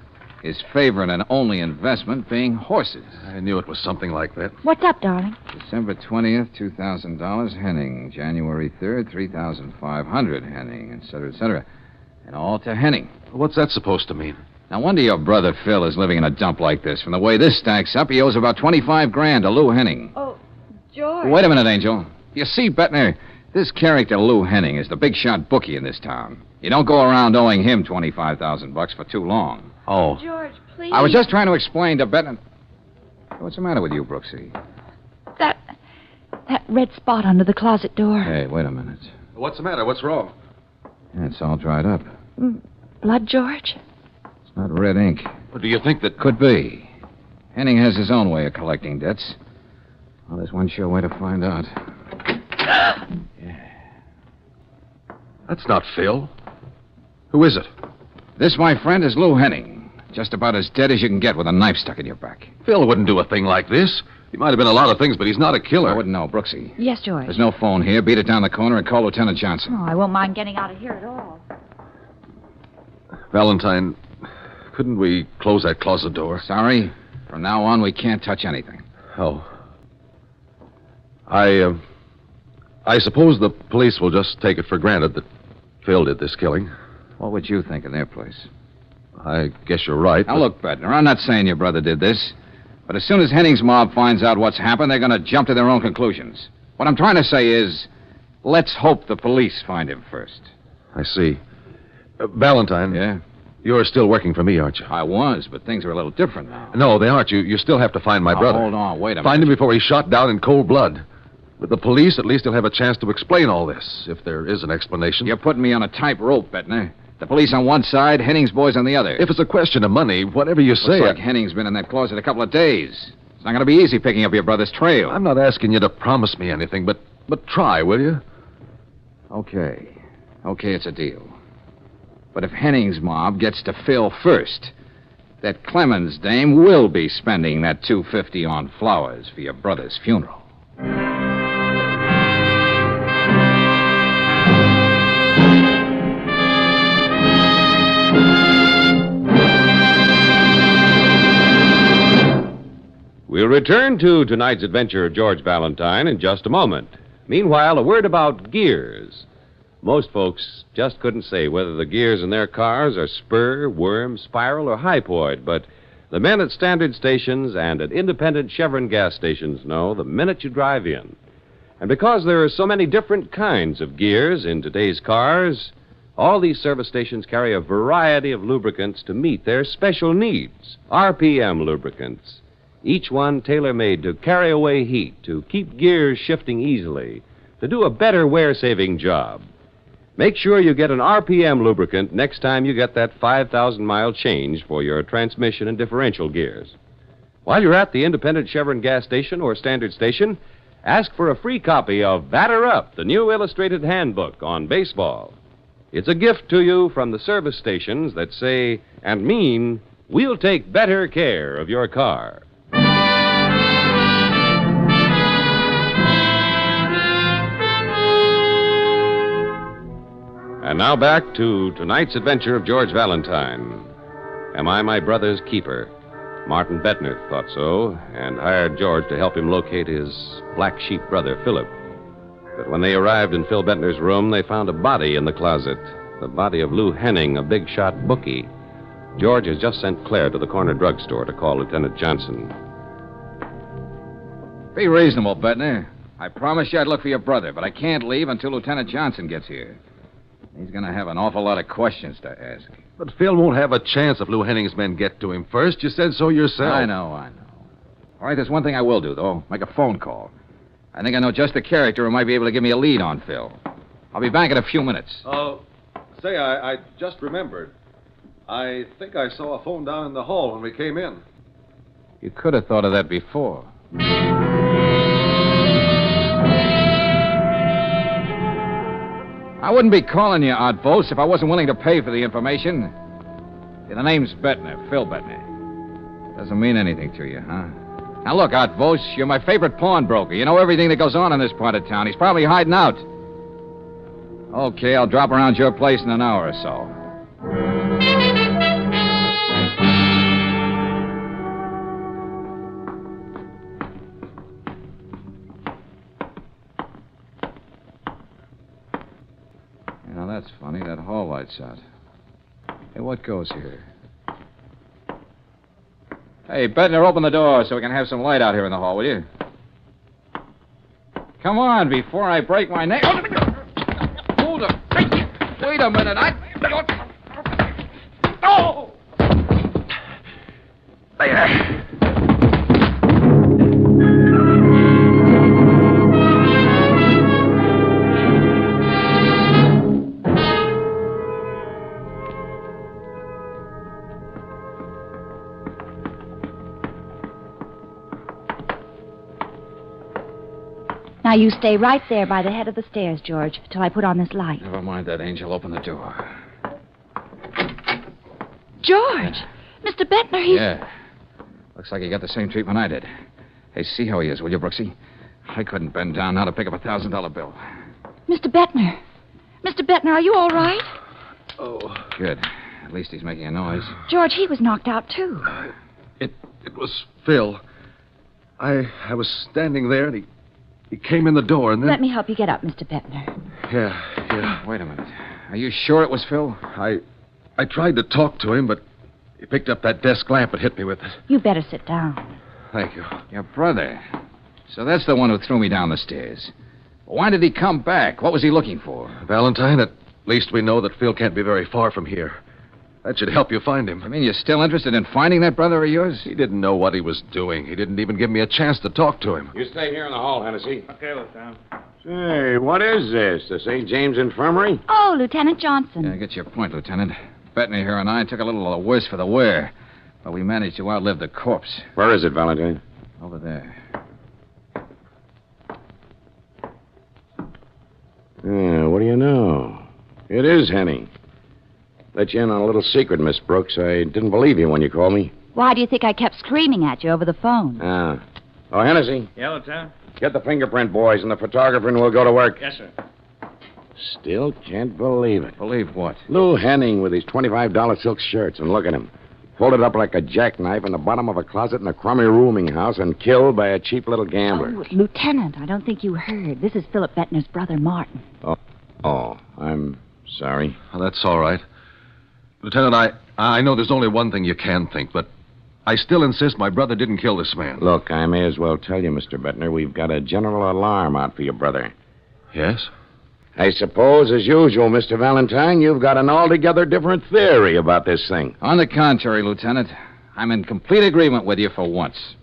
His favorite and only investment being horses. I knew it was something like that. What's up, darling? December 20th, $2,000, Henning. January 3rd, $3,500, Henning, et cetera, and all to Henning. What's that supposed to mean? No wonder your brother Phil is living in a dump like this. From the way this stacks up, he owes about $25,000 to Lou Henning. Oh, George. Wait a minute, Angel. You see, Bettner, this character Lou Henning is the big shot bookie in this town. You don't go around owing him $25,000 for too long. Oh. George, please. I was just trying to explain to Bettner. What's the matter with you, Brooksy? That red spot under the closet door. Hey, wait a minute. What's the matter? What's wrong? Yeah, it's all dried up. Blood, George? It's not red ink. Well, do you think that... Could be. Henning has his own way of collecting debts. Well, there's one sure way to find out. That's not Phil. Who is it? This, my friend, is Lou Henning. Just about as dead as you can get with a knife stuck in your back. Phil wouldn't do a thing like this. He might have been a lot of things, but he's not a killer. I wouldn't know, Brooksy. Yes, George. There's no phone here. Beat it down the corner and call Lieutenant Johnson. Oh, I won't mind getting out of here at all. Valentine, couldn't we close that closet door? Sorry. From now on, we can't touch anything. Oh. I suppose the police will just take it for granted that Phil did this killing. What would you think in their place? I guess you're right. Now, look, Bettner, I'm not saying your brother did this. But as soon as Henning's mob finds out what's happened, they're going to jump to their own conclusions. What I'm trying to say is, let's hope the police find him first. I see. Valentine. Yeah? You're still working for me, aren't you? I was, but things are a little different now. No, they aren't. You still have to find my brother. Hold on, wait a minute. Find him before he's shot down in cold blood. With the police, at least he'll have a chance to explain all this, if there is an explanation. You're putting me on a tight rope, Bettner. The police on one side, Henning's boys on the other. If it's a question of money, whatever you say... Looks like Henning's been in that closet a couple of days. It's not going to be easy picking up your brother's trail. I'm not asking you to promise me anything, but try, will you? Okay. Okay, it's a deal. But if Henning's mob gets to Phil first, that Clemens dame will be spending that $250 on flowers for your brother's funeral. We'll return to tonight's adventure of George Valentine in just a moment. Meanwhile, a word about gears. Most folks just couldn't say whether the gears in their cars are spur, worm, spiral, or hypoid, but the men at standard stations and at independent Chevron gas stations know the minute you drive in. And because there are so many different kinds of gears in today's cars, all these service stations carry a variety of lubricants to meet their special needs. RPM lubricants. Each one tailor-made to carry away heat, to keep gears shifting easily, to do a better wear-saving job. Make sure you get an RPM lubricant next time you get that 5,000-mile change for your transmission and differential gears. While you're at the independent Chevron gas station or standard station, ask for a free copy of Batter Up, the new illustrated handbook on baseball. It's a gift to you from the service stations that say and mean, we'll take better care of your car. And now back to tonight's adventure of George Valentine. Am I my brother's keeper? Martin Bettner thought so, and hired George to help him locate his black sheep brother, Philip. But when they arrived in Phil Bettner's room, they found a body in the closet. The body of Lou Henning, a big shot bookie. George has just sent Claire to the corner drugstore to call Lieutenant Johnson. Be reasonable, Bettner. I promised you I'd look for your brother, but I can't leave until Lieutenant Johnson gets here. He's going to have an awful lot of questions to ask. But Phil won't have a chance if Lou Henning's men get to him first. You said so yourself. I know. All right, there's one thing I will do, though. Make a phone call. I think I know just the character who might be able to give me a lead on Phil. I'll be back in a few minutes. Say, I just remembered. I think I saw a phone down in the hall when we came in. You could have thought of that before. I wouldn't be calling you, Odd Vos, if I wasn't willing to pay for the information. Yeah, the name's Bettner, Phil Bettner. Doesn't mean anything to you, huh? Now, look, Odd Vos, you're my favorite pawnbroker. You know everything that goes on in this part of town. He's probably hiding out. Okay, I'll drop around your place in an hour or so. You know, that's funny. That hall light's out. Hey, what goes here? Hey, Bettner, open the door so we can have some light out here in the hall, will you? Come on, before I break my neck. Hold up. Wait a minute. Oh! There. Now, you stay right there by the head of the stairs, George, till I put on this light. Never mind that, Angel. Open the door. George! Mr. Bettner, he's... Yeah. Looks like he got the same treatment I did. Hey, see how he is, will you, Brooksy? I couldn't bend down now to pick up $1,000 bill. Mr. Bettner. Mr. Bettner, are you all right? Oh. Good. At least he's making a noise. George, he was knocked out, too. It was Phil. I was standing there, and he came in the door, and then... Let me help you get up, Mr. Bettner. Yeah. Wait a minute. Are you sure it was Phil? I tried to talk to him, but he picked up that desk lamp and hit me with it. You better sit down. Thank you. Your brother. So that's the one who threw me down the stairs. Why did he come back? What was he looking for? Valentine, at least we know that Phil can't be very far from here. That should help you find him. I mean, you're still interested in finding that brother of yours? He didn't know what he was doing. He didn't even give me a chance to talk to him. You stay here in the hall, Hennessy. Okay, Lieutenant. Say, what is this? The St. James Infirmary? Oh, Lieutenant Johnson. Yeah, I get your point, Lieutenant. Bettner here and I took a little of the worse for the wear, but we managed to outlive the corpse. Where is it, Valentine? Over there. Yeah, what do you know? It is Henning. Let you in on a little secret, Miss Brooks. I didn't believe you when you called me. Why do you think I kept screaming at you over the phone? Oh, Hennessy. Yeah, Lieutenant? Get the fingerprint boys and the photographer, and we'll go to work. Yes, sir. Still can't believe it. Believe what? Lou Henning with his $25 silk shirts, and look at him. Folded up like a jackknife in the bottom of a closet in a crummy rooming house and killed by a cheap little gambler. Oh, Lieutenant, I don't think you heard. This is Philip Bettner's brother, Martin. Oh, I'm sorry. Well, that's all right. Lieutenant, I know there's only one thing you can think, but I still insist my brother didn't kill this man. Look, I may as well tell you, Mr. Bettner, we've got a general alarm out for your brother. Yes? I suppose, as usual, Mr. Valentine, you've got an altogether different theory about this thing. On the contrary, Lieutenant, I'm in complete agreement with you for once.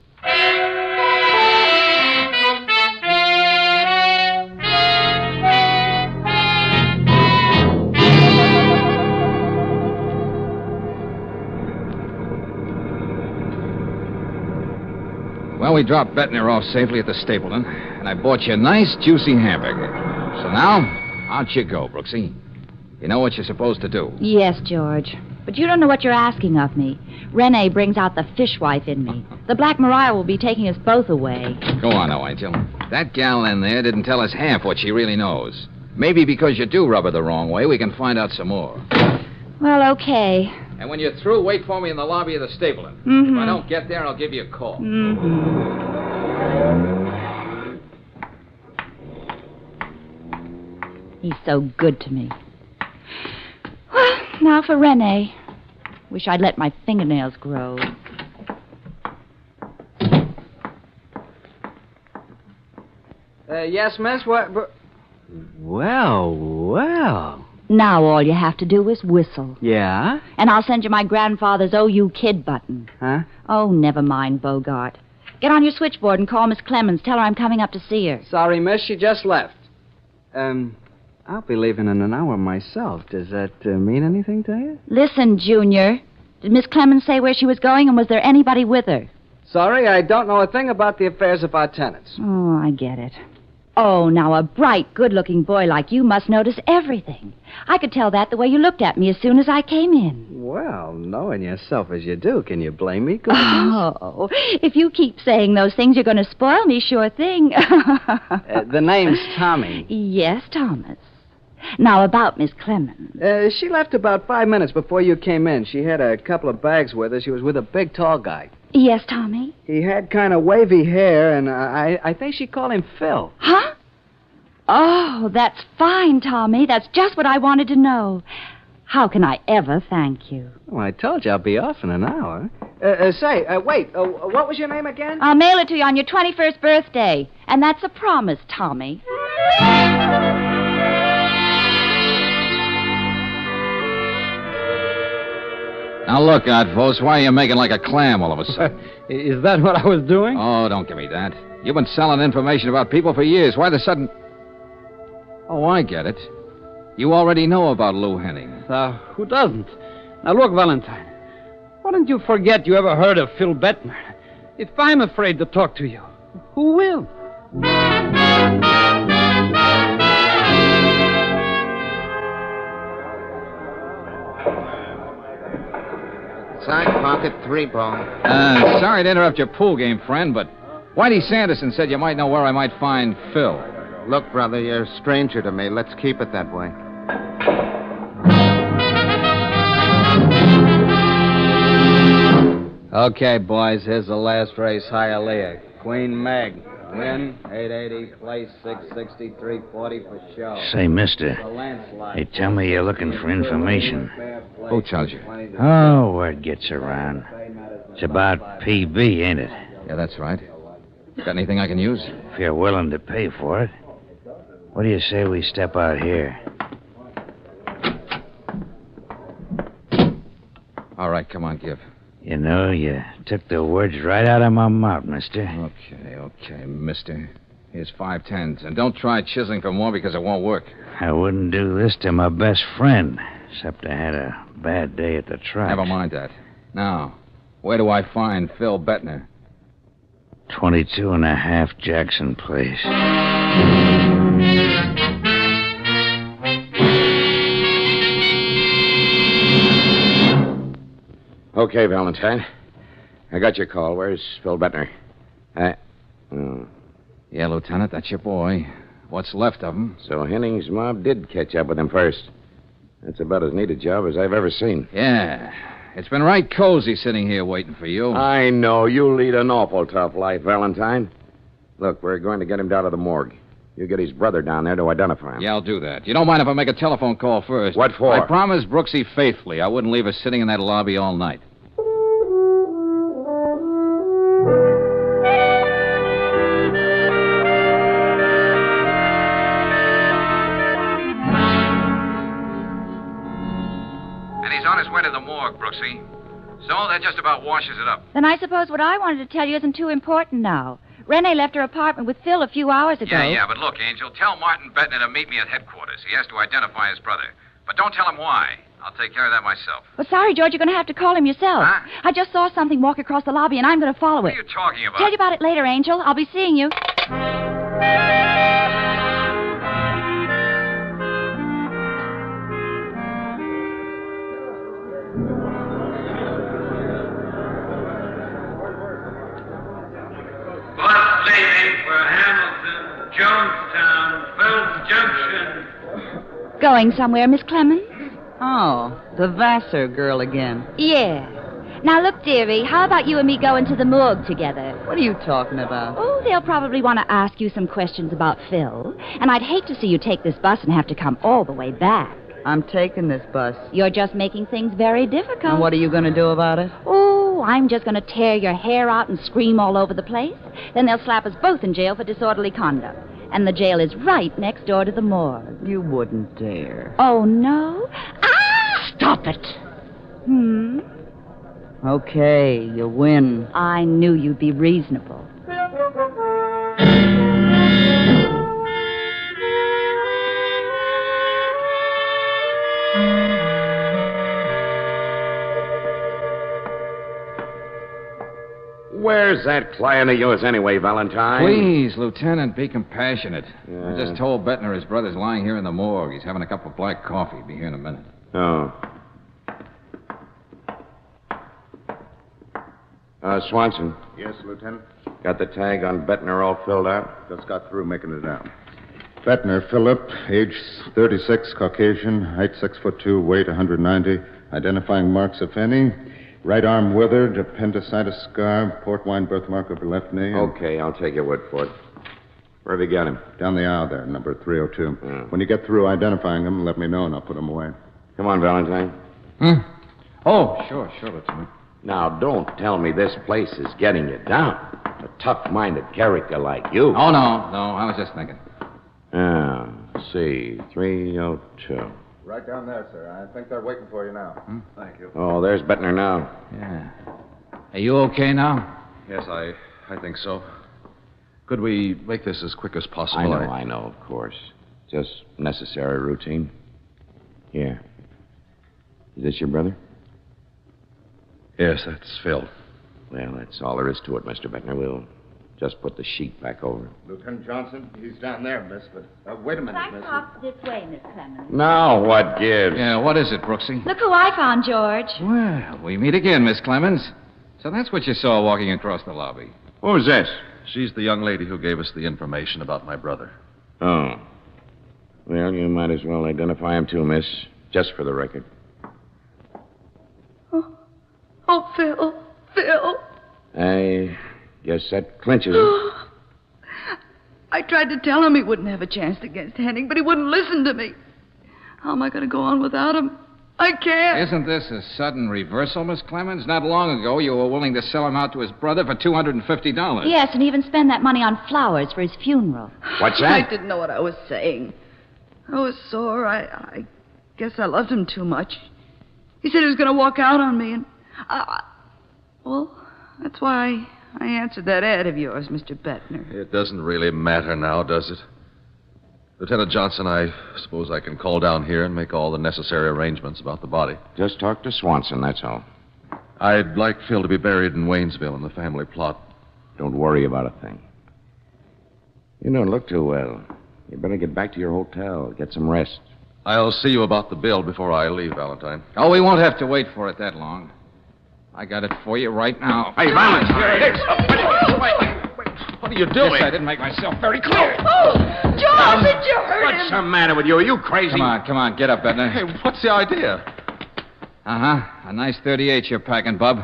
Well, we dropped Bettner off safely at the Stapleton, and I bought you a nice, juicy hamburger. So now, out you go, Brooksy. You know what you're supposed to do. Yes, George. But you don't know what you're asking of me. Renee brings out the fishwife in me. The Black Maria will be taking us both away. Go on, now, Angel. That gal in there didn't tell us half what she really knows. Maybe because you do rub her the wrong way, we can find out some more. Well, okay. And when you're through, wait for me in the lobby of the Stapleton. Mm-hmm. If I don't get there, I'll give you a call. Mm-hmm. He's so good to me. Well, now for Renee. Wish I'd let my fingernails grow. Yes, miss? What? Well. Now all you have to do is whistle. Yeah? And I'll send you my grandfather's OU Kid button. Huh? Oh, never mind, Bogart. Get on your switchboard and call Miss Clemens. Tell her I'm coming up to see her. Sorry, miss, she just left. I'll be leaving in an hour myself. Does that mean anything to you? Listen, Junior. Did Miss Clemens say where she was going, and was there anybody with her? Sorry, I don't know a thing about the affairs of our tenants. Oh, I get it. Oh, now a bright, good-looking boy like you must notice everything. I could tell that the way you looked at me as soon as I came in. Well, knowing yourself as you do, can you blame me, gorgeous? Oh, if you keep saying those things, you're going to spoil me, sure thing. The name's Tommy. Yes, Thomas. Now, about Miss Clemens. She left about 5 minutes before you came in. She had a couple of bags with her. She was with a big, tall guy. Yes, Tommy? He had kind of wavy hair, and I think she called him Phil. Huh? Oh, that's fine, Tommy. That's just what I wanted to know. How can I ever thank you? Well, I told you I'll be off in an hour. Wait. What was your name again? I'll mail it to you on your 21st birthday. And that's a promise, Tommy. Now look, Outpost, why are you making like a clam all of a sudden? Is that what I was doing? Oh, don't give me that. You've been selling information about people for years. Why the sudden... Oh, I get it. You already know about Lou Henning. Who doesn't? Now look, Valentine. Why don't you forget you ever heard of Phil Bettner? If I'm afraid to talk to you, who will? Side pocket, 3-ball. Sorry to interrupt your pool game, friend, but Whitey Sanderson said you might know where I might find Phil. Look, brother, you're a stranger to me. Let's keep it that way. Okay, boys, here's the last race, Hialeah. Queen Meg. Win, 880, place 660, 340 for show. Say, mister, they tell me you're looking for information. Who tells you? Oh, word gets around. It's about PB, ain't it? Yeah, that's right. Got anything I can use? If you're willing to pay for it. What do you say we step out here? All right, come on, give. You know, you took the words right out of my mouth, mister. Okay, mister. Here's 5 tens. And don't try chiseling for more because it won't work. I wouldn't do this to my best friend, except I had a bad day at the track. Never mind that. Now, where do I find Phil Bettner? 22.5 Jackson Place. Okay, Valentine. I got your call. Where's Phil Bettner? Yeah, Lieutenant, that's your boy. What's left of him. So Henning's mob did catch up with him first. That's about as neat a job as I've ever seen. Yeah. It's been right cozy sitting here waiting for you. I know. You lead an awful tough life, Valentine. Look, we're going to get him down to the morgue. You get his brother down there to identify him. Yeah, I'll do that. You don't mind if I make a telephone call first? What for? I promised Brooksy faithfully I wouldn't leave her sitting in that lobby all night. And he's on his way to the morgue, Brooksy. So that just about washes it up. Then I suppose what I wanted to tell you isn't too important now. Renee left her apartment with Phil a few hours ago. Yeah, but look, Angel, tell Martin Bettner to meet me at headquarters. He has to identify his brother. But don't tell him why. I'll take care of that myself. Well, sorry, George, you're going to have to call him yourself. Huh? I just saw something walk across the lobby, and I'm going to follow What it. are you talking about? Tell you about it later, Angel. I'll be seeing you. Bus leaving for Hamilton, Jonestown, Phil's Junction. Going somewhere, Miss Clemens? Oh, the Vassar girl again. Yeah. Now, look, dearie, how about you and me going to the morgue together? What are you talking about? Oh, they'll probably want to ask you some questions about Phil. And I'd hate to see you take this bus and have to come all the way back. I'm taking this bus. You're just making things very difficult. And what are you going to do about it? Oh, I'm just going to tear your hair out and scream all over the place. Then they'll slap us both in jail for disorderly conduct. And the jail is right next door to the morgue. You wouldn't dare. Oh, no? Ah! Stop it. Okay, you win. I knew you'd be reasonable. Where's that client of yours anyway, Valentine? Please, Lieutenant, be compassionate. I just told Bettner his brother's lying here in the morgue. He's having a cup of black coffee. Be here in a minute. Oh. Swanson. Yes, Lieutenant? Got the tag on Bettner all filled out? Just got through making it down. Bettner Philip, age 36, Caucasian, height 6'2", weight 190. Identifying marks, if any. Right arm withered, appendicitis scar, port wine birthmark over left knee. Okay, I'll take your word for it. Where have you got him? Down the aisle there, number 302. When you get through identifying him, let me know and I'll put him away. Come on, Valentine. Oh, sure, Lieutenant. Now, don't tell me this place is getting you down. A tough-minded character like you. Oh, no, I was just thinking. Let's see, 302. Right down there, sir. I think they're waiting for you now. Thank you. Oh, there's Bettner now. Yeah. Are you okay now? Yes, I think so. Could we make this as quick as possible? I know, of course. Just necessary routine. Here. Is this your brother? Yes, that's Phil. Well, that's all there is to it, Mr. Bettner. We'll just put the sheet back over. Lieutenant Johnson, he's down there, miss, but wait a minute, miss. Talk this way, Miss Clemens. Now what gives? Yeah, what is it, Brooksy? Look who I found, George. Well, we meet again, Miss Clemens. So that's what you saw walking across the lobby. Who's this? She's the young lady who gave us the information about my brother. Oh. Well, you might as well identify him too, miss. Just for the record. Oh, Phil. I guess that clinches it. I tried to tell him he wouldn't have a chance against Henning, but he wouldn't listen to me. How am I going to go on without him? I can't. Isn't this a sudden reversal, Miss Clemens? Not long ago, you were willing to sell him out to his brother for $250. Yes, and even spend that money on flowers for his funeral. What's that? I didn't know what I was saying. I was sore. I guess I loved him too much. He said he was going to walk out on me, and well, that's why I answered that ad of yours, Mr. Bettner. It doesn't really matter now, does it? Lieutenant Johnson, I suppose I can call down here and make all the necessary arrangements about the body. Just talk to Swanson, that's all. I'd like Phil to be buried in Waynesville in the family plot. Don't worry about a thing. You don't look too well. You better get back to your hotel. Get some rest. I'll see you about the bill before I leave, Valentine. Oh, we won't have to wait for it that long. I got it for you right now. Hey, Valentine! Here it is. What are you doing? Yes, I didn't make myself very clear. Oh, George, did you hurt him? What's the matter with you? Are you crazy? Come on, get up, Bettner. Hey, what's the idea? A nice 38 you're packing, bub.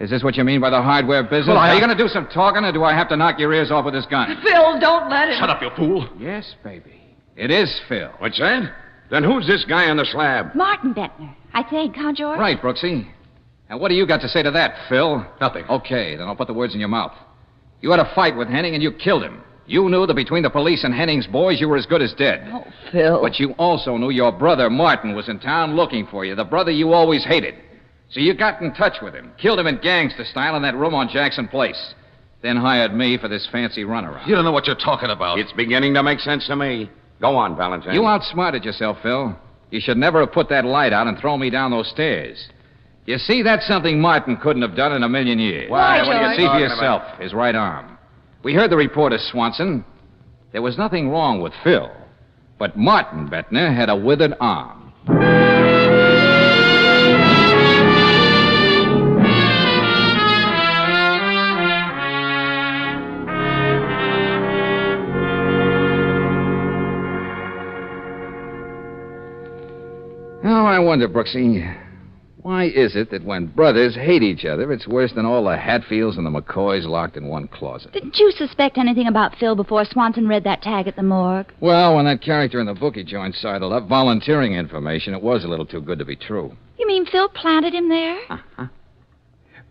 Is this what you mean by the hardware business? Well, Are you going to do some talking, or do I have to knock your ears off with this gun? Phil, don't let him. Shut up, you fool. Yes, baby. It is Phil. What's that? Then who's this guy on the slab? Martin Bettner, I think, huh, George? Right, Brooksy. And what do you got to say to that, Phil? Nothing. Okay, then I'll put the words in your mouth. You had a fight with Henning and you killed him. You knew that between the police and Henning's boys, you were as good as dead. Oh, Phil. But you also knew your brother, Martin, was in town looking for you, the brother you always hated. So you got in touch with him, killed him in gangster style in that room on Jackson Place, then hired me for this fancy runaround. You don't know what you're talking about. It's beginning to make sense to me. Go on, Valentine. You outsmarted yourself, Phil. You should never have put that light out and thrown me down those stairs. You see, that's something Martin couldn't have done in a million years. Why, what are you See for talking yourself, about? his right arm. We heard the reporter, Swanson. There was nothing wrong with Phil, but Martin Bettner had a withered arm. Oh, I wonder, Brooksy, why is it that when brothers hate each other, it's worse than all the Hatfields and the McCoys locked in one closet? Didn't you suspect anything about Phil before Swanson read that tag at the morgue? Well, when that character in the bookie joint sidled up, volunteering information, it was a little too good to be true. You mean Phil planted him there?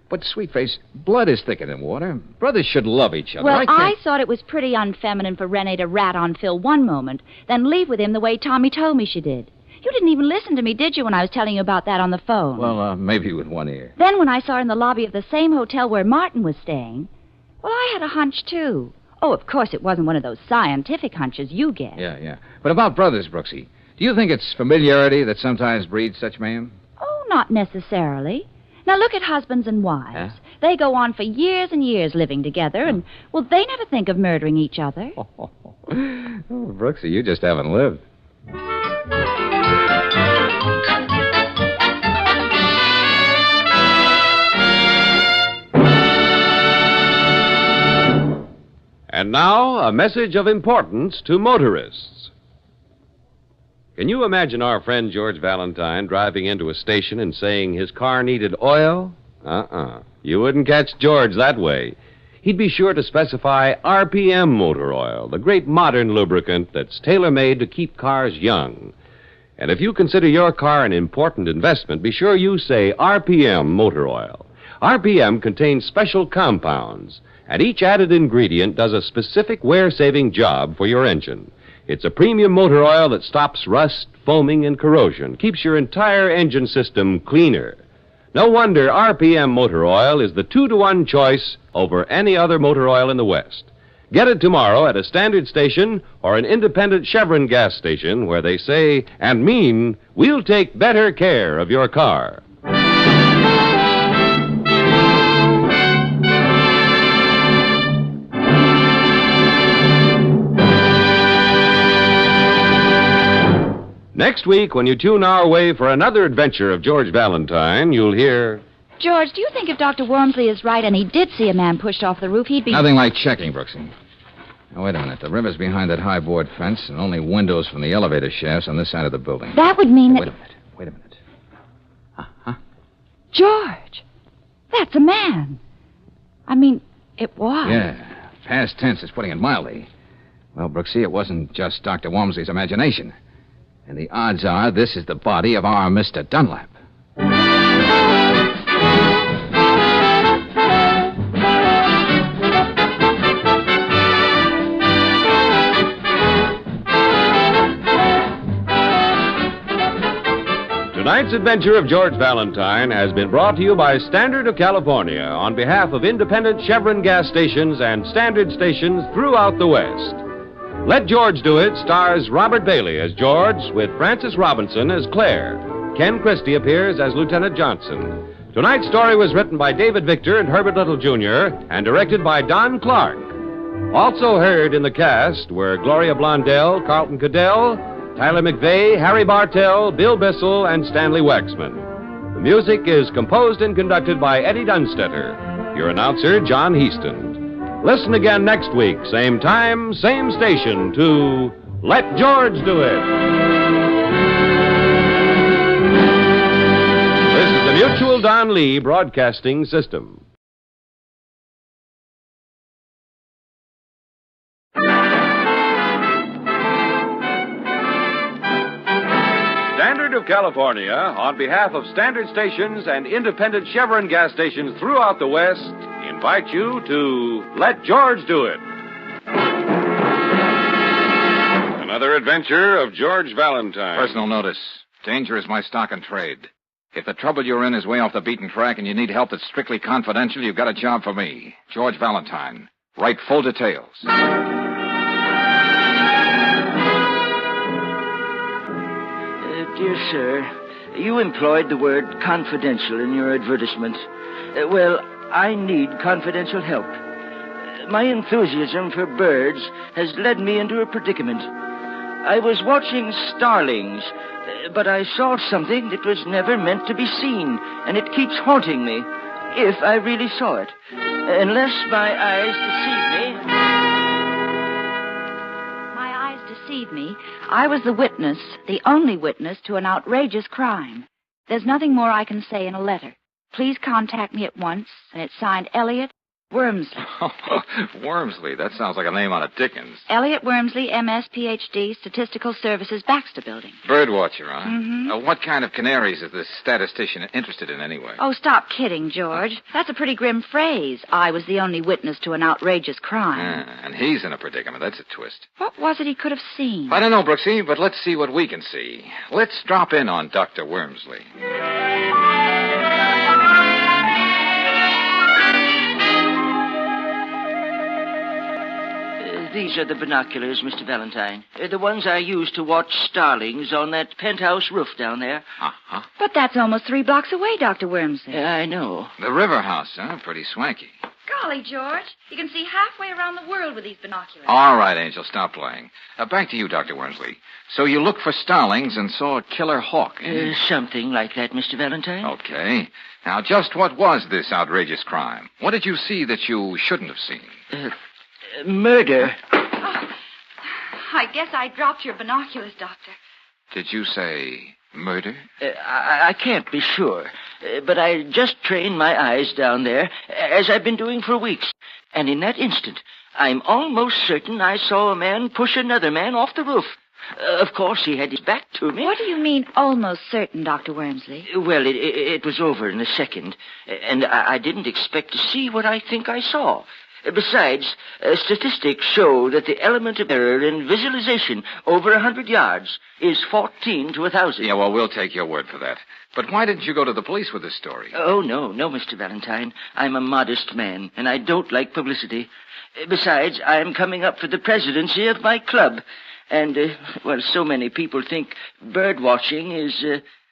But, Sweetface, blood is thicker than water. Brothers should love each other. Well, I can't... thought it was pretty unfeminine for Renee to rat on Phil one moment, then leave with him the way Tommy told me she did. You didn't even listen to me, did you, when I was telling you about that on the phone? Well, maybe with one ear. Then when I saw her in the lobby of the same hotel where Martin was staying, well, I had a hunch, too. Oh, of course, it wasn't one of those scientific hunches you get. Yeah. But about brothers, Brooksy, do you think it's familiarity that sometimes breeds such mayhem? Oh, not necessarily. Now, look at husbands and wives. Huh? They go on for years and years living together, and, well, they never think of murdering each other. Oh, Brooksy, you just haven't lived. And now, a message of importance to motorists. Can you imagine our friend George Valentine driving into a station and saying his car needed oil? You wouldn't catch George that way. He'd be sure to specify RPM motor oil, the great modern lubricant that's tailor-made to keep cars young. And if you consider your car an important investment, be sure you say RPM motor oil. RPM contains special compounds, and each added ingredient does a specific wear-saving job for your engine. It's a premium motor oil that stops rust, foaming, and corrosion, keeps your entire engine system cleaner. No wonder RPM motor oil is the 2-to-1 choice over any other motor oil in the West. Get it tomorrow at a standard station or an independent Chevron gas station where they say and mean, we'll take better care of your car. Next week, when you tune our way for another adventure of George Valentine, you'll hear... George, do you think if Dr. Wormsley is right and he did see a man pushed off the roof, he'd be... Nothing like checking, Brooksy. Now, wait a minute. The river's behind that high board fence and only windows from the elevator shafts on this side of the building. That would mean that... Wait a minute. George, that's a man. I mean, it was. Yeah, past tense is putting it mildly. Well, Brooksy, it wasn't just Dr. Wormsley's imagination. And the odds are this is the body of our Mr. Dunlap. Tonight's adventure of George Valentine has been brought to you by Standard of California on behalf of independent Chevron gas stations and standard stations throughout the West. Let George Do It stars Robert Bailey as George with Frances Robinson as Claire. Ken Christie appears as Lieutenant Johnson. Tonight's story was written by David Victor and Herbert Little, Jr. and directed by Don Clark. Also heard in the cast were Gloria Blondell, Carlton Cadell, Tyler McVeigh, Harry Bartell, Bill Bissell, and Stanley Waxman. The music is composed and conducted by Eddie Dunstetter. Your announcer, John Heaston. Listen again next week, same time, same station, to Let George Do It. This is the Mutual Don Lee Broadcasting System. Standard of California, on behalf of standard stations and independent Chevron gas stations throughout the West, invite you to Let George Do It. Another adventure of George Valentine. Personal notice. Danger is my stock and trade. If the trouble you're in is way off the beaten track and you need help that's strictly confidential, you've got a job for me. George Valentine. Write full details. Dear sir, you employed the word confidential in your advertisement. Well, I need confidential help. My enthusiasm for birds has led me into a predicament. I was watching starlings, but I saw something that was never meant to be seen, and it keeps haunting me, if I really saw it. Unless my eyes deceive me... My eyes deceive me. I was the witness, the only witness to an outrageous crime. There's nothing more I can say in a letter. Please contact me at once, and it's signed Elliot, Wormsley. Wormsley. That sounds like a name out of Dickens. Elliot Wormsley, MS, PhD, Statistical Services, Baxter Building. Birdwatcher, huh? Mm-hmm. What kind of canaries is this statistician interested in anyway? Oh, stop kidding, George. That's a pretty grim phrase. I was the only witness to an outrageous crime. And he's in a predicament. That's a twist. What was it he could have seen? I don't know, Brooksy, but let's see what we can see. Let's drop in on Dr. Wormsley. These are the binoculars, Mr. Valentine. The ones I used to watch starlings on that penthouse roof down there. Uh-huh. But that's almost 3 blocks away, Dr. Wormsley. I know. The river house, huh? Pretty swanky. Golly, George. You can see halfway around the world with these binoculars. All right, Angel, stop playing. Back to you, Dr. Wormsley. So you looked for starlings and saw a killer hawk. Something like that, Mr. Valentine. Okay. Now, just what was this outrageous crime? What did you see that you shouldn't have seen? Murder. Oh, I guess I dropped your binoculars, Doctor. Did you say murder? I can't be sure, but I just trained my eyes down there, as I've been doing for weeks. And in that instant, I'm almost certain I saw a man push another man off the roof. Of course, he had his back to me. What do you mean, almost certain, Dr. Wormsley? Well, it was over in a second, and I didn't expect to see what I think I saw. Besides, statistics show that the element of error in visualization over 100 yards is 14 to 1,000. Yeah, well, we'll take your word for that. But why didn't you go to the police with this story? Oh, no, Mr. Valentine. I'm a modest man, and I don't like publicity. Besides, I'm coming up for the presidency of my club. And, so many people think bird watching is,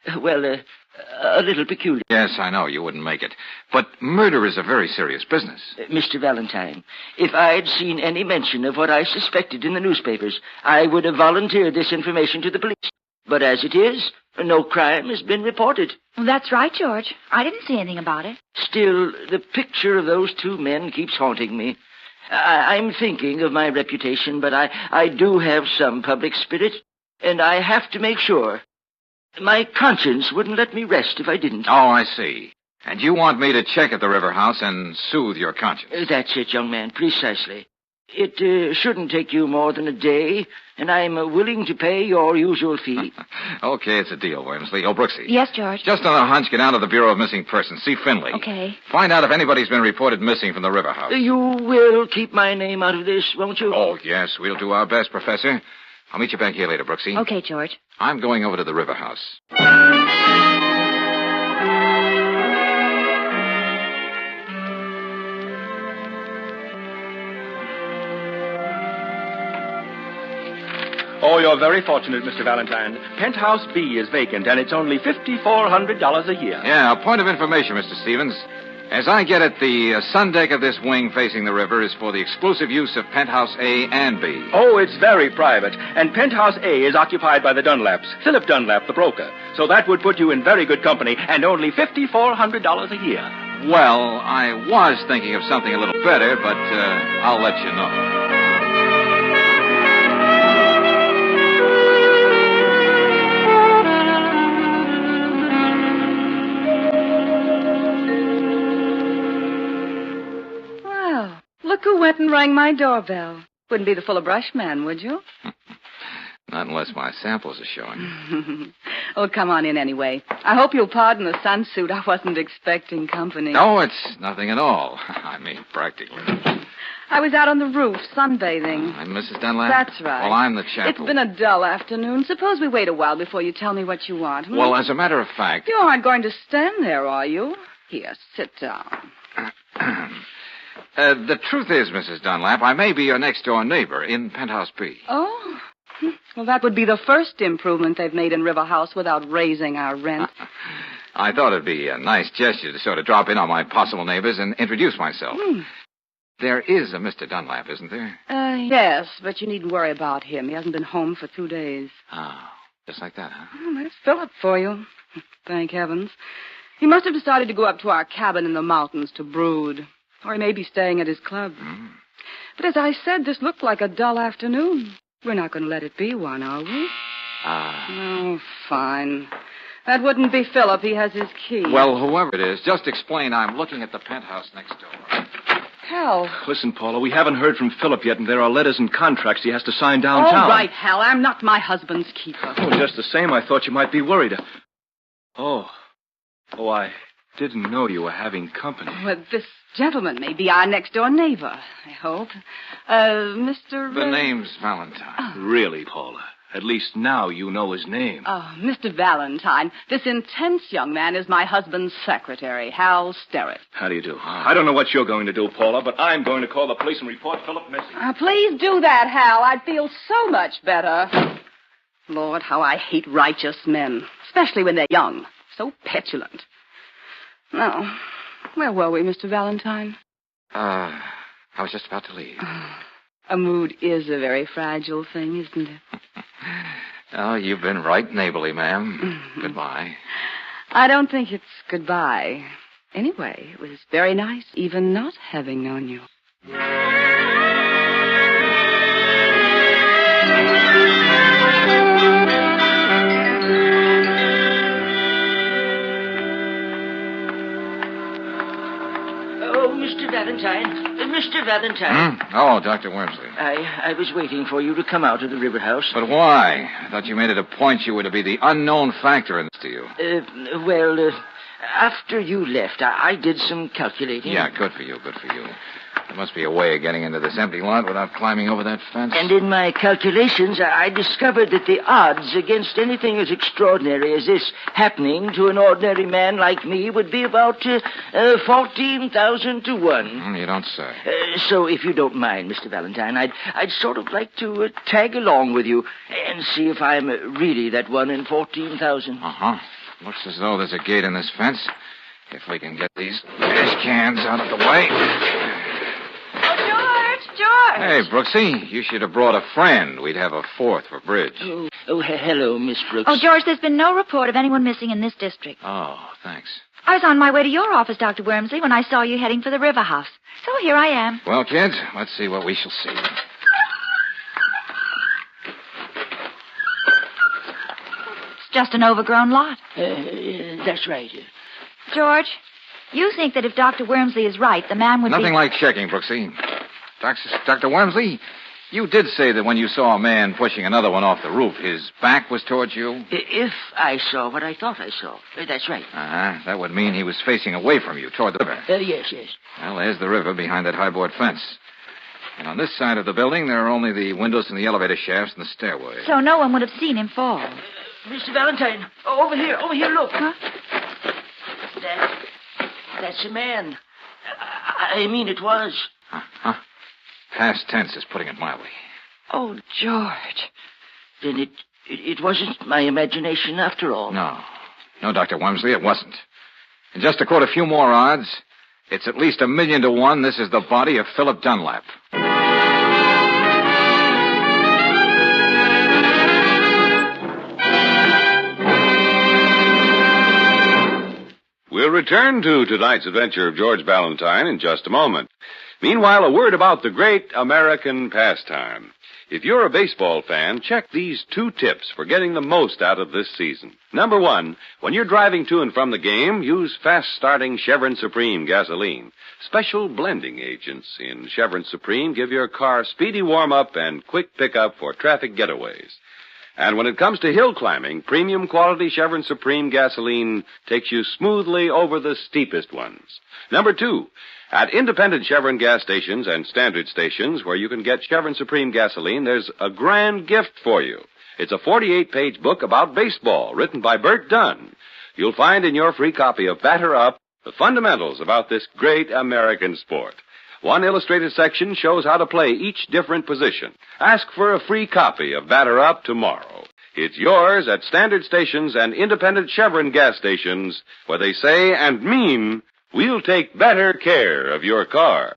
a little peculiar. Yes, I know. You wouldn't make it. But murder is a very serious business. Mr. Valentine, if I'd seen any mention of what I suspected in the newspapers, I would have volunteered this information to the police. But as it is, no crime has been reported. Well, that's right, George. I didn't see anything about it. Still, the picture of those 2 men keeps haunting me. I'm thinking of my reputation, but I do have some public spirit, and I have to make sure. My conscience wouldn't let me rest if I didn't. Oh, I see. And you want me to check at the river house and soothe your conscience? That's it, young man, precisely. It shouldn't take you more than a day, and I'm willing to pay your usual fee. Okay, it's a deal, Wormsley. Oh, Brooksy. Yes, George? Just on a hunch, get down to the Bureau of Missing Persons. See Finley. Okay. Find out if anybody's been reported missing from the river house. You will keep my name out of this, won't you? Oh, yes, we'll do our best, Professor. I'll meet you back here later, Brooksy. Okay, George. I'm going over to the river house. Oh, you're very fortunate, Mr. Valentine. Penthouse B is vacant, and it's only $5,400 a year. Yeah, a point of information, Mr. Stevens. As I get it, the sun deck of this wing facing the river is for the exclusive use of Penthouse A and B. Oh, it's very private. And Penthouse A is occupied by the Dunlaps, Philip Dunlap, the broker. So that would put you in very good company, and only $5,400 a year. Well, I was thinking of something a little better, but I'll let you know. Look who went and rang my doorbell. Wouldn't be the full of brush man, would you? Not unless my samples are showing. Oh, come on in anyway. I hope you'll pardon the sunsuit. I wasn't expecting company. No, it's nothing at all. I mean, practically. I was out on the roof, sunbathing. I'm Mrs. Dunlap? That's right. Well, I'm the chap. It's been a dull afternoon. Suppose we wait a while before you tell me what you want. Well, as a matter of fact... You aren't going to stand there, are you? Here, sit down. The truth is, Mrs. Dunlap, I may be your next-door neighbor in Penthouse B. Oh? Well, that would be the first improvement they've made in River House without raising our rent. I thought it'd be a nice gesture to sort of drop in on my possible neighbors and introduce myself. There is a Mr. Dunlap, isn't there? Yes, but you needn't worry about him. He hasn't been home for 2 days. Oh, just like that, huh? Oh, there's Philip for you. Thank heavens. He must have decided to go up to our cabin in the mountains to brood. Or he may be staying at his club. But as I said, this looked like a dull afternoon. We're not going to let it be one, are we? Oh, fine. That wouldn't be Philip. He has his key. Well, whoever it is, just explain I'm looking at the penthouse next door. Hal. Listen, Paula, we haven't heard from Philip yet, and there are letters and contracts he has to sign downtown. All right, Hal. I'm not my husband's keeper. Oh, just the same, I thought you might be worried. Oh, I didn't know you were having company. Well, this gentleman may be our next-door neighbor, I hope. Mr. The name's Valentine. Really, Paula? At least now you know his name. Mr. Valentine. This intense young man is my husband's secretary, Hal Sterrett. How do you do? I don't know what you're going to do, Paula, but I'm going to call the police and report Philip missing. Please do that, Hal. I'd feel so much better. Lord, how I hate righteous men, especially when they're young. So petulant. Now, where were we, Mr. Valentine? I was just about to leave. A mood is a very fragile thing, isn't it? Oh, you've been right neighborly, ma'am. Goodbye. I don't think it's goodbye. Anyway, it was very nice, even not having known you. Mr. Valentine. Mr. Valentine. Oh, Dr. Wormsley. I was waiting for you to come out of the river house. But why? I thought you made it a point you were to be the unknown factor in this to you. After you left, I did some calculating. Yeah, good for you, good for you. There must be a way of getting into this empty lot without climbing over that fence. And in my calculations, I discovered that the odds against anything as extraordinary as this happening to an ordinary man like me would be about 14,000 to 1. You don't say. So if you don't mind, Mr. Valentine, I'd sort of like to tag along with you and see if I'm really that 1 in 14,000. Uh-huh. Looks as though there's a gate in this fence. If we can get these trash cans out of the way. George! Hey, Brooksy, you should have brought a friend. We'd have a fourth for bridge. Hello, Miss Brooks. Oh, George, there's been no report of anyone missing in this district. Oh, thanks. I was on my way to your office, Dr. Wormsley, when I saw you heading for the river house. So here I am. Well, kids, let's see what we shall see. It's just an overgrown lot. That's right. George, you think that if Dr. Wormsley is right, the man would Nothing like checking, Brooksy. Dr. Wormsley, you did say that when you saw a man pushing another one off the roof, his back was towards you? If I saw what I thought I saw. That's right. Uh-huh. That would mean he was facing away from you, toward the river. Yes. Well, there's the river behind that high board fence. And on this side of the building, there are only the windows and the elevator shafts and the stairway. So no one would have seen him fall. Mr. Valentine, over here, look. Huh? That's a man. I mean, it was. Huh? Past tense is putting it mildly. Oh, George. Then it wasn't my imagination after all. No, Dr. Wormsley, it wasn't. And just to quote a few more odds, it's at least 1,000,000 to 1 this is the body of Philip Dunlap. We'll return to tonight's adventure of George Valentine in just a moment. Meanwhile, a word about the great American pastime. If you're a baseball fan, check these 2 tips for getting the most out of this season. Number 1, when you're driving to and from the game, use fast-starting Chevron Supreme gasoline. Special blending agents in Chevron Supreme give your car speedy warm-up and quick pickup for traffic getaways. And when it comes to hill climbing, premium quality Chevron Supreme gasoline takes you smoothly over the steepest ones. Number 2, at independent Chevron gas stations and standard stations where you can get Chevron Supreme gasoline, there's a grand gift for you. It's a 48-page book about baseball written by Bert Dunn. You'll find in your free copy of Batter Up the fundamentals about this great American sport. One illustrated section shows how to play each different position. Ask for a free copy of Batter Up tomorrow. It's yours at standard stations and independent Chevron gas stations where they say and mean, we'll take better care of your car.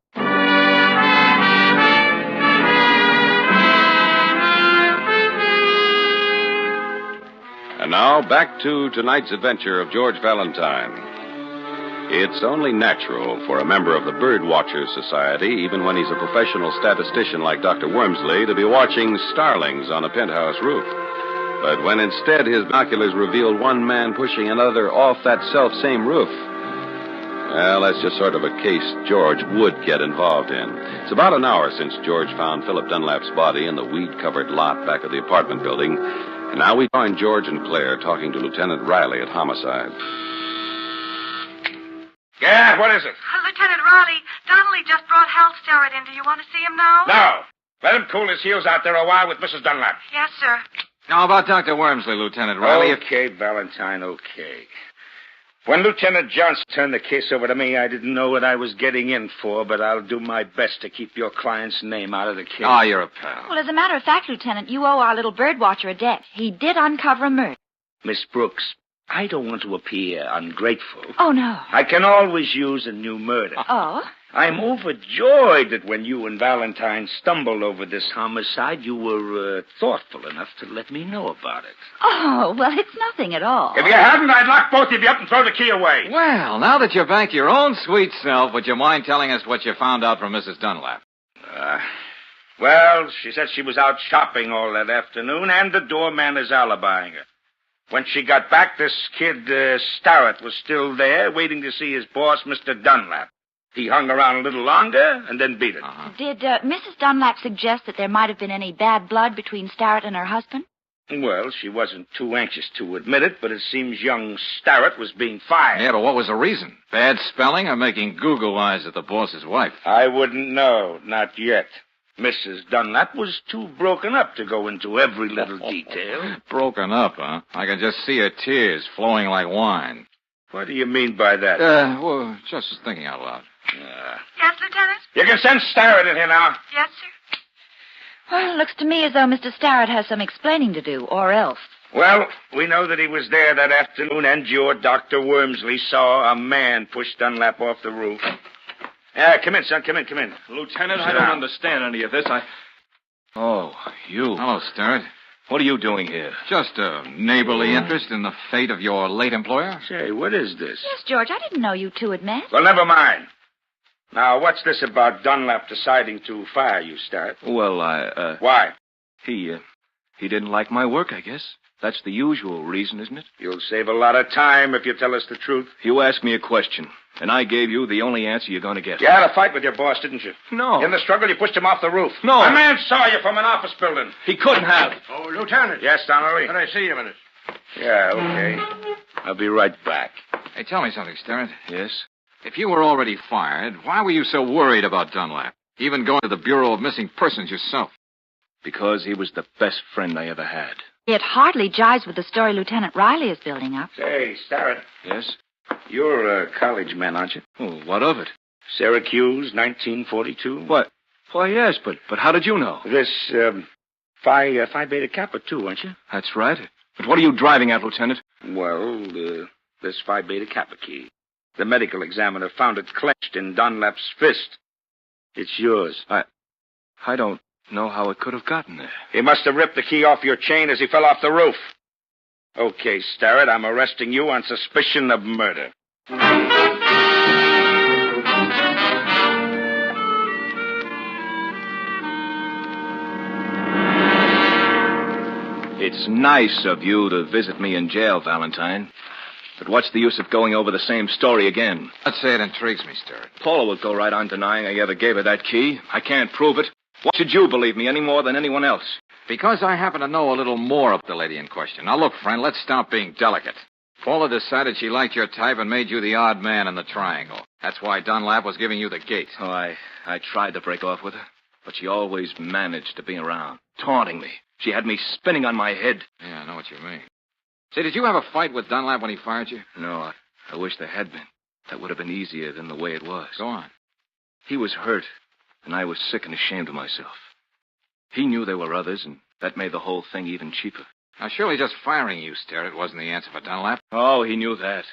And now, back to tonight's adventure of George Valentine. It's only natural for a member of the Bird Watchers Society, even when he's a professional statistician like Dr. Wormsley, to be watching starlings on a penthouse roof. But when instead his binoculars revealed one man pushing another off that self-same roof, Well, that's just sort of a case George would get involved in. It's about an hour since George found Philip Dunlap's body in the weed-covered lot back of the apartment building. And now we find George and Claire talking to Lieutenant Riley at Homicide. Yeah, what is it? Lieutenant Riley, Donnelly just brought Hal Starrett in. Do you want to see him now? No. Let him cool his heels out there a while with Mrs. Dunlap. Yes, sir. How about Dr. Wormsley, Lieutenant Riley? Okay, Valentine, okay. When Lieutenant Johnson turned the case over to me, I didn't know what I was getting in for, but I'll do my best to keep your client's name out of the case. Oh, you're a pal. Well, as a matter of fact, Lieutenant, you owe our little bird watcher a debt. He did uncover a murder. Miss Brooks, I don't want to appear ungrateful. Oh, no. I can always use a new murder. Oh? I'm overjoyed that when you and Valentine stumbled over this homicide, you were thoughtful enough to let me know about it. Oh, well, it's nothing at all. If you hadn't, I'd lock both of you up and throw the key away. Well, now that you're back your own sweet self, would you mind telling us what you found out from Mrs. Dunlap? Well, she said she was out shopping all that afternoon, and the doorman is alibying her. When she got back, this kid, Starrett, was still there, waiting to see his boss, Mr. Dunlap. He hung around a little longer and then beat it. Did Mrs. Dunlap suggest that there might have been any bad blood between Starrett and her husband? Well, she wasn't too anxious to admit it, but it seems young Starrett was being fired. Yeah, but what was the reason? Bad spelling or making Google eyes at the boss's wife? I wouldn't know, not yet. Mrs. Dunlap was too broken up to go into every little detail. Broken up, huh? I can just see her tears flowing like wine. What do you mean by that? Well, just thinking out loud. Yes, Lieutenant? You can send Starrett in here now. Yes, sir. Well, it looks to me as though Mr. Starrett has some explaining to do, or else. Well, we know that he was there that afternoon, and your Dr. Wormsley saw a man push Dunlap off the roof. Come in, son. Come in. Lieutenant, I don't understand any of this. Oh, you. Hello, Starrett. What are you doing here? Just a neighborly interest in the fate of your late employer. Say, what is this? Yes, George, I didn't know you two had met. Well, never mind. Now, what's this about Dunlap deciding to fire you, Starrett? Well, Why? He didn't like my work, I guess. That's the usual reason, isn't it? You'll save a lot of time if you tell us the truth. You asked me a question, and I gave you the only answer you're going to get. You had a fight with your boss, didn't you? No. In the struggle, you pushed him off the roof. No. A man saw you from an office building. He couldn't have. Oh, Lieutenant. Yes, Donnelly? Can I see you a minute? Yeah, okay. I'll be right back. Hey, tell me something, Starrett. Yes? If you were already fired, why were you so worried about Dunlap? Even going to the Bureau of Missing Persons yourself? Because he was the best friend I ever had. It hardly jives with the story Lieutenant Riley is building up. Say, Starrett. Yes? You're a college man, aren't you? Oh, what of it? Syracuse, 1942. What? Why, yes, but how did you know? This, Phi Beta Kappa, too, aren't you? That's right. But what are you driving at, Lieutenant? Well, this Phi Beta Kappa key. The medical examiner found it clenched in Dunlap's fist. It's yours. I don't know how it could have gotten there. He must have ripped the key off your chain as he fell off the roof. Okay, Starrett, I'm arresting you on suspicion of murder. It's nice of you to visit me in jail, Valentine. But what's the use of going over the same story again? Let's say it intrigues me, Starrett. Paula would go right on denying I ever gave her that key. I can't prove it. Why should you believe me any more than anyone else? Because I happen to know a little more of the lady in question. Now, look, friend, let's stop being delicate. Paula decided she liked your type and made you the odd man in the triangle. That's why Dunlap was giving you the gate. Oh, I tried to break off with her, but she always managed to be around, taunting me. She had me spinning on my head. Yeah, I know what you mean. Say, did you have a fight with Dunlap when he fired you? No, I wish there had been. That would have been easier than the way it was. Go on. He was hurt, and I was sick and ashamed of myself. He knew there were others, and that made the whole thing even cheaper. Now, surely just firing you, Starrett, wasn't the answer for Dunlap. Oh, he knew that.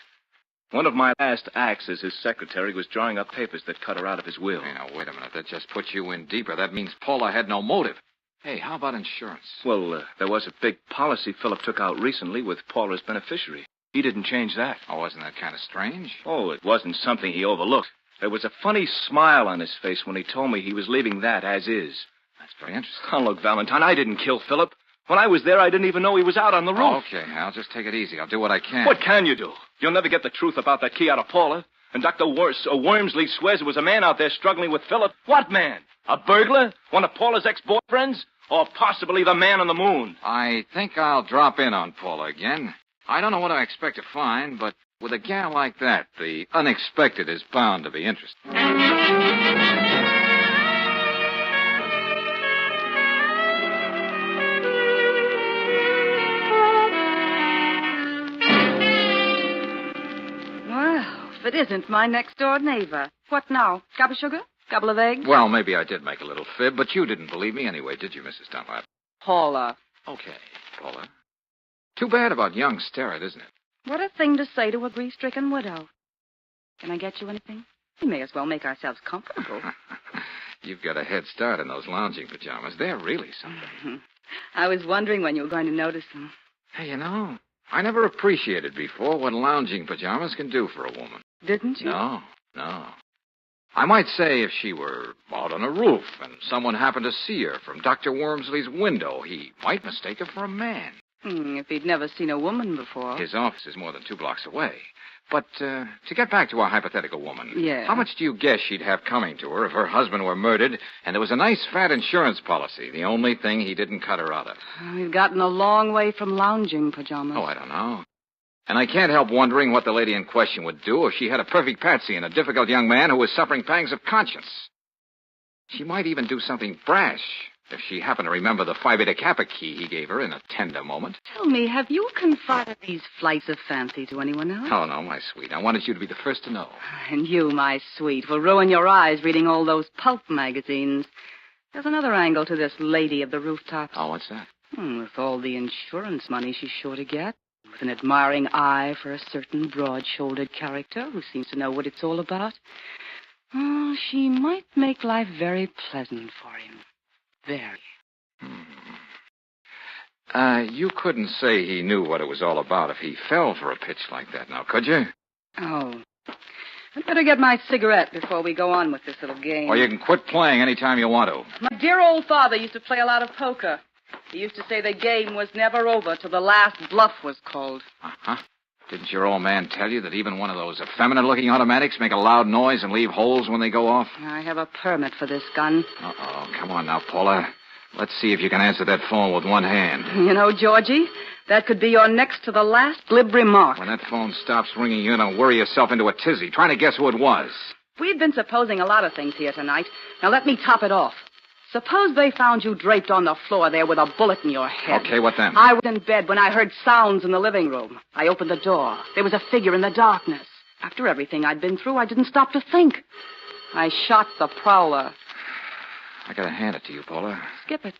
One of my last acts as his secretary was drawing up papers that cut her out of his will. Hey, now, wait a minute. That just puts you in deeper. That means Paula had no motive. Hey, how about insurance? Well, there was a big policy Philip took out recently with Paula's beneficiary. He didn't change that. Oh, wasn't that kind of strange? Oh, it wasn't something he overlooked. There was a funny smile on his face when he told me he was leaving that as is. That's very interesting. Oh, look, Valentine, I didn't kill Philip. When I was there, I didn't even know he was out on the roof. Okay, I'll just take it easy. I'll do what I can. What can you do? You'll never get the truth about that key out of Paula. And Dr. Wormsley swears there was a man out there struggling with Philip. What man? A burglar? One of Paula's ex-boyfriends? Or possibly the man on the moon? I think I'll drop in on Paula again. I don't know what I expect to find, but with a gal like that, the unexpected is bound to be interesting. Well, if it isn't my next-door neighbor. What now? Cup of sugar? Couple of eggs? Well, maybe I did make a little fib, but you didn't believe me anyway, did you, Mrs. Dunlap? Paula. Okay, Paula. Too bad about young Sterrett, isn't it? What a thing to say to a grief-stricken widow. Can I get you anything? We may as well make ourselves comfortable. You've got a head start in those lounging pajamas. They're really something. I was wondering when you were going to notice them. Hey, you know, I never appreciated before what lounging pajamas can do for a woman. Didn't you? No. I might say if she were out on a roof and someone happened to see her from Dr. Wormsley's window, he might mistake her for a man. If he'd never seen a woman before. His office is more than 2 blocks away. But to get back to our hypothetical woman, Yeah. How much do you guess she'd have coming to her if her husband were murdered and there was a nice fat insurance policy, the only thing he didn't cut her out of? We've gotten a long way from lounging pajamas. Oh, I don't know. And I can't help wondering what the lady in question would do if she had a perfect patsy and a difficult young man who was suffering pangs of conscience. She might even do something brash if she happened to remember the Phi Beta Kappa key he gave her in a tender moment. Tell me, have you confided these flights of fancy to anyone else? Oh, no, my sweet. I wanted you to be the first to know. And you, my sweet, will ruin your eyes reading all those pulp magazines. There's another angle to this lady of the rooftops. Oh, what's that? With all the insurance money she's sure to get. With an admiring eye for a certain broad-shouldered character who seems to know what it's all about. Oh, she might make life very pleasant for him. Very. You couldn't say he knew what it was all about if he fell for a pitch like that, now, could you? Oh. I'd better get my cigarette before we go on with this little game. Or you can quit playing any time you want to. My dear old father used to play a lot of poker. He used to say the game was never over till the last bluff was called. Uh-huh. Didn't your old man tell you that even one of those effeminate-looking automatics make a loud noise and leave holes when they go off? I have a permit for this gun. Uh-oh. Come on now, Paula. Let's see if you can answer that phone with one hand. You know, Georgie, that could be your next to the last glib remark. When that phone stops ringing, you're going to worry yourself into a tizzy, trying to guess who it was. We've been supposing a lot of things here tonight. Now let me top it off. Suppose they found you draped on the floor there with a bullet in your head. Okay, what then? I was in bed when I heard sounds in the living room. I opened the door. There was a figure in the darkness. After everything I'd been through, I didn't stop to think. I shot the prowler. I gotta hand it to you, Paula. Skip it.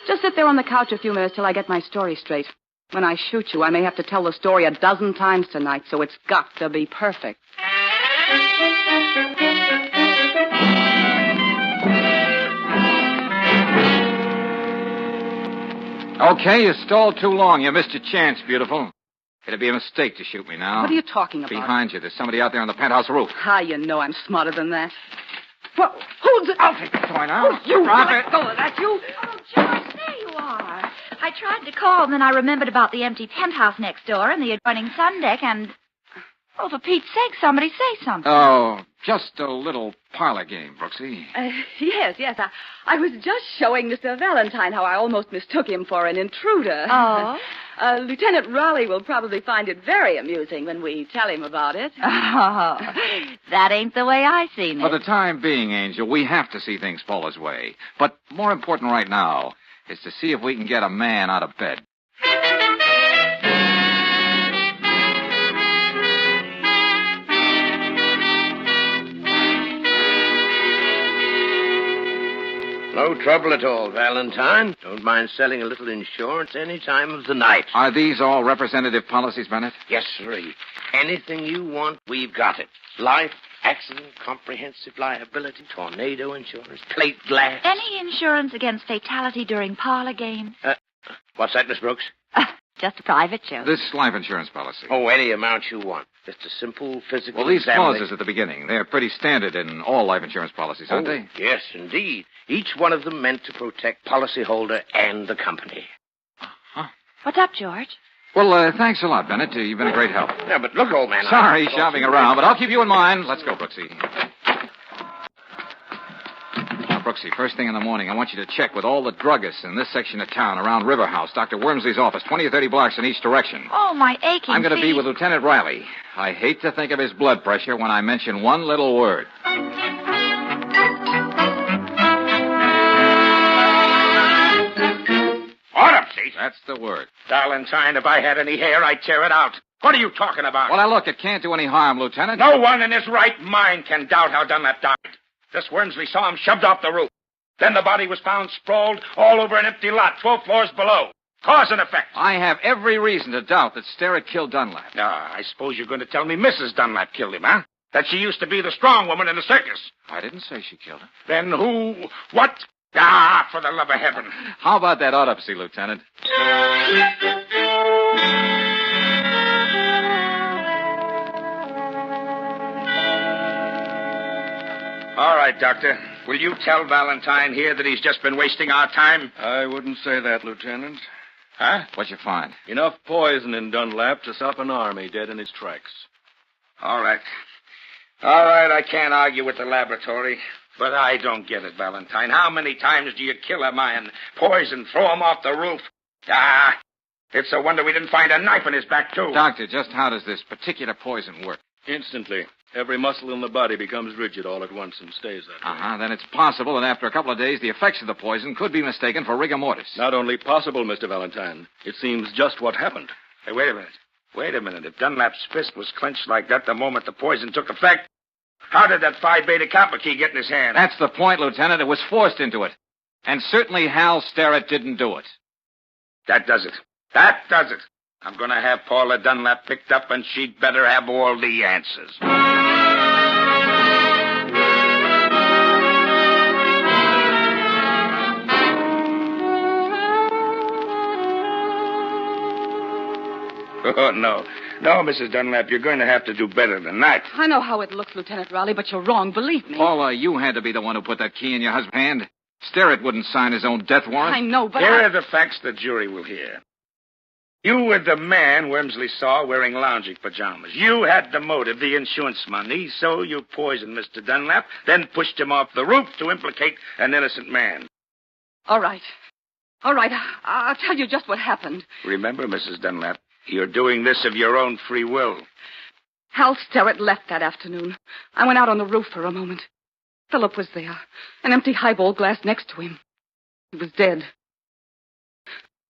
Just sit there on the couch a few minutes till I get my story straight. When I shoot you, I may have to tell the story 12 times tonight, so it's got to be perfect. Okay, you stalled too long. You missed your chance, beautiful. It'd be a mistake to shoot me now. What are you talking about? Behind you. There's somebody out there on the penthouse roof. You know I'm smarter than that. Well, who's it? I'll take the toy now. Oh, you Drop let it. go of that, you. Oh, George, there you are. I tried to call, and then I remembered about the empty penthouse next door and the adjoining sun deck, and... Oh, for Pete's sake, somebody say something. Oh, just a little parlor game, Brooksy. Yes. I was just showing Mr. Valentine how I almost mistook him for an intruder. Oh? Lieutenant Raleigh will probably find it very amusing when we tell him about it. Oh, that ain't the way I seen it. For the time being, Angel, we have to see things Paula's way. But more important right now is to see if we can get a man out of bed. No trouble at all, Valentine. Don't mind selling a little insurance any time of the night. Are these all representative policies, Bennett? Yes, sirree. Anything you want, we've got it. Life, accident, comprehensive liability, tornado insurance, plate glass. Any insurance against fatality during parlor games? What's that, Miss Brooks? Just a private joke. This life insurance policy. Oh, any amount you want. Just a simple physical Well, these examination. clauses at the beginning, they're pretty standard in all life insurance policies, aren't they? Yes, indeed. Each one of them meant to protect policyholder and the company. What's up, George? Well, thanks a lot, Bennett. You've been a great help. Yeah, but look, old man. Sorry, shopping around, but I'll keep you in mind. Let's go, Brooksy. Now, Brooksy, first thing in the morning, I want you to check with all the druggists in this section of town around River House, Dr. Wormsley's office, 20 or 30 blocks in each direction. Oh, my aching I'm going to be feet. with Lieutenant Riley. I hate to think of his blood pressure when I mention one little word. Autopsy? That's the word. Valentine, if I had any hair, I'd tear it out. What are you talking about? Well, now, look, it can't do any harm, Lieutenant. No one in his right mind can doubt how Dunlap died. This Wormsley saw him shoved off the roof. Then the body was found sprawled all over an empty lot 12 floors below. Cause and effect. I have every reason to doubt that Sterrett killed Dunlap. I suppose you're going to tell me Mrs. Dunlap killed him, huh? That she used to be the strong woman in the circus. I didn't say she killed him. Then who? What? Ah, for the love of heaven. How about that autopsy, Lieutenant? All right, Doctor. Will you tell Valentine here that he's just been wasting our time? I wouldn't say that, Lieutenant. Huh? What'd you find? Enough poison in Dunlap to stop an army dead in its tracks. All right. All right, I can't argue with the laboratory. But I don't get it, Valentine. How many times do you kill a man, poison, throw him off the roof? Ah, it's a wonder we didn't find a knife in his back, too. Doctor, just how does this particular poison work? Instantly. Every muscle in the body becomes rigid all at once and stays that way. Uh-huh. Then it's possible that after a couple of days, the effects of the poison could be mistaken for rigor mortis. Not only possible, Mr. Valentine. It seems just what happened. Hey, wait a minute. Wait a minute. If Dunlap's fist was clenched like that the moment the poison took effect, how did that Phi Beta Kappa key get in his hand? That's the point, Lieutenant. It was forced into it. And certainly Hal Sterrett didn't do it. That does it. That does it. I'm going to have Paula Dunlap picked up, and she'd better have all the answers. Oh, no. No, Mrs. Dunlap, you're going to have to do better than that. I know how it looks, Lieutenant Riley, but you're wrong, believe me. Paula, you had to be the one who put that key in your husband's hand. Sterrett wouldn't sign his own death warrant. I know, but Here are the facts the jury will hear. You were the man Wormsley saw wearing lounging pajamas. You had the motive, the insurance money, so you poisoned Mr. Dunlap, then pushed him off the roof to implicate an innocent man. All right. All right, I'll tell you just what happened. Remember, Mrs. Dunlap, you're doing this of your own free will. Hal Sterrett left that afternoon. I went out on the roof for a moment. Philip was there, an empty highball glass next to him. He was dead.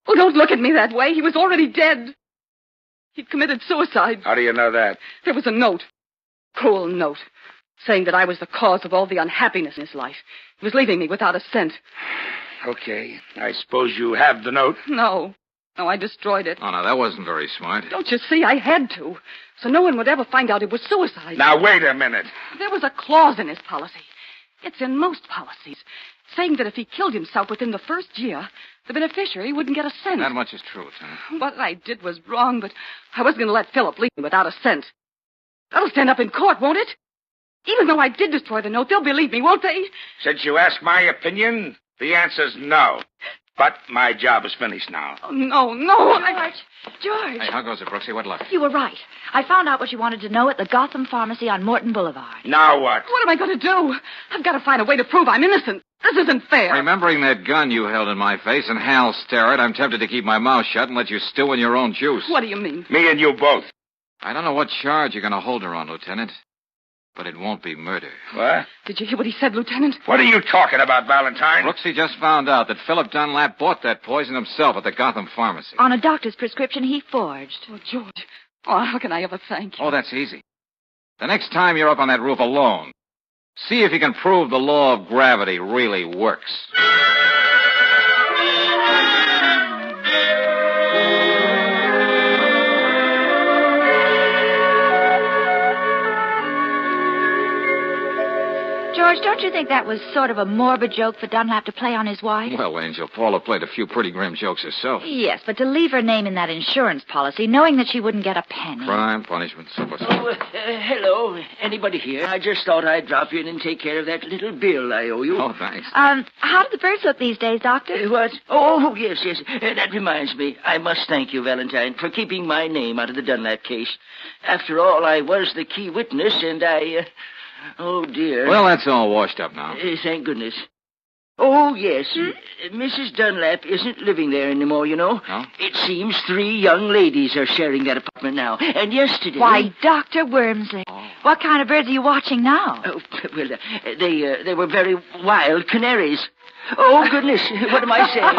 Oh, don't look at me that way. He was already dead. He'd committed suicide. How do you know that? There was a note, cruel note, saying that I was the cause of all the unhappiness in his life. He was leaving me without a cent. Okay, I suppose you have the note. No, I destroyed it. Oh, no, that wasn't very smart. Don't you see? I had to, so no one would ever find out it was suicide. Now, wait a minute. There was a clause in his policy. It's in most policies, saying that if he killed himself within the first year, the beneficiary wouldn't get a cent. That much is true, Lieutenant. What I did was wrong, but I wasn't going to let Philip leave me without a cent. That'll stand up in court, won't it? Even though I did destroy the note, they'll believe me, won't they? Since you asked my opinion, the answer's no. But my job is finished now. Oh, no. George. Hey, how goes it, Brooksy? What luck? You were right. I found out what you wanted to know at the Gotham Pharmacy on Morton Boulevard. Now what? What am I going to do? I've got to find a way to prove I'm innocent. This isn't fair. Remembering that gun you held in my face and Hal Sterrett, I'm tempted to keep my mouth shut and let you stew in your own juice. What do you mean? Me and you both. I don't know what charge you're going to hold her on, Lieutenant, but it won't be murder. What? Did you hear what he said, Lieutenant? What are you talking about, Valentine? Brooksy just found out that Philip Dunlap bought that poison himself at the Gotham Pharmacy. On a doctor's prescription he forged. Oh, George. Oh, how can I ever thank you? Oh, that's easy. The next time you're up on that roof alone, see if you can prove the law of gravity really works. George, George, don't you think that was sort of a morbid joke for Dunlap to play on his wife? Well, Angel, Paula played a few pretty grim jokes herself. Yes, but to leave her name in that insurance policy, knowing that she wouldn't get a penny. Crime, punishment, so forth. Hello. Anybody here? I just thought I'd drop in and take care of that little bill I owe you. Oh, thanks. How do the birds look these days, Doctor? What? Oh, yes. That reminds me. I must thank you, Valentine, for keeping my name out of the Dunlap case. After all, I was the key witness, and I... Oh, dear. Well, that's all washed up now. Thank goodness. Oh, yes. Mrs. Dunlap isn't living there anymore, you know. No? It seems 3 young ladies are sharing that apartment now. And yesterday... Why, Dr. Wormsley, what kind of birds are you watching now? Oh, well, they were very wild canaries. Oh, goodness, what am I saying?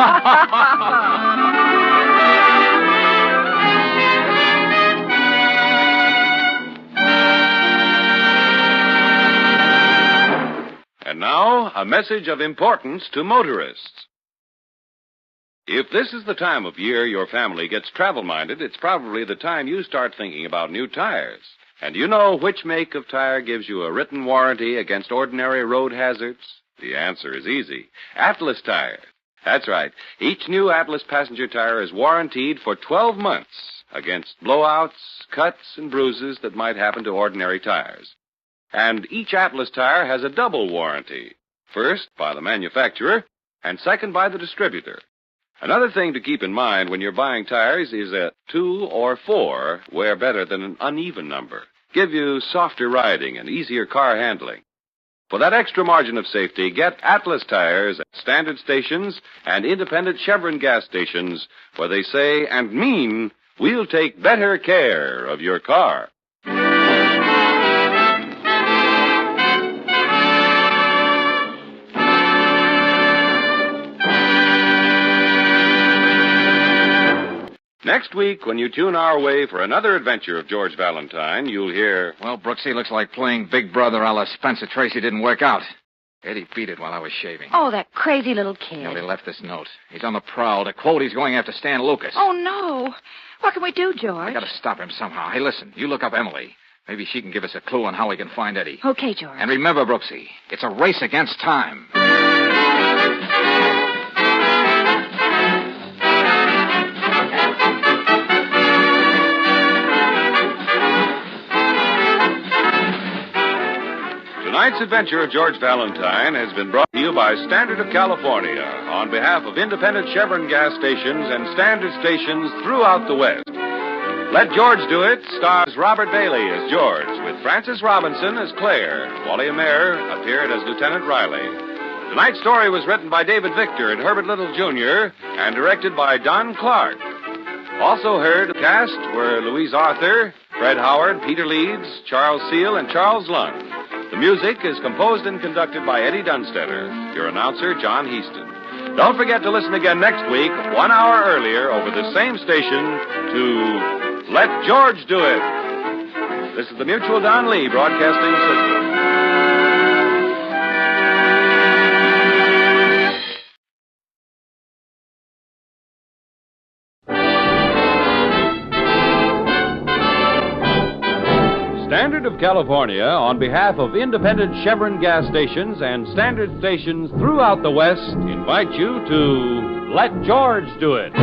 And now, a message of importance to motorists. If this is the time of year your family gets travel-minded, it's probably the time you start thinking about new tires. And you know which make of tire gives you a written warranty against ordinary road hazards? The answer is easy. Atlas Tire. That's right. Each new Atlas passenger tire is warranted for 12 months against blowouts, cuts, and bruises that might happen to ordinary tires. And each Atlas tire has a double warranty. First, by the manufacturer, and second, by the distributor. Another thing to keep in mind when you're buying tires is that 2 or 4 wear better than an uneven number. Give you softer riding and easier car handling. For that extra margin of safety, get Atlas tires at standard stations and independent Chevron gas stations where they say and mean, we'll take better care of your car. Next week, when you tune our way for another adventure of George Valentine, you'll hear... Well, Brooksy, looks like playing Big Brother a la Spencer Tracy didn't work out. Eddie beat it while I was shaving. Oh, that crazy little kid. He left this note. He's on the prowl. To quote, he's going after Stan Lucas. Oh, no. What can we do, George? I gotta stop him somehow. Hey, listen, you look up Emily. Maybe she can give us a clue on how we can find Eddie. Okay, George. And remember, Brooksy, it's a race against time. Tonight's adventure of George Valentine has been brought to you by Standard of California on behalf of independent Chevron gas stations and standard stations throughout the West. Let George Do It stars Robert Bailey as George, with Frances Robinson as Claire. Wally Mayer appeared as Lieutenant Riley. Tonight's story was written by David Victor and Herbert Little, Jr., and directed by Don Clark. Also heard cast were Louise Arthur, Fred Howard, Peter Leeds, Charles Seal, and Charles Lund. The music is composed and conducted by Eddie Dunstetter. Your announcer, John Heaston. Don't forget to listen again next week, 1 hour earlier, over the same station, to Let George Do It. This is the Mutual Don Lee Broadcasting System. Standard of California, on behalf of independent Chevron gas stations and standard stations throughout the West, invite you to Let George Do It.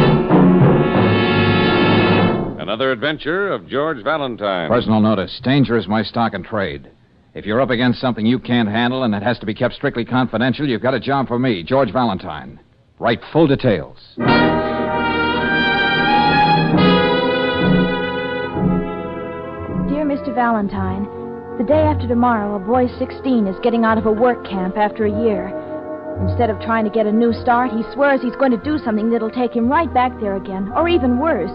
Another adventure of George Valentine. Personal notice. Danger is my stock and trade. If you're up against something you can't handle and it has to be kept strictly confidential, you've got a job for me, George Valentine. Write full details. Dear Mr. Valentine, the day after tomorrow, a boy 16 is getting out of a work camp after a year. Instead of trying to get a new start, he swears he's going to do something that'll take him right back there again, or even worse.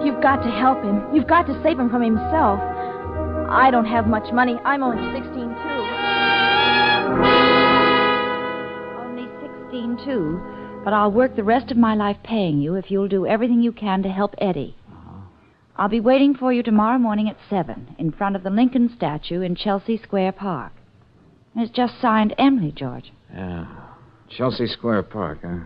You've got to help him. You've got to save him from himself. I don't have much money. I'm only 16, too. Only 16, too. But I'll work the rest of my life paying you if you'll do everything you can to help Eddie. I'll be waiting for you tomorrow morning at 7 in front of the Lincoln statue in Chelsea Square Park. It's just signed Emily, George. Yeah. Chelsea Square Park, huh?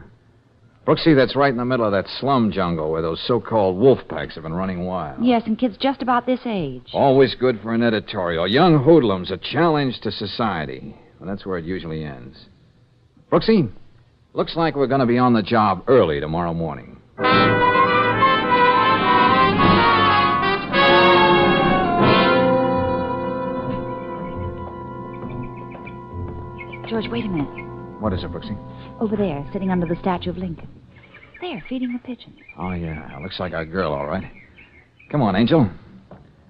Brooksy, that's right in the middle of that slum jungle where those so-called wolf packs have been running wild. Yes, and kids just about this age. Always good for an editorial. Young hoodlums, a challenge to society. Well, that's where it usually ends. Brooksy, looks like we're going to be on the job early tomorrow morning. George, wait a minute. What is it, Brooksy? Over there, sitting under the statue of Lincoln. There, feeding the pigeons. Oh, yeah. Looks like our girl, all right. Come on, Angel.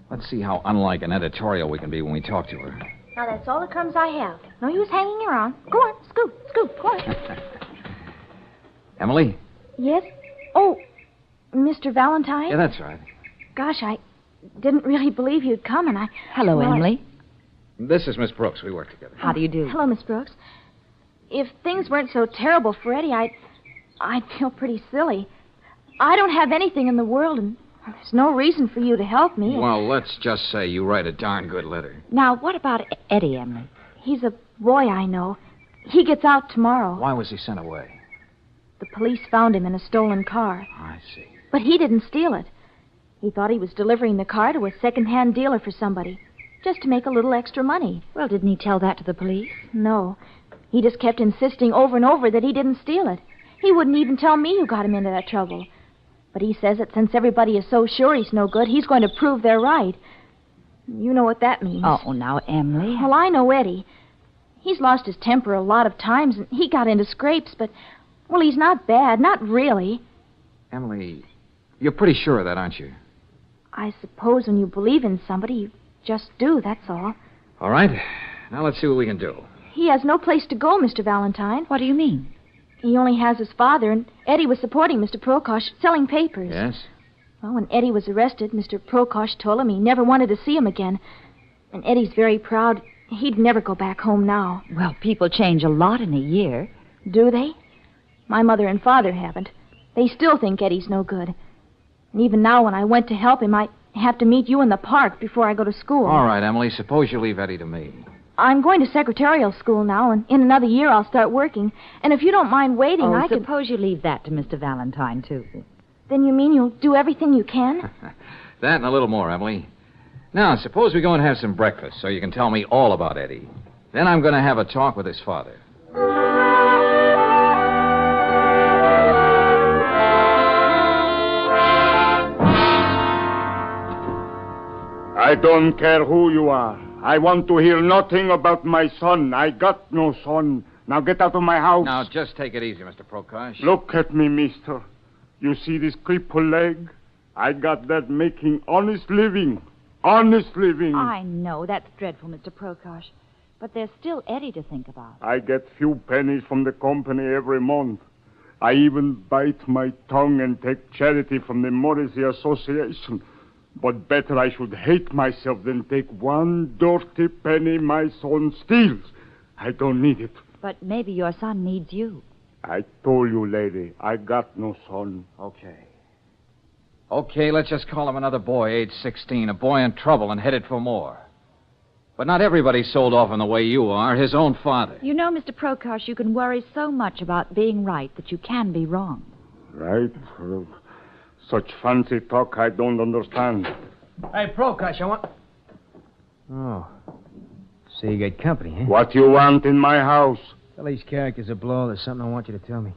Let's see how unlike an editorial we can be when we talk to her. Now, that's all the crumbs I have. No use hanging around. Go on, scoop, go on. Emily? Yes? Oh, Mr. Valentine? Yeah, that's right. Gosh, I didn't really believe you'd come, and I... Hello, well, Emily. This is Miss Brooks. We work together. How do you do? Hello, Miss Brooks. If things weren't so terrible for Eddie, I'd feel pretty silly. I don't have anything in the world, and there's no reason for you to help me. Well, let's just say you write a darn good letter. Now, what about Eddie, Emily? He's a boy I know. He gets out tomorrow. Why was he sent away? The police found him in a stolen car. I see. But he didn't steal it. He thought he was delivering the car to a second-hand dealer for somebody, just to make a little extra money. Well, didn't he tell that to the police? No. He just kept insisting over and over that he didn't steal it. He wouldn't even tell me who got him into that trouble. But he says that since everybody is so sure he's no good, he's going to prove they're right. You know what that means. Oh, now, Emily. Well, I know Eddie. He's lost his temper a lot of times, and he got into scrapes, but, well, he's not bad, not really. Emily, you're pretty sure of that, aren't you? I suppose when you believe in somebody, you just do, that's all. All right. Now let's see what we can do. He has no place to go, Mr. Valentine. What do you mean? He only has his father, and Eddie was supporting Mr. Prokosh, selling papers. Yes? Well, when Eddie was arrested, Mr. Prokosh told him he never wanted to see him again. And Eddie's very proud. He'd never go back home now. Well, people change a lot in a year. Do they? My mother and father haven't. They still think Eddie's no good. And even now, when I went to help him, I have to meet you in the park before I go to school. All right, Emily, suppose you leave Eddie to me. I'm going to secretarial school now, and in another year I'll start working. And if you don't mind waiting, I can... suppose you leave that to Mr. Valentine, too. Then you mean you'll do everything you can? That and a little more, Emily. Now, suppose we go and have some breakfast so you can tell me all about Eddie. Then I'm going to have a talk with his father. I don't care who you are. I want to hear nothing about my son. I got no son. Now get out of my house. Now, just take it easy, Mr. Prokosh. Look at me, mister. You see this crippled leg? I got that making honest living. Honest living. I know. That's dreadful, Mr. Prokosh. But there's still Eddie to think about. I get few pennies from the company every month. I even bite my tongue and take charity from the Morrissey Association. But better I should hate myself than take one dirty penny my son steals. I don't need it. But maybe your son needs you. I told you, lady, I got no son. Okay, let's just call him another boy, age 16, a boy in trouble and headed for more. But not everybody's sold off in the way you are, his own father. You know, Mr. Prokosh, you can worry so much about being right that you can be wrong. Right? Such fancy talk I don't understand. Hey, Prokosh, I want... Oh. So you got company, huh? What you want in my house? Tell these characters a blow. There's something I want you to tell me.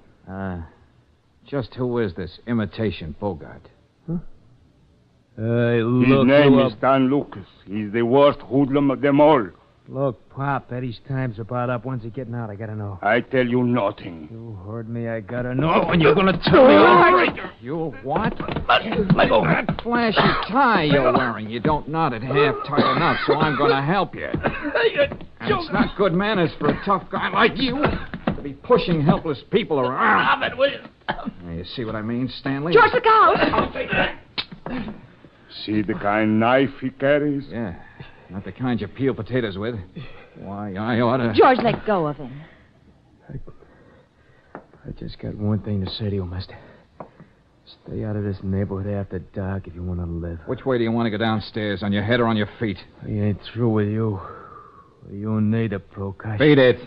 Just who is this imitation Bogart? His name is Dan Lucas. He's the worst hoodlum of them all. Look, Pop, Eddie's time's about up. When's he getting out? I gotta know. I tell you nothing. You heard me. I gotta know. And you're gonna tell me all right. You what? Let go. That flashy tie you're wearing. You don't knot it half tight enough, so I'm gonna help you. And it's not good manners for a tough guy like you to be pushing helpless people around. Stop it, will you? Now, you see what I mean, Stanley? George, look out! I'll take that. See the kind knife he carries? Yeah. Not the kind you peel potatoes with. Why, I ought to... George, let go of him. I just got one thing to say to you, mister. Stay out of this neighborhood after dark if you want to live. Which way do you want to go downstairs, on your head or on your feet? I ain't through with you. You need a Prokosh. Beat it.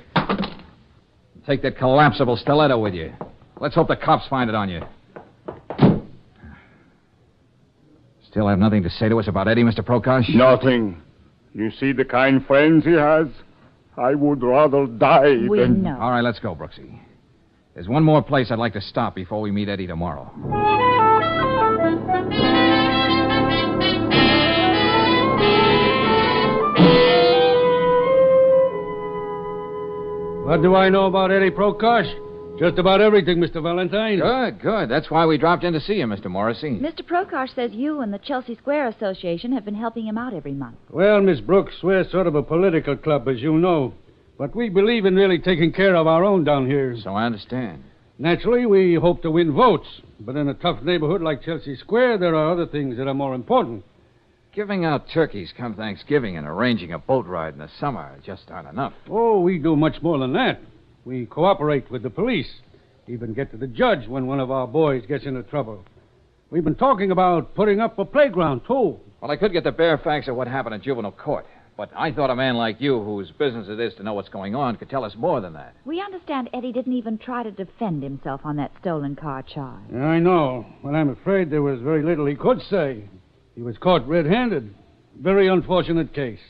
Take that collapsible stiletto with you. Let's hope the cops find it on you. Still have nothing to say to us about Eddie, Mr. Prokosh? Nothing. You see the kind friends he has? I would rather die We than... know. All right, let's go, Brooksy. There's one more place I'd like to stop before we meet Eddie tomorrow. What do I know about Eddie Prokosh? Just about everything, Mr. Valentine. Good, good. That's why we dropped in to see you, Mr. Morrissey. Mr. Prokosh says you and the Chelsea Square Association have been helping him out every month. Well, Miss Brooks, we're sort of a political club, as you know. But we believe in really taking care of our own down here. So I understand. Naturally, we hope to win votes. But in a tough neighborhood like Chelsea Square, there are other things that are more important. Giving out turkeys come Thanksgiving and arranging a boat ride in the summer just aren't enough. Oh, we do much more than that. We cooperate with the police. Even get to the judge when one of our boys gets into trouble. We've been talking about putting up a playground, too. Well, I could get the bare facts of what happened in juvenile court. But I thought a man like you, whose business it is to know what's going on, could tell us more than that. We understand Eddie didn't even try to defend himself on that stolen car charge. Yeah, I know. But I'm afraid there was very little he could say. He was caught red-handed. Very unfortunate case.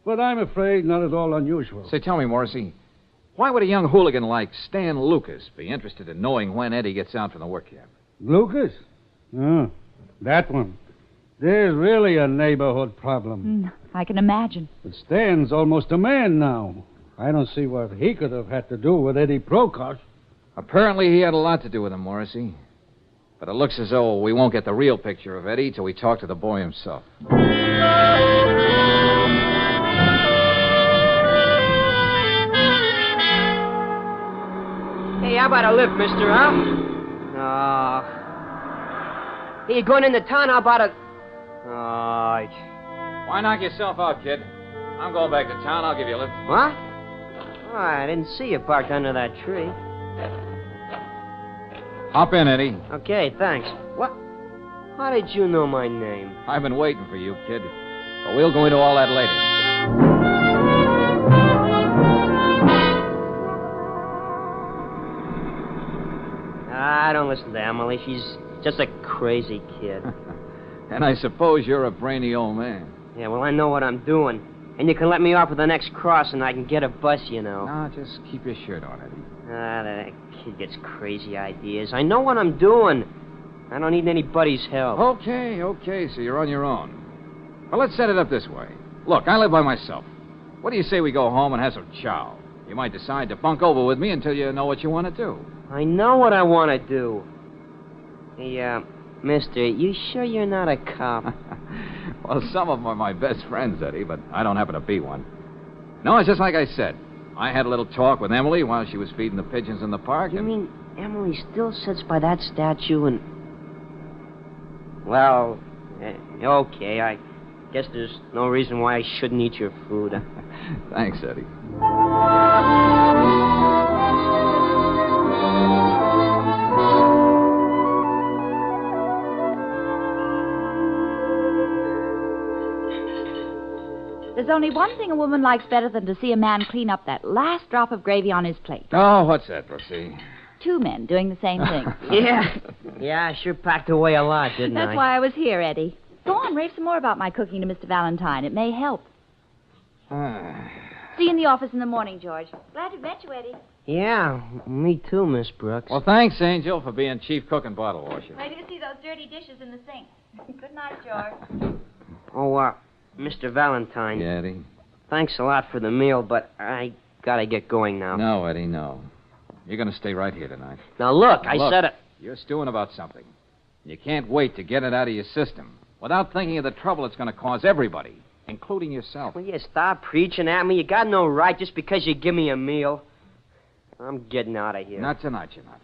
But I'm afraid not at all unusual. Say, tell me, Morrissey, why would a young hooligan like Stan Lucas be interested in knowing when Eddie gets out from the work camp? Lucas? Oh, that one. There's really a neighborhood problem. I can imagine. But Stan's almost a man now. I don't see what he could have had to do with Eddie Prokosh. Apparently he had a lot to do with him, Morrissey. But it looks as though we won't get the real picture of Eddie till we talk to the boy himself. Hey, how about a lift, mister, huh? Hey, you going into town? How about a... Why knock yourself out, kid? I'm going back to town. I'll give you a lift. What? Oh, I didn't see you parked under that tree. Hop in, Eddie. Okay, thanks. What? How did you know my name? I've been waiting for you, kid. But we'll go into all that later. I don't listen to Emily. She's just a crazy kid. And I suppose you're a brainy old man. Yeah, well, I know what I'm doing. And you can let me off at the next cross and I can get a bus, you know. No, just keep your shirt on, Eddie. That kid gets crazy ideas. I know what I'm doing. I don't need anybody's help. Okay, so you're on your own. Well, let's set it up this way. Look, I live by myself. What do you say we go home and have some chow? You might decide to bunk over with me until you know what you want to do. I know what I want to do. Hey, mister, you sure you're not a cop? Well, some of them are my best friends, Eddie, but I don't happen to be one. No, it's just like I said. I had a little talk with Emily while she was feeding the pigeons in the park. You mean Emily still sits by that statue and... Well, okay, I guess there's no reason why I shouldn't eat your food. Thanks, Eddie. There's only one thing a woman likes better than to see a man clean up that last drop of gravy on his plate. Oh, what's that, Brooksy? Two men doing the same thing. Yeah, I sure packed away a lot, didn't I? That's why I was here, Eddie. Go on, rave some more about my cooking to Mr. Valentine. It may help. See you in the office in the morning, George. Glad to met you, Eddie. Yeah, me too, Miss Brooks. Well, thanks, Angel, for being chief cook and bottle washer. Wait till you see those dirty dishes in the sink. Good night, George. Oh, Mr. Valentine. Yeah, Eddie? Thanks a lot for the meal, but I gotta get going now. No, Eddie, no. You're going to stay right here tonight. Now, look, I said it. You're stewing about something. You can't wait to get it out of your system without thinking of the trouble it's going to cause everybody, including yourself. Will you stop preaching at me? You got no right just because you give me a meal. I'm getting out of here. Not tonight, you're not.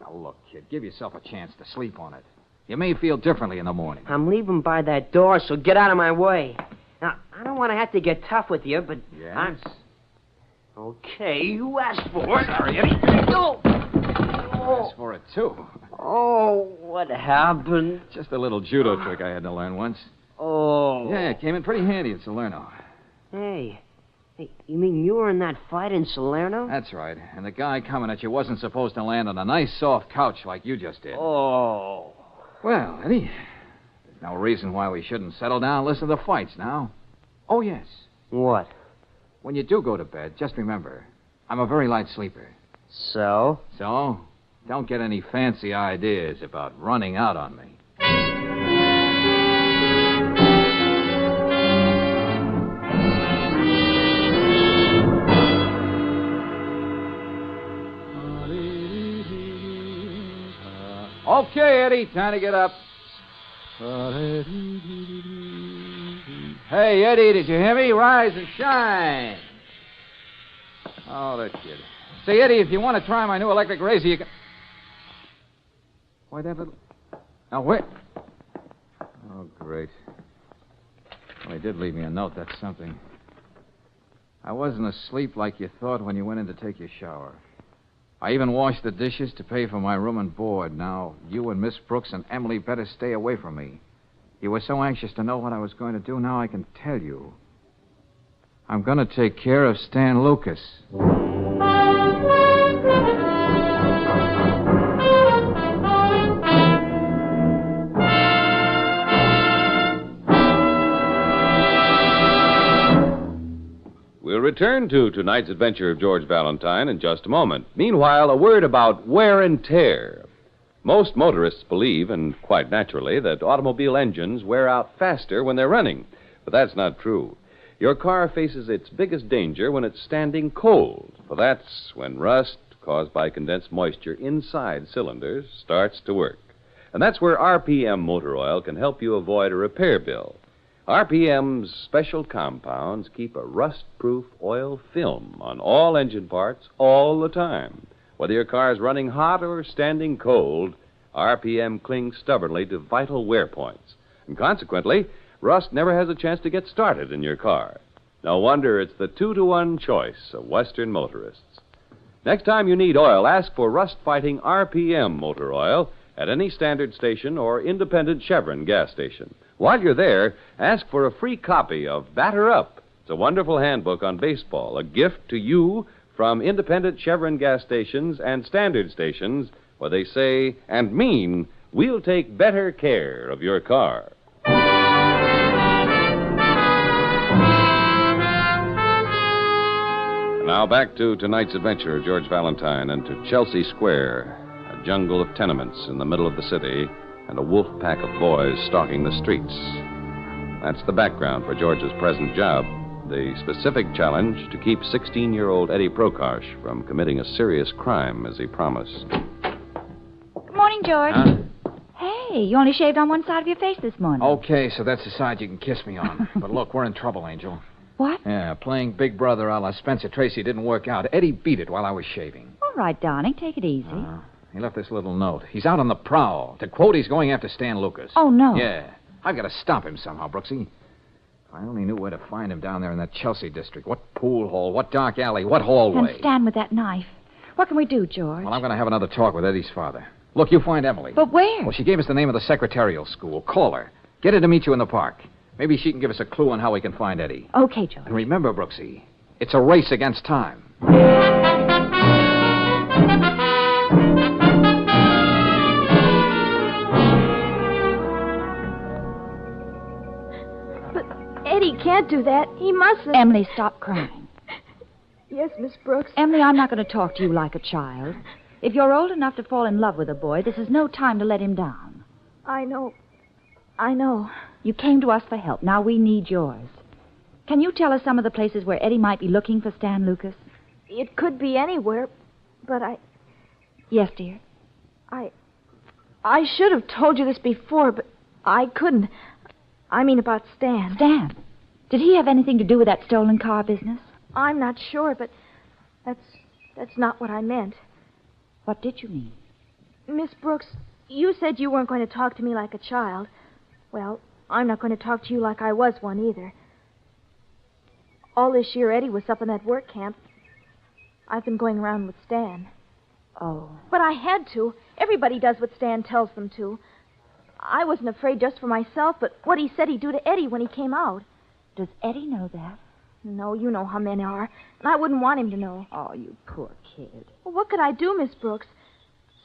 Now, look, kid, give yourself a chance to sleep on it. You may feel differently in the morning. I'm leaving by that door, so get out of my way. Now, I don't want to have to get tough with you, but... Yes? Okay, you asked for it. Sorry, Eddie. Oh. Asked for it, too. Oh, what happened? Just a little judo trick I had to learn once. Oh. Yeah, it came in pretty handy at Salerno. Hey, you mean you were in that fight in Salerno? That's right. And the guy coming at you wasn't supposed to land on a nice, soft couch like you just did. Oh. Well, Eddie, there's no reason why we shouldn't settle down and listen to the fights now. Oh, yes. What? when you do go to bed, just remember, I'm a very light sleeper. So? So, don't get any fancy ideas about running out on me. Okay, Eddie, time to get up. Hey, Eddie, did you hear me? Rise and shine. Oh, that kid. Say, Eddie, if you want to try my new electric razor, you can... Why, that little... Now, wait. Oh, great. Well, he did leave me a note. That's something. I wasn't asleep like you thought when you went in to take your shower. I even washed the dishes to pay for my room and board. Now, you and Miss Brooks and Emily better stay away from me. You were so anxious to know what I was going to do. Now I can tell you. I'm going to take care of Stan Lucas. We'll return to tonight's adventure of George Valentine in just a moment. Meanwhile, a word about wear and tear. Most motorists believe, and quite naturally, that automobile engines wear out faster when they're running. But that's not true. Your car faces its biggest danger when it's standing cold, for that's when rust caused by condensed moisture inside cylinders starts to work. And that's where RPM motor oil can help you avoid a repair bill. RPM's special compounds keep a rust-proof oil film on all engine parts all the time. Whether your car is running hot or standing cold, RPM clings stubbornly to vital wear points. And consequently, rust never has a chance to get started in your car. No wonder it's the 2-to-1 choice of Western motorists. Next time you need oil, ask for rust-fighting RPM motor oil at any standard station or independent Chevron gas station. While you're there, ask for a free copy of Batter Up. It's a wonderful handbook on baseball, a gift to you from independent Chevron gas stations and standard stations where they say and mean, we'll take better care of your car. Now back to tonight's adventure of George Valentine and to Chelsea Square, a jungle of tenements in the middle of the city and a wolf pack of boys stalking the streets. That's the background for George's present job. The specific challenge to keep 16-year-old Eddie Prokosh from committing a serious crime as he promised. Good morning, George. Huh? Hey, you only shaved on one side of your face this morning. Okay, so that's the side you can kiss me on. But look, we're in trouble, Angel. What? Yeah, playing Big Brother a la Spencer Tracy didn't work out. Eddie beat it while I was shaving. All right, darling, take it easy. He left this little note. He's out on the prowl. To quote, he's going after Stan Lucas. Oh, no. Yeah. I've got to stop him somehow, Brooksy. If I only knew where to find him down there in that Chelsea district. What pool hall, what dark alley, what hallway. And Stan with that knife. What can we do, George? Well, I'm going to have another talk with Eddie's father. Look, you find Emily. But where? Well, she gave us the name of the secretarial school. Call her. Get her to meet you in the park. Maybe she can give us a clue on how we can find Eddie. Okay, George. And remember, Brooksy, it's a race against time. Eddie can't do that. He mustn't. Emily, stop crying. Yes, Miss Brooks. Emily, I'm not going to talk to you like a child. If you're old enough to fall in love with a boy, this is no time to let him down. I know. I know. You came to us for help. Now we need yours. Can you tell us some of the places where Eddie might be looking for Stan Lucas? It could be anywhere, but Yes, dear? I should have told you this before, but I couldn't. I mean about Stan. Stan? Did he have anything to do with that stolen car business? I'm not sure, but that's not what I meant. What did you mean? Miss Brooks, you said you weren't going to talk to me like a child. Well, I'm not going to talk to you like I was one either. All this year, Eddie was up in that work camp. I've been going around with Stan. Oh. But I had to. Everybody does what Stan tells them to. I wasn't afraid just for myself, but what he said he'd do to Eddie when he came out. Does Eddie know that? No, you know how men are. And I wouldn't want him to know. Oh, you poor kid. Well, what could I do, Miss Brooks?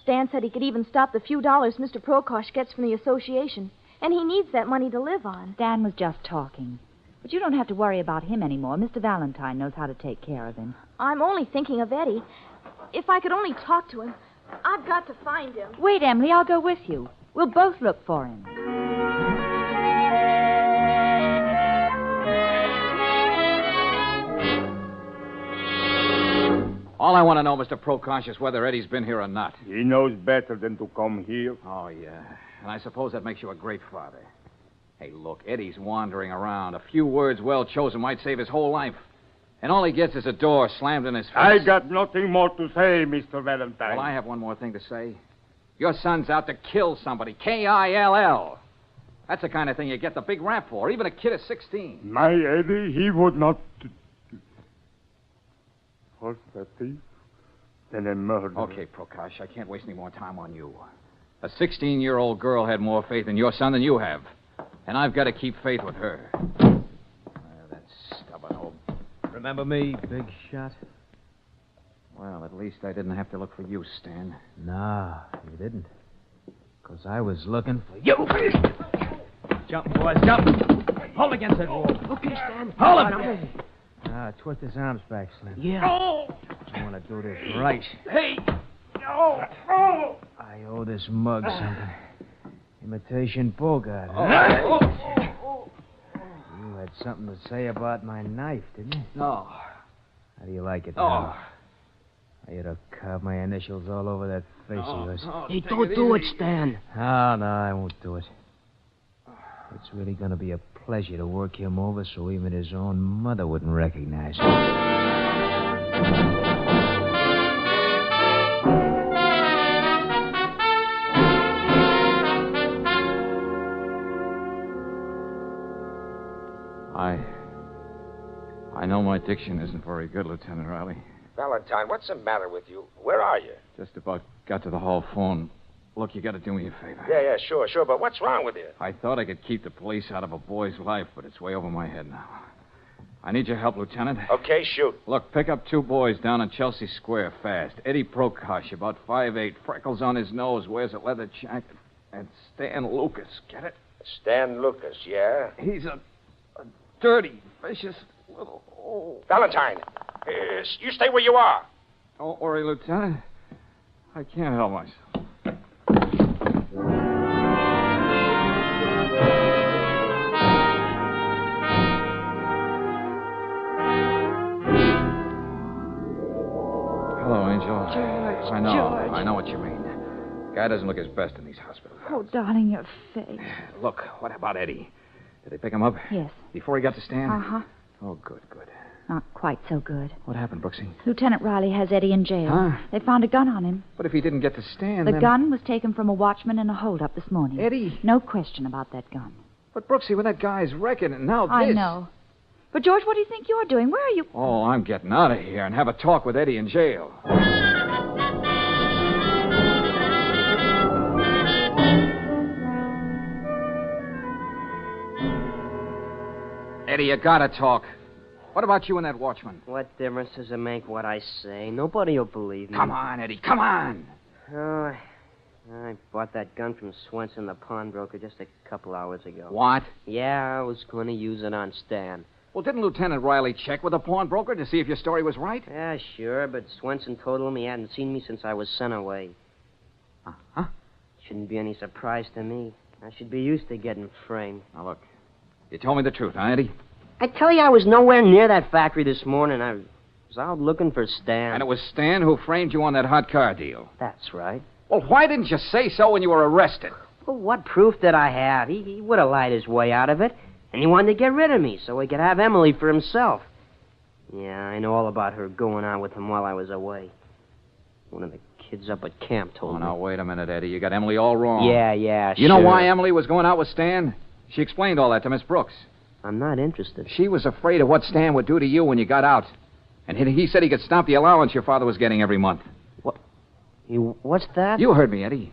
Stan said he could even stop the few dollars Mr. Prokosh gets from the association. And he needs that money to live on. Stan was just talking. But you don't have to worry about him anymore. Mr. Valentine knows how to take care of him. I'm only thinking of Eddie. If I could only talk to him. I've got to find him. Wait, Emily, I'll go with you. We'll both look for him. All I want to know, Mr. Prokosh, is whether Eddie's been here or not. He knows better than to come here. Oh, yeah. And I suppose that makes you a great father. Hey, look, Eddie's wandering around. A few words well chosen might save his whole life. And all he gets is a door slammed in his face. I got nothing more to say, Mr. Valentine. Well, I have one more thing to say. Your son's out to kill somebody. Kill. That's the kind of thing you get the big rap for, even a kid of 16. My Eddie, he would not... What's that thief? Then a murderer. Okay, Prokosh, I can't waste any more time on you. A 16-year-old girl had more faith in your son than you have. And I've got to keep faith with her. That stubborn old... Remember me, big shot? Well, at least I didn't have to look for you, Stan. No, you didn't. Because I was looking for you. Jump, boys, jump. Hold against that wall. Okay, Stan. Hold him. Twist his arms back, Slim. Yeah. I want to do this right. Hey! No! Oh! I owe this mug something. Imitation Bogart, huh? You had something to say about my knife, didn't you? No. How do you like it now? I ought to carve my initials all over that face of yours. Hey, don't do it, Stan. No, I won't do it. It's really going to be a pleasure to work him over so even his own mother wouldn't recognize him. I know my diction isn't very good, Lieutenant Riley. Valentine, what's the matter with you? Where are you? Just about got to the hall phone. Look, you got to do me a favor. Yeah, sure. But what's wrong with you? I thought I could keep the police out of a boy's life, but it's way over my head now. I need your help, Lieutenant. Okay, shoot. Look, pick up 2 boys down on Chelsea Square fast. Eddie Prokosh, about 5'8", freckles on his nose, wears a leather jacket. And Stan Lucas, get it? Stan Lucas, yeah? He's a dirty, vicious little... Valentine, you stay where you are. Don't worry, Lieutenant. I can't help myself. Hello, Angel. George, I know. George. I know what you mean. Guy doesn't look his best in these hospitals. Oh, darling, your face. Look, what about Eddie? Did they pick him up? Yes. Before he got to Stan? Uh-huh. Oh, good. Not quite so good. What happened, Brooksy? Lieutenant Riley has Eddie in jail. Huh? They found a gun on him. But if he didn't get to Stan, The then... gun was taken from a watchman in a holdup this morning. Eddie? No question about that gun. But, Brooksy, when that guy's wrecking and now this... I know. But, George, what do you think you're doing? Where are you? Oh, I'm getting out of here and have a talk with Eddie in jail. Eddie, you gotta talk. What about you and that watchman? What difference does it make what I say? Nobody will believe me. Come on, Eddie, come on. Oh, I bought that gun from Swenson, the pawnbroker, just a couple hours ago. What? Yeah, I was going to use it on Stan. Well, didn't Lieutenant Riley check with the pawnbroker to see if your story was right? Yeah, sure, but Swenson told him he hadn't seen me since I was sent away. Huh? Shouldn't be any surprise to me. I should be used to getting framed. Now, look, you told me the truth, huh, Eddie? I tell you, I was nowhere near that factory this morning. I was out looking for Stan. And it was Stan who framed you on that hot car deal. That's right. Well, why didn't you say so when you were arrested? Well, what proof did I have? He would have lied his way out of it. And he wanted to get rid of me so he could have Emily for himself. Yeah, I know all about her going on with him while I was away. One of the kids up at camp told me. Oh, now, wait a minute, Eddie. You got Emily all wrong. Yeah, You know why Emily was going out with Stan? She explained all that to Miss Brooks. I'm not interested. She was afraid of what Stan would do to you when you got out. And he said he could stop the allowance your father was getting every month. What? What's that? You heard me, Eddie.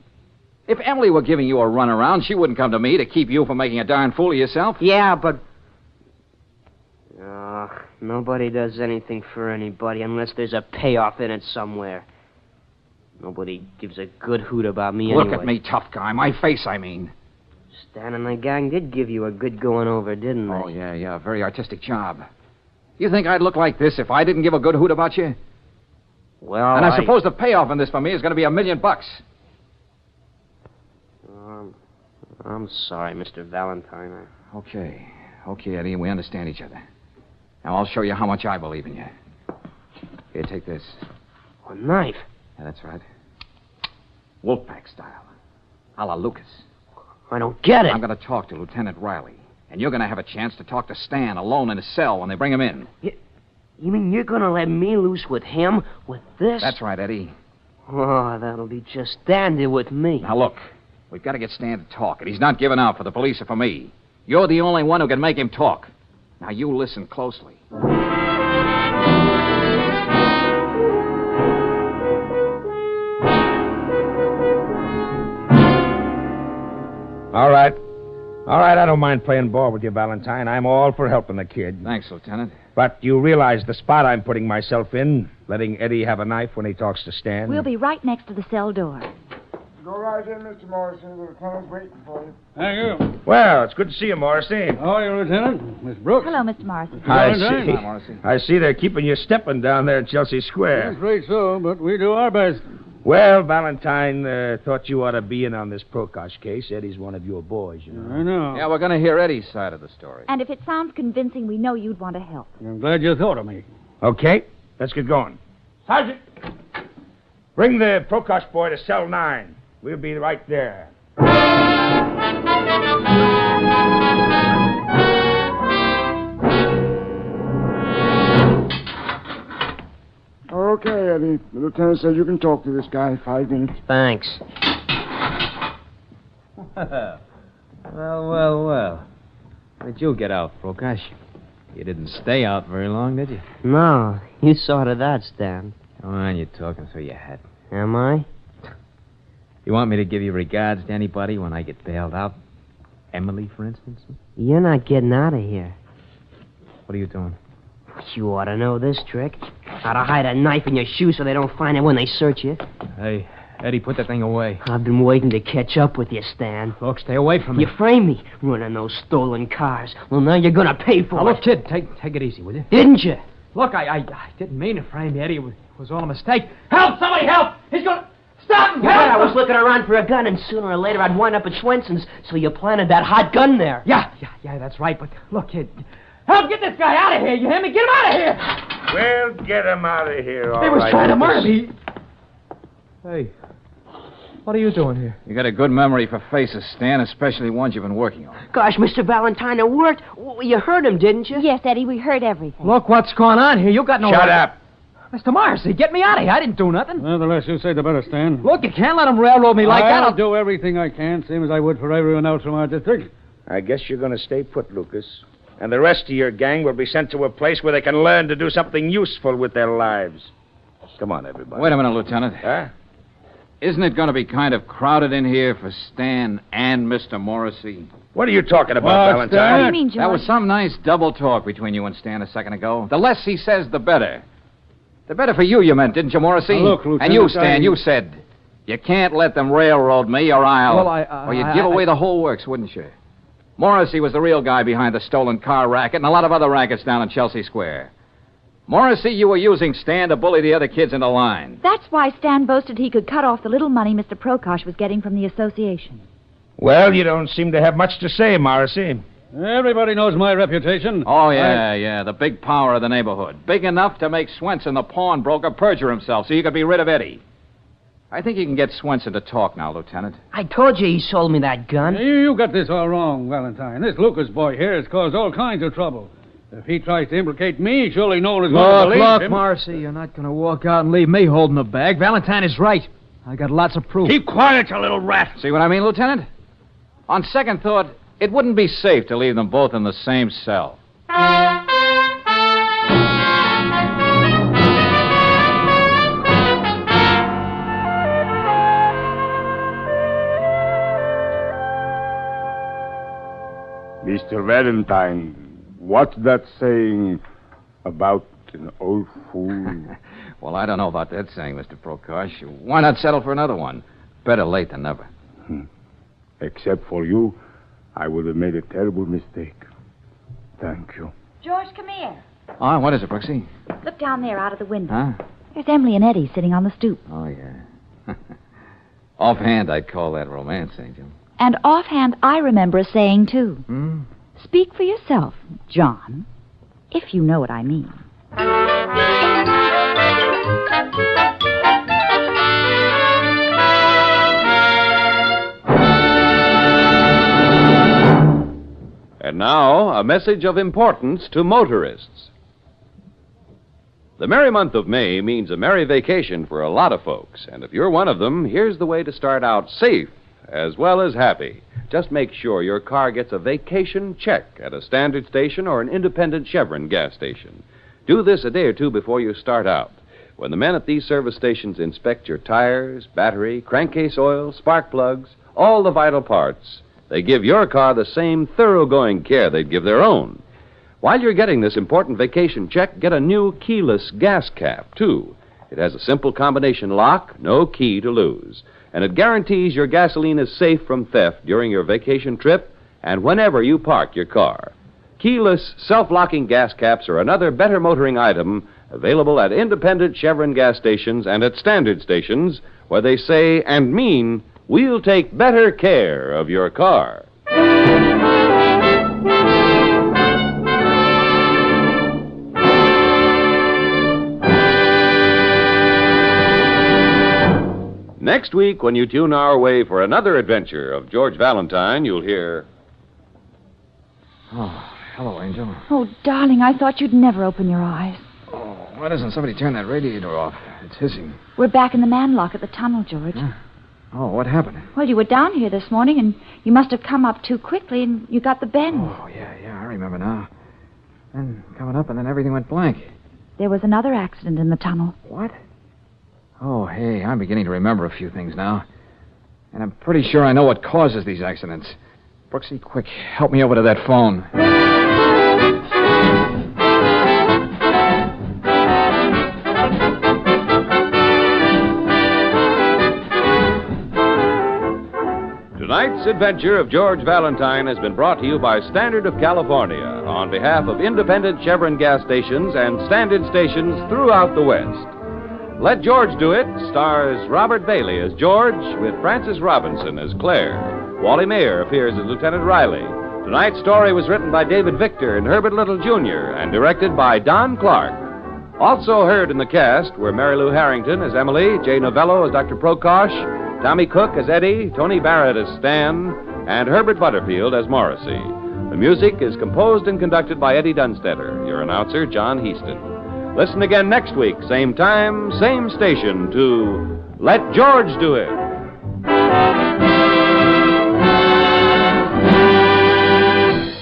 If Emily were giving you a runaround, she wouldn't come to me to keep you from making a darn fool of yourself. Yeah, but... nobody does anything for anybody unless there's a payoff in it somewhere. Nobody gives a good hoot about me anyway. Look at me, tough guy. My face, I mean. Stan and the gang did give you a good going over, didn't they? Oh, yeah. Very artistic job. You think I'd look like this if I didn't give a good hoot about you? Well, And I suppose the payoff in this for me is going to be $1 million. I'm sorry, Mr. Valentine. Okay, Eddie, we understand each other. Now, I'll show you how much I believe in you. Here, take this. A knife? Yeah, that's right. Wolfpack style. A la Lucas. I don't get it. I'm going to talk to Lieutenant Riley. And you're going to have a chance to talk to Stan alone in his cell when they bring him in. You mean you're going to let me loose with him? With this? That's right, Eddie. Oh, that'll be just dandy with me. Now, look. We've got to get Stan to talk, and he's not giving out for the police or for me. You're the only one who can make him talk. Now, you listen closely. All right, I don't mind playing ball with you, Valentine. I'm all for helping the kid. Thanks, Lieutenant. But you realize the spot I'm putting myself in, letting Eddie have a knife when he talks to Stan? We'll be right next to the cell door. Go right in, Mr. Morrissey. The lieutenant's waiting for you. Thank you. Well, it's good to see you, Morrissey. How are you, Lieutenant? Miss Brooks? Hello, Mr. Morrissey. I see they're keeping you stepping down there in Chelsea Square. I'm afraid so, but we do our best. Well, Valentine thought you ought to be in on this Prokosh case. Eddie's one of your boys, you know. I know. Yeah, we're going to hear Eddie's side of the story. And if it sounds convincing, we know you'd want to help. I'm glad you thought of me. Okay, let's get going. Sergeant, bring the Prokosh boy to cell 9. We'll be right there. Okay, Eddie. The lieutenant said you can talk to this guy 5 minutes. Thanks. Well. How did you get out, Prokosh? You didn't stay out very long, did you? No, you saw to that, Stan. Come on, you're talking through your head. Am I? You want me to give you regards to anybody when I get bailed out? Emily, for instance? You're not getting out of here. What are you doing? You ought to know this trick. How to hide a knife in your shoe so they don't find it when they search you. Hey, Eddie, put that thing away. I've been waiting to catch up with you, Stan. Look, stay away from me. You framed me running those stolen cars. Well, now you're going to pay for Now, it. look, kid, take it easy, will you? Didn't you? Look, I didn't mean to frame you, Eddie. It was all a mistake. Help! Somebody help! He's going to... Stop him! You bet I was looking around for a gun, and sooner or later I'd wind up at Swenson's, so you planted that hot gun there. Yeah, that's right. But look, kid, help get this guy out of here. You hear me? Get him out of here! We'll get him out of here, all right. He was trying to murder me. Hey, what are you doing here? You got a good memory for faces, Stan, especially ones you've been working on. Gosh, Mr. Valentine, it worked. You heard him, didn't you? Yes, Eddie, we heard everything. Look what's going on here. You got no... Shut up. Mr. Morrissey, get me out of here. I didn't do nothing. Well, the less you say, the better, Stan. Look, you can't let him railroad me like that. I'll do everything I can, same as I would for everyone else from our district. I guess you're going to stay put, Lucas. And the rest of your gang will be sent to a place where they can learn to do something useful with their lives. Come on, everybody. Wait a minute, Lieutenant. Huh? Isn't it going to be kind of crowded in here for Stan and Mr. Morrissey? What are you talking about, Valentine? What do you mean, George? That was some nice double talk between you and Stan a second ago. The less he says, the better. The better for you meant, didn't you, Morrissey? Now, look, Lieutenant, and you, Stan, you said, you can't let them railroad me or I'll... Well, or you'd give away the whole works, wouldn't you? Morrissey was the real guy behind the stolen car racket and a lot of other rackets down in Chelsea Square. Morrissey, you were using Stan to bully the other kids into line. That's why Stan boasted he could cut off the little money Mr. Prokosh was getting from the association. Well, you don't seem to have much to say, Morrissey. Everybody knows my reputation. Oh, yeah, the big power of the neighborhood. Big enough to make Swenson, the pawnbroker, perjure himself so you could be rid of Eddie. I think you can get Swenson to talk now, Lieutenant. I told you he sold me that gun. You got this all wrong, Valentine. This Lucas boy here has caused all kinds of trouble. If he tries to implicate me, surely no one is going to believe Look, him. Morrissey, you're not going to walk out and leave me holding the bag. Valentine is right. I got lots of proof. Keep quiet, you little rat. See what I mean, Lieutenant? On second thought, it wouldn't be safe to leave them both in the same cell. Mr. Valentine, what's that saying about an old fool? Well, I don't know about that saying, Mr. Prokosh. Why not settle for another one? Better late than never. Except for you, I would have made a terrible mistake. Thank you. George, come here. Oh, what is it, Brooksy? Look down there out of the window. Huh? There's Emily and Eddie sitting on the stoop. Oh, yeah. Offhand, I'd call that romance, Angel. And offhand, I remember a saying, too. Speak for yourself, John, if you know what I mean. And now, a message of importance to motorists. The merry month of May means a merry vacation for a lot of folks. And if you're one of them, here's the way to start out safe as well as happy. Just make sure your car gets a vacation check at a standard station or an independent Chevron gas station. Do this a day or two before you start out. When the men at these service stations inspect your tires, battery, crankcase oil, spark plugs, all the vital parts, they give your car the same thoroughgoing care they'd give their own. While you're getting this important vacation check, get a new keyless gas cap, too. It has a simple combination lock, no key to lose. And it guarantees your gasoline is safe from theft during your vacation trip and whenever you park your car. Keyless, self-locking gas caps are another better motoring item available at independent Chevron gas stations and at standard stations where they say and mean, we'll take better care of your car. Next week, when you tune our way for another adventure of George Valentine, you'll hear... Oh, hello, Angel. Oh, darling, I thought you'd never open your eyes. Oh, why doesn't somebody turn that radiator off? It's hissing. We're back in the manlock at the tunnel, George. Huh? Oh, what happened? Well, you were down here this morning, and you must have come up too quickly, and you got the bend. Oh, yeah, I remember now. Then coming up, and then everything went blank. There was another accident in the tunnel. What? Oh, hey, I'm beginning to remember a few things now. And I'm pretty sure I know what causes these accidents. Brooksy, quick, help me over to that phone. Tonight's adventure of George Valentine has been brought to you by Standard of California on behalf of independent Chevron gas stations and standard stations throughout the West. Let George Do It stars Robert Bailey as George with Frances Robinson as Claire. Wally Mayer appears as Lieutenant Riley. Tonight's story was written by David Victor and Herbert Little, Jr. and directed by Don Clark. Also heard in the cast were Mary Lou Harrington as Emily, Jay Novello as Dr. Prokosh, Tommy Cook as Eddie, Tony Barrett as Stan, and Herbert Butterfield as Morrissey. The music is composed and conducted by Eddie Dunstetter. Your announcer, John Heaston. Listen again next week, same time, same station, to Let George Do It.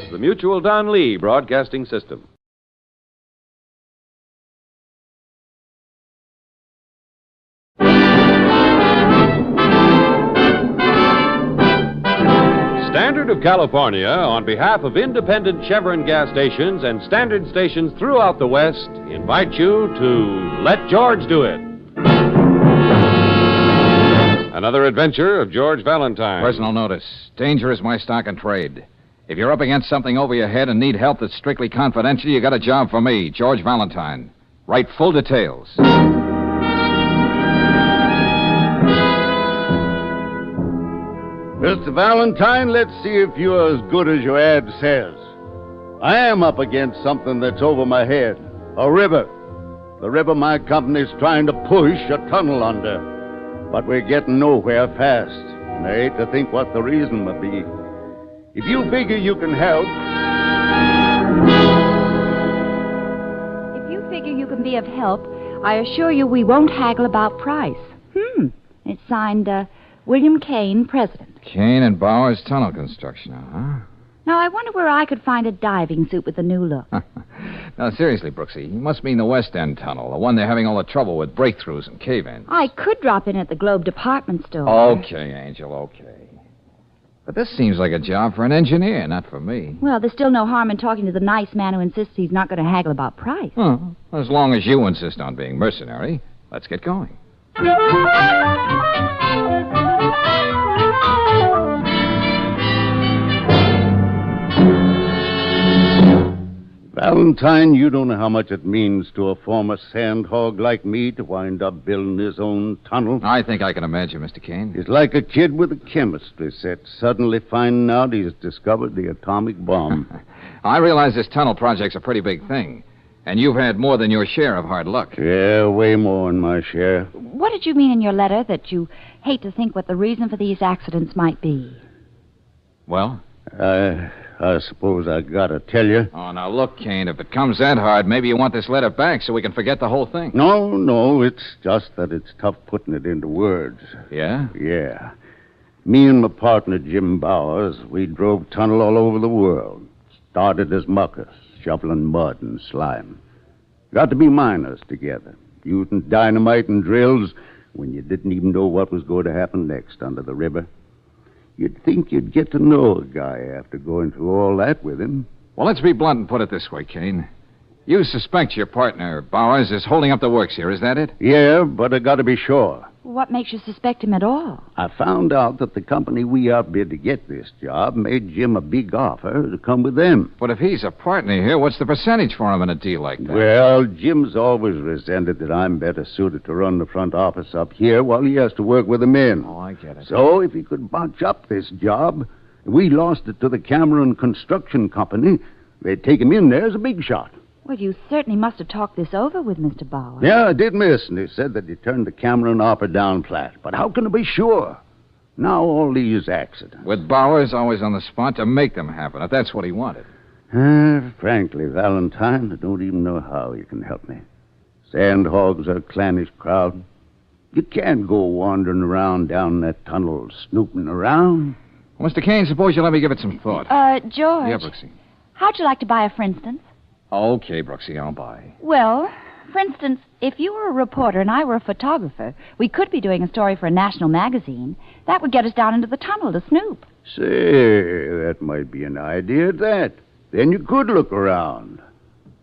The Mutual Don Lee Broadcasting System. Standard of California, on behalf of independent Chevron gas stations and standard stations throughout the West, invite you to Let George Do It. Another adventure of George Valentine. Personal notice. Danger is my stock and trade. If you're up against something over your head and need help that's strictly confidential, you got a job for me, George Valentine. Write full details. Mr. Valentine, let's see if you're as good as your ad says. I am up against something that's over my head. A river. The river my company's trying to push a tunnel under. But we're getting nowhere fast. And I hate to think what the reason would be. If you figure you can help... If you figure you can be of help, I assure you we won't haggle about price. It's signed, William Kane, President. Kane and Bowers Tunnel Construction, huh? Now, I wonder where I could find a diving suit with a new look. Now, seriously, Brooksy, you must mean the West End Tunnel, the one they're having all the trouble with breakthroughs and cave-ins. I could drop in at the Globe department store. Okay, Angel, okay. But this seems like a job for an engineer, not for me. Well, there's still no harm in talking to the nice man who insists he's not going to haggle about price. As long as you insist on being mercenary, let's get going. Valentine, you don't know how much it means to a former sandhog like me to wind up building his own tunnel. I think I can imagine, Mr. Kane. It's like a kid with a chemistry set suddenly finding out he's discovered the atomic bomb. I realize this tunnel project's a pretty big thing, and you've had more than your share of hard luck. Yeah, way more than my share. What did you mean in your letter that you hate to think what the reason for these accidents might be? Well? I suppose I gotta tell you. Oh, now look, Kane, if it comes that hard, maybe you want this letter back so we can forget the whole thing. No, it's just that it's tough putting it into words. Yeah? Yeah. Me and my partner, Jim Bowers, we drove tunnel all over the world. Started as muckers, shoveling mud and slime. Got to be miners together, using dynamite and drills when you didn't even know what was going to happen next under the river. You'd think you'd get to know a guy after going through all that with him. Well, let's be blunt and put it this way, Kane. You suspect your partner, Bowers, is holding up the works here, is that it? Yeah, but I gotta be sure. What makes you suspect him at all? I found out that the company we outbid to get this job made Jim a big offer to come with them. But if he's a partner here, what's the percentage for him in a deal like that? Well, Jim's always resented that I'm better suited to run the front office up here while he has to work with the men. Oh, I get it. So if he could bunch up this job, if we lost it to the Cameron Construction Company, they'd take him in there as a big shot. Well, you certainly must have talked this over with Mr. Bowers. Yeah, I did, miss, and he said that he turned the Cameron offer down flat. But how can I be sure? Now all these accidents. With Bowers always on the spot to make them happen, if that's what he wanted. Frankly, Valentine, I don't even know how you can help me. Sandhogs are a clannish crowd. You can't go wandering around down that tunnel snooping around. Well, Mr. Kane, suppose you let me give it some thought. George. Yeah, Brooksy. How'd you like to buy a for instance? Okay, Brooksy, I'll buy. Well, for instance, if you were a reporter and I were a photographer, we could be doing a story for a national magazine. That would get us down into the tunnel to snoop. Say, that might be an idea at that. Then you could look around.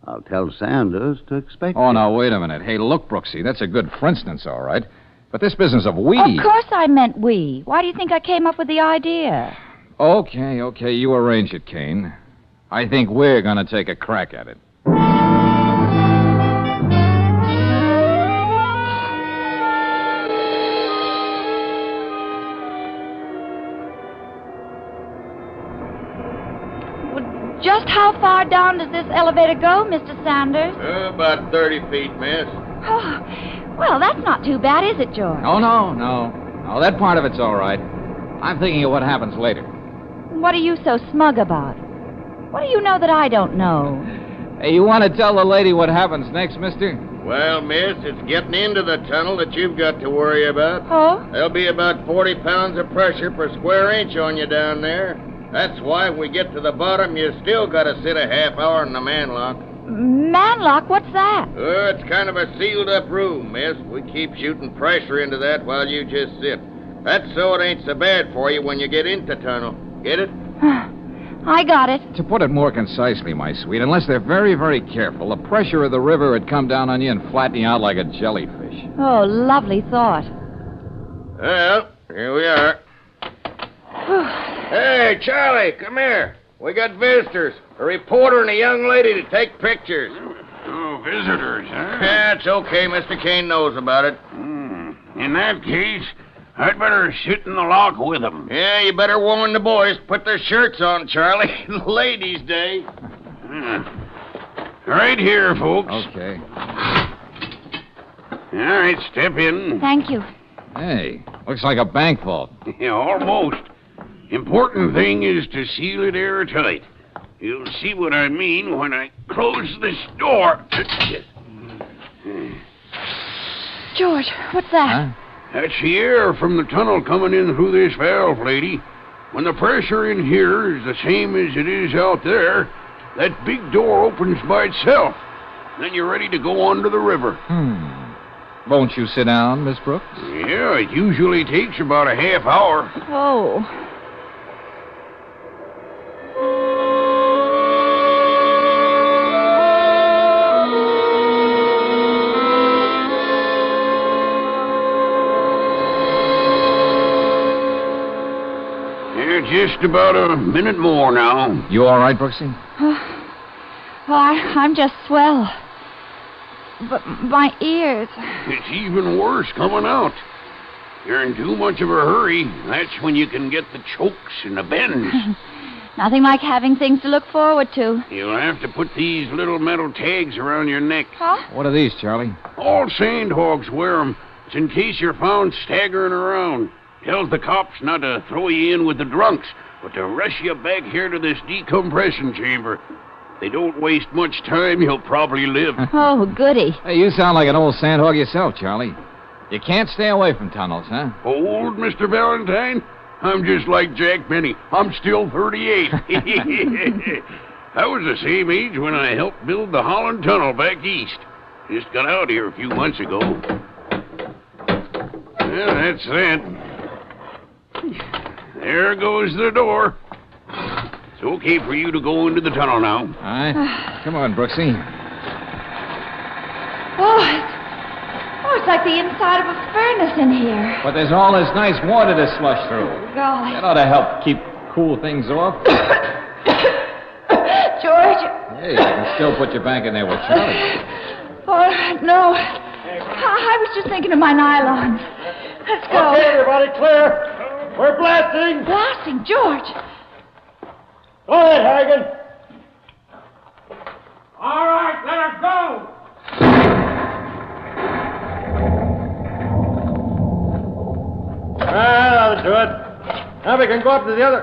I'll tell Sanders to expect Oh, you. now, wait a minute. Hey, look, Brooksy, that's a good for instance, all right. But this business of we... Of course I meant we. Why do you think I came up with the idea? Okay, you arrange it, Kane. I think we're going to take a crack at it. Just how far down does this elevator go, Mr. Sanders? About 30 feet, miss. Oh, well, that's not too bad, is it, George? Oh, no, that part of it's all right. I'm thinking of what happens later. What are you so smug about? What do you know that I don't know? Hey, you want to tell the lady what happens next, mister? Well, miss, it's getting into the tunnel that you've got to worry about. Oh? There'll be about 40 pounds of pressure per square inch on you down there. That's why when we get to the bottom, you still got to sit a half hour in the manlock. Manlock? What's that? It's kind of a sealed-up room, miss. We keep shooting pressure into that while you just sit. That's so it ain't so bad for you when you get into tunnel. Get it? I got it. To put it more concisely, my sweet, unless they're very, very careful, the pressure of the river would come down on you and flatten you out like a jellyfish. Oh, lovely thought. Well, here we are. Hey, Charlie, come here. We got visitors. A reporter and a young lady to take pictures. Oh, visitors, huh? Yeah, it's okay. Mr. Kane knows about it. In that case, I'd better sit in the lock with them. Yeah, you better warn the boys. Put their shirts on, Charlie. Ladies' Day. Right here, folks. Okay. All right, step in. Thank you. Hey, looks like a bank vault. Yeah, almost. Important thing is to seal it airtight. You'll see what I mean when I close this door. George, what's that? Huh? That's the air from the tunnel coming in through this valve, lady. When the pressure in here is the same as it is out there, that big door opens by itself. Then you're ready to go under the river. Won't you sit down, Miss Brooks? Yeah, it usually takes about a half hour. Oh. Just about a minute more now. You all right, Brooksy? I'm just swell. But my ears. It's even worse coming out. You're in too much of a hurry. That's when you can get the chokes and the bends. Nothing like having things to look forward to. You'll have to put these little metal tags around your neck. Huh? What are these, Charlie? All sandhogs wear 'em. It's in case you're found staggering around. Tells the cops not to throw you in with the drunks, but to rush you back here to this decompression chamber. If they don't waste much time, you'll probably live. Oh, goody. Hey, you sound like an old sandhog yourself, Charlie. You can't stay away from tunnels, huh? Old, Mr. Valentine? I'm just like Jack Benny. I'm still 38. I was the same age when I helped build the Holland Tunnel back east. Just got out here a few months ago. Well, that's that. There goes the door. It's okay for you to go into the tunnel now. All right. Come on, Brooksy. It's like the inside of a furnace in here. But there's all this nice water to slush through. Golly. That ought to help keep cool things off. George. Hey, you can still put your back in there with Charlie. Oh, no. I was just thinking of my nylons. Let's go. Okay, everybody, clear. We're blasting. Blasting, George. Go ahead, Hagen. All right, let her go. That'll do it. Now we can go up to the other.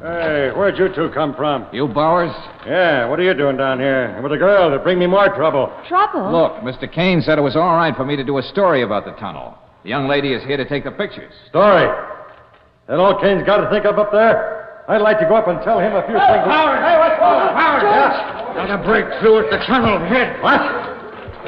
Hey, where'd you two come from? You Bowers? Yeah, what are you doing down here? And with a girl to bring me more trouble. Trouble? Look, Mr. Kane said it was all right for me to do a story about the tunnel. The young lady is here to take the pictures. Story? That all Kane's got to think of up there? I'd like to go up and tell him a few things. Howard! Hey, what's going on? Howard! Yeah. Got a breakthrough at the tunnel head. What?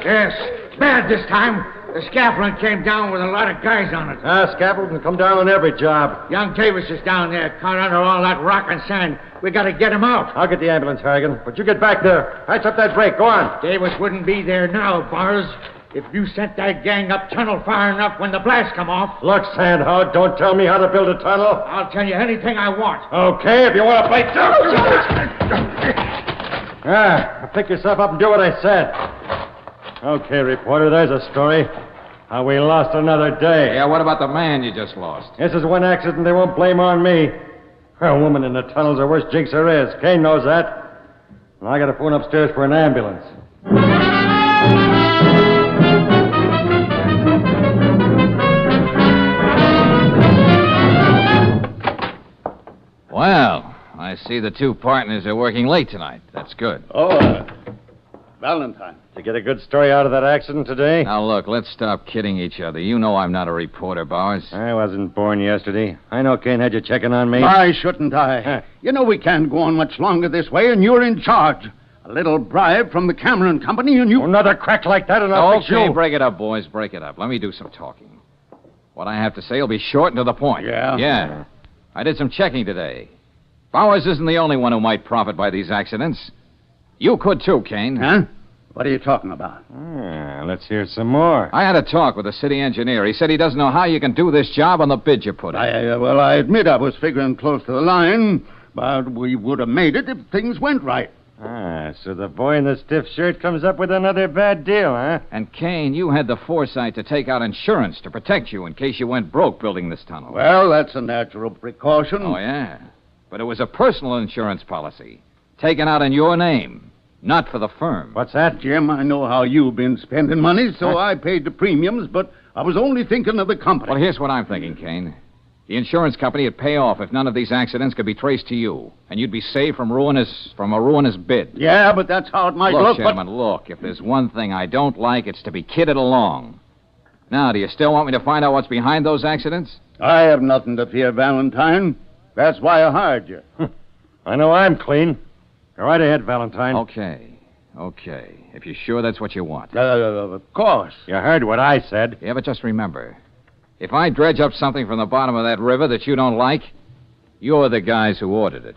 Yes. Bad this time. The scaffolding came down with a lot of guys on it. Scaffolding come down on every job. Young Davis is down there, caught under all that rock and sand. We got to get him out. I'll get the ambulance, Harrigan. But you get back there. Patch up that break. Go on. Davis wouldn't be there now, Bars, if you sent that gang up tunnel far enough when the blast come off. Look, Sandhog, don't tell me how to build a tunnel. I'll tell you anything I want. Okay, if you want to play pick yourself up and do what I said. Okay, reporter, there's a story. How we lost another day. Yeah, what about the man you just lost? This is one accident they won't blame on me. A woman in the tunnel's the worst jinx there is. Kane knows that. And I got to phone upstairs for an ambulance. Well, I see the two partners are working late tonight. That's good. Valentine. Did you get a good story out of that accident today? Now, look, let's stop kidding each other. You know I'm not a reporter, Bowers. I wasn't born yesterday. I know Kane had you checking on me. Why shouldn't I? You know we can't go on much longer this way, and you're in charge. A little bribe from the Cameron Company, and you... Another crack like that, and I'll fix you. Okay, break it up, boys. Break it up. Let me do some talking. What I have to say will be short and to the point. Yeah? Yeah. I did some checking today. Bowers isn't the only one who might profit by these accidents. You could too, Kane. Huh? What are you talking about? Let's hear some more. I had a talk with the city engineer. He said he doesn't know how you can do this job on the bid you put in. I admit I was figuring close to the line, but we would have made it if things went right. So the boy in the stiff shirt comes up with another bad deal, huh? And, Kane, you had the foresight to take out insurance to protect you in case you went broke building this tunnel. Well, that's a natural precaution. Oh, yeah. But it was a personal insurance policy, taken out in your name. Not for the firm. What's that? Jim, I know how you've been spending money, so I paid the premiums, but I was only thinking of the company. Well, here's what I'm thinking, Kane. The insurance company would pay off if none of these accidents could be traced to you, and you'd be saved from a ruinous bid. Yeah, but that's how it might look. Gentlemen, look, if there's one thing I don't like, it's to be kidded along. Now, do you still want me to find out what's behind those accidents? I have nothing to fear, Valentine. That's why I hired you. I know I'm clean. Go right ahead, Valentine. Okay. If you're sure that's what you want. Of course. You heard what I said. Yeah, but just remember, if I dredge up something from the bottom of that river that you don't like, you're the guys who ordered it.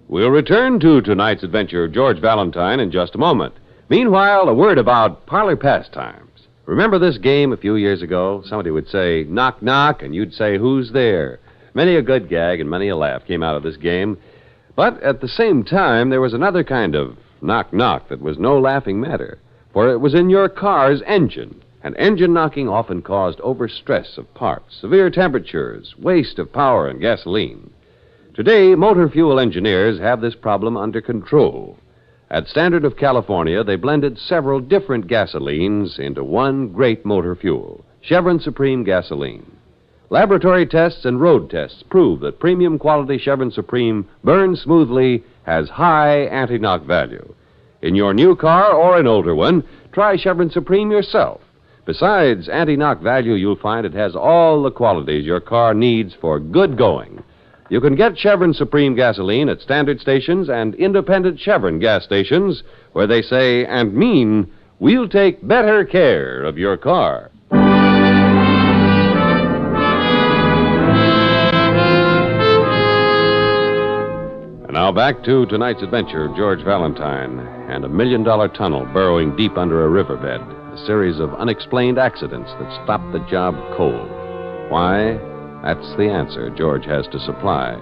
We'll return to tonight's adventure of George Valentine in just a moment. Meanwhile, a word about parlor pastimes. Remember this game a few years ago? Somebody would say, knock, knock, and you'd say, who's there? Many a good gag and many a laugh came out of this game. But at the same time, there was another kind of knock, knock that was no laughing matter. For it was in your car's engine. And engine knocking often caused overstress of parts, severe temperatures, waste of power and gasoline. Today, motor fuel engineers have this problem under control. At Standard of California, they blended several different gasolines into one great motor fuel, Chevron Supreme gasoline. Laboratory tests and road tests prove that premium quality Chevron Supreme burns smoothly, has high anti-knock value. In your new car or an older one, try Chevron Supreme yourself. Besides anti-knock value, you'll find it has all the qualities your car needs for good going. You can get Chevron Supreme gasoline at standard stations and independent Chevron gas stations where they say and mean, we'll take better care of your car. And now back to tonight's adventure of George Valentine and a $1 million tunnel burrowing deep under a riverbed. A series of unexplained accidents that stopped the job cold. Why? That's the answer George has to supply.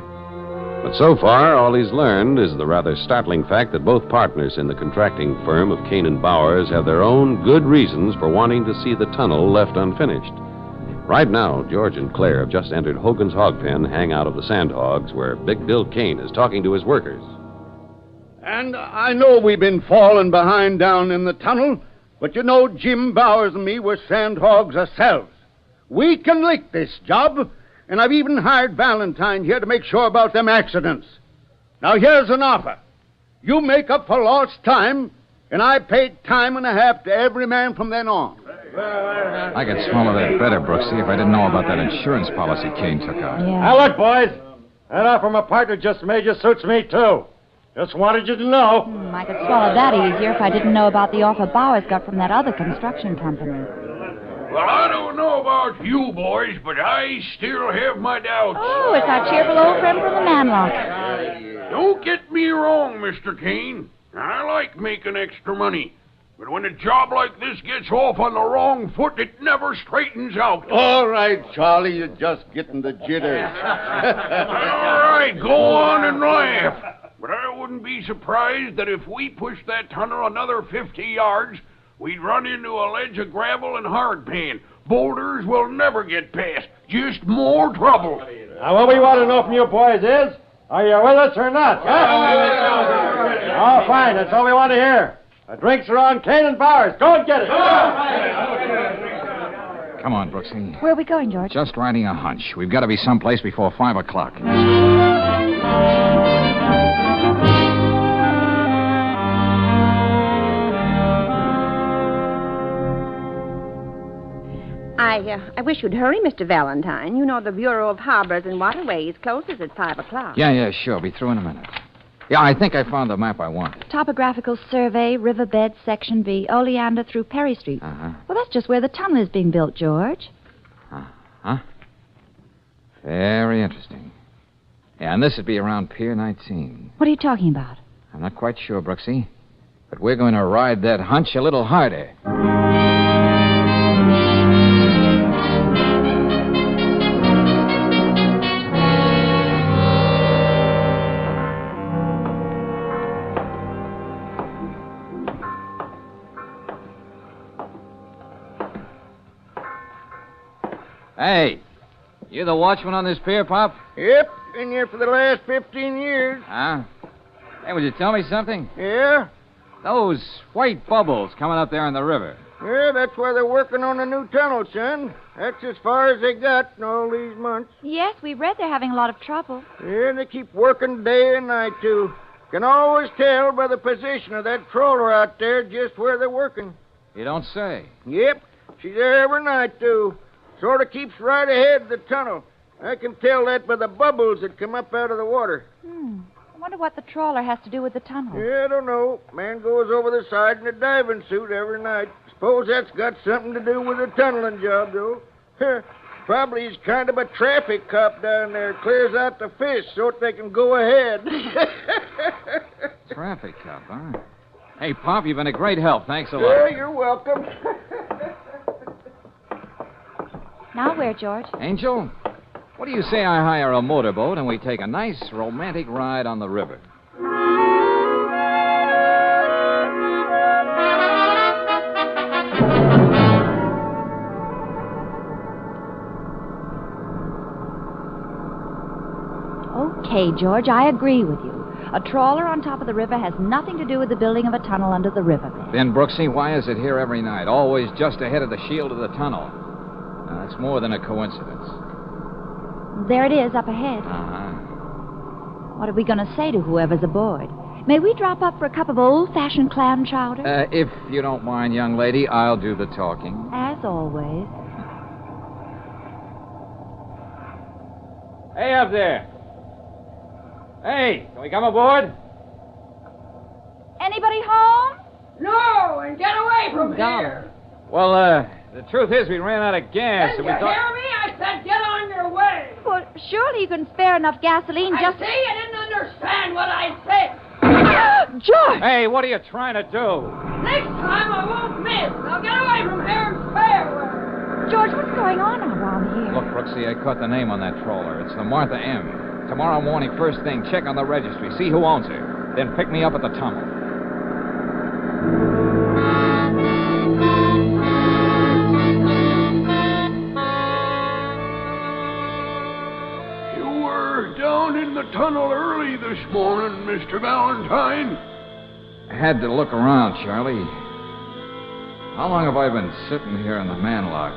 But so far, all he's learned is the rather startling fact that both partners in the contracting firm of Kane and Bowers have their own good reasons for wanting to see the tunnel left unfinished. Right now, George and Claire have just entered Hogan's Hog Pen, hangout of the Sandhogs, where Big Bill Kane is talking to his workers. And I know we've been falling behind down in the tunnel, but you know Jim Bowers and me were Sandhogs ourselves. We can lick this job, and I've even hired Valentine here to make sure about them accidents. Now, here's an offer. You make up for lost time, and I pay time and a half to every man from then on. I could swallow that better, Brooksy, if I didn't know about that insurance policy Kane took out. Yeah. Now, look, boys. That offer my partner just made you suits me, too. Just wanted you to know. I could swallow that easier if I didn't know about the offer Bowers got from that other construction company. Well, I don't know about you boys, but I still have my doubts. Oh, it's our cheerful old friend from the Manlock. Don't get me wrong, Mr. Kane. I like making extra money. But when a job like this gets off on the wrong foot, it never straightens out. All right, Charlie, you're just getting the jitters. All right, go on and laugh. But I wouldn't be surprised that if we pushed that tunnel another 50 yards, we'd run into a ledge of gravel and hardpan. Boulders will never get past. Just more trouble. Now, what we want to know from you boys is, are you with us or not? Oh, fine. That's all we want to hear. The drinks are on Kane and Bowers. Go and get it. Come on, Brooksy. Where are we going, George? Just riding a hunch. We've got to be someplace before 5 o'clock. I wish you'd hurry, Mr. Valentine. You know the Bureau of Harbors and Waterways closes at 5 o'clock. Yeah, sure. Be through in a minute. Yeah, I think I found the map I wanted. Topographical survey, riverbed, section B, Oleander through Perry Street. Uh-huh. Well, that's just where the tunnel is being built, George. Huh? Very interesting. Yeah, and this would be around Pier 19. What are you talking about? I'm not quite sure, Brooksy. But we're going to ride that hunch a little harder. Hey, you the watchman on this pier, Pop? Yep, been here for the last 15 years. Huh? Hey, would you tell me something? Yeah? Those white bubbles coming up there in the river. Yeah, that's where they're working on the new tunnel, son. That's as far as they got in all these months. Yes, we read they're having a lot of trouble. Yeah, they keep working day and night, too. Can always tell by the position of that trawler out there just where they're working. You don't say. Yep, she's there every night, too. Sort of keeps right ahead of the tunnel. I can tell that by the bubbles that come up out of the water. I wonder what the trawler has to do with the tunnel. Yeah, I don't know. Man goes over the side in a diving suit every night. Suppose that's got something to do with the tunneling job, though. Probably he's kind of a traffic cop down there. Clears out the fish so they can go ahead. Traffic cop, huh? Hey, Pop, you've been a great help. Thanks a lot. Yeah, you're welcome. Now where, George? Angel, what do you say I hire a motorboat and we take a nice romantic ride on the river? Okay, George, I agree with you. A trawler on top of the river has nothing to do with the building of a tunnel under the riverbed. Then, Brooksy, why is it here every night? Always just ahead of the shield of the tunnel. Now, that's more than a coincidence. There it is, up ahead. Uh-huh. What are we going to say to whoever's aboard? May we drop up for a cup of old-fashioned clam chowder? If you don't mind, young lady, I'll do the talking. As always. Hey, up there. Hey, can we come aboard? Anybody home? No, and get away from Golly. here. Well, the truth is we ran out of gas, Did and you we thought... hear me? I said get on your way. Well, surely you can spare enough gasoline just... I see you didn't understand what I said. George! Hey, what are you trying to do? Next time I won't miss. Now get away from here and spare. George, what's going on around here? Look, Brooksy, I caught the name on that trawler. It's the Martha M. Tomorrow morning, first thing, check on the registry. See who owns her. Then pick me up at the tunnel. You were down in the tunnel early this morning, Mr. Valentine. I had to look around, Charlie. How long have I been sitting here in the manlock?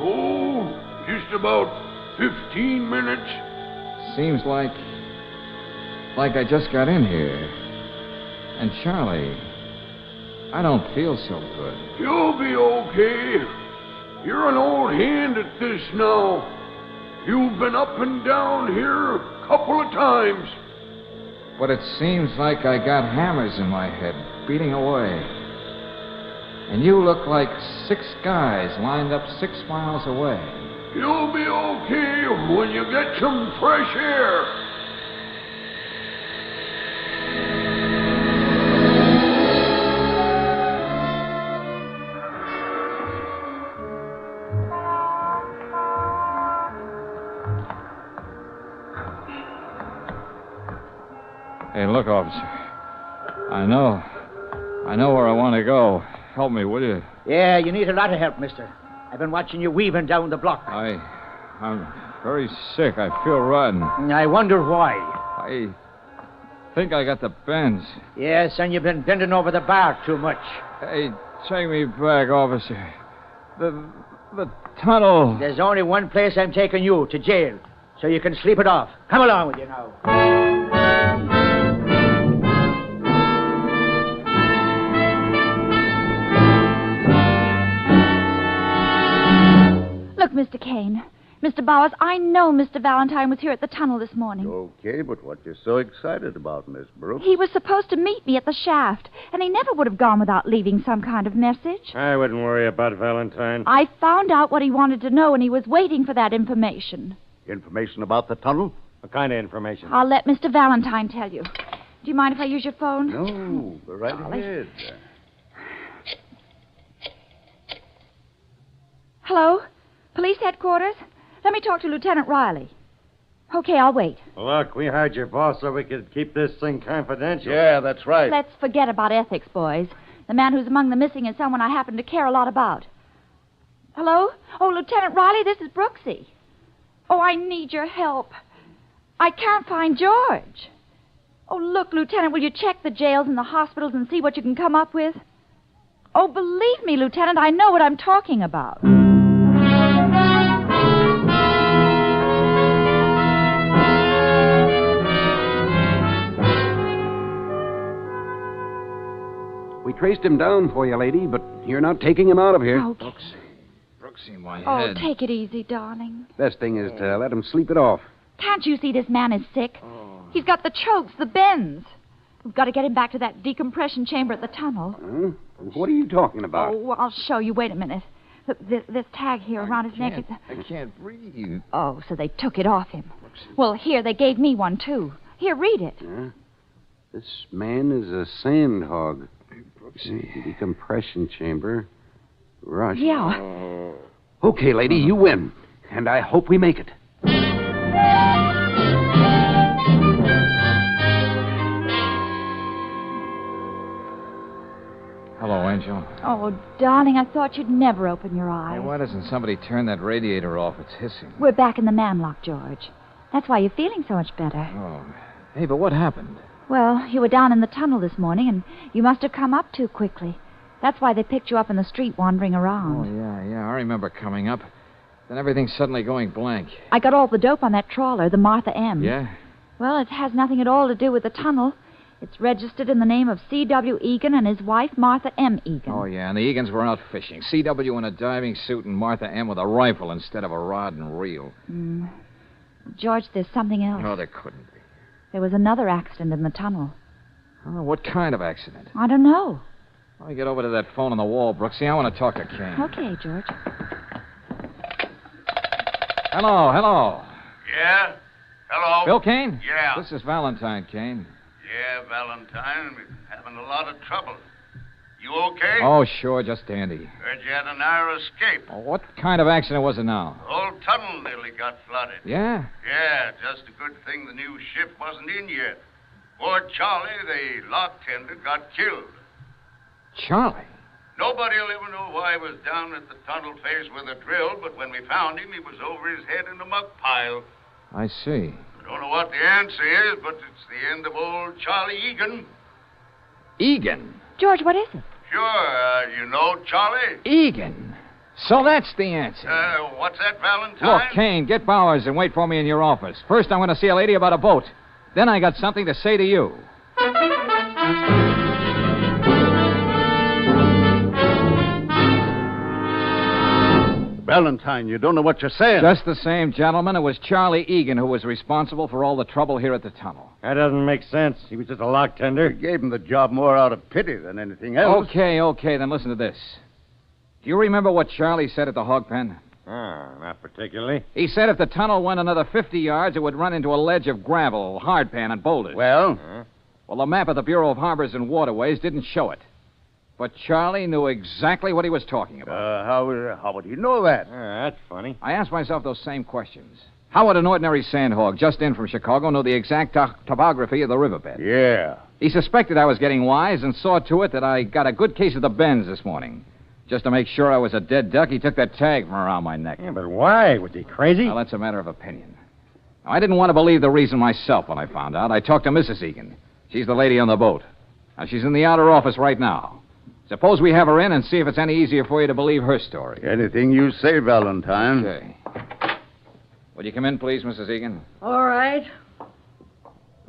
Oh, just about 15 minutes. Seems like I just got in here. And Charlie, I don't feel so good. You'll be okay. You're an old hand at this now. You've been up and down here a couple of times. But it seems like I got hammers in my head, beating away. And you look like 6 guys lined up 6 miles away. You'll be okay when you get some fresh air. Hey, look, officer. I know where I want to go. Help me, will you? Yeah, you need a lot of help, mister. I've been watching you weaving down the block. I'm very sick. I feel rotten. I wonder why. I think I got the bends. Yes, and you've been bending over the bar too much. Hey, take me back, officer. The tunnel. There's only one place I'm taking you, to jail, so you can sleep it off. Come along with you now. Look, Mr. Kane. Mr. Bowers, I know Mr. Valentine was here at the tunnel this morning. Okay, but what you so excited about, Miss Brooks? He was supposed to meet me at the shaft, and he never would have gone without leaving some kind of message. I wouldn't worry about Valentine. I found out what he wanted to know, and he was waiting for that information. Information about the tunnel? What kind of information? I'll let Mr. Valentine tell you. Do you mind if I use your phone? No, go right Golly. ahead. Hello? Police headquarters? Let me talk to Lieutenant Riley. Okay, I'll wait. Look, we hired your boss so we could keep this thing confidential. Yeah, that's right. Let's forget about ethics, boys. The man who's among the missing is someone I happen to care a lot about. Hello? Oh, Lieutenant Riley, this is Brooksy. Oh, I need your help. I can't find George. Oh, look, Lieutenant, will you check the jails and the hospitals and see what you can come up with? Oh, believe me, Lieutenant, I know what I'm talking about. We traced him down for you, lady, but you're not taking him out of here. Okay. Brooksy, my Oh, head. take it easy, darling. Best thing is to let him sleep it off. Can't you see this man is sick? He's got the chokes, the bends. We've got to get him back to that decompression chamber at the tunnel. Huh? What are you talking about? Oh, I'll show you. Wait a minute. Look, this tag here around his neck is... I can't breathe. Oh, so they took it off him. Well, here, they gave me one, too. Here, read it. Huh? This man is a sand hog. Decompression chamber. Rush. Yeah. Okay, lady, you win. And I hope we make it. Hello, Angel. Oh, darling, I thought you'd never open your eyes. Hey, why doesn't somebody turn that radiator off? It's hissing. We're back in the manlock, George. That's why you're feeling so much better. Oh. Hey, but what happened? Well, you were down in the tunnel this morning, and you must have come up too quickly. That's why they picked you up in the street wandering around. Oh, yeah. I remember coming up. Then everything's suddenly going blank. I got all the dope on that trawler, the Martha M. Yeah? Well, it has nothing at all to do with the tunnel. It's registered in the name of C.W. Egan and his wife, Martha M. Egan. Oh, yeah, and the Egans were out fishing. C.W. in a diving suit and Martha M. with a rifle instead of a rod and reel. George, there's something else. No, there couldn't be. There was another accident in the tunnel. Oh, what kind of accident? I don't know. Let me get over to that phone on the wall, Brooksy. I want to talk to Kane. Okay, George. Hello. Yeah? Hello? Bill Kane? Yeah. This is Valentine, Kane. Yeah, Valentine. We're having a lot of trouble. You okay? Oh, sure, just dandy. Heard you had a narrow escape. Oh, what kind of accident was it now? The whole tunnel nearly got flooded. Yeah? Yeah, just a good thing the new ship wasn't in yet. Poor Charlie, the lock tender, got killed. Charlie? Nobody'll ever know why he was down at the tunnel face with a drill, but when we found him, he was over his head in a muck pile. I see. I don't know what the answer is, but it's the end of old Charlie Egan. Egan? George, what is it? Sure, you know Charlie? Egan. So that's the answer. What's that, Valentine? Look, Kane, get Bowers and wait for me in your office. First, I'm going to see a lady about a boat. Then I got something to say to you. Valentine, you don't know what you're saying. Just the same, gentlemen, it was Charlie Egan who was responsible for all the trouble here at the tunnel. That doesn't make sense. He was just a lock tender. You gave him the job more out of pity than anything else. Okay, then listen to this. Do you remember what Charlie said at the hog pen? Not particularly. He said if the tunnel went another 50 yards, it would run into a ledge of gravel, hardpan, and boulders. Well? Well, the map of the Bureau of Harbors and Waterways didn't show it. But Charlie knew exactly what he was talking about. How would he know that? That's funny. I asked myself those same questions. How would an ordinary sandhog just in from Chicago know the exact topography of the riverbed? Yeah. He suspected I was getting wise and saw to it that I got a good case of the bends this morning. Just to make sure I was a dead duck, he took that tag from around my neck. Yeah, but why? Was he crazy? Well, that's a matter of opinion. Now, I didn't want to believe the reason myself when I found out. I talked to Mrs. Egan. She's the lady on the boat. Now, she's in the outer office right now. Suppose we have her in and see if it's any easier for you to believe her story. Anything you say, Valentine. Okay. Would you come in, please, Mrs. Egan? All right.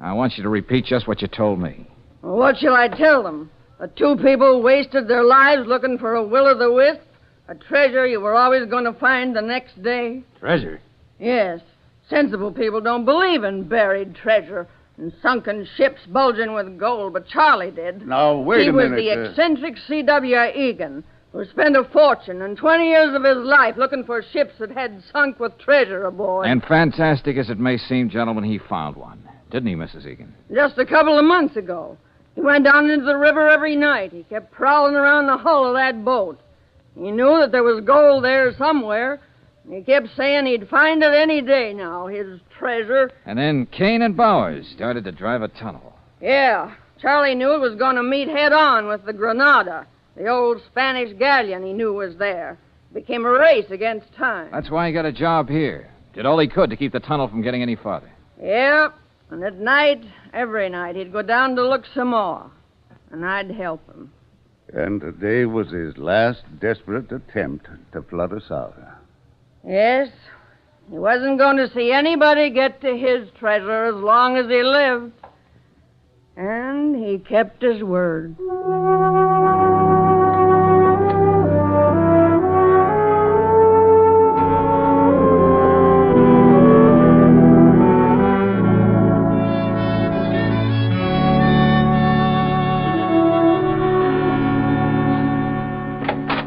I want you to repeat just what you told me. Well, what shall I tell them? The two people wasted their lives looking for a will-o'-the-wisp, a treasure you were always going to find the next day. Treasure? Yes. Sensible people don't believe in buried treasure and sunken ships bulging with gold, but Charlie did. Now, wait a minute. He was the eccentric C.W. Egan, who spent a fortune and 20 years of his life looking for ships that had sunk with treasure aboard. And fantastic as it may seem, gentlemen, he found one. Didn't he, Mrs. Egan? Just a couple of months ago. He went down into the river every night. He kept prowling around the hull of that boat. He knew that there was gold there somewhere. He kept saying he'd find it any day now, his treasure. And then Kane and Bowers started to drive a tunnel. Yeah. Charlie knew it was going to meet head-on with the Granada, the old Spanish galleon he knew was there. It became a race against time. That's why he got a job here. Did all he could to keep the tunnel from getting any farther. Yep. And at night, every night, he'd go down to look some more. And I'd help him. And today was his last desperate attempt to flood us out. Yes. He wasn't going to see anybody get to his treasure as long as he lived. And he kept his word.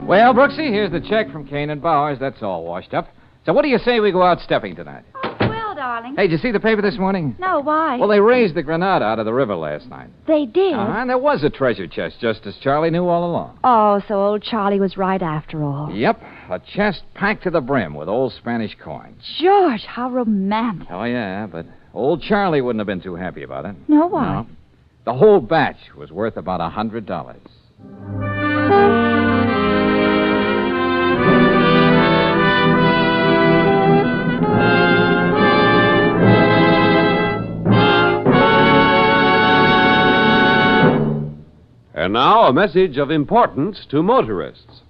Well, Brooksy, here's the check from Kane and Bowers. That's all washed up. So what do you say we go out stepping tonight? Well, darling. Hey, did you see the paper this morning? No, why? Well, they raised the Granada out of the river last night. They did? And there was a treasure chest, just as Charlie knew all along. Oh, so old Charlie was right after all. Yep, a chest packed to the brim with old Spanish coins. George, how romantic. Oh, yeah, but old Charlie wouldn't have been too happy about it. No, why? No. The whole batch was worth about $100. And now, a message of importance to motorists.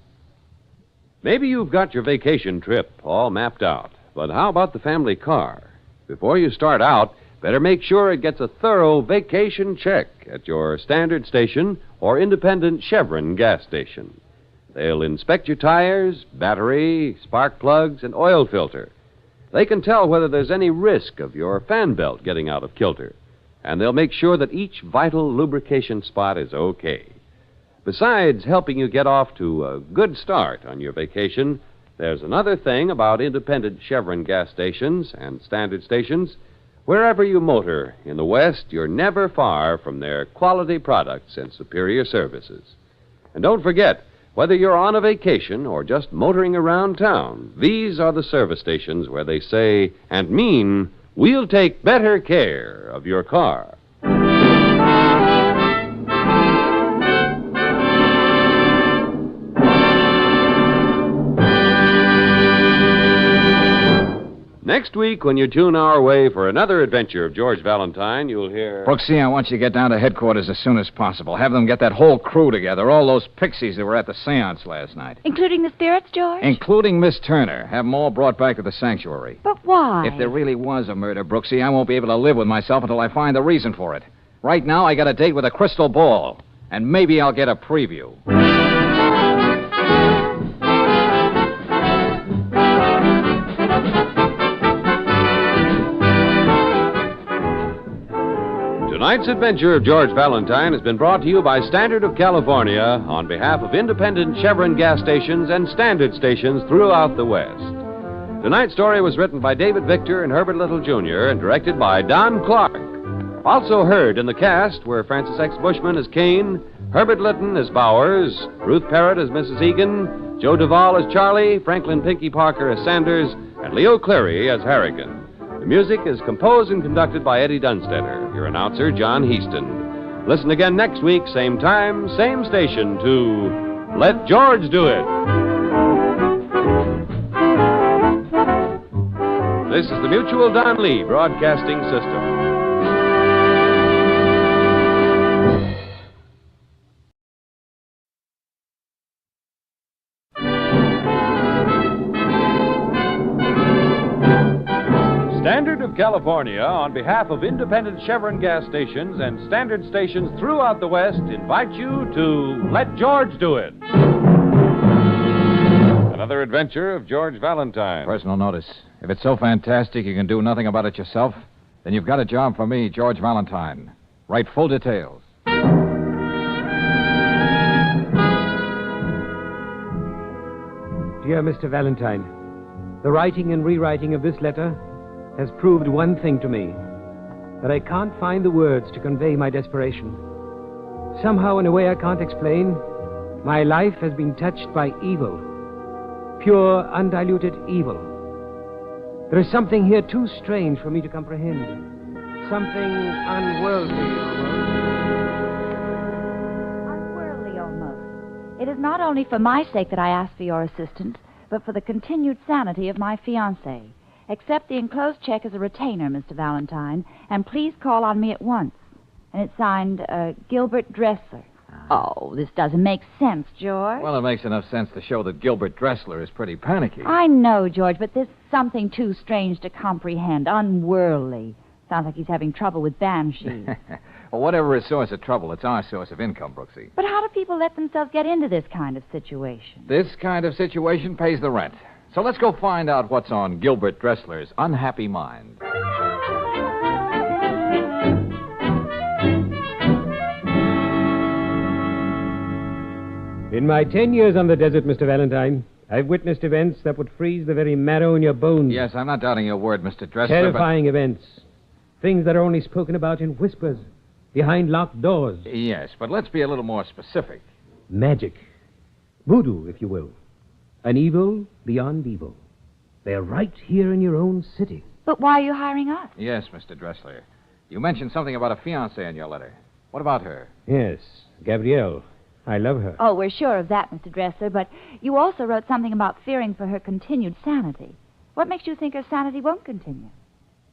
Maybe you've got your vacation trip all mapped out, but how about the family car? Before you start out, better make sure it gets a thorough vacation check at your standard station or independent Chevron gas station. They'll inspect your tires, battery, spark plugs, and oil filter. They can tell whether there's any risk of your fan belt getting out of kilter. And they'll make sure that each vital lubrication spot is okay. Besides helping you get off to a good start on your vacation, there's another thing about independent Chevron gas stations and standard stations. Wherever you motor in the West, you're never far from their quality products and superior services. And don't forget, whether you're on a vacation or just motoring around town, these are the service stations where they say and mean, we'll take better care of your car. Next week, when you tune our way for another adventure of George Valentine, you'll hear... Brooksy, I want you to get down to headquarters as soon as possible. Have them get that whole crew together, all those pixies that were at the seance last night. Including the spirits, George? Including Miss Turner. Have them all brought back to the sanctuary. But why? If there really was a murder, Brooksy, I won't be able to live with myself until I find the reason for it. Right now, I got a date with a crystal ball, and maybe I'll get a preview. Tonight's adventure of George Valentine has been brought to you by Standard of California on behalf of independent Chevron gas stations and standard stations throughout the West. Tonight's story was written by David Victor and Herbert Little, Jr. and directed by Don Clark. Also heard in the cast were Francis X. Bushman as Kane, Herbert Litton as Bowers, Ruth Parrott as Mrs. Egan, Joe Duvall as Charlie, Franklin Pinky Parker as Sanders, and Leo Cleary as Harrigan. The music is composed and conducted by Eddie Dunstetter. Your announcer, John Heaston. Listen again next week, same time, same station, to Let George Do It. This is the Mutual Don Lee Broadcasting System. Standard of California, on behalf of independent Chevron gas stations and standard stations throughout the West, invite you to Let George Do It. Another adventure of George Valentine. Personal notice. If it's so fantastic you can do nothing about it yourself, then you've got a job for me, George Valentine. Write full details. Dear Mr. Valentine, the writing and rewriting of this letter has proved one thing to me, that I can't find the words to convey my desperation. Somehow, in a way I can't explain, my life has been touched by evil, pure, undiluted evil. There is something here too strange for me to comprehend, something unworldly almost. Unworldly almost. It is not only for my sake that I ask for your assistance, but for the continued sanity of my fiancé. Accept the enclosed check as a retainer, Mr. Valentine, and please call on me at once. And it's signed, Gilbert Dressler. Oh, this doesn't make sense, George. Well, it makes enough sense to show that Gilbert Dressler is pretty panicky. I know, George, but there's something too strange to comprehend, unworldly. Sounds like he's having trouble with banshees. Well, whatever his source of trouble, it's our source of income, Brooksy. But how do people let themselves get into this kind of situation? This kind of situation pays the rent. So let's go find out what's on Gilbert Dressler's unhappy mind. In my 10 years on the desert, Mr. Valentine, I've witnessed events that would freeze the very marrow in your bones. Yes, I'm not doubting your word, Mr. Dressler, Terrifying events. Things that are only spoken about in whispers, behind locked doors. Yes, but let's be a little more specific. Magic. Voodoo, if you will. An evil beyond evil. They're right here in your own city. But why are you hiring us? Yes, Mr. Dressler. You mentioned something about a fiancée in your letter. What about her? Yes, Gabrielle. I love her. Oh, we're sure of that, Mr. Dressler, but you also wrote something about fearing for her continued sanity. What makes you think her sanity won't continue?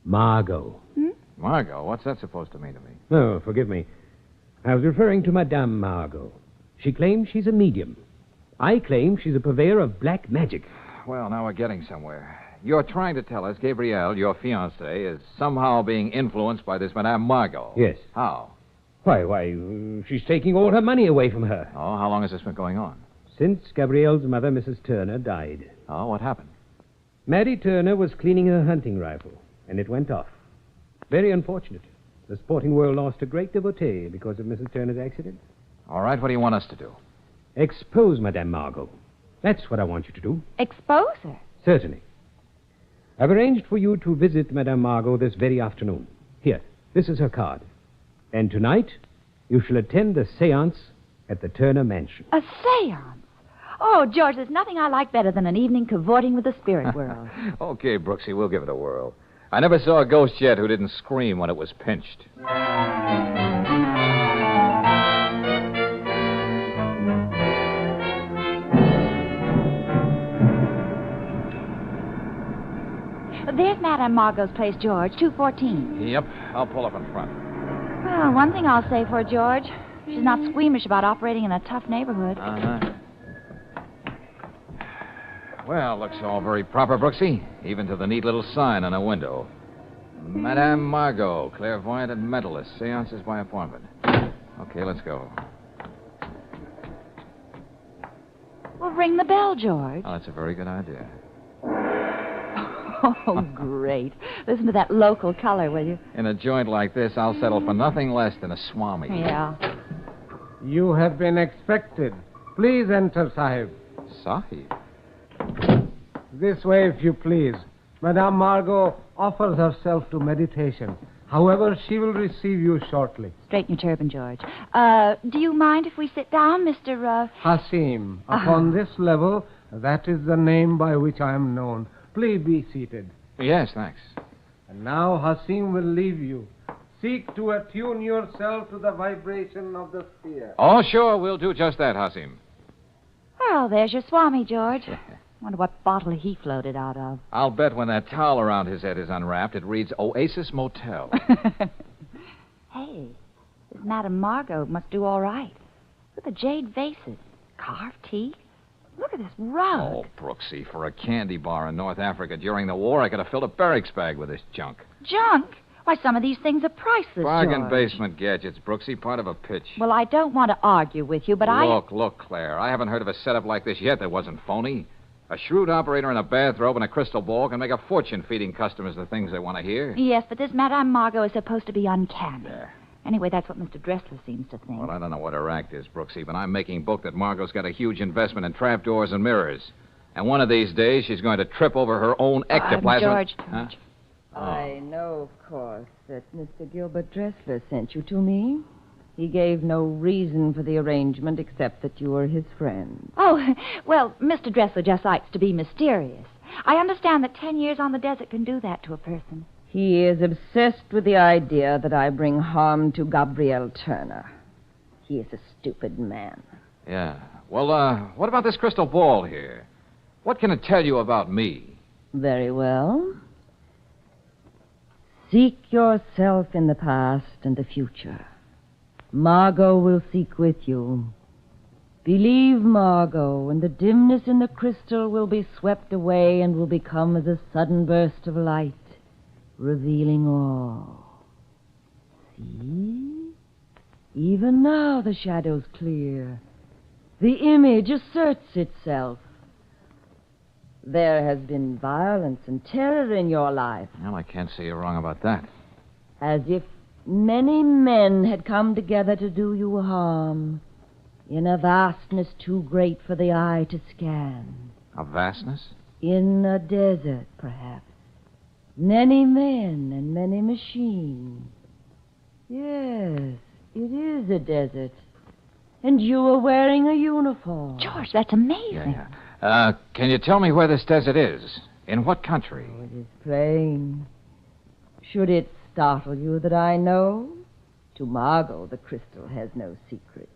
Margot. Margot? What's that supposed to mean to me? Oh, forgive me. I was referring to Madame Margot. She claims she's a medium. I claim she's a purveyor of black magic. Well, now we're getting somewhere. You're trying to tell us Gabrielle, your fiancée, is somehow being influenced by this Madame Margot. Yes. How? Why, she's taking all her money away from her. Oh, how long has this been going on? Since Gabrielle's mother, Mrs. Turner, died. Oh, what happened? Mary Turner was cleaning her hunting rifle, and it went off. Very unfortunate. The sporting world lost a great devotee because of Mrs. Turner's accident. All right, what do you want us to do? Expose Madame Margot. That's what I want you to do. Expose her? Certainly. I've arranged for you to visit Madame Margot this very afternoon. Here, this is her card. And tonight, you shall attend a séance at the Turner Mansion. A séance? Oh, George, there's nothing I like better than an evening cavorting with the spirit world. Okay, Brooksy, we'll give it a whirl. I never saw a ghost yet who didn't scream when it was pinched. There's Madame Margot's place, George, 214. Yep, I'll pull up in front. Well, one thing I'll say for George. She's not squeamish about operating in a tough neighborhood. Uh-huh. Well, looks all very proper, Brooksy. Even to the neat little sign on a window. Madame Margot, clairvoyant and mentalist. Seances by appointment. Okay, let's go. Well, ring the bell, George. Oh, that's a very good idea. Oh, great. Listen to that local color, will you? In a joint like this, I'll settle for nothing less than a swami. Yeah. You have been expected. Please enter, Sahib. Sahib? This way, if you please. Madame Margot offers herself to meditation. However, she will receive you shortly. Straighten your turban, George. Do you mind if we sit down, Mr. Hasim. Upon this level, that is the name by which I am known. Please be seated. Yes, thanks. And now Hasim will leave you. Seek to attune yourself to the vibration of the sphere. Oh, sure, we'll do just that, Hasim. Well, there's your Swami, George. Wonder what bottle he floated out of. I'll bet when that towel around his head is unwrapped, it reads Oasis Motel. Hey, this Madame Margot must do all right. Look at the jade vases. Carved teeth. Look at this rug. Oh, Brooksy, for a candy bar in North Africa during the war, I could have filled a barracks bag with this junk. Junk? Why, some of these things are priceless, Bargain George. basement gadgets, Brooksy, part of a pitch. Well, I don't want to argue with you, but Look, Claire, I haven't heard of a setup like this yet that wasn't phony. A shrewd operator in a bathrobe and a crystal ball can make a fortune feeding customers the things they want to hear. Yes, but this Madame Margot is supposed to be uncanny. There. Anyway, that's what Mr. Dressler seems to think. Well, I don't know what her act is, Brooksy, but I'm making book that Margot's got a huge investment in trapdoors and mirrors. And one of these days, she's going to trip over her own ectoplasm. George. Huh? Oh. I know, of course, that Mr. Gilbert Dressler sent you to me. He gave no reason for the arrangement except that you were his friend. Oh, well, Mr. Dressler just likes to be mysterious. I understand that 10 years on the desert can do that to a person. He is obsessed with the idea that I bring harm to Gabrielle Turner. He is a stupid man. Yeah. Well, what about this crystal ball here? What can it tell you about me? Very well. Seek yourself in the past and the future. Margot will seek with you. Believe Margot, and the dimness in the crystal will be swept away and will become as a sudden burst of light, revealing all. See? Even now the shadow's clear. The image asserts itself. There has been violence and terror in your life. Well, I can't say you're wrong about that. As if many men had come together to do you harm, in a vastness too great for the eye to scan. A vastness? In a desert, perhaps. Many men and many machines. Yes, it is a desert. And you are wearing a uniform. George, that's amazing. Yeah. Can you tell me where this desert is? In what country? Oh, it is plain. Should it startle you that I know? To Margot, the crystal has no secrets.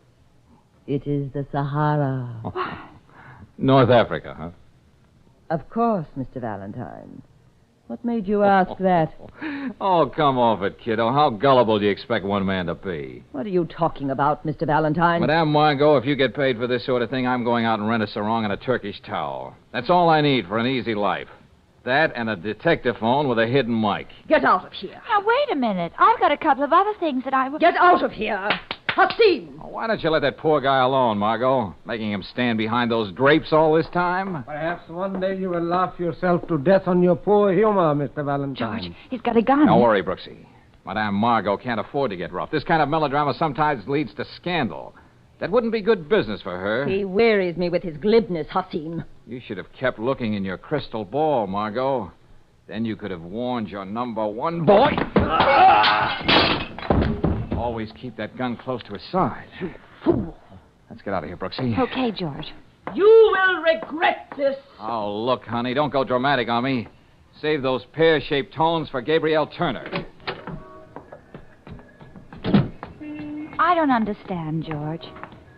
It is the Sahara. North Africa, huh? Of course, Mr. Valentine. What made you ask that? Oh, come off it, kiddo. How gullible do you expect one man to be? What are you talking about, Mr. Valentine? Madame Margot, if you get paid for this sort of thing, I'm going out and rent a sarong and a Turkish towel. That's all I need for an easy life. That and a detective phone with a hidden mic. Get out of here. Now, wait a minute. I've got a couple of other things that I would... Get out of here. Hassim! Oh, why don't you let that poor guy alone, Margot? Making him stand behind those drapes all this time? Perhaps one day you will laugh yourself to death on your poor humor, Mr. Valentine. George, he's got a gun. Don't worry, Brooksy. Madame Margot can't afford to get rough. This kind of melodrama sometimes leads to scandal. That wouldn't be good business for her. He wearies me with his glibness, Hassim. You should have kept looking in your crystal ball, Margot. Then you could have warned your number one boy. Always keep that gun close to his side. You fool. Let's get out of here, Brooksy. Okay, George. You will regret this. Oh, look, honey, don't go dramatic on me. Save those pear-shaped tones for Gabrielle Turner. I don't understand, George.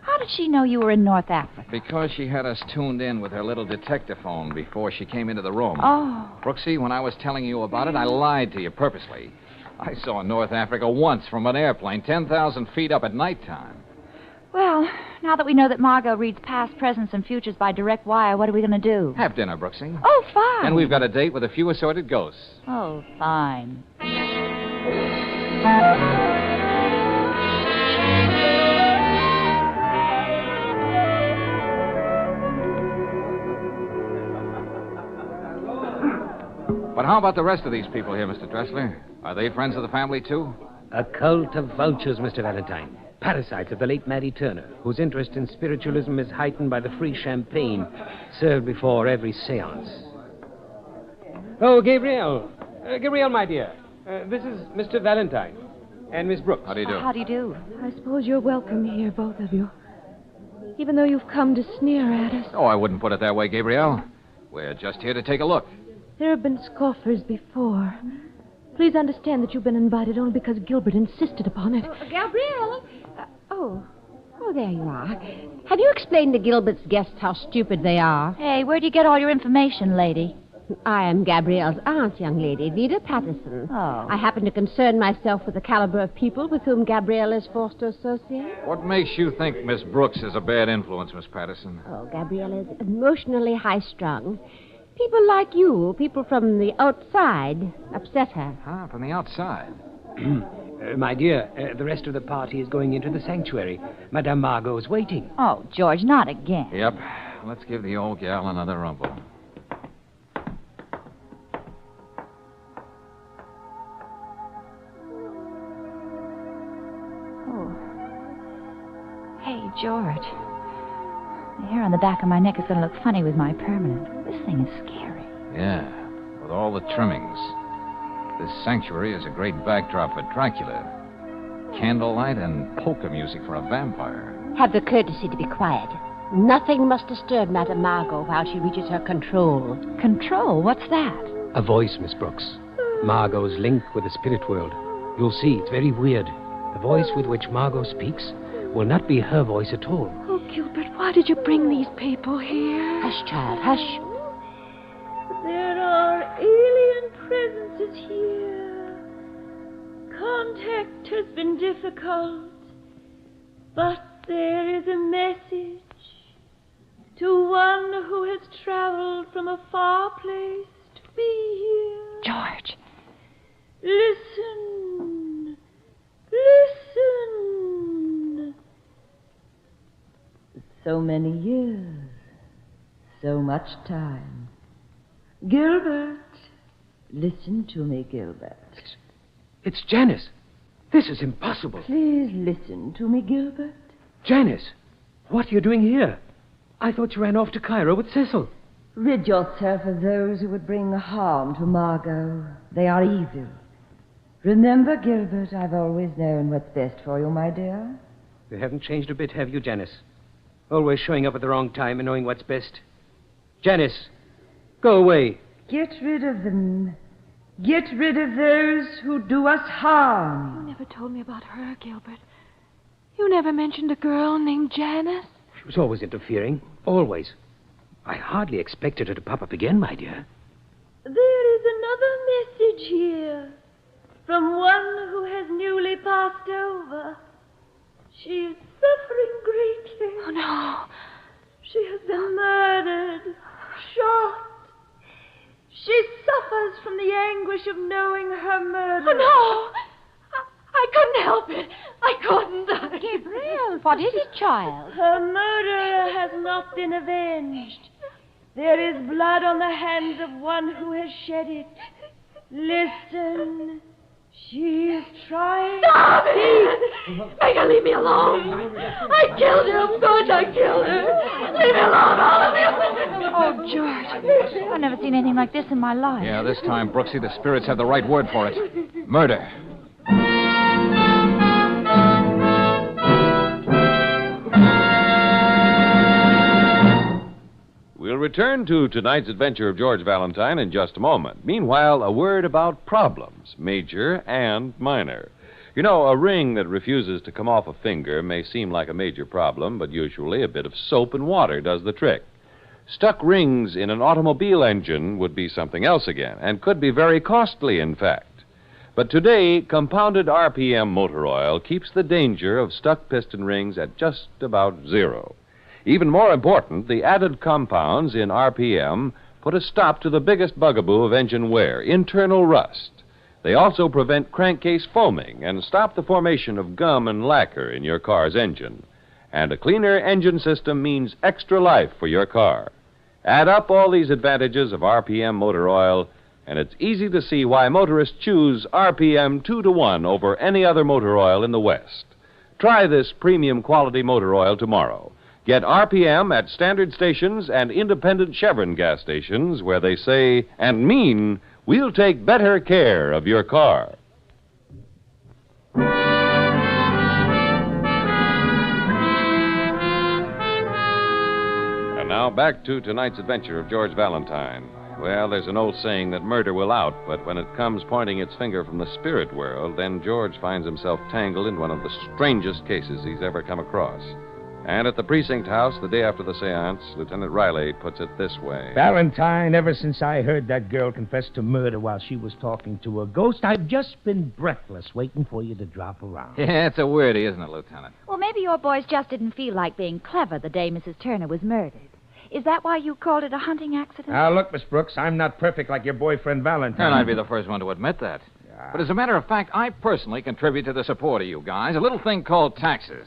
How did she know you were in North Africa? Because she had us tuned in with her little detective phone before she came into the room. Oh. Brooksy, when I was telling you about it, I lied to you purposely. I saw North Africa once from an airplane 10,000 feet up at nighttime. Well, now that we know that Margot reads past, presents, and futures by direct wire, what are we going to do? Have dinner, Brooksy. Oh, fine. And we've got a date with a few assorted ghosts. Oh, fine. But how about the rest of these people here, Mr. Dressler? Are they friends of the family, too? A cult of vultures, Mr. Valentine. Parasites of the late Mattie Turner, whose interest in spiritualism is heightened by the free champagne served before every seance. Oh, Gabrielle. Gabrielle, my dear. This is Mr. Valentine. And Miss Brooks. How do you do? How do you do? I suppose you're welcome here, both of you. Even though you've come to sneer at us. Oh, I wouldn't put it that way, Gabrielle. We're just here to take a look. There have been scoffers before. Please understand that you've been invited only because Gilbert insisted upon it. Gabrielle? Oh, there you are. Have you explained to Gilbert's guests how stupid they are? Hey, where'd you get all your information, lady? I am Gabrielle's aunt, young lady, Vida Patterson. Oh. I happen to concern myself with the caliber of people with whom Gabrielle is forced to associate. What makes you think Miss Brooks is a bad influence, Miss Patterson? Oh, Gabrielle is emotionally high-strung. People like you, people from the outside, upset her. Ah, from the outside. My dear, the rest of the party is going into the sanctuary. Madame Margot is waiting. Oh, George, not again. Yep. Let's give the old gal another rumble. Oh. Hey, George. The hair on the back of my neck is going to look funny with my permanent. This thing is scary. Yeah, with all the trimmings. This sanctuary is a great backdrop for Dracula. Candlelight and polka music for a vampire. Have the courtesy to be quiet. Nothing must disturb Madame Margot while she reaches her control. Control? What's that? A voice, Miss Brooks. Margot's link with the spirit world. You'll see, it's very weird. The voice with which Margot speaks will not be her voice at all. Oh, Gilbert, why did you bring these people here? Hush, child, hush. There are alien presences here. Contact has been difficult, but there is a message to one who has traveled from a far place to be here. George. Listen. Listen. So many years. So much time. Gilbert. Listen to me, Gilbert. It's Janice. This is impossible. Please listen to me, Gilbert. Janice, what are you doing here? I thought you ran off to Cairo with Cecil. Rid yourself of those who would bring harm to Margot. They are evil. Remember, Gilbert, I've always known what's best for you, my dear. You haven't changed a bit, have you, Janice? Always showing up at the wrong time and knowing what's best. Janice, go away. Get rid of them. Get rid of those who do us harm. You never told me about her, Gilbert. You never mentioned a girl named Janice. She was always interfering. Always. I hardly expected her to pop up again, my dear. There is another message here from one who has newly passed over. She is suffering greatly. Oh, no. She has been murdered, shot. She suffers from the anguish of knowing her murder. Oh, no. I couldn't help it. I couldn't. Gabriel, what is it, child? Her murderer has not been avenged. There is blood on the hands of one who has shed it. Listen. She is trying... Stop it! Make her leave me alone. I killed her, of course I killed her. Leave me alone, all of you. Oh, George, I've never seen anything like this in my life. Yeah, this time, Brooksy, the spirits have the right word for it. Murder. We'll return to tonight's adventure of George Valentine in just a moment. Meanwhile, a word about problems, major and minor. You know, a ring that refuses to come off a finger may seem like a major problem, but usually a bit of soap and water does the trick. Stuck rings in an automobile engine would be something else again, and could be very costly, in fact. But today, compounded RPM motor oil keeps the danger of stuck piston rings at just about zero. Even more important, the added compounds in RPM put a stop to the biggest bugaboo of engine wear, internal rust. They also prevent crankcase foaming and stop the formation of gum and lacquer in your car's engine. And a cleaner engine system means extra life for your car. Add up all these advantages of RPM motor oil, and it's easy to see why motorists choose RPM 2-to-1 over any other motor oil in the West. Try this premium quality motor oil tomorrow. Get RPM at standard stations and independent Chevron gas stations where they say and mean, we'll take better care of your car. And now back to tonight's adventure of George Valentine. Well, there's an old saying that murder will out, but when it comes pointing its finger from the spirit world, then George finds himself tangled in one of the strangest cases he's ever come across. And at the precinct house, the day after the seance, Lieutenant Riley puts it this way. Valentine, ever since I heard that girl confess to murder while she was talking to a ghost, I've just been breathless waiting for you to drop around. Yeah, it's a weirdie, isn't it, Lieutenant? Well, maybe your boys just didn't feel like being clever the day Mrs. Turner was murdered. Is that why you called it a hunting accident? Now, look, Miss Brooks, I'm not perfect like your boyfriend Valentine. And I'd be the first one to admit that. But as a matter of fact, I personally contribute to the support of you guys, a little thing called taxes.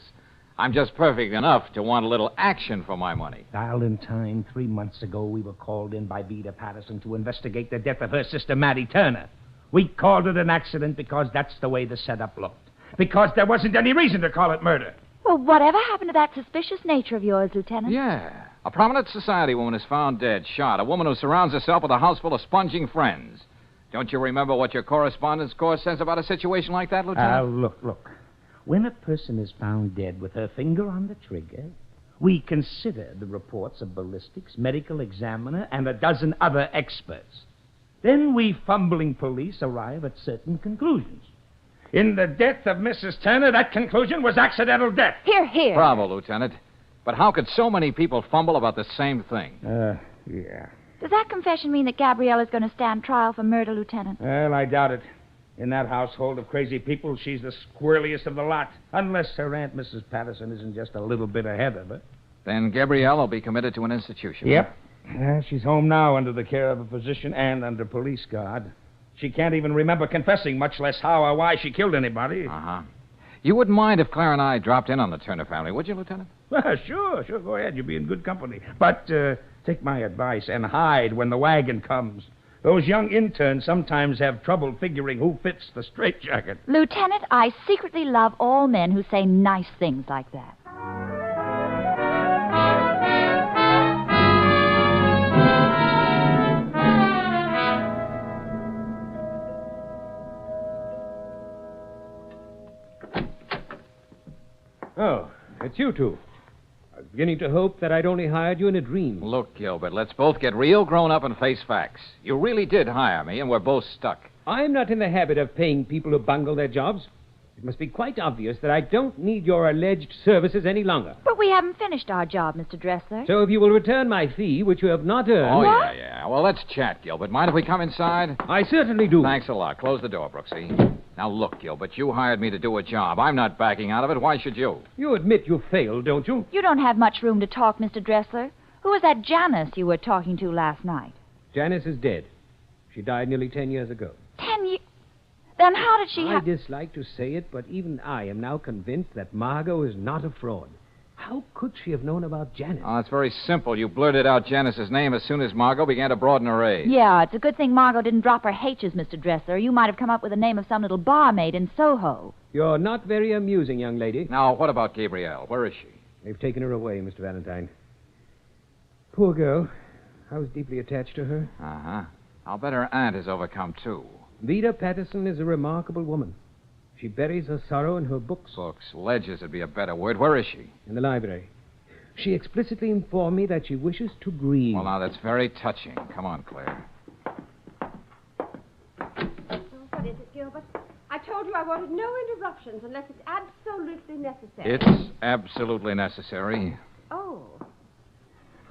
I'm just perfect enough to want a little action for my money. Valentine, 3 months ago, we were called in by Vida Patterson to investigate the death of her sister, Mattie Turner. We called it an accident because that's the way the setup looked. Because there wasn't any reason to call it murder. Well, whatever happened to that suspicious nature of yours, Lieutenant? Yeah. A prominent society woman is found dead, shot. A woman who surrounds herself with a house full of sponging friends. Don't you remember what your correspondence course says about a situation like that, Lieutenant? Look. When a person is found dead with her finger on the trigger, we consider the reports of ballistics, medical examiner, and a dozen other experts. Then we fumbling police arrive at certain conclusions. In the death of Mrs. Turner, that conclusion was accidental death. Hear, hear. Bravo, Lieutenant. But how could so many people fumble about the same thing? Yeah. Does that confession mean that Gabrielle is going to stand trial for murder, Lieutenant? Well, I doubt it. In that household of crazy people, she's the squirreliest of the lot. Unless her Aunt Mrs. Patterson isn't just a little bit ahead of her. Then Gabrielle will be committed to an institution. Yep. She's home now under the care of a physician and under police guard. She can't even remember confessing, much less how or why she killed anybody. Uh-huh. You wouldn't mind if Claire and I dropped in on the Turner family, would you, Lieutenant? Well, sure. Go ahead. You'll be in good company. But take my advice and hide when the wagon comes. Those young interns sometimes have trouble figuring who fits the straitjacket. Lieutenant, I secretly love all men who say nice things like that. you two. I was beginning to hope that I'd only hired you in a dream. Look, Gilbert, let's both get real grown up and face facts. You really did hire me, and we're both stuck. I'm not in the habit of paying people who bungle their jobs. It must be quite obvious that I don't need your alleged services any longer. But we haven't finished our job, Mr. Dressler. So if you will return my fee, which you have not earned... Oh, yeah. Well, let's chat, Gilbert. Mind if we come inside? I certainly do. Thanks a lot. Close the door, Brooksy. Now, look, Gilbert, you hired me to do a job. I'm not backing out of it. Why should you? You admit you failed, don't you? You don't have much room to talk, Mr. Dressler. Who was that Janice you were talking to last night? Janice is dead. She died nearly 10 years ago. 10 years? Then how did she I dislike to say it, but even I am now convinced that Margot is not a fraud. How could she have known about Janice? Oh, it's very simple. You blurted out Janice's name as soon as Margot began to broaden her age. Yeah, it's a good thing Margot didn't drop her H's, Mr. Dressler. You might have come up with the name of some little barmaid in Soho. You're not very amusing, young lady. Now, what about Gabrielle? Where is she? They've taken her away, Mr. Valentine. Poor girl. I was deeply attached to her. Uh-huh. I'll bet her aunt is overcome, too. Vida Patterson is a remarkable woman. She buries her sorrow in her books. Books. Ledgers would be a better word. Where is she? In the library. She explicitly informed me that she wishes to grieve. Well, now, that's very touching. Come on, Claire. What is it, Gilbert? I told you I wanted no interruptions unless it's absolutely necessary. It's absolutely necessary. Oh.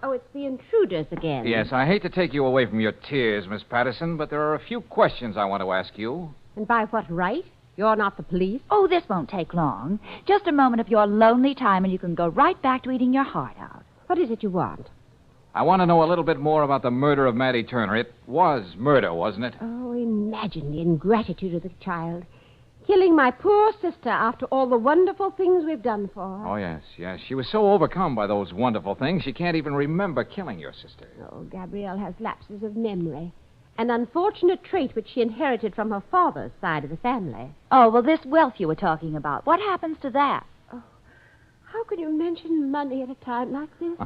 Oh, it's the intruders again. Yes, I hate to take you away from your tears, Miss Patterson, but there are a few questions I want to ask you. And by what right? You're not the police? Oh, this won't take long. Just a moment of your lonely time, and you can go right back to eating your heart out. What is it you want? I want to know a little bit more about the murder of Mattie Turner. It was murder, wasn't it? Oh, imagine the ingratitude of the child. Killing my poor sister after all the wonderful things we've done for her. Oh, yes. She was so overcome by those wonderful things, she can't even remember killing your sister. Oh, Gabrielle has lapses of memory. An unfortunate trait which she inherited from her father's side of the family. Oh, well, this wealth you were talking about, what happens to that? Oh, how can you mention money at a time like this?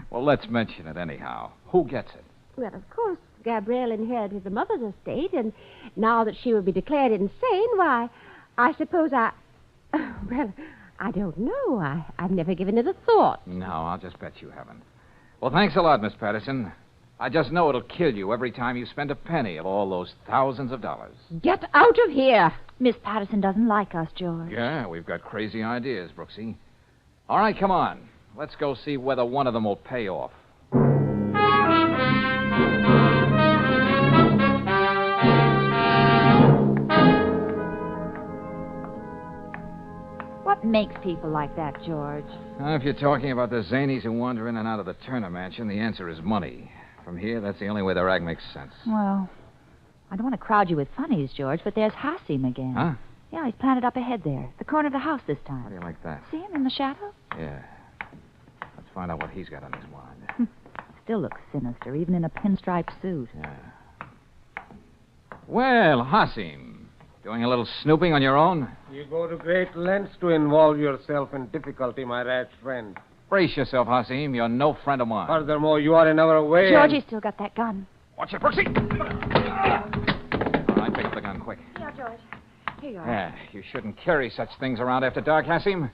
Well, let's mention it anyhow. Who gets it? Well, of course, Gabrielle inherited the mother's estate, and now that she will be declared insane, why, I suppose well, I don't know. I've never given it a thought. No, I'll just bet you haven't. Well, thanks a lot, Miss Patterson. I just know it'll kill you every time you spend a penny of all those thousands of dollars. Get out of here! Miss Patterson doesn't like us, George. Yeah, we've got crazy ideas, Brooksy. All right, come on. Let's go see whether one of them will pay off. What makes people like that, George? If you're talking about the zanies who wander in and out of the Turner mansion, the answer is money. From here, that's the only way their act makes sense. Well, I don't want to crowd you with funnies, George, but there's Hasim again. Huh? Yeah, he's planted up ahead there. The corner of the house this time. How do you like that? See him in the shadow? Yeah. Let's find out what he's got on his mind. Still looks sinister, even in a pinstripe suit. Yeah. Well, Hasim, doing a little snooping on your own? You go to great lengths to involve yourself in difficulty, my rash friend. Brace yourself, Hasim. You're no friend of mine. Furthermore, you are in our way. Georgie's still got that gun. Watch it, Brooksy! All right, pick up the gun quick. Yeah, George. Here you are. Yeah, you shouldn't carry such things around after dark, Hasim.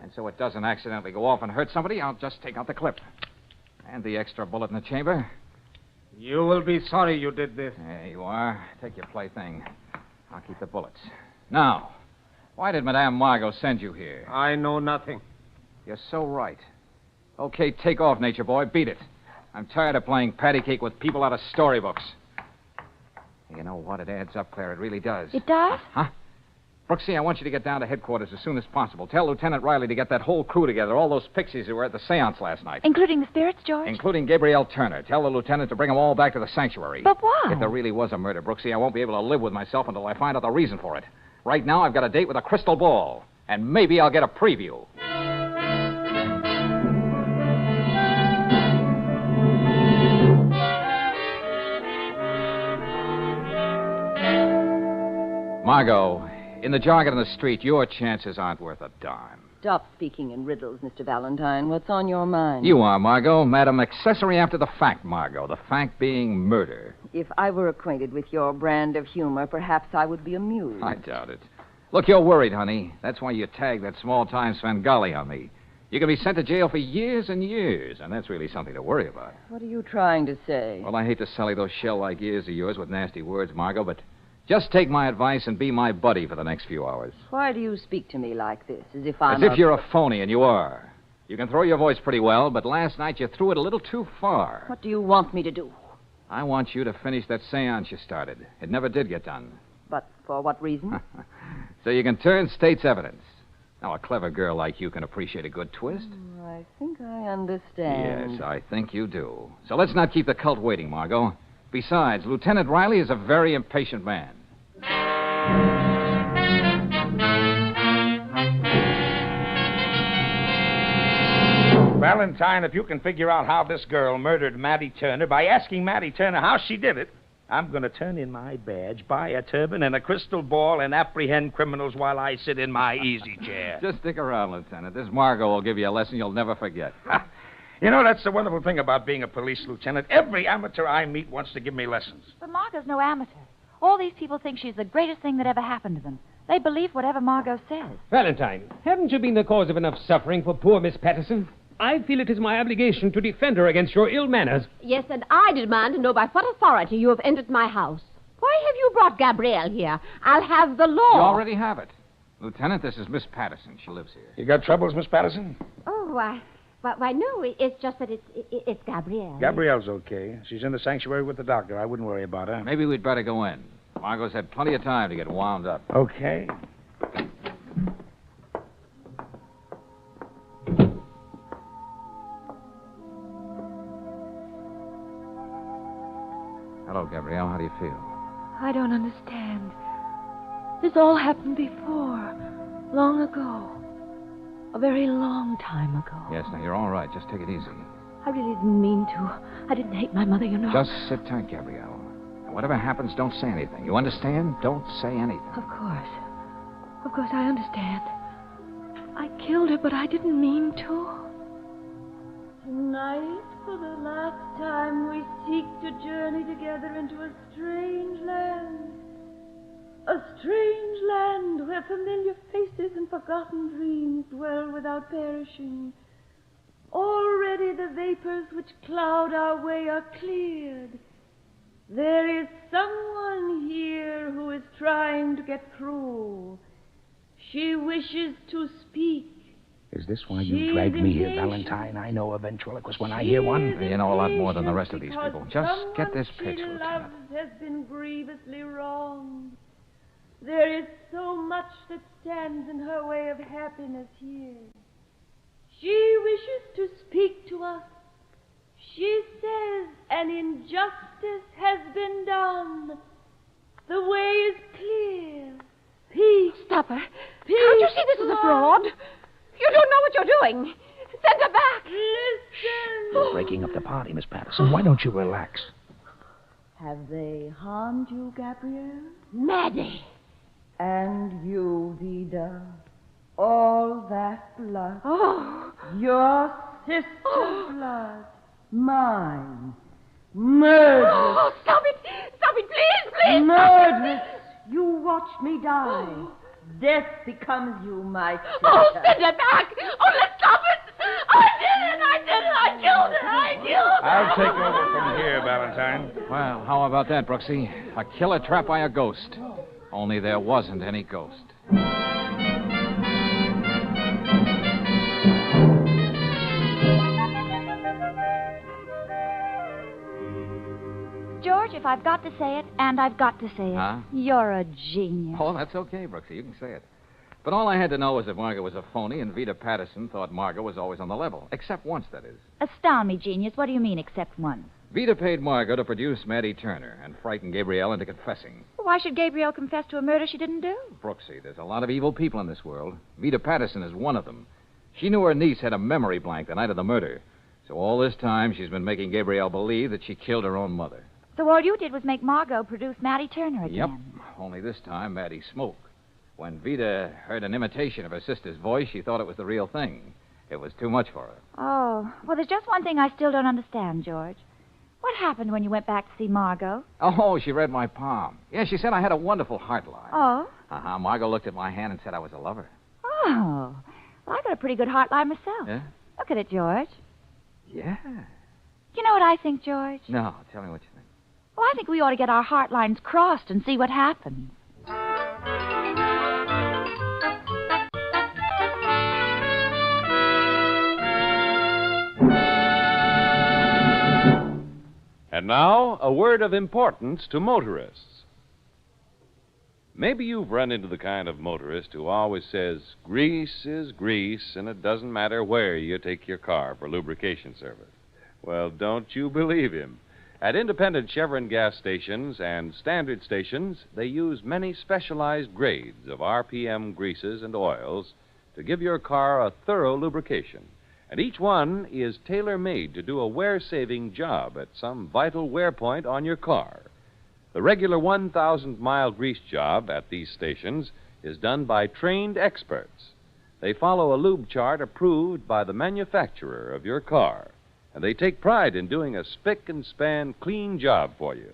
And so it doesn't accidentally go off and hurt somebody, I'll just take out the clip. And the extra bullet in the chamber. You will be sorry you did this. There you are. Take your plaything. I'll keep the bullets. Now, why did Madame Margot send you here? I know nothing. You're so right. Okay, take off, Nature Boy. Beat it. I'm tired of playing patty cake with people out of storybooks. You know what? It adds up, Claire. It really does. It does? Huh? Brooksy, I want you to get down to headquarters as soon as possible. Tell Lieutenant Riley to get that whole crew together, all those pixies who were at the seance last night. Including the spirits, George? Including Gabrielle Turner. Tell the lieutenant to bring them all back to the sanctuary. But why? If there really was a murder, Brooksy, I won't be able to live with myself until I find out the reason for it. Right now, I've got a date with a crystal ball. And maybe I'll get a preview. Margot, in the jargon of the street, your chances aren't worth a dime. Stop speaking in riddles, Mr. Valentine. What's on your mind? You are, Margot. Madam, accessory after the fact, Margot. The fact being murder. If I were acquainted with your brand of humor, perhaps I would be amused. I doubt it. Look, you're worried, honey. That's why you tagged that small-time Svengali on me. You can be sent to jail for years and years, and that's really something to worry about. What are you trying to say? Well, I hate to sully those shell-like ears of yours with nasty words, Margot, but just take my advice and be my buddy for the next few hours. Why do you speak to me like this, as if I'm As if you're a phony, and you are. You can throw your voice pretty well, but last night you threw it a little too far. What do you want me to do? I want you to finish that seance you started. It never did get done. But for what reason? So you can turn state's evidence. Now, a clever girl like you can appreciate a good twist. I think I understand. Yes, I think you do. So let's not keep the cult waiting, Margot. Besides, Lieutenant Riley is a very impatient man. Valentine, if you can figure out how this girl murdered Mattie Turner by asking Mattie Turner how she did it, I'm going to turn in my badge, buy a turban and a crystal ball, and apprehend criminals while I sit in my easy chair. Just stick around, Lieutenant. This Margot will give you a lesson you'll never forget. You know, that's the wonderful thing about being a police lieutenant. Every amateur I meet wants to give me lessons. But Margot's no amateur. All these people think she's the greatest thing that ever happened to them. They believe whatever Margot says. Valentine, haven't you been the cause of enough suffering for poor Miss Patterson? I feel it is my obligation to defend her against your ill manners. Yes, and I demand to know by what authority you have entered my house. Why have you brought Gabrielle here? I'll have the law. You already have it. Lieutenant, this is Miss Patterson. She lives here. You got troubles, Miss Patterson? Oh, why, no, it's just that it's Gabrielle. Gabrielle's okay. She's in the sanctuary with the doctor. I wouldn't worry about her. Maybe we'd better go in. Margot's had plenty of time to get wound up. Okay. Hello, Gabrielle. How do you feel? I don't understand. This all happened before. Long ago. A very long time ago. Yes, now you're all right. Just take it easy. I really didn't mean to. I didn't hate my mother, you know. Just sit tight, Gabrielle. And whatever happens, don't say anything. You understand? Don't say anything. Of course. Of course, I understand. I killed her, but I didn't mean to. Tonight, for the last time, we seek to journey together into a strange land. A strange land where familiar faces and forgotten dreams dwell without perishing. Already the vapors which cloud our way are cleared. There is someone here who is trying to get through. She wishes to speak. Is this why you dragged me here, Valentine? I know a ventriloquist when I hear one. You know a lot more than the rest of these people. Just get this pitch, Lieutenant. Has been grievously wronged. There is so much that stands in her way of happiness here. She wishes to speak to us. She says an injustice has been done. The way is clear. Peace. Stop her. Peace. Can't you see this is a fraud? You don't know what you're doing. Send her back. Listen. You're breaking up the party, Miss Patterson. Why don't you relax? Have they harmed you, Gabrielle? Maddie. And you, Vida. All that blood. Oh. Your sister's blood. Mine. Murderous. Oh, stop it. Stop it, please, please. Murderous. You watched me die. Death becomes you, my sister. Oh, send her back. Oh, let's stop it. I did it. I killed her. I killed her. I'll take over from here, Valentine. Well, how about that, Brooksy? A killer trapped by a ghost. Only there wasn't any ghost. George, if I've got to say it, and I've got to say it, Huh? you're a genius. Oh, that's okay, Brooksy. You can say it. But all I had to know was that Margot was a phony, and Vida Patterson thought Margot was always on the level. Except once, that is. Astound me, genius. What do you mean, except once? Vida paid Margot to produce Mattie Turner and frighten Gabrielle into confessing. Why should Gabrielle confess to a murder she didn't do? Brooksy, there's a lot of evil people in this world. Vida Patterson is one of them. She knew her niece had a memory blank the night of the murder. So all this time, she's been making Gabrielle believe that she killed her own mother. So all you did was make Margot produce Mattie Turner again. Yep. Only this time, Mattie smoked. When Vida heard an imitation of her sister's voice, she thought it was the real thing. It was too much for her. Oh, well, there's just one thing I still don't understand, George. What happened when you went back to see Margot? Oh, she read my palm. Yeah, she said I had a wonderful heart line. Oh? Uh-huh. Margot looked at my hand and said I was a lover. Oh. Well, I got a pretty good heart line myself. Yeah? Look at it, George. Yeah. You know what I think, George? No, tell me what you think. Well, I think we ought to get our heart lines crossed and see what happens. And now, a word of importance to motorists. Maybe you've run into the kind of motorist who always says, grease is grease, and it doesn't matter where you take your car for lubrication service. Well, don't you believe him. At independent Chevron gas stations and standard stations, they use many specialized grades of RPM greases and oils to give your car a thorough lubrication. And each one is tailor-made to do a wear-saving job at some vital wear point on your car. The regular 1,000-mile grease job at these stations is done by trained experts. They follow a lube chart approved by the manufacturer of your car, and they take pride in doing a spick-and-span clean job for you.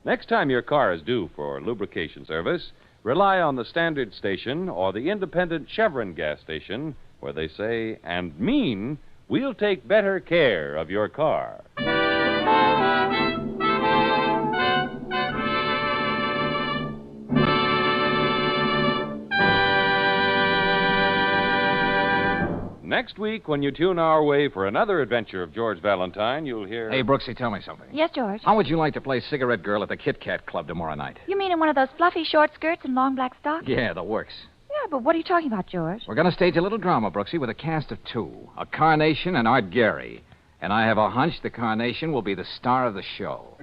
Next time your car is due for lubrication service, rely on the standard station or the independent Chevron gas station, where they say and mean, we'll take better care of your car. Next week, when you tune our way for another adventure of George Valentine, you'll hear... Hey, Brooksy, tell me something. Yes, George? How would you like to play Cigarette Girl at the Kit Kat Club tomorrow night? You mean in one of those fluffy short skirts and long black stockings? Yeah, the works. Yeah, but what are you talking about, George? We're going to stage a little drama, Brooksy, with a cast of two. A Carnation and Art Gary. And I have a hunch the Carnation will be the star of the show.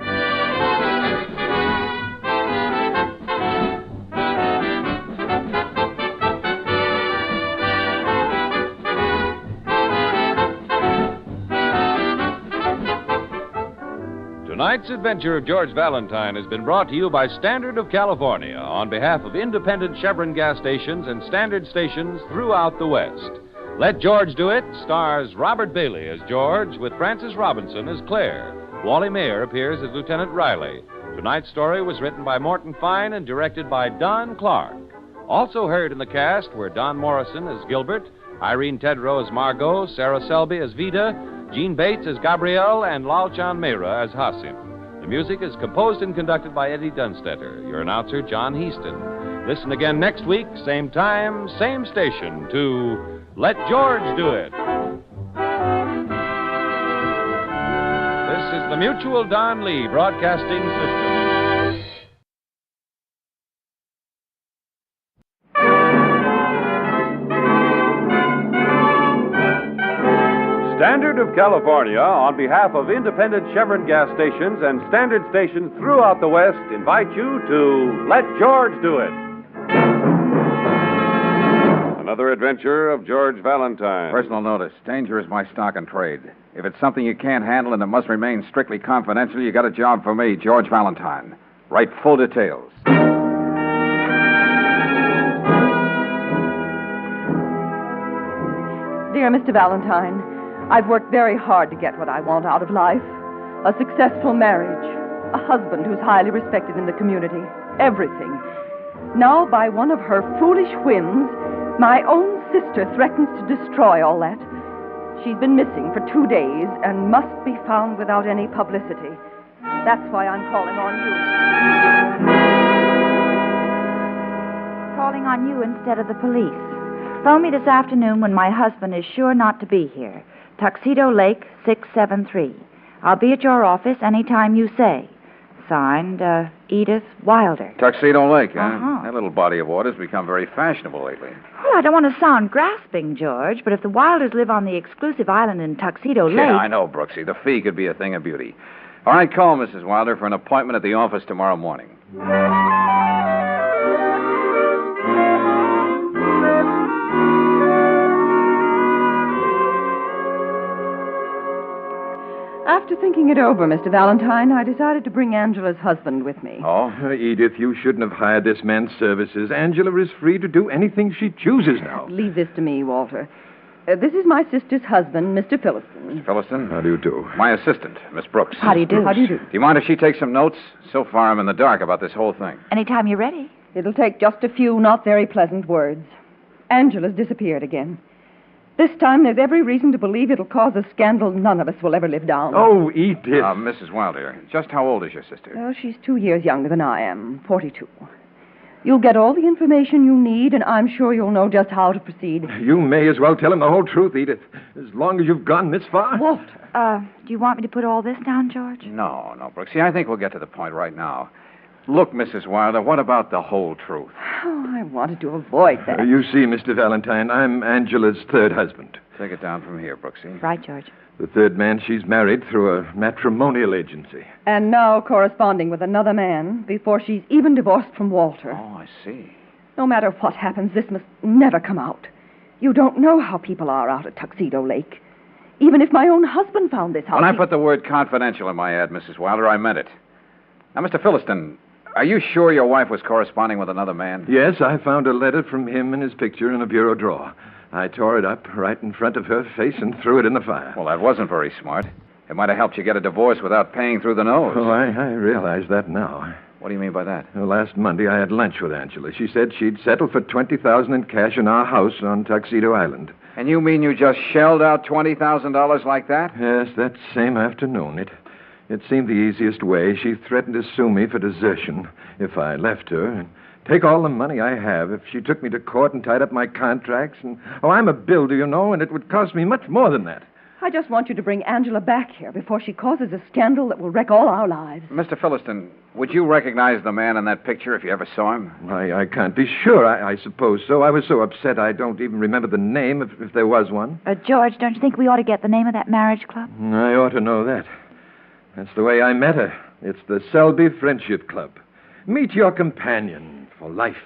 Tonight's adventure of George Valentine has been brought to you by Standard of California on behalf of independent Chevron gas stations and standard stations throughout the West. Let George Do It stars Robert Bailey as George with Frances Robinson as Claire. Wally Mayer appears as Lieutenant Riley. Tonight's story was written by Morton Fine and directed by Don Clark. Also heard in the cast were Don Morrison as Gilbert, Irene Tedrow as Margot, Sarah Selby as Vida, Gene Bates as Gabrielle, and Lal Chan Mehra as Hasim. The music is composed and conducted by Eddie Dunstetter. Your announcer, John Heaston. Listen again next week, same time, same station, to Let George Do It. This is the Mutual Don Lee Broadcasting System. Standard of California, on behalf of independent Chevron gas stations and standard stations throughout the West, invite you to Let George Do It. Another adventure of George Valentine. Personal notice. Danger is my stock and trade. If it's something you can't handle and it must remain strictly confidential, you got a job for me, George Valentine. Write full details. Dear Mr. Valentine, I've worked very hard to get what I want out of life. A successful marriage, a husband who's highly respected in the community, everything. Now, by one of her foolish whims, my own sister threatens to destroy all that. She's been missing for 2 days and must be found without any publicity. That's why I'm calling on you. Calling on you instead of the police. Phone me this afternoon when my husband is sure not to be here. Tuxedo Lake, 673. I'll be at your office any time you say. Signed, Edith Wilder. Tuxedo Lake, huh? Uh-huh. That little body of water's become very fashionable lately. Well, I don't want to sound grasping, George, but if the Wilders live on the exclusive island in Tuxedo Lake... Yeah, I know, Brooksy. The fee could be a thing of beauty. All right, call Mrs. Wilder for an appointment at the office tomorrow morning. After thinking it over, Mr. Valentine, I decided to bring Angela's husband with me. Oh, Edith, you shouldn't have hired this man's services. Angela is free to do anything she chooses now. Leave this to me, Walter. This is my sister's husband, Mr. Philliston. Mr. Philliston? How do you do? My assistant, Miss Brooks. How do you do? How do you do? Do you mind if she takes some notes? So far, I'm in the dark about this whole thing. Anytime you're ready. It'll take just a few not very pleasant words. Angela's disappeared again. This time, there's every reason to believe it'll cause a scandal none of us will ever live down. Oh, Edith. Mrs. Wilder, just how old is your sister? Well, she's 2 years younger than I am, 42. You'll get all the information you need, and I'm sure you'll know just how to proceed. You may as well tell him the whole truth, Edith, as long as you've gone this far. Walter. Do you want me to put all this down, George? No, Brooksy. I think we'll get to the point right now. Look, Mrs. Wilder, what about the whole truth? Oh, I wanted to avoid that. You see, Mr. Valentine, I'm Angela's third husband. Take it down from here, Brooksy. Right, George. The third man she's married through a matrimonial agency. And now corresponding with another man before she's even divorced from Walter. Oh, I see. No matter what happens, this must never come out. You don't know how people are out at Tuxedo Lake. Even if my own husband found this house... When I put the word confidential in my ad, Mrs. Wilder, I meant it. Now, Mr. Philliston, are you sure your wife was corresponding with another man? Yes, I found a letter from him and his picture in a bureau drawer. I tore it up right in front of her face and threw it in the fire. Well, that wasn't very smart. It might have helped you get a divorce without paying through the nose. Oh, I realize that now. What do you mean by that? Well, last Monday I had lunch with Angela. She said she'd settle for $20,000 in cash in our house on Tuxedo Island. And you mean you just shelled out $20,000 like that? Yes, that same afternoon. It seemed the easiest way. She threatened to sue me for desertion if I left her and take all the money I have if she took me to court and tied up my contracts. And I'm a builder, you know, and it would cost me much more than that. I just want you to bring Angela back here before she causes a scandal that will wreck all our lives. Mr. Philliston, would you recognize the man in that picture if you ever saw him? I can't be sure. I suppose so. I was so upset I don't even remember the name if there was one. George, don't you think we ought to get the name of that marriage club? I ought to know that. That's the way I met her. It's the Selby Friendship Club. Meet your companion for life.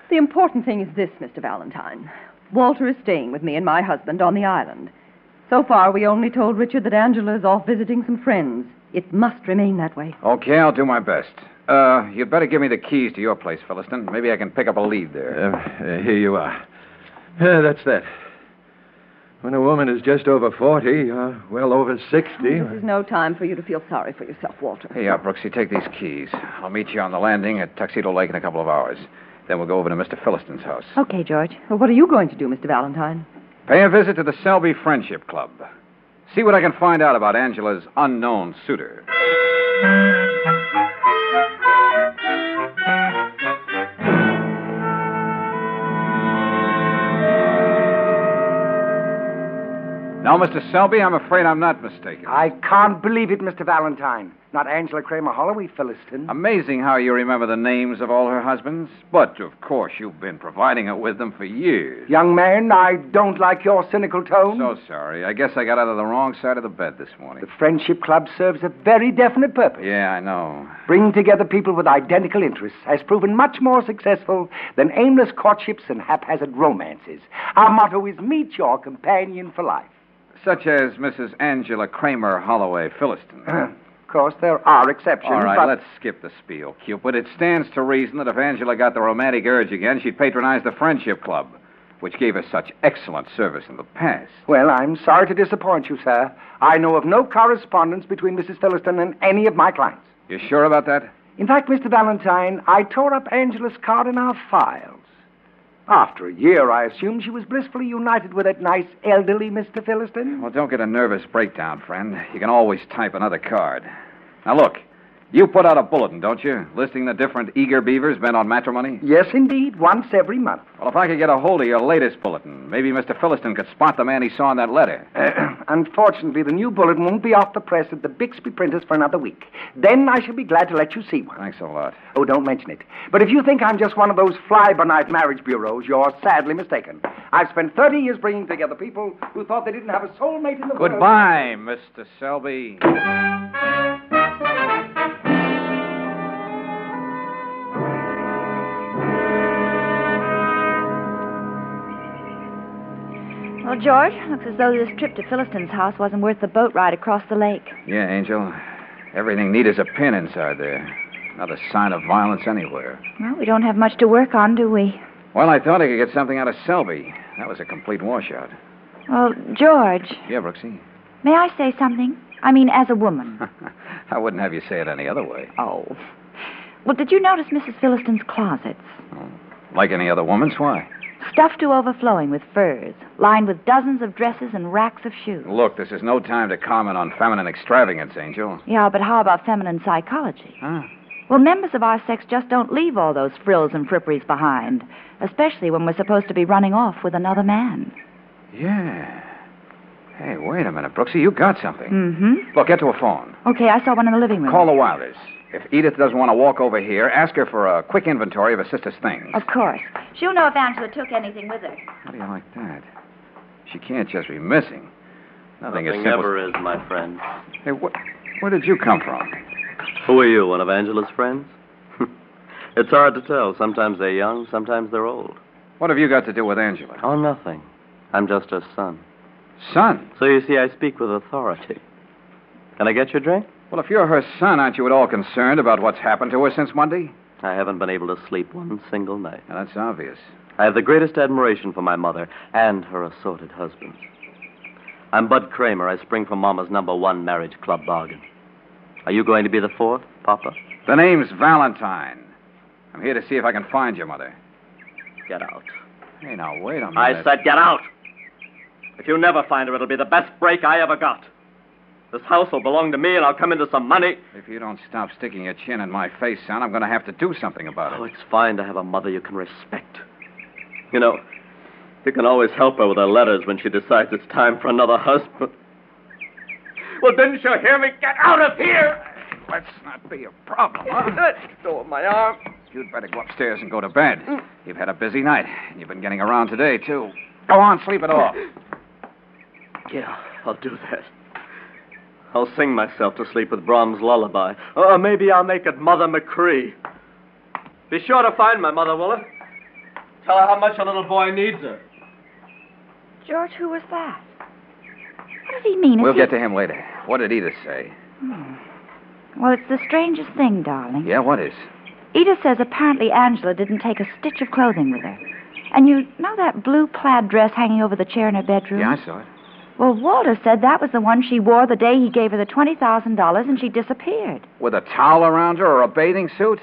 The important thing is this, Mr. Valentine. Walter is staying with me and my husband on the island. So far, we only told Richard that Angela is off visiting some friends. It must remain that way. Okay, I'll do my best. You'd better give me the keys to your place, Philliston. Maybe I can pick up a lead there. Here you are. That's that. When a woman is just over 40, you're well over 60. This is no time for you to feel sorry for yourself, Walter. Here you are, Brooksy. Take these keys. I'll meet you on the landing at Tuxedo Lake in a couple of hours. Then we'll go over to Mr. Philliston's house. Okay, George. Well, what are you going to do, Mr. Valentine? Pay a visit to the Selby Friendship Club. See what I can find out about Angela's unknown suitor. Now, Mr. Selby, I'm afraid I'm not mistaken. I can't believe it, Mr. Valentine. Not Angela Kramer Holloway, Philliston. Amazing how you remember the names of all her husbands. But, of course, you've been providing her with them for years. Young man, I don't like your cynical tone. So sorry. I guess I got out of the wrong side of the bed this morning. The Friendship Club serves a very definite purpose. Yeah, I know. Bringing together people with identical interests has proven much more successful than aimless courtships and haphazard romances. Our motto is meet your companion for life. Such as Mrs. Angela Kramer Holloway Philliston. Of course, there are exceptions. All right, but... let's skip the spiel, Cupid. It stands to reason that if Angela got the romantic urge again, she'd patronize the Friendship Club, which gave us such excellent service in the past. Well, I'm sorry to disappoint you, sir. I know of no correspondence between Mrs. Philliston and any of my clients. You sure about that? In fact, Mr. Valentine, I tore up Angela's card in our files. After a year, I assume she was blissfully united with that nice elderly Mr. Philliston. Well, don't get a nervous breakdown, friend. You can always type another card. Now, look, you put out a bulletin, don't you, listing the different eager beavers bent on matrimony? Yes, indeed, once every month. Well, if I could get a hold of your latest bulletin, maybe Mr. Philliston could spot the man he saw in that letter. Unfortunately, the new bulletin won't be off the press at the Bixby printers for another week. Then I shall be glad to let you see one. Thanks a lot. Oh, don't mention it. But if you think I'm just one of those fly-by-night marriage bureaus, you're sadly mistaken. I've spent 30 years bringing together people who thought they didn't have a soulmate in the world. Goodbye, Mr. Selby. Well, George, looks as though this trip to Philliston's house wasn't worth the boat ride across the lake. Yeah, Angel. Everything neat as a pin inside there. Not a sign of violence anywhere. Well, we don't have much to work on, do we? Well, I thought I could get something out of Selby. That was a complete washout. Well, George, Yeah, Brooksy? may I say something? I mean, as a woman. I wouldn't have you say it any other way. Oh. Well, did you notice Mrs. Philliston's closets? Like any other woman's, why? stuffed to overflowing with furs, lined with dozens of dresses and racks of shoes. Look, this is no time to comment on feminine extravagance, Angel. Yeah, but how about feminine psychology? Huh? Well, members of our sex just don't leave all those frills and fripperies behind, especially when we're supposed to be running off with another man. Yeah. Hey, wait a minute, Brooksy. You got something. Mm-hmm. Look, get to a phone. Okay, I saw one in the living room. Call the Wilders. If Edith doesn't want to walk over here, ask her for a quick inventory of her sister's things. Of course. She'll know if Angela took anything with her. How do you like that? She can't just be missing. Nothing as simple... ever is, my friend. Hey, where did you come from? Who are you, one of Angela's friends? It's hard to tell. Sometimes they're young, sometimes they're old. What have you got to do with Angela? Oh, nothing. I'm just her son. Son? So you see, I speak with authority. Can I get your drink? Well, if you're her son, aren't you at all concerned about what's happened to her since Monday? I haven't been able to sleep one single night. Now, that's obvious. I have the greatest admiration for my mother and her assorted husbands. I'm Bud Kramer. I spring from Mama's #1 marriage club bargain. Are you going to be the fourth, Papa? The name's Valentine. I'm here to see if I can find your mother. Get out. Hey, now, wait a minute. I said get out. If you never find her, it'll be the best break I ever got. This house will belong to me, and I'll come into some money. If you don't stop sticking your chin in my face, son, I'm going to have to do something about it. Oh, it's fine to have a mother you can respect. You know, you can always help her with her letters when she decides it's time for another husband. Well, didn't you hear me? Get out of here! Let's not be a problem, huh? Let go of my arm. You'd better go upstairs and go to bed. You've had a busy night, and you've been getting around today, too. Go on, sleep it off. Yeah, I'll do that. I'll sing myself to sleep with Brahms' lullaby. Or maybe I'll make it Mother McCree. Be sure to find my mother, will it? Tell her how much a little boy needs her. George, who was that? What does he mean? We'll get to him later. What did Edith say? Well, it's the strangest thing, darling. Yeah, what is? Edith says apparently Angela didn't take a stitch of clothing with her. And you know that blue plaid dress hanging over the chair in her bedroom? Yeah, I saw it. Well, Walter said that was the one she wore the day he gave her the $20,000 and she disappeared. With a towel around her or a bathing suit?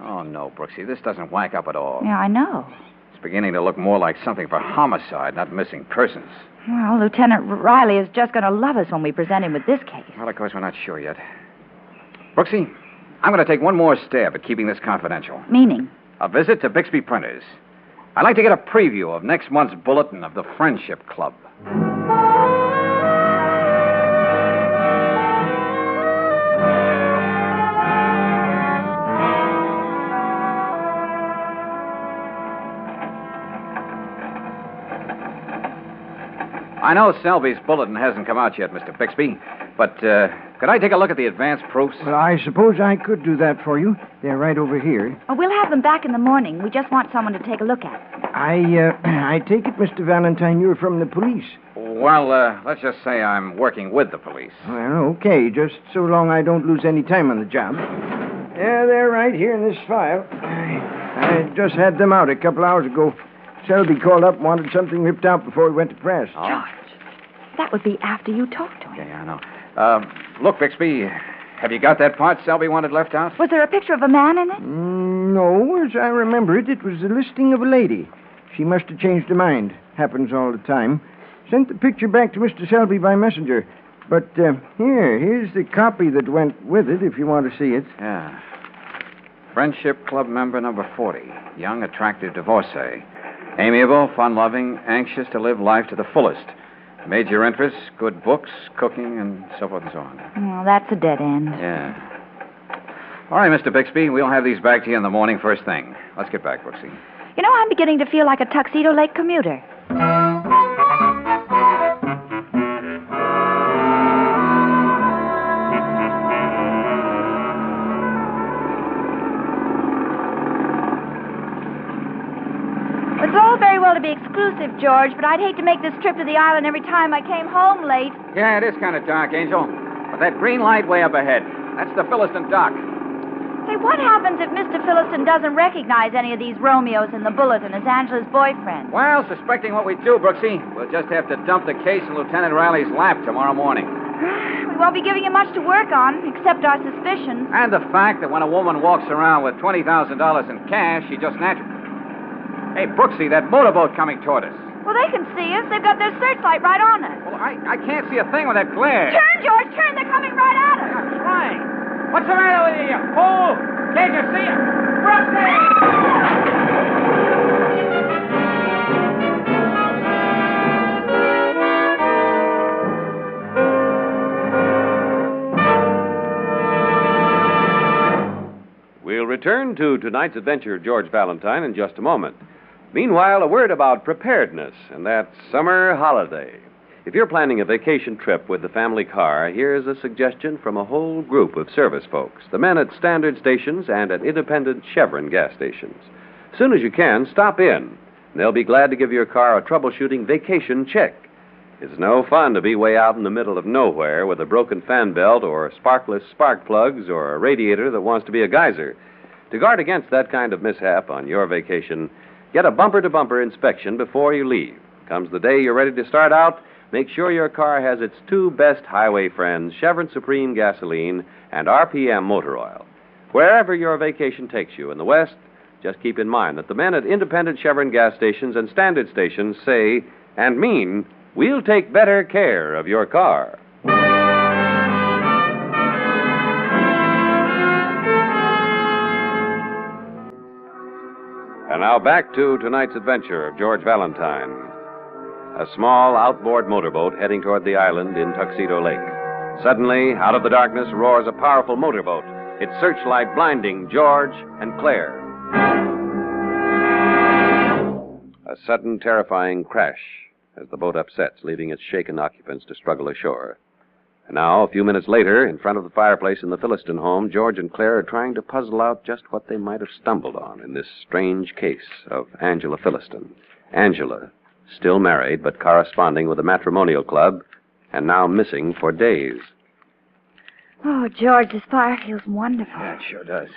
Oh, no, Brooksy, this doesn't whack up at all. Yeah, I know. It's beginning to look more like something for homicide, not missing persons. Well, Lieutenant Riley is just going to love us when we present him with this case. Well, of course, we're not sure yet. Brooksy, I'm going to take one more stab at keeping this confidential. Meaning? A visit to Bixby Printers. I'd like to get a preview of next month's bulletin of the Friendship Club. I know Selby's bulletin hasn't come out yet, Mr. Bixby, but could I take a look at the advance proofs? Well, I suppose I could do that for you. They're right over here. Oh, we'll have them back in the morning. We just want someone to take a look at them. I take it, Mr. Valentine, you're from the police. Well, let's just say I'm working with the police. Well, okay, just so long I don't lose any time on the job. Yeah, they're right here in this file. I just had them out a couple hours ago. Selby called up and wanted something ripped out before he went to press. Oh. George, that would be after you talked to him. Yeah, I know. Look, Bixby, have you got that part Selby wanted left out? Was there a picture of a man in it? No, as I remember it, it was a listing of a lady. She must have changed her mind. Happens all the time. Sent the picture back to Mr. Selby by messenger. But here's the copy that went with it, if you want to see it. Yeah. Friendship Club member number 40. Young, attractive divorcee. Amiable, fun-loving, anxious to live life to the fullest. Major interests, good books, cooking, and so forth and so on. Well, that's a dead end. Yeah. All right, Mr. Bixby, we'll have these back to you in the morning first thing. Let's get back, Brooksy. You know, I'm beginning to feel like a Tuxedo Lake commuter. It's all very well to be exclusive, George, but I'd hate to make this trip to the island every time I came home late. Yeah, it is kind of dark, Angel. But that green light way up ahead, that's the Philistine dock. Say, what happens if Mr. Philistine doesn't recognize any of these Romeos in the bulletin as Angela's boyfriend? Well, suspecting what we do, Brooksy, we'll just have to dump the case in Lieutenant Riley's lap tomorrow morning. We won't be giving him much to work on, except our suspicions. And the fact that when a woman walks around with $20,000 in cash, she just naturally... Hey, Brooksy, that motorboat coming toward us. Well, they can see us. They've got their searchlight right on us. Well, I can't see a thing with that glare. Turn, George, turn. They're coming right at us. I'm trying. What's the matter with you, you fool? Can't you see it? Brooksy! We'll return to tonight's adventure of George Valentine in just a moment. Meanwhile, a word about preparedness and that summer holiday. If you're planning a vacation trip with the family car, here's a suggestion from a whole group of service folks, the men at standard stations and at independent Chevron gas stations. As soon as you can, stop in, and they'll be glad to give your car a troubleshooting vacation check. It's no fun to be way out in the middle of nowhere with a broken fan belt or sparkless spark plugs or a radiator that wants to be a geyser. To guard against that kind of mishap on your vacation, get a bumper-to-bumper inspection before you leave. Comes the day you're ready to start out, make sure your car has its two best highway friends, Chevron Supreme gasoline and RPM motor oil. Wherever your vacation takes you in the West, just keep in mind that the men at independent Chevron gas stations and standard stations say and mean, we'll take better care of your car. And now back to tonight's adventure of George Valentine. A small outboard motorboat heading toward the island in Tuxedo Lake. Suddenly, out of the darkness roars a powerful motorboat, its searchlight blinding George and Claire. A sudden, terrifying crash as the boat upsets, leaving its shaken occupants to struggle ashore. And now, a few minutes later, in front of the fireplace in the Philliston home, George and Claire are trying to puzzle out just what they might have stumbled on in this strange case of Angela Philliston. Angela, still married but corresponding with a matrimonial club, and now missing for days. Oh, George, this fire feels wonderful. Yeah, it sure does.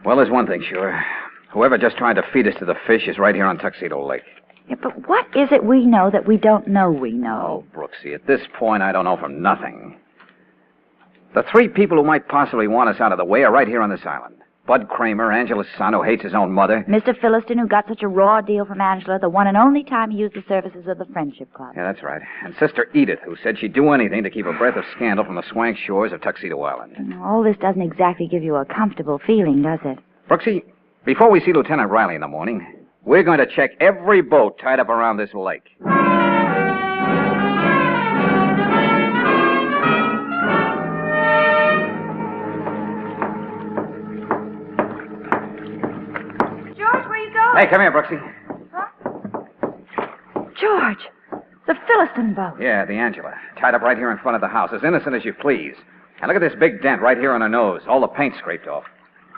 Well, there's one thing sure. Whoever just tried to feed us to the fish is right here on Tuxedo Lake. Yeah, but what is it we know that we don't know we know? Oh, Brooksy, at this point, I don't know from nothing. The three people who might possibly want us out of the way are right here on this island. Bud Kramer, Angela's son, who hates his own mother. Mr. Philliston, who got such a raw deal from Angela the one and only time he used the services of the Friendship Club. Yeah, that's right. And Sister Edith, who said she'd do anything to keep a breath of scandal from the swank shores of Tuxedo Island. All this doesn't exactly give you a comfortable feeling, does it? Brooksy, before we see Lieutenant Riley in the morning, we're going to check every boat tied up around this lake. George, where you going? Hey, come here, Brooksy. George, the Philliston boat. Yeah, the Angela. Tied up right here in front of the house, as innocent as you please. And look at this big dent right here on her nose. All the paint scraped off.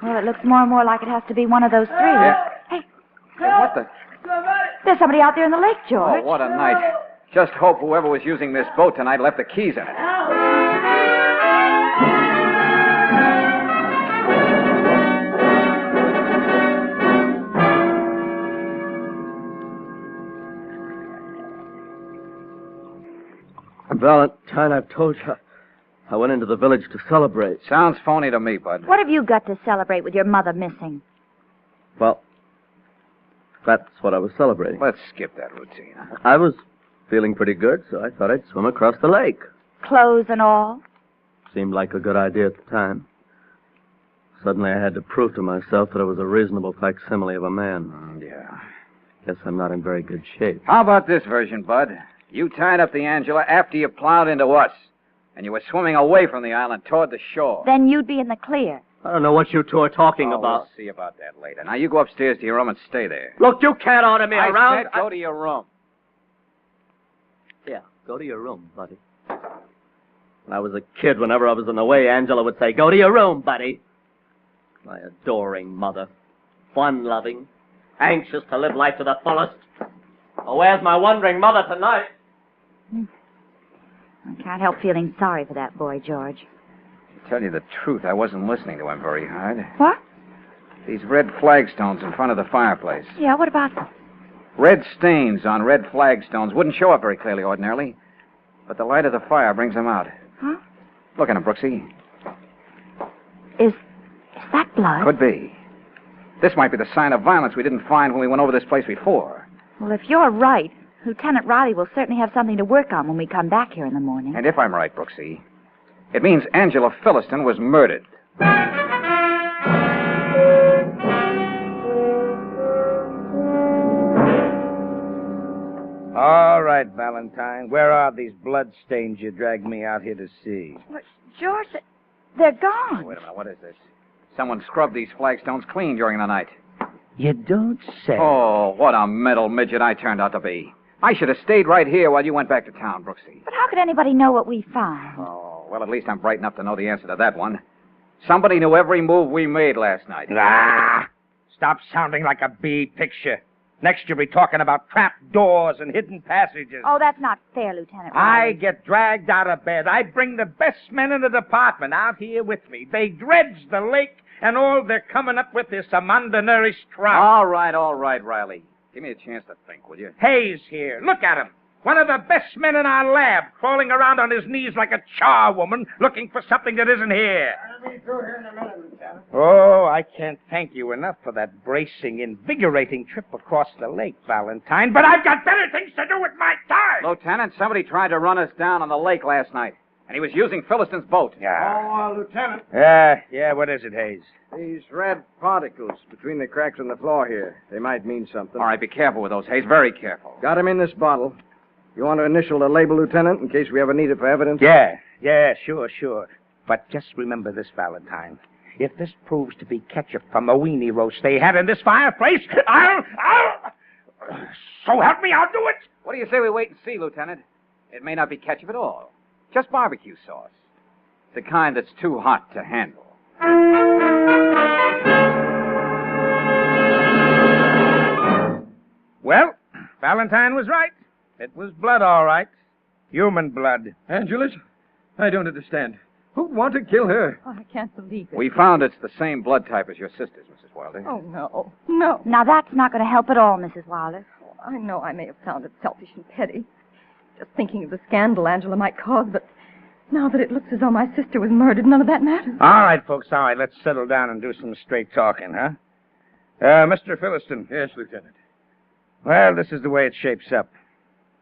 Well, it looks more and more like it has to be one of those three. Yeah. Hey, What the? there's somebody out there in the lake, George. Oh, what a night. Just hope whoever was using this boat tonight left the keys in it. Valentine, I've told you. I went into the village to celebrate. Sounds phony to me, Bud. What have you got to celebrate with your mother missing? Well, that's what I was celebrating. Let's skip that routine. I was feeling pretty good, so I thought I'd swim across the lake. Clothes and all? Seemed like a good idea at the time. Suddenly I had to prove to myself that I was a reasonable facsimile of a man. Yeah. Guess I'm not in very good shape. How about this version, Bud? You tied up the Angela after you plowed into us. And you were swimming away from the island toward the shore. Then you'd be in the clear. I don't know what you two are talking about. We'll see about that later. Now, you go upstairs to your room and stay there. Look, you can't order me around. I said go to your room. Yeah, go to your room, buddy. When I was a kid, whenever I was in the way, Angela would say, go to your room, buddy. My adoring mother. Fun-loving. Anxious to live life to the fullest. Oh, where's my wondering mother tonight? I can't help feeling sorry for that boy, George. To tell you the truth, I wasn't listening to him very hard. What? These red flagstones in front of the fireplace. Yeah, what about them? Red stains on red flagstones wouldn't show up very clearly ordinarily, but the light of the fire brings them out. Huh? Look at them, Brooksy. Is that blood? Could be. This might be the sign of violence we didn't find when we went over this place before. Well, if you're right, Lieutenant Riley will certainly have something to work on when we come back here in the morning. And if I'm right, Brooksy, it means Angela Philliston was murdered. All right, Valentine. Where are these bloodstains you dragged me out here to see? But, George, they're gone. Wait a minute, what is this? Someone scrubbed these flagstones clean during the night. You don't say. Oh, what a mental midget I turned out to be. I should have stayed right here while you went back to town, Brooksy. But how could anybody know what we found? Oh, well, at least I'm bright enough to know the answer to that one. Somebody knew every move we made last night. Ah! Stop sounding like a bee picture. Next you'll be talking about trap doors and hidden passages. Oh, that's not fair, Lieutenant I Riley. get dragged out of bed. I bring the best men in the department out here with me. They dredge the lake, and all they're coming up with is some undernourished trout. All right, Riley. Give me a chance to think, will you? Hayes here. Look at him. One of the best men in our lab, crawling around on his knees like a charwoman, looking for something that isn't here. I'll be through here in a minute, Lieutenant. Oh, I can't thank you enough for that bracing, invigorating trip across the lake, Valentine, but I've got better things to do with my time! Lieutenant, somebody tried to run us down on the lake last night, and he was using Philliston's boat. Yeah. Lieutenant. Yeah, what is it, Hayes? These red particles between the cracks in the floor here. They might mean something. All right, be careful with those, Hayes. Very careful. Got them in this bottle. You want to initial the label, Lieutenant, in case we ever need it for evidence? Yeah, sure. But just remember this, Valentine. If this proves to be ketchup from a weenie roast they had in this fireplace, I'll... So help me, I'll do it! What do you say we wait and see, Lieutenant? It may not be ketchup at all. Just barbecue sauce. The kind that's too hot to handle. Well, Valentine was right. It was blood, all right. Human blood. Angela's? I don't understand. Who'd want to kill her? Oh, I can't believe it. We found it's the same blood type as your sister's, Mrs. Wilder. Oh, no. No. Now, that's not going to help at all, Mrs. Wilder. Oh, I know I may have sounded selfish and petty, just thinking of the scandal Angela might cause, but now that it looks as though my sister was murdered, none of that matters. All right, folks, all right. Let's settle down and do some straight talking, huh? Mr. Philliston. Yes, Lieutenant. Well, this is the way it shapes up.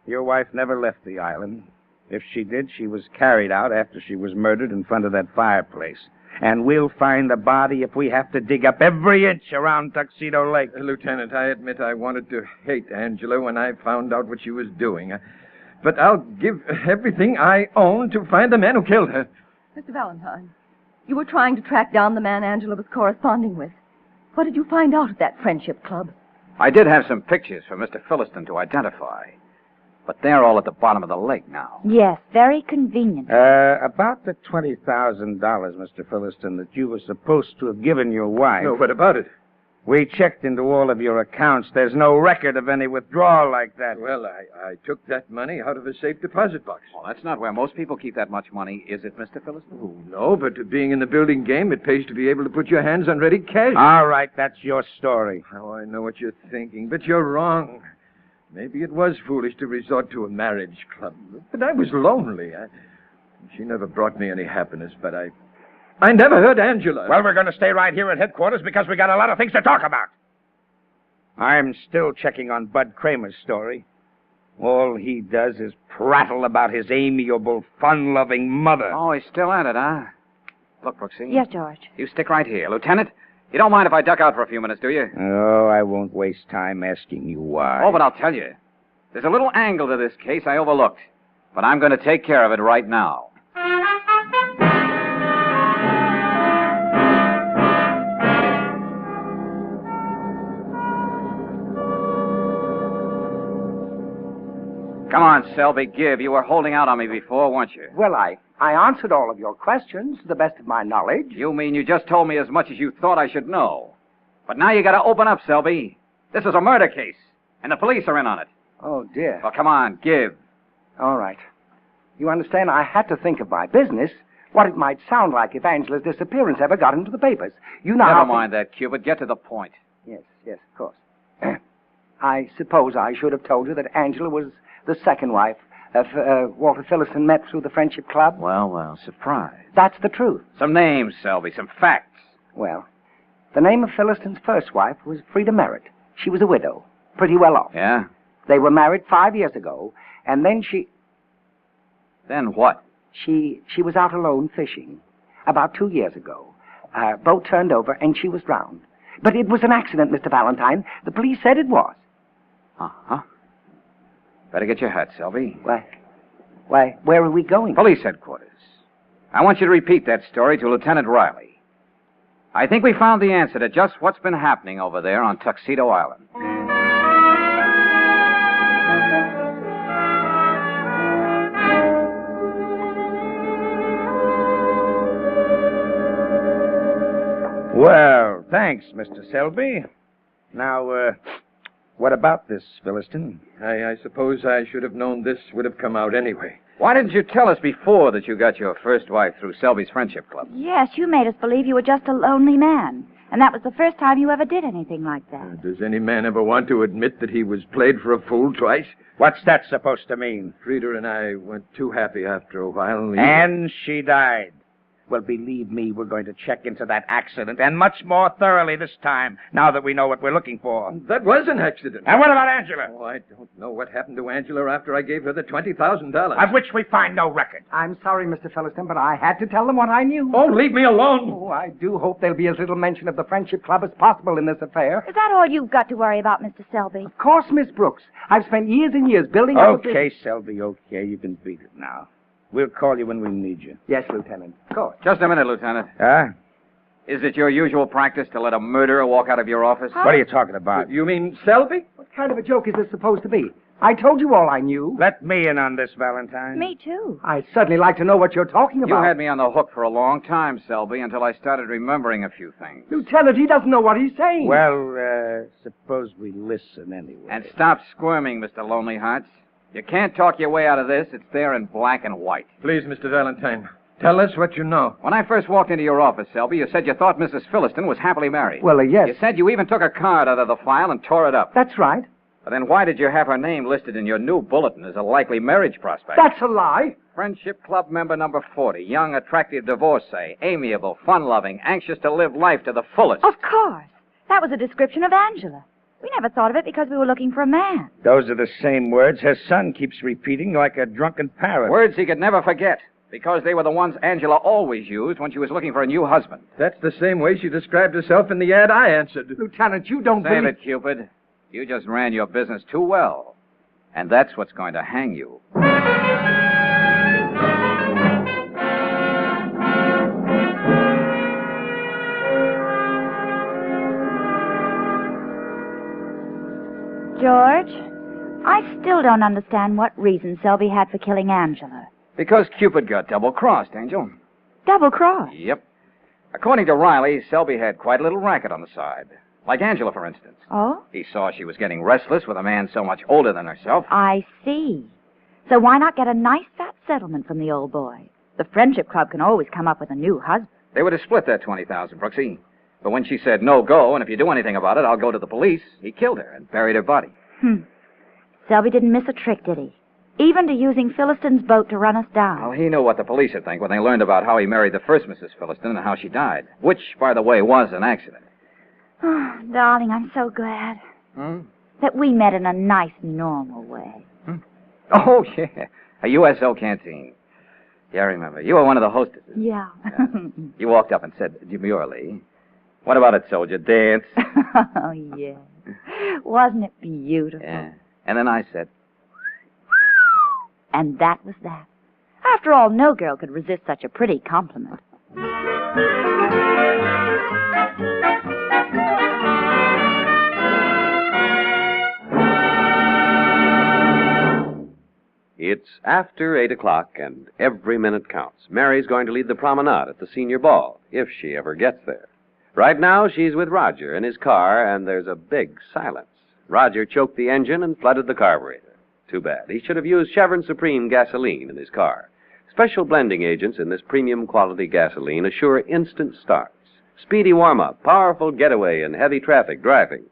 Your wife never left the island. If she did, she was carried out after she was murdered in front of that fireplace. And we'll find the body if we have to dig up every inch around Tuxedo Lake. Lieutenant, I admit I wanted to hate Angela when I found out what she was doing. But I'll give everything I own to find the man who killed her. Mr. Valentine, you were trying to track down the man Angela was corresponding with. What did you find out at that friendship club? I did have some pictures for Mr. Philliston to identify. But they're all at the bottom of the lake now. Yes, very convenient. About the $20,000, Mr. Philliston, that you were supposed to have given your wife. No, what about it? We checked into all of your accounts. There's no record of any withdrawal like that. Well, I took that money out of a safe deposit box. Well, that's not where most people keep that much money, is it, Mr. Philliston? Oh, no, but being in the building game, it pays to be able to put your hands on ready cash. All right, that's your story. Oh, I know what you're thinking, but you're wrong. Maybe it was foolish to resort to a marriage club, but I was lonely. She never brought me any happiness, but I never hurt Angela. Well, we're going to stay right here at headquarters because we got a lot of things to talk about. I'm still checking on Bud Kramer's story. All he does is prattle about his amiable, fun-loving mother. Oh, he's still at it, huh? Look, Brooksy. Yes, George. You stick right here. Lieutenant, you don't mind if I duck out for a few minutes, do you? Oh, I won't waste time asking you why. Oh, but I'll tell you. There's a little angle to this case I overlooked, but I'm going to take care of it right now. Come on, Selby, give. You were holding out on me before, weren't you? Well, I answered all of your questions to the best of my knowledge. You mean you just told me as much as you thought I should know. But now you got to open up, Selby. This is a murder case, and the police are in on it. Oh, dear. Well, come on, give. All right. You understand, I had to think of my business, what it might sound like if Angela's disappearance ever got into the papers. You know Never mind that, Cupid. Get to the point. Yes, of course. I suppose I should have told you that Angela was the second wife of Walter Philliston met through the Friendship Club. Well, surprise. That's the truth. Some names, Selby, some facts. Well, The name of Philistine's first wife was Frida Merritt. She was a widow, pretty well off. Yeah? They were married 5 years ago, and then she... Then what? She was out alone fishing about 2 years ago. Her boat turned over, and she was drowned. But it was an accident, Mr. Valentine. The police said it was. Uh-huh. Better get your hat, Selby. Why, where are we going? Police headquarters. I want you to repeat that story to Lieutenant Riley. I think we found the answer to just what's been happening over there on Tuxedo Island. Well, thanks, Mr. Selby. Now, what about this, Philistine? I suppose I should have known this would have come out anyway. Why didn't you tell us before that you got your first wife through Selby's Friendship Club? Yes, you made us believe you were just a lonely man. And that was the first time you ever did anything like that. Does any man ever want to admit that he was played for a fool twice? What's that supposed to mean? Frida and I weren't too happy after a while. And she died. Well, believe me, we're going to check into that accident, and much more thoroughly this time, now that we know what we're looking for. That was an accident. And what about Angela? Oh, I don't know what happened to Angela after I gave her the $20,000. Of which we find no record. I'm sorry, Mr. Philistine, but I had to tell them what I knew. Oh, leave me alone. Oh, I do hope there'll be as little mention of the Friendship Club as possible in this affair. Is that all you've got to worry about, Mr. Selby? Of course, Miss Brooks. I've spent years and years building up this... Okay, Selby, okay. You can beat it now. We'll call you when we need you. Yes, Lieutenant. Of course. Just a minute, Lieutenant. Huh? Is it your usual practice to let a murderer walk out of your office? What are you talking about? You mean Selby? What kind of a joke is this supposed to be? I told you all I knew. Let me in on this, Valentine. Me too. I'd certainly like to know what you're talking about. You had me on the hook for a long time, Selby, until I started remembering a few things. Lieutenant, he doesn't know what he's saying. Well, suppose we listen anyway. And stop squirming, Mr. Lonely Hearts. You can't talk your way out of this. It's there in black and white. Please, Mr. Valentine, tell us what you know. When I first walked into your office, Selby, you said you thought Mrs. Philistine was happily married. Well, yes. You said you even took a card out of the file and tore it up. That's right. But then why did you have her name listed in your new bulletin as a likely marriage prospect? That's a lie. Friendship Club member number 40, young, attractive divorcee, amiable, fun-loving, anxious to live life to the fullest. Of course. That was a description of Angela. We never thought of it because we were looking for a man. Those are the same words her son keeps repeating like a drunken parrot. Words he could never forget, because they were the ones Angela always used when she was looking for a new husband. That's the same way she described herself in the ad I answered. Lieutenant, you don't Save believe... it, Cupid. You just ran your business too well. And that's what's going to hang you. George, I still don't understand what reason Selby had for killing Angela. Because Cupid got double-crossed, Angel. Double-crossed? Yep. According to Riley, Selby had quite a little racket on the side. Like Angela, for instance. Oh? He saw she was getting restless with a man so much older than herself. I see. So why not get a nice fat settlement from the old boy? The Friendship Club can always come up with a new husband. They would have split that $20,000, Brooksy. But when she said, no go, and if you do anything about it, I'll go to the police, he killed her and buried her body. Selby didn't miss a trick, did he? Even to using Philistine's boat to run us down. Well, he knew what the police would think when they learned about how he married the first Mrs. Philistine and how she died. Which, by the way, was an accident. Oh, darling, I'm so glad. That we met in a nice, normal way. Oh, yeah. A USO canteen. Yeah, I remember. You were one of the hostesses. Yeah. You walked up and said demurely, "What about it, soldier? Dance?" Oh, yeah. Wasn't it beautiful? Yeah. And then I said... And that was that. After all, no girl could resist such a pretty compliment. It's after 8 o'clock, and every minute counts. Mary's going to lead the promenade at the senior ball, if she ever gets there. Right now, she's with Roger in his car, and there's a big silence. Roger choked the engine and flooded the carburetor. Too bad. He should have used Chevron Supreme gasoline in his car. Special blending agents in this premium quality gasoline assure instant starts, speedy warm-up, powerful getaway in heavy traffic driving,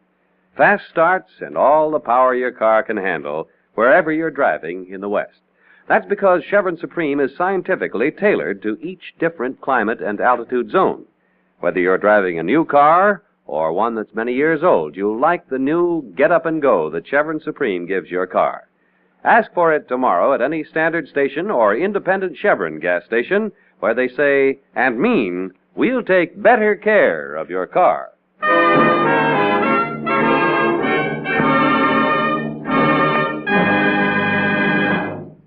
fast starts, and all the power your car can handle wherever you're driving in the West. That's because Chevron Supreme is scientifically tailored to each different climate and altitude zone. Whether you're driving a new car or one that's many years old, you'll like the new Get Up and Go that Chevron Supreme gives your car. Ask for it tomorrow at any standard station or independent Chevron gas station where they say and mean, we'll take better care of your car.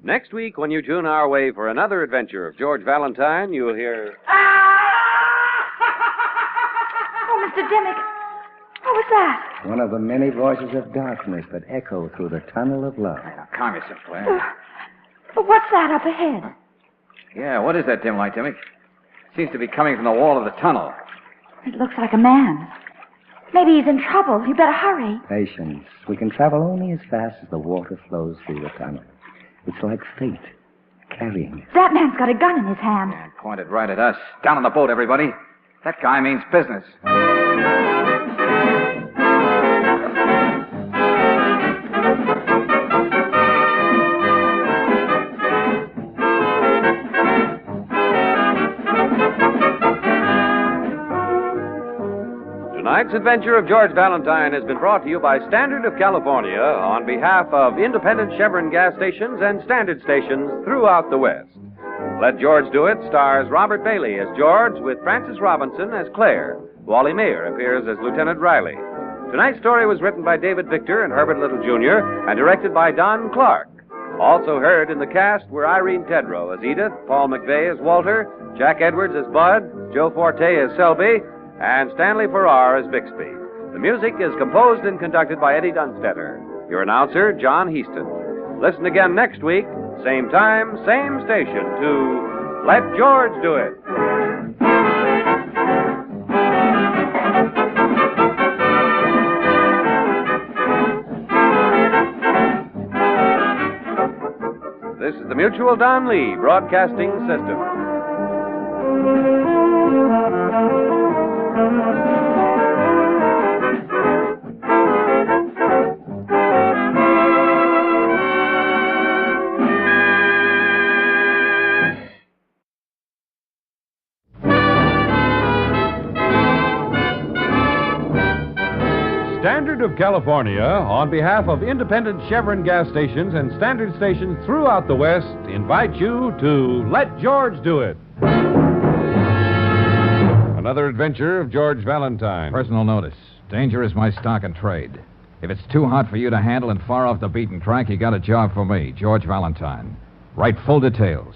Next week, when you tune our way for another adventure of George Valentine, you'll hear... Oh, Mr. Dimmick. What was that? One of the many voices of darkness that echo through the tunnel of love. Now, calm yourself, Claire. What's that up ahead? Yeah, what is that dim light, Timmy? Seems to be coming from the wall of the tunnel. It looks like a man. Maybe he's in trouble. You better hurry. Patience. We can travel only as fast as the water flows through the tunnel. It's like fate carrying us. That man's got a gun in his hand. And pointed right at us. Down on the boat, everybody. That guy means business. Tonight's adventure of George Valentine has been brought to you by Standard of California on behalf of independent Chevron gas stations and standard stations throughout the West. Let George Do It stars Robert Bailey as George with Frances Robinson as Claire. Wally Mayer appears as Lieutenant Riley. Tonight's story was written by David Victor and Herbert Little Jr. and directed by Don Clark. Also heard in the cast were Irene Tedrow as Edith, Paul McVeigh as Walter, Jack Edwards as Bud, Joe Forte as Selby, and Stanley Farrar as Bixby. The music is composed and conducted by Eddie Dunstetter. Your announcer, John Heaston. Listen again next week, same time, same station, to Let George Do It. This is the Mutual Don Lee Broadcasting System. Standard of California, on behalf of independent Chevron gas stations and standard stations throughout the West, invite you to Let George Do It. Another adventure of George Valentine. Personal notice. Danger is my stock and trade. If it's too hot for you to handle and far off the beaten track, you got a job for me, George Valentine. Write full details.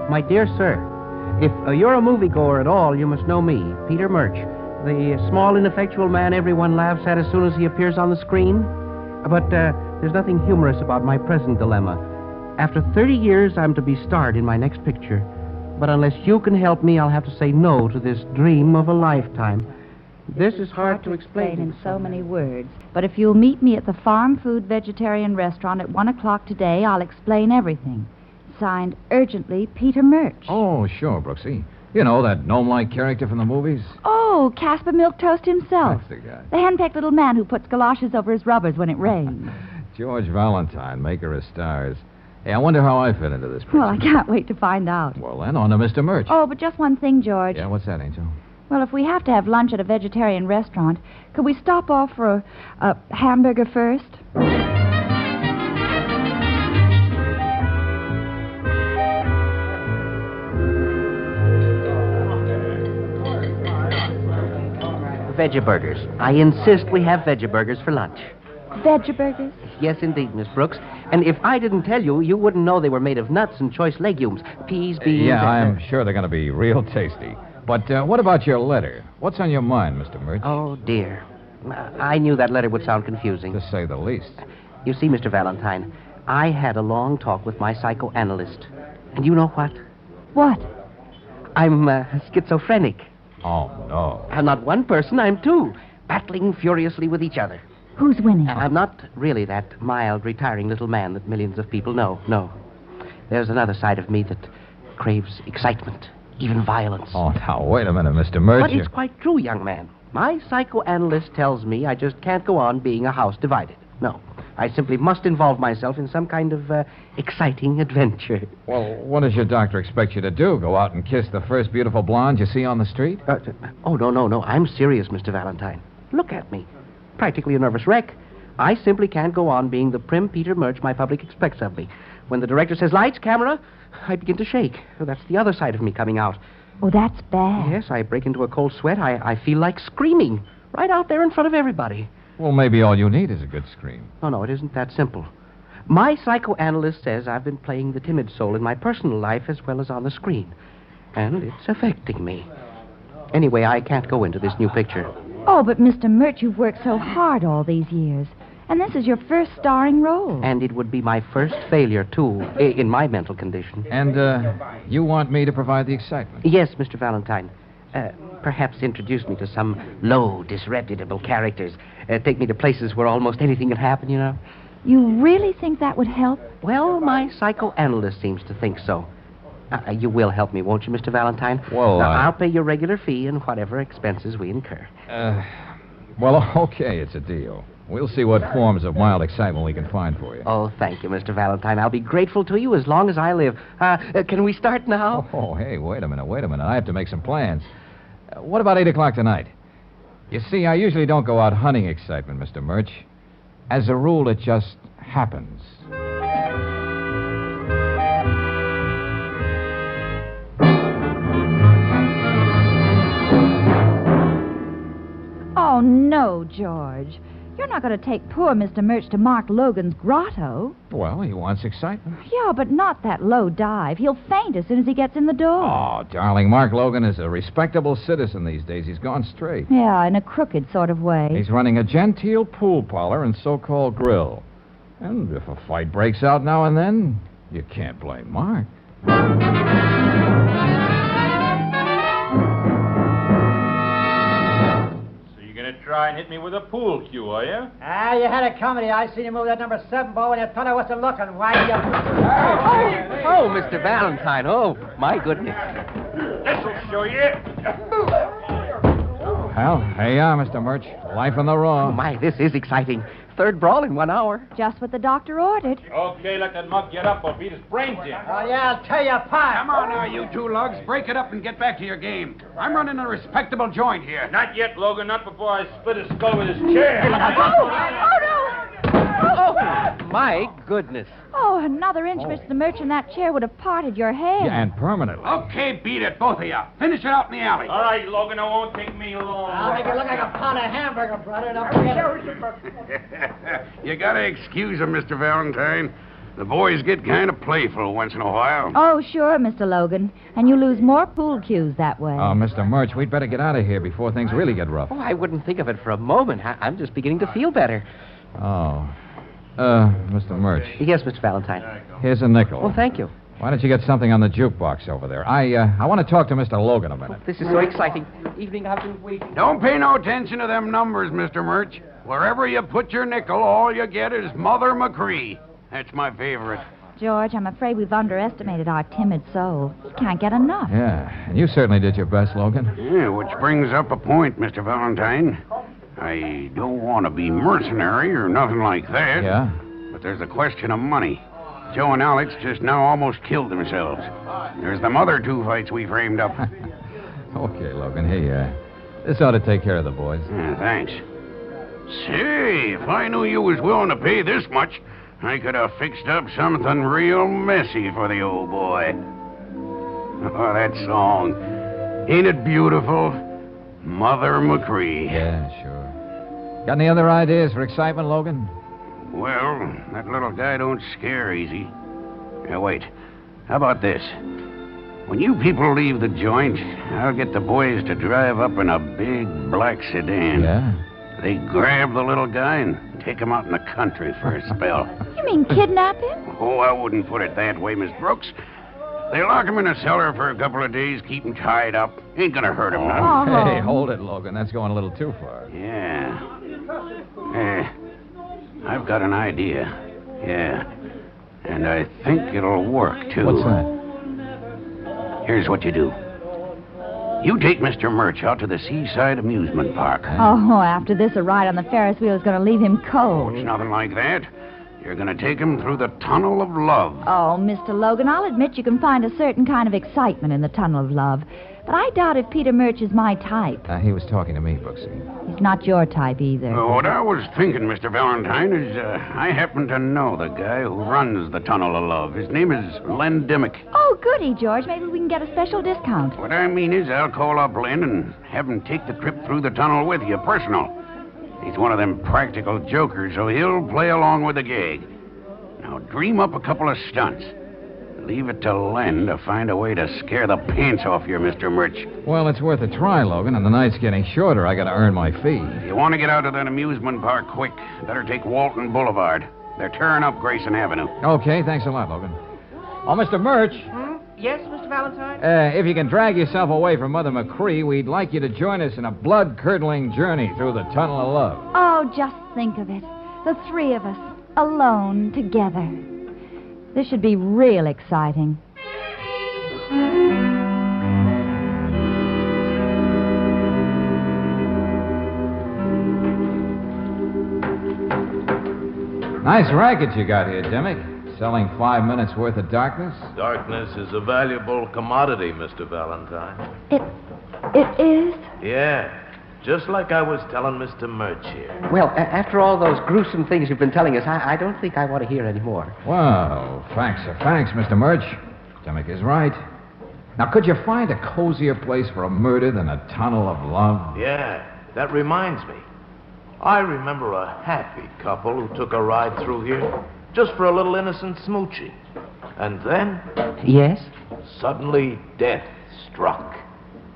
My dear sir, if you're a moviegoer at all, you must know me, Peter Murch, the small, ineffectual man everyone laughs at as soon as he appears on the screen. But there's nothing humorous about my present dilemma. After 30 years, I'm to be starred in my next picture. But unless you can help me, I'll have to say no to this dream of a lifetime. This is hard to explain in so many words. But if you'll meet me at the Farm Food Vegetarian Restaurant at 1 o'clock today, I'll explain everything. Signed, urgently, Peter Murch. Oh, sure, Brooksy. You know, that gnome-like character from the movies? Oh, Casper Milquetoast himself. That's the guy. The henpecked little man who puts galoshes over his rubbers when it rains. George Valentine, maker of stars. Hey, I wonder how I fit into this picture. Well, I can't wait to find out. Well, then, on to Mr. Murch. Oh, but just one thing, George. Yeah, what's that, Angel? Well, if we have to have lunch at a vegetarian restaurant, could we stop off for a hamburger first? Vegaburgers. I insist we have vegaburgers for lunch. Vegaburgers? Yes, indeed, Miss Brooks. And if I didn't tell you, you wouldn't know they were made of nuts and choice legumes. Peas, beans... Yeah, I'm sure they're going to be real tasty. But what about your letter? What's on your mind, Mr. Murch? Oh, dear. I knew that letter would sound confusing. To say the least. You see, Mr. Valentine, I had a long talk with my psychoanalyst. And you know what? What? I'm schizophrenic. Oh, no. I'm not one person, I'm two, battling furiously with each other. Who's winning? I'm not really that mild, retiring little man that millions of people know. No. There's another side of me that craves excitement, even violence. Oh, now, wait a minute, Mr. Murch. But it's quite true, young man. My psychoanalyst tells me I just can't go on being a house divided. No. I simply must involve myself in some kind of exciting adventure. Well, what does your doctor expect you to do? Go out and kiss the first beautiful blonde you see on the street? No. I'm serious, Mr. Valentine. Look at me. Practically a nervous wreck. I simply can't go on being the prim Peter Murch my public expects of me. When the director says, lights, camera, I begin to shake. That's the other side of me coming out. Oh, that's bad. Yes, I break into a cold sweat. I feel like screaming right out there in front of everybody. Well, maybe all you need is a good scream. No, it isn't that simple. My psychoanalyst says I've been playing the timid soul in my personal life as well as on the screen. And it's affecting me. Anyway, I can't go into this new picture. Oh, but Mr. Murch, you've worked so hard all these years. And this is your first starring role. And it would be my first failure, too, in my mental condition. And, you want me to provide the excitement? Yes, Mr. Valentine. Perhaps introduce me to some low, disreputable characters. Take me to places where almost anything can happen, you know. You really think that would help? Well, my psychoanalyst seems to think so. You will help me, won't you, Mr. Valentine? Well, I'll pay your regular fee and whatever expenses we incur. Well, okay, it's a deal. We'll see what forms of mild excitement we can find for you. Oh, thank you, Mr. Valentine. I'll be grateful to you as long as I live. Can we start now? Oh, hey, wait a minute. I have to make some plans. What about 8 o'clock tonight? You see, I usually don't go out hunting excitement, Mr. Murch. As a rule, it just happens. Oh, no, George. You're not going to take poor Mr. Murch to Mark Logan's grotto. Well, he wants excitement. Yeah, but not that low dive. He'll faint as soon as he gets in the door. Oh, darling, Mark Logan is a respectable citizen these days. He's gone straight. Yeah, in a crooked sort of way. He's running a genteel pool parlor and so-called grill. And if a fight breaks out now and then, you can't blame Mark. Try and hit me with a pool cue, are you? You had it coming. I seen you move that number 7 ball when you thought I wasn't looking. Why you... Oh, Mr. Valentine. Oh, my goodness. This'll show you. Well, here you are, Mr. Murch. Life on the raw. Oh, my, this is exciting. 3rd brawl in 1 hour. Just what the doctor ordered. Okay, let that mug get up or beat his brains in. Oh, yeah, I'll tell you apart. Come on now, you two lugs. Break it up and get back to your game. I'm running a respectable joint here. Not yet, Logan. Not before I split his skull with his chair. Oh, my goodness. Oh, another inch, Mr. Murch, and that chair would have parted your head. Yeah, and permanently. Okay, beat it, both of you. Finish it out in the alley. All right, Logan, it won't take me long. I'll make it look like a pound of hamburger, brother. You gotta excuse him, Mr. Valentine. The boys get kind of playful once in a while. Oh, sure, Mr. Logan. And you lose more pool cues that way. Oh, Mr. Murch, we'd better get out of here before things really get rough. Oh, I wouldn't think of it for a moment. I'm just beginning to feel better. Oh. Mr. Murch. Yes, Mr. Valentine. Here's a nickel. Well, thank you. Why don't you get something on the jukebox over there? I want to talk to Mr. Logan a minute. Oh, this is so exciting. Evening I've been waiting. Don't pay no attention to them numbers, Mr. Murch. Wherever you put your nickel, all you get is Mother McCree. That's my favorite. George, I'm afraid we've underestimated our timid soul. He can't get enough. Yeah, and you certainly did your best, Logan. Yeah, which brings up a point, Mr. Valentine. I don't want to be mercenary or nothing like that. Yeah? But there's a question of money. Joe and Alex just now almost killed themselves. There's them other 2 fights we framed up. Okay, Logan. Hey, this ought to take care of the boys. Yeah, thanks. Say, if I knew you was willing to pay this much, I could have fixed up something real messy for the old boy. Oh, that song. Ain't it beautiful? Mother McCree. Yeah, sure. Got any other ideas for excitement, Logan? Well, that little guy don't scare easy. Now, wait. How about this? When you people leave the joint, I'll get the boys to drive up in a big black sedan. Yeah? They grab the little guy and take him out in the country for a spell. You mean kidnap him? Oh, I wouldn't put it that way, Miss Brooks. They lock him in a cellar for a couple of days, keep him tied up. Ain't gonna hurt him none. Oh. Hey, hold it, Logan. That's going a little too far. Yeah. I've got an idea. Yeah. And I think it'll work, too. What's that? Here's what you do. You take Mr. Murch out to the Seaside Amusement Park. Oh, after this, a ride on the Ferris wheel is going to leave him cold. It's nothing like that. You're going to take him through the tunnel of love. Oh, Mr. Logan, I'll admit you can find a certain kind of excitement in the tunnel of love. But I doubt if Peter Murch is my type. He was talking to me, Brooksy. He's not your type either. What I was thinking, Mr. Valentine, is I happen to know the guy who runs the tunnel of love. His name is Len Dimmick. Oh, goody, George. Maybe we can get a special discount. What I mean is I'll call up Len and have him take the trip through the tunnel with you, personal. He's one of them practical jokers, so he'll play along with the gag. Now, dream up a couple of stunts. Leave it to Len to find a way to scare the pants off you, Mr. Murch. Well, it's worth a try, Logan, and the night's getting shorter. I gotta earn my fee. If you want to get out of that amusement park quick, better take Walton Boulevard. They're tearing up Grayson Avenue. Okay, thanks a lot, Logan. Oh, Mr. Murch, Yes, Mr. Valentine? if you can drag yourself away from Mother McCree, we'd like you to join us in a blood-curdling journey through the Tunnel of Love. Oh, just think of it. The three of us, alone, together. This should be real exciting. Nice racket you got here, Dimmick. Selling 5 minutes worth of darkness? Darkness is a valuable commodity, Mr. Valentine. It is? Yeah, just like I was telling Mr. Murch here. Well, after all those gruesome things you've been telling us, I don't think I want to hear any more. Well, facts are facts, Mr. Murch. Dimmick is right. Now, could you find a cozier place for a murder than a tunnel of love? Yeah, that reminds me. I remember a happy couple who took a ride through here just for a little innocent smooching. And then... Yes? Suddenly, death struck.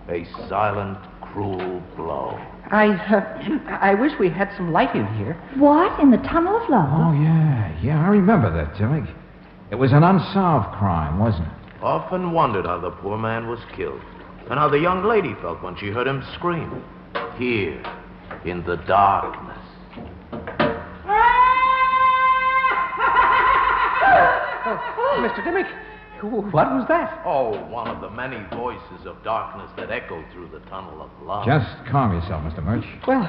A silent, cruel blow. I wish we had some light in here. What? In the tunnel of love? Oh, yeah, I remember that, Dimmick. It was an unsolved crime, wasn't it? Often wondered how the poor man was killed, and how the young lady felt when she heard him scream. Here, in the darkness. Oh, Mr. Dimmick, what was that? Oh, one of the many voices of darkness that echoed through the tunnel of love. Just calm yourself, Mr. Murch. Well,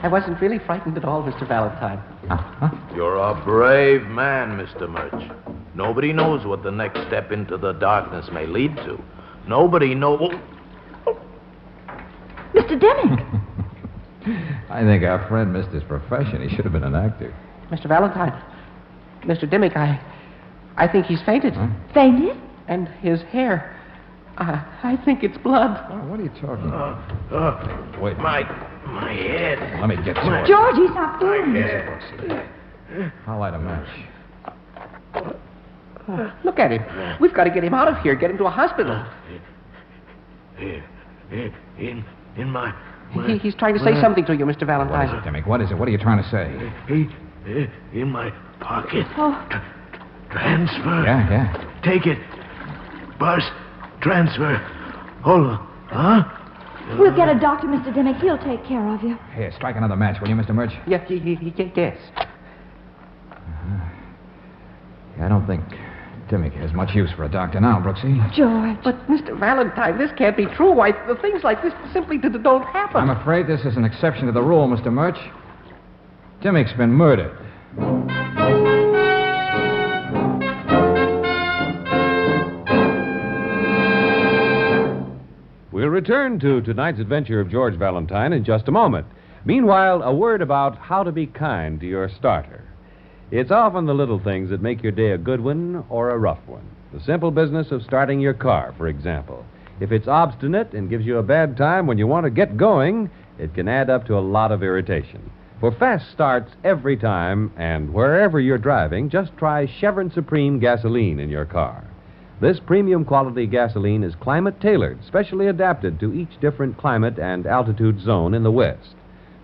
I wasn't really frightened at all, Mr. Valentine. You're a brave man, Mr. Murch. Nobody knows what the next step into the darkness may lead to. Nobody knows... Mr. Dimmick! I think our friend missed his profession. He should have been an actor. Mr. Valentine, Mr. Dimmick, I think he's fainted. Huh? Fainted? And his hair, I think it's blood. Oh, what are you talking about? Wait. My head. Let me get to it. George, he's not doing it. I'll light a match. Look at him. We've got to get him out of here, get him to a hospital. Here, in my... He's trying to say something to you, Mr. Valentine. What is it, Dimmick? What is it? What are you trying to say? In my pocket. Oh. Transfer. Yeah. Take it. Bus. Transfer. Hold on. Huh? We'll get a doctor, Mr. Dimmick. He'll take care of you. Here, strike another match, will you, Mr. Murch? Yes. I don't think Dimmick has much use for a doctor now, Brooksy. George. But, Mr. Valentine, this can't be true. Why, the things like this simply don't happen. I'm afraid this is an exception to the rule, Mr. Murch. Dimmick's been murdered. We'll return to tonight's adventure of George Valentine in just a moment. Meanwhile, a word about how to be kind to your starter. It's often the little things that make your day a good one or a rough one. The simple business of starting your car, for example. If it's obstinate and gives you a bad time when you want to get going, it can add up to a lot of irritation. For fast starts every time, and wherever you're driving, just try Chevron Supreme gasoline in your car. This premium quality gasoline is climate-tailored, specially adapted to each different climate and altitude zone in the West.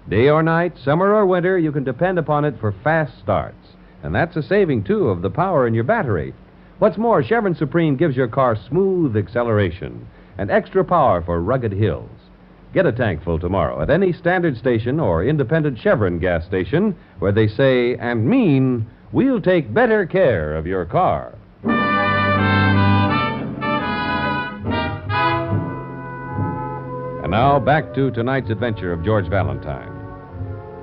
Day or night, summer or winter, you can depend upon it for fast starts. And that's a saving, too, of the power in your battery. What's more, Chevron Supreme gives your car smooth acceleration and extra power for rugged hills. Get a tank full tomorrow at any standard station or independent Chevron gas station where they say and mean, we'll take better care of your car. And now, back to tonight's adventure of George Valentine.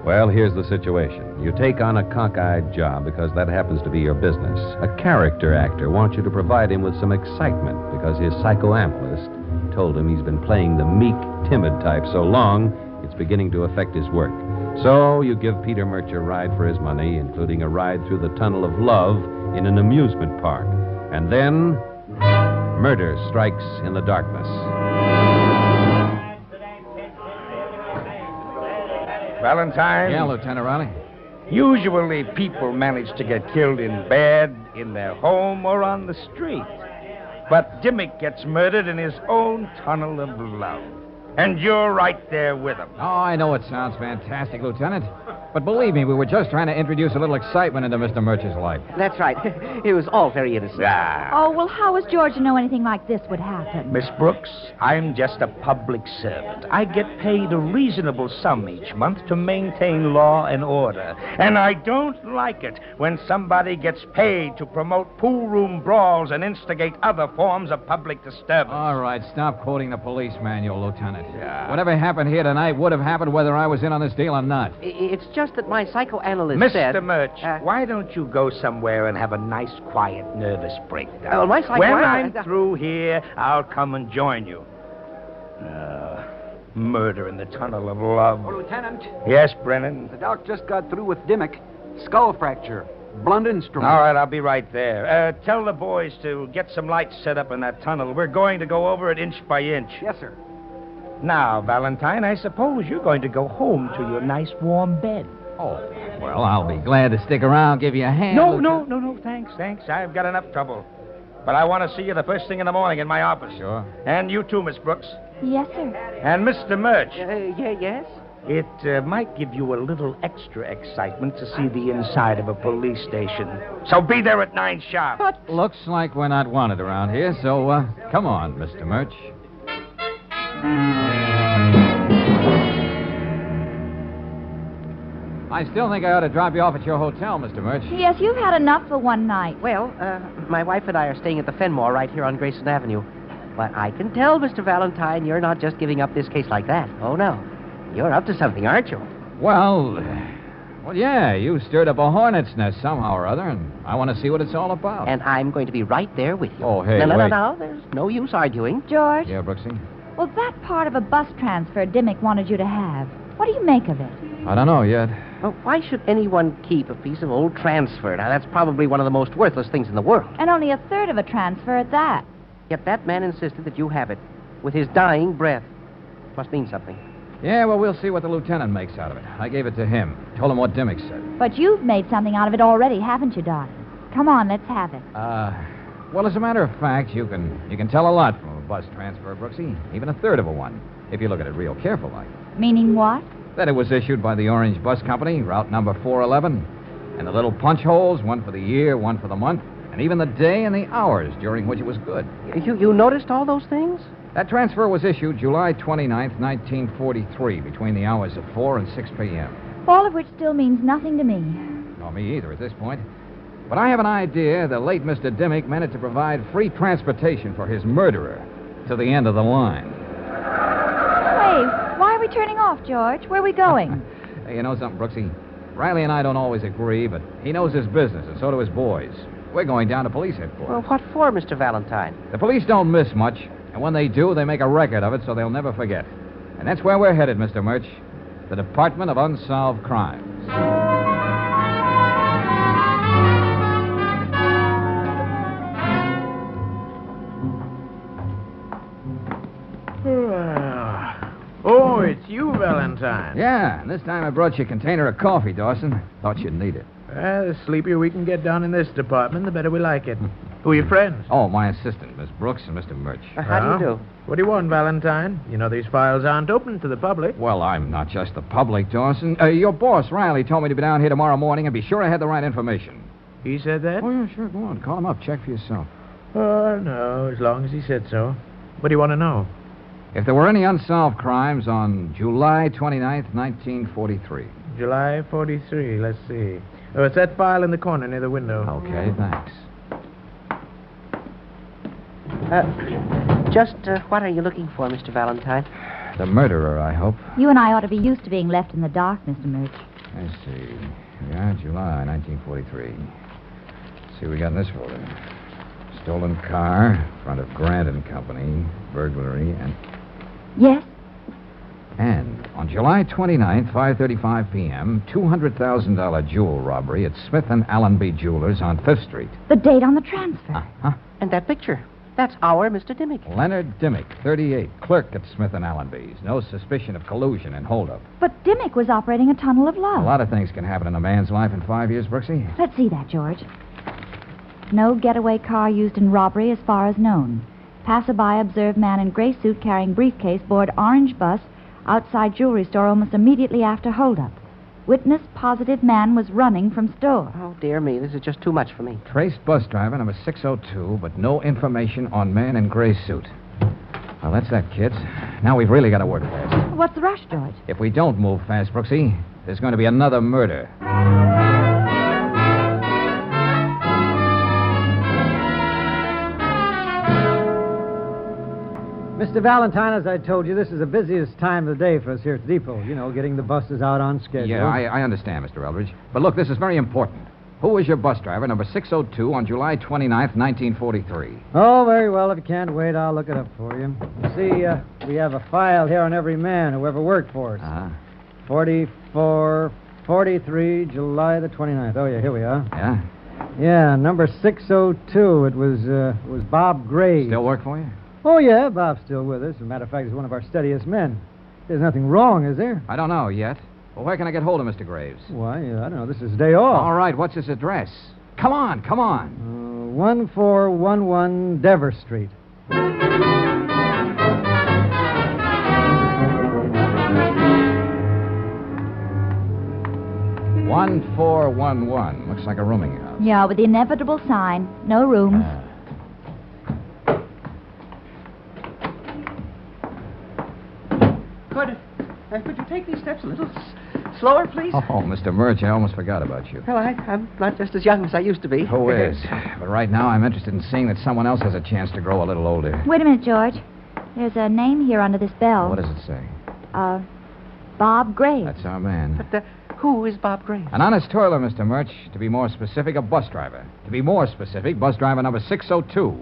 Well, here's the situation. You take on a cockeyed job because that happens to be your business. A character actor wants you to provide him with some excitement because his psychoanalyst told him he's been playing the meek, timid type so long, it's beginning to affect his work. So you give Peter Murch a ride for his money, including a ride through the tunnel of love in an amusement park. And then, murder strikes in the darkness. Valentine? Yeah, Lieutenant Riley? Usually people manage to get killed in bed, in their home, or on the street. But Dimmick gets murdered in his own tunnel of love. And you're right there with him. Oh, I know it sounds fantastic, Lieutenant. But believe me, we were just trying to introduce a little excitement into Mr. Murch's life. That's right. It was all very innocent. Oh, well, how was George to know anything like this would happen? Miss Brooks, I'm just a public servant. I get paid a reasonable sum each month to maintain law and order. And I don't like it when somebody gets paid to promote pool room brawls and instigate other forms of public disturbance. All right, stop quoting the police manual, Lieutenant. Whatever happened here tonight would have happened whether I was in on this deal or not. It's just that my psychoanalyst said... Mr. Murch, why don't you go somewhere and have a nice, quiet, nervous breakdown? Oh, my When I'm through here, I'll come and join you. Murder in the tunnel of love. Oh, Lieutenant. Yes, Brennan? The doc just got through with Dimmick. Skull fracture. Blunt instrument. All right, I'll be right there. Tell the boys to get some lights set up in that tunnel. We're going to go over it inch by inch. Yes, sir. Now, Valentine, I suppose you're going to go home to your nice warm bed. Oh, well, I'll be glad to stick around, give you a hand. No, thanks. I've got enough trouble. But I want to see you the first thing in the morning in my office. Sure. And you too, Miss Brooks. Yes, sir. And Mr. Murch. Yes? It might give you a little extra excitement to see the inside of a police station. So be there at 9 sharp. But looks like we're not wanted around here, so come on, Mr. Murch. I still think I ought to drop you off at your hotel, Mr. Murch. Yes, you've had enough for one night. Well, my wife and I are staying at the Fenmore right here on Grayson Avenue. But I can tell, Mr. Valentine, you're not just giving up this case like that. Oh, no. You're up to something, aren't you? Well, yeah, you stirred up a hornet's nest somehow or other, and I want to see what it's all about. And I'm going to be right there with you. Oh, hey, No, wait. there's no use arguing. George? Yeah, Brooksy? Well, that part of a bus transfer Dimmick wanted you to have. What do you make of it? I don't know yet. Well, why should anyone keep a piece of old transfer? Now, that's probably one of the most worthless things in the world. And only a third of a transfer at that. Yet that man insisted that you have it with his dying breath. Must mean something. Yeah, well, we'll see what the lieutenant makes out of it. I gave it to him. Told him what Dimmick said. But you've made something out of it already, haven't you, darling? Come on, let's have it. Well, as a matter of fact, you can tell a lot from a bus transfer, Brooksy. Even a third of a one, if you look at it real careful like. Meaning what? That it was issued by the Orange Bus Company, route number 411. And the little punch holes, one for the year, one for the month, and even the day and the hours during which it was good. You noticed all those things? That transfer was issued July 29th, 1943, between the hours of 4 and 6 p.m. All of which still means nothing to me. Not me either at this point. But I have an idea the late Mr. Dimmick meant it to provide free transportation for his murderer to the end of the line. Hey, why are we turning off, George? Where are we going? Hey, you know something, Brooksy? Riley and I don't always agree, but he knows his business, and so do his boys. We're going down to police headquarters. Well, what for, Mr. Valentine? The police don't miss much, and when they do, they make a record of it so they'll never forget. And that's where we're headed, Mr. Murch. The Department of Unsolved Crimes. Oh, it's you, Valentine. Yeah, and this time I brought you a container of coffee, Dawson. Thought you'd need it. The sleepier we can get down in this department, the better we like it. Who are your friends? Oh, my assistant, Miss Brooks and Mr. Murch. How do you do? What do you want, Valentine? You know these files aren't open to the public. Well, I'm not just the public, Dawson. Your boss, Riley, told me to be down here tomorrow morning and be sure I had the right information. He said that? Oh, yeah, sure. Go on. Call him up. Check for yourself. Oh, no, as long as he said so. What do you want to know? If there were any unsolved crimes on July 29th, 1943. July 43, let's see. Oh, it's that file in the corner near the window. Okay, thanks. Just what are you looking for, Mr. Valentine? The murderer, I hope. You and I ought to be used to being left in the dark, Mr. Murch. Let's see. Yeah, July 1943. Let's see what we got in this folder. Stolen car, front of Grant and Company, burglary, and... Yes? And on July 29th, 5:35 p.m., $200,000 jewel robbery at Smith & Allenby Jewelers on 5th Street. The date on the transfer. Uh-huh. And that picture. That's our Mr. Dimmick. Leonard Dimmick, 38, clerk at Smith & Allenby's. No suspicion of collusion and holdup. But Dimmick was operating a tunnel of love. A lot of things can happen in a man's life in 5 years, Brooksy. Let's see that, George. No getaway car used in robbery as far as known. Passerby observed man in gray suit carrying briefcase board orange bus outside jewelry store almost immediately after holdup. Witness positive man was running from store. Oh, dear me. This is just too much for me. Traced bus driver number 602, but no information on man in gray suit. Well, that's that, kids. Now we've really got to work fast. What's the rush, George? If we don't move fast, Brooksy, there's going to be another murder. Mr. Valentine, as I told you, this is the busiest time of the day for us here at the depot. You know, getting the buses out on schedule. Yeah, I understand, Mr. Eldridge. But look, this is very important. Who was your bus driver, number 602, on July 29th, 1943? Oh, very well. If you can't wait, I'll look it up for you. You see, we have a file here on every man who ever worked for us. Uh-huh. 44, 43, July the 29th. Oh, yeah, here we are. Yeah? Yeah, number 602. It was Bob Graves. Still work for you? Oh, yeah, Bob's still with us. As a matter of fact, he's one of our steadiest men. There's nothing wrong, is there? I don't know yet. Well, where can I get hold of Mr. Graves? Why, I don't know. This is his day off. All right, what's his address? Come on. 1411 Dever Street. 1411. Looks like a rooming house. Yeah, with the inevitable sign. No rooms. Could you take these steps a little slower, please? Oh, Mr. Murch, I almost forgot about you. Well, I'm not just as young as I used to be. Who is? But right now, I'm interested in seeing that someone else has a chance to grow a little older. Wait a minute, George. There's a name here under this bell. What does it say? Bob Graves. That's our man. But who is Bob Graves? An honest toiler, Mr. Murch. To be more specific, a bus driver. To be more specific, bus driver number 602,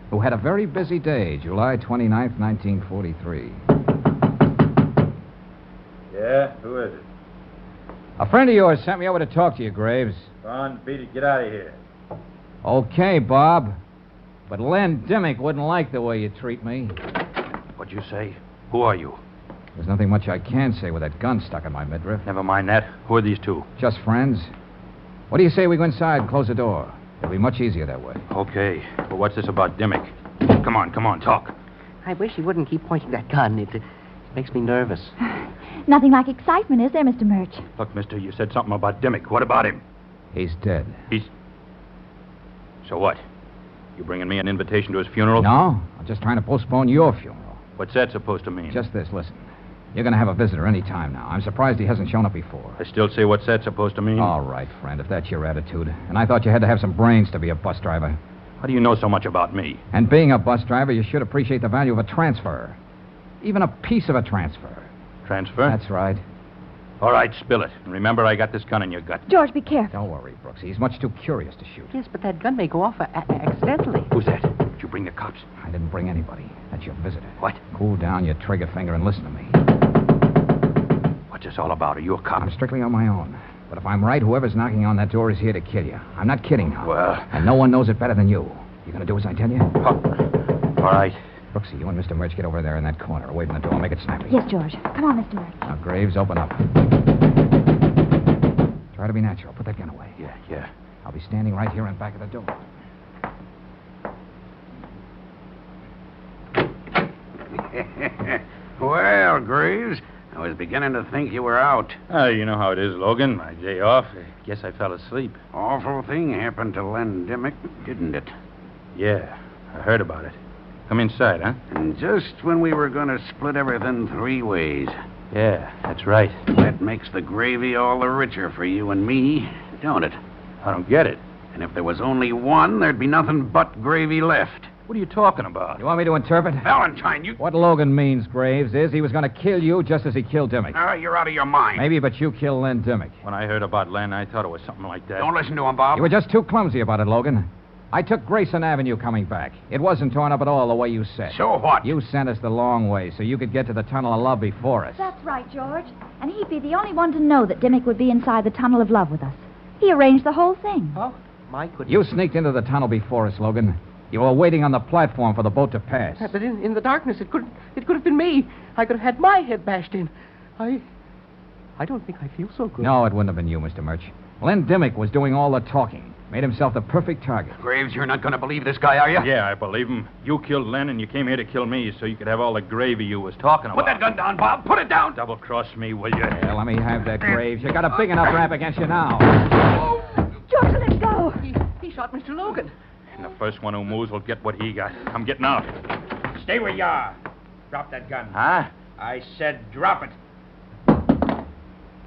who had a very busy day, July 29th, 1943. Yeah, who is it? A friend of yours sent me over to talk to you, Graves. Go on, beat it. Get out of here. Okay, Bob. But Len Dimmick wouldn't like the way you treat me. What'd you say? Who are you? There's nothing much I can say with that gun stuck in my midriff. Never mind that. Who are these two? Just friends. What do you say we go inside and close the door? It'll be much easier that way. Okay. But what's this about Dimmick? Come on, talk. I wish he wouldn't keep pointing that gun. It makes me nervous. Nothing like excitement, is there, Mr. Murch? Look, mister, you said something about Dimmick. What about him? He's dead. So what? You bringing me an invitation to his funeral? No, I'm just trying to postpone your funeral. What's that supposed to mean? Just this, listen. You're going to have a visitor any time now. I'm surprised he hasn't shown up before. I still say what's that supposed to mean? All right, friend, if that's your attitude. And I thought you had to have some brains to be a bus driver. How do you know so much about me? And being a bus driver, you should appreciate the value of a transfer. Even a piece of a transfer. Transfer? That's right. All right, spill it. And remember, I got this gun in your gut. George, be careful. Don't worry, Brooksy. He's much too curious to shoot. Yes, but that gun may go off accidentally. Who's that? Did you bring the cops? I didn't bring anybody. That's your visitor. What? Cool down your trigger finger and listen to me. What's this all about? Are you a cop? I'm strictly on my own. But if I'm right, whoever's knocking on that door is here to kill you. I'm not kidding now. Well... And no one knows it better than you. You gonna do as I tell you? All right. Brooksy, you and Mr. Murch get over there in that corner, away from the door. Make it snappy. Yes, George. Come on, Mr. Murch. Now, Graves, open up. Try to be natural. Put that gun away. Yeah. I'll be standing right here in back of the door. Well, Graves, I was beginning to think you were out. You know how it is, Logan. My day off. I guess I fell asleep. Awful thing happened to Len Dimmick, didn't it? Yeah, I heard about it. Come inside, huh? And just when we were going to split everything 3 ways. Yeah, that's right. That makes the gravy all the richer for you and me, don't it? I don't get it. And if there was only one, there'd be nothing but gravy left. What are you talking about? You want me to interpret? Valentine, you... What Logan means, Graves, is he was going to kill you just as he killed Dimmick. You're out of your mind. Maybe, but you killed Len Dimmick. When I heard about Len, I thought it was something like that. Don't listen to him, Bob. You were just too clumsy about it, Logan. I took Grayson Avenue coming back. It wasn't torn up at all the way you said. So what? You sent us the long way so you could get to the Tunnel of Love before us. That's right, George. And he'd be the only one to know that Dimmick would be inside the Tunnel of Love with us. He arranged the whole thing. Oh, my goodness. You sneaked into the tunnel before us, Logan. You were waiting on the platform for the boat to pass. But in the darkness, it could have been me. I could have had my head bashed in. I don't think I feel so good. No, it wouldn't have been you, Mr. Murch. Len Dimmick was doing all the talking. Made himself the perfect target. Graves, you're not going to believe this guy, are you? Yeah, I believe him. You killed Len, and you came here to kill me so you could have all the gravy you was talking about. Put that gun down, Bob. Put it down. Double-cross me, will you? Yeah, let me have that, Graves. You got a big enough rap against you now. George, let go. He shot Mr. Logan. And the first one who moves will get what he got. I'm getting out. Stay where you are. Drop that gun. Huh? I said drop it.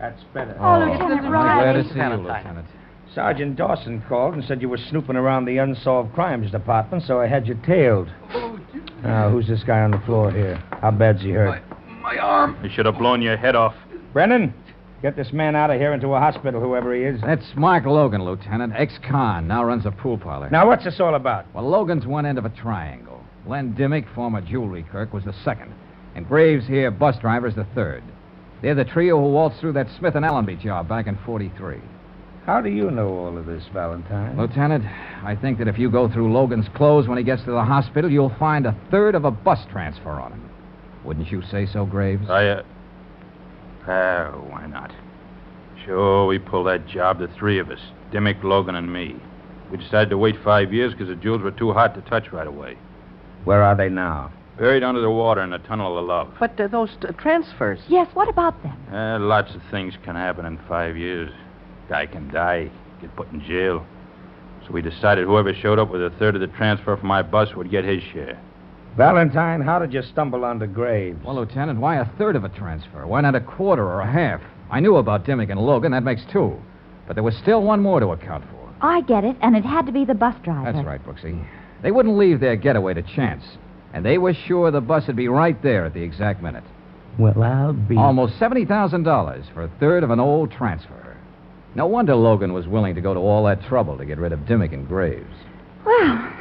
That's better. Oh, Lieutenant Riley. Glad to see you, Lieutenant. Sergeant Dawson called and said you were snooping around the Unsolved Crimes Department, so I had you tailed. Now, who's this guy on the floor here? How bad's he hurt? My arm. I should have blown your head off. Brennan, get this man out of here into a hospital, whoever he is. That's Mark Logan, Lieutenant. Ex-con. Now runs a pool parlor. Now, what's this all about? Well, Logan's one end of a triangle. Len Dimmick, former jewelry clerk, was the second. And Graves here, bus driver, is the third. They're the trio who waltzed through that Smith and Allenby job back in 43. How do you know all of this, Valentine? Lieutenant, I think that if you go through Logan's clothes when he gets to the hospital, you'll find a third of a bus transfer on him. Wouldn't you say so, Graves? Why not? Sure, we pulled that job, the three of us. Dimmick, Logan, and me. We decided to wait 5 years because the jewels were too hot to touch right away. Where are they now? Buried under the water in the Tunnel of Love. But those transfers. Yes, what about them? Lots of things can happen in 5 years. Guy can die, get put in jail. So we decided whoever showed up with a third of the transfer from my bus would get his share. Valentine, how did you stumble onto Graves? Well, Lieutenant, why a third of a transfer? Why not a quarter or a half? I knew about Dimmick and Logan. That makes two. But there was still one more to account for. I get it, and it had to be the bus driver. That's right, Brooksy. They wouldn't leave their getaway to chance. And they were sure the bus would be right there at the exact minute. Well, I'll be... Almost $70,000 for a third of an old transfer. No wonder Logan was willing to go to all that trouble to get rid of Dimmick and Graves. Well,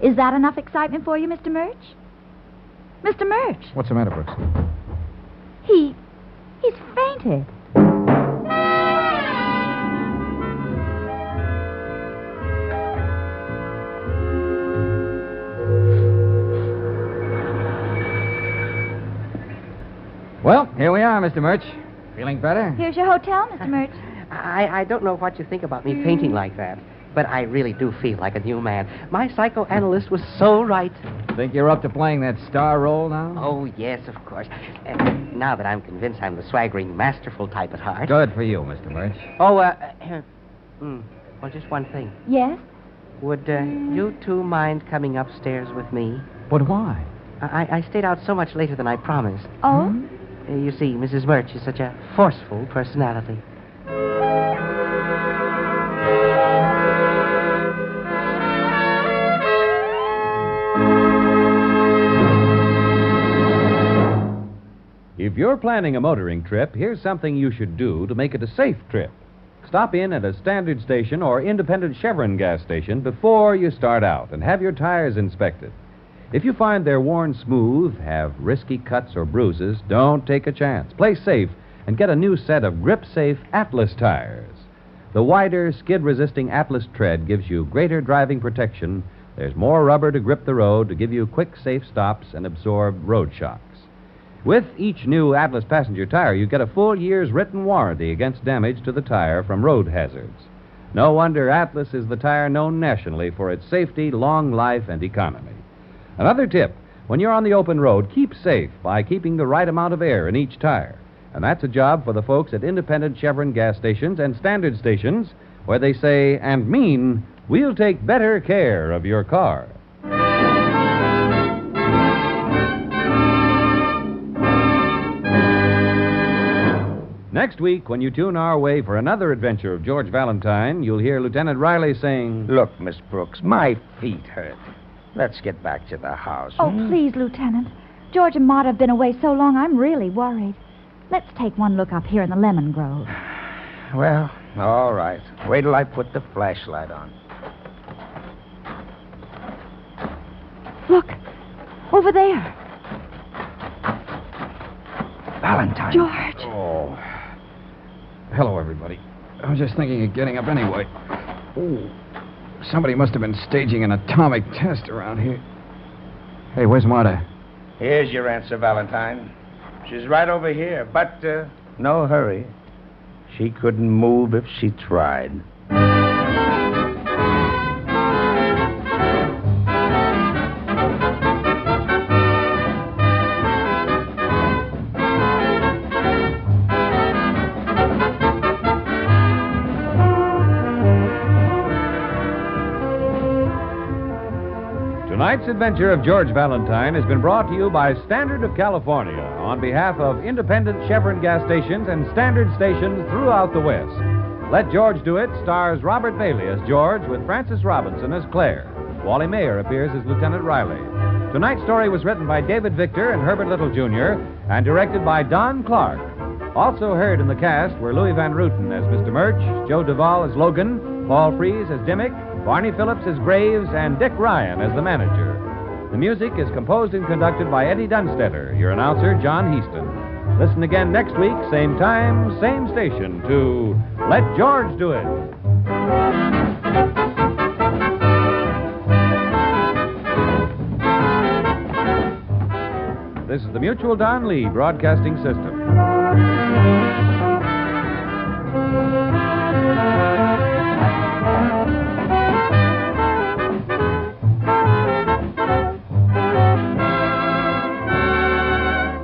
is that enough excitement for you, Mr. Murch? Mr. Murch? What's the matter, Brooksy? He's fainted. Well, here we are, Mr. Murch. Feeling better? Here's your hotel, Mr. Murch. I don't know what you think about me fainting like that, but I really do feel like a new man. My psychoanalyst was so right. Think you're up to playing that star role now? Oh, yes, of course. Now that I'm convinced I'm the swaggering, masterful type at heart. Good for you, Mr. Murch. Oh, well, just one thing. Yes? Would you two mind coming upstairs with me? But why? I stayed out so much later than I promised. Oh? You see, Mrs. Murch is such a forceful personality. If you're planning a motoring trip, here's something you should do to make it a safe trip. Stop in at a standard station or independent Chevron gas station before you start out and have your tires inspected. If you find they're worn smooth, have risky cuts or bruises, don't take a chance. Play safe and get a new set of grip-safe Atlas tires. The wider, skid-resisting Atlas tread gives you greater driving protection. There's more rubber to grip the road to give you quick, safe stops and absorb road shocks. With each new Atlas passenger tire, you get a full year's written warranty against damage to the tire from road hazards. No wonder Atlas is the tire known nationally for its safety, long life, and economy. Another tip, when you're on the open road, keep safe by keeping the right amount of air in each tire. And that's a job for the folks at independent Chevron gas stations and standard stations, where they say and mean, we'll take better care of your car. Next week, when you tune our way for another adventure of George Valentine, you'll hear Lieutenant Riley saying, Look, Miss Brooks, my feet hurt. Let's get back to the house. Oh, please, Lieutenant. George and Maud have been away so long, I'm really worried. Let's take one look up here in the lemon grove. Well, all right. Wait till I put the flashlight on. Look, over there. Valentine. George. Oh. Hello, everybody. I was just thinking of getting up anyway. Oh. Somebody must have been staging an atomic test around here. Hey, where's Marta? Here's your answer, Valentine. She's right over here, but no hurry. She couldn't move if she tried. Tonight's adventure of George Valentine has been brought to you by Standard of California on behalf of independent Chevron gas stations and Standard stations throughout the West. Let George Do It stars Robert Bailey as George with Frances Robinson as Claire. Wally Mayer appears as Lieutenant Riley. Tonight's story was written by David Victor and Herbert Little, Jr. and directed by Don Clark. Also heard in the cast were Louis Van Ruten as Mr. Murch, Joe Duvall as Logan, Paul Frees as Dimmick, Barney Phillips as Graves, and Dick Ryan as the manager. The music is composed and conducted by Eddie Dunstetter, your announcer, John Heaston. Listen again next week, same time, same station, to Let George Do It. This is the Mutual Don Lee Broadcasting System.